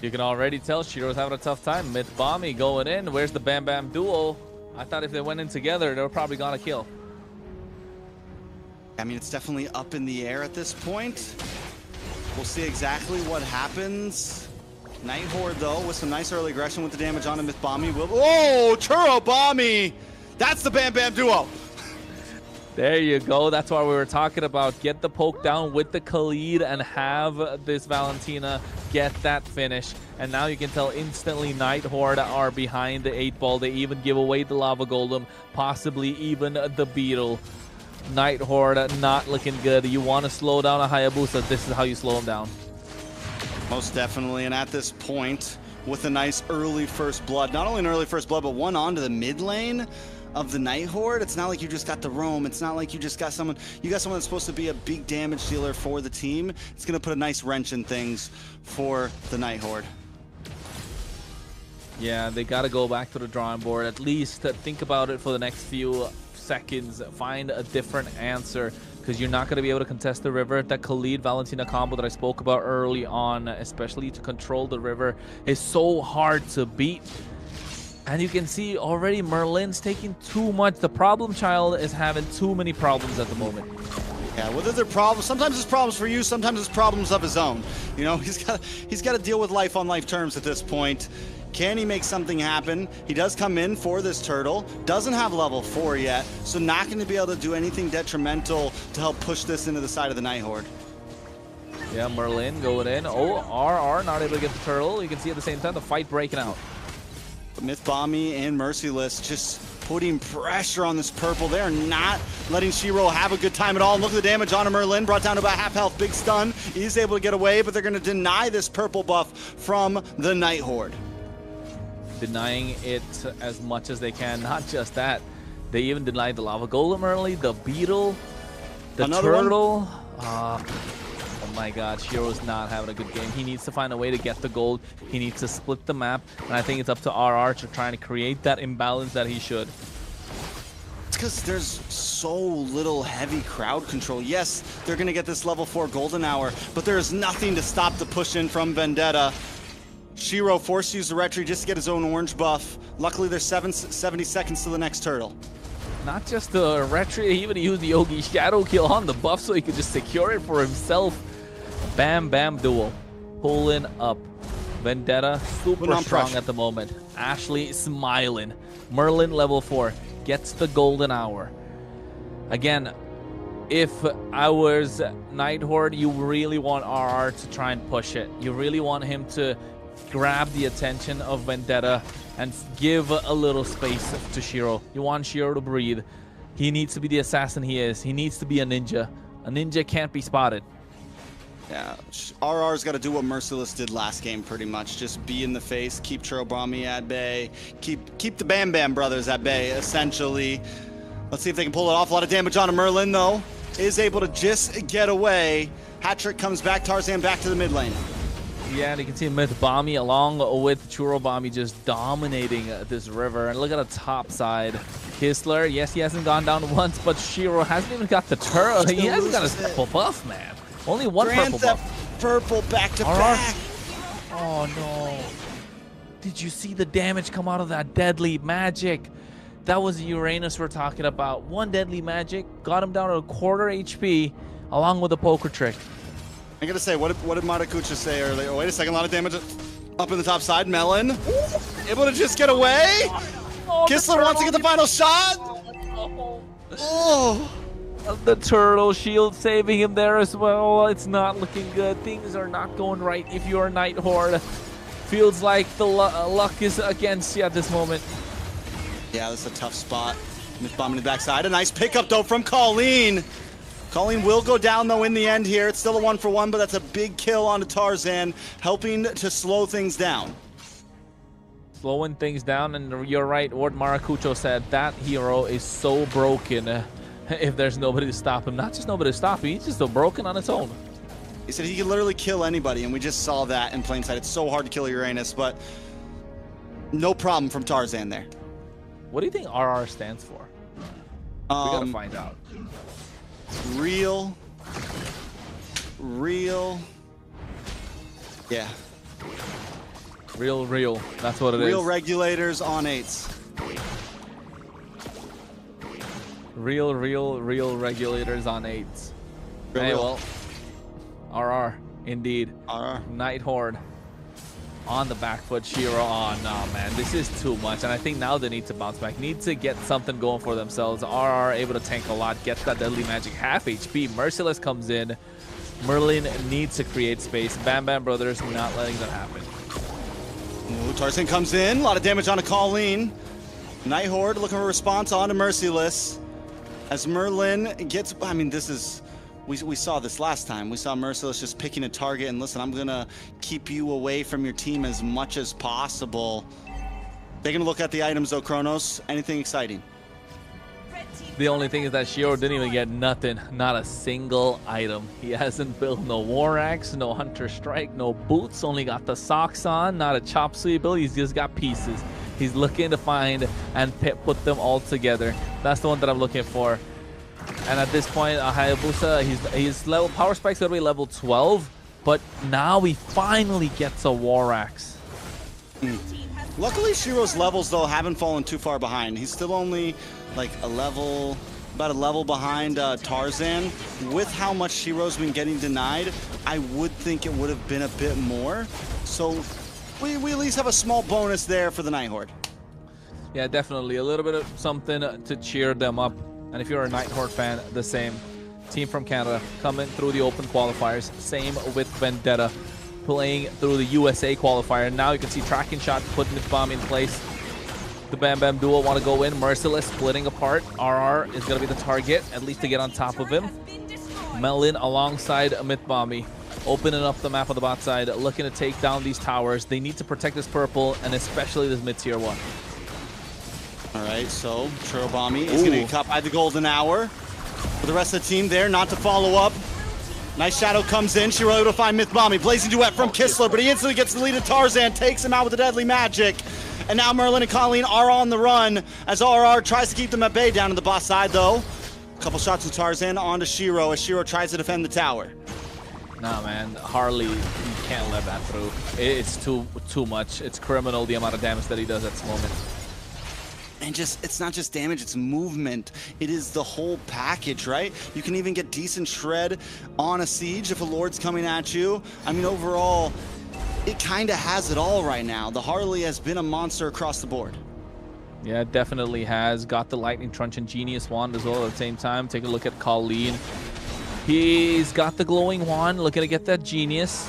You can already tell Shiro's having a tough time. Mythbommy going in. Where's the Bam Bam duo? I thought if they went in together, they were probably gonna kill. I mean, it's definitely up in the air at this point. We'll see exactly what happens. Night Horde, though, with some nice early aggression with the damage on Mythbommy. Oh, Churro-Bommy! That's the Bam Bam duo! There you go. That's why we were talking about. Get the poke down with the Khalid and have this Valentina get that finish. And now you can tell instantly Night Horde are behind the 8 ball. They even give away the Lava Golem, possibly even the Beetle. Night Horde not looking good. You want to slow down a Hayabusa, this is how you slow him down. Most definitely, and at this point, with a nice early first blood, not only an early first blood, but one onto the mid lane of the Night Horde. It's not like you just got the roam. It's not like you just got someone, you got someone that's supposed to be a big damage dealer for the team. It's going to put a nice wrench in things for the Night Horde. Yeah, they got to go back to the drawing board. At least think about it for the next few seconds. Find a different answer, because you're not going to be able to contest the river. That Khalid Valentina combo that I spoke about early on, especially to control the river, is so hard to beat. And you can see already Merlin's taking too much. The problem child is having too many problems at the moment. Yeah, whether they're problems, sometimes it's problems for you, sometimes it's problems of his own. You know, he's got to deal with life on life terms at this point. Can he make something happen? He does come in for this turtle, doesn't have level 4 yet, so not going to be able to do anything detrimental to help push this into the side of the Night Horde. Yeah, Merlin going in. Oh, RR not able to get the turtle. You can see at the same time the fight breaking out. Myth Bomby and Merciless just putting pressure on this purple. They're not letting Shiro have a good time at all. And look at the damage on Merlin, brought down to about half health. Big stun. He's able to get away, but they're going to deny this purple buff from the Night Horde. Denying it as much as they can. Not just that, they even denied the lava golem early, the beetle, the turtle. Oh my god, Shiro's not having a good game. He needs to find a way to get the gold. He needs to split the map, and I think it's up to RR to try to create that imbalance that he should. It's because there's so little heavy crowd control. Yes, they're going to get this level 4 golden hour, but there is nothing to stop the push in from Vendetta. Shiro forced to use the retreat just to get his own orange buff. Luckily, there's 70 seconds to the next turtle. Not just the retreat, he even used the Yogi Shadow Kill on the buff so he could just secure it for himself. Bam Bam duel. Pulling up. Vendetta super strong at the moment. Ashley smiling. Merlin level 4 gets the golden hour. Again, if I was Night Horde, you really want RR to try and push it. You really want him to grab the attention of Vendetta and give a little space to Shiro. You want Shiro to breathe. He needs to be the assassin he is. He needs to be a ninja. A ninja can't be spotted. Yeah, RR's got to do what Merciless did last game pretty much. Just be in the face, keep Churobami at bay, keep the Bam Bam brothers at bay, essentially. Let's see if they can pull it off. A lot of damage on Merlin, though. Is able to just get away. Hat-trick comes back, Tarzan back to the mid lane. Yeah, and you can see Myth Bomby along with Churobami just dominating this river. And look at the top side. Kistler, yes, he hasn't gone down once, but Shiro hasn't even got the turtle. He hasn't got his purple buff, man. Only one purple buff. Purple back to back. Oh, no. Did you see the damage come out of that deadly magic? That was Uranus we're talking about. One deadly magic got him down to a quarter HP along with a poker trick. I gotta say, what did Matakucha say earlier? Oh, wait a second, a lot of damage up in the top side. Melon, able to just get away. Kistler wants to get the final shot. Oh. The turtle shield saving him there as well. It's not looking good. Things are not going right if you're a Night Horde. Feels like the luck is against you at this moment. Yeah, this is a tough spot. Myth Bomb in the backside. A nice pickup, though, from Colleen. Colleen will go down, though, in the end here. It's still a 1-for-1, but that's a big kill onto Tarzan, helping to slow things down. Slowing things down, and you're right, what Maracucho said. That hero is so broken if there's nobody to stop him. Not just nobody to stop him, he's just so broken on its own. He said he can literally kill anybody, and we just saw that in plain sight. It's so hard to kill Uranus, but no problem from Tarzan there. What do you think RR stands for? We gotta find out. Real. Yeah. Real. That's what it is. Real regulators on 8s. Real regulators on 8s. Hey, well, RR, indeed. RR. Night Horde on the back foot. Shiro, oh no, man, this is too much. And I think now they need to bounce back. Need to get something going for themselves. RR able to tank a lot, gets that deadly magic, half HP. Merciless comes in. Merlin needs to create space. Bam Bam Brothers not letting that happen. Ooh, Tarzan comes in, a lot of damage on a Colleen. Night Horde looking for a response on a Merciless. As Merlin gets, I mean, this is, we saw this last time. We saw Merciless just picking a target and listen, I'm gonna keep you away from your team as much as possible. They're gonna look at the items though, Kronos. Anything exciting? The only thing is that Shiro didn't even get nothing, not a single item. He hasn't built no War Axe, no Hunter Strike, no boots, only got the socks on, not a chop suey build, he's just got pieces. He's looking to find and put them all together. That's the one that I'm looking for. And at this point, Hayabusa, his level, Power Spike's gonna be level 12, but now he finally gets a War Axe. Luckily, Shiro's levels, though, haven't fallen too far behind. He's still only like about a level behind Tarzan. With how much Shiro's been getting denied, I would think it would have been a bit more. So we at least have a small bonus there for the Nighthorde. Yeah, definitely. A little bit of something to cheer them up. And if you're a Nighthorde fan, the same. Team from Canada coming through the open qualifiers. Same with Vendetta playing through the USA qualifier. Now you can see tracking shot, putting the bomb in place. The Bam Bam duo want to go in. Merciless splitting apart. RR is going to be the target, at least to get on top of him. Melon alongside Mythbommy, opening up the map on the bot side, looking to take down these towers. They need to protect this purple, and especially this mid-tier one. All right, so Churobami is going to get caught by the golden hour. For the rest of the team there, not to follow up. Nice shadow comes in. Shiro able to find Mythbommy. Blazing duet from Kistler, but he instantly gets the lead of Tarzan, takes him out with the deadly magic. And now Merlin and Colleen are on the run as RR tries to keep them at bay down to the bot side, though. Couple shots from Tarzan onto Shiro as Shiro tries to defend the tower. Nah, man, Harley, you can't let that through. It's too much. It's criminal the amount of damage that he does at this moment. And it's not just damage, it's movement. It is the whole package, right? You can even get decent shred on a siege if a Lord's coming at you. I mean, overall, it kind of has it all right now. The Harley has been a monster across the board. Yeah, it definitely has. Got the Lightning Truncheon Genius Wand as well at the same time. Take a look at Colleen. He's got the Glowing Wand, looking to get that Genius.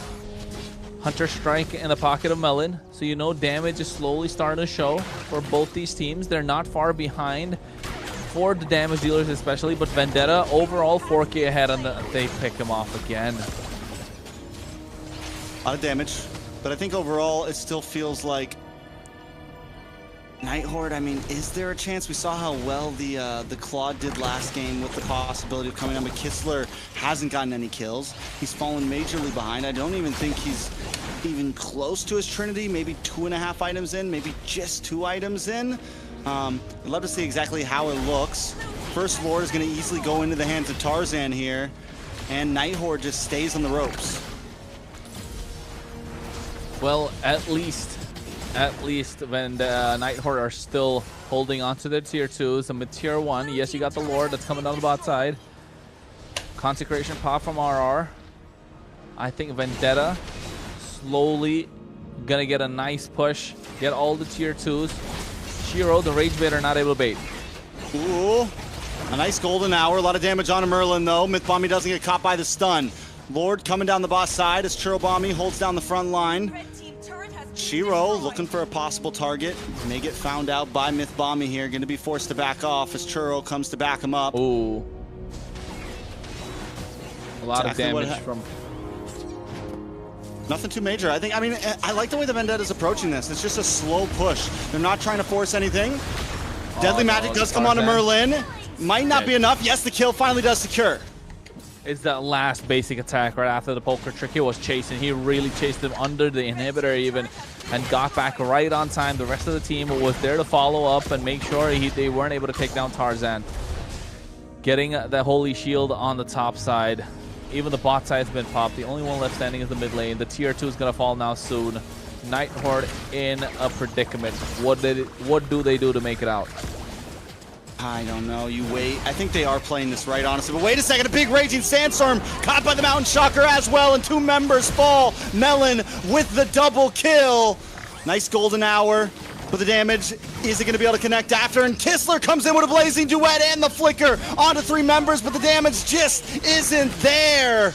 Hunter Strike in the pocket of Melon. So you know damage is slowly starting to show for both these teams. They're not far behind for the damage dealers especially, but Vendetta overall 4K ahead, and they pick him off again. A lot of damage, but I think overall it still feels like Nighthorde. I mean, is there a chance? We saw how well the Claude did last game with the possibility of coming on, but Kistler hasn't gotten any kills. He's fallen majorly behind. I don't even think he's even close to his Trinity. Maybe 2.5 items in, maybe just 2 items in. I'd love to see exactly how it looks. First Lord is going to easily go into the hands of Tarzan here, and Nighthorde just stays on the ropes. Well, at least when the Nighthorde are still holding on to their tier 2s, and with tier 1, yes, you got the Lord that's coming down the bot side. Consecration pop from RR. I think Vendetta slowly gonna get a nice push, get all the tier 2s. Shiro, the Rage Baiter, not able to bait. Ooh, a nice golden hour. A lot of damage on Merlin, though. Mythbommy doesn't get caught by the stun. Lord coming down the boss side as Churobami holds down the front line. Shiro looking for a possible target. May get found out by Mythbommy here. Going to be forced to back off as Churro comes to back him up. Ooh. A lot of damage from... Nothing too major. I mean, I like the way the Vendetta's approaching this. It's just a slow push. They're not trying to force anything. Deadly Magic does come on to Merlin. Might not be enough. Yes, the kill finally does secure. It's that last basic attack right after the poker trick he was chasing. He really chased him under the inhibitor even and got back right on time. The rest of the team was there to follow up and make sure they weren't able to take down Tarzan. Getting the Holy Shield on the top side. Even the bot side's been popped. The only one left standing is the mid lane. The tier 2 is going to fall now soon. Nighthorde in a predicament. What do they do to make it out? I don't know. You wait. I think they are playing this right, honestly. But wait a second. A big Raging Sandstorm caught by the Mountain Shocker as well. And 2 members fall. Melon with the double kill. Nice golden hour. But the damage, is it going to be able to connect after? And Kistler comes in with a Blazing Duet and the Flicker onto 3 members. But the damage just isn't there.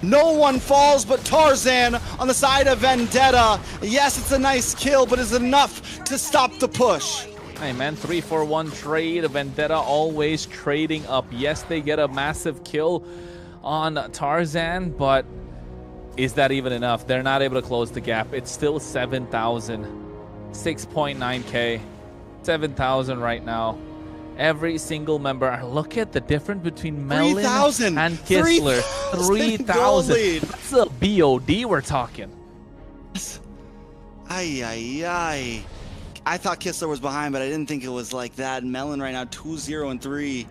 No one falls but Tarzan on the side of Vendetta. Yes, it's a nice kill, but is it enough to stop the push? Hey man, 3-for-1 trade. Vendetta always trading up. Yes, they get a massive kill on Tarzan, but is that even enough? They're not able to close the gap. It's still 7,000. 6.9k. 7,000 right now. Every single member. Look at the difference between Melon and Kistler. 3,000. That's a BOD we're talking. Ay. I thought Kistler was behind, but I didn't think it was like that. Melon right now 2-0-3.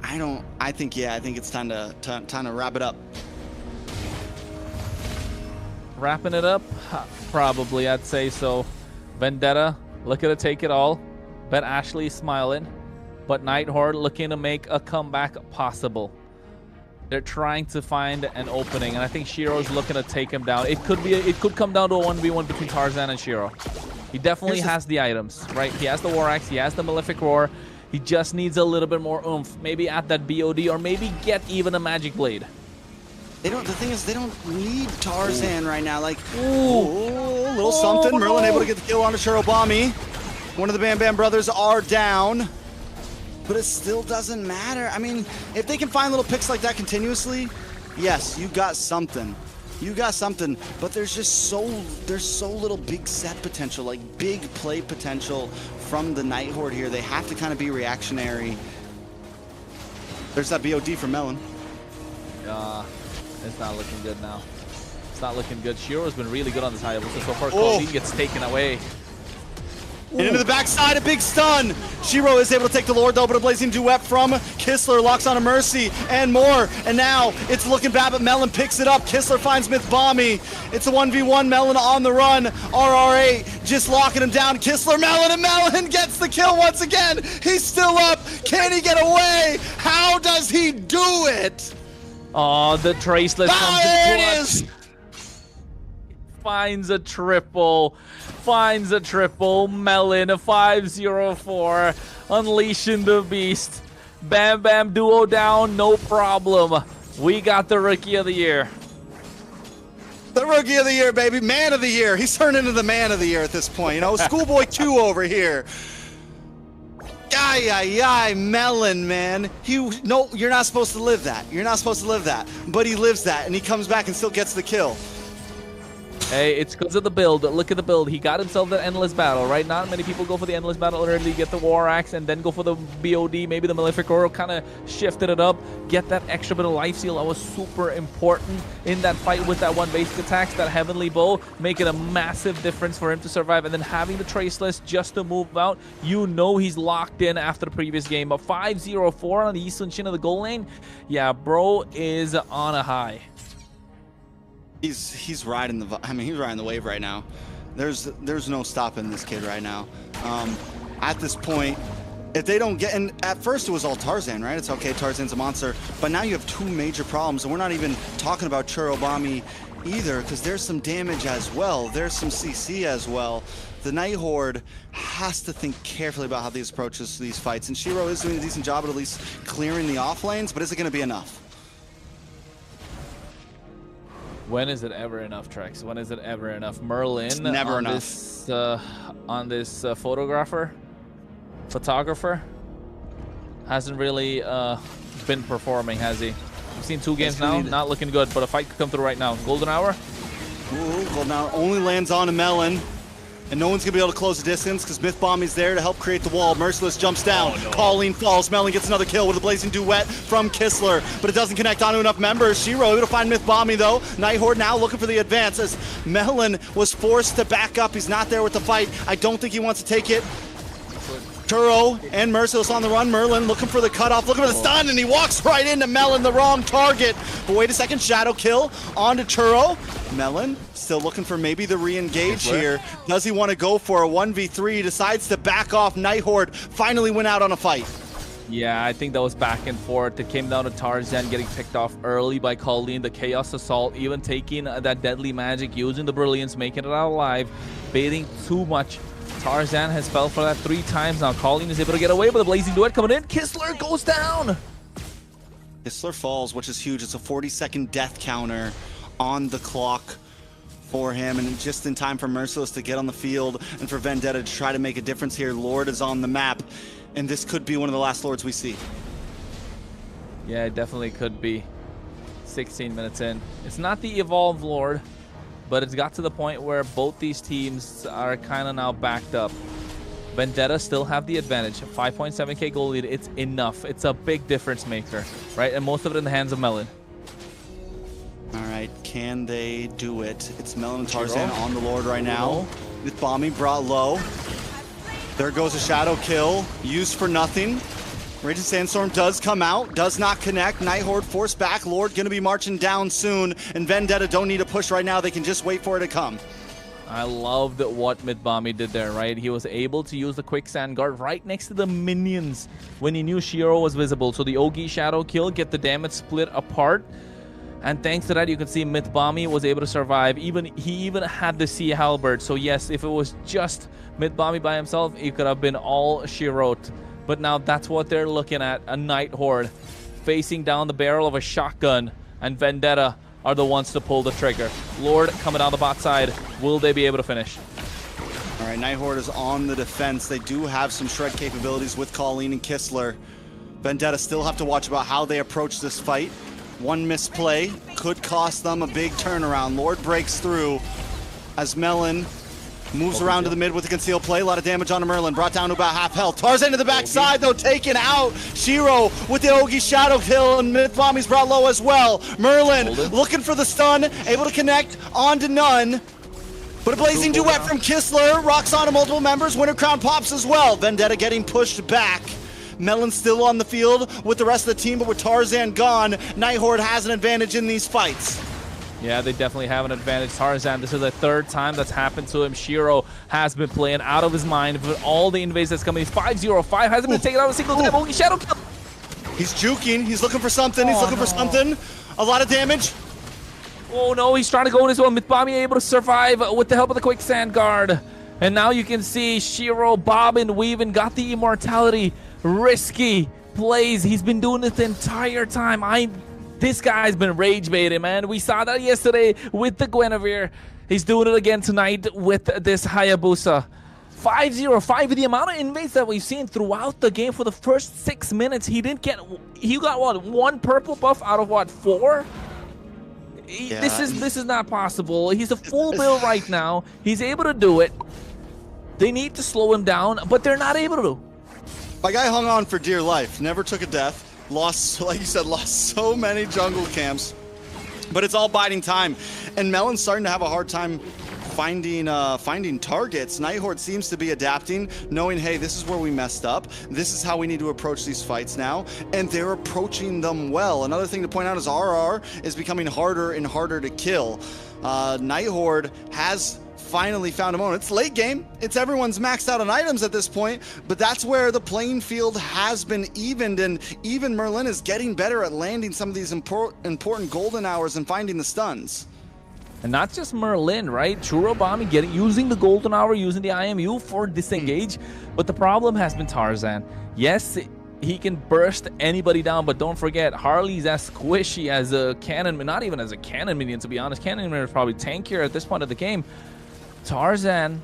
I think it's time to wrap it up. Wrapping it up? Probably, I'd say so. Vendetta looking to take it all. Bet Ashley smiling. But Nighthorde looking to make a comeback possible. They're trying to find an opening, and I think Shiro's looking to take him down. It could come down to a 1v1 between Tarzan and Shiro. He definitely has the items, right? He has the War Axe, he has the Malefic Roar. He just needs a little bit more oomph. Maybe at that BOD, or maybe get even a Magic Blade. The thing is, they don't need Tarzan right now. Like, a little something. Merlin able to get the kill on Shirobami. One of the Bam Bam brothers are down. But it still doesn't matter. I mean, if they can find little picks like that continuously, yes, you got something. You got something, but there's so little big set potential, like big play potential from the Night Horde here. They have to kind of be reactionary. There's that BOD for Melon. It's not looking good now. It's not looking good. Shiro's been really good on this Hayabusa so far. Colleen gets taken away. And into the backside, a big stun. Shiro is able to take the Lord though, but a blazing duet from Kistler locks on a Mercy and more. And now it's looking bad, but Melon picks it up. Kistler finds Mythbommy. It's a 1v1, Melon on the run. RR8 just locking him down. Kistler, Melon, and Melon gets the kill once again. He's still up. Can he get away? How does he do it? Oh, the Traceless comes There in it clutch. is. Finds a triple. Finds a triple. Melon, a 5-0-4. Unleashing the beast. Bam Bam duo down, no problem. We got the Rookie of the Year. The Rookie of the Year, baby. Man of the Year. He's turned into the Man of the Year at this point. You know, Schoolboy 2 over here. Melon, man. No, you're not supposed to live that. You're not supposed to live that. But he lives that, and he comes back and still gets the kill. Hey, it's because of the build. Look at the build. He got himself the Endless Battle, right? Not many people go for the Endless Battle early, get the War Axe, and then go for the BOD. Maybe the Malefic Roar kind of shifted it up. Get that extra bit of life steal. That was super important in that fight with that one basic attacks, that Heavenly Bow, making a massive difference for him to survive. And then having the Traceless just to move out, you know he's locked in after the previous game. A 5-0-4 on the Eastern Shin of the goal lane. Yeah, bro is on a high. He's riding he's riding the wave right now. There's no stopping this kid right now. At this point, if they don't get, and at first it was all Tarzan, right? It's okay, Tarzan's a monster, but now you have two major problems, and we're not even talking about Churobami either, because there's some damage as well. There's some CC as well. The Night Horde has to think carefully about how these approaches these fights, and Shiro is doing a decent job at least clearing the off lanes, but is it going to be enough? When is it ever enough, Trex? When is it ever enough? Merlin It's never on enough. This photographer hasn't really been performing, has he? We've seen 2 games now, not looking good, but a fight could come through right now. Golden Hour. Ooh, Golden Hour only lands on a Melon. And no one's going to be able to close the distance because Mythbomb's there to help create the wall. Merciless jumps down. Oh, no. Colleen falls. Melon gets another kill with a blazing duet from Kistler, but it doesn't connect onto enough members. Shiro able to find Mythbomb though. Night Horde now looking for the advance as Melon was forced to back up. He's not there with the fight. I don't think he wants to take it. Turo and Merciless on the run. Merlin looking for the cutoff, looking for the stun, and he walks right into Melon, the wrong target. But wait a second, shadow kill onto Turo. Melon still looking for maybe the re-engage here. Does he want to go for a 1v3? He decides to back off. Night Horde finally went out on a fight. Yeah, I think that was back and forth. It came down to Tarzan getting picked off early by Colleen, the Chaos Assault, even taking that deadly magic, using the Brilliance, making it out alive, baiting too much. Tarzan has fell for that 3 times now. Colleen is able to get away with a blazing duet coming in. Kistler goes down. Kistler falls, which is huge. It's a 40-second death counter on the clock for him, and just in time for Merciless to get on the field and for Vendetta to try to make a difference here. Lord is on the map, and this could be one of the last Lords we see. Yeah, it definitely could be. 16 minutes in. It's not the Evolved Lord, but it's got to the point where both these teams are kind of now backed up. Vendetta still have the advantage. 5.7k goal lead, it's enough. It's a big difference maker, right? And most of it in the hands of Melon. All right, can they do it? It's Melon and Tarzan on the Lord right now. With Bomby brought low. There goes a shadow kill, used for nothing. Raging Sandstorm does come out, does not connect. Night Horde forced back. Lord gonna be marching down soon, and Vendetta don't need a push right now. They can just wait for it to come. I loved what MLBB did there, right? He was able to use the quicksand guard right next to the minions when he knew Shiro was visible. So the Ogi shadow kill, get the damage split apart. And thanks to that, you can see MLBB was able to survive. He even had the Sea Halberd. So yes, if it was just MLBB by himself, it could have been all Shiro. But now that's what they're looking at, a Night Horde facing down the barrel of a shotgun, and Vendetta are the ones to pull the trigger. Lord coming down the bot side. Will they be able to finish? All right, Night Horde is on the defense. They do have some shred capabilities with Colleen and Kistler. Vendetta still have to watch about how they approach this fight. One misplay could cost them a big turnaround. Lord breaks through as Melon moves around to the mid with a concealed play. A lot of damage on Merlin, brought down to about half health. Tarzan to the backside though, taken out. Shiro with the Ogi shadow kill, and MLBB's brought low as well. Merlin looking for the stun, able to connect onto none. But a blazing duet from Kistler, rocks onto multiple members. Winter Crown pops as well. Vendetta getting pushed back. Melon still on the field with the rest of the team, but with Tarzan gone, Night Horde has an advantage in these fights. Yeah, they definitely have an advantage. Tarzan, this is the third time that's happened to him. Shiro has been playing out of his mind with all the invades that's coming. 5-0-5 hasn't been taken out a single time. Only shadow kill. He's juking. He's looking for something. He's looking for something. A lot of damage. Oh no, he's trying to go in as well. MLBB able to survive with the help of the quicksand guard. And now you can see Shiro bobbing, weaving, got the immortality. Risky plays. He's been doing this the entire time. This guy's been rage baiting, man. We saw that yesterday with the Guinevere. He's doing it again tonight with this Hayabusa. 5-0-5 with the amount of invades that we've seen throughout the game for the first 6 minutes. He got what, 1 purple buff out of what, 4? Yeah. This is not possible. He's a full build right now. He's able to do it. They need to slow him down, but they're not able to. My guy hung on for dear life, never took a death. Lost, like you said, lost so many jungle camps, but it's all biding time. And Melon's starting to have a hard time finding targets. Night Horde seems to be adapting, knowing, hey, this is where we messed up. This is how we need to approach these fights now, and they're approaching them well. Another thing to point out is RR is becoming harder and harder to kill. Night Horde has finally found a moment. It's late game. It's everyone's maxed out on items at this point, but that's where the playing field has been evened, and even Merlin is getting better at landing some of these important golden hours and finding the stuns. And not just Merlin, right? Churobami using the golden hour, using the IMU for disengage, but the problem has been Tarzan. Yes, he can burst anybody down, but don't forget, Harley's as squishy as a cannon, not even as a cannon minion, to be honest. Cannon minion is probably tankier at this point of the game. Tarzan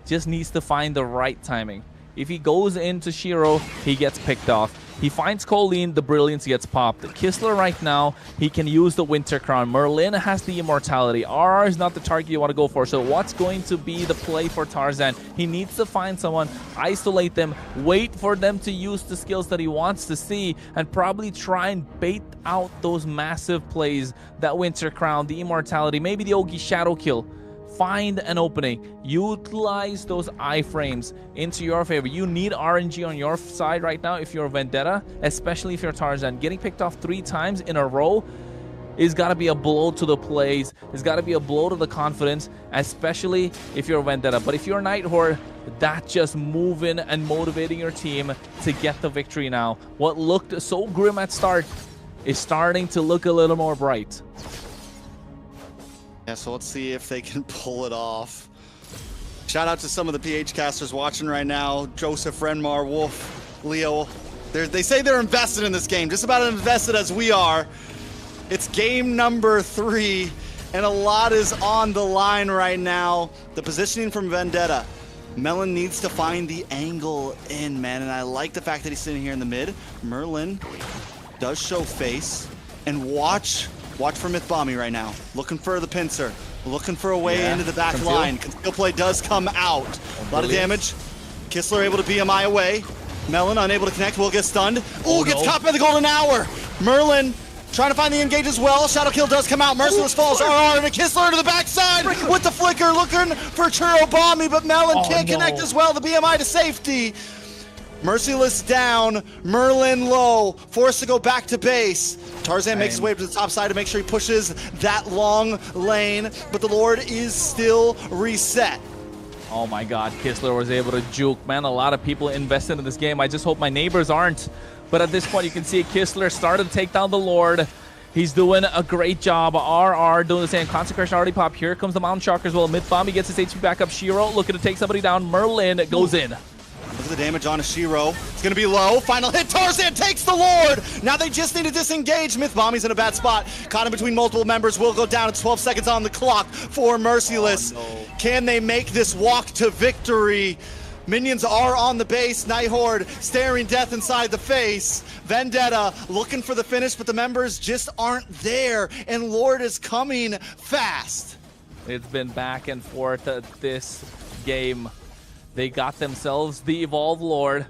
just needs to find the right timing. If he goes into Shiro, he gets picked off. He finds Colleen, the brilliance gets popped. Kistler right now, he can use the Winter Crown. Merlin has the immortality. RR is not the target you want to go for. So what's going to be the play for Tarzan? He needs to find someone, isolate them, wait for them to use the skills that he wants to see, and probably try and bait out those massive plays. That Winter Crown, the immortality, maybe the Ogi shadow kill. Find an opening, utilize those iframes into your favor. You need RNG on your side right now if you're Vendetta, especially if you're Tarzan. Getting picked off 3 times in a row is got to be a blow to the plays. It's got to be a blow to the confidence, especially if you're Vendetta. But if you're Night Horde, that's just moving and motivating your team to get the victory now. What looked so grim at start is starting to look a little more bright. Yeah, so let's see if they can pull it off. Shout out to some of the PH casters watching right now. Joseph, Renmar, Wolf, Leo. They say they're invested in this game, just about as invested as we are. It's game number 3, and a lot is on the line right now. The positioning from Vendetta. Melon needs to find the angle in, man, and I like the fact that he's sitting here in the mid. Merlin does show face, and watch for MLBB right now. Looking for the pincer. Looking for a way into the back line. Conceal play does come out. A lot of damage. Kistler able to BMI away. Melon unable to connect. Will get stunned. Ooh, gets caught by the golden hour. Merlin trying to find the engage as well. Shadow kill does come out. Merciless falls. RR to Kistler to the backside with the flicker. Looking for Churobami, but Melon can't connect as well. The BMI to safety. Merciless down, Merlin low, forced to go back to base. Tarzan makes his way to the top side to make sure he pushes that long lane, but the Lord is still reset. Oh my god, Kistler was able to juke. Man, a lot of people invested in this game. I just hope my neighbors aren't. But at this point, you can see Kistler started to take down the Lord. He's doing a great job. RR doing the same. Consecration already popped. Here comes the Mountain Shocker as well. Myth Bomb, he gets his HP back up. Shiro looking to take somebody down. Merlin goes in. Look at the damage on Shiro. It's going to be low. Final hit. Tarzan takes the Lord. Now they just need to disengage. Myth Bomb, he's in a bad spot. Caught in between multiple members. Will go down. It's 12 seconds on the clock for Merciless. Oh, no. Can they make this walk to victory? Minions are on the base. Night Horde staring death inside the face. Vendetta looking for the finish, but the members just aren't there. And Lord is coming fast. It's been back and forth this game. They got themselves the Evolve Lord.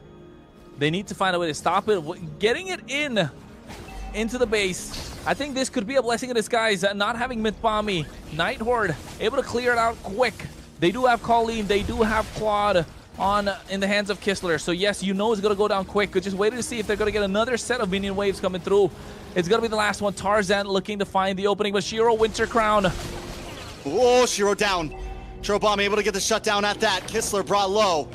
They need to find a way to stop it. Getting it into the base. I think this could be a blessing in disguise. Not having Mythbommy. Night Horde able to clear it out quick. They do have Colleen. They do have Claude in the hands of Kistler. So yes, you know it's going to go down quick. Just waiting to see if they're going to get another set of minion waves coming through. It's going to be the last one. Tarzan looking to find the opening, but Shiro Winter Crown. Oh, Shiro down. Shiro Bomb able to get the shutdown at that. Kistler brought low.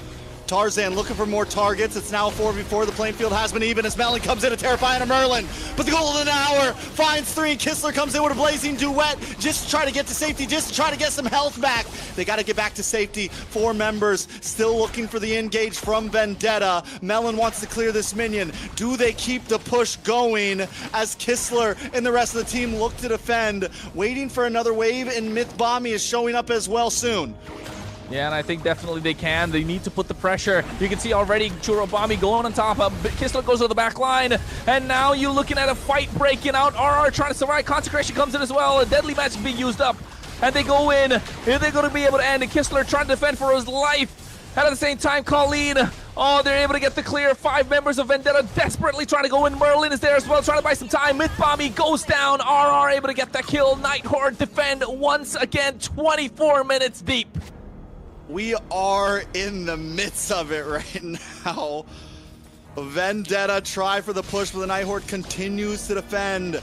Tarzan looking for more targets. It's now 4v4. The playing field has been even as Melon comes in to terrify a Merlin. But the golden hour finds 3. Kistler comes in with a blazing duet just to try to get to safety, just to try to get some health back. They got to get back to safety. 4 members still looking for the engage from Vendetta. Melon wants to clear this minion. Do they keep the push going as Kistler and the rest of the team look to defend? Waiting for another wave, and Myth Bomby is showing up as well soon. Yeah, and I think definitely they can. They need to put the pressure. You can see already Churobami going on top. Kistler goes to the back line. And now you're looking at a fight breaking out. RR trying to survive. Consecration comes in as well. A deadly magic being used up. And they go in. Are they going to be able to end? And Kistler trying to defend for his life. And at the same time, Colleen. Oh, they're able to get the clear. 5 members of Vendetta desperately trying to go in. Merlin is there as well, trying to buy some time. Mythbomby goes down. RR able to get that kill. Night Horde defend once again. 24 minutes deep. We are in the midst of it right now. Vendetta try for the push, but the Night Horde continues to defend.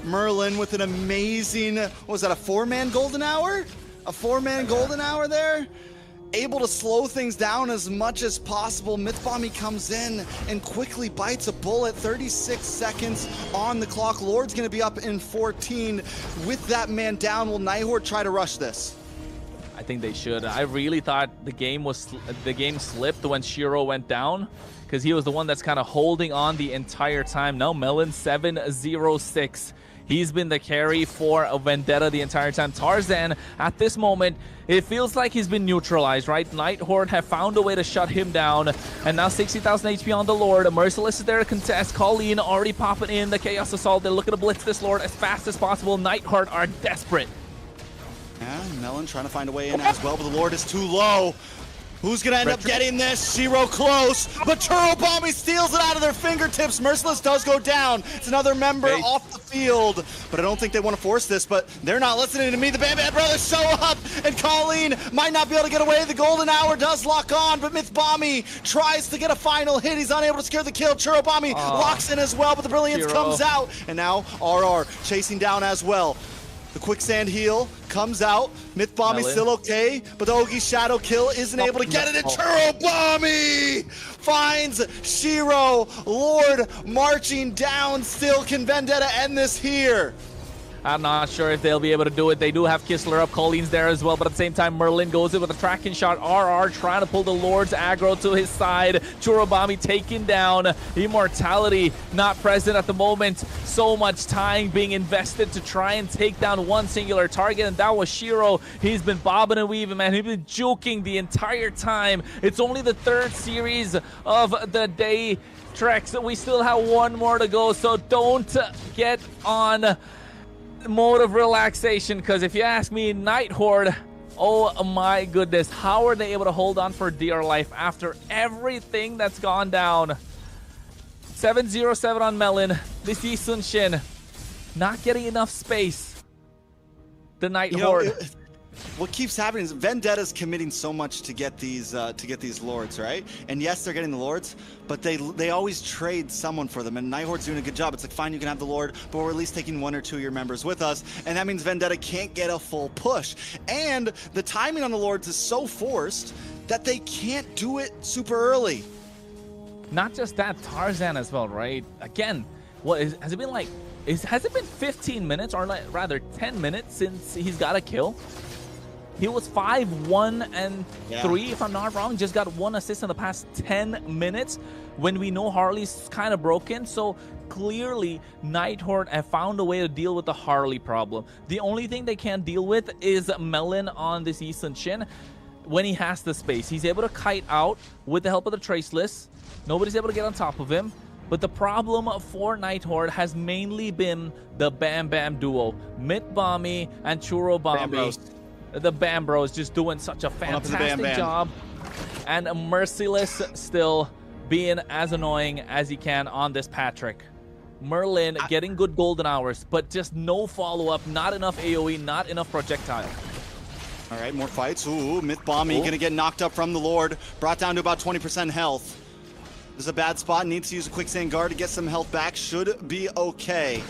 Merlin with an amazing, what was that, a 4-man golden hour? A 4-man golden hour there? Able to slow things down as much as possible. Mythbomby comes in and quickly bites a bullet. 36 seconds on the clock. Lord's gonna be up in 14. With that man down, will Night Horde try to rush this? I think they should. I really thought the game slipped when Shiro went down, because he was the one that's kind of holding on the entire time. Now Melon 706. He's been the carry for Vendetta the entire time. Tarzan, at this moment, it feels like he's been neutralized, right? Night Horde have found a way to shut him down. And now 60,000 HP on the Lord. Merciless is there to contest. Colleen already popping in the Chaos Assault. They're looking to blitz this Lord as fast as possible. Night Horde are desperate. Yeah, Melon trying to find a way in as well, but the Lord is too low. Who's going to end up getting this? Shiro close, but Churobami steals it out of their fingertips. Merciless does go down. It's another member off the field, but I don't think they want to force this, but they're not listening to me. The Bam Bam Brothers show up, and Colleen might not be able to get away. The golden hour does lock on, but Mythbomby tries to get a final hit. He's unable to secure the kill. Churobami locks in as well, but the Brilliance comes out, and now RR chasing down as well. The quicksand heal comes out. Mythbomby's still okay, but the Ogi Shadow kill isn't able to get it. And Churobami finds Shiro. Lord marching down still. Can Vendetta end this here? I'm not sure if they'll be able to do it. They do have Kistler up. Colleen's there as well. But at the same time, Merlin goes in with a tracking shot. RR trying to pull the Lord's aggro to his side. Churobami taken down. Immortality not present at the moment. So much time being invested to try and take down one singular target. And that was Shiro. He's been bobbing and weaving, man. He's been juking the entire time. It's only the 3rd series of the day treks. We still have one more to go. So don't get on mode of relaxation, because if you ask me, Night Horde, oh my goodness, how are they able to hold on for dear life after everything that's gone down? 707 on Melon. This Yi Sun Shin not getting enough space. The Night Horde. what keeps happening is Vendetta's committing so much to get these lords, right? And yes, they're getting the lords, but they always trade someone for them. And Nighthorde's doing a good job. It's like, fine, you can have the lord, but we're at least taking 1 or 2 of your members with us, and that means Vendetta can't get a full push. And the timing on the lords is so forced that they can't do it super early. Not just that, Tarzan as well, right? Again, has it been like? Has it been 15 minutes, or rather 10 minutes since he's got a kill? He was 5-1-3, if I'm not wrong. Just got 1 assist in the past 10 minutes when we know Harley's kind of broken. So clearly, Nighthorde have found a way to deal with the Harley problem. The only thing they can't deal with is Melon on this Eastern Shin when he has the space. He's able to kite out with the help of the Traceless. Nobody's able to get on top of him. But the problem for Nighthorde has mainly been the Bam Bam duo. MLBB and Churro Bombi. The Bam Bros just doing such a fantastic job. And Merciless still being as annoying as he can on this Patrick. Merlin getting good golden hours, but just no follow-up, not enough AoE, not enough projectile. All right, more fights. Ooh, MLBB going to get knocked up from the Lord. Brought down to about 20% health. This is a bad spot. Needs to use a quicksand guard to get some health back. Should be okay.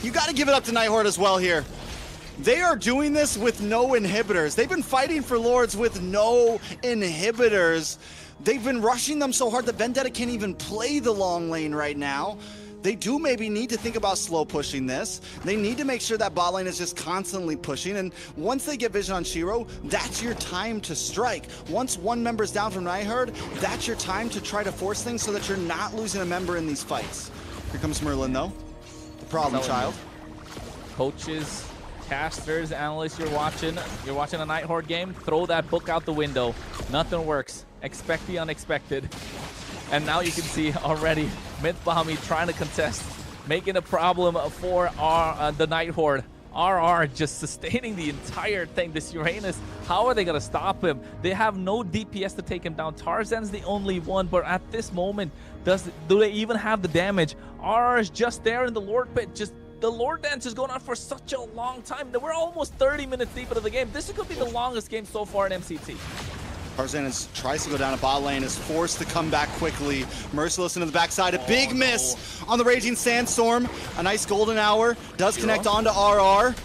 You got to give it up to Nighthorde as well here. They are doing this with no inhibitors. They've been fighting for Lords with no inhibitors. They've been rushing them so hard that Vendetta can't even play the long lane right now. They do maybe need to think about slow pushing this. They need to make sure that bot lane is just constantly pushing. And once they get vision on Shiro, that's your time to strike. Once one member's down from Nighthorde, that's your time to try to force things so that you're not losing a member in these fights. Here comes Merlin though, the problem child. Coaches, casters, analysts, you're watching a Nighthorde game, throw that book out the window. Nothing works. Expect the unexpected. And now you can see already MLBB trying to contest, making a problem for the Nighthorde. RR just sustaining the entire thing. This Uranus, how are they going to stop him? They have no DPS to take him down. Tarzan's the only one, but at this moment, do they even have the damage? RR is just there in the Lord Pit, the Lord Dance is going on for such a long time. We're almost 30 minutes deep into the game. This could be the longest game so far in MCT. Tarzan tries to go down a bot lane, is forced to come back quickly. Merciless into the backside, a big miss on the Raging Sandstorm. A nice golden hour, does connect onto RR.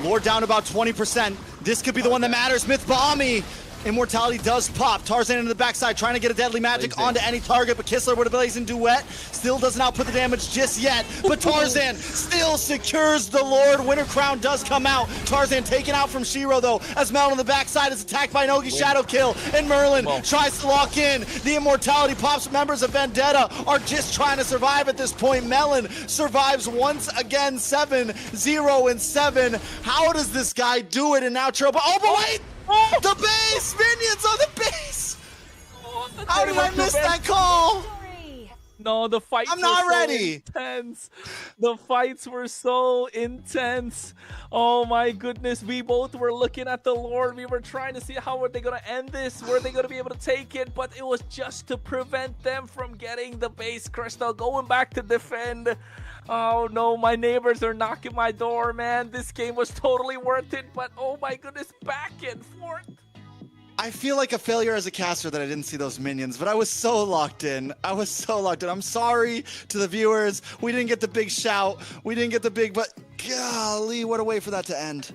Lord down about 20%. This could be the one that matters. MLBB, immortality does pop. Tarzan into the backside, trying to get a deadly magic onto any target, but Kistler with a blazing duet still doesn't output the damage just yet. But Tarzan still secures the Lord. Winter Crown does come out. Tarzan taken out from Shiro though, as Melon on the backside is attacked by Nogi Shadow Kill, and Merlin tries to lock in. The immortality pops. Members of Vendetta are just trying to survive at this point. Melon survives once again, 7-0-7. How does this guy do it? And now Tropa, oh but wait! The base! Minions on the base! How did I miss that call? No, the fights I'm not were so ready. Intense. The fights were so intense. Oh my goodness. We both were looking at the Lord. We were trying to see how were they going to end this. Were they going to be able to take it? But it was just to prevent them from getting the base crystal. Going back to defend. Oh no, my neighbors are knocking my door, man. This game was totally worth it. But oh my goodness, back and forth. I feel like a failure as a caster that I didn't see those minions, but I was so locked in. I'm sorry to the viewers. We didn't get the big shout. We didn't get the big, but golly, what a way for that to end.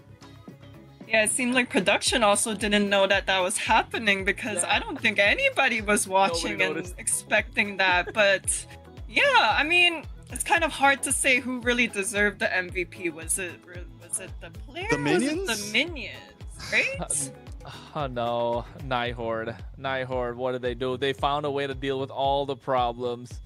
Yeah, it seemed like production also didn't know that was happening, because I don't think anybody was watching and expecting that. But yeah, I mean, it's kind of hard to say who really deserved the MVP. Was it the players? The minions? Was it the minions, right? Oh no, Nighthorde, what did they do? They found a way to deal with all the problems.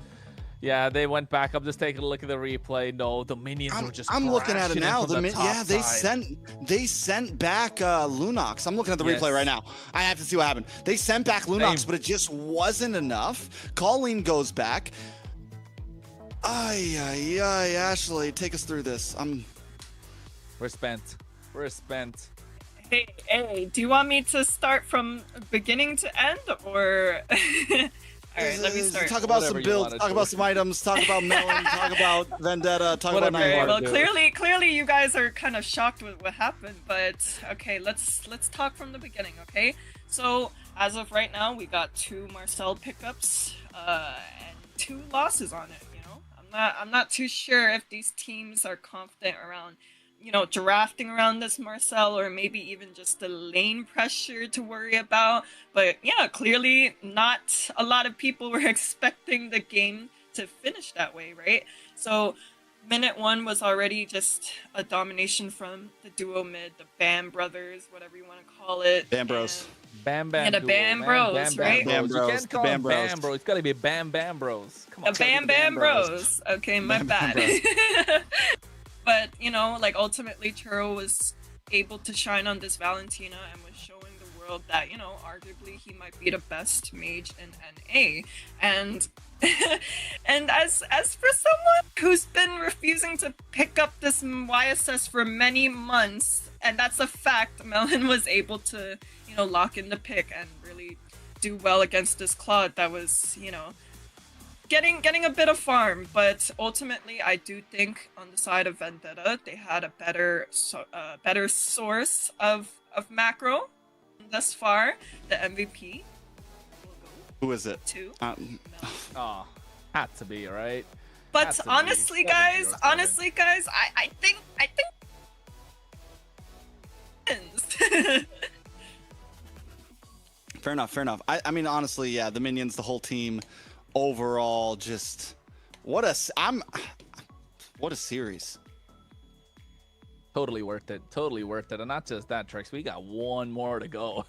Yeah, they went back. I'm just taking a look at the replay. No, the minions were just I'm looking at it now. They side. sent back Lunox. I'm looking at the replay right now. I have to see what happened. They sent back Lunox, but it just wasn't enough. Colleen goes back. Ay, Ashley, take us through this. We're spent. Hey, do you want me to start from beginning to end, or All right, let me start. Talk about Whatever some you builds, wanna talk do. about some items, talk about Melon, talk about Vendetta, talk Whatever about you Alright, wanna well, do. clearly you guys are kind of shocked with what happened, but okay, let's talk from the beginning, okay? So as of right now, we got 2 Marcel pickups and 2 losses on it. You know, I'm not too sure if these teams are confident around, you know, drafting around this Marcel, or maybe even just the lane pressure to worry about. But yeah, clearly not a lot of people were expecting the game to finish that way, right? So minute 1 was already just a domination from the duo mid, the Bam brothers, whatever you want to call it. Bam Bros. Bam Bam. Yeah, the duo, Bam man. Bros, right? Bam Bros. You Bam can't Bros, call the them Bam Bros. Bam Bros. It's gotta be Bam Bam Bros. Come on. The Bam Bam Bros. Okay, my Bam bad. Bam But, you know, like, ultimately Churro was able to shine on this Valentina and was showing the world that, you know, arguably he might be the best mage in NA. And and as for someone who's been refusing to pick up this YSS for many months, and that's a fact, Melon was able to, you know, lock in the pick and really do well against this Claude that was, you know, getting a bit of farm. But ultimately, I do think on the side of Vendetta, they had a better source of macro thus far. The MVP will go Who is it? to Um, Melon. Oh, had to be, right? But Has to be. honestly, Gotta be guys, yours, I think wins. Fair enough, fair enough. I mean, honestly, yeah, the minions, the whole team, overall, just what a series. Totally worth it. Totally worth it. And not just that, Trex. We got 1 more to go.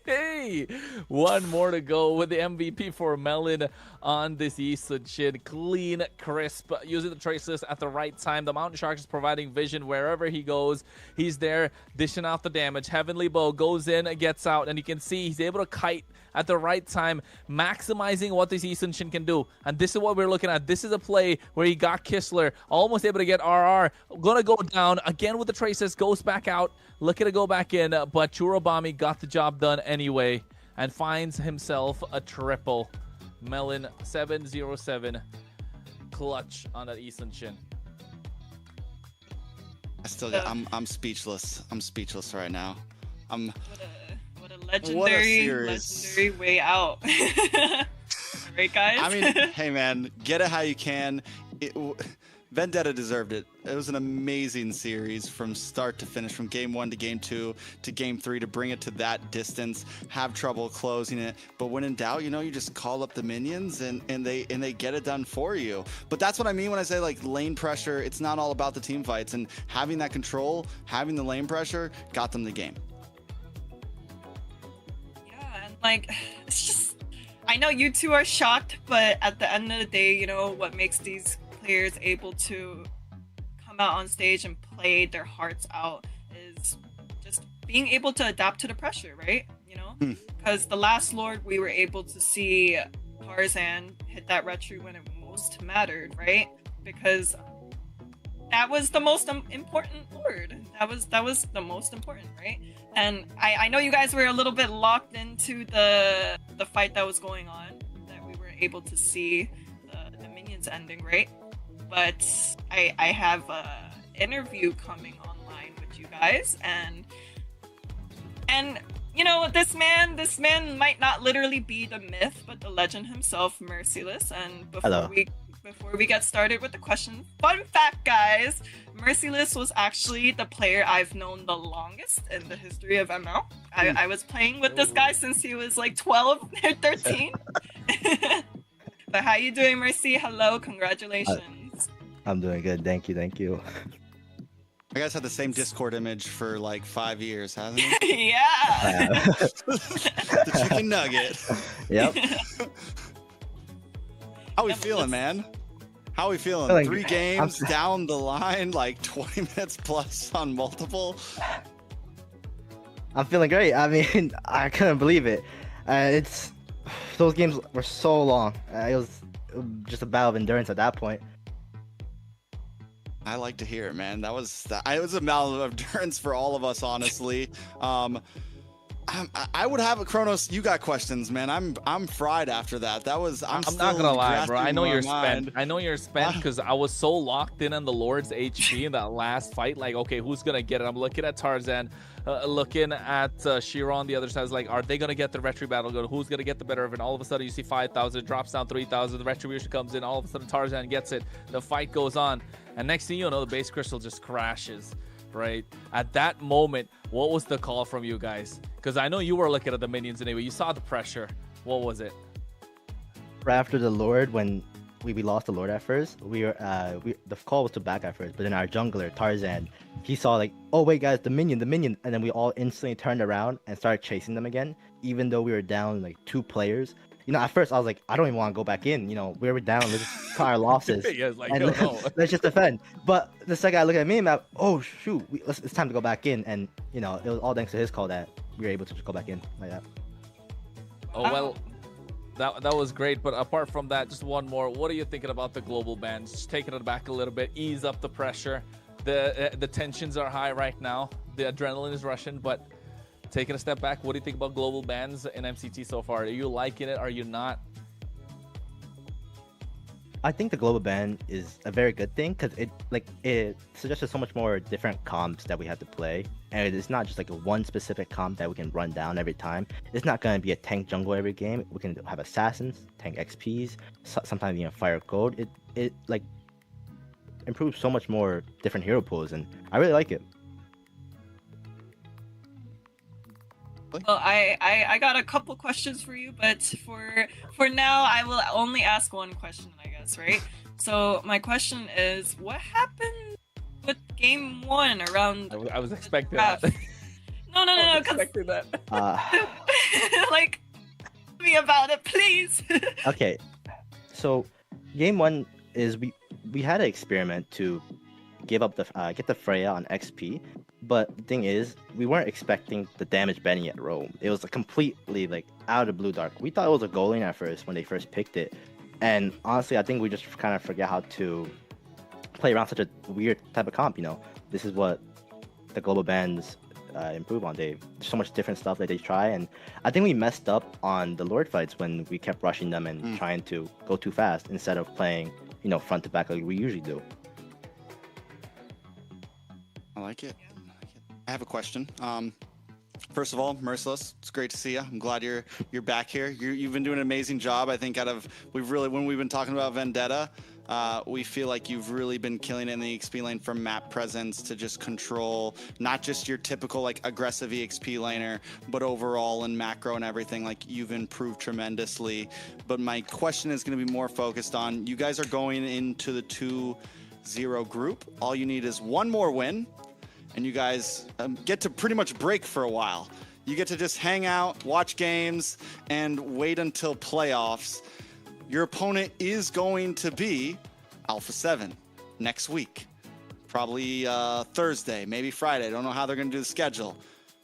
Hey, 1 more to go with the MVP for Melon on this Eastern Shin. Clean, crisp, using the traceless at the right time. The Mountain Shark is providing vision wherever he goes. He's there dishing out the damage. Heavenly Bow goes in and gets out. And you can see he's able to kite at the right time, maximizing what this Eastern Shin can do. And this is what we're looking at. This is a play where he got Kistler, almost able to get RR. Gonna go down again with the traces, goes back out, looking to go back in, but Churobami got the job done anyway and finds himself a triple. Melon 707 clutch on that Eastern Shin. I still got, I'm speechless. I'm speechless right now. What a legendary way out. Alright, guys? I mean, hey man, get it how you can. Vendetta deserved it. It was an amazing series from start to finish, from game 1 to game 2 to game 3, to bring it to that distance, have trouble closing it. But when in doubt, you know, you just call up the minions and they get it done for you. But that's what I mean when I say like lane pressure. It's not all about the team fights, and having that control, having the lane pressure got them the game. Yeah, and like, it's just, I know you two are shocked, but at the end of the day, you know, what makes these players able to come out on stage and play their hearts out is just being able to adapt to the pressure, right? You know, because the last Lord, we were able to see Tarzan hit that retro when it most mattered, right? Because that was the most important Lord. That was the most important, right? And I know you guys were a little bit locked into the fight that was going on, that we were able to see the minions ending, right? But I have a interview coming online with you guys, and you know, this man might not literally be the myth, but the legend himself, Merciless. And before we get started with the question, fun fact, guys, Merciless was actually the player I've known the longest in the history of ML. I was playing with this guy since he was like 12 or 13. But how you doing, Mercy? Hello, congratulations. I'm doing good. Thank you. Thank you. You guys had the same Discord image for like 5 years, hasn't it? Yeah. The chicken nugget. Yep. How we feeling, man? How we feeling? Feeling 3 good. games down the line, like 20 minutes plus on multiple. I'm feeling great. I mean, I couldn't believe it. Those games were so long. It was just a battle of endurance at that point. I like to hear it, man. It was a battle of endurance for all of us, honestly. I would have a Kronos. You got questions, man. I'm fried after that. That was. I'm not gonna lie, bro. grasping I know my you're mind. spent. I know you're spent because I was so locked in on the Lord's HP in that last fight. Like, okay, who's gonna get it? I'm looking at Tarzan, looking at Shiro on the other side. I was like, are they gonna get the Retri battle going? Who's gonna get the better of it? And all of a sudden, you see 5,000, it drops down 3,000. The Retribution comes in. All of a sudden, Tarzan gets it. The fight goes on, and next thing you know, the base crystal just crashes. Right at that moment, what was the call from you guys? Because I know you were looking at the minions anyway. You saw the pressure. What was it? Right after the Lord, when we lost the Lord at first, the call was to back at first, but then our jungler Tarzan, he saw like, oh wait guys, the minion, and then we all instantly turned around and started chasing them again, even though we were down like 2 players. You know, at first I was like, I don't even want to go back in. You know, we were down. Let's just cut our losses. Yeah, like, and no. let's just defend. But the second I look at me, I'm like, oh shoot, it's time to go back in. And you know, it was all thanks to his call that we were able to just go back in like that. Oh well, that was great. But apart from that, just one more. What are you thinking about the global bans? Just taking it back a little bit, ease up the pressure. The tensions are high right now. The adrenaline is rushing, but taking a step back, what do you think about global bans in MCT so far? Are you liking it? Are you not? I think the global ban is a very good thing because it suggests so much more different comps that we have to play, and it's not just like a one specific comp that we can run down every time. It's not going to be a tank jungle every game. We can have assassins, tank XPs, sometimes even fire gold. It like improves so much more different hero pools, and I really like it. Well, I got a couple questions for you, but for now, I will only ask one question, I guess, right? So my question is, what happened with game 1 around? I was expecting that. No, expecting that. like, tell me about it, please. Okay, so game 1 is we had an experiment to give up get the Freya on XP. But the thing is, we weren't expecting the damage banning at Rome. It was completely like out of the blue dark. We thought it was a goal lane at first when they first picked it. And honestly, I think we just kind of forget how to play around such a weird type of comp, you know. This is what the global bans improve on. There's so much different stuff that they try. And I think we messed up on the Lord fights when we kept rushing them and trying to go too fast instead of playing, you know, front to back like we usually do. I like it. I have a question. First of all, Merciless, it's great to see you. I'm glad you're back here. You've been doing an amazing job. I think when we've been talking about Vendetta, we feel like you've really been killing it in the XP lane from map presence to just control, not just your typical like aggressive EXP laner, but overall in macro and everything. Like you've improved tremendously. But my question is going to be more focused on you guys are going into the 2-0 group. All you need is one more win. And you guys get to pretty much break for a while. You get to just hang out, watch games, and wait until playoffs. Your opponent is going to be Alpha 7 next week. Probably Thursday, maybe Friday. I don't know how they're going to do the schedule.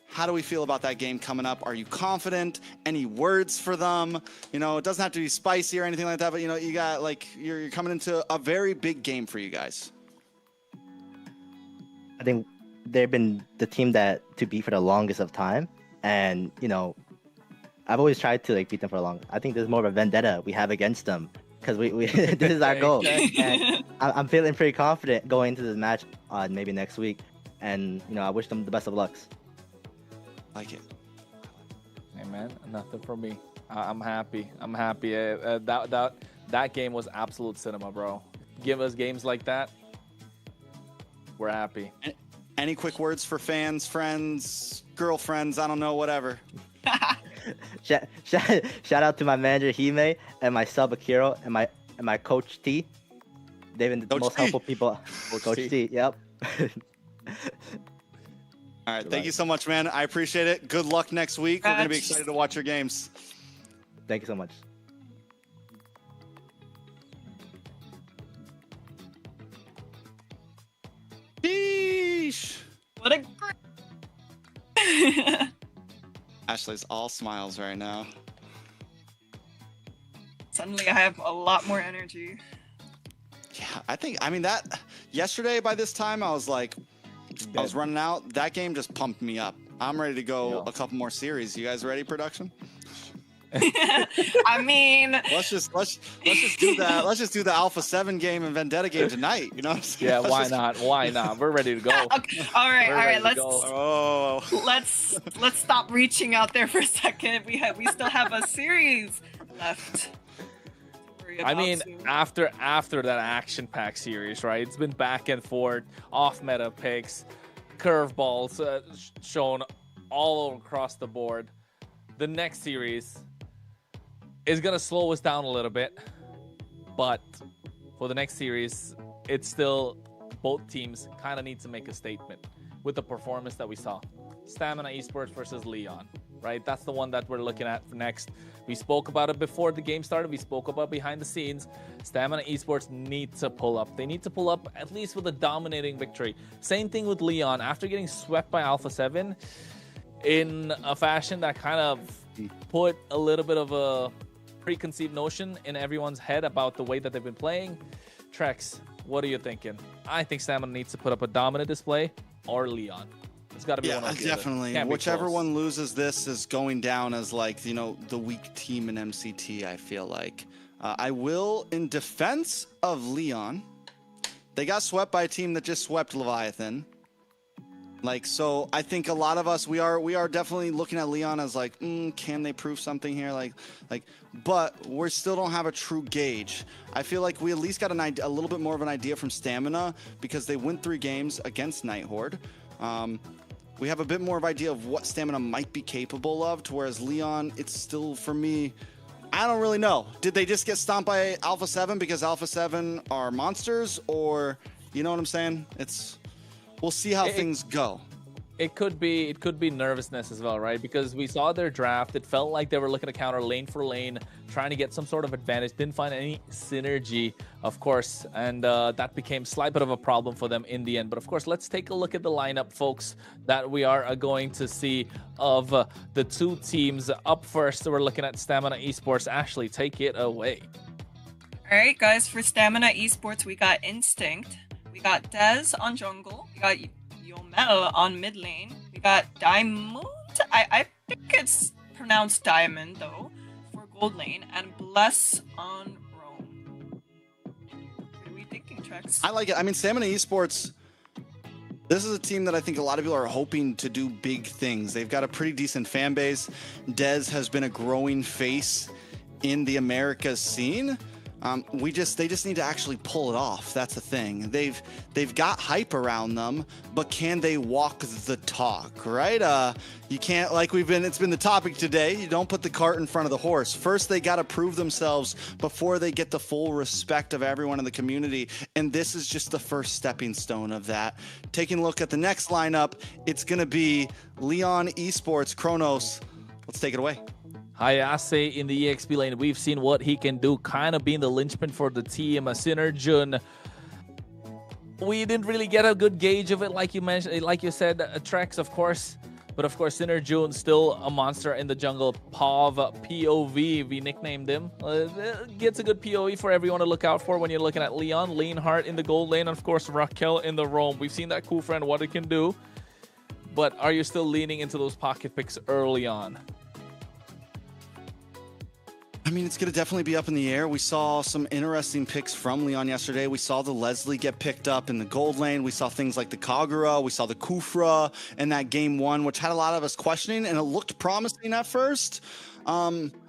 How do we feel about that game coming up? Are you confident? Any words for them? You know, it doesn't have to be spicy or anything like that, but you know, you got like you're coming into a very big game for you guys. I think they've been the team to beat for the longest of time, and you know, I've always tried to like beat them for long. I think there's more of a vendetta we have against them because we this is our goal. And I'm feeling pretty confident going into this match maybe next week, and you know, I wish them the best of lucks. Like it. Hey man, nothing from me. I'm happy. I'm happy. That game was absolute cinema, bro. Give us games like that, we're happy. Any quick words for fans, friends, girlfriends, I don't know, whatever. Shout out to my manager Hime and my sub Akiro and my coach T. They've been the most helpful people. Coach T, yep. All right, thank you so much, man. I appreciate it. Good luck next week. We're going to be excited to watch your games. Thank you so much. Sheesh. What a great... Ashley's all smiles right now. Suddenly I have a lot more energy. Yeah, I mean that yesterday by this time I was like, I was running out. That game just pumped me up. I'm ready to go a couple more series. You guys ready, production? I mean, let's just do that. Let's just do the Alpha 7 game and Vendetta game tonight. You know what I'm saying? Yeah, why not? Why not? We're ready to go. Okay. All right. Let's let's stop reaching out there for a second. We still have a series left. I mean, after that action-packed series, right? It's been back and forth, off-meta picks, curveballs shown all across the board. The next series is gonna slow us down a little bit, but for the next series, it's still both teams kind of need to make a statement with the performance that we saw. Stamina Esports versus Leon, right? That's the one that we're looking at next. We spoke about it before the game started. We spoke about behind the scenes. Stamina Esports need to pull up. They need to pull up at least with a dominating victory. Same thing with Leon. After getting swept by Alpha 7 in a fashion that kind of put a little bit of a preconceived notion in everyone's head about the way that they've been playing. Trex, what are you thinking? I think Stamina needs to put up a dominant display, or Leon. It's got to be one of the definitely. Whichever one loses this is going down as, like, you know, the weak team in MCT, I feel like. I will, in defense of Leon, they got swept by a team that just swept Leviathan. Like, so I think a lot of us, we are definitely looking at Leon as like, can they prove something here? Like, but we still don't have a true gauge. I feel like we at least got a little bit more of an idea from Stamina because they win 3 games against Nighthorde. We have a bit more of an idea of what Stamina might be capable of, to whereas Leon, it's still, for me, I don't really know. Did they just get stomped by Alpha 7 because Alpha 7 are monsters, or, you know what I'm saying? We'll see how things go. It could be nervousness as well, right? Because we saw their draft. It felt like they were looking to counter lane for lane, trying to get some sort of advantage. Didn't find any synergy, of course, and that became a slight bit of a problem for them in the end. But of course, let's take a look at the lineup, folks, that we are going to see of the 2 teams. Up first, we're looking at Stamina Esports. Ashley, take it away. All right, guys, for Stamina Esports, we got Instinct. We got Dez on jungle. We got Yomel on mid lane. We got Diamond. I think it's pronounced Diamond though, for gold lane, and Bless on Rome. What are we thinking, Trex? I like it. I mean, Stamina Esports, this is a team that I think a lot of people are hoping to do big things. They've got a pretty decent fan base. Dez has been a growing face in the Americas scene. They just need to actually pull it off. That's the thing. They've got hype around them, but can they walk the talk, right? You can't, like it's been the topic today. You don't put the cart in front of the horse. First, they got to prove themselves before they get the full respect of everyone in the community. And this is just the first stepping stone of that. Taking a look at the next lineup, it's going to be Leon Esports, Kronos. Let's take it away. Hayase in the EXP lane. We've seen what he can do, kind of being the linchpin for the team. Synerjun, we didn't really get a good gauge of it, like you mentioned, like you said, Trex, of course. But of course, Synerjun still a monster in the jungle. POV, we nicknamed him. Gets a good POV for everyone to look out for when you're looking at Leon. Leanhart in the gold lane, and of course, Raquel in the roam. We've seen that cool friend, what it can do. But are you still leaning into those pocket picks early on? I mean, it's going to definitely be up in the air. We saw some interesting picks from Leon yesterday. We saw the Leslie get picked up in the gold lane. We saw things like the Kagura. We saw the Kufra in that game 1, which had a lot of us questioning, and it looked promising at first,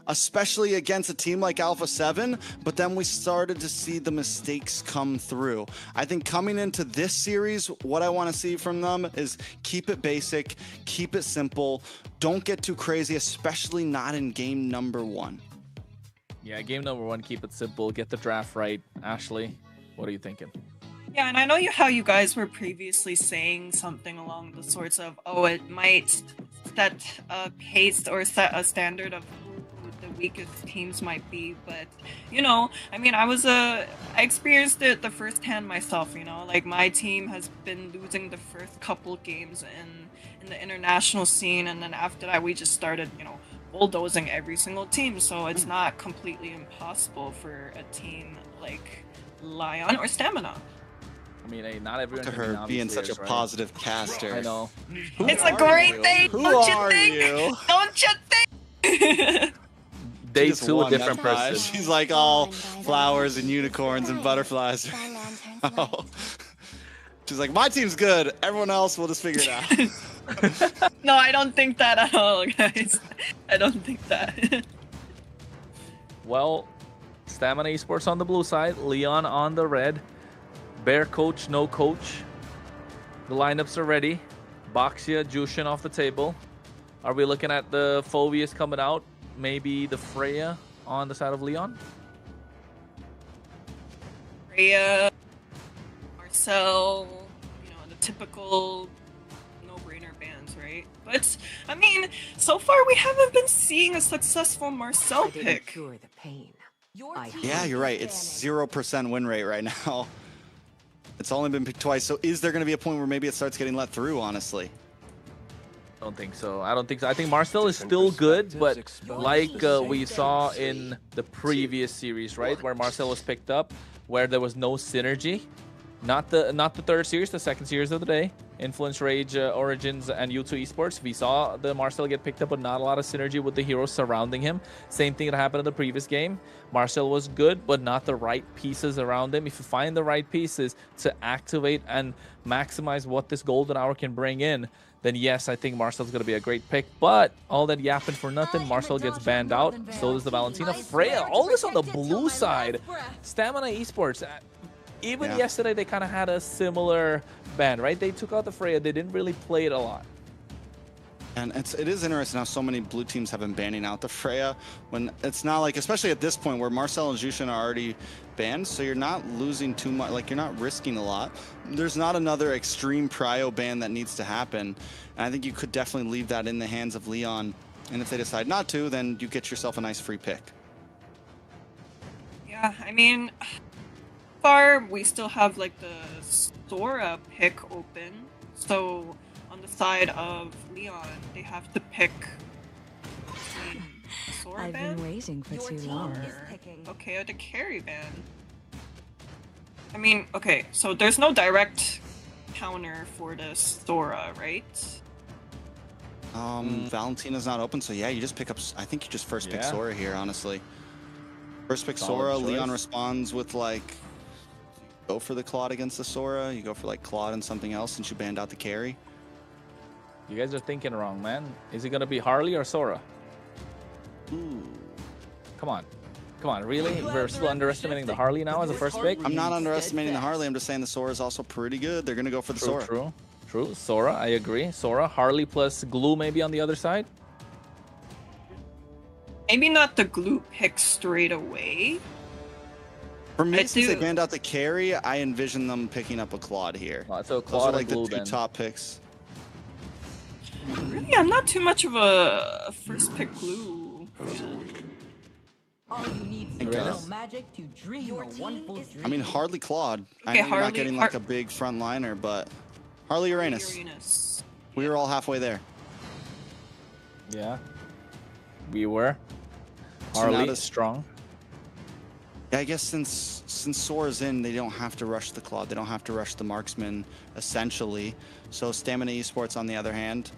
especially against a team like Alpha 7. But then we started to see the mistakes come through. I think coming into this series, what I want to see from them is keep it basic, keep it simple. Don't get too crazy, especially not in game number 1. Yeah, game number 1, keep it simple, get the draft right. Ashley, what are you thinking? Yeah, and I know how you guys were previously saying something along the sorts of, oh, it might set a pace or set a standard of who the weakest teams might be, but, you know, I mean, I experienced it the first hand myself, you know, like my team has been losing the first couple games in the international scene, and then after that we just started, you know, bulldozing every single team, so it's not completely impossible for a team like Lion or Stamina. mean, hey, not everyone Look at can be her Navi being such a players, right? positive caster. I know. It's a great thing. Who Don't you are think? you? Don't you think? Day She just 2, a won, different that's why. person. She's like all flowers and unicorns and butterflies. Oh. She's like, my team's good. Everyone else, we'll just figure it out. No, I don't think that at all, guys. I don't think that. Well, Stamina Esports on the blue side, Leon on the red. Bear coach, no coach. The lineups are ready. Boxia, Jushin off the table. Are we looking at the Phobias coming out? Maybe the Freya on the side of Leon? Freya, Marcel, the typical no-brainer bands, right? But, I mean, so far we haven't been seeing a successful Marcel pick. Cure the pain. Yeah, you're right. It's 0% win rate right now. It's only been picked twice. So is there going to be a point where maybe it starts getting let through, honestly? I don't think so. I don't think so. I think Marcel is still good, but like we saw in the previous series, right, where Marcel was picked up, where there was no synergy. Not the third series, the second series of the day. Influence, Rage, Origins, and U2 Esports. We saw the Marcel get picked up, but not a lot of synergy with the heroes surrounding him. Same thing that happened in the previous game. Marcel was good, but not the right pieces around him. If you find the right pieces to activate and maximize what this golden hour can bring in, then yes, I think Marcel's going to be a great pick. But all that yapping for nothing, Marcel gets banned out. So does the Valentina. Freya, all this on the blue side. Stamina Esports. Even yesterday, they kind of had a similar ban, right? They took out the Freya. They didn't really play it a lot. And it is interesting how so many blue teams have been banning out the Freya when it's not like, especially at this point where Marcel and Jushin are already banned, so you're not losing too much, like you're not risking a lot. There's not another extreme prio ban that needs to happen. And I think you could definitely leave that in the hands of Leon. And if they decide not to, then you get yourself a nice free pick. Yeah, I mean, far we still have like the Sora pick open, so on the side of Leon they have to pick between the Sora I've ban been waiting for too long. okay, or the carry ban. I mean, okay, so there's no direct counter for the Sora, right? Valentina's not open, so yeah, you just pick up, I think you just first pick Sora here, honestly. First pick Solid Sora, choice. Leon responds with like, go for the Claude against the Sora, you go for like Claude and something else since you banned out the carry. You guys are thinking wrong, man. Is it going to be Harley or Sora? Ooh. Come on. Come on, really? We're still underestimating the Harley now as a first pick? I'm not underestimating the Harley, I'm just saying the Sora is also pretty good. They're going to go for the Sora. True. Sora, I agree. Sora, Harley plus Glue maybe on the other side? Maybe not the glue pick straight away. For me, since they banned out the carry, I envision them picking up a Claude here. So Those Claude are like and Glue the two then. top picks. Really, I'm not too much of a first pick glue fan. All you need is little magic to dream a wonderful dream. I mean, hardly Claude. I Okay, know you're not getting like a big front liner, but Harley Uranus. We were all halfway there. Yeah. We were. So Harley not is as strong. Yeah, I guess since Sora's in, they don't have to rush the Claude. They don't have to rush the marksman, essentially. So Stamina Esports, on the other hand,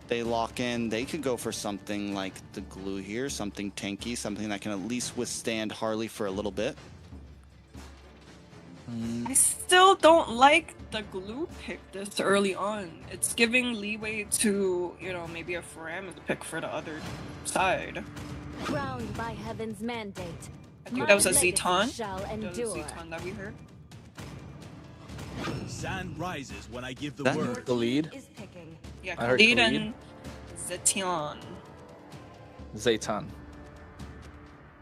they lock in. They could go for something like the glue here, something tanky, something that can at least withstand Harley for a little bit. I still don't like the glue pick this early on. It's giving leeway to, maybe a Fram pick for the other side. Crowned by heaven's mandate. I think that was a Zeton. Shall That was a endure. Zeton that we heard. Sun rises when I give the That word. the lead. Yeah, I heard Khalid Khalid. and Zetion. Zaytan.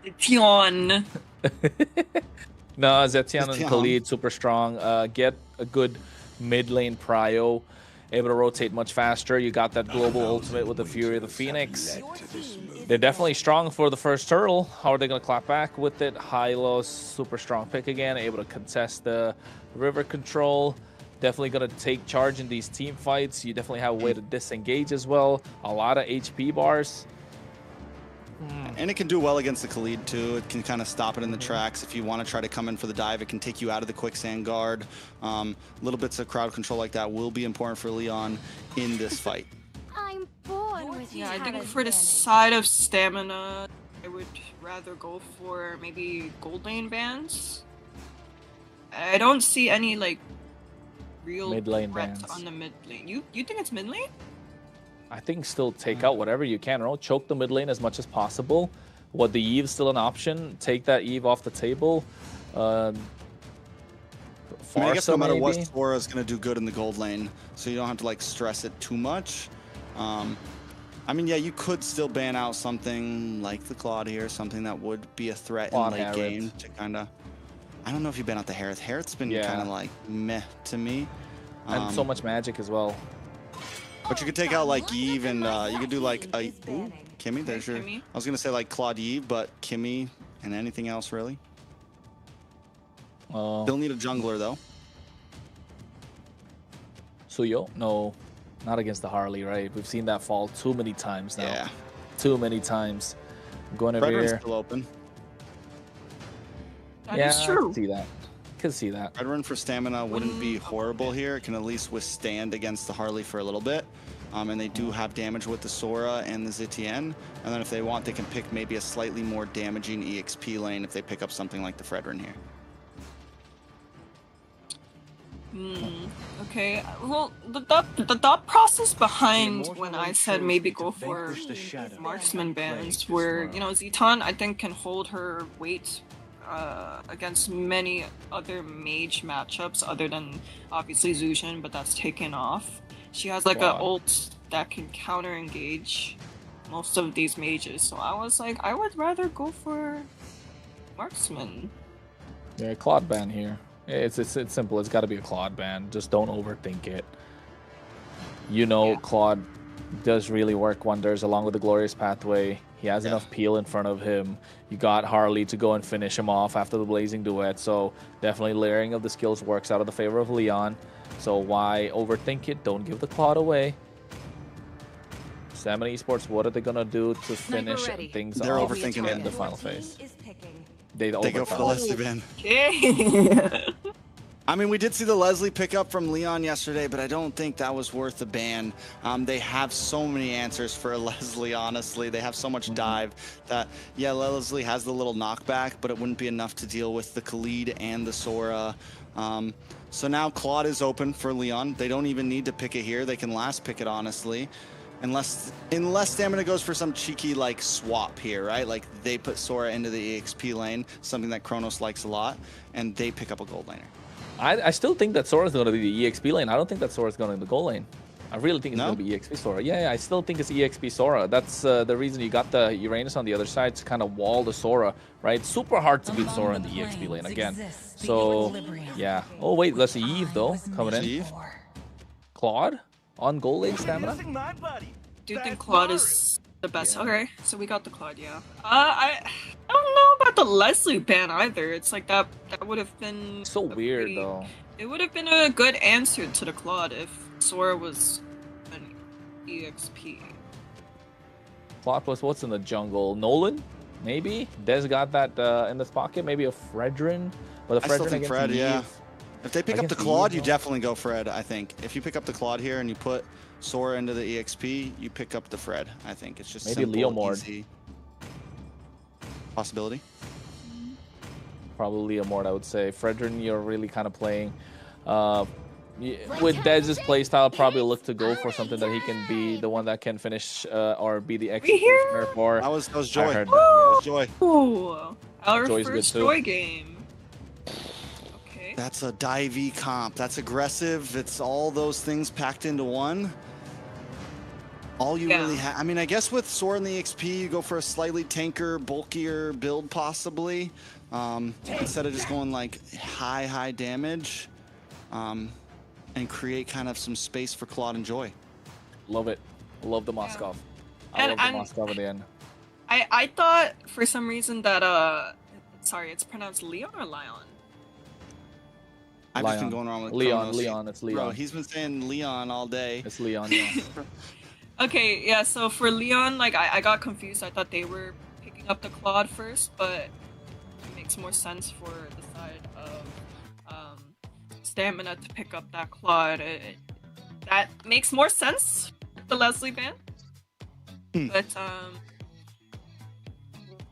Zetion. No, Zetian and Khalid, super strong. Get a good mid lane prio. Able to rotate much faster. You got that global ultimate with the Fury of the Phoenix. They're definitely strong for the first turtle. How are they going to clap back with it? Hylos, super strong pick again. Able to contest the river control. Definitely going to take charge in these team fights. You definitely have a way to disengage as well. A lot of HP bars. And it can do well against the Khalid too. It can kind of stop it in the tracks. If you want to try to come in for the dive, it can take you out of the quicksand guard. Little bits of crowd control like that will be important for Leon in this fight. I'm born with Yeah, I think talent. for the side of stamina, I would rather go for maybe gold lane bans. I don't see any like real Mid lane threats bans. on the mid lane. You think it's mid lane? I think still take out whatever you can, right? Choke the mid lane as much as possible. What the Eve's still an option. Take that Eve off the table. I guess no Farsa, matter what, maybe? Sora is going to do good in the gold lane, so you don't have to like stress it too much. I mean, yeah, you could still ban out something like the Claude here, something that would be a threat in Claude late Harrods. game to kind of. I don't know if you ban out the Harith. Harith's been Yeah. kind of like meh to me. And so much magic as well. But you could take out like Eve and you could do like a Kimmy. There's your. Kimmy. I was gonna say like Claude Eve, but Kimmy and anything else really. Still need a jungler though. Suyo? No, not against the Harley, right? We've seen that fall too many times now. Yeah. Too many times. I'm going over Fredrin's here. still open. That Yeah, is I true. can see that. Could see that. Red Run for stamina wouldn't be horrible here. It can at least withstand against the Harley for a little bit. And they do have damage with the Sora and the Zitian. And then if they want, they can pick maybe a slightly more damaging EXP lane if they pick up something like the Fredrin here. Okay, well, the thought process behind when I said maybe go for marksman bans were, you know, Zitan I think can hold her weight against many other mage matchups other than obviously Zushin, but that's taken off. She has like Wow. a ult that can counter engage most of these mages, so I was like, I would rather go for marksman. Yeah, Claude ban here. It's simple. It's got to be a Claude ban. Just don't overthink it. You know, Yeah. Claude does really work wonders along with the Glorious Pathway. He has Yeah. enough peel in front of him. You got Harley to go and finish him off after the Blazing Duet. So definitely layering of the skills works out of the favor of Leon. So why overthink it? Don't give the Claude away. Stamina Esports, what are they gonna do to finish ready. things They're off overthinking in it. the final phase? Is picking. They They go for the overthought. Leslie ban. Okay. I mean, we did see the Leslie pickup from Leon yesterday, but I don't think that was worth the ban. They have so many answers for a Leslie, honestly. They have so much dive that, yeah, Leslie has the little knockback, but it wouldn't be enough to deal with the Khalid and the Sora. So now Claude is open for Leon. They don't even need to pick it here. They can last pick it, honestly. Unless Stamina goes for some cheeky, like, swap here, right? Like, they put Sora into the EXP lane, something that Kronos likes a lot, and they pick up a gold laner. I still think that Sora's going to be the EXP lane. I don't think that Sora's going to be the goal lane. I really think it's No? going to be EXP Sora. Yeah, I still think it's EXP Sora. That's the reason you got the Uranus on the other side to kind of wall the Sora, right? Super hard to beat Sora in the EXP lane again. So, yeah. Oh, wait, let's see Eve, though, coming in. Eve? Claude on goal lane stamina? Do you think Claude is the best? Okay, so we got the Claude, yeah. I don't know about the Leslie ban either. It's like that would have been So a weird, pretty- though. It would have been a good answer to the Claude if Sora was an EXP. Claude plus what's in the jungle? Nolan? Maybe? Des got that in this pocket. Maybe a Fredrin? But a I still Fredrin think against Fred, yeah. Eve. If they pick up the Against Claude, Eve, you though. definitely go Fred, I think. If you pick up the Claude here and you put Sora into the EXP, you pick up the Fred, I think. It's just Maybe simple, Leo Mord. easy. Possibility. Probably a Mort, I would say. Fredrin, you're really kind of playing. With Dez's playstyle, probably look to go for something that he can be the one that can finish or be the executioner for. That was I Joy. heard That was Joy. Ooh, our Joy's good first too. Joy game. Okay. That's a divey comp. That's aggressive. It's all those things packed into one. All you Yeah. really have. I mean, I guess with Sora and the XP, you go for a slightly tanker, bulkier build, possibly. Instead of just going like high damage. And create kind of some space for Claude and Joy. Love it. Love the Moskov. I And- love the and- Moskov at the end. I thought for some reason that sorry, it's pronounced Leon or Lion? I've just been Leon. going around with Leon, Kronos. Leon, it's Leon. Bro, he's been saying Leon all day. It's Leon, yeah. Okay, yeah, so for Leon, like I got confused. I thought they were up the Claude first, but it makes more sense for the side of Stamina to pick up that Claude. That makes more sense with the Leslie ban. But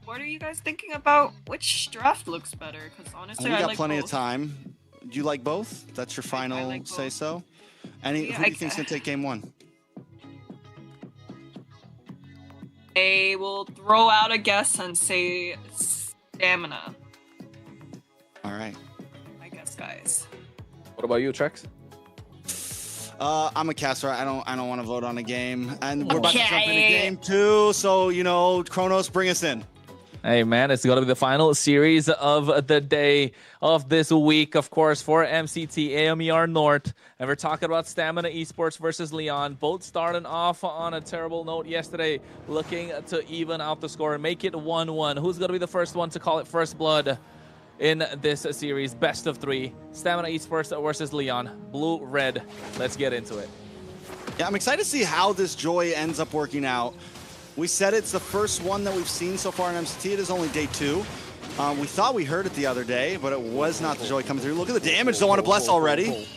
what are you guys thinking about? Which draft looks better? Because honestly, we I got like plenty both. of time. Do you like both? That's your final like both. say so? Who do you think's gonna take game 1? I will throw out a guess and say Stamina. All right. I guess, guys. What about you, Trex? I'm a caster. I don't want to vote on a game, and we're about to jump into Okay. game 2. So Kronos, bring us in. Hey man, it's going to be the final series of the day of this week, of course, for MCT AMER North. And we're talking about Stamina Esports versus Leon. Both starting off on a terrible note yesterday, looking to even out the score and make it 1-1. Who's going to be the first one to call it first blood in this series? Best of 3. Stamina Esports versus Leon. Blue, red. Let's get into it. Yeah, I'm excited to see how this Joy ends up working out. We said it's the first one that we've seen so far in MCT. It is only day 2. We thought we heard it the other day, but it was not the Joy coming through. Look at the damage though on a Bless already.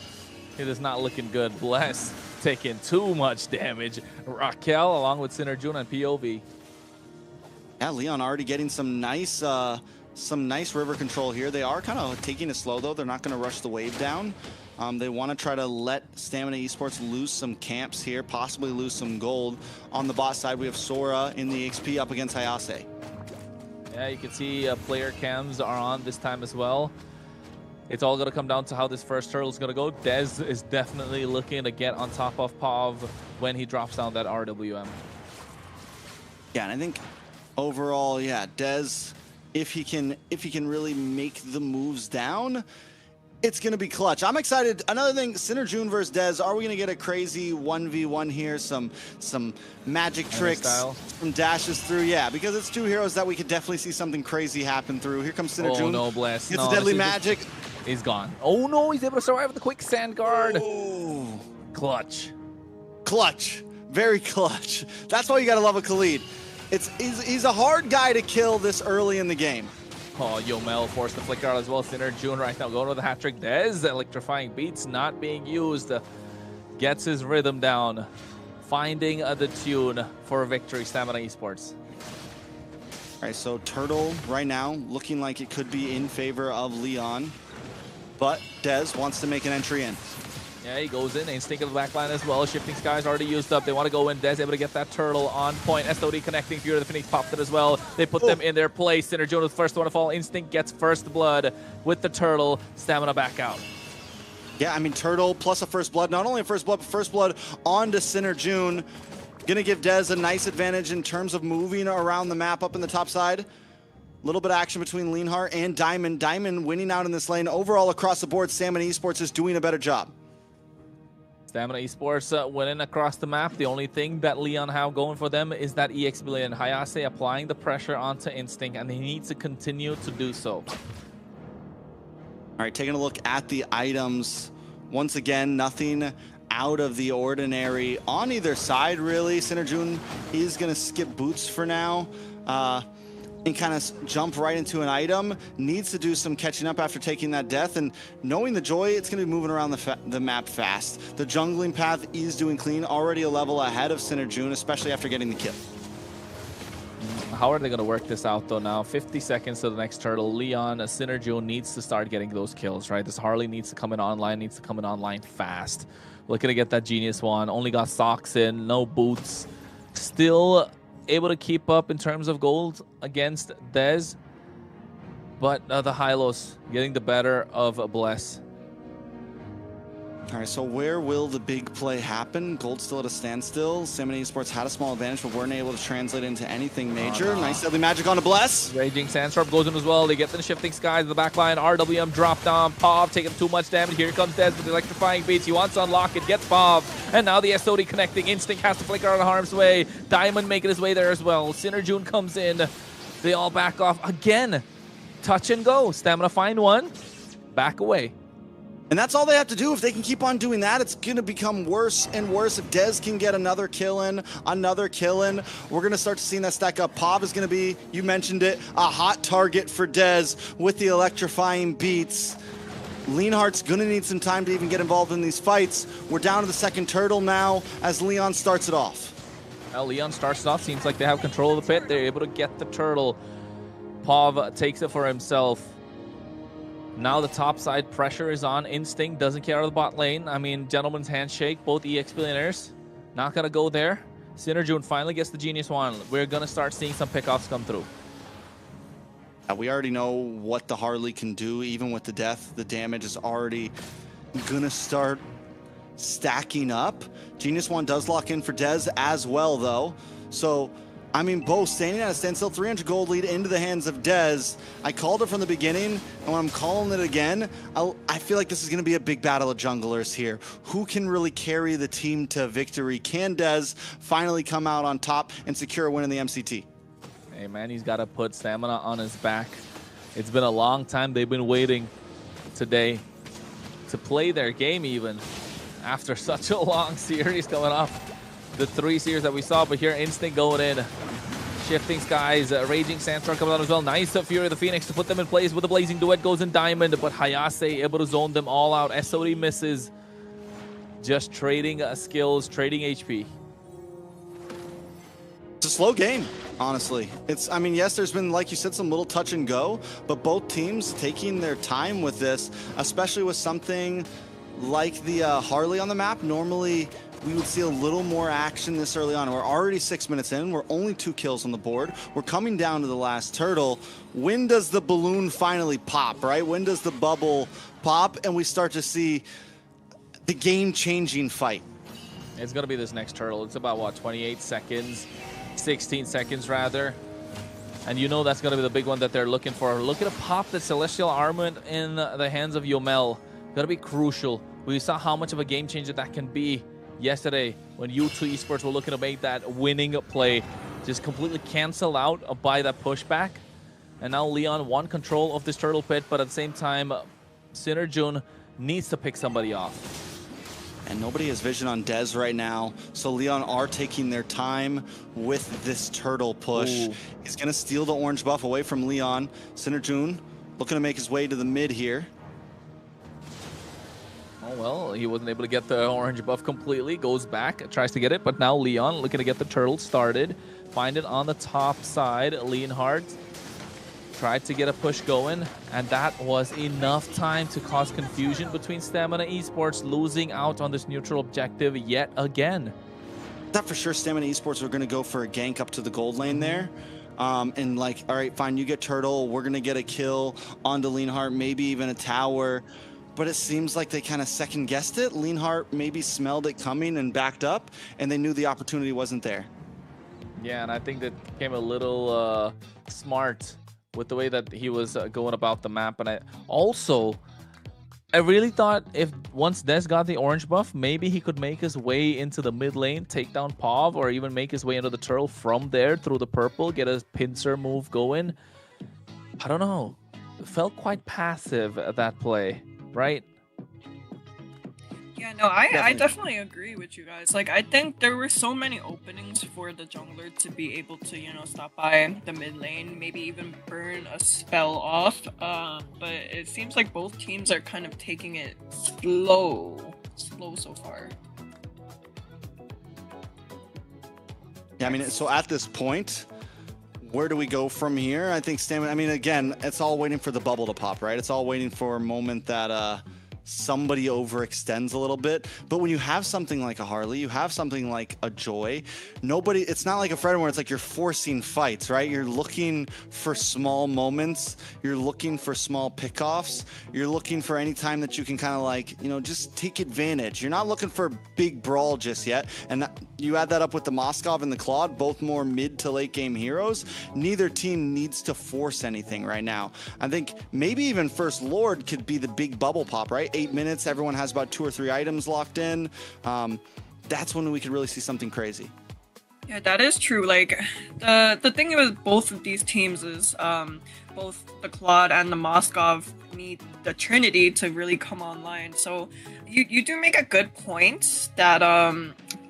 It is not looking good. Bless taking too much damage. Raquel along with Sinner June and POV. Yeah, Leon already getting some nice river control here. They are kind of taking it slow though. They're not going to rush the wave down. They want to try to let Stamina Esports lose some camps here, possibly lose some gold. On the bot side, we have Sora in the XP up against Hayase. Yeah, you can see player cams are on this time as well. It's all going to come down to how this first turtle is going to go. Dez is definitely looking to get on top of Pav when he drops down that RWM. Yeah, and I think overall, yeah, Dez, if he can really make the moves down, it's going to be clutch. I'm excited. Another thing, Sinner June versus Dez. Are we going to get a crazy 1v1 here? Some magic tricks, some dashes through? Yeah, because it's 2 heroes that we could definitely see something crazy happen through. Here comes Sinner June. Oh, no, Bless. Gets a deadly magic. He's gone. Oh, no, he's able to survive with the quick sand guard. Oh. Clutch. Clutch. Very clutch. That's why you got to love a Khalid. He's a hard guy to kill this early in the game. Oh, Yomel forced the flicker out as well. Sinner June right now going with the hat trick. Dez, electrifying beats not being used. Gets his rhythm down. Finding the tune for victory, Stamina Esports. All right, so Turtle right now looking like it could be in favor of Leon. But Dez wants to make an entry in. Yeah, he goes in. Instinct of the backline as well. Shifting Skies already used up. They want to go in. Dez able to get that turtle on point. SOD connecting. Fury of the Phoenix popped it as well. They put them in their place. Sinner June was the first one to fall. Instinct gets first blood with the turtle. Stamina back out. Yeah, I mean, Turtle plus a first blood. Not only a first blood, but first blood onto Sinner June. Gonna give Dez a nice advantage in terms of moving around the map up in the top side. A little bit of action between Leonhart and Diamond. Diamond winning out in this lane. Overall, across the board, Stamina Esports is doing a better job. Stamina Esports winning across the map. The only thing that Leon have going for them is that EX Billion. Hayase applying the pressure onto Instinct, and he needs to continue to do so. All right, taking a look at the items. Once again, nothing out of the ordinary on either side, really. Sinner June is going to skip boots for now. And kind of jump right into an item. Needs to do some catching up after taking that death, and knowing the Joy, it's going to be moving around the map fast. The jungling path is doing clean, already a level ahead of Sinner June, especially after getting the kill. How are they going to work this out though now? 50 seconds to the next turtle. Leon, Sinner June needs to start getting those kills, right? This Harley needs to come in online, fast. Looking to get that Genius one. Only got socks in, no boots. Still able to keep up in terms of gold against Dez, but the Hylos getting the better of Bless. All right, so where will the big play happen? Gold still at a standstill. Stamina Esports had a small advantage, but weren't able to translate into anything major. Nice deadly magic on a Bless. Raging Sandstorm goes in as well. They get the Shifting Skies in the back line. RWM dropped on. Pav taking too much damage. Here comes Dez with the electrifying beats. He wants to unlock it, gets Pav. And now the SOD connecting. Instinct has to flicker out of harm's way. Diamond making his way there as well. Sinner June comes in. They all back off again. Touch and go. Stamina find one. Back away. And that's all they have to do. If they can keep on doing that, it's going to become worse and worse. If Dez can get another kill in, we're going to start to see that stack up. Pov is going to be, you mentioned it, a hot target for Dez with the electrifying beats. Leonhardt's going to need some time to even get involved in these fights. We're down to the second turtle now as Leon starts it off. Well, Leon starts it off. Seems like they have control of the pit. They're able to get the turtle. Pov takes it for himself. Now the top side pressure is on. Instinct doesn't care of the bot lane. I mean, gentleman's handshake. Both EX billionaires. Not going to go there. Synerjun finally gets the Genius Wand. We're going to start seeing some pickoffs come through. We already know what the Harley can do. Even with the death, the damage is already going to start stacking up. Genius Wand does lock in for Dez as well, though. So, I mean, both standing at a standstill, 300 gold lead into the hands of Dez. I called it from the beginning, and when I'm calling it again, I feel like this is going to be a big battle of junglers here. Who can really carry the team to victory? Can Dez finally come out on top and secure a win in the MCT? Hey, man, he's got to put stamina on his back. It's been a long time. They've been waiting today to play their game even after such a long series coming off the 3 series that we saw. But here, Instinct going in. Shifting Skies, Raging Sandstorm coming out as well. Nice of Fury of the Phoenix to put them in place with the Blazing Duet goes in Diamond, but Hayase able to zone them all out. SOD misses. Just trading skills, trading HP. It's a slow game, honestly. I mean, yes, there's been, like you said, some little touch and go, but both teams taking their time with this, especially with something like the Harley on the map. Normally, we would see a little more action this early on. We're already 6 minutes in. We're only 2 kills on the board. We're coming down to the last turtle. When does the balloon finally pop, right? When does the bubble pop and we start to see the game-changing fight? It's going to be this next turtle. It's about, what, 28 seconds? 16 seconds, rather. And you know that's going to be the big one that they're looking for. Looking to pop the Celestial Armament in the hands of Yomel. Going to be crucial. We saw how much of a game changer that can be yesterday when U2 Esports were looking to make that winning play. Just completely cancel out by that pushback. And now Leon won control of this turtle pit, but at the same time, Synerjun needs to pick somebody off. And nobody has vision on Dez right now, so Leon are taking their time with this turtle push. Ooh. He's going to steal the orange buff away from Leon. Synerjun looking to make his way to the mid here. Oh, well, he wasn't able to get the orange buff completely. Goes back, tries to get it, but now Leon looking to get the turtle started. Find it on the top side. Leonhardt tried to get a push going, and that was enough time to cause confusion between Stamina Esports, losing out on this neutral objective yet again. I thought for sure Stamina Esports were going to go for a gank up to the gold lane there. And like, all right, fine, you get turtle. We're going to get a kill onto Leonhardt, maybe even a tower. But it seems like they kind of second-guessed it. Leonhardt maybe smelled it coming and backed up, and they knew the opportunity wasn't there. Yeah, and I think that became a little smart with the way that he was going about the map. And I really thought if once Dez got the orange buff, maybe he could make his way into the mid lane, take down Pov, or even make his way into the turtle from there through the purple, get a pincer move going. I don't know. It felt quite passive at that play, right? Yeah, no, I definitely agree with you guys. Like, I think there were so many openings for the jungler to be able to, you know, stop by the mid lane, maybe even burn a spell off. But it seems like both teams are kind of taking it slow so far. Yeah, I mean, so at this point, where do we go from here? I think Stamina, I mean, again, it's all waiting for the bubble to pop, right? It's all waiting for a moment that somebody overextends a little bit. But when you have something like a Harley, you have something like a Joy, it's not like a Fred where it's like you're forcing fights, right? You're looking for small moments. You're looking for small pickoffs. You're looking for any time that you can kind of like, you know, just take advantage. You're not looking for a big brawl just yet. And you add that up with the Moskov and the Claude, both more mid to late game heroes. Neither team needs to force anything right now. I think maybe even First Lord could be the big bubble pop, right? 8 minutes, everyone has about 2 or 3 items locked in. That's when we could really see something crazy. Yeah, that is true. Like, the thing with both of these teams is both the Claude and the Moskov need the Trinity to really come online. So you do make a good point that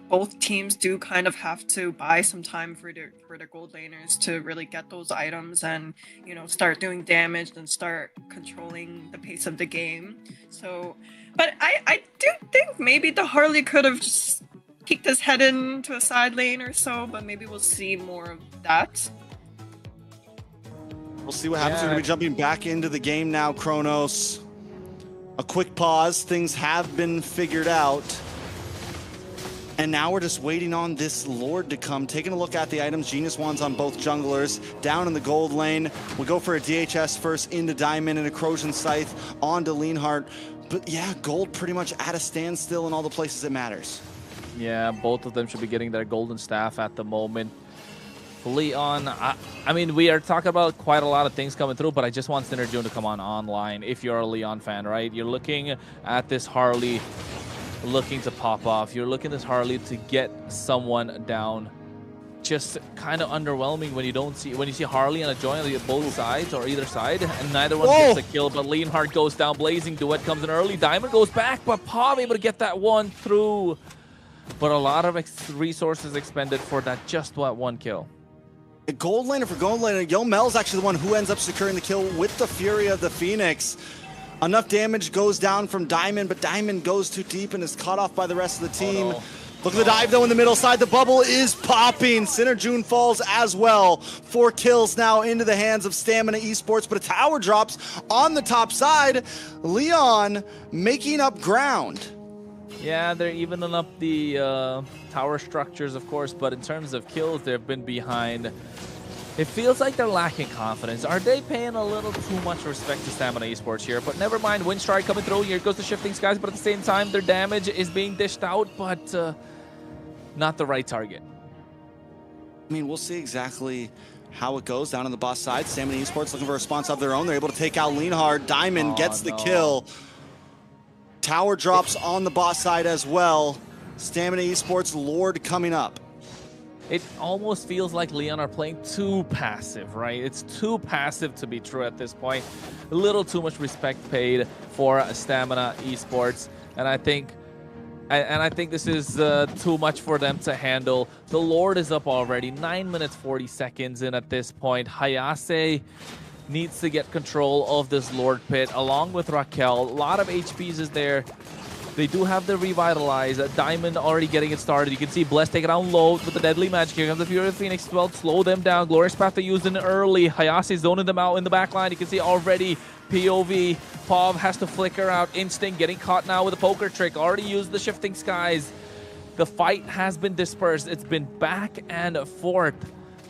both teams do kind of have to buy some time for their gold laners to really get those items and, you know, start doing damage and start controlling the pace of the game. So, but I do think maybe the Harley could have just kicked his head into a side lane or so, but maybe we'll see more of that. We'll see what happens. We're going to be jumping back into the game now, Kronos. A quick pause. Things have been figured out. And now we're just waiting on this Lord to come. Taking a look at the items. Genius Wands on both junglers. Down in the gold lane. We go for a DHS first into Diamond and a Corrosion Scythe onto Leonhardt. But yeah, gold pretty much at a standstill in all the places it matters. Yeah, both of them should be getting their golden staff at the moment. Leon, I mean, we are talking about quite a lot of things coming through, but I just want Synerjun to come online if you're a Leon fan, right? You're looking at this Harley looking to pop off. You're looking at this Harley to get someone down. Just kind of underwhelming when you see Harley and a Joy on both sides or either side, and neither one gets a kill. But Leonhardt goes down, Blazing Duet comes in early. Diamond goes back, but Pav able to get that one through. But a lot of resources expended for that just one kill. A gold laner for gold laner. Yomel's actually the one who ends up securing the kill with the Fury of the Phoenix. Enough damage goes down from Diamond, but Diamond goes too deep and is caught off by the rest of the team. Look at the dive though in the middle side. The bubble is popping. Synerjun falls as well. 4 kills now into the hands of Stamina Esports, but a tower drops on the top side. Leon making up ground. Yeah, they're evening up the tower structures, of course, but in terms of kills, they've been behind. It feels like they're lacking confidence. Are they paying a little too much respect to Stamina Esports here? But never mind, Windstrike coming through. Here goes the Shifting Skies, but at the same time, their damage is being dished out, but not the right target. I mean, we'll see exactly how it goes down on the boss side. Stamina Esports looking for a response of their own. They're able to take out Leonhardt. Diamond gets the kill. Tower drops on the boss side as well. Stamina Esports Lord coming up. It almost feels like Leon are playing too passive, right? It's too passive to be true at this point. A little too much respect paid for Stamina Esports, and I think this is too much for them to handle. The Lord is up already, 9 minutes 40 seconds in at this point. Hayase needs to get control of this Lord Pit along with Raquel. A lot of HPs is there. They do have the Revitalize. Diamond already getting it started. You can see Bless take it down low with the Deadly Magic. Here comes the Fury of the Phoenix 12. Slow them down. Glorious Path they used in early. Hayase zoning them out in the back line. You can see already POV. Pav has to flicker out. Instinct getting caught now with a poker trick. Already used the Shifting Skies. The fight has been dispersed. It's been back and forth.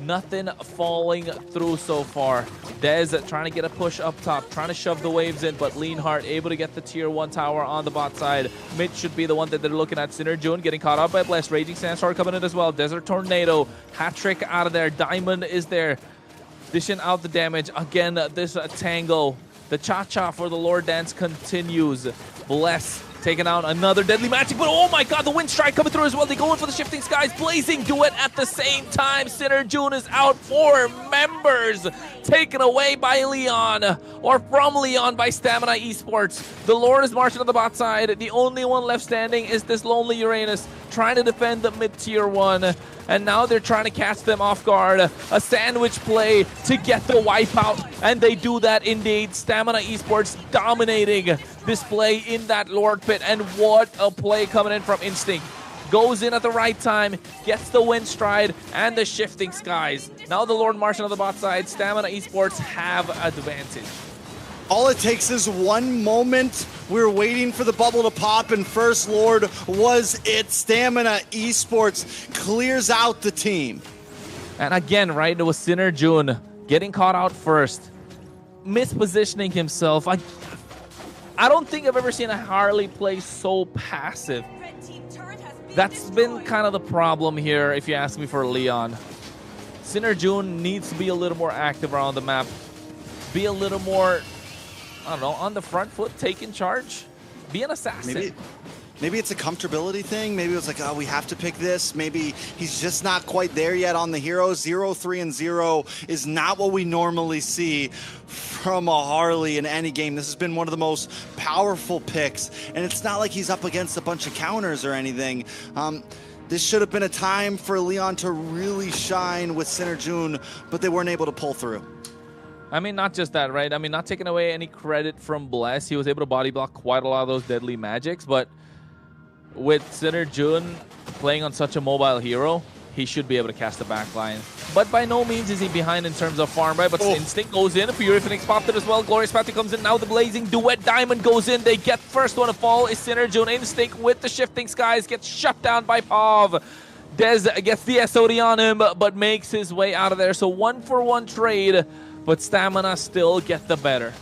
Nothing falling through so far. Dez trying to get a push up top, trying to shove the waves in, but Leonhardt able to get the tier 1 tower on the bot side. Mid should be the one that they're looking at. Synerjun getting caught up by Bless. Raging Sandstorm coming in as well. Desert Tornado. Hat trick out of there. Diamond is there. Dishing out the damage. Again, this tango. The cha-cha for the Lord Dance continues. Bless taking out another Deadly Magic, but oh my god, the Wind Strike coming through as well. They go in for the Shifting Skies. Blazing Duet at the same time. Synerjun is out. 4 members taken away by Leon, or from Leon by Stamina Esports. The Lord is marching on the bot side. The only one left standing is this lonely Uranus trying to defend the mid-tier 1. And now they're trying to catch them off guard. A sandwich play to get the wipeout, and they do that indeed. Stamina Esports dominating this play in that Lord Pit, and what a play coming in from Instinct. Goes in at the right time, gets the Wind Stride and the Shifting Skies. Now the Lord marching on the bot side. Stamina Esports have advantage. All it takes is one moment. We're waiting for the bubble to pop, and First Lord was it. Stamina Esports clears out the team. And again, right, it was Synerjun getting caught out first, mispositioning himself. I don't think I've ever seen a Harley play so passive. That's been kind of the problem here, if you ask me, for Leon. Synerjun needs to be a little more active around the map. Be a little more, I don't know, on the front foot, taking charge. Be an assassin. Maybe it's a comfortability thing. Maybe it's like, oh, we have to pick this. Maybe he's just not quite there yet on the hero. 0-3-0 is not what we normally see from a Harley in any game. This has been one of the most powerful picks, and it's not like he's up against a bunch of counters or anything. This should have been a time for Leon to really shine with Synerjun, but they weren't able to pull through. I mean, not just that, right? I mean, not taking away any credit from Bless. He was able to body block quite a lot of those deadly magics, but with Synerjun playing on such a mobile hero, he should be able to cast the backline. But by no means is he behind in terms of farm, right? But Instinct goes in, Fury Phoenix popped it as well, Glorious Patty comes in, now the Blazing Duet Diamond goes in, they get first one to fall is Synerjun. Instinct with the Shifting Skies gets shut down by Pav. Dez gets the SOD on him, but makes his way out of there. So 1-for-1 trade, but Stamina still get the better.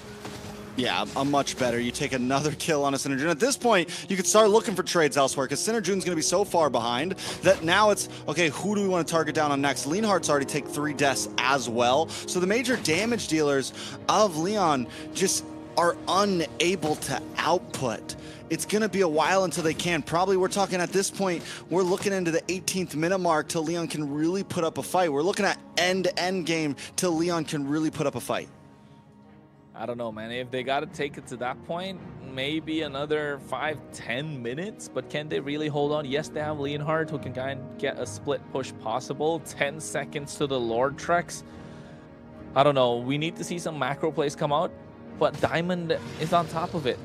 Yeah, a much better. You take another kill on a Synerjun. At this point, you could start looking for trades elsewhere because Synerjun's going to be so far behind that now it's, okay, who do we want to target down on next? Leonhardt's already take 3 deaths as well. So the major damage dealers of Leon just are unable to output. It's going to be a while until they can. Probably we're talking at this point, we're looking into the 18th minute mark till Leon can really put up a fight. We're looking at end-to-end game till Leon can really put up a fight. I don't know, man. If they got to take it to that point, maybe another 5-10 minutes. But can they really hold on? Yes, they have Leonhardt who can kind of get a split push possible. 10 seconds to the Lord Treks. I don't know. We need to see some macro plays come out. But Diamond is on top of it.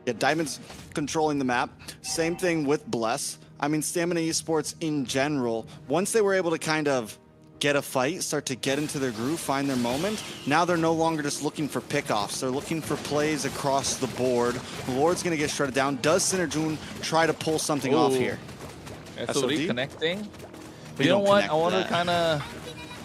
Yeah, Diamond's controlling the map. Same thing with Bless. I mean, Stamina Esports in general, once they were able to kind of get a fight, start to get into their groove, find their moment, now they're no longer just looking for pickoffs. They're looking for plays across the board. Lord's going to get shredded down. Does Synerjun try to pull something off here? SOD connecting. But you know what? I want to kind of...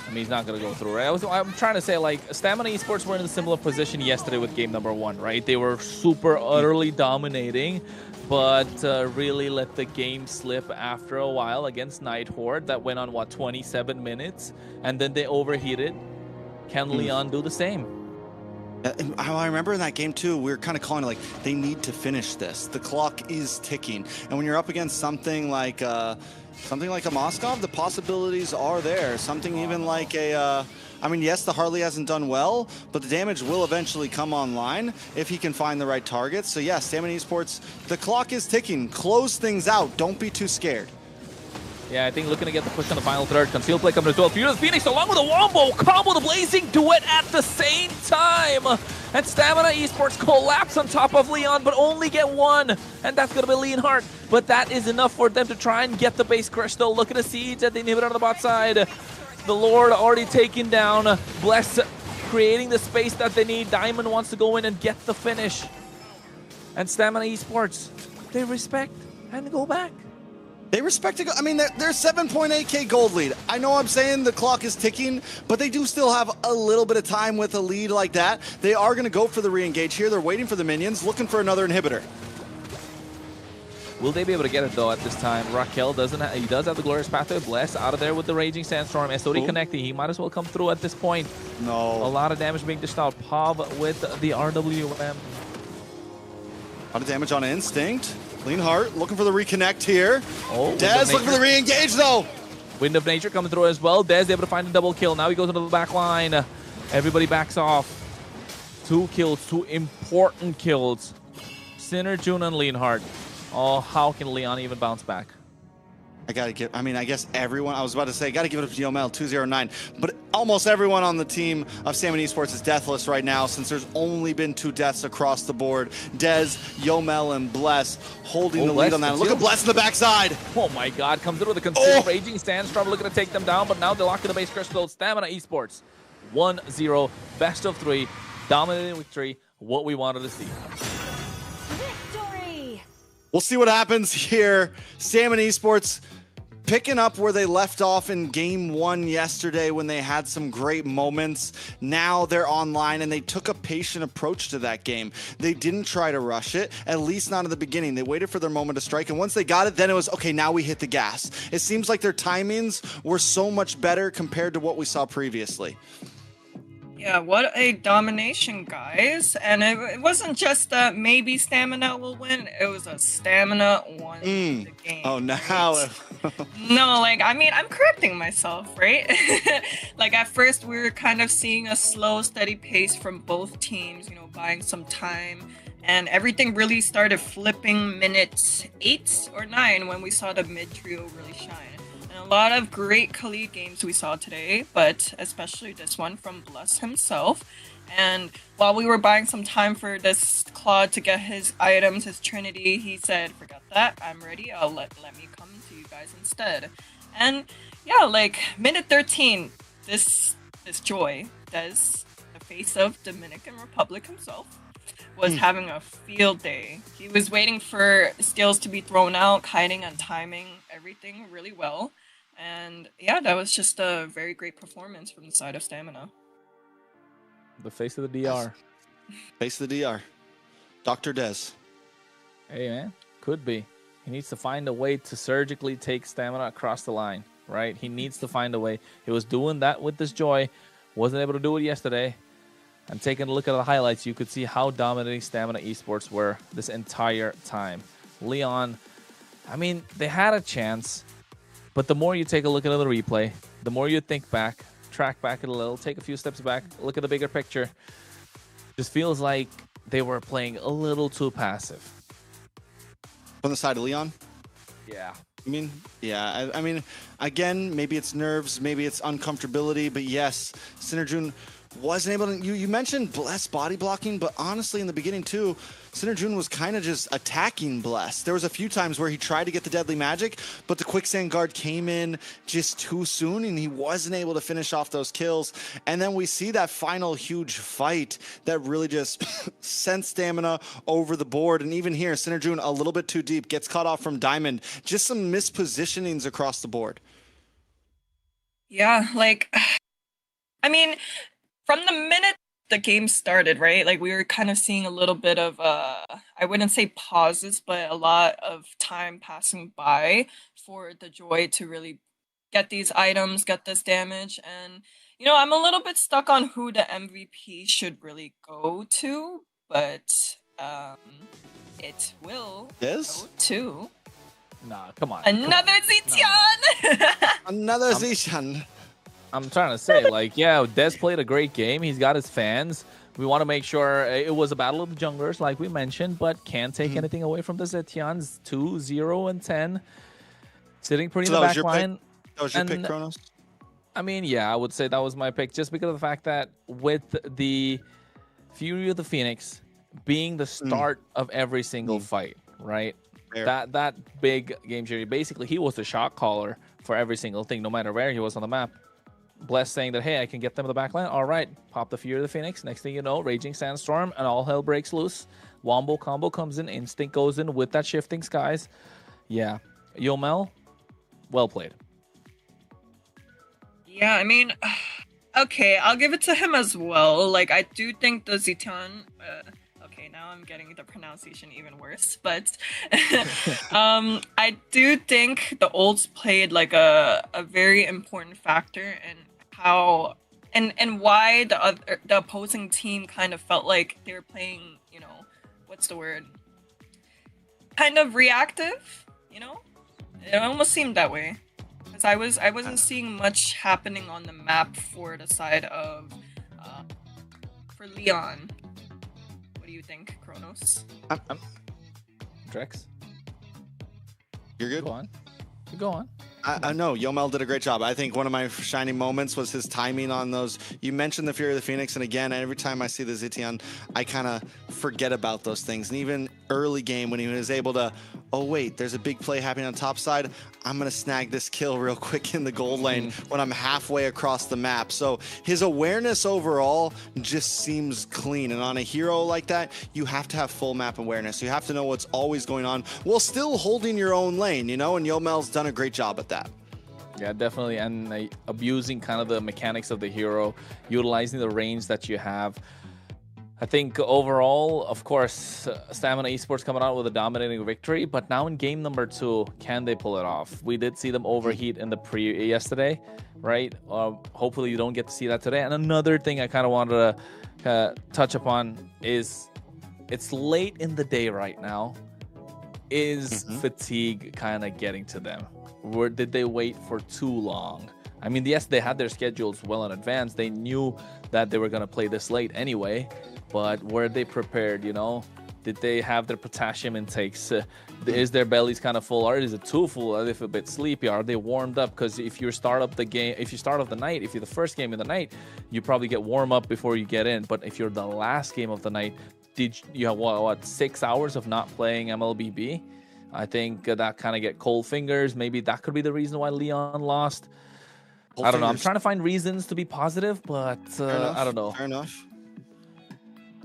I mean, he's not going to go through, right? I'm trying to say, like, Stamina Esports were in a similar position yesterday with game number 1, right? They were super utterly dominating, but really let the game slip after a while against Night Horde. That went on, what, 27 minutes? And then they overheated. Can Leon do the same? I remember in that game too, we were kind of calling it like, they need to finish this. The clock is ticking. And when you're up against something like a Moskov, the possibilities are there. Something even like a, I mean, yes, the Harley hasn't done well, but the damage will eventually come online if he can find the right targets. So yeah, Stamina Esports, the clock is ticking. Close things out. Don't be too scared. Yeah, I think looking to get the push on the final third. Concealed play coming as well. Furious Phoenix along with a Wombo. Combo the Blazing Duet at the same time. And Stamina Esports collapse on top of Leon, but only get one. And that's going to be Leonhardt. But that is enough for them to try and get the base crystal. Look at the Siege at the inhibitor on the bot side. The Lord already taken down. Bless creating the space that they need. Diamond wants to go in and get the finish. And Stamina Esports, they respect and go back. They respect it. I mean, they're 7.8k gold lead. I know I'm saying the clock is ticking, but they do still have a little bit of time with a lead like that. They are going to go for the re-engage here. They're waiting for the minions, looking for another inhibitor. Will they be able to get it though at this time? Raquel doesn't. He does have the Glorious Pathway. Bless out of there with the Raging Sandstorm. SOD connecting. He might as well come through at this point. No. A lot of damage being dished out. Pav with the RWM. A lot of damage on Instinct. Leonhardt looking for the reconnect here. Oh, Dez looking for the re-engage though. Wind of Nature coming through as well. Dez able to find a double kill. Now he goes into the back line. Everybody backs off. 2 kills, 2 important kills. Synerjun and Leonhardt. Oh, how can Leon even bounce back? I gotta give, I mean, I guess everyone, I was about to say, gotta give it up to Yomel, 209, but almost everyone on the team of Stamina Esports is deathless right now since there's only been 2 deaths across the board. Dez, Yomel, and Bless holding the lead on that. Look at Bless in the backside. Oh my God, comes through with a concealed Raging Sandstorm, looking to take them down, but now they're locking the base crystal. Stamina Esports, 1-0, best of 3, dominating victory, what we wanted to see. We'll see what happens here. Stamina Esports picking up where they left off in game 1 yesterday when they had some great moments. Now they're online and they took a patient approach to that game. They didn't try to rush it, at least not in the beginning. They waited for their moment to strike, and once they got it, then it was, okay, now we hit the gas. It seems like their timings were so much better compared to what we saw previously. Yeah, what a domination, guys. And it wasn't just that maybe stamina will win, it was a stamina won the game. Oh, now. Right? No, like, I mean, I'm correcting myself, right? Like, at first, we were kind of seeing a slow, steady pace from both teams, you know, buying some time. And everything really started flipping minute 8 or 9 when we saw the mid trio really shine. A lot of great Khalid games we saw today, but especially this one from Bless himself. And while we were buying some time for this Claude to get his items, his Trinity, he said, forget that, I'm ready, let me come to you guys instead. And yeah, like minute 13, this Joy, Des, the face of Dominican Republic himself, was having a field day. He was waiting for skills to be thrown out, kiting and timing everything really well. And yeah, that was just a very great performance from the side of Stamina. The face of the DR. Face of the DR. Dr. Des. Hey, man. Could be. He needs to find a way to surgically take Stamina across the line, right? He needs to find a way. He was doing that with this Joy. Wasn't able to do it yesterday. And taking a look at the highlights, you could see how dominating Stamina Esports were this entire time. Leon, I mean, they had a chance. But the more you take a look at the replay, the more you think back, track back a little, take a few steps back, look at the bigger picture, just feels like they were playing a little too passive. On the side of Leon? Yeah. I mean, yeah. I mean, again, maybe it's nerves, maybe it's uncomfortability, but yes, Synerjun wasn't able to. You mentioned Bless body blocking, but honestly, in the beginning too, Synerjun was kind of just attacking Bless. There was a few times where he tried to get the deadly magic, but the quicksand guard came in just too soon, and he wasn't able to finish off those kills. And then we see that final huge fight that really just sent Stamina over the board. And even here, Synerjun a little bit too deep, gets caught off from Diamond. Just some mispositionings across the board. Yeah, like, I mean, from the minute the game started, right? Like, we were kind of seeing a little bit of, I wouldn't say pauses, but a lot of time passing by for the Joy to really get these items, get this damage. And, you know, I'm a little bit stuck on who the MVP should really go to, but it will go to... Nah, come on. Another Zetian! Another Zetian. I'm trying to say, like, yeah, Des played a great game. He's got his fans. We want to make sure it was a battle of the junglers, like we mentioned, but can't take anything away from the Zetians. 2, 0, and 10. Sitting pretty in the back line. That was your pick, Kronos? I mean, yeah, I would say that was my pick, just because of the fact that with the Fury of the Phoenix being the start of every single fight, right? That big game theory, basically, he was the shot caller for every single thing, no matter where he was on the map. Bless saying that, hey, I can get them in the backline. All right, pop the Fury of the Phoenix. Next thing you know, Raging Sandstorm, and all hell breaks loose. Wombo combo comes in, Instinct goes in with that Shifting Skies. Yeah, Yomel, well played. Yeah, I mean, okay, I'll give it to him as well. Like, I do think the Zetian... okay, now I'm getting the pronunciation even worse, but I do think the ults played like a very important factor in how and why the opposing team kind of felt like they were playing, you know, what's the word? Kind of reactive, you know? It almost seemed that way. Because I wasn't seeing much happening on the map for the side of for Leon. What do you think, Kronos? Drex? You're good? Go on. Go on. I know Yomel did a great job. I think one of my shining moments was his timing on those. You mentioned the Fury of the Phoenix, and again, every time I see the Zetian, I kind of forget about those things. And even early game when he was able to, oh wait, there's a big play happening on top side. I'm gonna snag this kill real quick in the gold lane when I'm halfway across the map. So his awareness overall just seems clean. And on a hero like that, you have to have full map awareness. You have to know what's always going on while still holding your own lane, you know. And Yomel's done a great job at that. Yeah, definitely, and abusing kind of the mechanics of the hero, utilizing the range that you have. I think overall, of course, Stamina Esports coming out with a dominating victory, but now in game number 2, can they pull it off? We did see them overheat in the yesterday, right? Hopefully you don't get to see that today. And another thing I kind of wanted to touch upon is it's late in the day right now. Is fatigue kind of getting to them? Or did they wait for too long? I mean, yes, they had their schedules well in advance. They knew that they were going to play this late anyway. But were they prepared, you know? Did they have their potassium intakes? Is their bellies kind of full, or is it too full? Are they a bit sleepy? Are they warmed up? Because if you start off the night, if you're the first game of the night, you probably get warm up before you get in. But if you're the last game of the night, did you have what 6 hours of not playing MLBB? I think that kind of get cold fingers. Maybe that could be the reason why Leon lost. I don't know. I'm trying to find reasons to be positive, but I don't know. Fair enough.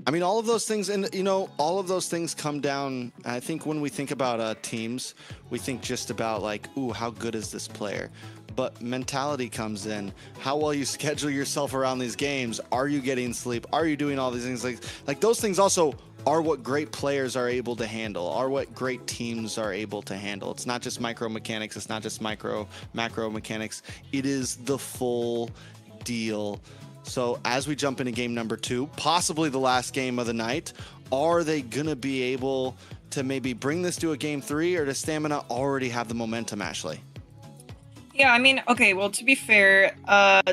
I mean, all of those things, and you know, all of those things come down. I think when we think about teams, we think just about like, ooh, how good is this player? But mentality comes in. How well you schedule yourself around these games. Are you getting sleep? Are you doing all these things? Like those things also are what great players are able to handle, are what great teams are able to handle. It's not just micro mechanics. It's not just macro mechanics. It is the full deal. So as we jump into game number 2, possibly the last game of the night, are they going to be able to maybe bring this to a game 3, or does Stamina already have the momentum, Ashley? Yeah, I mean, okay, well, to be fair,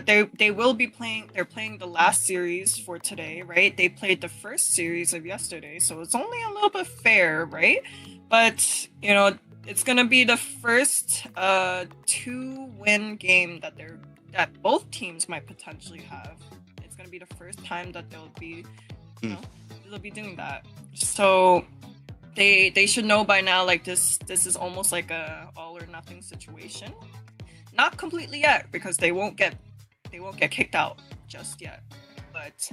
they will be playing, they're playing the last series for today, right? They played the first series of yesterday, so it's only a little bit fair, right? But, you know, it's going to be the first 2-win game that both teams might potentially have. It's going to be the first time that they'll be, you know, they'll be doing that. So they should know by now, like this is almost like a all or nothing situation. Not completely yet, because they won't get kicked out just yet. But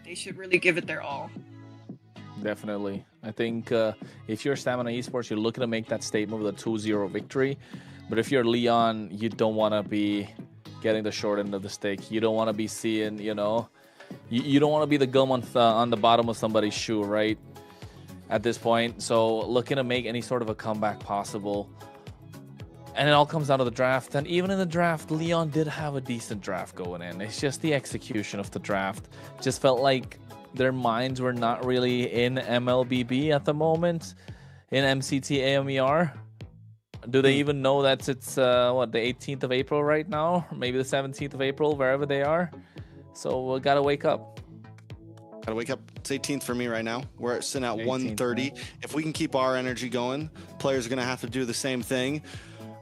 they should really give it their all. Definitely. I think if you're Stamina Esports, you're looking to make that statement with a 2-0 victory. But if you're Leon, you don't want to be getting the short end of the stick. You don't want to be seeing, you know, you don't want to be the gum on the bottom of somebody's shoe, right? At this point. So looking to make any sort of a comeback possible. And it all comes down to the draft. And even in the draft, Leon did have a decent draft going in. It's just the execution of the draft. Just felt like their minds were not really in MLBB at the moment. In MCT AMER. Do they even know that it's the 18th of April right now? Or maybe the 17th of April, wherever they are. So we gotta wake up. Gotta wake up. It's 18th for me right now. We're sitting at 1:30. If we can keep our energy going, players are gonna have to do the same thing.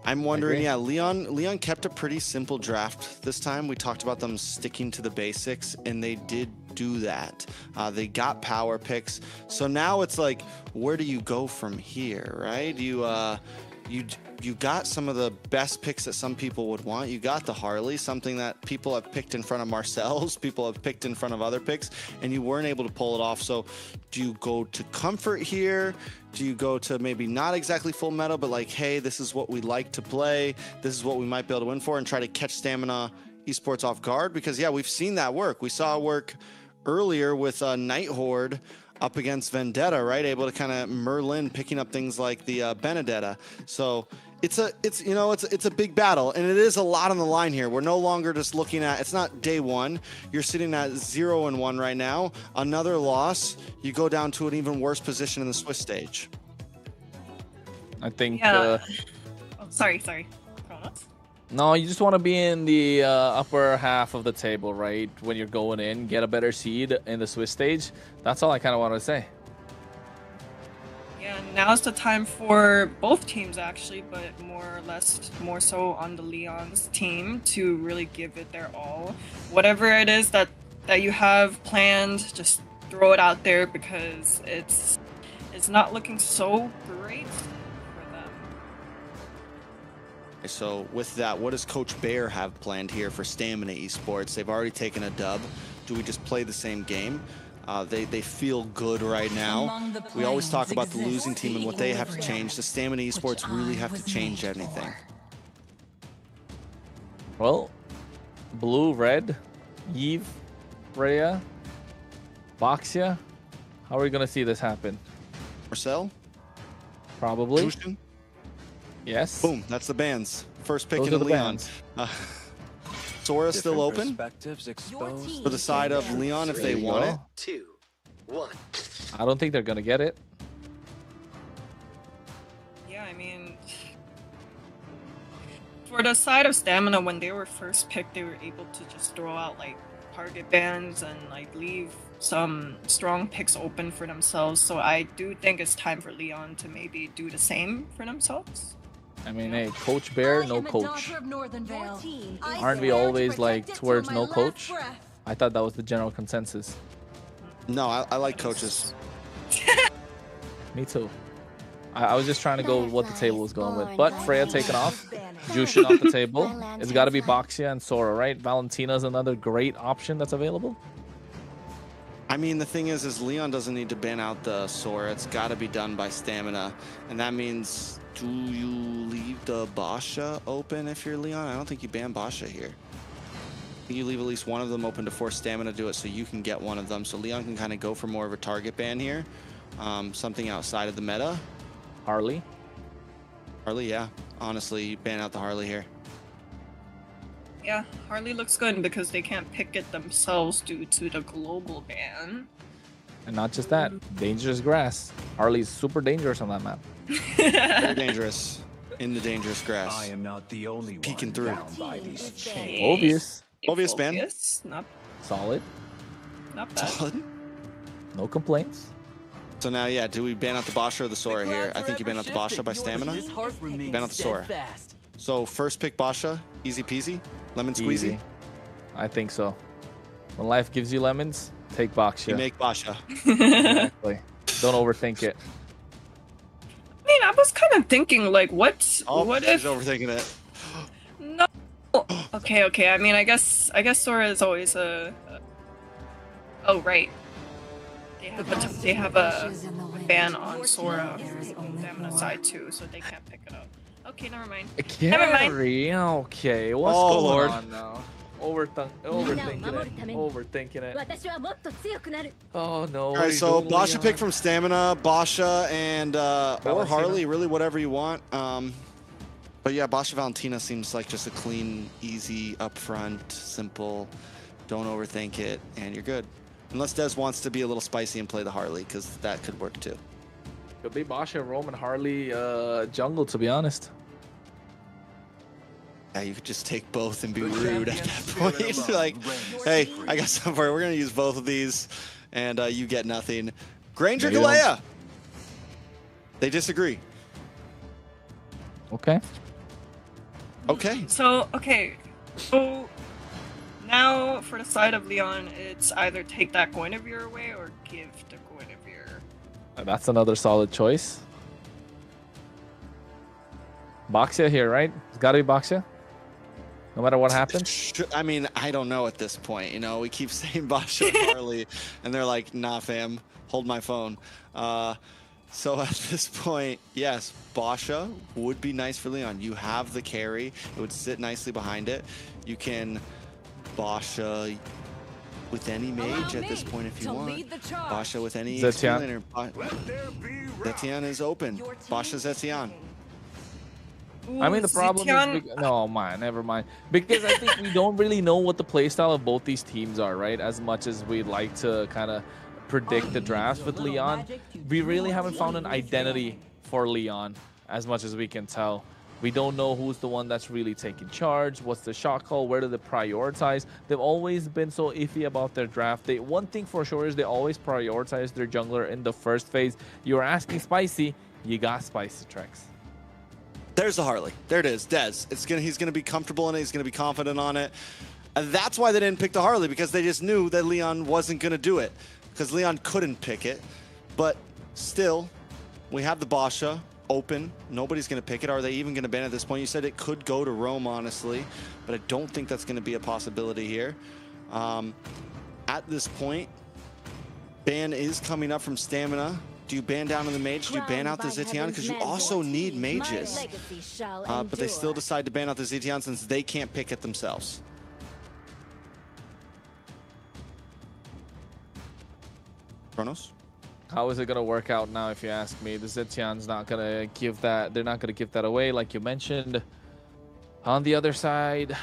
I'm wondering, yeah, Leon kept a pretty simple draft this time. We talked about them sticking to the basics, and they did do that. They got power picks. So now it's like, where do you go from here, right? You got some of the best picks that some people would want. You got the Harley, something that people have picked in front of Marcel's, people have picked in front of other picks, and you weren't able to pull it off. So do you go to comfort here? Do you go to maybe not exactly full meta, but like, hey, this is what we like to play. This is what we might be able to win for, and try to catch Stamina Esports off guard? Because, yeah, we've seen that work. We saw it work earlier with Night Horde up against Vendetta, right? Able to kind of Merlin picking up things like the Benedetta. So it's a big battle, and it is a lot on the line here. We're no longer just looking at, it's not day 1. You're sitting at 0-1 right now. Another loss, you go down to an even worse position in the Swiss stage. I think. Sorry. Kronos? No, you just want to be in the upper half of the table, right? When you're going in, get a better seed in the Swiss stage. That's all I kind of want to say. Yeah, now's the time for both teams actually, but more so on the Leon's team to really give it their all. Whatever it is that you have planned, just throw it out there, because it's not looking so great for them. So with that, what does Coach Bear have planned here for Stamina Esports? They've already taken a dub. Do we just play the same game? They feel good right now. We always talk about the losing team and what they have to change. Does Stamina Esports really have to change anything? Well, blue, red, Eve, Rhea. Boxia? How are we gonna see this happen? Marcel? Probably. Jushin? Yes. Boom, that's the bans. First pick Those into are the Leon. bans. Sora still open Perspectives exposed. to the side of Leon if they There you want go. it. 2, 1. I don't think they're gonna get it. Yeah, I mean, for the side of Stamina, when they were first picked, they were able to just throw out like target bans and like leave some strong picks open for themselves. So I do think it's time for Leon to maybe do the same for themselves. I mean, hey, Coach Bear, no coach. Aren't we swear to always protect like it till towards my no last coach? breath. I thought that was the general consensus. No, I like coaches. Me too. I was just trying to go with what the table was going with. But Freya taken off. Jushin off the table. It's got to be Boxia and Sora, right? Valentina's another great option that's available. I mean, the thing is Leon doesn't need to ban out the Sora. It's got to be done by Stamina. And that means, do you leave the Basha open if you're Leon? I don't think you ban Basha here. I think you leave at least one of them open to force Stamina to do it so you can get one of them. So Leon can kind of go for more of a target ban here. Something outside of the meta. Harley. Harley, yeah. Honestly, you ban out the Harley here. Yeah, Harley looks good because they can't pick it themselves due to the global ban. And not just that, dangerous grass. Harley's super dangerous on that map. Very dangerous. In the dangerous I grass. am not the only Peeking one through. bound by these chains. Obvious. Obvious ban. Focus, Not Solid. bad. Solid. No complaints. So now, yeah, do we ban out the Basha or the Sora here? I think you ban out the Basha by Stamina. Ban out the Sora. So first pick Basha, easy peasy, lemon squeezy. Easy. I think so. When life gives you lemons, take Boxia. You make Basha. Exactly. Don't overthink it. I mean, I was kind of thinking, like, what She's if? overthinking it. No. Okay. I mean, I guess Sora is always a. Oh right. They have a ban on Sora on Stamina side too, so they can't pick it up. Okay, never mind. Never mind. Carry. Okay, what's Oh, going Lord. on now? Overthinking it. Oh no. All right, he's so doing Basha Leon. pick from Stamina, Basha, and or Valentina. Harley, really whatever you want. But yeah, Basha Valentina seems like just a clean, easy, upfront, simple. Don't overthink it, and you're good. Unless Dez wants to be a little spicy and play the Harley, because that could work too. Could be Basha, Roman, Harley, jungle, to be honest. Yeah, you could just take both and be rude at that point. Like, hey, I got something for you. We're going to use both of these, and you get nothing. Granger There you go. Galea! They disagree. Okay. Okay. So now for the side of Leon, it's either take that Guinevere away or give the Guinevere. That's another solid choice. Boxia here, right? It's got to be Boxia. No matter what happens. I mean, I don't know at this point. You know, we keep saying Basha and Harley, and they're like, nah, fam, hold my phone. So at this point, yes, Basha would be nice for Leon. You have the carry. It would sit nicely behind it. You can Basha with any mage at this point if you want. Basha with any Zetian. Zetian is open. Basha Zetian. Ooh, I mean, the problem Zetian- is... No, man, never mind. Because I think we don't really know what the playstyle of both these teams are, right? As much as we'd like to kind of predict the drafts with Leon, we really haven't found an identity for Leon as much as we can tell. We don't know who's the one that's really taking charge, what's the shot call, where do they prioritize. They've always been so iffy about their draft. One thing for sure is they always prioritize their jungler in the first phase. You're asking Spicy, you got Spicy Trex. There's the Harley. There it is. Dez. He's gonna be comfortable in it. He's gonna be confident on it. And that's why they didn't pick the Harley, because they just knew that Leon wasn't gonna do it. Because Leon couldn't pick it. But still, we have the Basha open. Nobody's gonna pick it. Are they even gonna ban at this point? You said it could go to Rome, honestly, but I don't think that's gonna be a possibility here. At this point, ban is coming up from Stamina. Do you ban down on the mage? Do you ban out the Zetian? Because you also need mages. But they still decide to ban out the Zetian since they can't pick it themselves. Kronos? How is it gonna work out now? If you ask me, the Zetian's not gonna give that. They're not gonna give that away, like you mentioned. On the other side,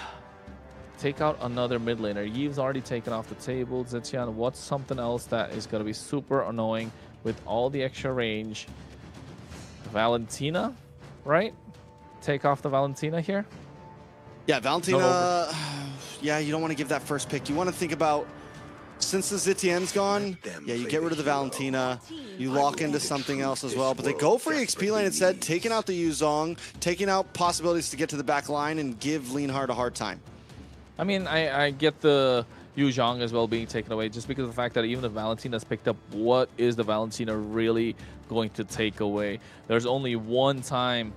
take out another mid laner. Yeve's already taken off the table. Zetian, what's something else that is gonna be super annoying with all the extra range? Valentina, right? Take off the Valentina here. Yeah, Valentina. Yeah, you don't want to give that first pick. You want to think about, since the Zitian's gone, yeah, you get rid of the Valentina. You lock into something else as well. But they go for EXP lane instead, taking out the Yuzong, taking out possibilities to get to the back line and give Leonhardt a hard time. I mean, I get the Yu Zhang as well being taken away, just because of the fact that even if Valentina's picked up, what is the Valentina really going to take away? There's only one time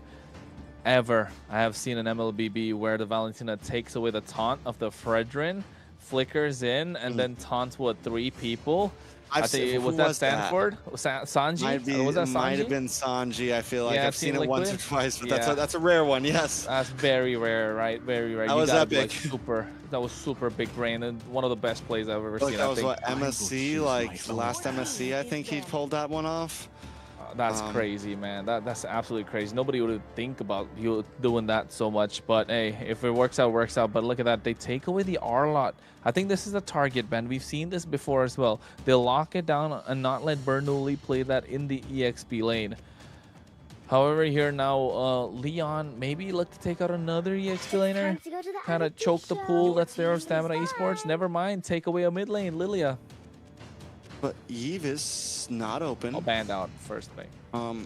ever I have seen an MLBB where the Valentina takes away the taunt of the Fredrin, flickers in, and then taunts, what, 3 people? I think was that Stanford? Sanji? Was that Sanji? Might have been Sanji. I feel like Yeah, I've seen it once or twice, but Yeah. that's a rare one. Yes, That's very rare, right? Very rare. That You was gotta be, epic. like, that was super big brain, and one of the best plays I've ever like seen. that I was think. what MSC, like last MSC. I think he pulled that one off. That's crazy, man. That's absolutely crazy. Nobody would think about you doing that so much. But hey, if it works out, works out. But look at that. They take away the R lot. I think this is a target ban. We've seen this before as well. They'll lock it down and not let Bernoulli play that in the EXP lane. However, here now, Leon maybe look to take out another EXP laner. Kind of choke the pool that's there of Stamina Esports. Never mind. Take away a mid lane, Lilia. But Eve is not open. I'll banned out first thing.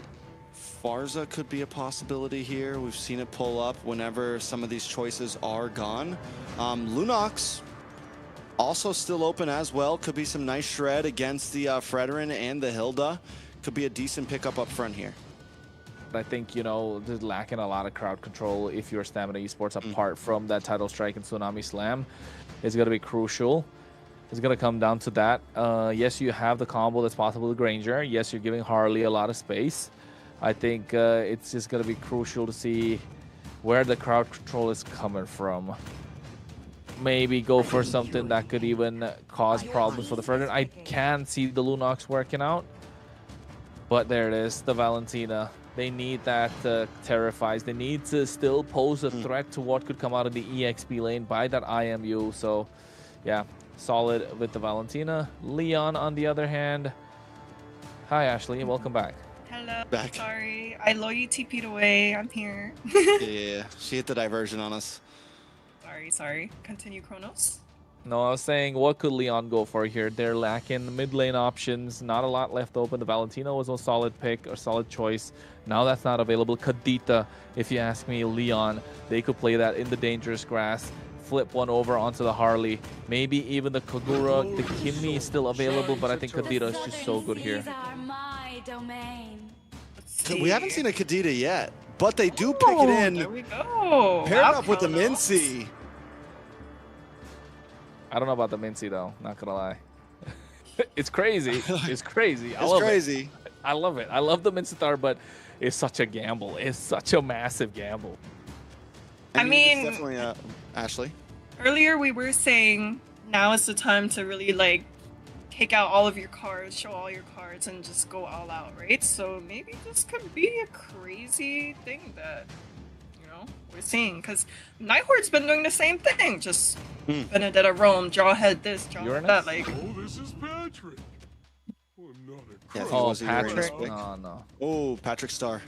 Farza could be a possibility here. We've seen it pull up whenever some of these choices are gone. Lunox also still open as well. Could be some nice shred against the Fredrin and the Hilda. Could be a decent pickup up front here. I think, you know, they're lacking a lot of crowd control if you're Stamina Esports, apart from that title strike and Tsunami Slam. It's going to be crucial. It's going to come down to that. Yes, you have the combo that's possible with Granger. Yes, you're giving Harley a lot of space. I think it's just going to be crucial to see where the crowd control is coming from. Maybe go for something that could even cause problems for the Fredrin. I can see the Lunox working out. But there it is, the Valentina. They need that Terrifies. They need to still pose a threat to what could come out of the EXP lane by that IMU. So, yeah, solid with the Valentina. Leon, on the other hand. Hi, Ashley. Welcome back. Hello. Back. Sorry, I low you TP'd away. I'm here. Yeah, she hit the diversion on us. Sorry. Continue, Kronos. No, I was saying, what could Leon go for here? They're lacking mid lane options. Not a lot left open. The Valentina was a solid pick, a solid choice. Now that's not available. Kadita, if you ask me, Leon, they could play that in the dangerous grass. Flip one over onto the Harley. Maybe even the Kagura. The Kimmy is still available, but I think Kadita is just so good here. We haven't seen a Kadita yet, but they do pick it in. There we go. Paired up with the Mincy. I don't know about the Mincy, though. Not gonna lie. It's crazy. It's crazy. It's crazy. I love it. I love the Mincetar, but it's such a gamble. It's such a massive gamble. I mean, it's definitely Ashley. Earlier we were saying now is the time to really like take out all of your cards, show all your cards, and just go all out, right? So maybe this could be a crazy thing that, you know, we're seeing, because Nighthorde's been doing the same thing, just Benedetta roam, Jawhead this, Jawhead that, like. Oh, this is Patrick. Yeah, Oh, Patrick? Oh, no. Oh, Patrick Star.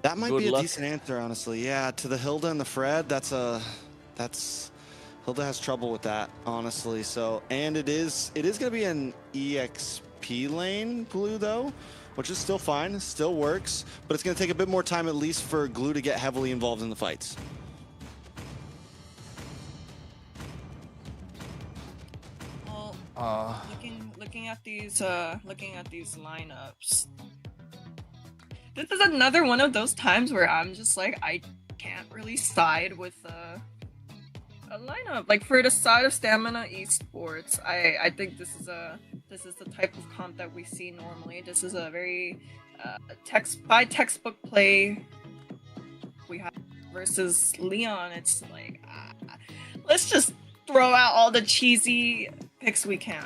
That might Good be a luck. decent answer, honestly. Yeah, to the Hilda and the Fred, Hilda has trouble with that, honestly. So, and it is gonna be an EXP lane, Glue, though, which is still fine, still works, but it's gonna take a bit more time at least for Glue to get heavily involved in the fights. Well, looking at these lineups. This is another one of those times where I'm just like, I can't really side with a lineup. Like for the side of Stamina Esports, I think this is the type of comp that we see normally. This is a very textbook play we have versus Leon. It's like let's just throw out all the cheesy picks we can.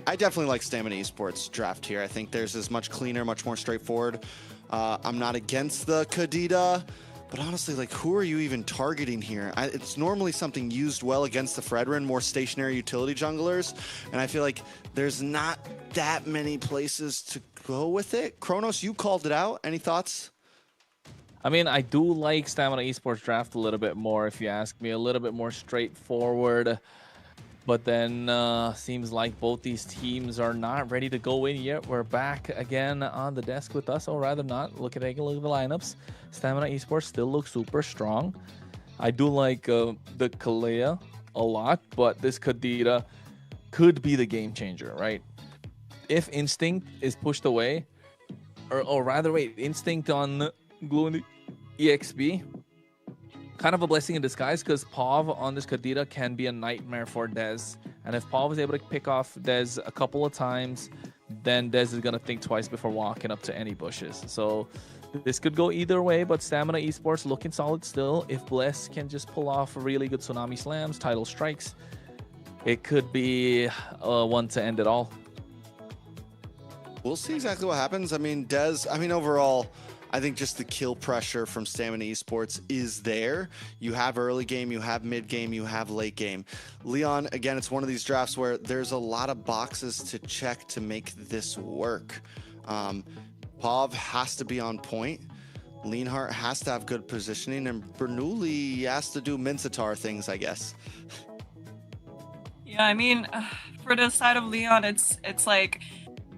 I definitely like Stamina Esports draft here. I think theirs is much cleaner, much more straightforward. I'm not against the Kadita, but honestly, like, who are you even targeting here? It's normally something used well against the Fredrin, more stationary utility junglers, and I feel like there's not that many places to go with it. Kronos, you called it out. Any thoughts? I mean, I do like Stamina Esports draft a little bit more, if you ask me. A little bit more straightforward. But then seems like both these teams are not ready to go in yet. We're back again on the desk with us, or rather not. Look at the lineups. Stamina Esports still looks super strong. I do like the Kalea a lot, but this Kadita could be the game changer, right? If Instinct is pushed away, or rather, wait, Instinct on Glue and the EXP, kind of a blessing in disguise, because Pav on this Kadita can be a nightmare for Dez. And if Pav is able to pick off Dez a couple of times, then Dez is going to think twice before walking up to any bushes. So this could go either way, but Stamina Esports looking solid still. If Bless can just pull off really good Tsunami Slams, Tidal Strikes, it could be one to end it all. We'll see exactly what happens. I mean, Dez, overall, I think just the kill pressure from Stamina Esports is there. You have early game, you have mid game, you have late game. Leon, again, it's one of these drafts where there's a lot of boxes to check to make this work. Pav has to be on point. Leonhardt has to have good positioning, and Bernoulli has to do Mincetar things, I guess. Yeah, I mean, for the side of Leon, it's like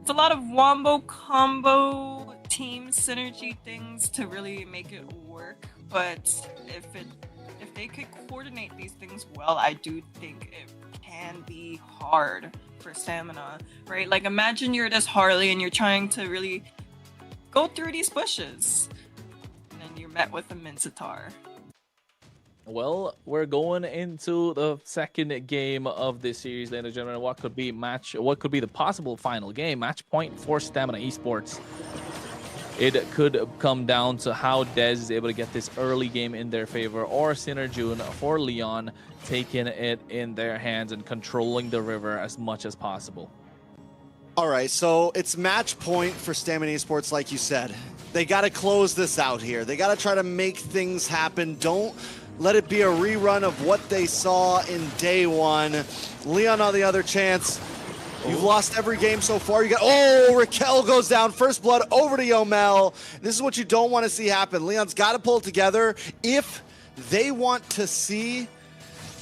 it's a lot of wombo combo team synergy things to really make it work. But if they could coordinate these things well, I do think it can be hard for Stamina, right? Like, imagine you're this Harley and you're trying to really go through these bushes, and then you're met with a Mincetar. Well, we're going into the second game of this series, ladies and gentlemen. What could be the possible final game? Match point for Stamina Esports. It could come down to how Dez is able to get this early game in their favor, or Synerjun for Leon taking it in their hands and controlling the river as much as possible. All right, so it's match point for Stamina Esports, like you said. They got to close this out here. They got to try to make things happen. Don't let it be a rerun of what they saw in day one. Leon on the other chance. You've lost every game so far. You got, Raquel goes down. First blood over to Yomel. This is what you don't want to see happen. Leon's got to pull it together if they want to see,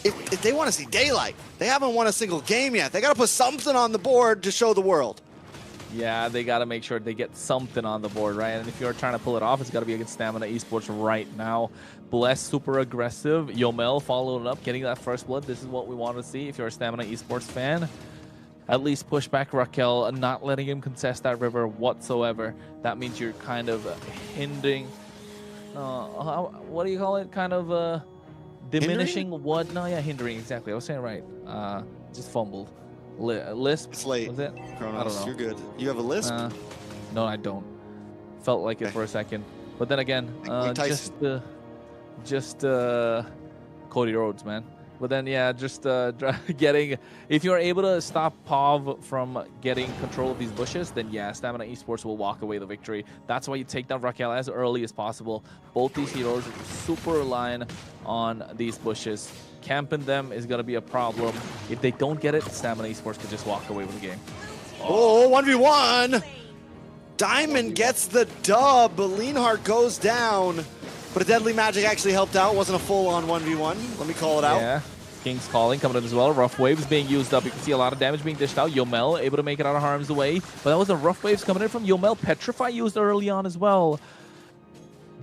if they want to see daylight. They haven't won a single game yet. They got to put something on the board to show the world. Yeah, they got to make sure they get something on the board, right? And if you're trying to pull it off, it's got to be against Stamina Esports right now. Bless, super aggressive. Yomel following up, getting that first blood. This is what we want to see if you're a Stamina Esports fan. At least push back Raquel, not letting him contest that river whatsoever. That means you're kind of hindering, what do you call it? Kind of diminishing hindering? What? No, yeah, hindering, exactly. I was saying right. Just fumbled. Lisp? It's late. Was it? Kronos, I don't know. You're good. You have a lisp? No, I don't. Felt like it for a second. But then again, just Cody Rhodes, man. But then, yeah, just getting... If you're able to stop Pav from getting control of these bushes, then yeah, Stamina Esports will walk away the victory. That's why you take down Raquel as early as possible. Both these heroes super relying on these bushes. Camping them is going to be a problem. If they don't get it, Stamina Esports could just walk away with the game. Oh, 1v1! Diamond gets the dub, but Leonhardt goes down. But a Deadly Magic actually helped out. Wasn't a full-on 1v1. Let me call it out. Yeah, King's Calling coming in as well. Rough Waves being used up. You can see a lot of damage being dished out. Yomel able to make it out of harm's way. But that was the Rough Waves coming in from Yomel. Petrify used early on as well.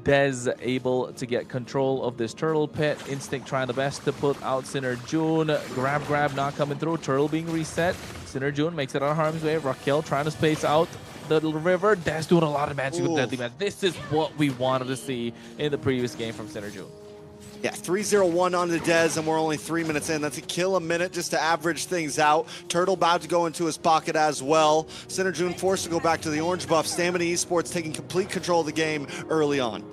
Dez able to get control of this Turtle Pit. Instinct trying the best to put out Synerjun. Grab not coming through. Turtle being reset. Synerjun makes it out of harm's way. Raquel trying to space out the river. Dez doing a lot of magic with Deadly Magic. This is what we wanted to see in the previous game from Synerjun. Yeah, 3-0-1 on the Dez, and we're only 3 minutes in. That's a kill a minute just to average things out. Turtle about to go into his pocket as well. Synerjun forced to go back to the orange buff. Stamina Esports taking complete control of the game early on.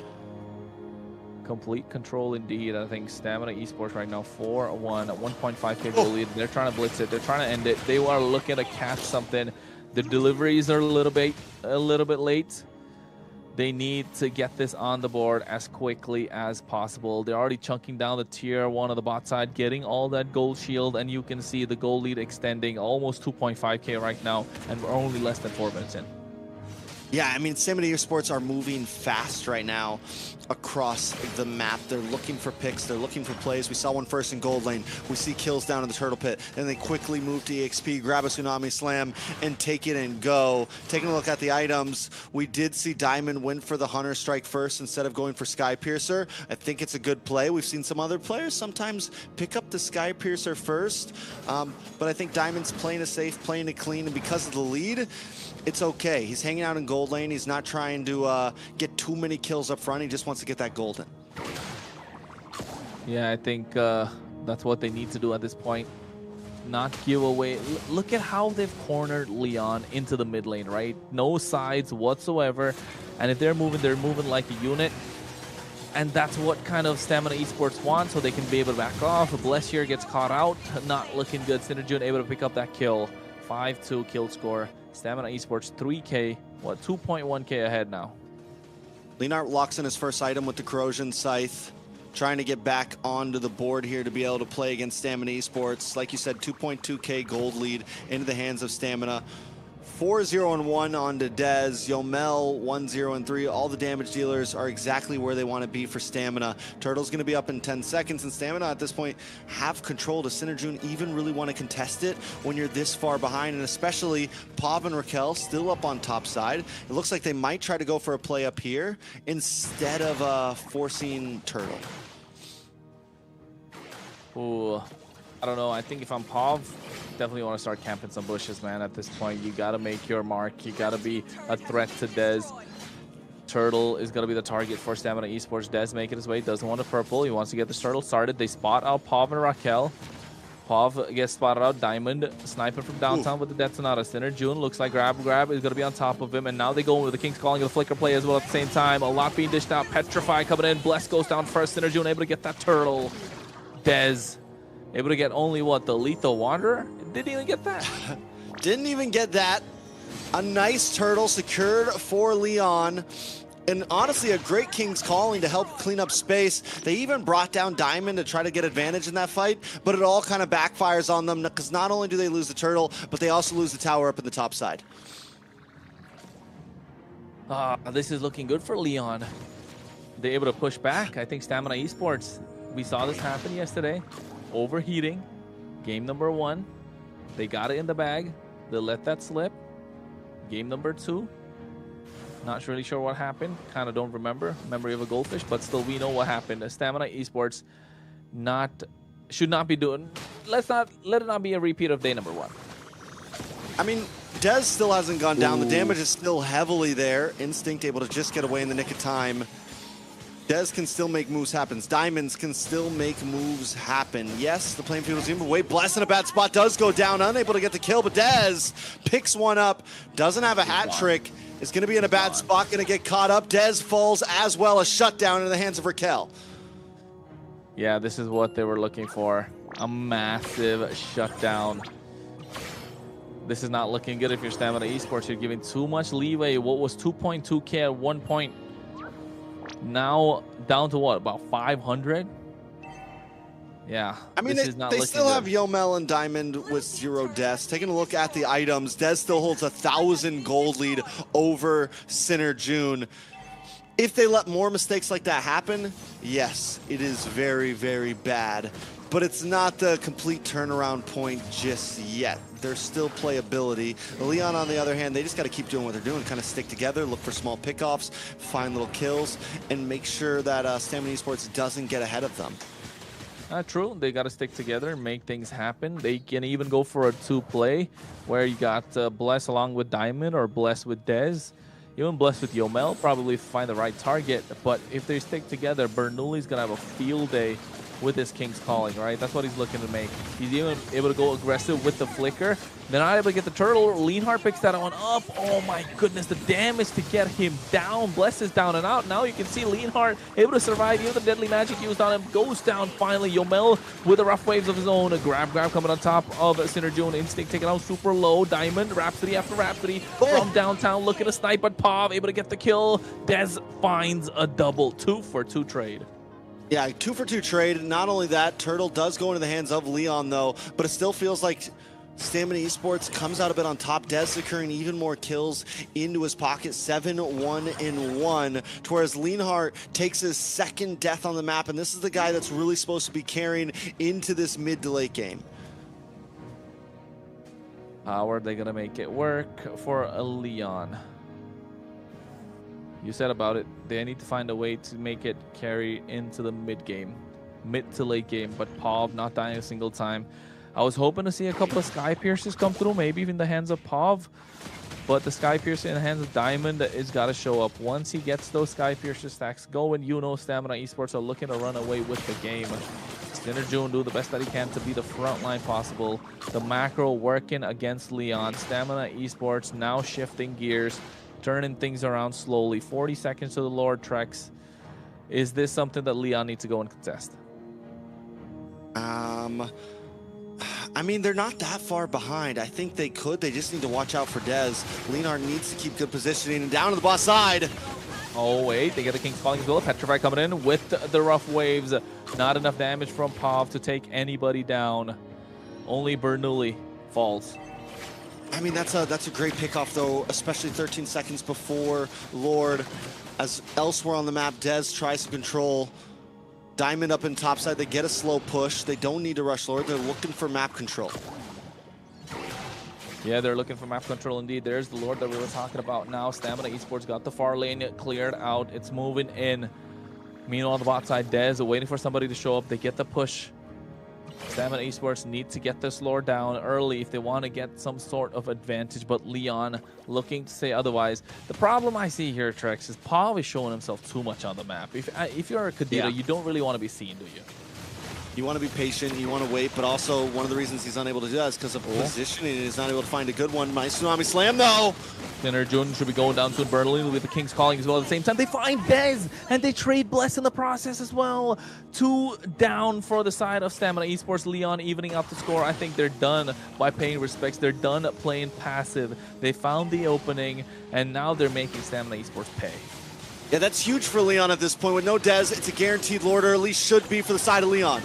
Complete control indeed. I think Stamina Esports right now 4-1 at 1.5k goal lead. They're trying to blitz it. They're trying to end it. They are looking to catch something. The deliveries are a little bit late. They need to get this on the board as quickly as possible. They're already chunking down the tier 1 of the bot side, getting all that gold shield, and you can see the goal lead extending almost 2.5k right now, and we're only less than 4 minutes in. Yeah, I mean, Stamina Esports are moving fast right now across the map. They're looking for picks. They're looking for plays. We saw one first in gold lane. We see kills down in the turtle pit. Then they quickly move to EXP, grab a Tsunami Slam, and take it and go. Taking a look at the items, we did see Diamond win for the Hunter Strike first instead of going for Sky Piercer. I think it's a good play. We've seen some other players sometimes pick up the Sky Piercer first, but I think Diamond's playing it safe, playing it clean, and because of the lead, it's okay. He's hanging out in gold lane. He's not trying to get too many kills up front. He just wants to get that golden. Yeah, I think that's what they need to do at this point. Not give away. Look at how they've cornered Leon into the mid lane, right? No sides whatsoever. And if they're moving like a unit. And that's what kind of Stamina Esports want, so they can be able to back off. Blessier gets caught out. Not looking good. Synergy able to pick up that kill. 5-2 kill score. Stamina Esports 3k, 2.1k ahead now. Leonard locks in his first item with the Corrosion Scythe, trying to get back onto the board here to be able to play against Stamina Esports. Like you said, 2.2k gold lead into the hands of Stamina. 4-0-1 onto Dez, Yomel 1-0-3. All the damage dealers are exactly where they want to be for Stamina. Turtle's going to be up in 10 seconds, and Stamina at this point have control. Does Synerjun even really want to contest it when you're this far behind? And especially Pav and Raquel still up on top side. It looks like they might try to go for a play up here instead of forcing Turtle. Ooh, I don't know. I think if I'm Pav, definitely want to start camping some bushes, man. At this point, you got to make your mark. You got to be a threat to Dez. Turtle is going to be the target for Stamina Esports. Dez making his way. Doesn't want a purple. He wants to get this turtle started. They spot out Pav and Raquel. Pav gets spotted out. Diamond sniping from downtown with the Detonata Center. June looks like grab is going to be on top of him. And now they go with the King's Calling of the Flicker play as well at the same time. A lot being dished out. Petrify coming in. Bless goes down first. Synerjun able to get that turtle. Dez able to get only what? The Lethal Wanderer? Didn't even get that. Didn't even get that. A nice turtle secured for Leon. And honestly, a great King's Calling to help clean up space. They even brought down Diamond to try to get advantage in that fight, but it all kind of backfires on them because not only do they lose the turtle, but they also lose the tower up in the top side. This is looking good for Leon. They're able to push back. I think Stamina Esports, we saw this happen yesterday. Overheating. Game number 1. They got it in the bag. They let that slip. Game number 2. Not really sure what happened. Kind of don't remember. Memory of a goldfish, but still we know what happened. Stamina Esports should not be doing. Let it not be a repeat of day number 1. I mean, Dez still hasn't gone down. The damage is still heavily there. Instinct able to just get away in the nick of time. Dez can still make moves happen. Diamonds can still make moves happen. Yes, the playing field is even away. Bless in a bad spot, does go down, unable to get the kill, but Dez picks one up, doesn't have a hat trick, is going to be in a bad spot, going to get caught up. Dez falls as well, a shutdown in the hands of Raquel. Yeah, this is what they were looking for. A massive shutdown. This is not looking good if you're Stamina Esports. You're giving too much leeway. What was 2.2k at one point, now down to what, about 500? Yeah, I mean, they still have Yomel and Diamond with 0 deaths. Taking a look at the items, Dez still holds 1,000 gold lead over Synerjun. If they let more mistakes like that happen, yes, it is very, very bad. But it's not the complete turnaround point just yet. There's still playability. Leon, on the other hand, they just got to keep doing what they're doing, kind of stick together, look for small pickoffs, find little kills, and make sure that Stamina Esports doesn't get ahead of them. True. They got to stick together and make things happen. They can even go for a 2-play where you got Bless along with Diamond or Bless with Dez. Even Bless with Yomel, probably find the right target. But if they stick together, Bernoulli's going to have a field day with his King's Calling, right? That's what he's looking to make. He's even able to go aggressive with the flicker. They're not able to get the turtle. Leonhardt picks that one up. Oh my goodness, the damage to get him down. Bless is down and out. Now you can see Leonhardt able to survive. Even the deadly magic used on him goes down finally. Yomel with the rough waves of his own. A grab coming on top of Synerjun. Instinct taken out super low. Diamond, Rhapsody after Rhapsody from downtown looking to snipe, but Pav able to get the kill. Dez finds a double. 2-for-2 trade. Yeah, 2-for-2 trade. Not only that, Turtle does go into the hands of Leon though, but it still feels like Stamina Esports comes out a bit on top. Dez securing even more kills into his pocket, 7-1-1, to whereas Leonhardt takes his second death on the map, and this is the guy that's really supposed to be carrying into this mid to late game. How are they gonna make it work for a Leon? You said about it, they need to find a way to make it carry into the mid game, mid to late game, but Pav not dying a single time. I was hoping to see a couple of Sky Piercers come through, maybe even the hands of Pav, but the Sky Piercer in the hands of Diamond is got to show up. Once he gets those Sky Piercer stacks going, you know Stamina Esports are looking to run away with the game. Synerjun do the best that he can to be the front line possible. The macro working against Leon. Stamina Esports now shifting gears, turning things around slowly. 40 seconds to the Lord Trex. Is this something that Leon needs to go and contest? I mean, they're not that far behind. I think they could. They just need to watch out for Dez. Leonhardt needs to keep good positioning, and down to the boss side. Oh, wait. They get the King's Calling as well. Petrify coming in with the rough waves. Not enough damage from Pav to take anybody down. Only Bernoulli falls. I mean, that's a great pickoff, though, especially 13 seconds before Lord. As elsewhere on the map, Dez tries to control Diamond up in topside. They get a slow push. They don't need to rush Lord. They're looking for map control. Yeah, they're looking for map control indeed. There's the Lord that we were talking about now. Stamina Esports got the far lane cleared out. It's moving in. Meanwhile, on the bot side, Dez waiting for somebody to show up. They get the push. Stamina Esports need to get this Lord down early if they want to get some sort of advantage, but Leon looking to say otherwise. The problem I see here, Trex, is Pav is showing himself too much on the map. If you're a Kadira, you don't really want to be seen, do you? You want to be patient, you want to wait, but also one of the reasons he's unable to do that is because of positioning. He's not able to find a good one. Nice Tsunami Slam, though. Synerjun should be going down soon. Berlin with the King's Calling as well. At the same time, they find Dez, and they trade Bless in the process as well. 2 down for the side of Stamina Esports. Leon evening out the score. I think they're done by paying respects. They're done playing passive. They found the opening, and now they're making Stamina Esports pay. Yeah, that's huge for Leon at this point. With no Dez, it's a guaranteed Lord, or at least should be for the side of Leon.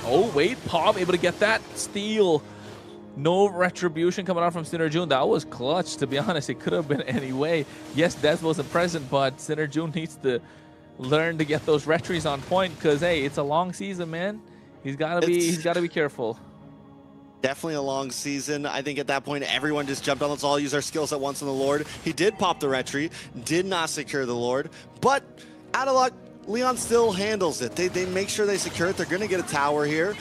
Oh, wait, Pav able to get that steal. No retribution coming out from Synerjun. That was clutch, to be honest. It could have been any way. Yes, Dez wasn't present, but Synerjun needs to learn to get those retries on point because, hey, it's a long season, man. He's got to be careful. Definitely a long season. I think at that point, everyone just jumped on. Let's all use our skills at once on the Lord. He did pop the retry, did not secure the Lord, but out of luck, Leon still handles it. They make sure they secure it. They're going to get a tower here.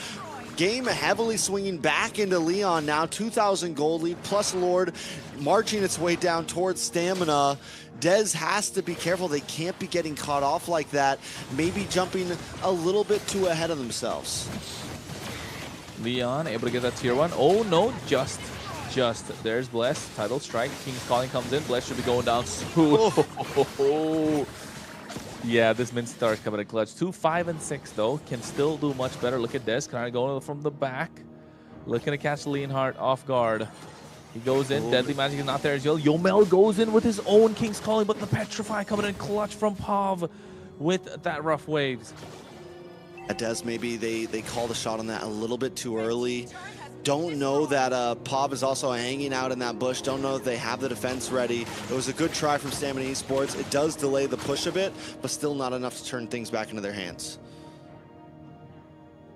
Game heavily swinging back into Leon now. 2,000 gold lead plus Lord marching its way down towards Stamina. Dez has to be careful. They can't be getting caught off like that. Maybe jumping a little bit too ahead of themselves. Leon able to get that tier 1. Oh no, just. There's Bless. Title strike. King's Calling comes in. Bless should be going down soon. Yeah, this min star is coming in clutch. 2, 5, and 6 though. Can still do much better. Look at this. Kind of going from the back. Looking to catch Leonhardt off guard. He goes in. Deadly Magic is not there as well. Yomel goes in with his own King's Calling, but the Petrify coming in clutch from Pav with that rough waves. Dez, maybe they call the shot on that a little bit too early. Don't know that Pav is also hanging out in that bush. Don't know if they have the defense ready. It was a good try from Stamina Esports. It does delay the push a bit, but still not enough to turn things back into their hands.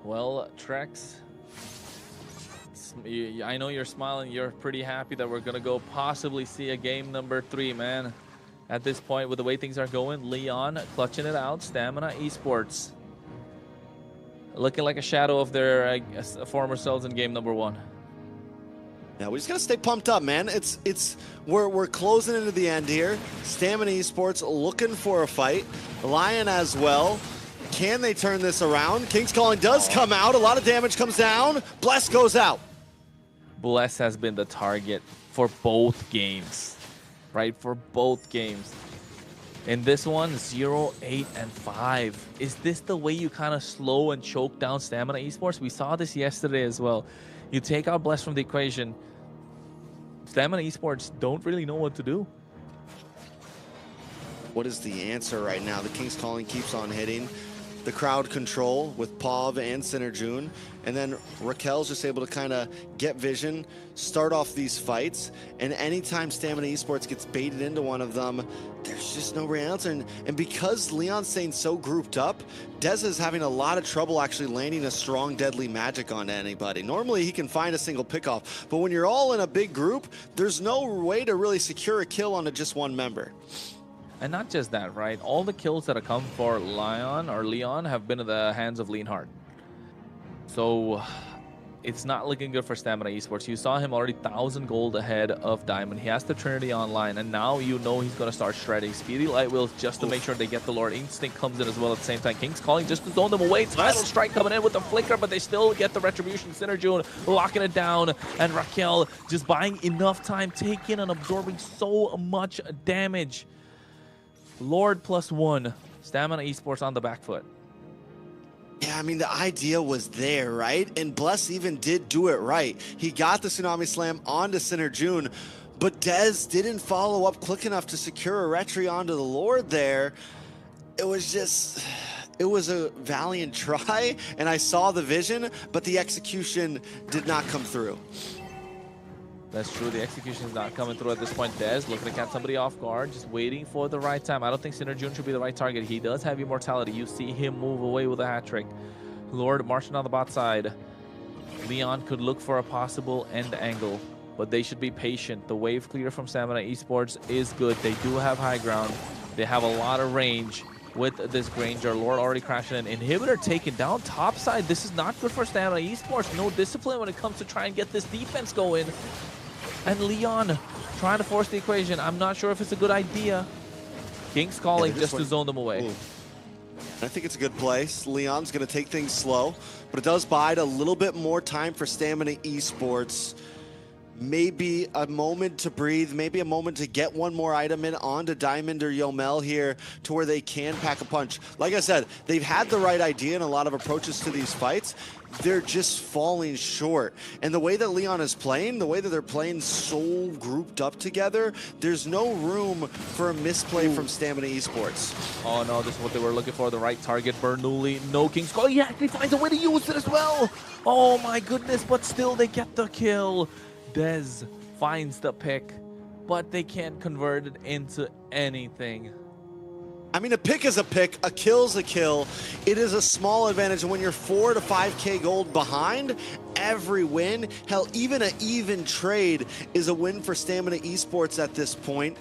Well, Trex, I know you're smiling. You're pretty happy that we're going to go possibly see a game number 3, man. At this point, with the way things are going, Leon clutching it out. Stamina Esports looking like a shadow of their former selves in game number 1. Yeah, we just gotta stay pumped up, man. We're closing into the end here. Stamina Esports looking for a fight. Lion as well. Can they turn this around? King's Calling does come out. A lot of damage comes down. Bless goes out. Bless has been the target for both games, right? For both games. In this one, 0, 8, and 5. Is this the way you kind of slow and choke down Stamina Esports? We saw this yesterday as well. You take out Bless from the equation. Stamina Esports don't really know what to do. What is the answer right now? The King's Calling keeps on hitting. The crowd control with Pav and Synerjun. And then Raquel's just able to kind of get vision, start off these fights. And anytime Stamina Esports gets baited into one of them, there's just no real answer. And because Leon's staying so grouped up, Dez is having a lot of trouble actually landing a strong, deadly magic onto anybody. Normally he can find a single pickoff, but when you're all in a big group, there's no way to really secure a kill onto just one member. And not just that, right? All the kills that have come for Leon have been in the hands of Leonhardt. So it's not looking good for Stamina Esports. You saw him already 1,000 gold ahead of Diamond. He has the Trinity online, and now you know he's going to start shredding. Speedy Light Wheels just to make sure they get the Lord. Instinct comes in as well at the same time. King's Calling just to zone them away. Tidal Strike coming in with the flicker, but they still get the Retribution. Synerjun locking it down, and Raquel just buying enough time, taking and absorbing so much damage. Lord +1, Stamina Esports on the back foot. Yeah, I mean, the idea was there, right? And Bless even did do it right. He got the Tsunami Slam onto Synerjun, but Dez didn't follow up quick enough to secure a retry onto the Lord there. It was a valiant try, and I saw the vision, but the execution did not come through. That's true. The execution is not coming through at this point. Dez looking to catch somebody off guard, just waiting for the right time. I don't think Synerjun should be the right target. He does have immortality. You see him move away with a hat trick. Lord marching on the bot side. Leon could look for a possible end angle, but they should be patient. The wave clear from Stamina Esports is good. They do have high ground. They have a lot of range with this Granger. Lord already crashing in. Inhibitor taken down top side. This is not good for Stamina Esports. No discipline when it comes to try and get this defense going. And Leon trying to force the equation. I'm not sure if it's a good idea. King's Calling just to zone them away. Ooh. I think it's a good place. Leon's going to take things slow, but it does bide a little bit more time for Stamina Esports. Maybe a moment to breathe, maybe a moment to get one more item in onto Diamond or Yomel here to where they can pack a punch. Like I said, they've had the right idea in a lot of approaches to these fights. They're just falling short. And the way that Leon is playing, the way that they're playing so grouped up together, there's no room for a misplay from Stamina Esports. Oh no, this is what they were looking for, the right target. Bernoulli, no King's Call. He actually finds a way to use it as well. Oh my goodness, but still they get the kill. Dez finds the pick, but they can't convert it into anything. I mean, a pick is a pick, a kill's a kill. It is a small advantage, and when you're 4 to 5K gold behind, every win, hell, even an even trade is a win for Stamina Esports at this point.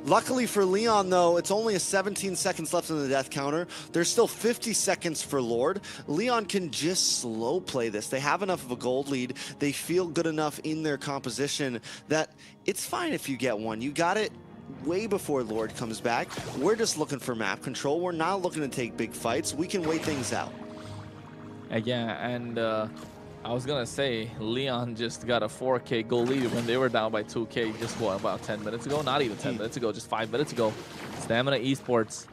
Luckily for Leon, though, it's only 17 seconds left in the death counter. There's still 50 seconds for Lord. Leon can just slow play this. They have enough of a gold lead. They feel good enough in their composition that it's fine if you get one. You got it way before Lord comes back. We're just looking for map control. We're not looking to take big fights. We can wait things out. Yeah, and I was gonna say Leon just got a 4K goal lead when they were down by 2K just what, about 10 minutes ago? Not even 10 minutes ago, just 5 minutes ago. Stamina Esports,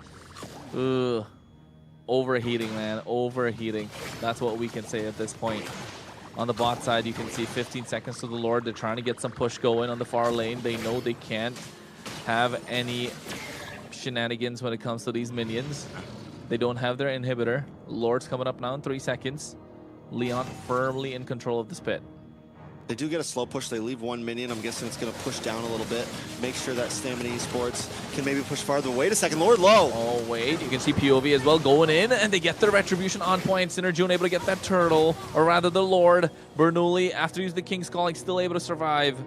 overheating, man, overheating. That's what we can say at this point. On the bot side, you can see 15 seconds to the Lord. They're trying to get some push going on the far lane. They know they can't have any shenanigans when it comes to these minions. They don't have their inhibitor. Lord's coming up now in 3 seconds. Leon firmly in control of this pit. They do get a slow push. They leave one minion. I'm guessing it's going to push down a little bit. Make sure that Stamina Esports can maybe push farther. Wait a second. Lord low. Oh, wait. You can see POV as well going in, and they get their Retribution on point. Synerjun able to get that turtle, or rather the Lord. Bernoulli, after using the King's Calling, still able to survive.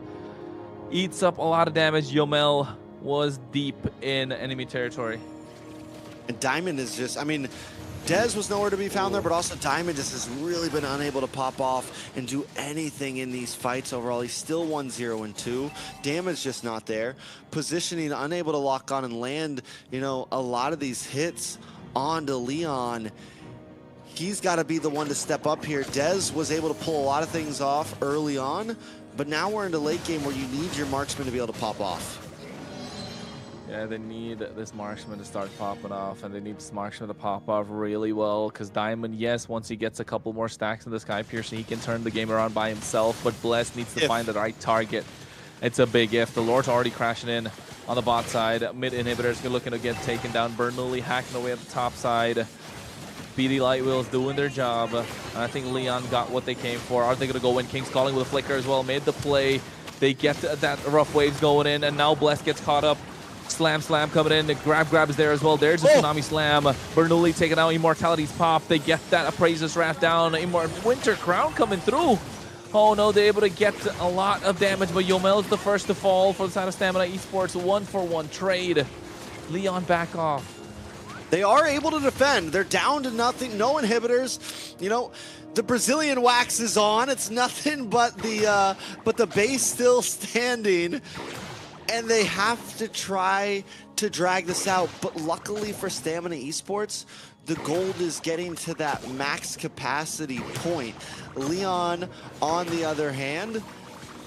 Eats up a lot of damage. Yomel was deep in enemy territory. And Diamond is just, I mean, Dez was nowhere to be found there, but also Diamond just has really been unable to pop off and do anything in these fights overall. He's still 1-0-2. Damage just not there. Positioning, unable to lock on and land, you know, a lot of these hits onto Leon. he's got to be the one to step up here. Dez was able to pull a lot of things off early on, but now we're into late game where you need your marksman to be able to pop off. Yeah, they need this marksman to start popping off, and they need this marksman to pop off really well, because Diamond, yes, once he gets a couple more stacks in the Sky Piercer, he can turn the game around by himself, but Bless needs to find the right target. It's a big if. The Lord's already crashing in on the bot side. Mid inhibitors looking to get taken down. Bernoulli hacking away at the top side. BD Lightwheel's doing their job. And I think Leon got what they came for. Are they going to go in? King's calling with a flicker as well. Made the play. They get that rough waves going in, and now Bless gets caught up. Slam coming in. The grab is there as well. There's a Tsunami Slam. Bernoulli taking out Immortality's pop. They get that Appraiser's Wrath down. Winter Crown coming through. Oh no, they're able to get a lot of damage, but Yomel's the first to fall for the side of Stamina Esports. 1-for-1 trade. Leon back off. They are able to defend. They're down to nothing. No inhibitors. You know, the Brazilian wax is on. It's nothing but the base still standing. And they have to try to drag this out. But luckily for Stamina Esports, the gold is getting to that max capacity point. Leon, on the other hand,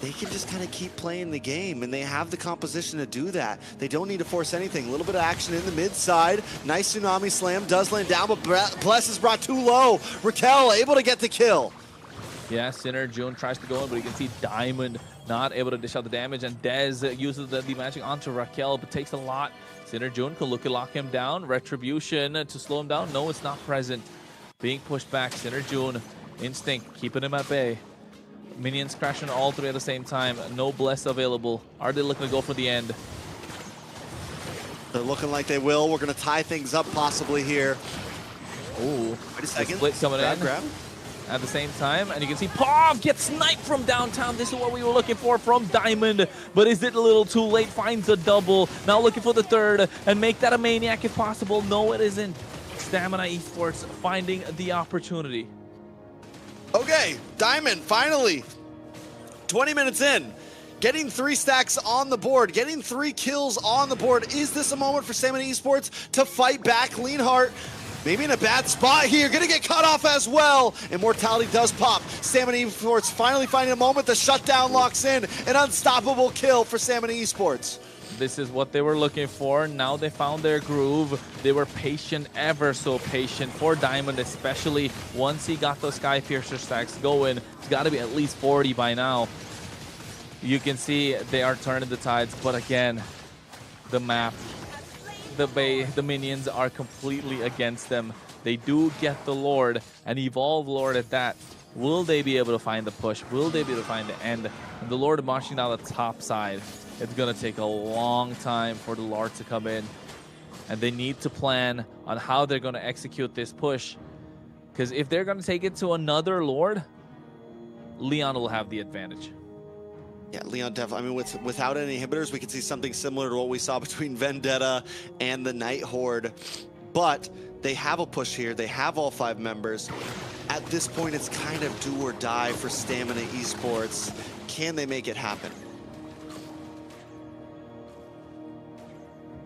they can just kind of keep playing the game, and they have the composition to do that. They don't need to force anything. A little bit of action in the mid side. Nice Tsunami Slam does land down, but Bless is brought too low. Raquel able to get the kill. Yeah, Sinner June tries to go in, but you can see Diamond not able to dish out the damage, and Dez uses the magic onto Raquel, but takes a lot. Sinner June can lock him down. Retribution to slow him down. No, it's not present. Being pushed back. Sinner June, Instinct, keeping him at bay. Minions crashing all three at the same time. No Bless available. Are they looking to go for the end? They're looking like they will. We're going to tie things up possibly here. Ooh, wait a second. Split coming in. Grab. At the same time, and you can see Pav get sniped from downtown. This is what we were looking for from Diamond, but is it a little too late? Finds a double. Now looking for the third, and make that a maniac if possible. No, it isn't. Stamina Esports finding the opportunity. Okay, Diamond, finally, 20 minutes in, getting 3 stacks on the board, getting 3 kills on the board. Is this a moment for Stamina Esports to fight back? Leonhardt, maybe in a bad spot here, gonna get cut off as well. Immortality does pop. Stamina Esports finally finding a moment. The shutdown locks in. An unstoppable kill for Stamina Esports. This is what they were looking for. Now they found their groove. They were patient, ever so patient for Diamond, especially once he got those Sky Piercer stacks going. It's got to be at least 40 by now. You can see they are turning the tides, but again, the map, the minions are completely against them. They do get the Lord, and Evolve Lord at that. Will they be able to find the push? Will they be able to find the end? And the Lord marching down the top side. It's going to take a long time for the Lord to come in. And they need to plan on how they're going to execute this push. Because if they're going to take it to another Lord, Leon will have the advantage. Yeah, Leon definitely. I mean, without any inhibitors, we could see something similar to what we saw between Vendetta and the Night Horde. But they have a push here. They have all 5 members. At this point, it's kind of do or die for Stamina Esports. Can they make it happen?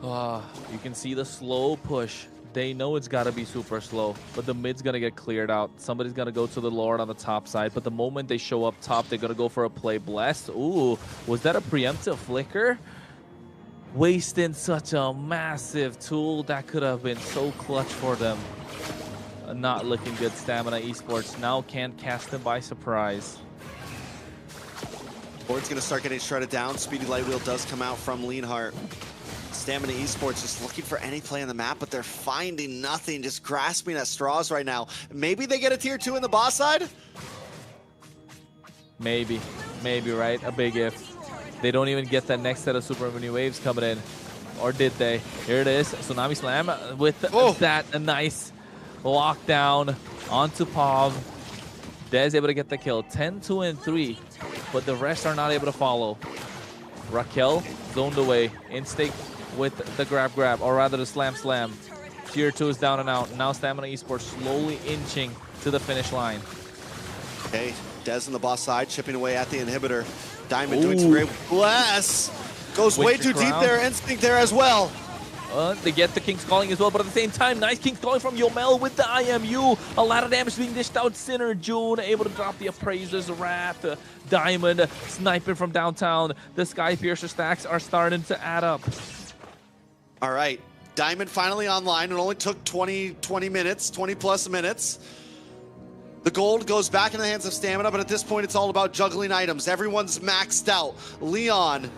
You can see the slow push. They know it's got to be super slow, but the mid's going to get cleared out. Somebody's going to go to the Lord on the top side, but the moment they show up top, they're going to go for a play. Blessed. Ooh, was that a preemptive flicker? Wasting such a massive tool. That could have been so clutch for them. Not looking good. Stamina Esports now can't cast them by surprise. Lord's going to start getting shredded down. Speedy Lightwheel does come out from Leonhardt. Stamina Esports just looking for any play on the map, but they're finding nothing, just grasping at straws right now. Maybe they get a tier 2 in the boss side? Maybe, right? A big if. They don't even get that next set of super mini waves coming in. Or did they? Here it is. Tsunami Slam with that a nice lockdown onto Pav. Dez able to get the kill. 10, 2, and 3, but the rest are not able to follow. Raquel zoned away. Instinct with the grab, or rather the slam. Tier 2 is down and out. Now Stamina Esports slowly inching to the finish line. Okay, Dez on the boss side, chipping away at the inhibitor. Diamond doing some great. Bless goes way too deep there. Instinct there as well. They get the King's Calling as well, but at the same time, nice King's Calling from Yomel with the IMU. A lot of damage being dished out. Sinner, June, able to drop the Appraiser's Wrath. Diamond sniping from downtown. The Sky Piercer stacks are starting to add up. All right, Diamond finally online. It only took 20 minutes, 20 plus minutes. The gold goes back in the hands of Stamina, but at this point, it's all about juggling items. Everyone's maxed out. Leon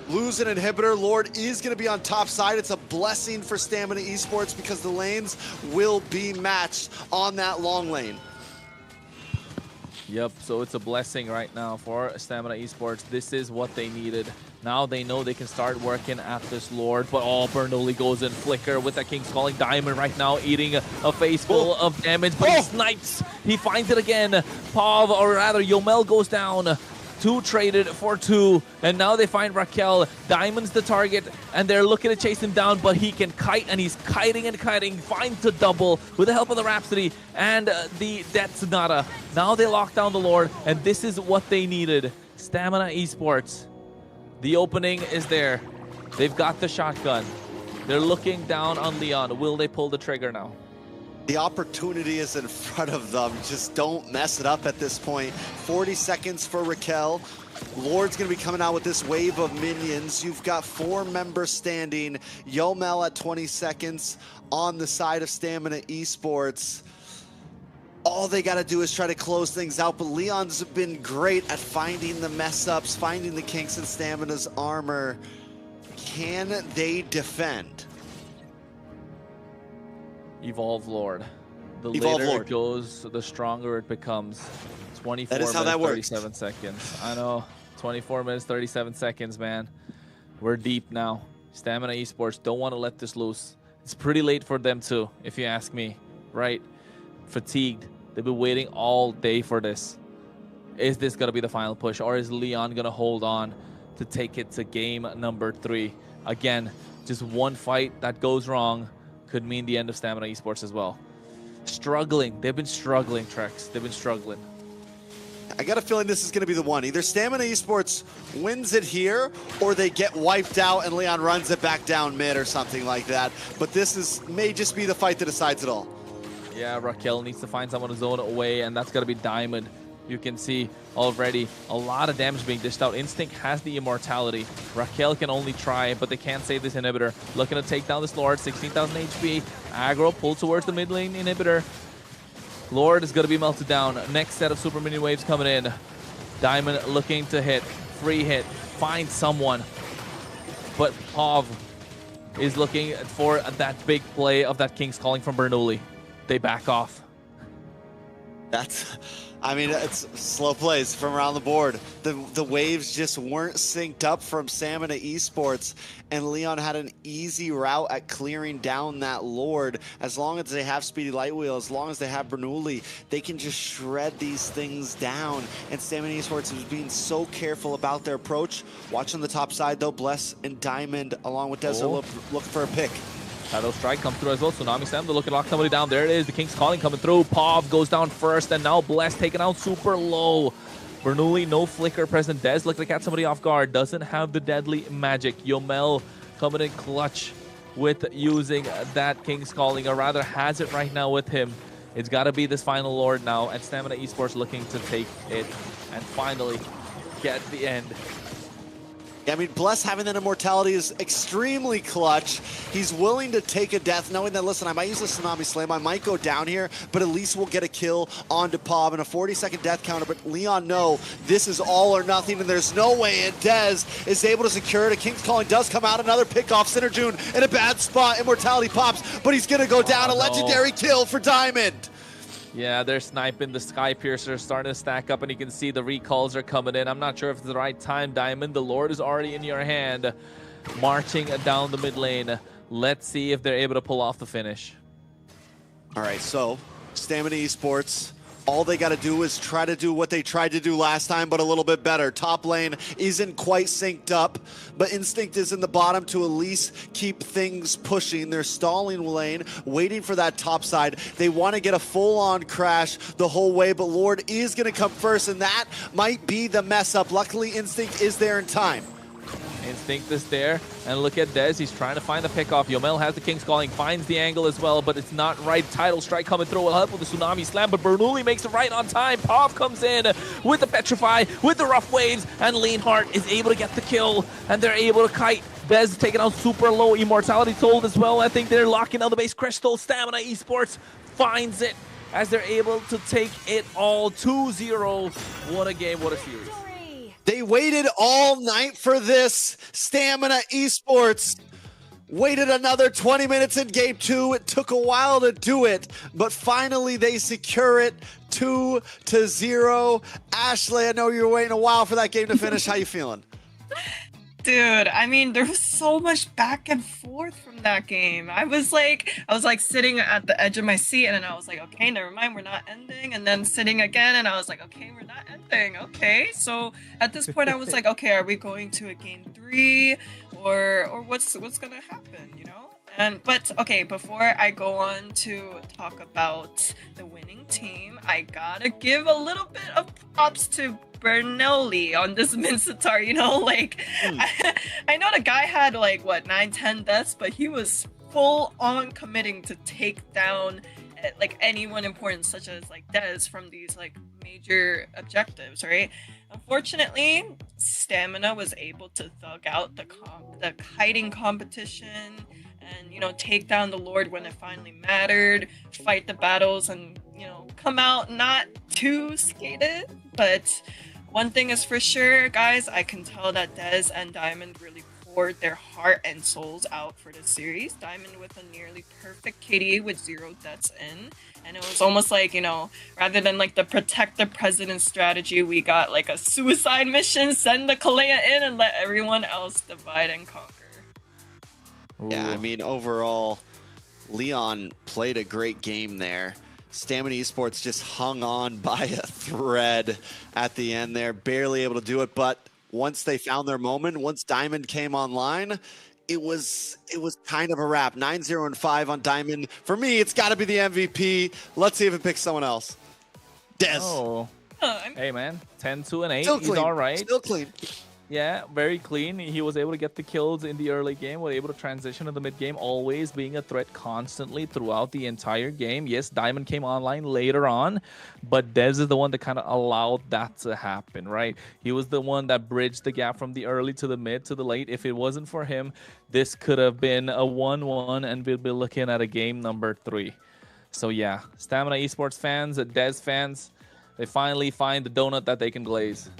lose an inhibitor. Lord is going to be on top side. It's a blessing for Stamina Esports because the lanes will be matched on that long lane. Yep, so it's a blessing right now for Stamina Esports. This is what they needed. Now they know they can start working at this Lord, but Bernoulli goes in Flicker with that King's Calling. Diamond right now eating a face full of damage, but he snipes. He finds it again. Pav, or rather Yomel, goes down. 2 traded for 2, and now they find Raquel. Diamond's the target, and they're looking to chase him down, but he can kite, and he's kiting and kiting. Finds the double with the help of the Rhapsody and the Sonata. Now they lock down the Lord, and this is what they needed. Stamina Esports. The opening is there. They've got the shotgun. They're looking down on Leon. Will they pull the trigger now? The opportunity is in front of them. Just don't mess it up at this point. 40 seconds for Raquel. Lord's going to be coming out with this wave of minions. You've got 4 members standing. Yomel at 20 seconds on the side of Stamina Esports. All they got to do is try to close things out, but Leon's been great at finding the mess-ups, finding the kinks in Stamina's armor. Can they defend? Evolve Lord. The Evolve later Lord. it goes, the stronger it becomes. 24 That is how minutes, that works. 37 seconds. I know. 24 minutes, 37 seconds, man. We're deep now. Stamina Esports don't want to let this loose. It's pretty late for them too, if you ask me. Right? Fatigued. They've been waiting all day for this. Is this going to be the final push, or is Leon going to hold on to take it to game number 3? Again, just one fight that goes wrong could mean the end of Stamina Esports as well. Struggling. They've been struggling, Trex. They've been struggling. I got a feeling this is going to be the one. Either Stamina Esports wins it here, or they get wiped out and Leon runs it back down mid or something like that. But this may just be the fight that decides it all. Yeah, Raquel needs to find someone to zone away, and that's going to be Diamond. You can see already a lot of damage being dished out. Instinct has the immortality. Raquel can only try, but they can't save this inhibitor. Looking to take down this Lord, 16,000 HP. Aggro pulled towards the mid lane inhibitor. Lord is going to be melted down. Next set of super mini waves coming in. Diamond looking to hit. Free hit. Find someone. But Pav is looking for that big play of that King's Calling from Bernoulli. They back off. I mean, it's slow plays from around the board. The waves just weren't synced up from Stamina Esports, and Leon had an easy route at clearing down that Lord. As long as they have Speedy Lightwheel, as long as they have Bernoulli, they can just shred these things down. And Stamina Esports is being so careful about their approach. Watch on the top side, though, Bless and Diamond, along with Desert, look for a pick. Shadow Strike comes through as well. Tsunami Slam to look at lock somebody down. There it is. The King's Calling coming through. Pav goes down first, and now Bless taken out super low. Bernoulli, no flicker present. Des looking to catch somebody off guard. Doesn't have the deadly magic. Yomel coming in clutch with using that King's Calling, or rather has it right now with him. It's got to be this final Lord now, and Stamina Esports looking to take it and finally get the end. I mean, Bless having that immortality is extremely clutch. He's willing to take a death, knowing that, listen, I might use the Tsunami Slam, I might go down here, but at least we'll get a kill onto Pav and a 40-second death counter. But Leon, no, this is all or nothing, and there's no way. And Dez is able to secure it. A King's Calling does come out, another pick off. Sinnerjune in a bad spot. Immortality pops, but he's going to go down. A legendary kill for Diamond. Yeah, they're sniping. The Sky Piercer starting to stack up, and you can see the recalls are coming in. I'm not sure if it's the right time, Diamond. The Lord is already in your hand, marching down the mid lane. Let's see if they're able to pull off the finish. All right, so Stamina Esports, all they got to do is try to do what they tried to do last time, but a little bit better. Top lane isn't quite synced up, but Instinct is in the bottom to at least keep things pushing. They're stalling lane, waiting for that top side. They want to get a full-on crash the whole way, but Lord is going to come first, and that might be the mess up. Luckily, Instinct is there in time. Instinct think this there. And look at Dez. He's trying to find the pickoff. Yomel has the King's Calling, finds the angle as well, but it's not right. Tidal Strike coming through will help with the Tsunami Slam, but Bernoulli makes it right on time. Pov comes in with the Petrify, with the Rough Waves, and Leanheart is able to get the kill, and they're able to kite. Dez taking out super low. Immortality sold as well. I think they're locking down the base. Crystal Stamina Esports finds it as they're able to take it all 2-0. What a game, what a series. They waited all night for this. Stamina Esports waited another 20 minutes in game 2. It took a while to do it, but finally they secure it 2-0. Ashley, I know you were waiting a while for that game to finish. How you feeling? Dude, I mean, there was so much back and forth from that game. I was like sitting at the edge of my seat, and then I was like, okay, never mind, we're not ending. And then sitting again, and I was like, okay, we're not ending. Okay, so at this point, I was like, okay, are we going to a game 3, or what's gonna happen? You know? But okay, before I go on to talk about the winning team, I gotta give a little bit of props to Bernoulli on this Mincetar, you know, like I know the guy had like what 9-10 deaths, but he was full on committing to take down like anyone important such as like Dez from these like major objectives, right? Unfortunately, Stamina was able to thug out the kiting competition and, you know, take down the Lord when it finally mattered, fight the battles, and, you know, come out not too skated. But one thing is for sure, guys, I can tell that Dez and Diamond really poured their heart and souls out for this series. Diamond with a nearly perfect KD with 0 deaths in. And it was almost like, you know, rather than like the protect the president strategy, we got like a suicide mission, send the Kalea in and let everyone else divide and conquer. Yeah, I mean, overall, Leon played a great game there. Stamina Esports just hung on by a thread at the end there, barely able to do it. But once they found their moment, once Diamond came online, it was kind of a wrap. 9-0-5 on Diamond. For me, it's got to be the MVP. Let's see if it picks someone else. Dez. Oh. Hey, man. 10-2-8. Still He's clean. all right. Still clean. Yeah, very clean. He was able to get the kills in the early game, was able to transition to the mid game, always being a threat constantly throughout the entire game. Yes, Diamond came online later on, but Dez is the one that kind of allowed that to happen, right? He was the one that bridged the gap from the early to the mid to the late. If it wasn't for him, this could have been a 1-1, and we'll be looking at a game number 3. So yeah, Stamina Esports fans, Dez fans, they finally find the donut that they can glaze.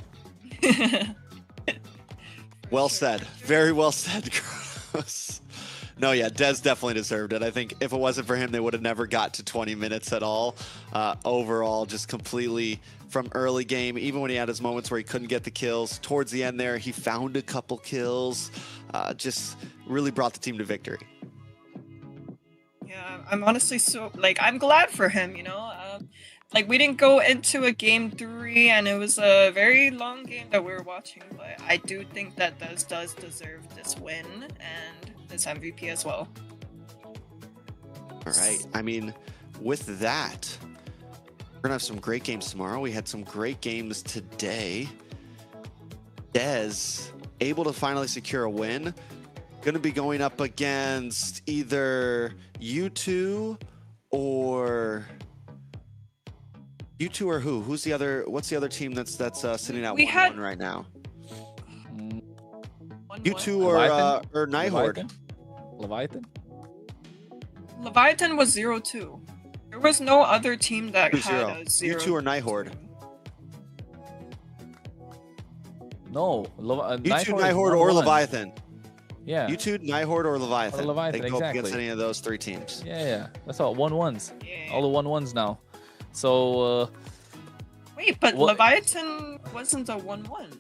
Well said. Very well said, Kronos. No, yeah, Dez definitely deserved it. I think if it wasn't for him, they would have never got to 20 minutes at all. Overall, just completely from early game, even when he had his moments where he couldn't get the kills, towards the end there, he found a couple kills. Just really brought the team to victory. Yeah, I'm honestly so, like, I'm glad for him, you know? Like, we didn't go into a game 3, and it was a very long game that we were watching, but I do think that Dez does deserve this win and this MVP as well. All right. I mean, with that, we're going to have some great games tomorrow. We had some great games today. Dez able to finally secure a win. Going to be going up against either U2 or... U2 or who? Who's the other? What's the other team that's sitting at 1-1 right now? U2 or Nighthorde? Leviathan? Leviathan was 0-2. There was no other team that had a 0. U2 or Nighthorde? No. U2, Nighthorde, or Leviathan? Yeah. U2, Nighthorde, or Leviathan? Or Leviathan, they go up exactly. against any of those 3 teams. Yeah. That's all 1-1s. Yeah. All the 1-1s now. So, wait, but Leviathan wasn't a 1-1.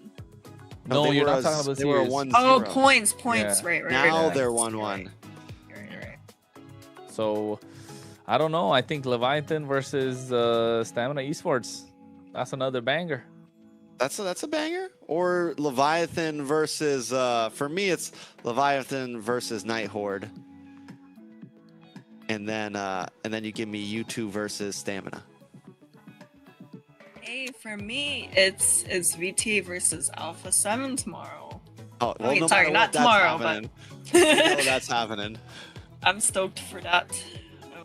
No, you're not talking about they were a series. 1-0. Oh, points, Yeah. right. Now right. they're 1-1. Right. So, I don't know. I think Leviathan versus Stamina Esports. That's another banger. That's a banger? Or Leviathan versus, for me, it's Leviathan versus Nighthorde. And then you give me U2 versus Stamina. Hey, for me, it's VT versus Alpha 7 tomorrow. Oh, well, Okay, no sorry, matter not what, that's tomorrow, happening. but You know that's happening. I'm stoked for that.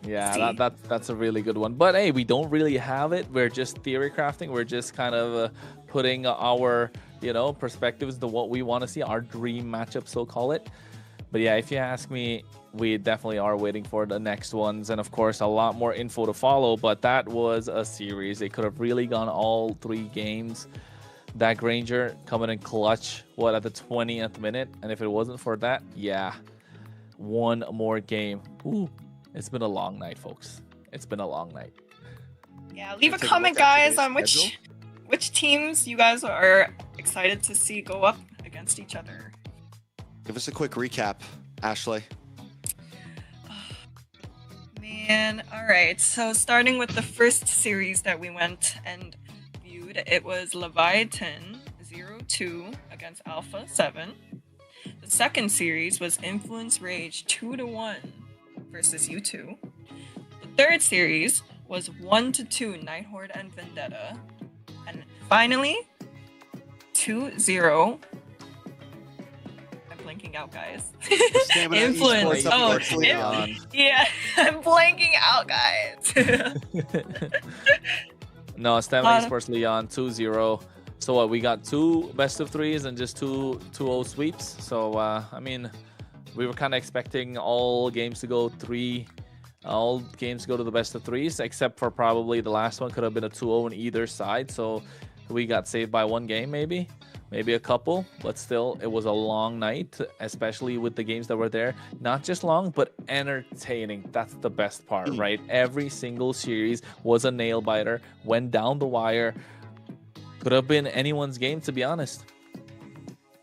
Yeah, that's a really good one. But hey, we don't really have it. We're just theory crafting. We're just kind of putting our, perspectives to what we want to see, our dream matchup, so call it. But yeah, if you ask me, we definitely are waiting for the next ones. And of course, a lot more info to follow. But that was a series. It could have really gone all 3 games. That Granger coming in clutch, at the 20th minute. And if it wasn't for that, yeah, one more game. Ooh, it's been a long night, folks. It's been a long night. Yeah, leave a comment, guys, on which teams you guys are excited to see go up against each other. Give us a quick recap, Ashley. Man, all right. So starting with the first series that we went and viewed, it was Leviathan 0-2 against Alpha 7. The second series was Influence Rage 2-1 versus U2. The third series was 1-2 Nighthorde and Vendetta. And finally, 2-0. I'm blanking out, guys. Influence. Oh, yeah. I'm blanking out, guys. No, Stamina Esports Leon 2-0. So what, we got 2 best of 3s and just 2-0 sweeps. So I mean, we were kind of expecting all games to go all games to go to the best of 3s, except for probably the last one could have been a 2-0 on either side. So we got saved by 1 game, maybe a couple, but still, it was a long night, especially with the games that were there. Not just long, but entertaining. That's the best part, right? Every single series was a nail biter, went down the wire. Could have been anyone's game, to be honest.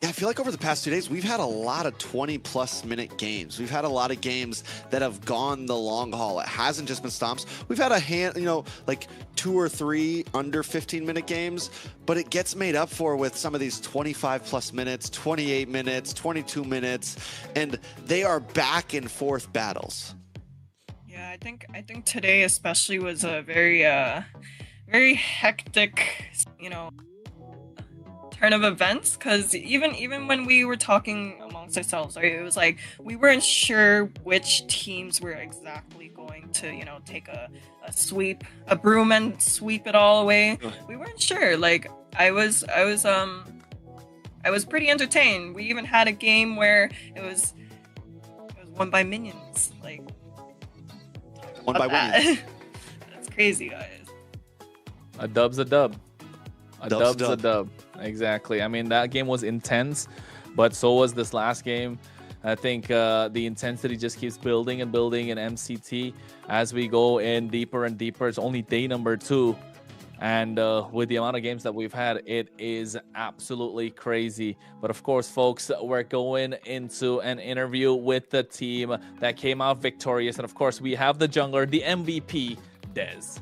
Yeah, I feel like over the past 2 days, we've had a lot of 20-plus minute games. We've had a lot of games that have gone the long haul. It hasn't just been stomps. We've had a like 2 or 3 under 15-minute games, but it gets made up for with some of these 25-plus minutes, 28 minutes, 22 minutes, and they are back and forth battles. Yeah, I think today especially was a very hectic, turn of events, because even when we were talking amongst ourselves, right, it was like we weren't sure which teams were exactly going to take a broom and sweep it all away. We weren't sure. Like I was pretty entertained. We even had a game where it was won by minions. Like won by minions. That's crazy, guys. A dub's a dub. A dub's a dub. dub. Exactly. I mean, that game was intense, but so was this last game. I think the intensity just keeps building and building in MCT as we go in deeper and deeper. It's only day number 2. And with the amount of games that we've had, it is absolutely crazy. But of course, folks, we're going into an interview with the team that came out victorious. And of course, we have the jungler, the MVP, Dez.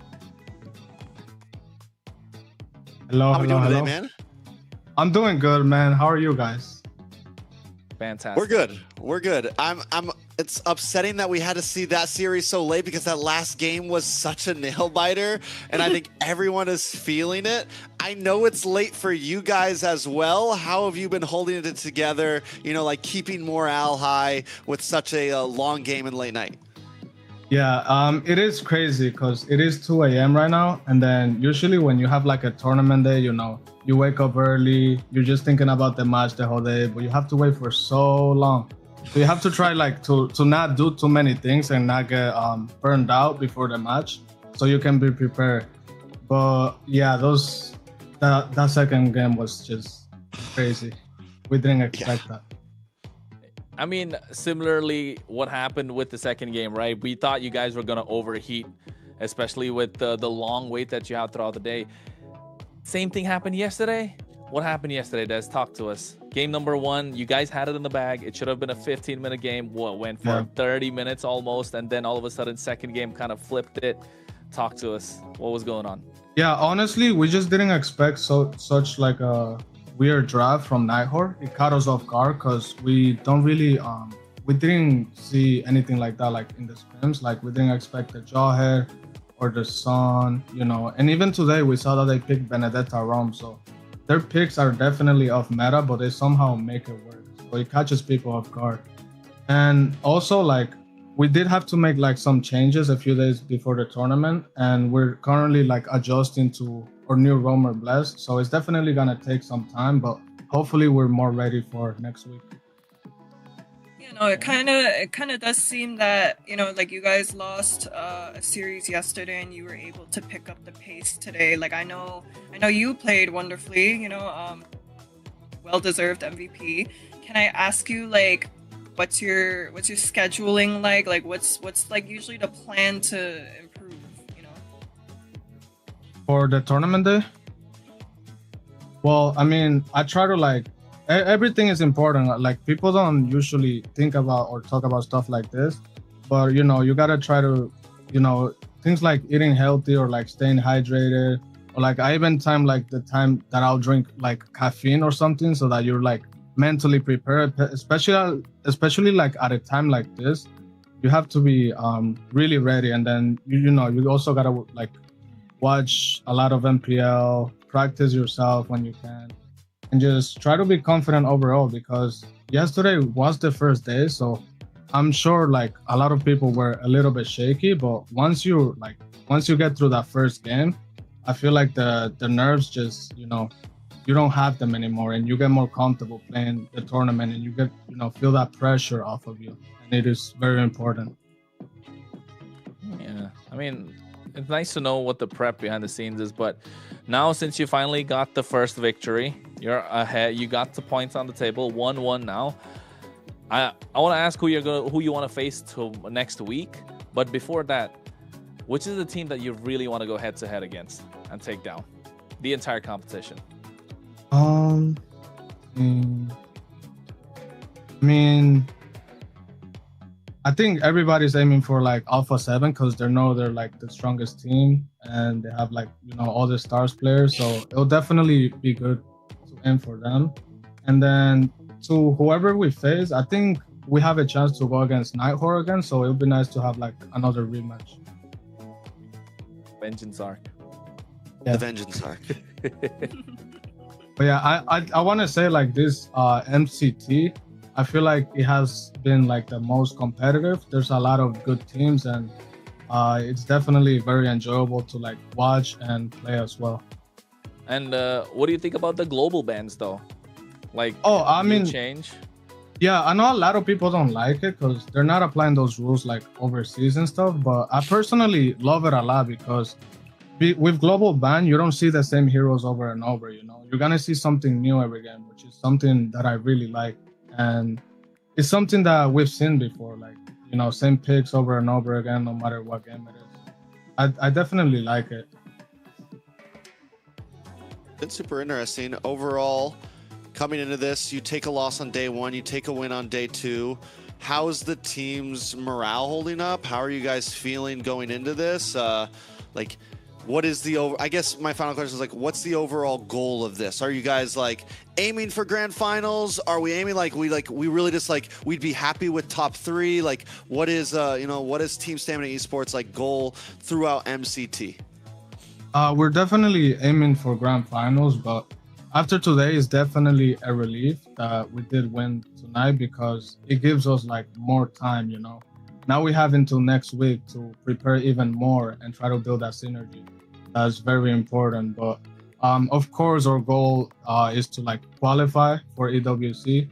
Hello, How are we doing hello. today, man? I'm doing good, man. How are you guys? Fantastic. We're good. It's upsetting that we had to see that series so late because that last game was such a nail biter, and I think everyone is feeling it. I know it's late for you guys as well. How have you been holding it together? Like keeping morale high with such a long game and late night. Yeah, it is crazy because it is 2 a.m. right now, and then usually when you have like a tournament day, you wake up early, you're just thinking about the match the whole day, but you have to wait for so long. So you have to try like to not do too many things and not get burned out before the match, so you can be prepared. But yeah, that second game was just crazy. We didn't expect that. I mean, similarly, what happened with the second game, right? We thought you guys were going to overheat, especially with the long wait that you have throughout the day. Same thing happened yesterday. What happened yesterday, Des? Talk to us. Game number 1, you guys had it in the bag. It should have been a 15-minute game. What went for 30 minutes almost, and then all of a sudden, second game kind of flipped it. Talk to us. What was going on? Yeah, honestly, we just didn't expect such like a weird draft from Nighthorde. It caught us off guard because we don't really we didn't see anything like that like in the scrims. Like we didn't expect the Jawhead or the Sun, and even today we saw that they picked Benedetta Rom. So their picks are definitely off meta, but they somehow make it work. so it catches people off guard. And also, like, we did have to make like some changes a few days before the tournament, and we're currently like adjusting to our new roamer blast. So it's definitely gonna take some time, but hopefully we're more ready for next week. You know, it kind of does seem that, you know, like you guys lost a series yesterday and you were able to pick up the pace today. Like I know you played wonderfully, you know, well-deserved MVP. Can I ask you, like, what's your scheduling like? Like what's like usually the plan to improve, you know? For the tournament day? Well, I mean, I try to like everything is important. Like people don't usually think about or talk about stuff like this, but you know, you gotta try to, you know, things like eating healthy or like staying hydrated, or like I even time like the time that I'll drink like caffeine or something so that you're like mentally prepared, especially like at a time like this. You have to be really ready, and then you know, you also gotta like watch a lot of MPL, practice yourself when you can, and just try to be confident overall, because yesterday was the first day, so I'm sure like a lot of people were a little bit shaky, but once you get through that first game, I feel like the nerves just, you know, you don't have them anymore, and you get more comfortable playing the tournament, and you get, you know, feel that pressure off of you, and it is very important. Yeah, I mean, it's nice to know what the prep behind the scenes is, but now since you finally got the first victory, you're ahead, you got the points on the table, 1-1 now. I want to ask who you want to face to next week, but before that, which is the team that you really want to go head to head against and take down the entire competition? I mean, I think everybody's aiming for like Alpha 7 because they know they're like the strongest team and they have like, you know, all the stars players. So it'll definitely be good to aim for them. And then to whoever we face, I think we have a chance to go against Nighthawk again. So it'll be nice to have like another rematch. Vengeance Arc. Yeah. The Vengeance Arc. But yeah, I want to say like this MCT, I feel like it has been like the most competitive. There's a lot of good teams, and it's definitely very enjoyable to like watch and play as well. And what do you think about the global bans though? Like, oh, I mean, change? Yeah, I know a lot of people don't like it because they're not applying those rules like overseas and stuff, but I personally love it a lot because with global ban, you don't see the same heroes over and over, you know. You're gonna see something new every game, which is something that I really like. And it's something that we've seen before, like, you know, same picks over and over again, no matter what game it is. I definitely like it. It's super interesting. Overall, coming into this, you take a loss on day one, you take a win on day two. How's the team's morale holding up? How are you guys feeling going into this? Like, what is the I guess my final question is like, what's the overall goal of this? Are you guys like aiming for grand finals? Are we aiming like we really just like we'd be happy with top 3? Like, what is you know, what is Team Stamina Esports like goal throughout MCT? We're definitely aiming for grand finals, but after today is definitely a relief that we did win tonight because it gives us like more time, you know. Now we have until next week to prepare even more and try to build that synergy. That's very important. But of course, our goal is to like qualify for EWC.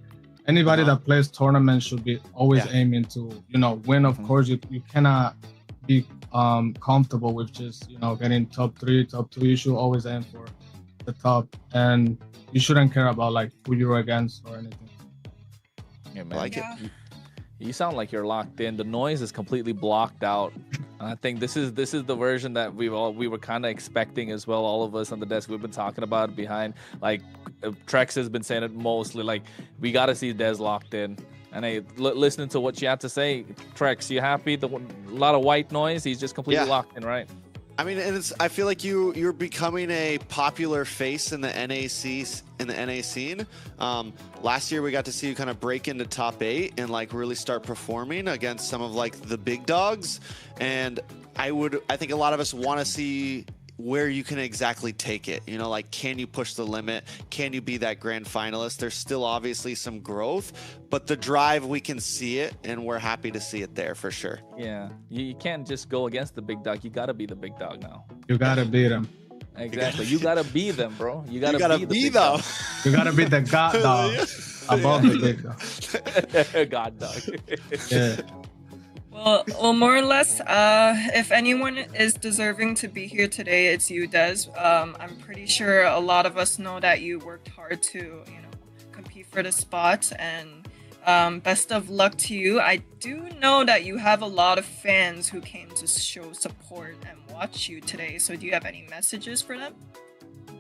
Anybody that plays tournaments should be always aiming to, you know, win. Of course, you cannot be comfortable with just, you know, getting top 3, top 2. You should always aim for the top, and you shouldn't care about like who you're against or anything. Yeah, man. I like it. You sound like you're locked in. The noise is completely blocked out. And I think this is the version that we were kind of expecting as well. All of us on the desk, we've been talking about it behind. Like Trex has been saying it mostly. Like, we got to see Dez locked in. And hey, listening to what you had to say, Trex, you happy? A lot of white noise. He's just completely locked in, right? I mean, and I feel like you're becoming a popular face in the NA scene. Last year we got to see you kind of break into top 8 and like really start performing against some of like the big dogs. And I think a lot of us want to see where you can exactly take it. You know, like, can you push the limit? Can you be that grand finalist? There's still obviously some growth, but the drive, we can see it, and we're happy to see it there for sure. Yeah, you can't just go against the big dog. You got to be the big dog now. You gotta beat them. Exactly. You got to be them, bro. You got to be the them. You gotta be the god dog above the big dog. God dog. Yeah. Well, more or less, if anyone is deserving to be here today, it's you, Des. I'm pretty sure a lot of us know that you worked hard to, compete for the spot, and best of luck to you. I do know that you have a lot of fans who came to show support and watch you today. So do you have any messages for them?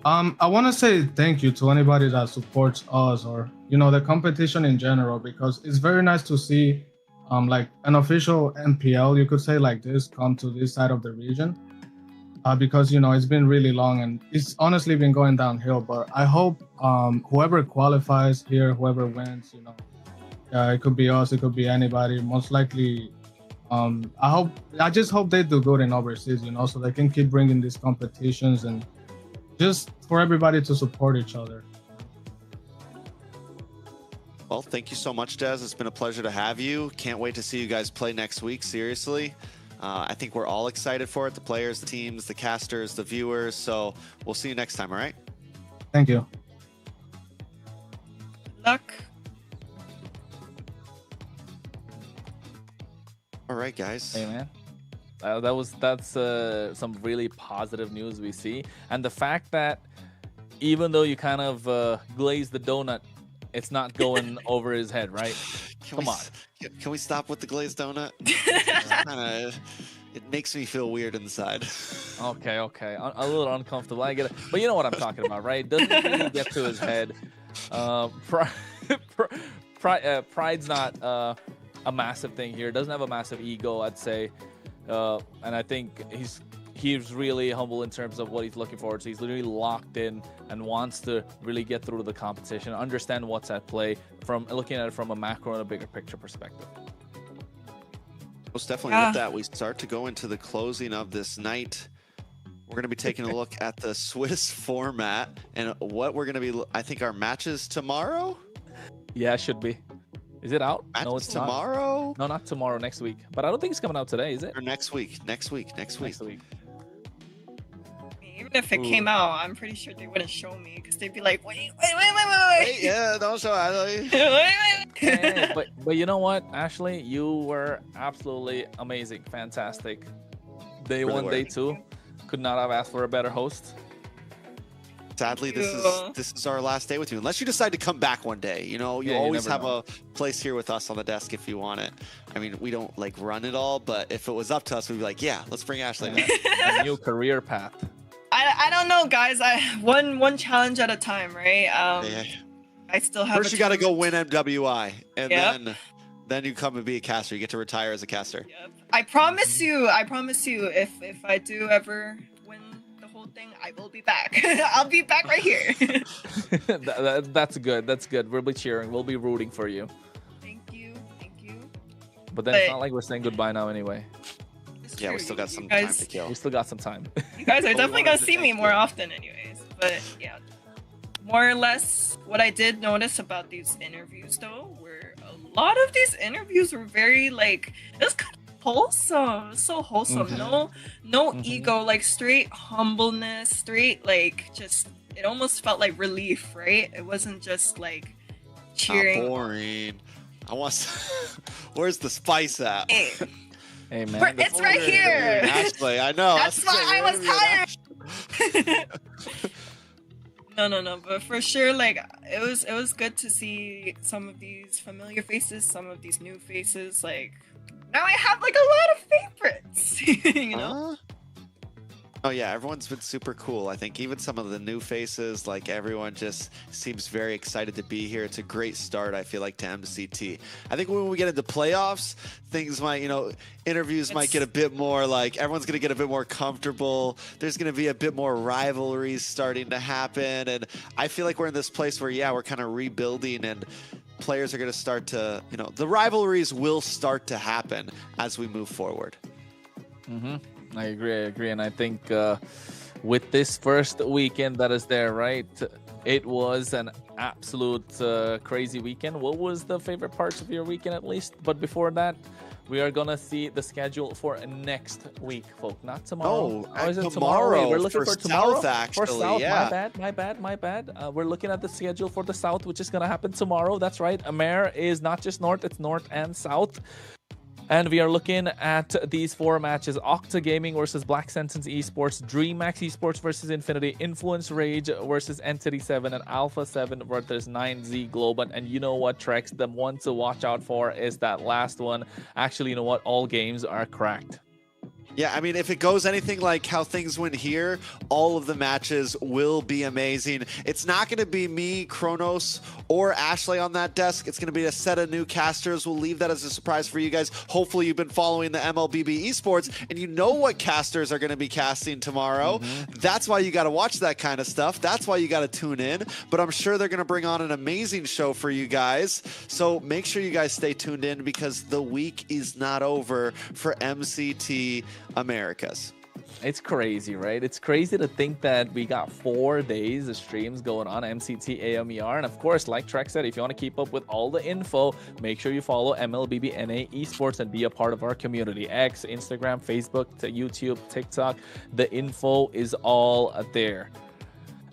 I want to say thank you to anybody that supports us, or the competition in general, because it's very nice to see like an official MPL, you could say, like this come to this side of the region, because it's been really long and it's honestly been going downhill. But I hope whoever qualifies here, whoever wins, it could be us, it could be anybody. Most likely, I just hope they do good in overseas, so they can keep bringing these competitions, and just for everybody to support each other. Well, thank you so much, Des. It's been a pleasure to have you. Can't wait to see you guys play next week, seriously. I think we're all excited for it, the players, the teams, the casters, the viewers. So we'll see you next time, all right? Thank you. Good luck. All right, guys. Hey, man. That's some really positive news we see. And the fact that even though you kind of glazed the donut, it's not going over his head, right? Come on. Can we stop with the glazed donut? It makes me feel weird inside. Okay. A little uncomfortable. I get it. But you know what I'm talking about, right? Doesn't really get to his head. Pride's not a massive thing here. Doesn't have a massive ego, I'd say. And I think he's really humble in terms of what he's looking forward to. He's literally locked in and wants to really get through to the competition, understand what's at play, from looking at it from a macro and a bigger picture perspective. Most definitely. With that, we start to go into the closing of this night. We're going to be taking a look at the Swiss format and what we're going to be, I think, our matches tomorrow? Yeah, it should be. Is it out? Matches no, it's tomorrow? Not. No, not tomorrow, next week. But I don't think it's coming out today, is it? Or next week. Next week. Even if it came out, I'm pretty sure they wouldn't show me, because they'd be like, wait. Yeah, don't show Ashley. Yeah, but you know what, Ashley? You were absolutely amazing. Fantastic. Day Really one, were. day two. Could not have asked for a better host. Sadly, this is our last day with you. Unless you decide to come back one day. You always have a place here with us on the desk if you want it. I mean, we don't run it all, but if it was up to us, we'd be like, yeah, let's bring Ashley back. A new career path. I don't know, guys. One challenge at a time, right? I still have. First, you got to go win MWI, and Yep. then you come and be a caster. You get to retire as a caster. Yep. I promise you. If I do ever win the whole thing, I will be back. I'll be back right here. That's good. That's good. We'll be cheering. We'll be rooting for you. Thank you. But then it's not like we're saying goodbye now anyway. Yeah, we still got some time to kill. We still got some time. You guys are definitely gonna see me more often, anyways. But yeah, more or less, what I did notice about these interviews, though, were a lot of these interviews were very it was kind of wholesome. So wholesome. No ego, straight humbleness, straight just. It almost felt like relief, right? It wasn't just cheering. Not boring. I want. Where's the spice at? Hey man, it's right here. Ashley, I know. That's why I was tired. No. But for sure, it was good to see some of these familiar faces, some of these new faces. Now I have a lot of favorites. Oh yeah, everyone's been super cool. I think even some of the new faces, everyone just seems very excited to be here. It's a great start, I feel like, to MCT. I think when we get into playoffs, things might, interviews might get a bit more everyone's going to get a bit more comfortable. There's going to be a bit more rivalries starting to happen. And I feel like we're in this place where, we're kind of rebuilding, and players are going to start to, the rivalries will start to happen as we move forward. I agree, and I think with this first weekend that is there, right? It was an absolute crazy weekend. What was the favorite parts of your weekend, at least? But before that, we are gonna see the schedule for next week, folk. Not tomorrow. Oh, Is it tomorrow. We're looking for tomorrow. South, actually. For South, yeah. my bad. We're looking at the schedule for the South, which is gonna happen tomorrow. That's right. AMER is not just North; it's North and South. And we are looking at these 4 matches: Octa Gaming versus Black Sentence Esports, DreamMax Esports versus Infinity, Influence Rage versus Entity 7, and Alpha 7 versus 9Z Global. And you know what, Trex? The one to watch out for is that last one. Actually, you know what? All games are cracked. Yeah, I mean, if it goes anything like how things went here, all of the matches will be amazing. It's not going to be me, Kronos, or Ashley on that desk. It's going to be a set of new casters. We'll leave that as a surprise for you guys. Hopefully you've been following the MLBB Esports, and you know what casters are going to be casting tomorrow. That's why you got to watch that kind of stuff. That's why you got to tune in. But I'm sure they're going to bring on an amazing show for you guys. So make sure you guys stay tuned in, because the week is not over for MCT Americas. It's crazy, right? It's crazy to think that we got 4 days of streams going on MCT AMER. And of course, like Trek said, if you want to keep up with all the info, make sure you follow MLBB Esports and be a part of our community. X, Instagram, Facebook, YouTube, TikTok. The info is all there.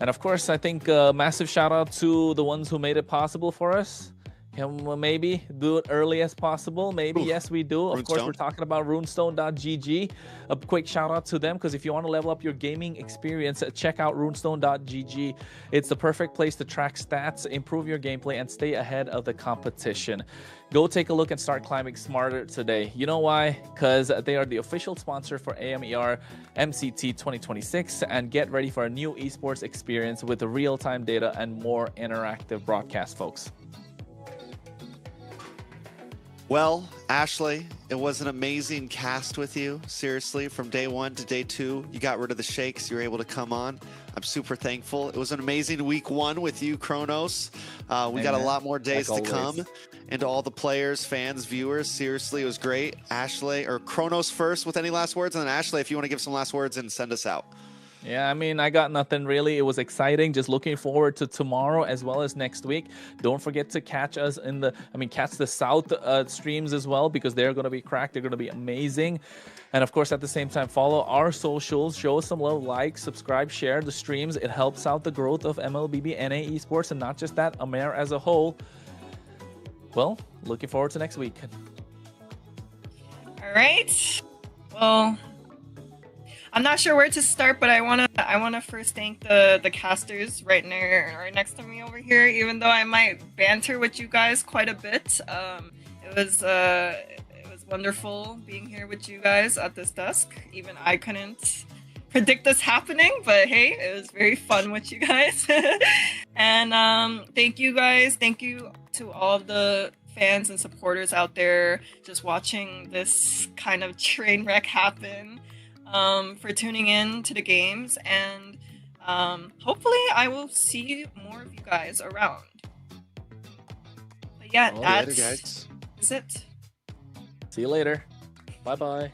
And of course, I think a massive shout out to the ones who made it possible for us. Can we maybe do it early as possible? Maybe. Yes, we do. Of course, we're talking about runestone.gg. A quick shout out to them, because if you want to level up your gaming experience, check out runestone.gg. It's the perfect place to track stats, improve your gameplay, and stay ahead of the competition. Go take a look and start climbing smarter today. You know why? Because they are the official sponsor for AMER MCT 2026, and get ready for a new esports experience with real-time data and more interactive broadcast, folks. Well, Ashley, it was an amazing cast with you. Seriously, from day 1 to day 2, you got rid of the shakes. You were able to come on. I'm super thankful. It was an amazing week 1 with you, Kronos. We got a lot more days to come. And to all the players, fans, viewers, seriously, it was great. Ashley, or Kronos first with any last words, and then Ashley, if you want to give some last words and send us out. Yeah, I mean, I got nothing really. It was exciting. Just looking forward to tomorrow as well as next week. Don't forget to catch us in the, catch the South streams as well, because they're going to be cracked. They're going to be amazing. And of course, at the same time, follow our socials, show us some love, like, subscribe, share the streams. It helps out the growth of MLBB Esports, and not just that, AMER as a whole. Well, looking forward to next week. All right. Well, I'm not sure where to start, but I wanna first thank the casters right next to me over here. Even though I might banter with you guys quite a bit, it was wonderful being here with you guys at this desk. Even I couldn't predict this happening, but hey, it was very fun with you guys. And thank you guys. Thank you to all of the fans and supporters out there just watching this kind of train wreck happen. For tuning in to the games, and hopefully I will see more of you guys around. But yeah, that's it. See you later. Bye-bye.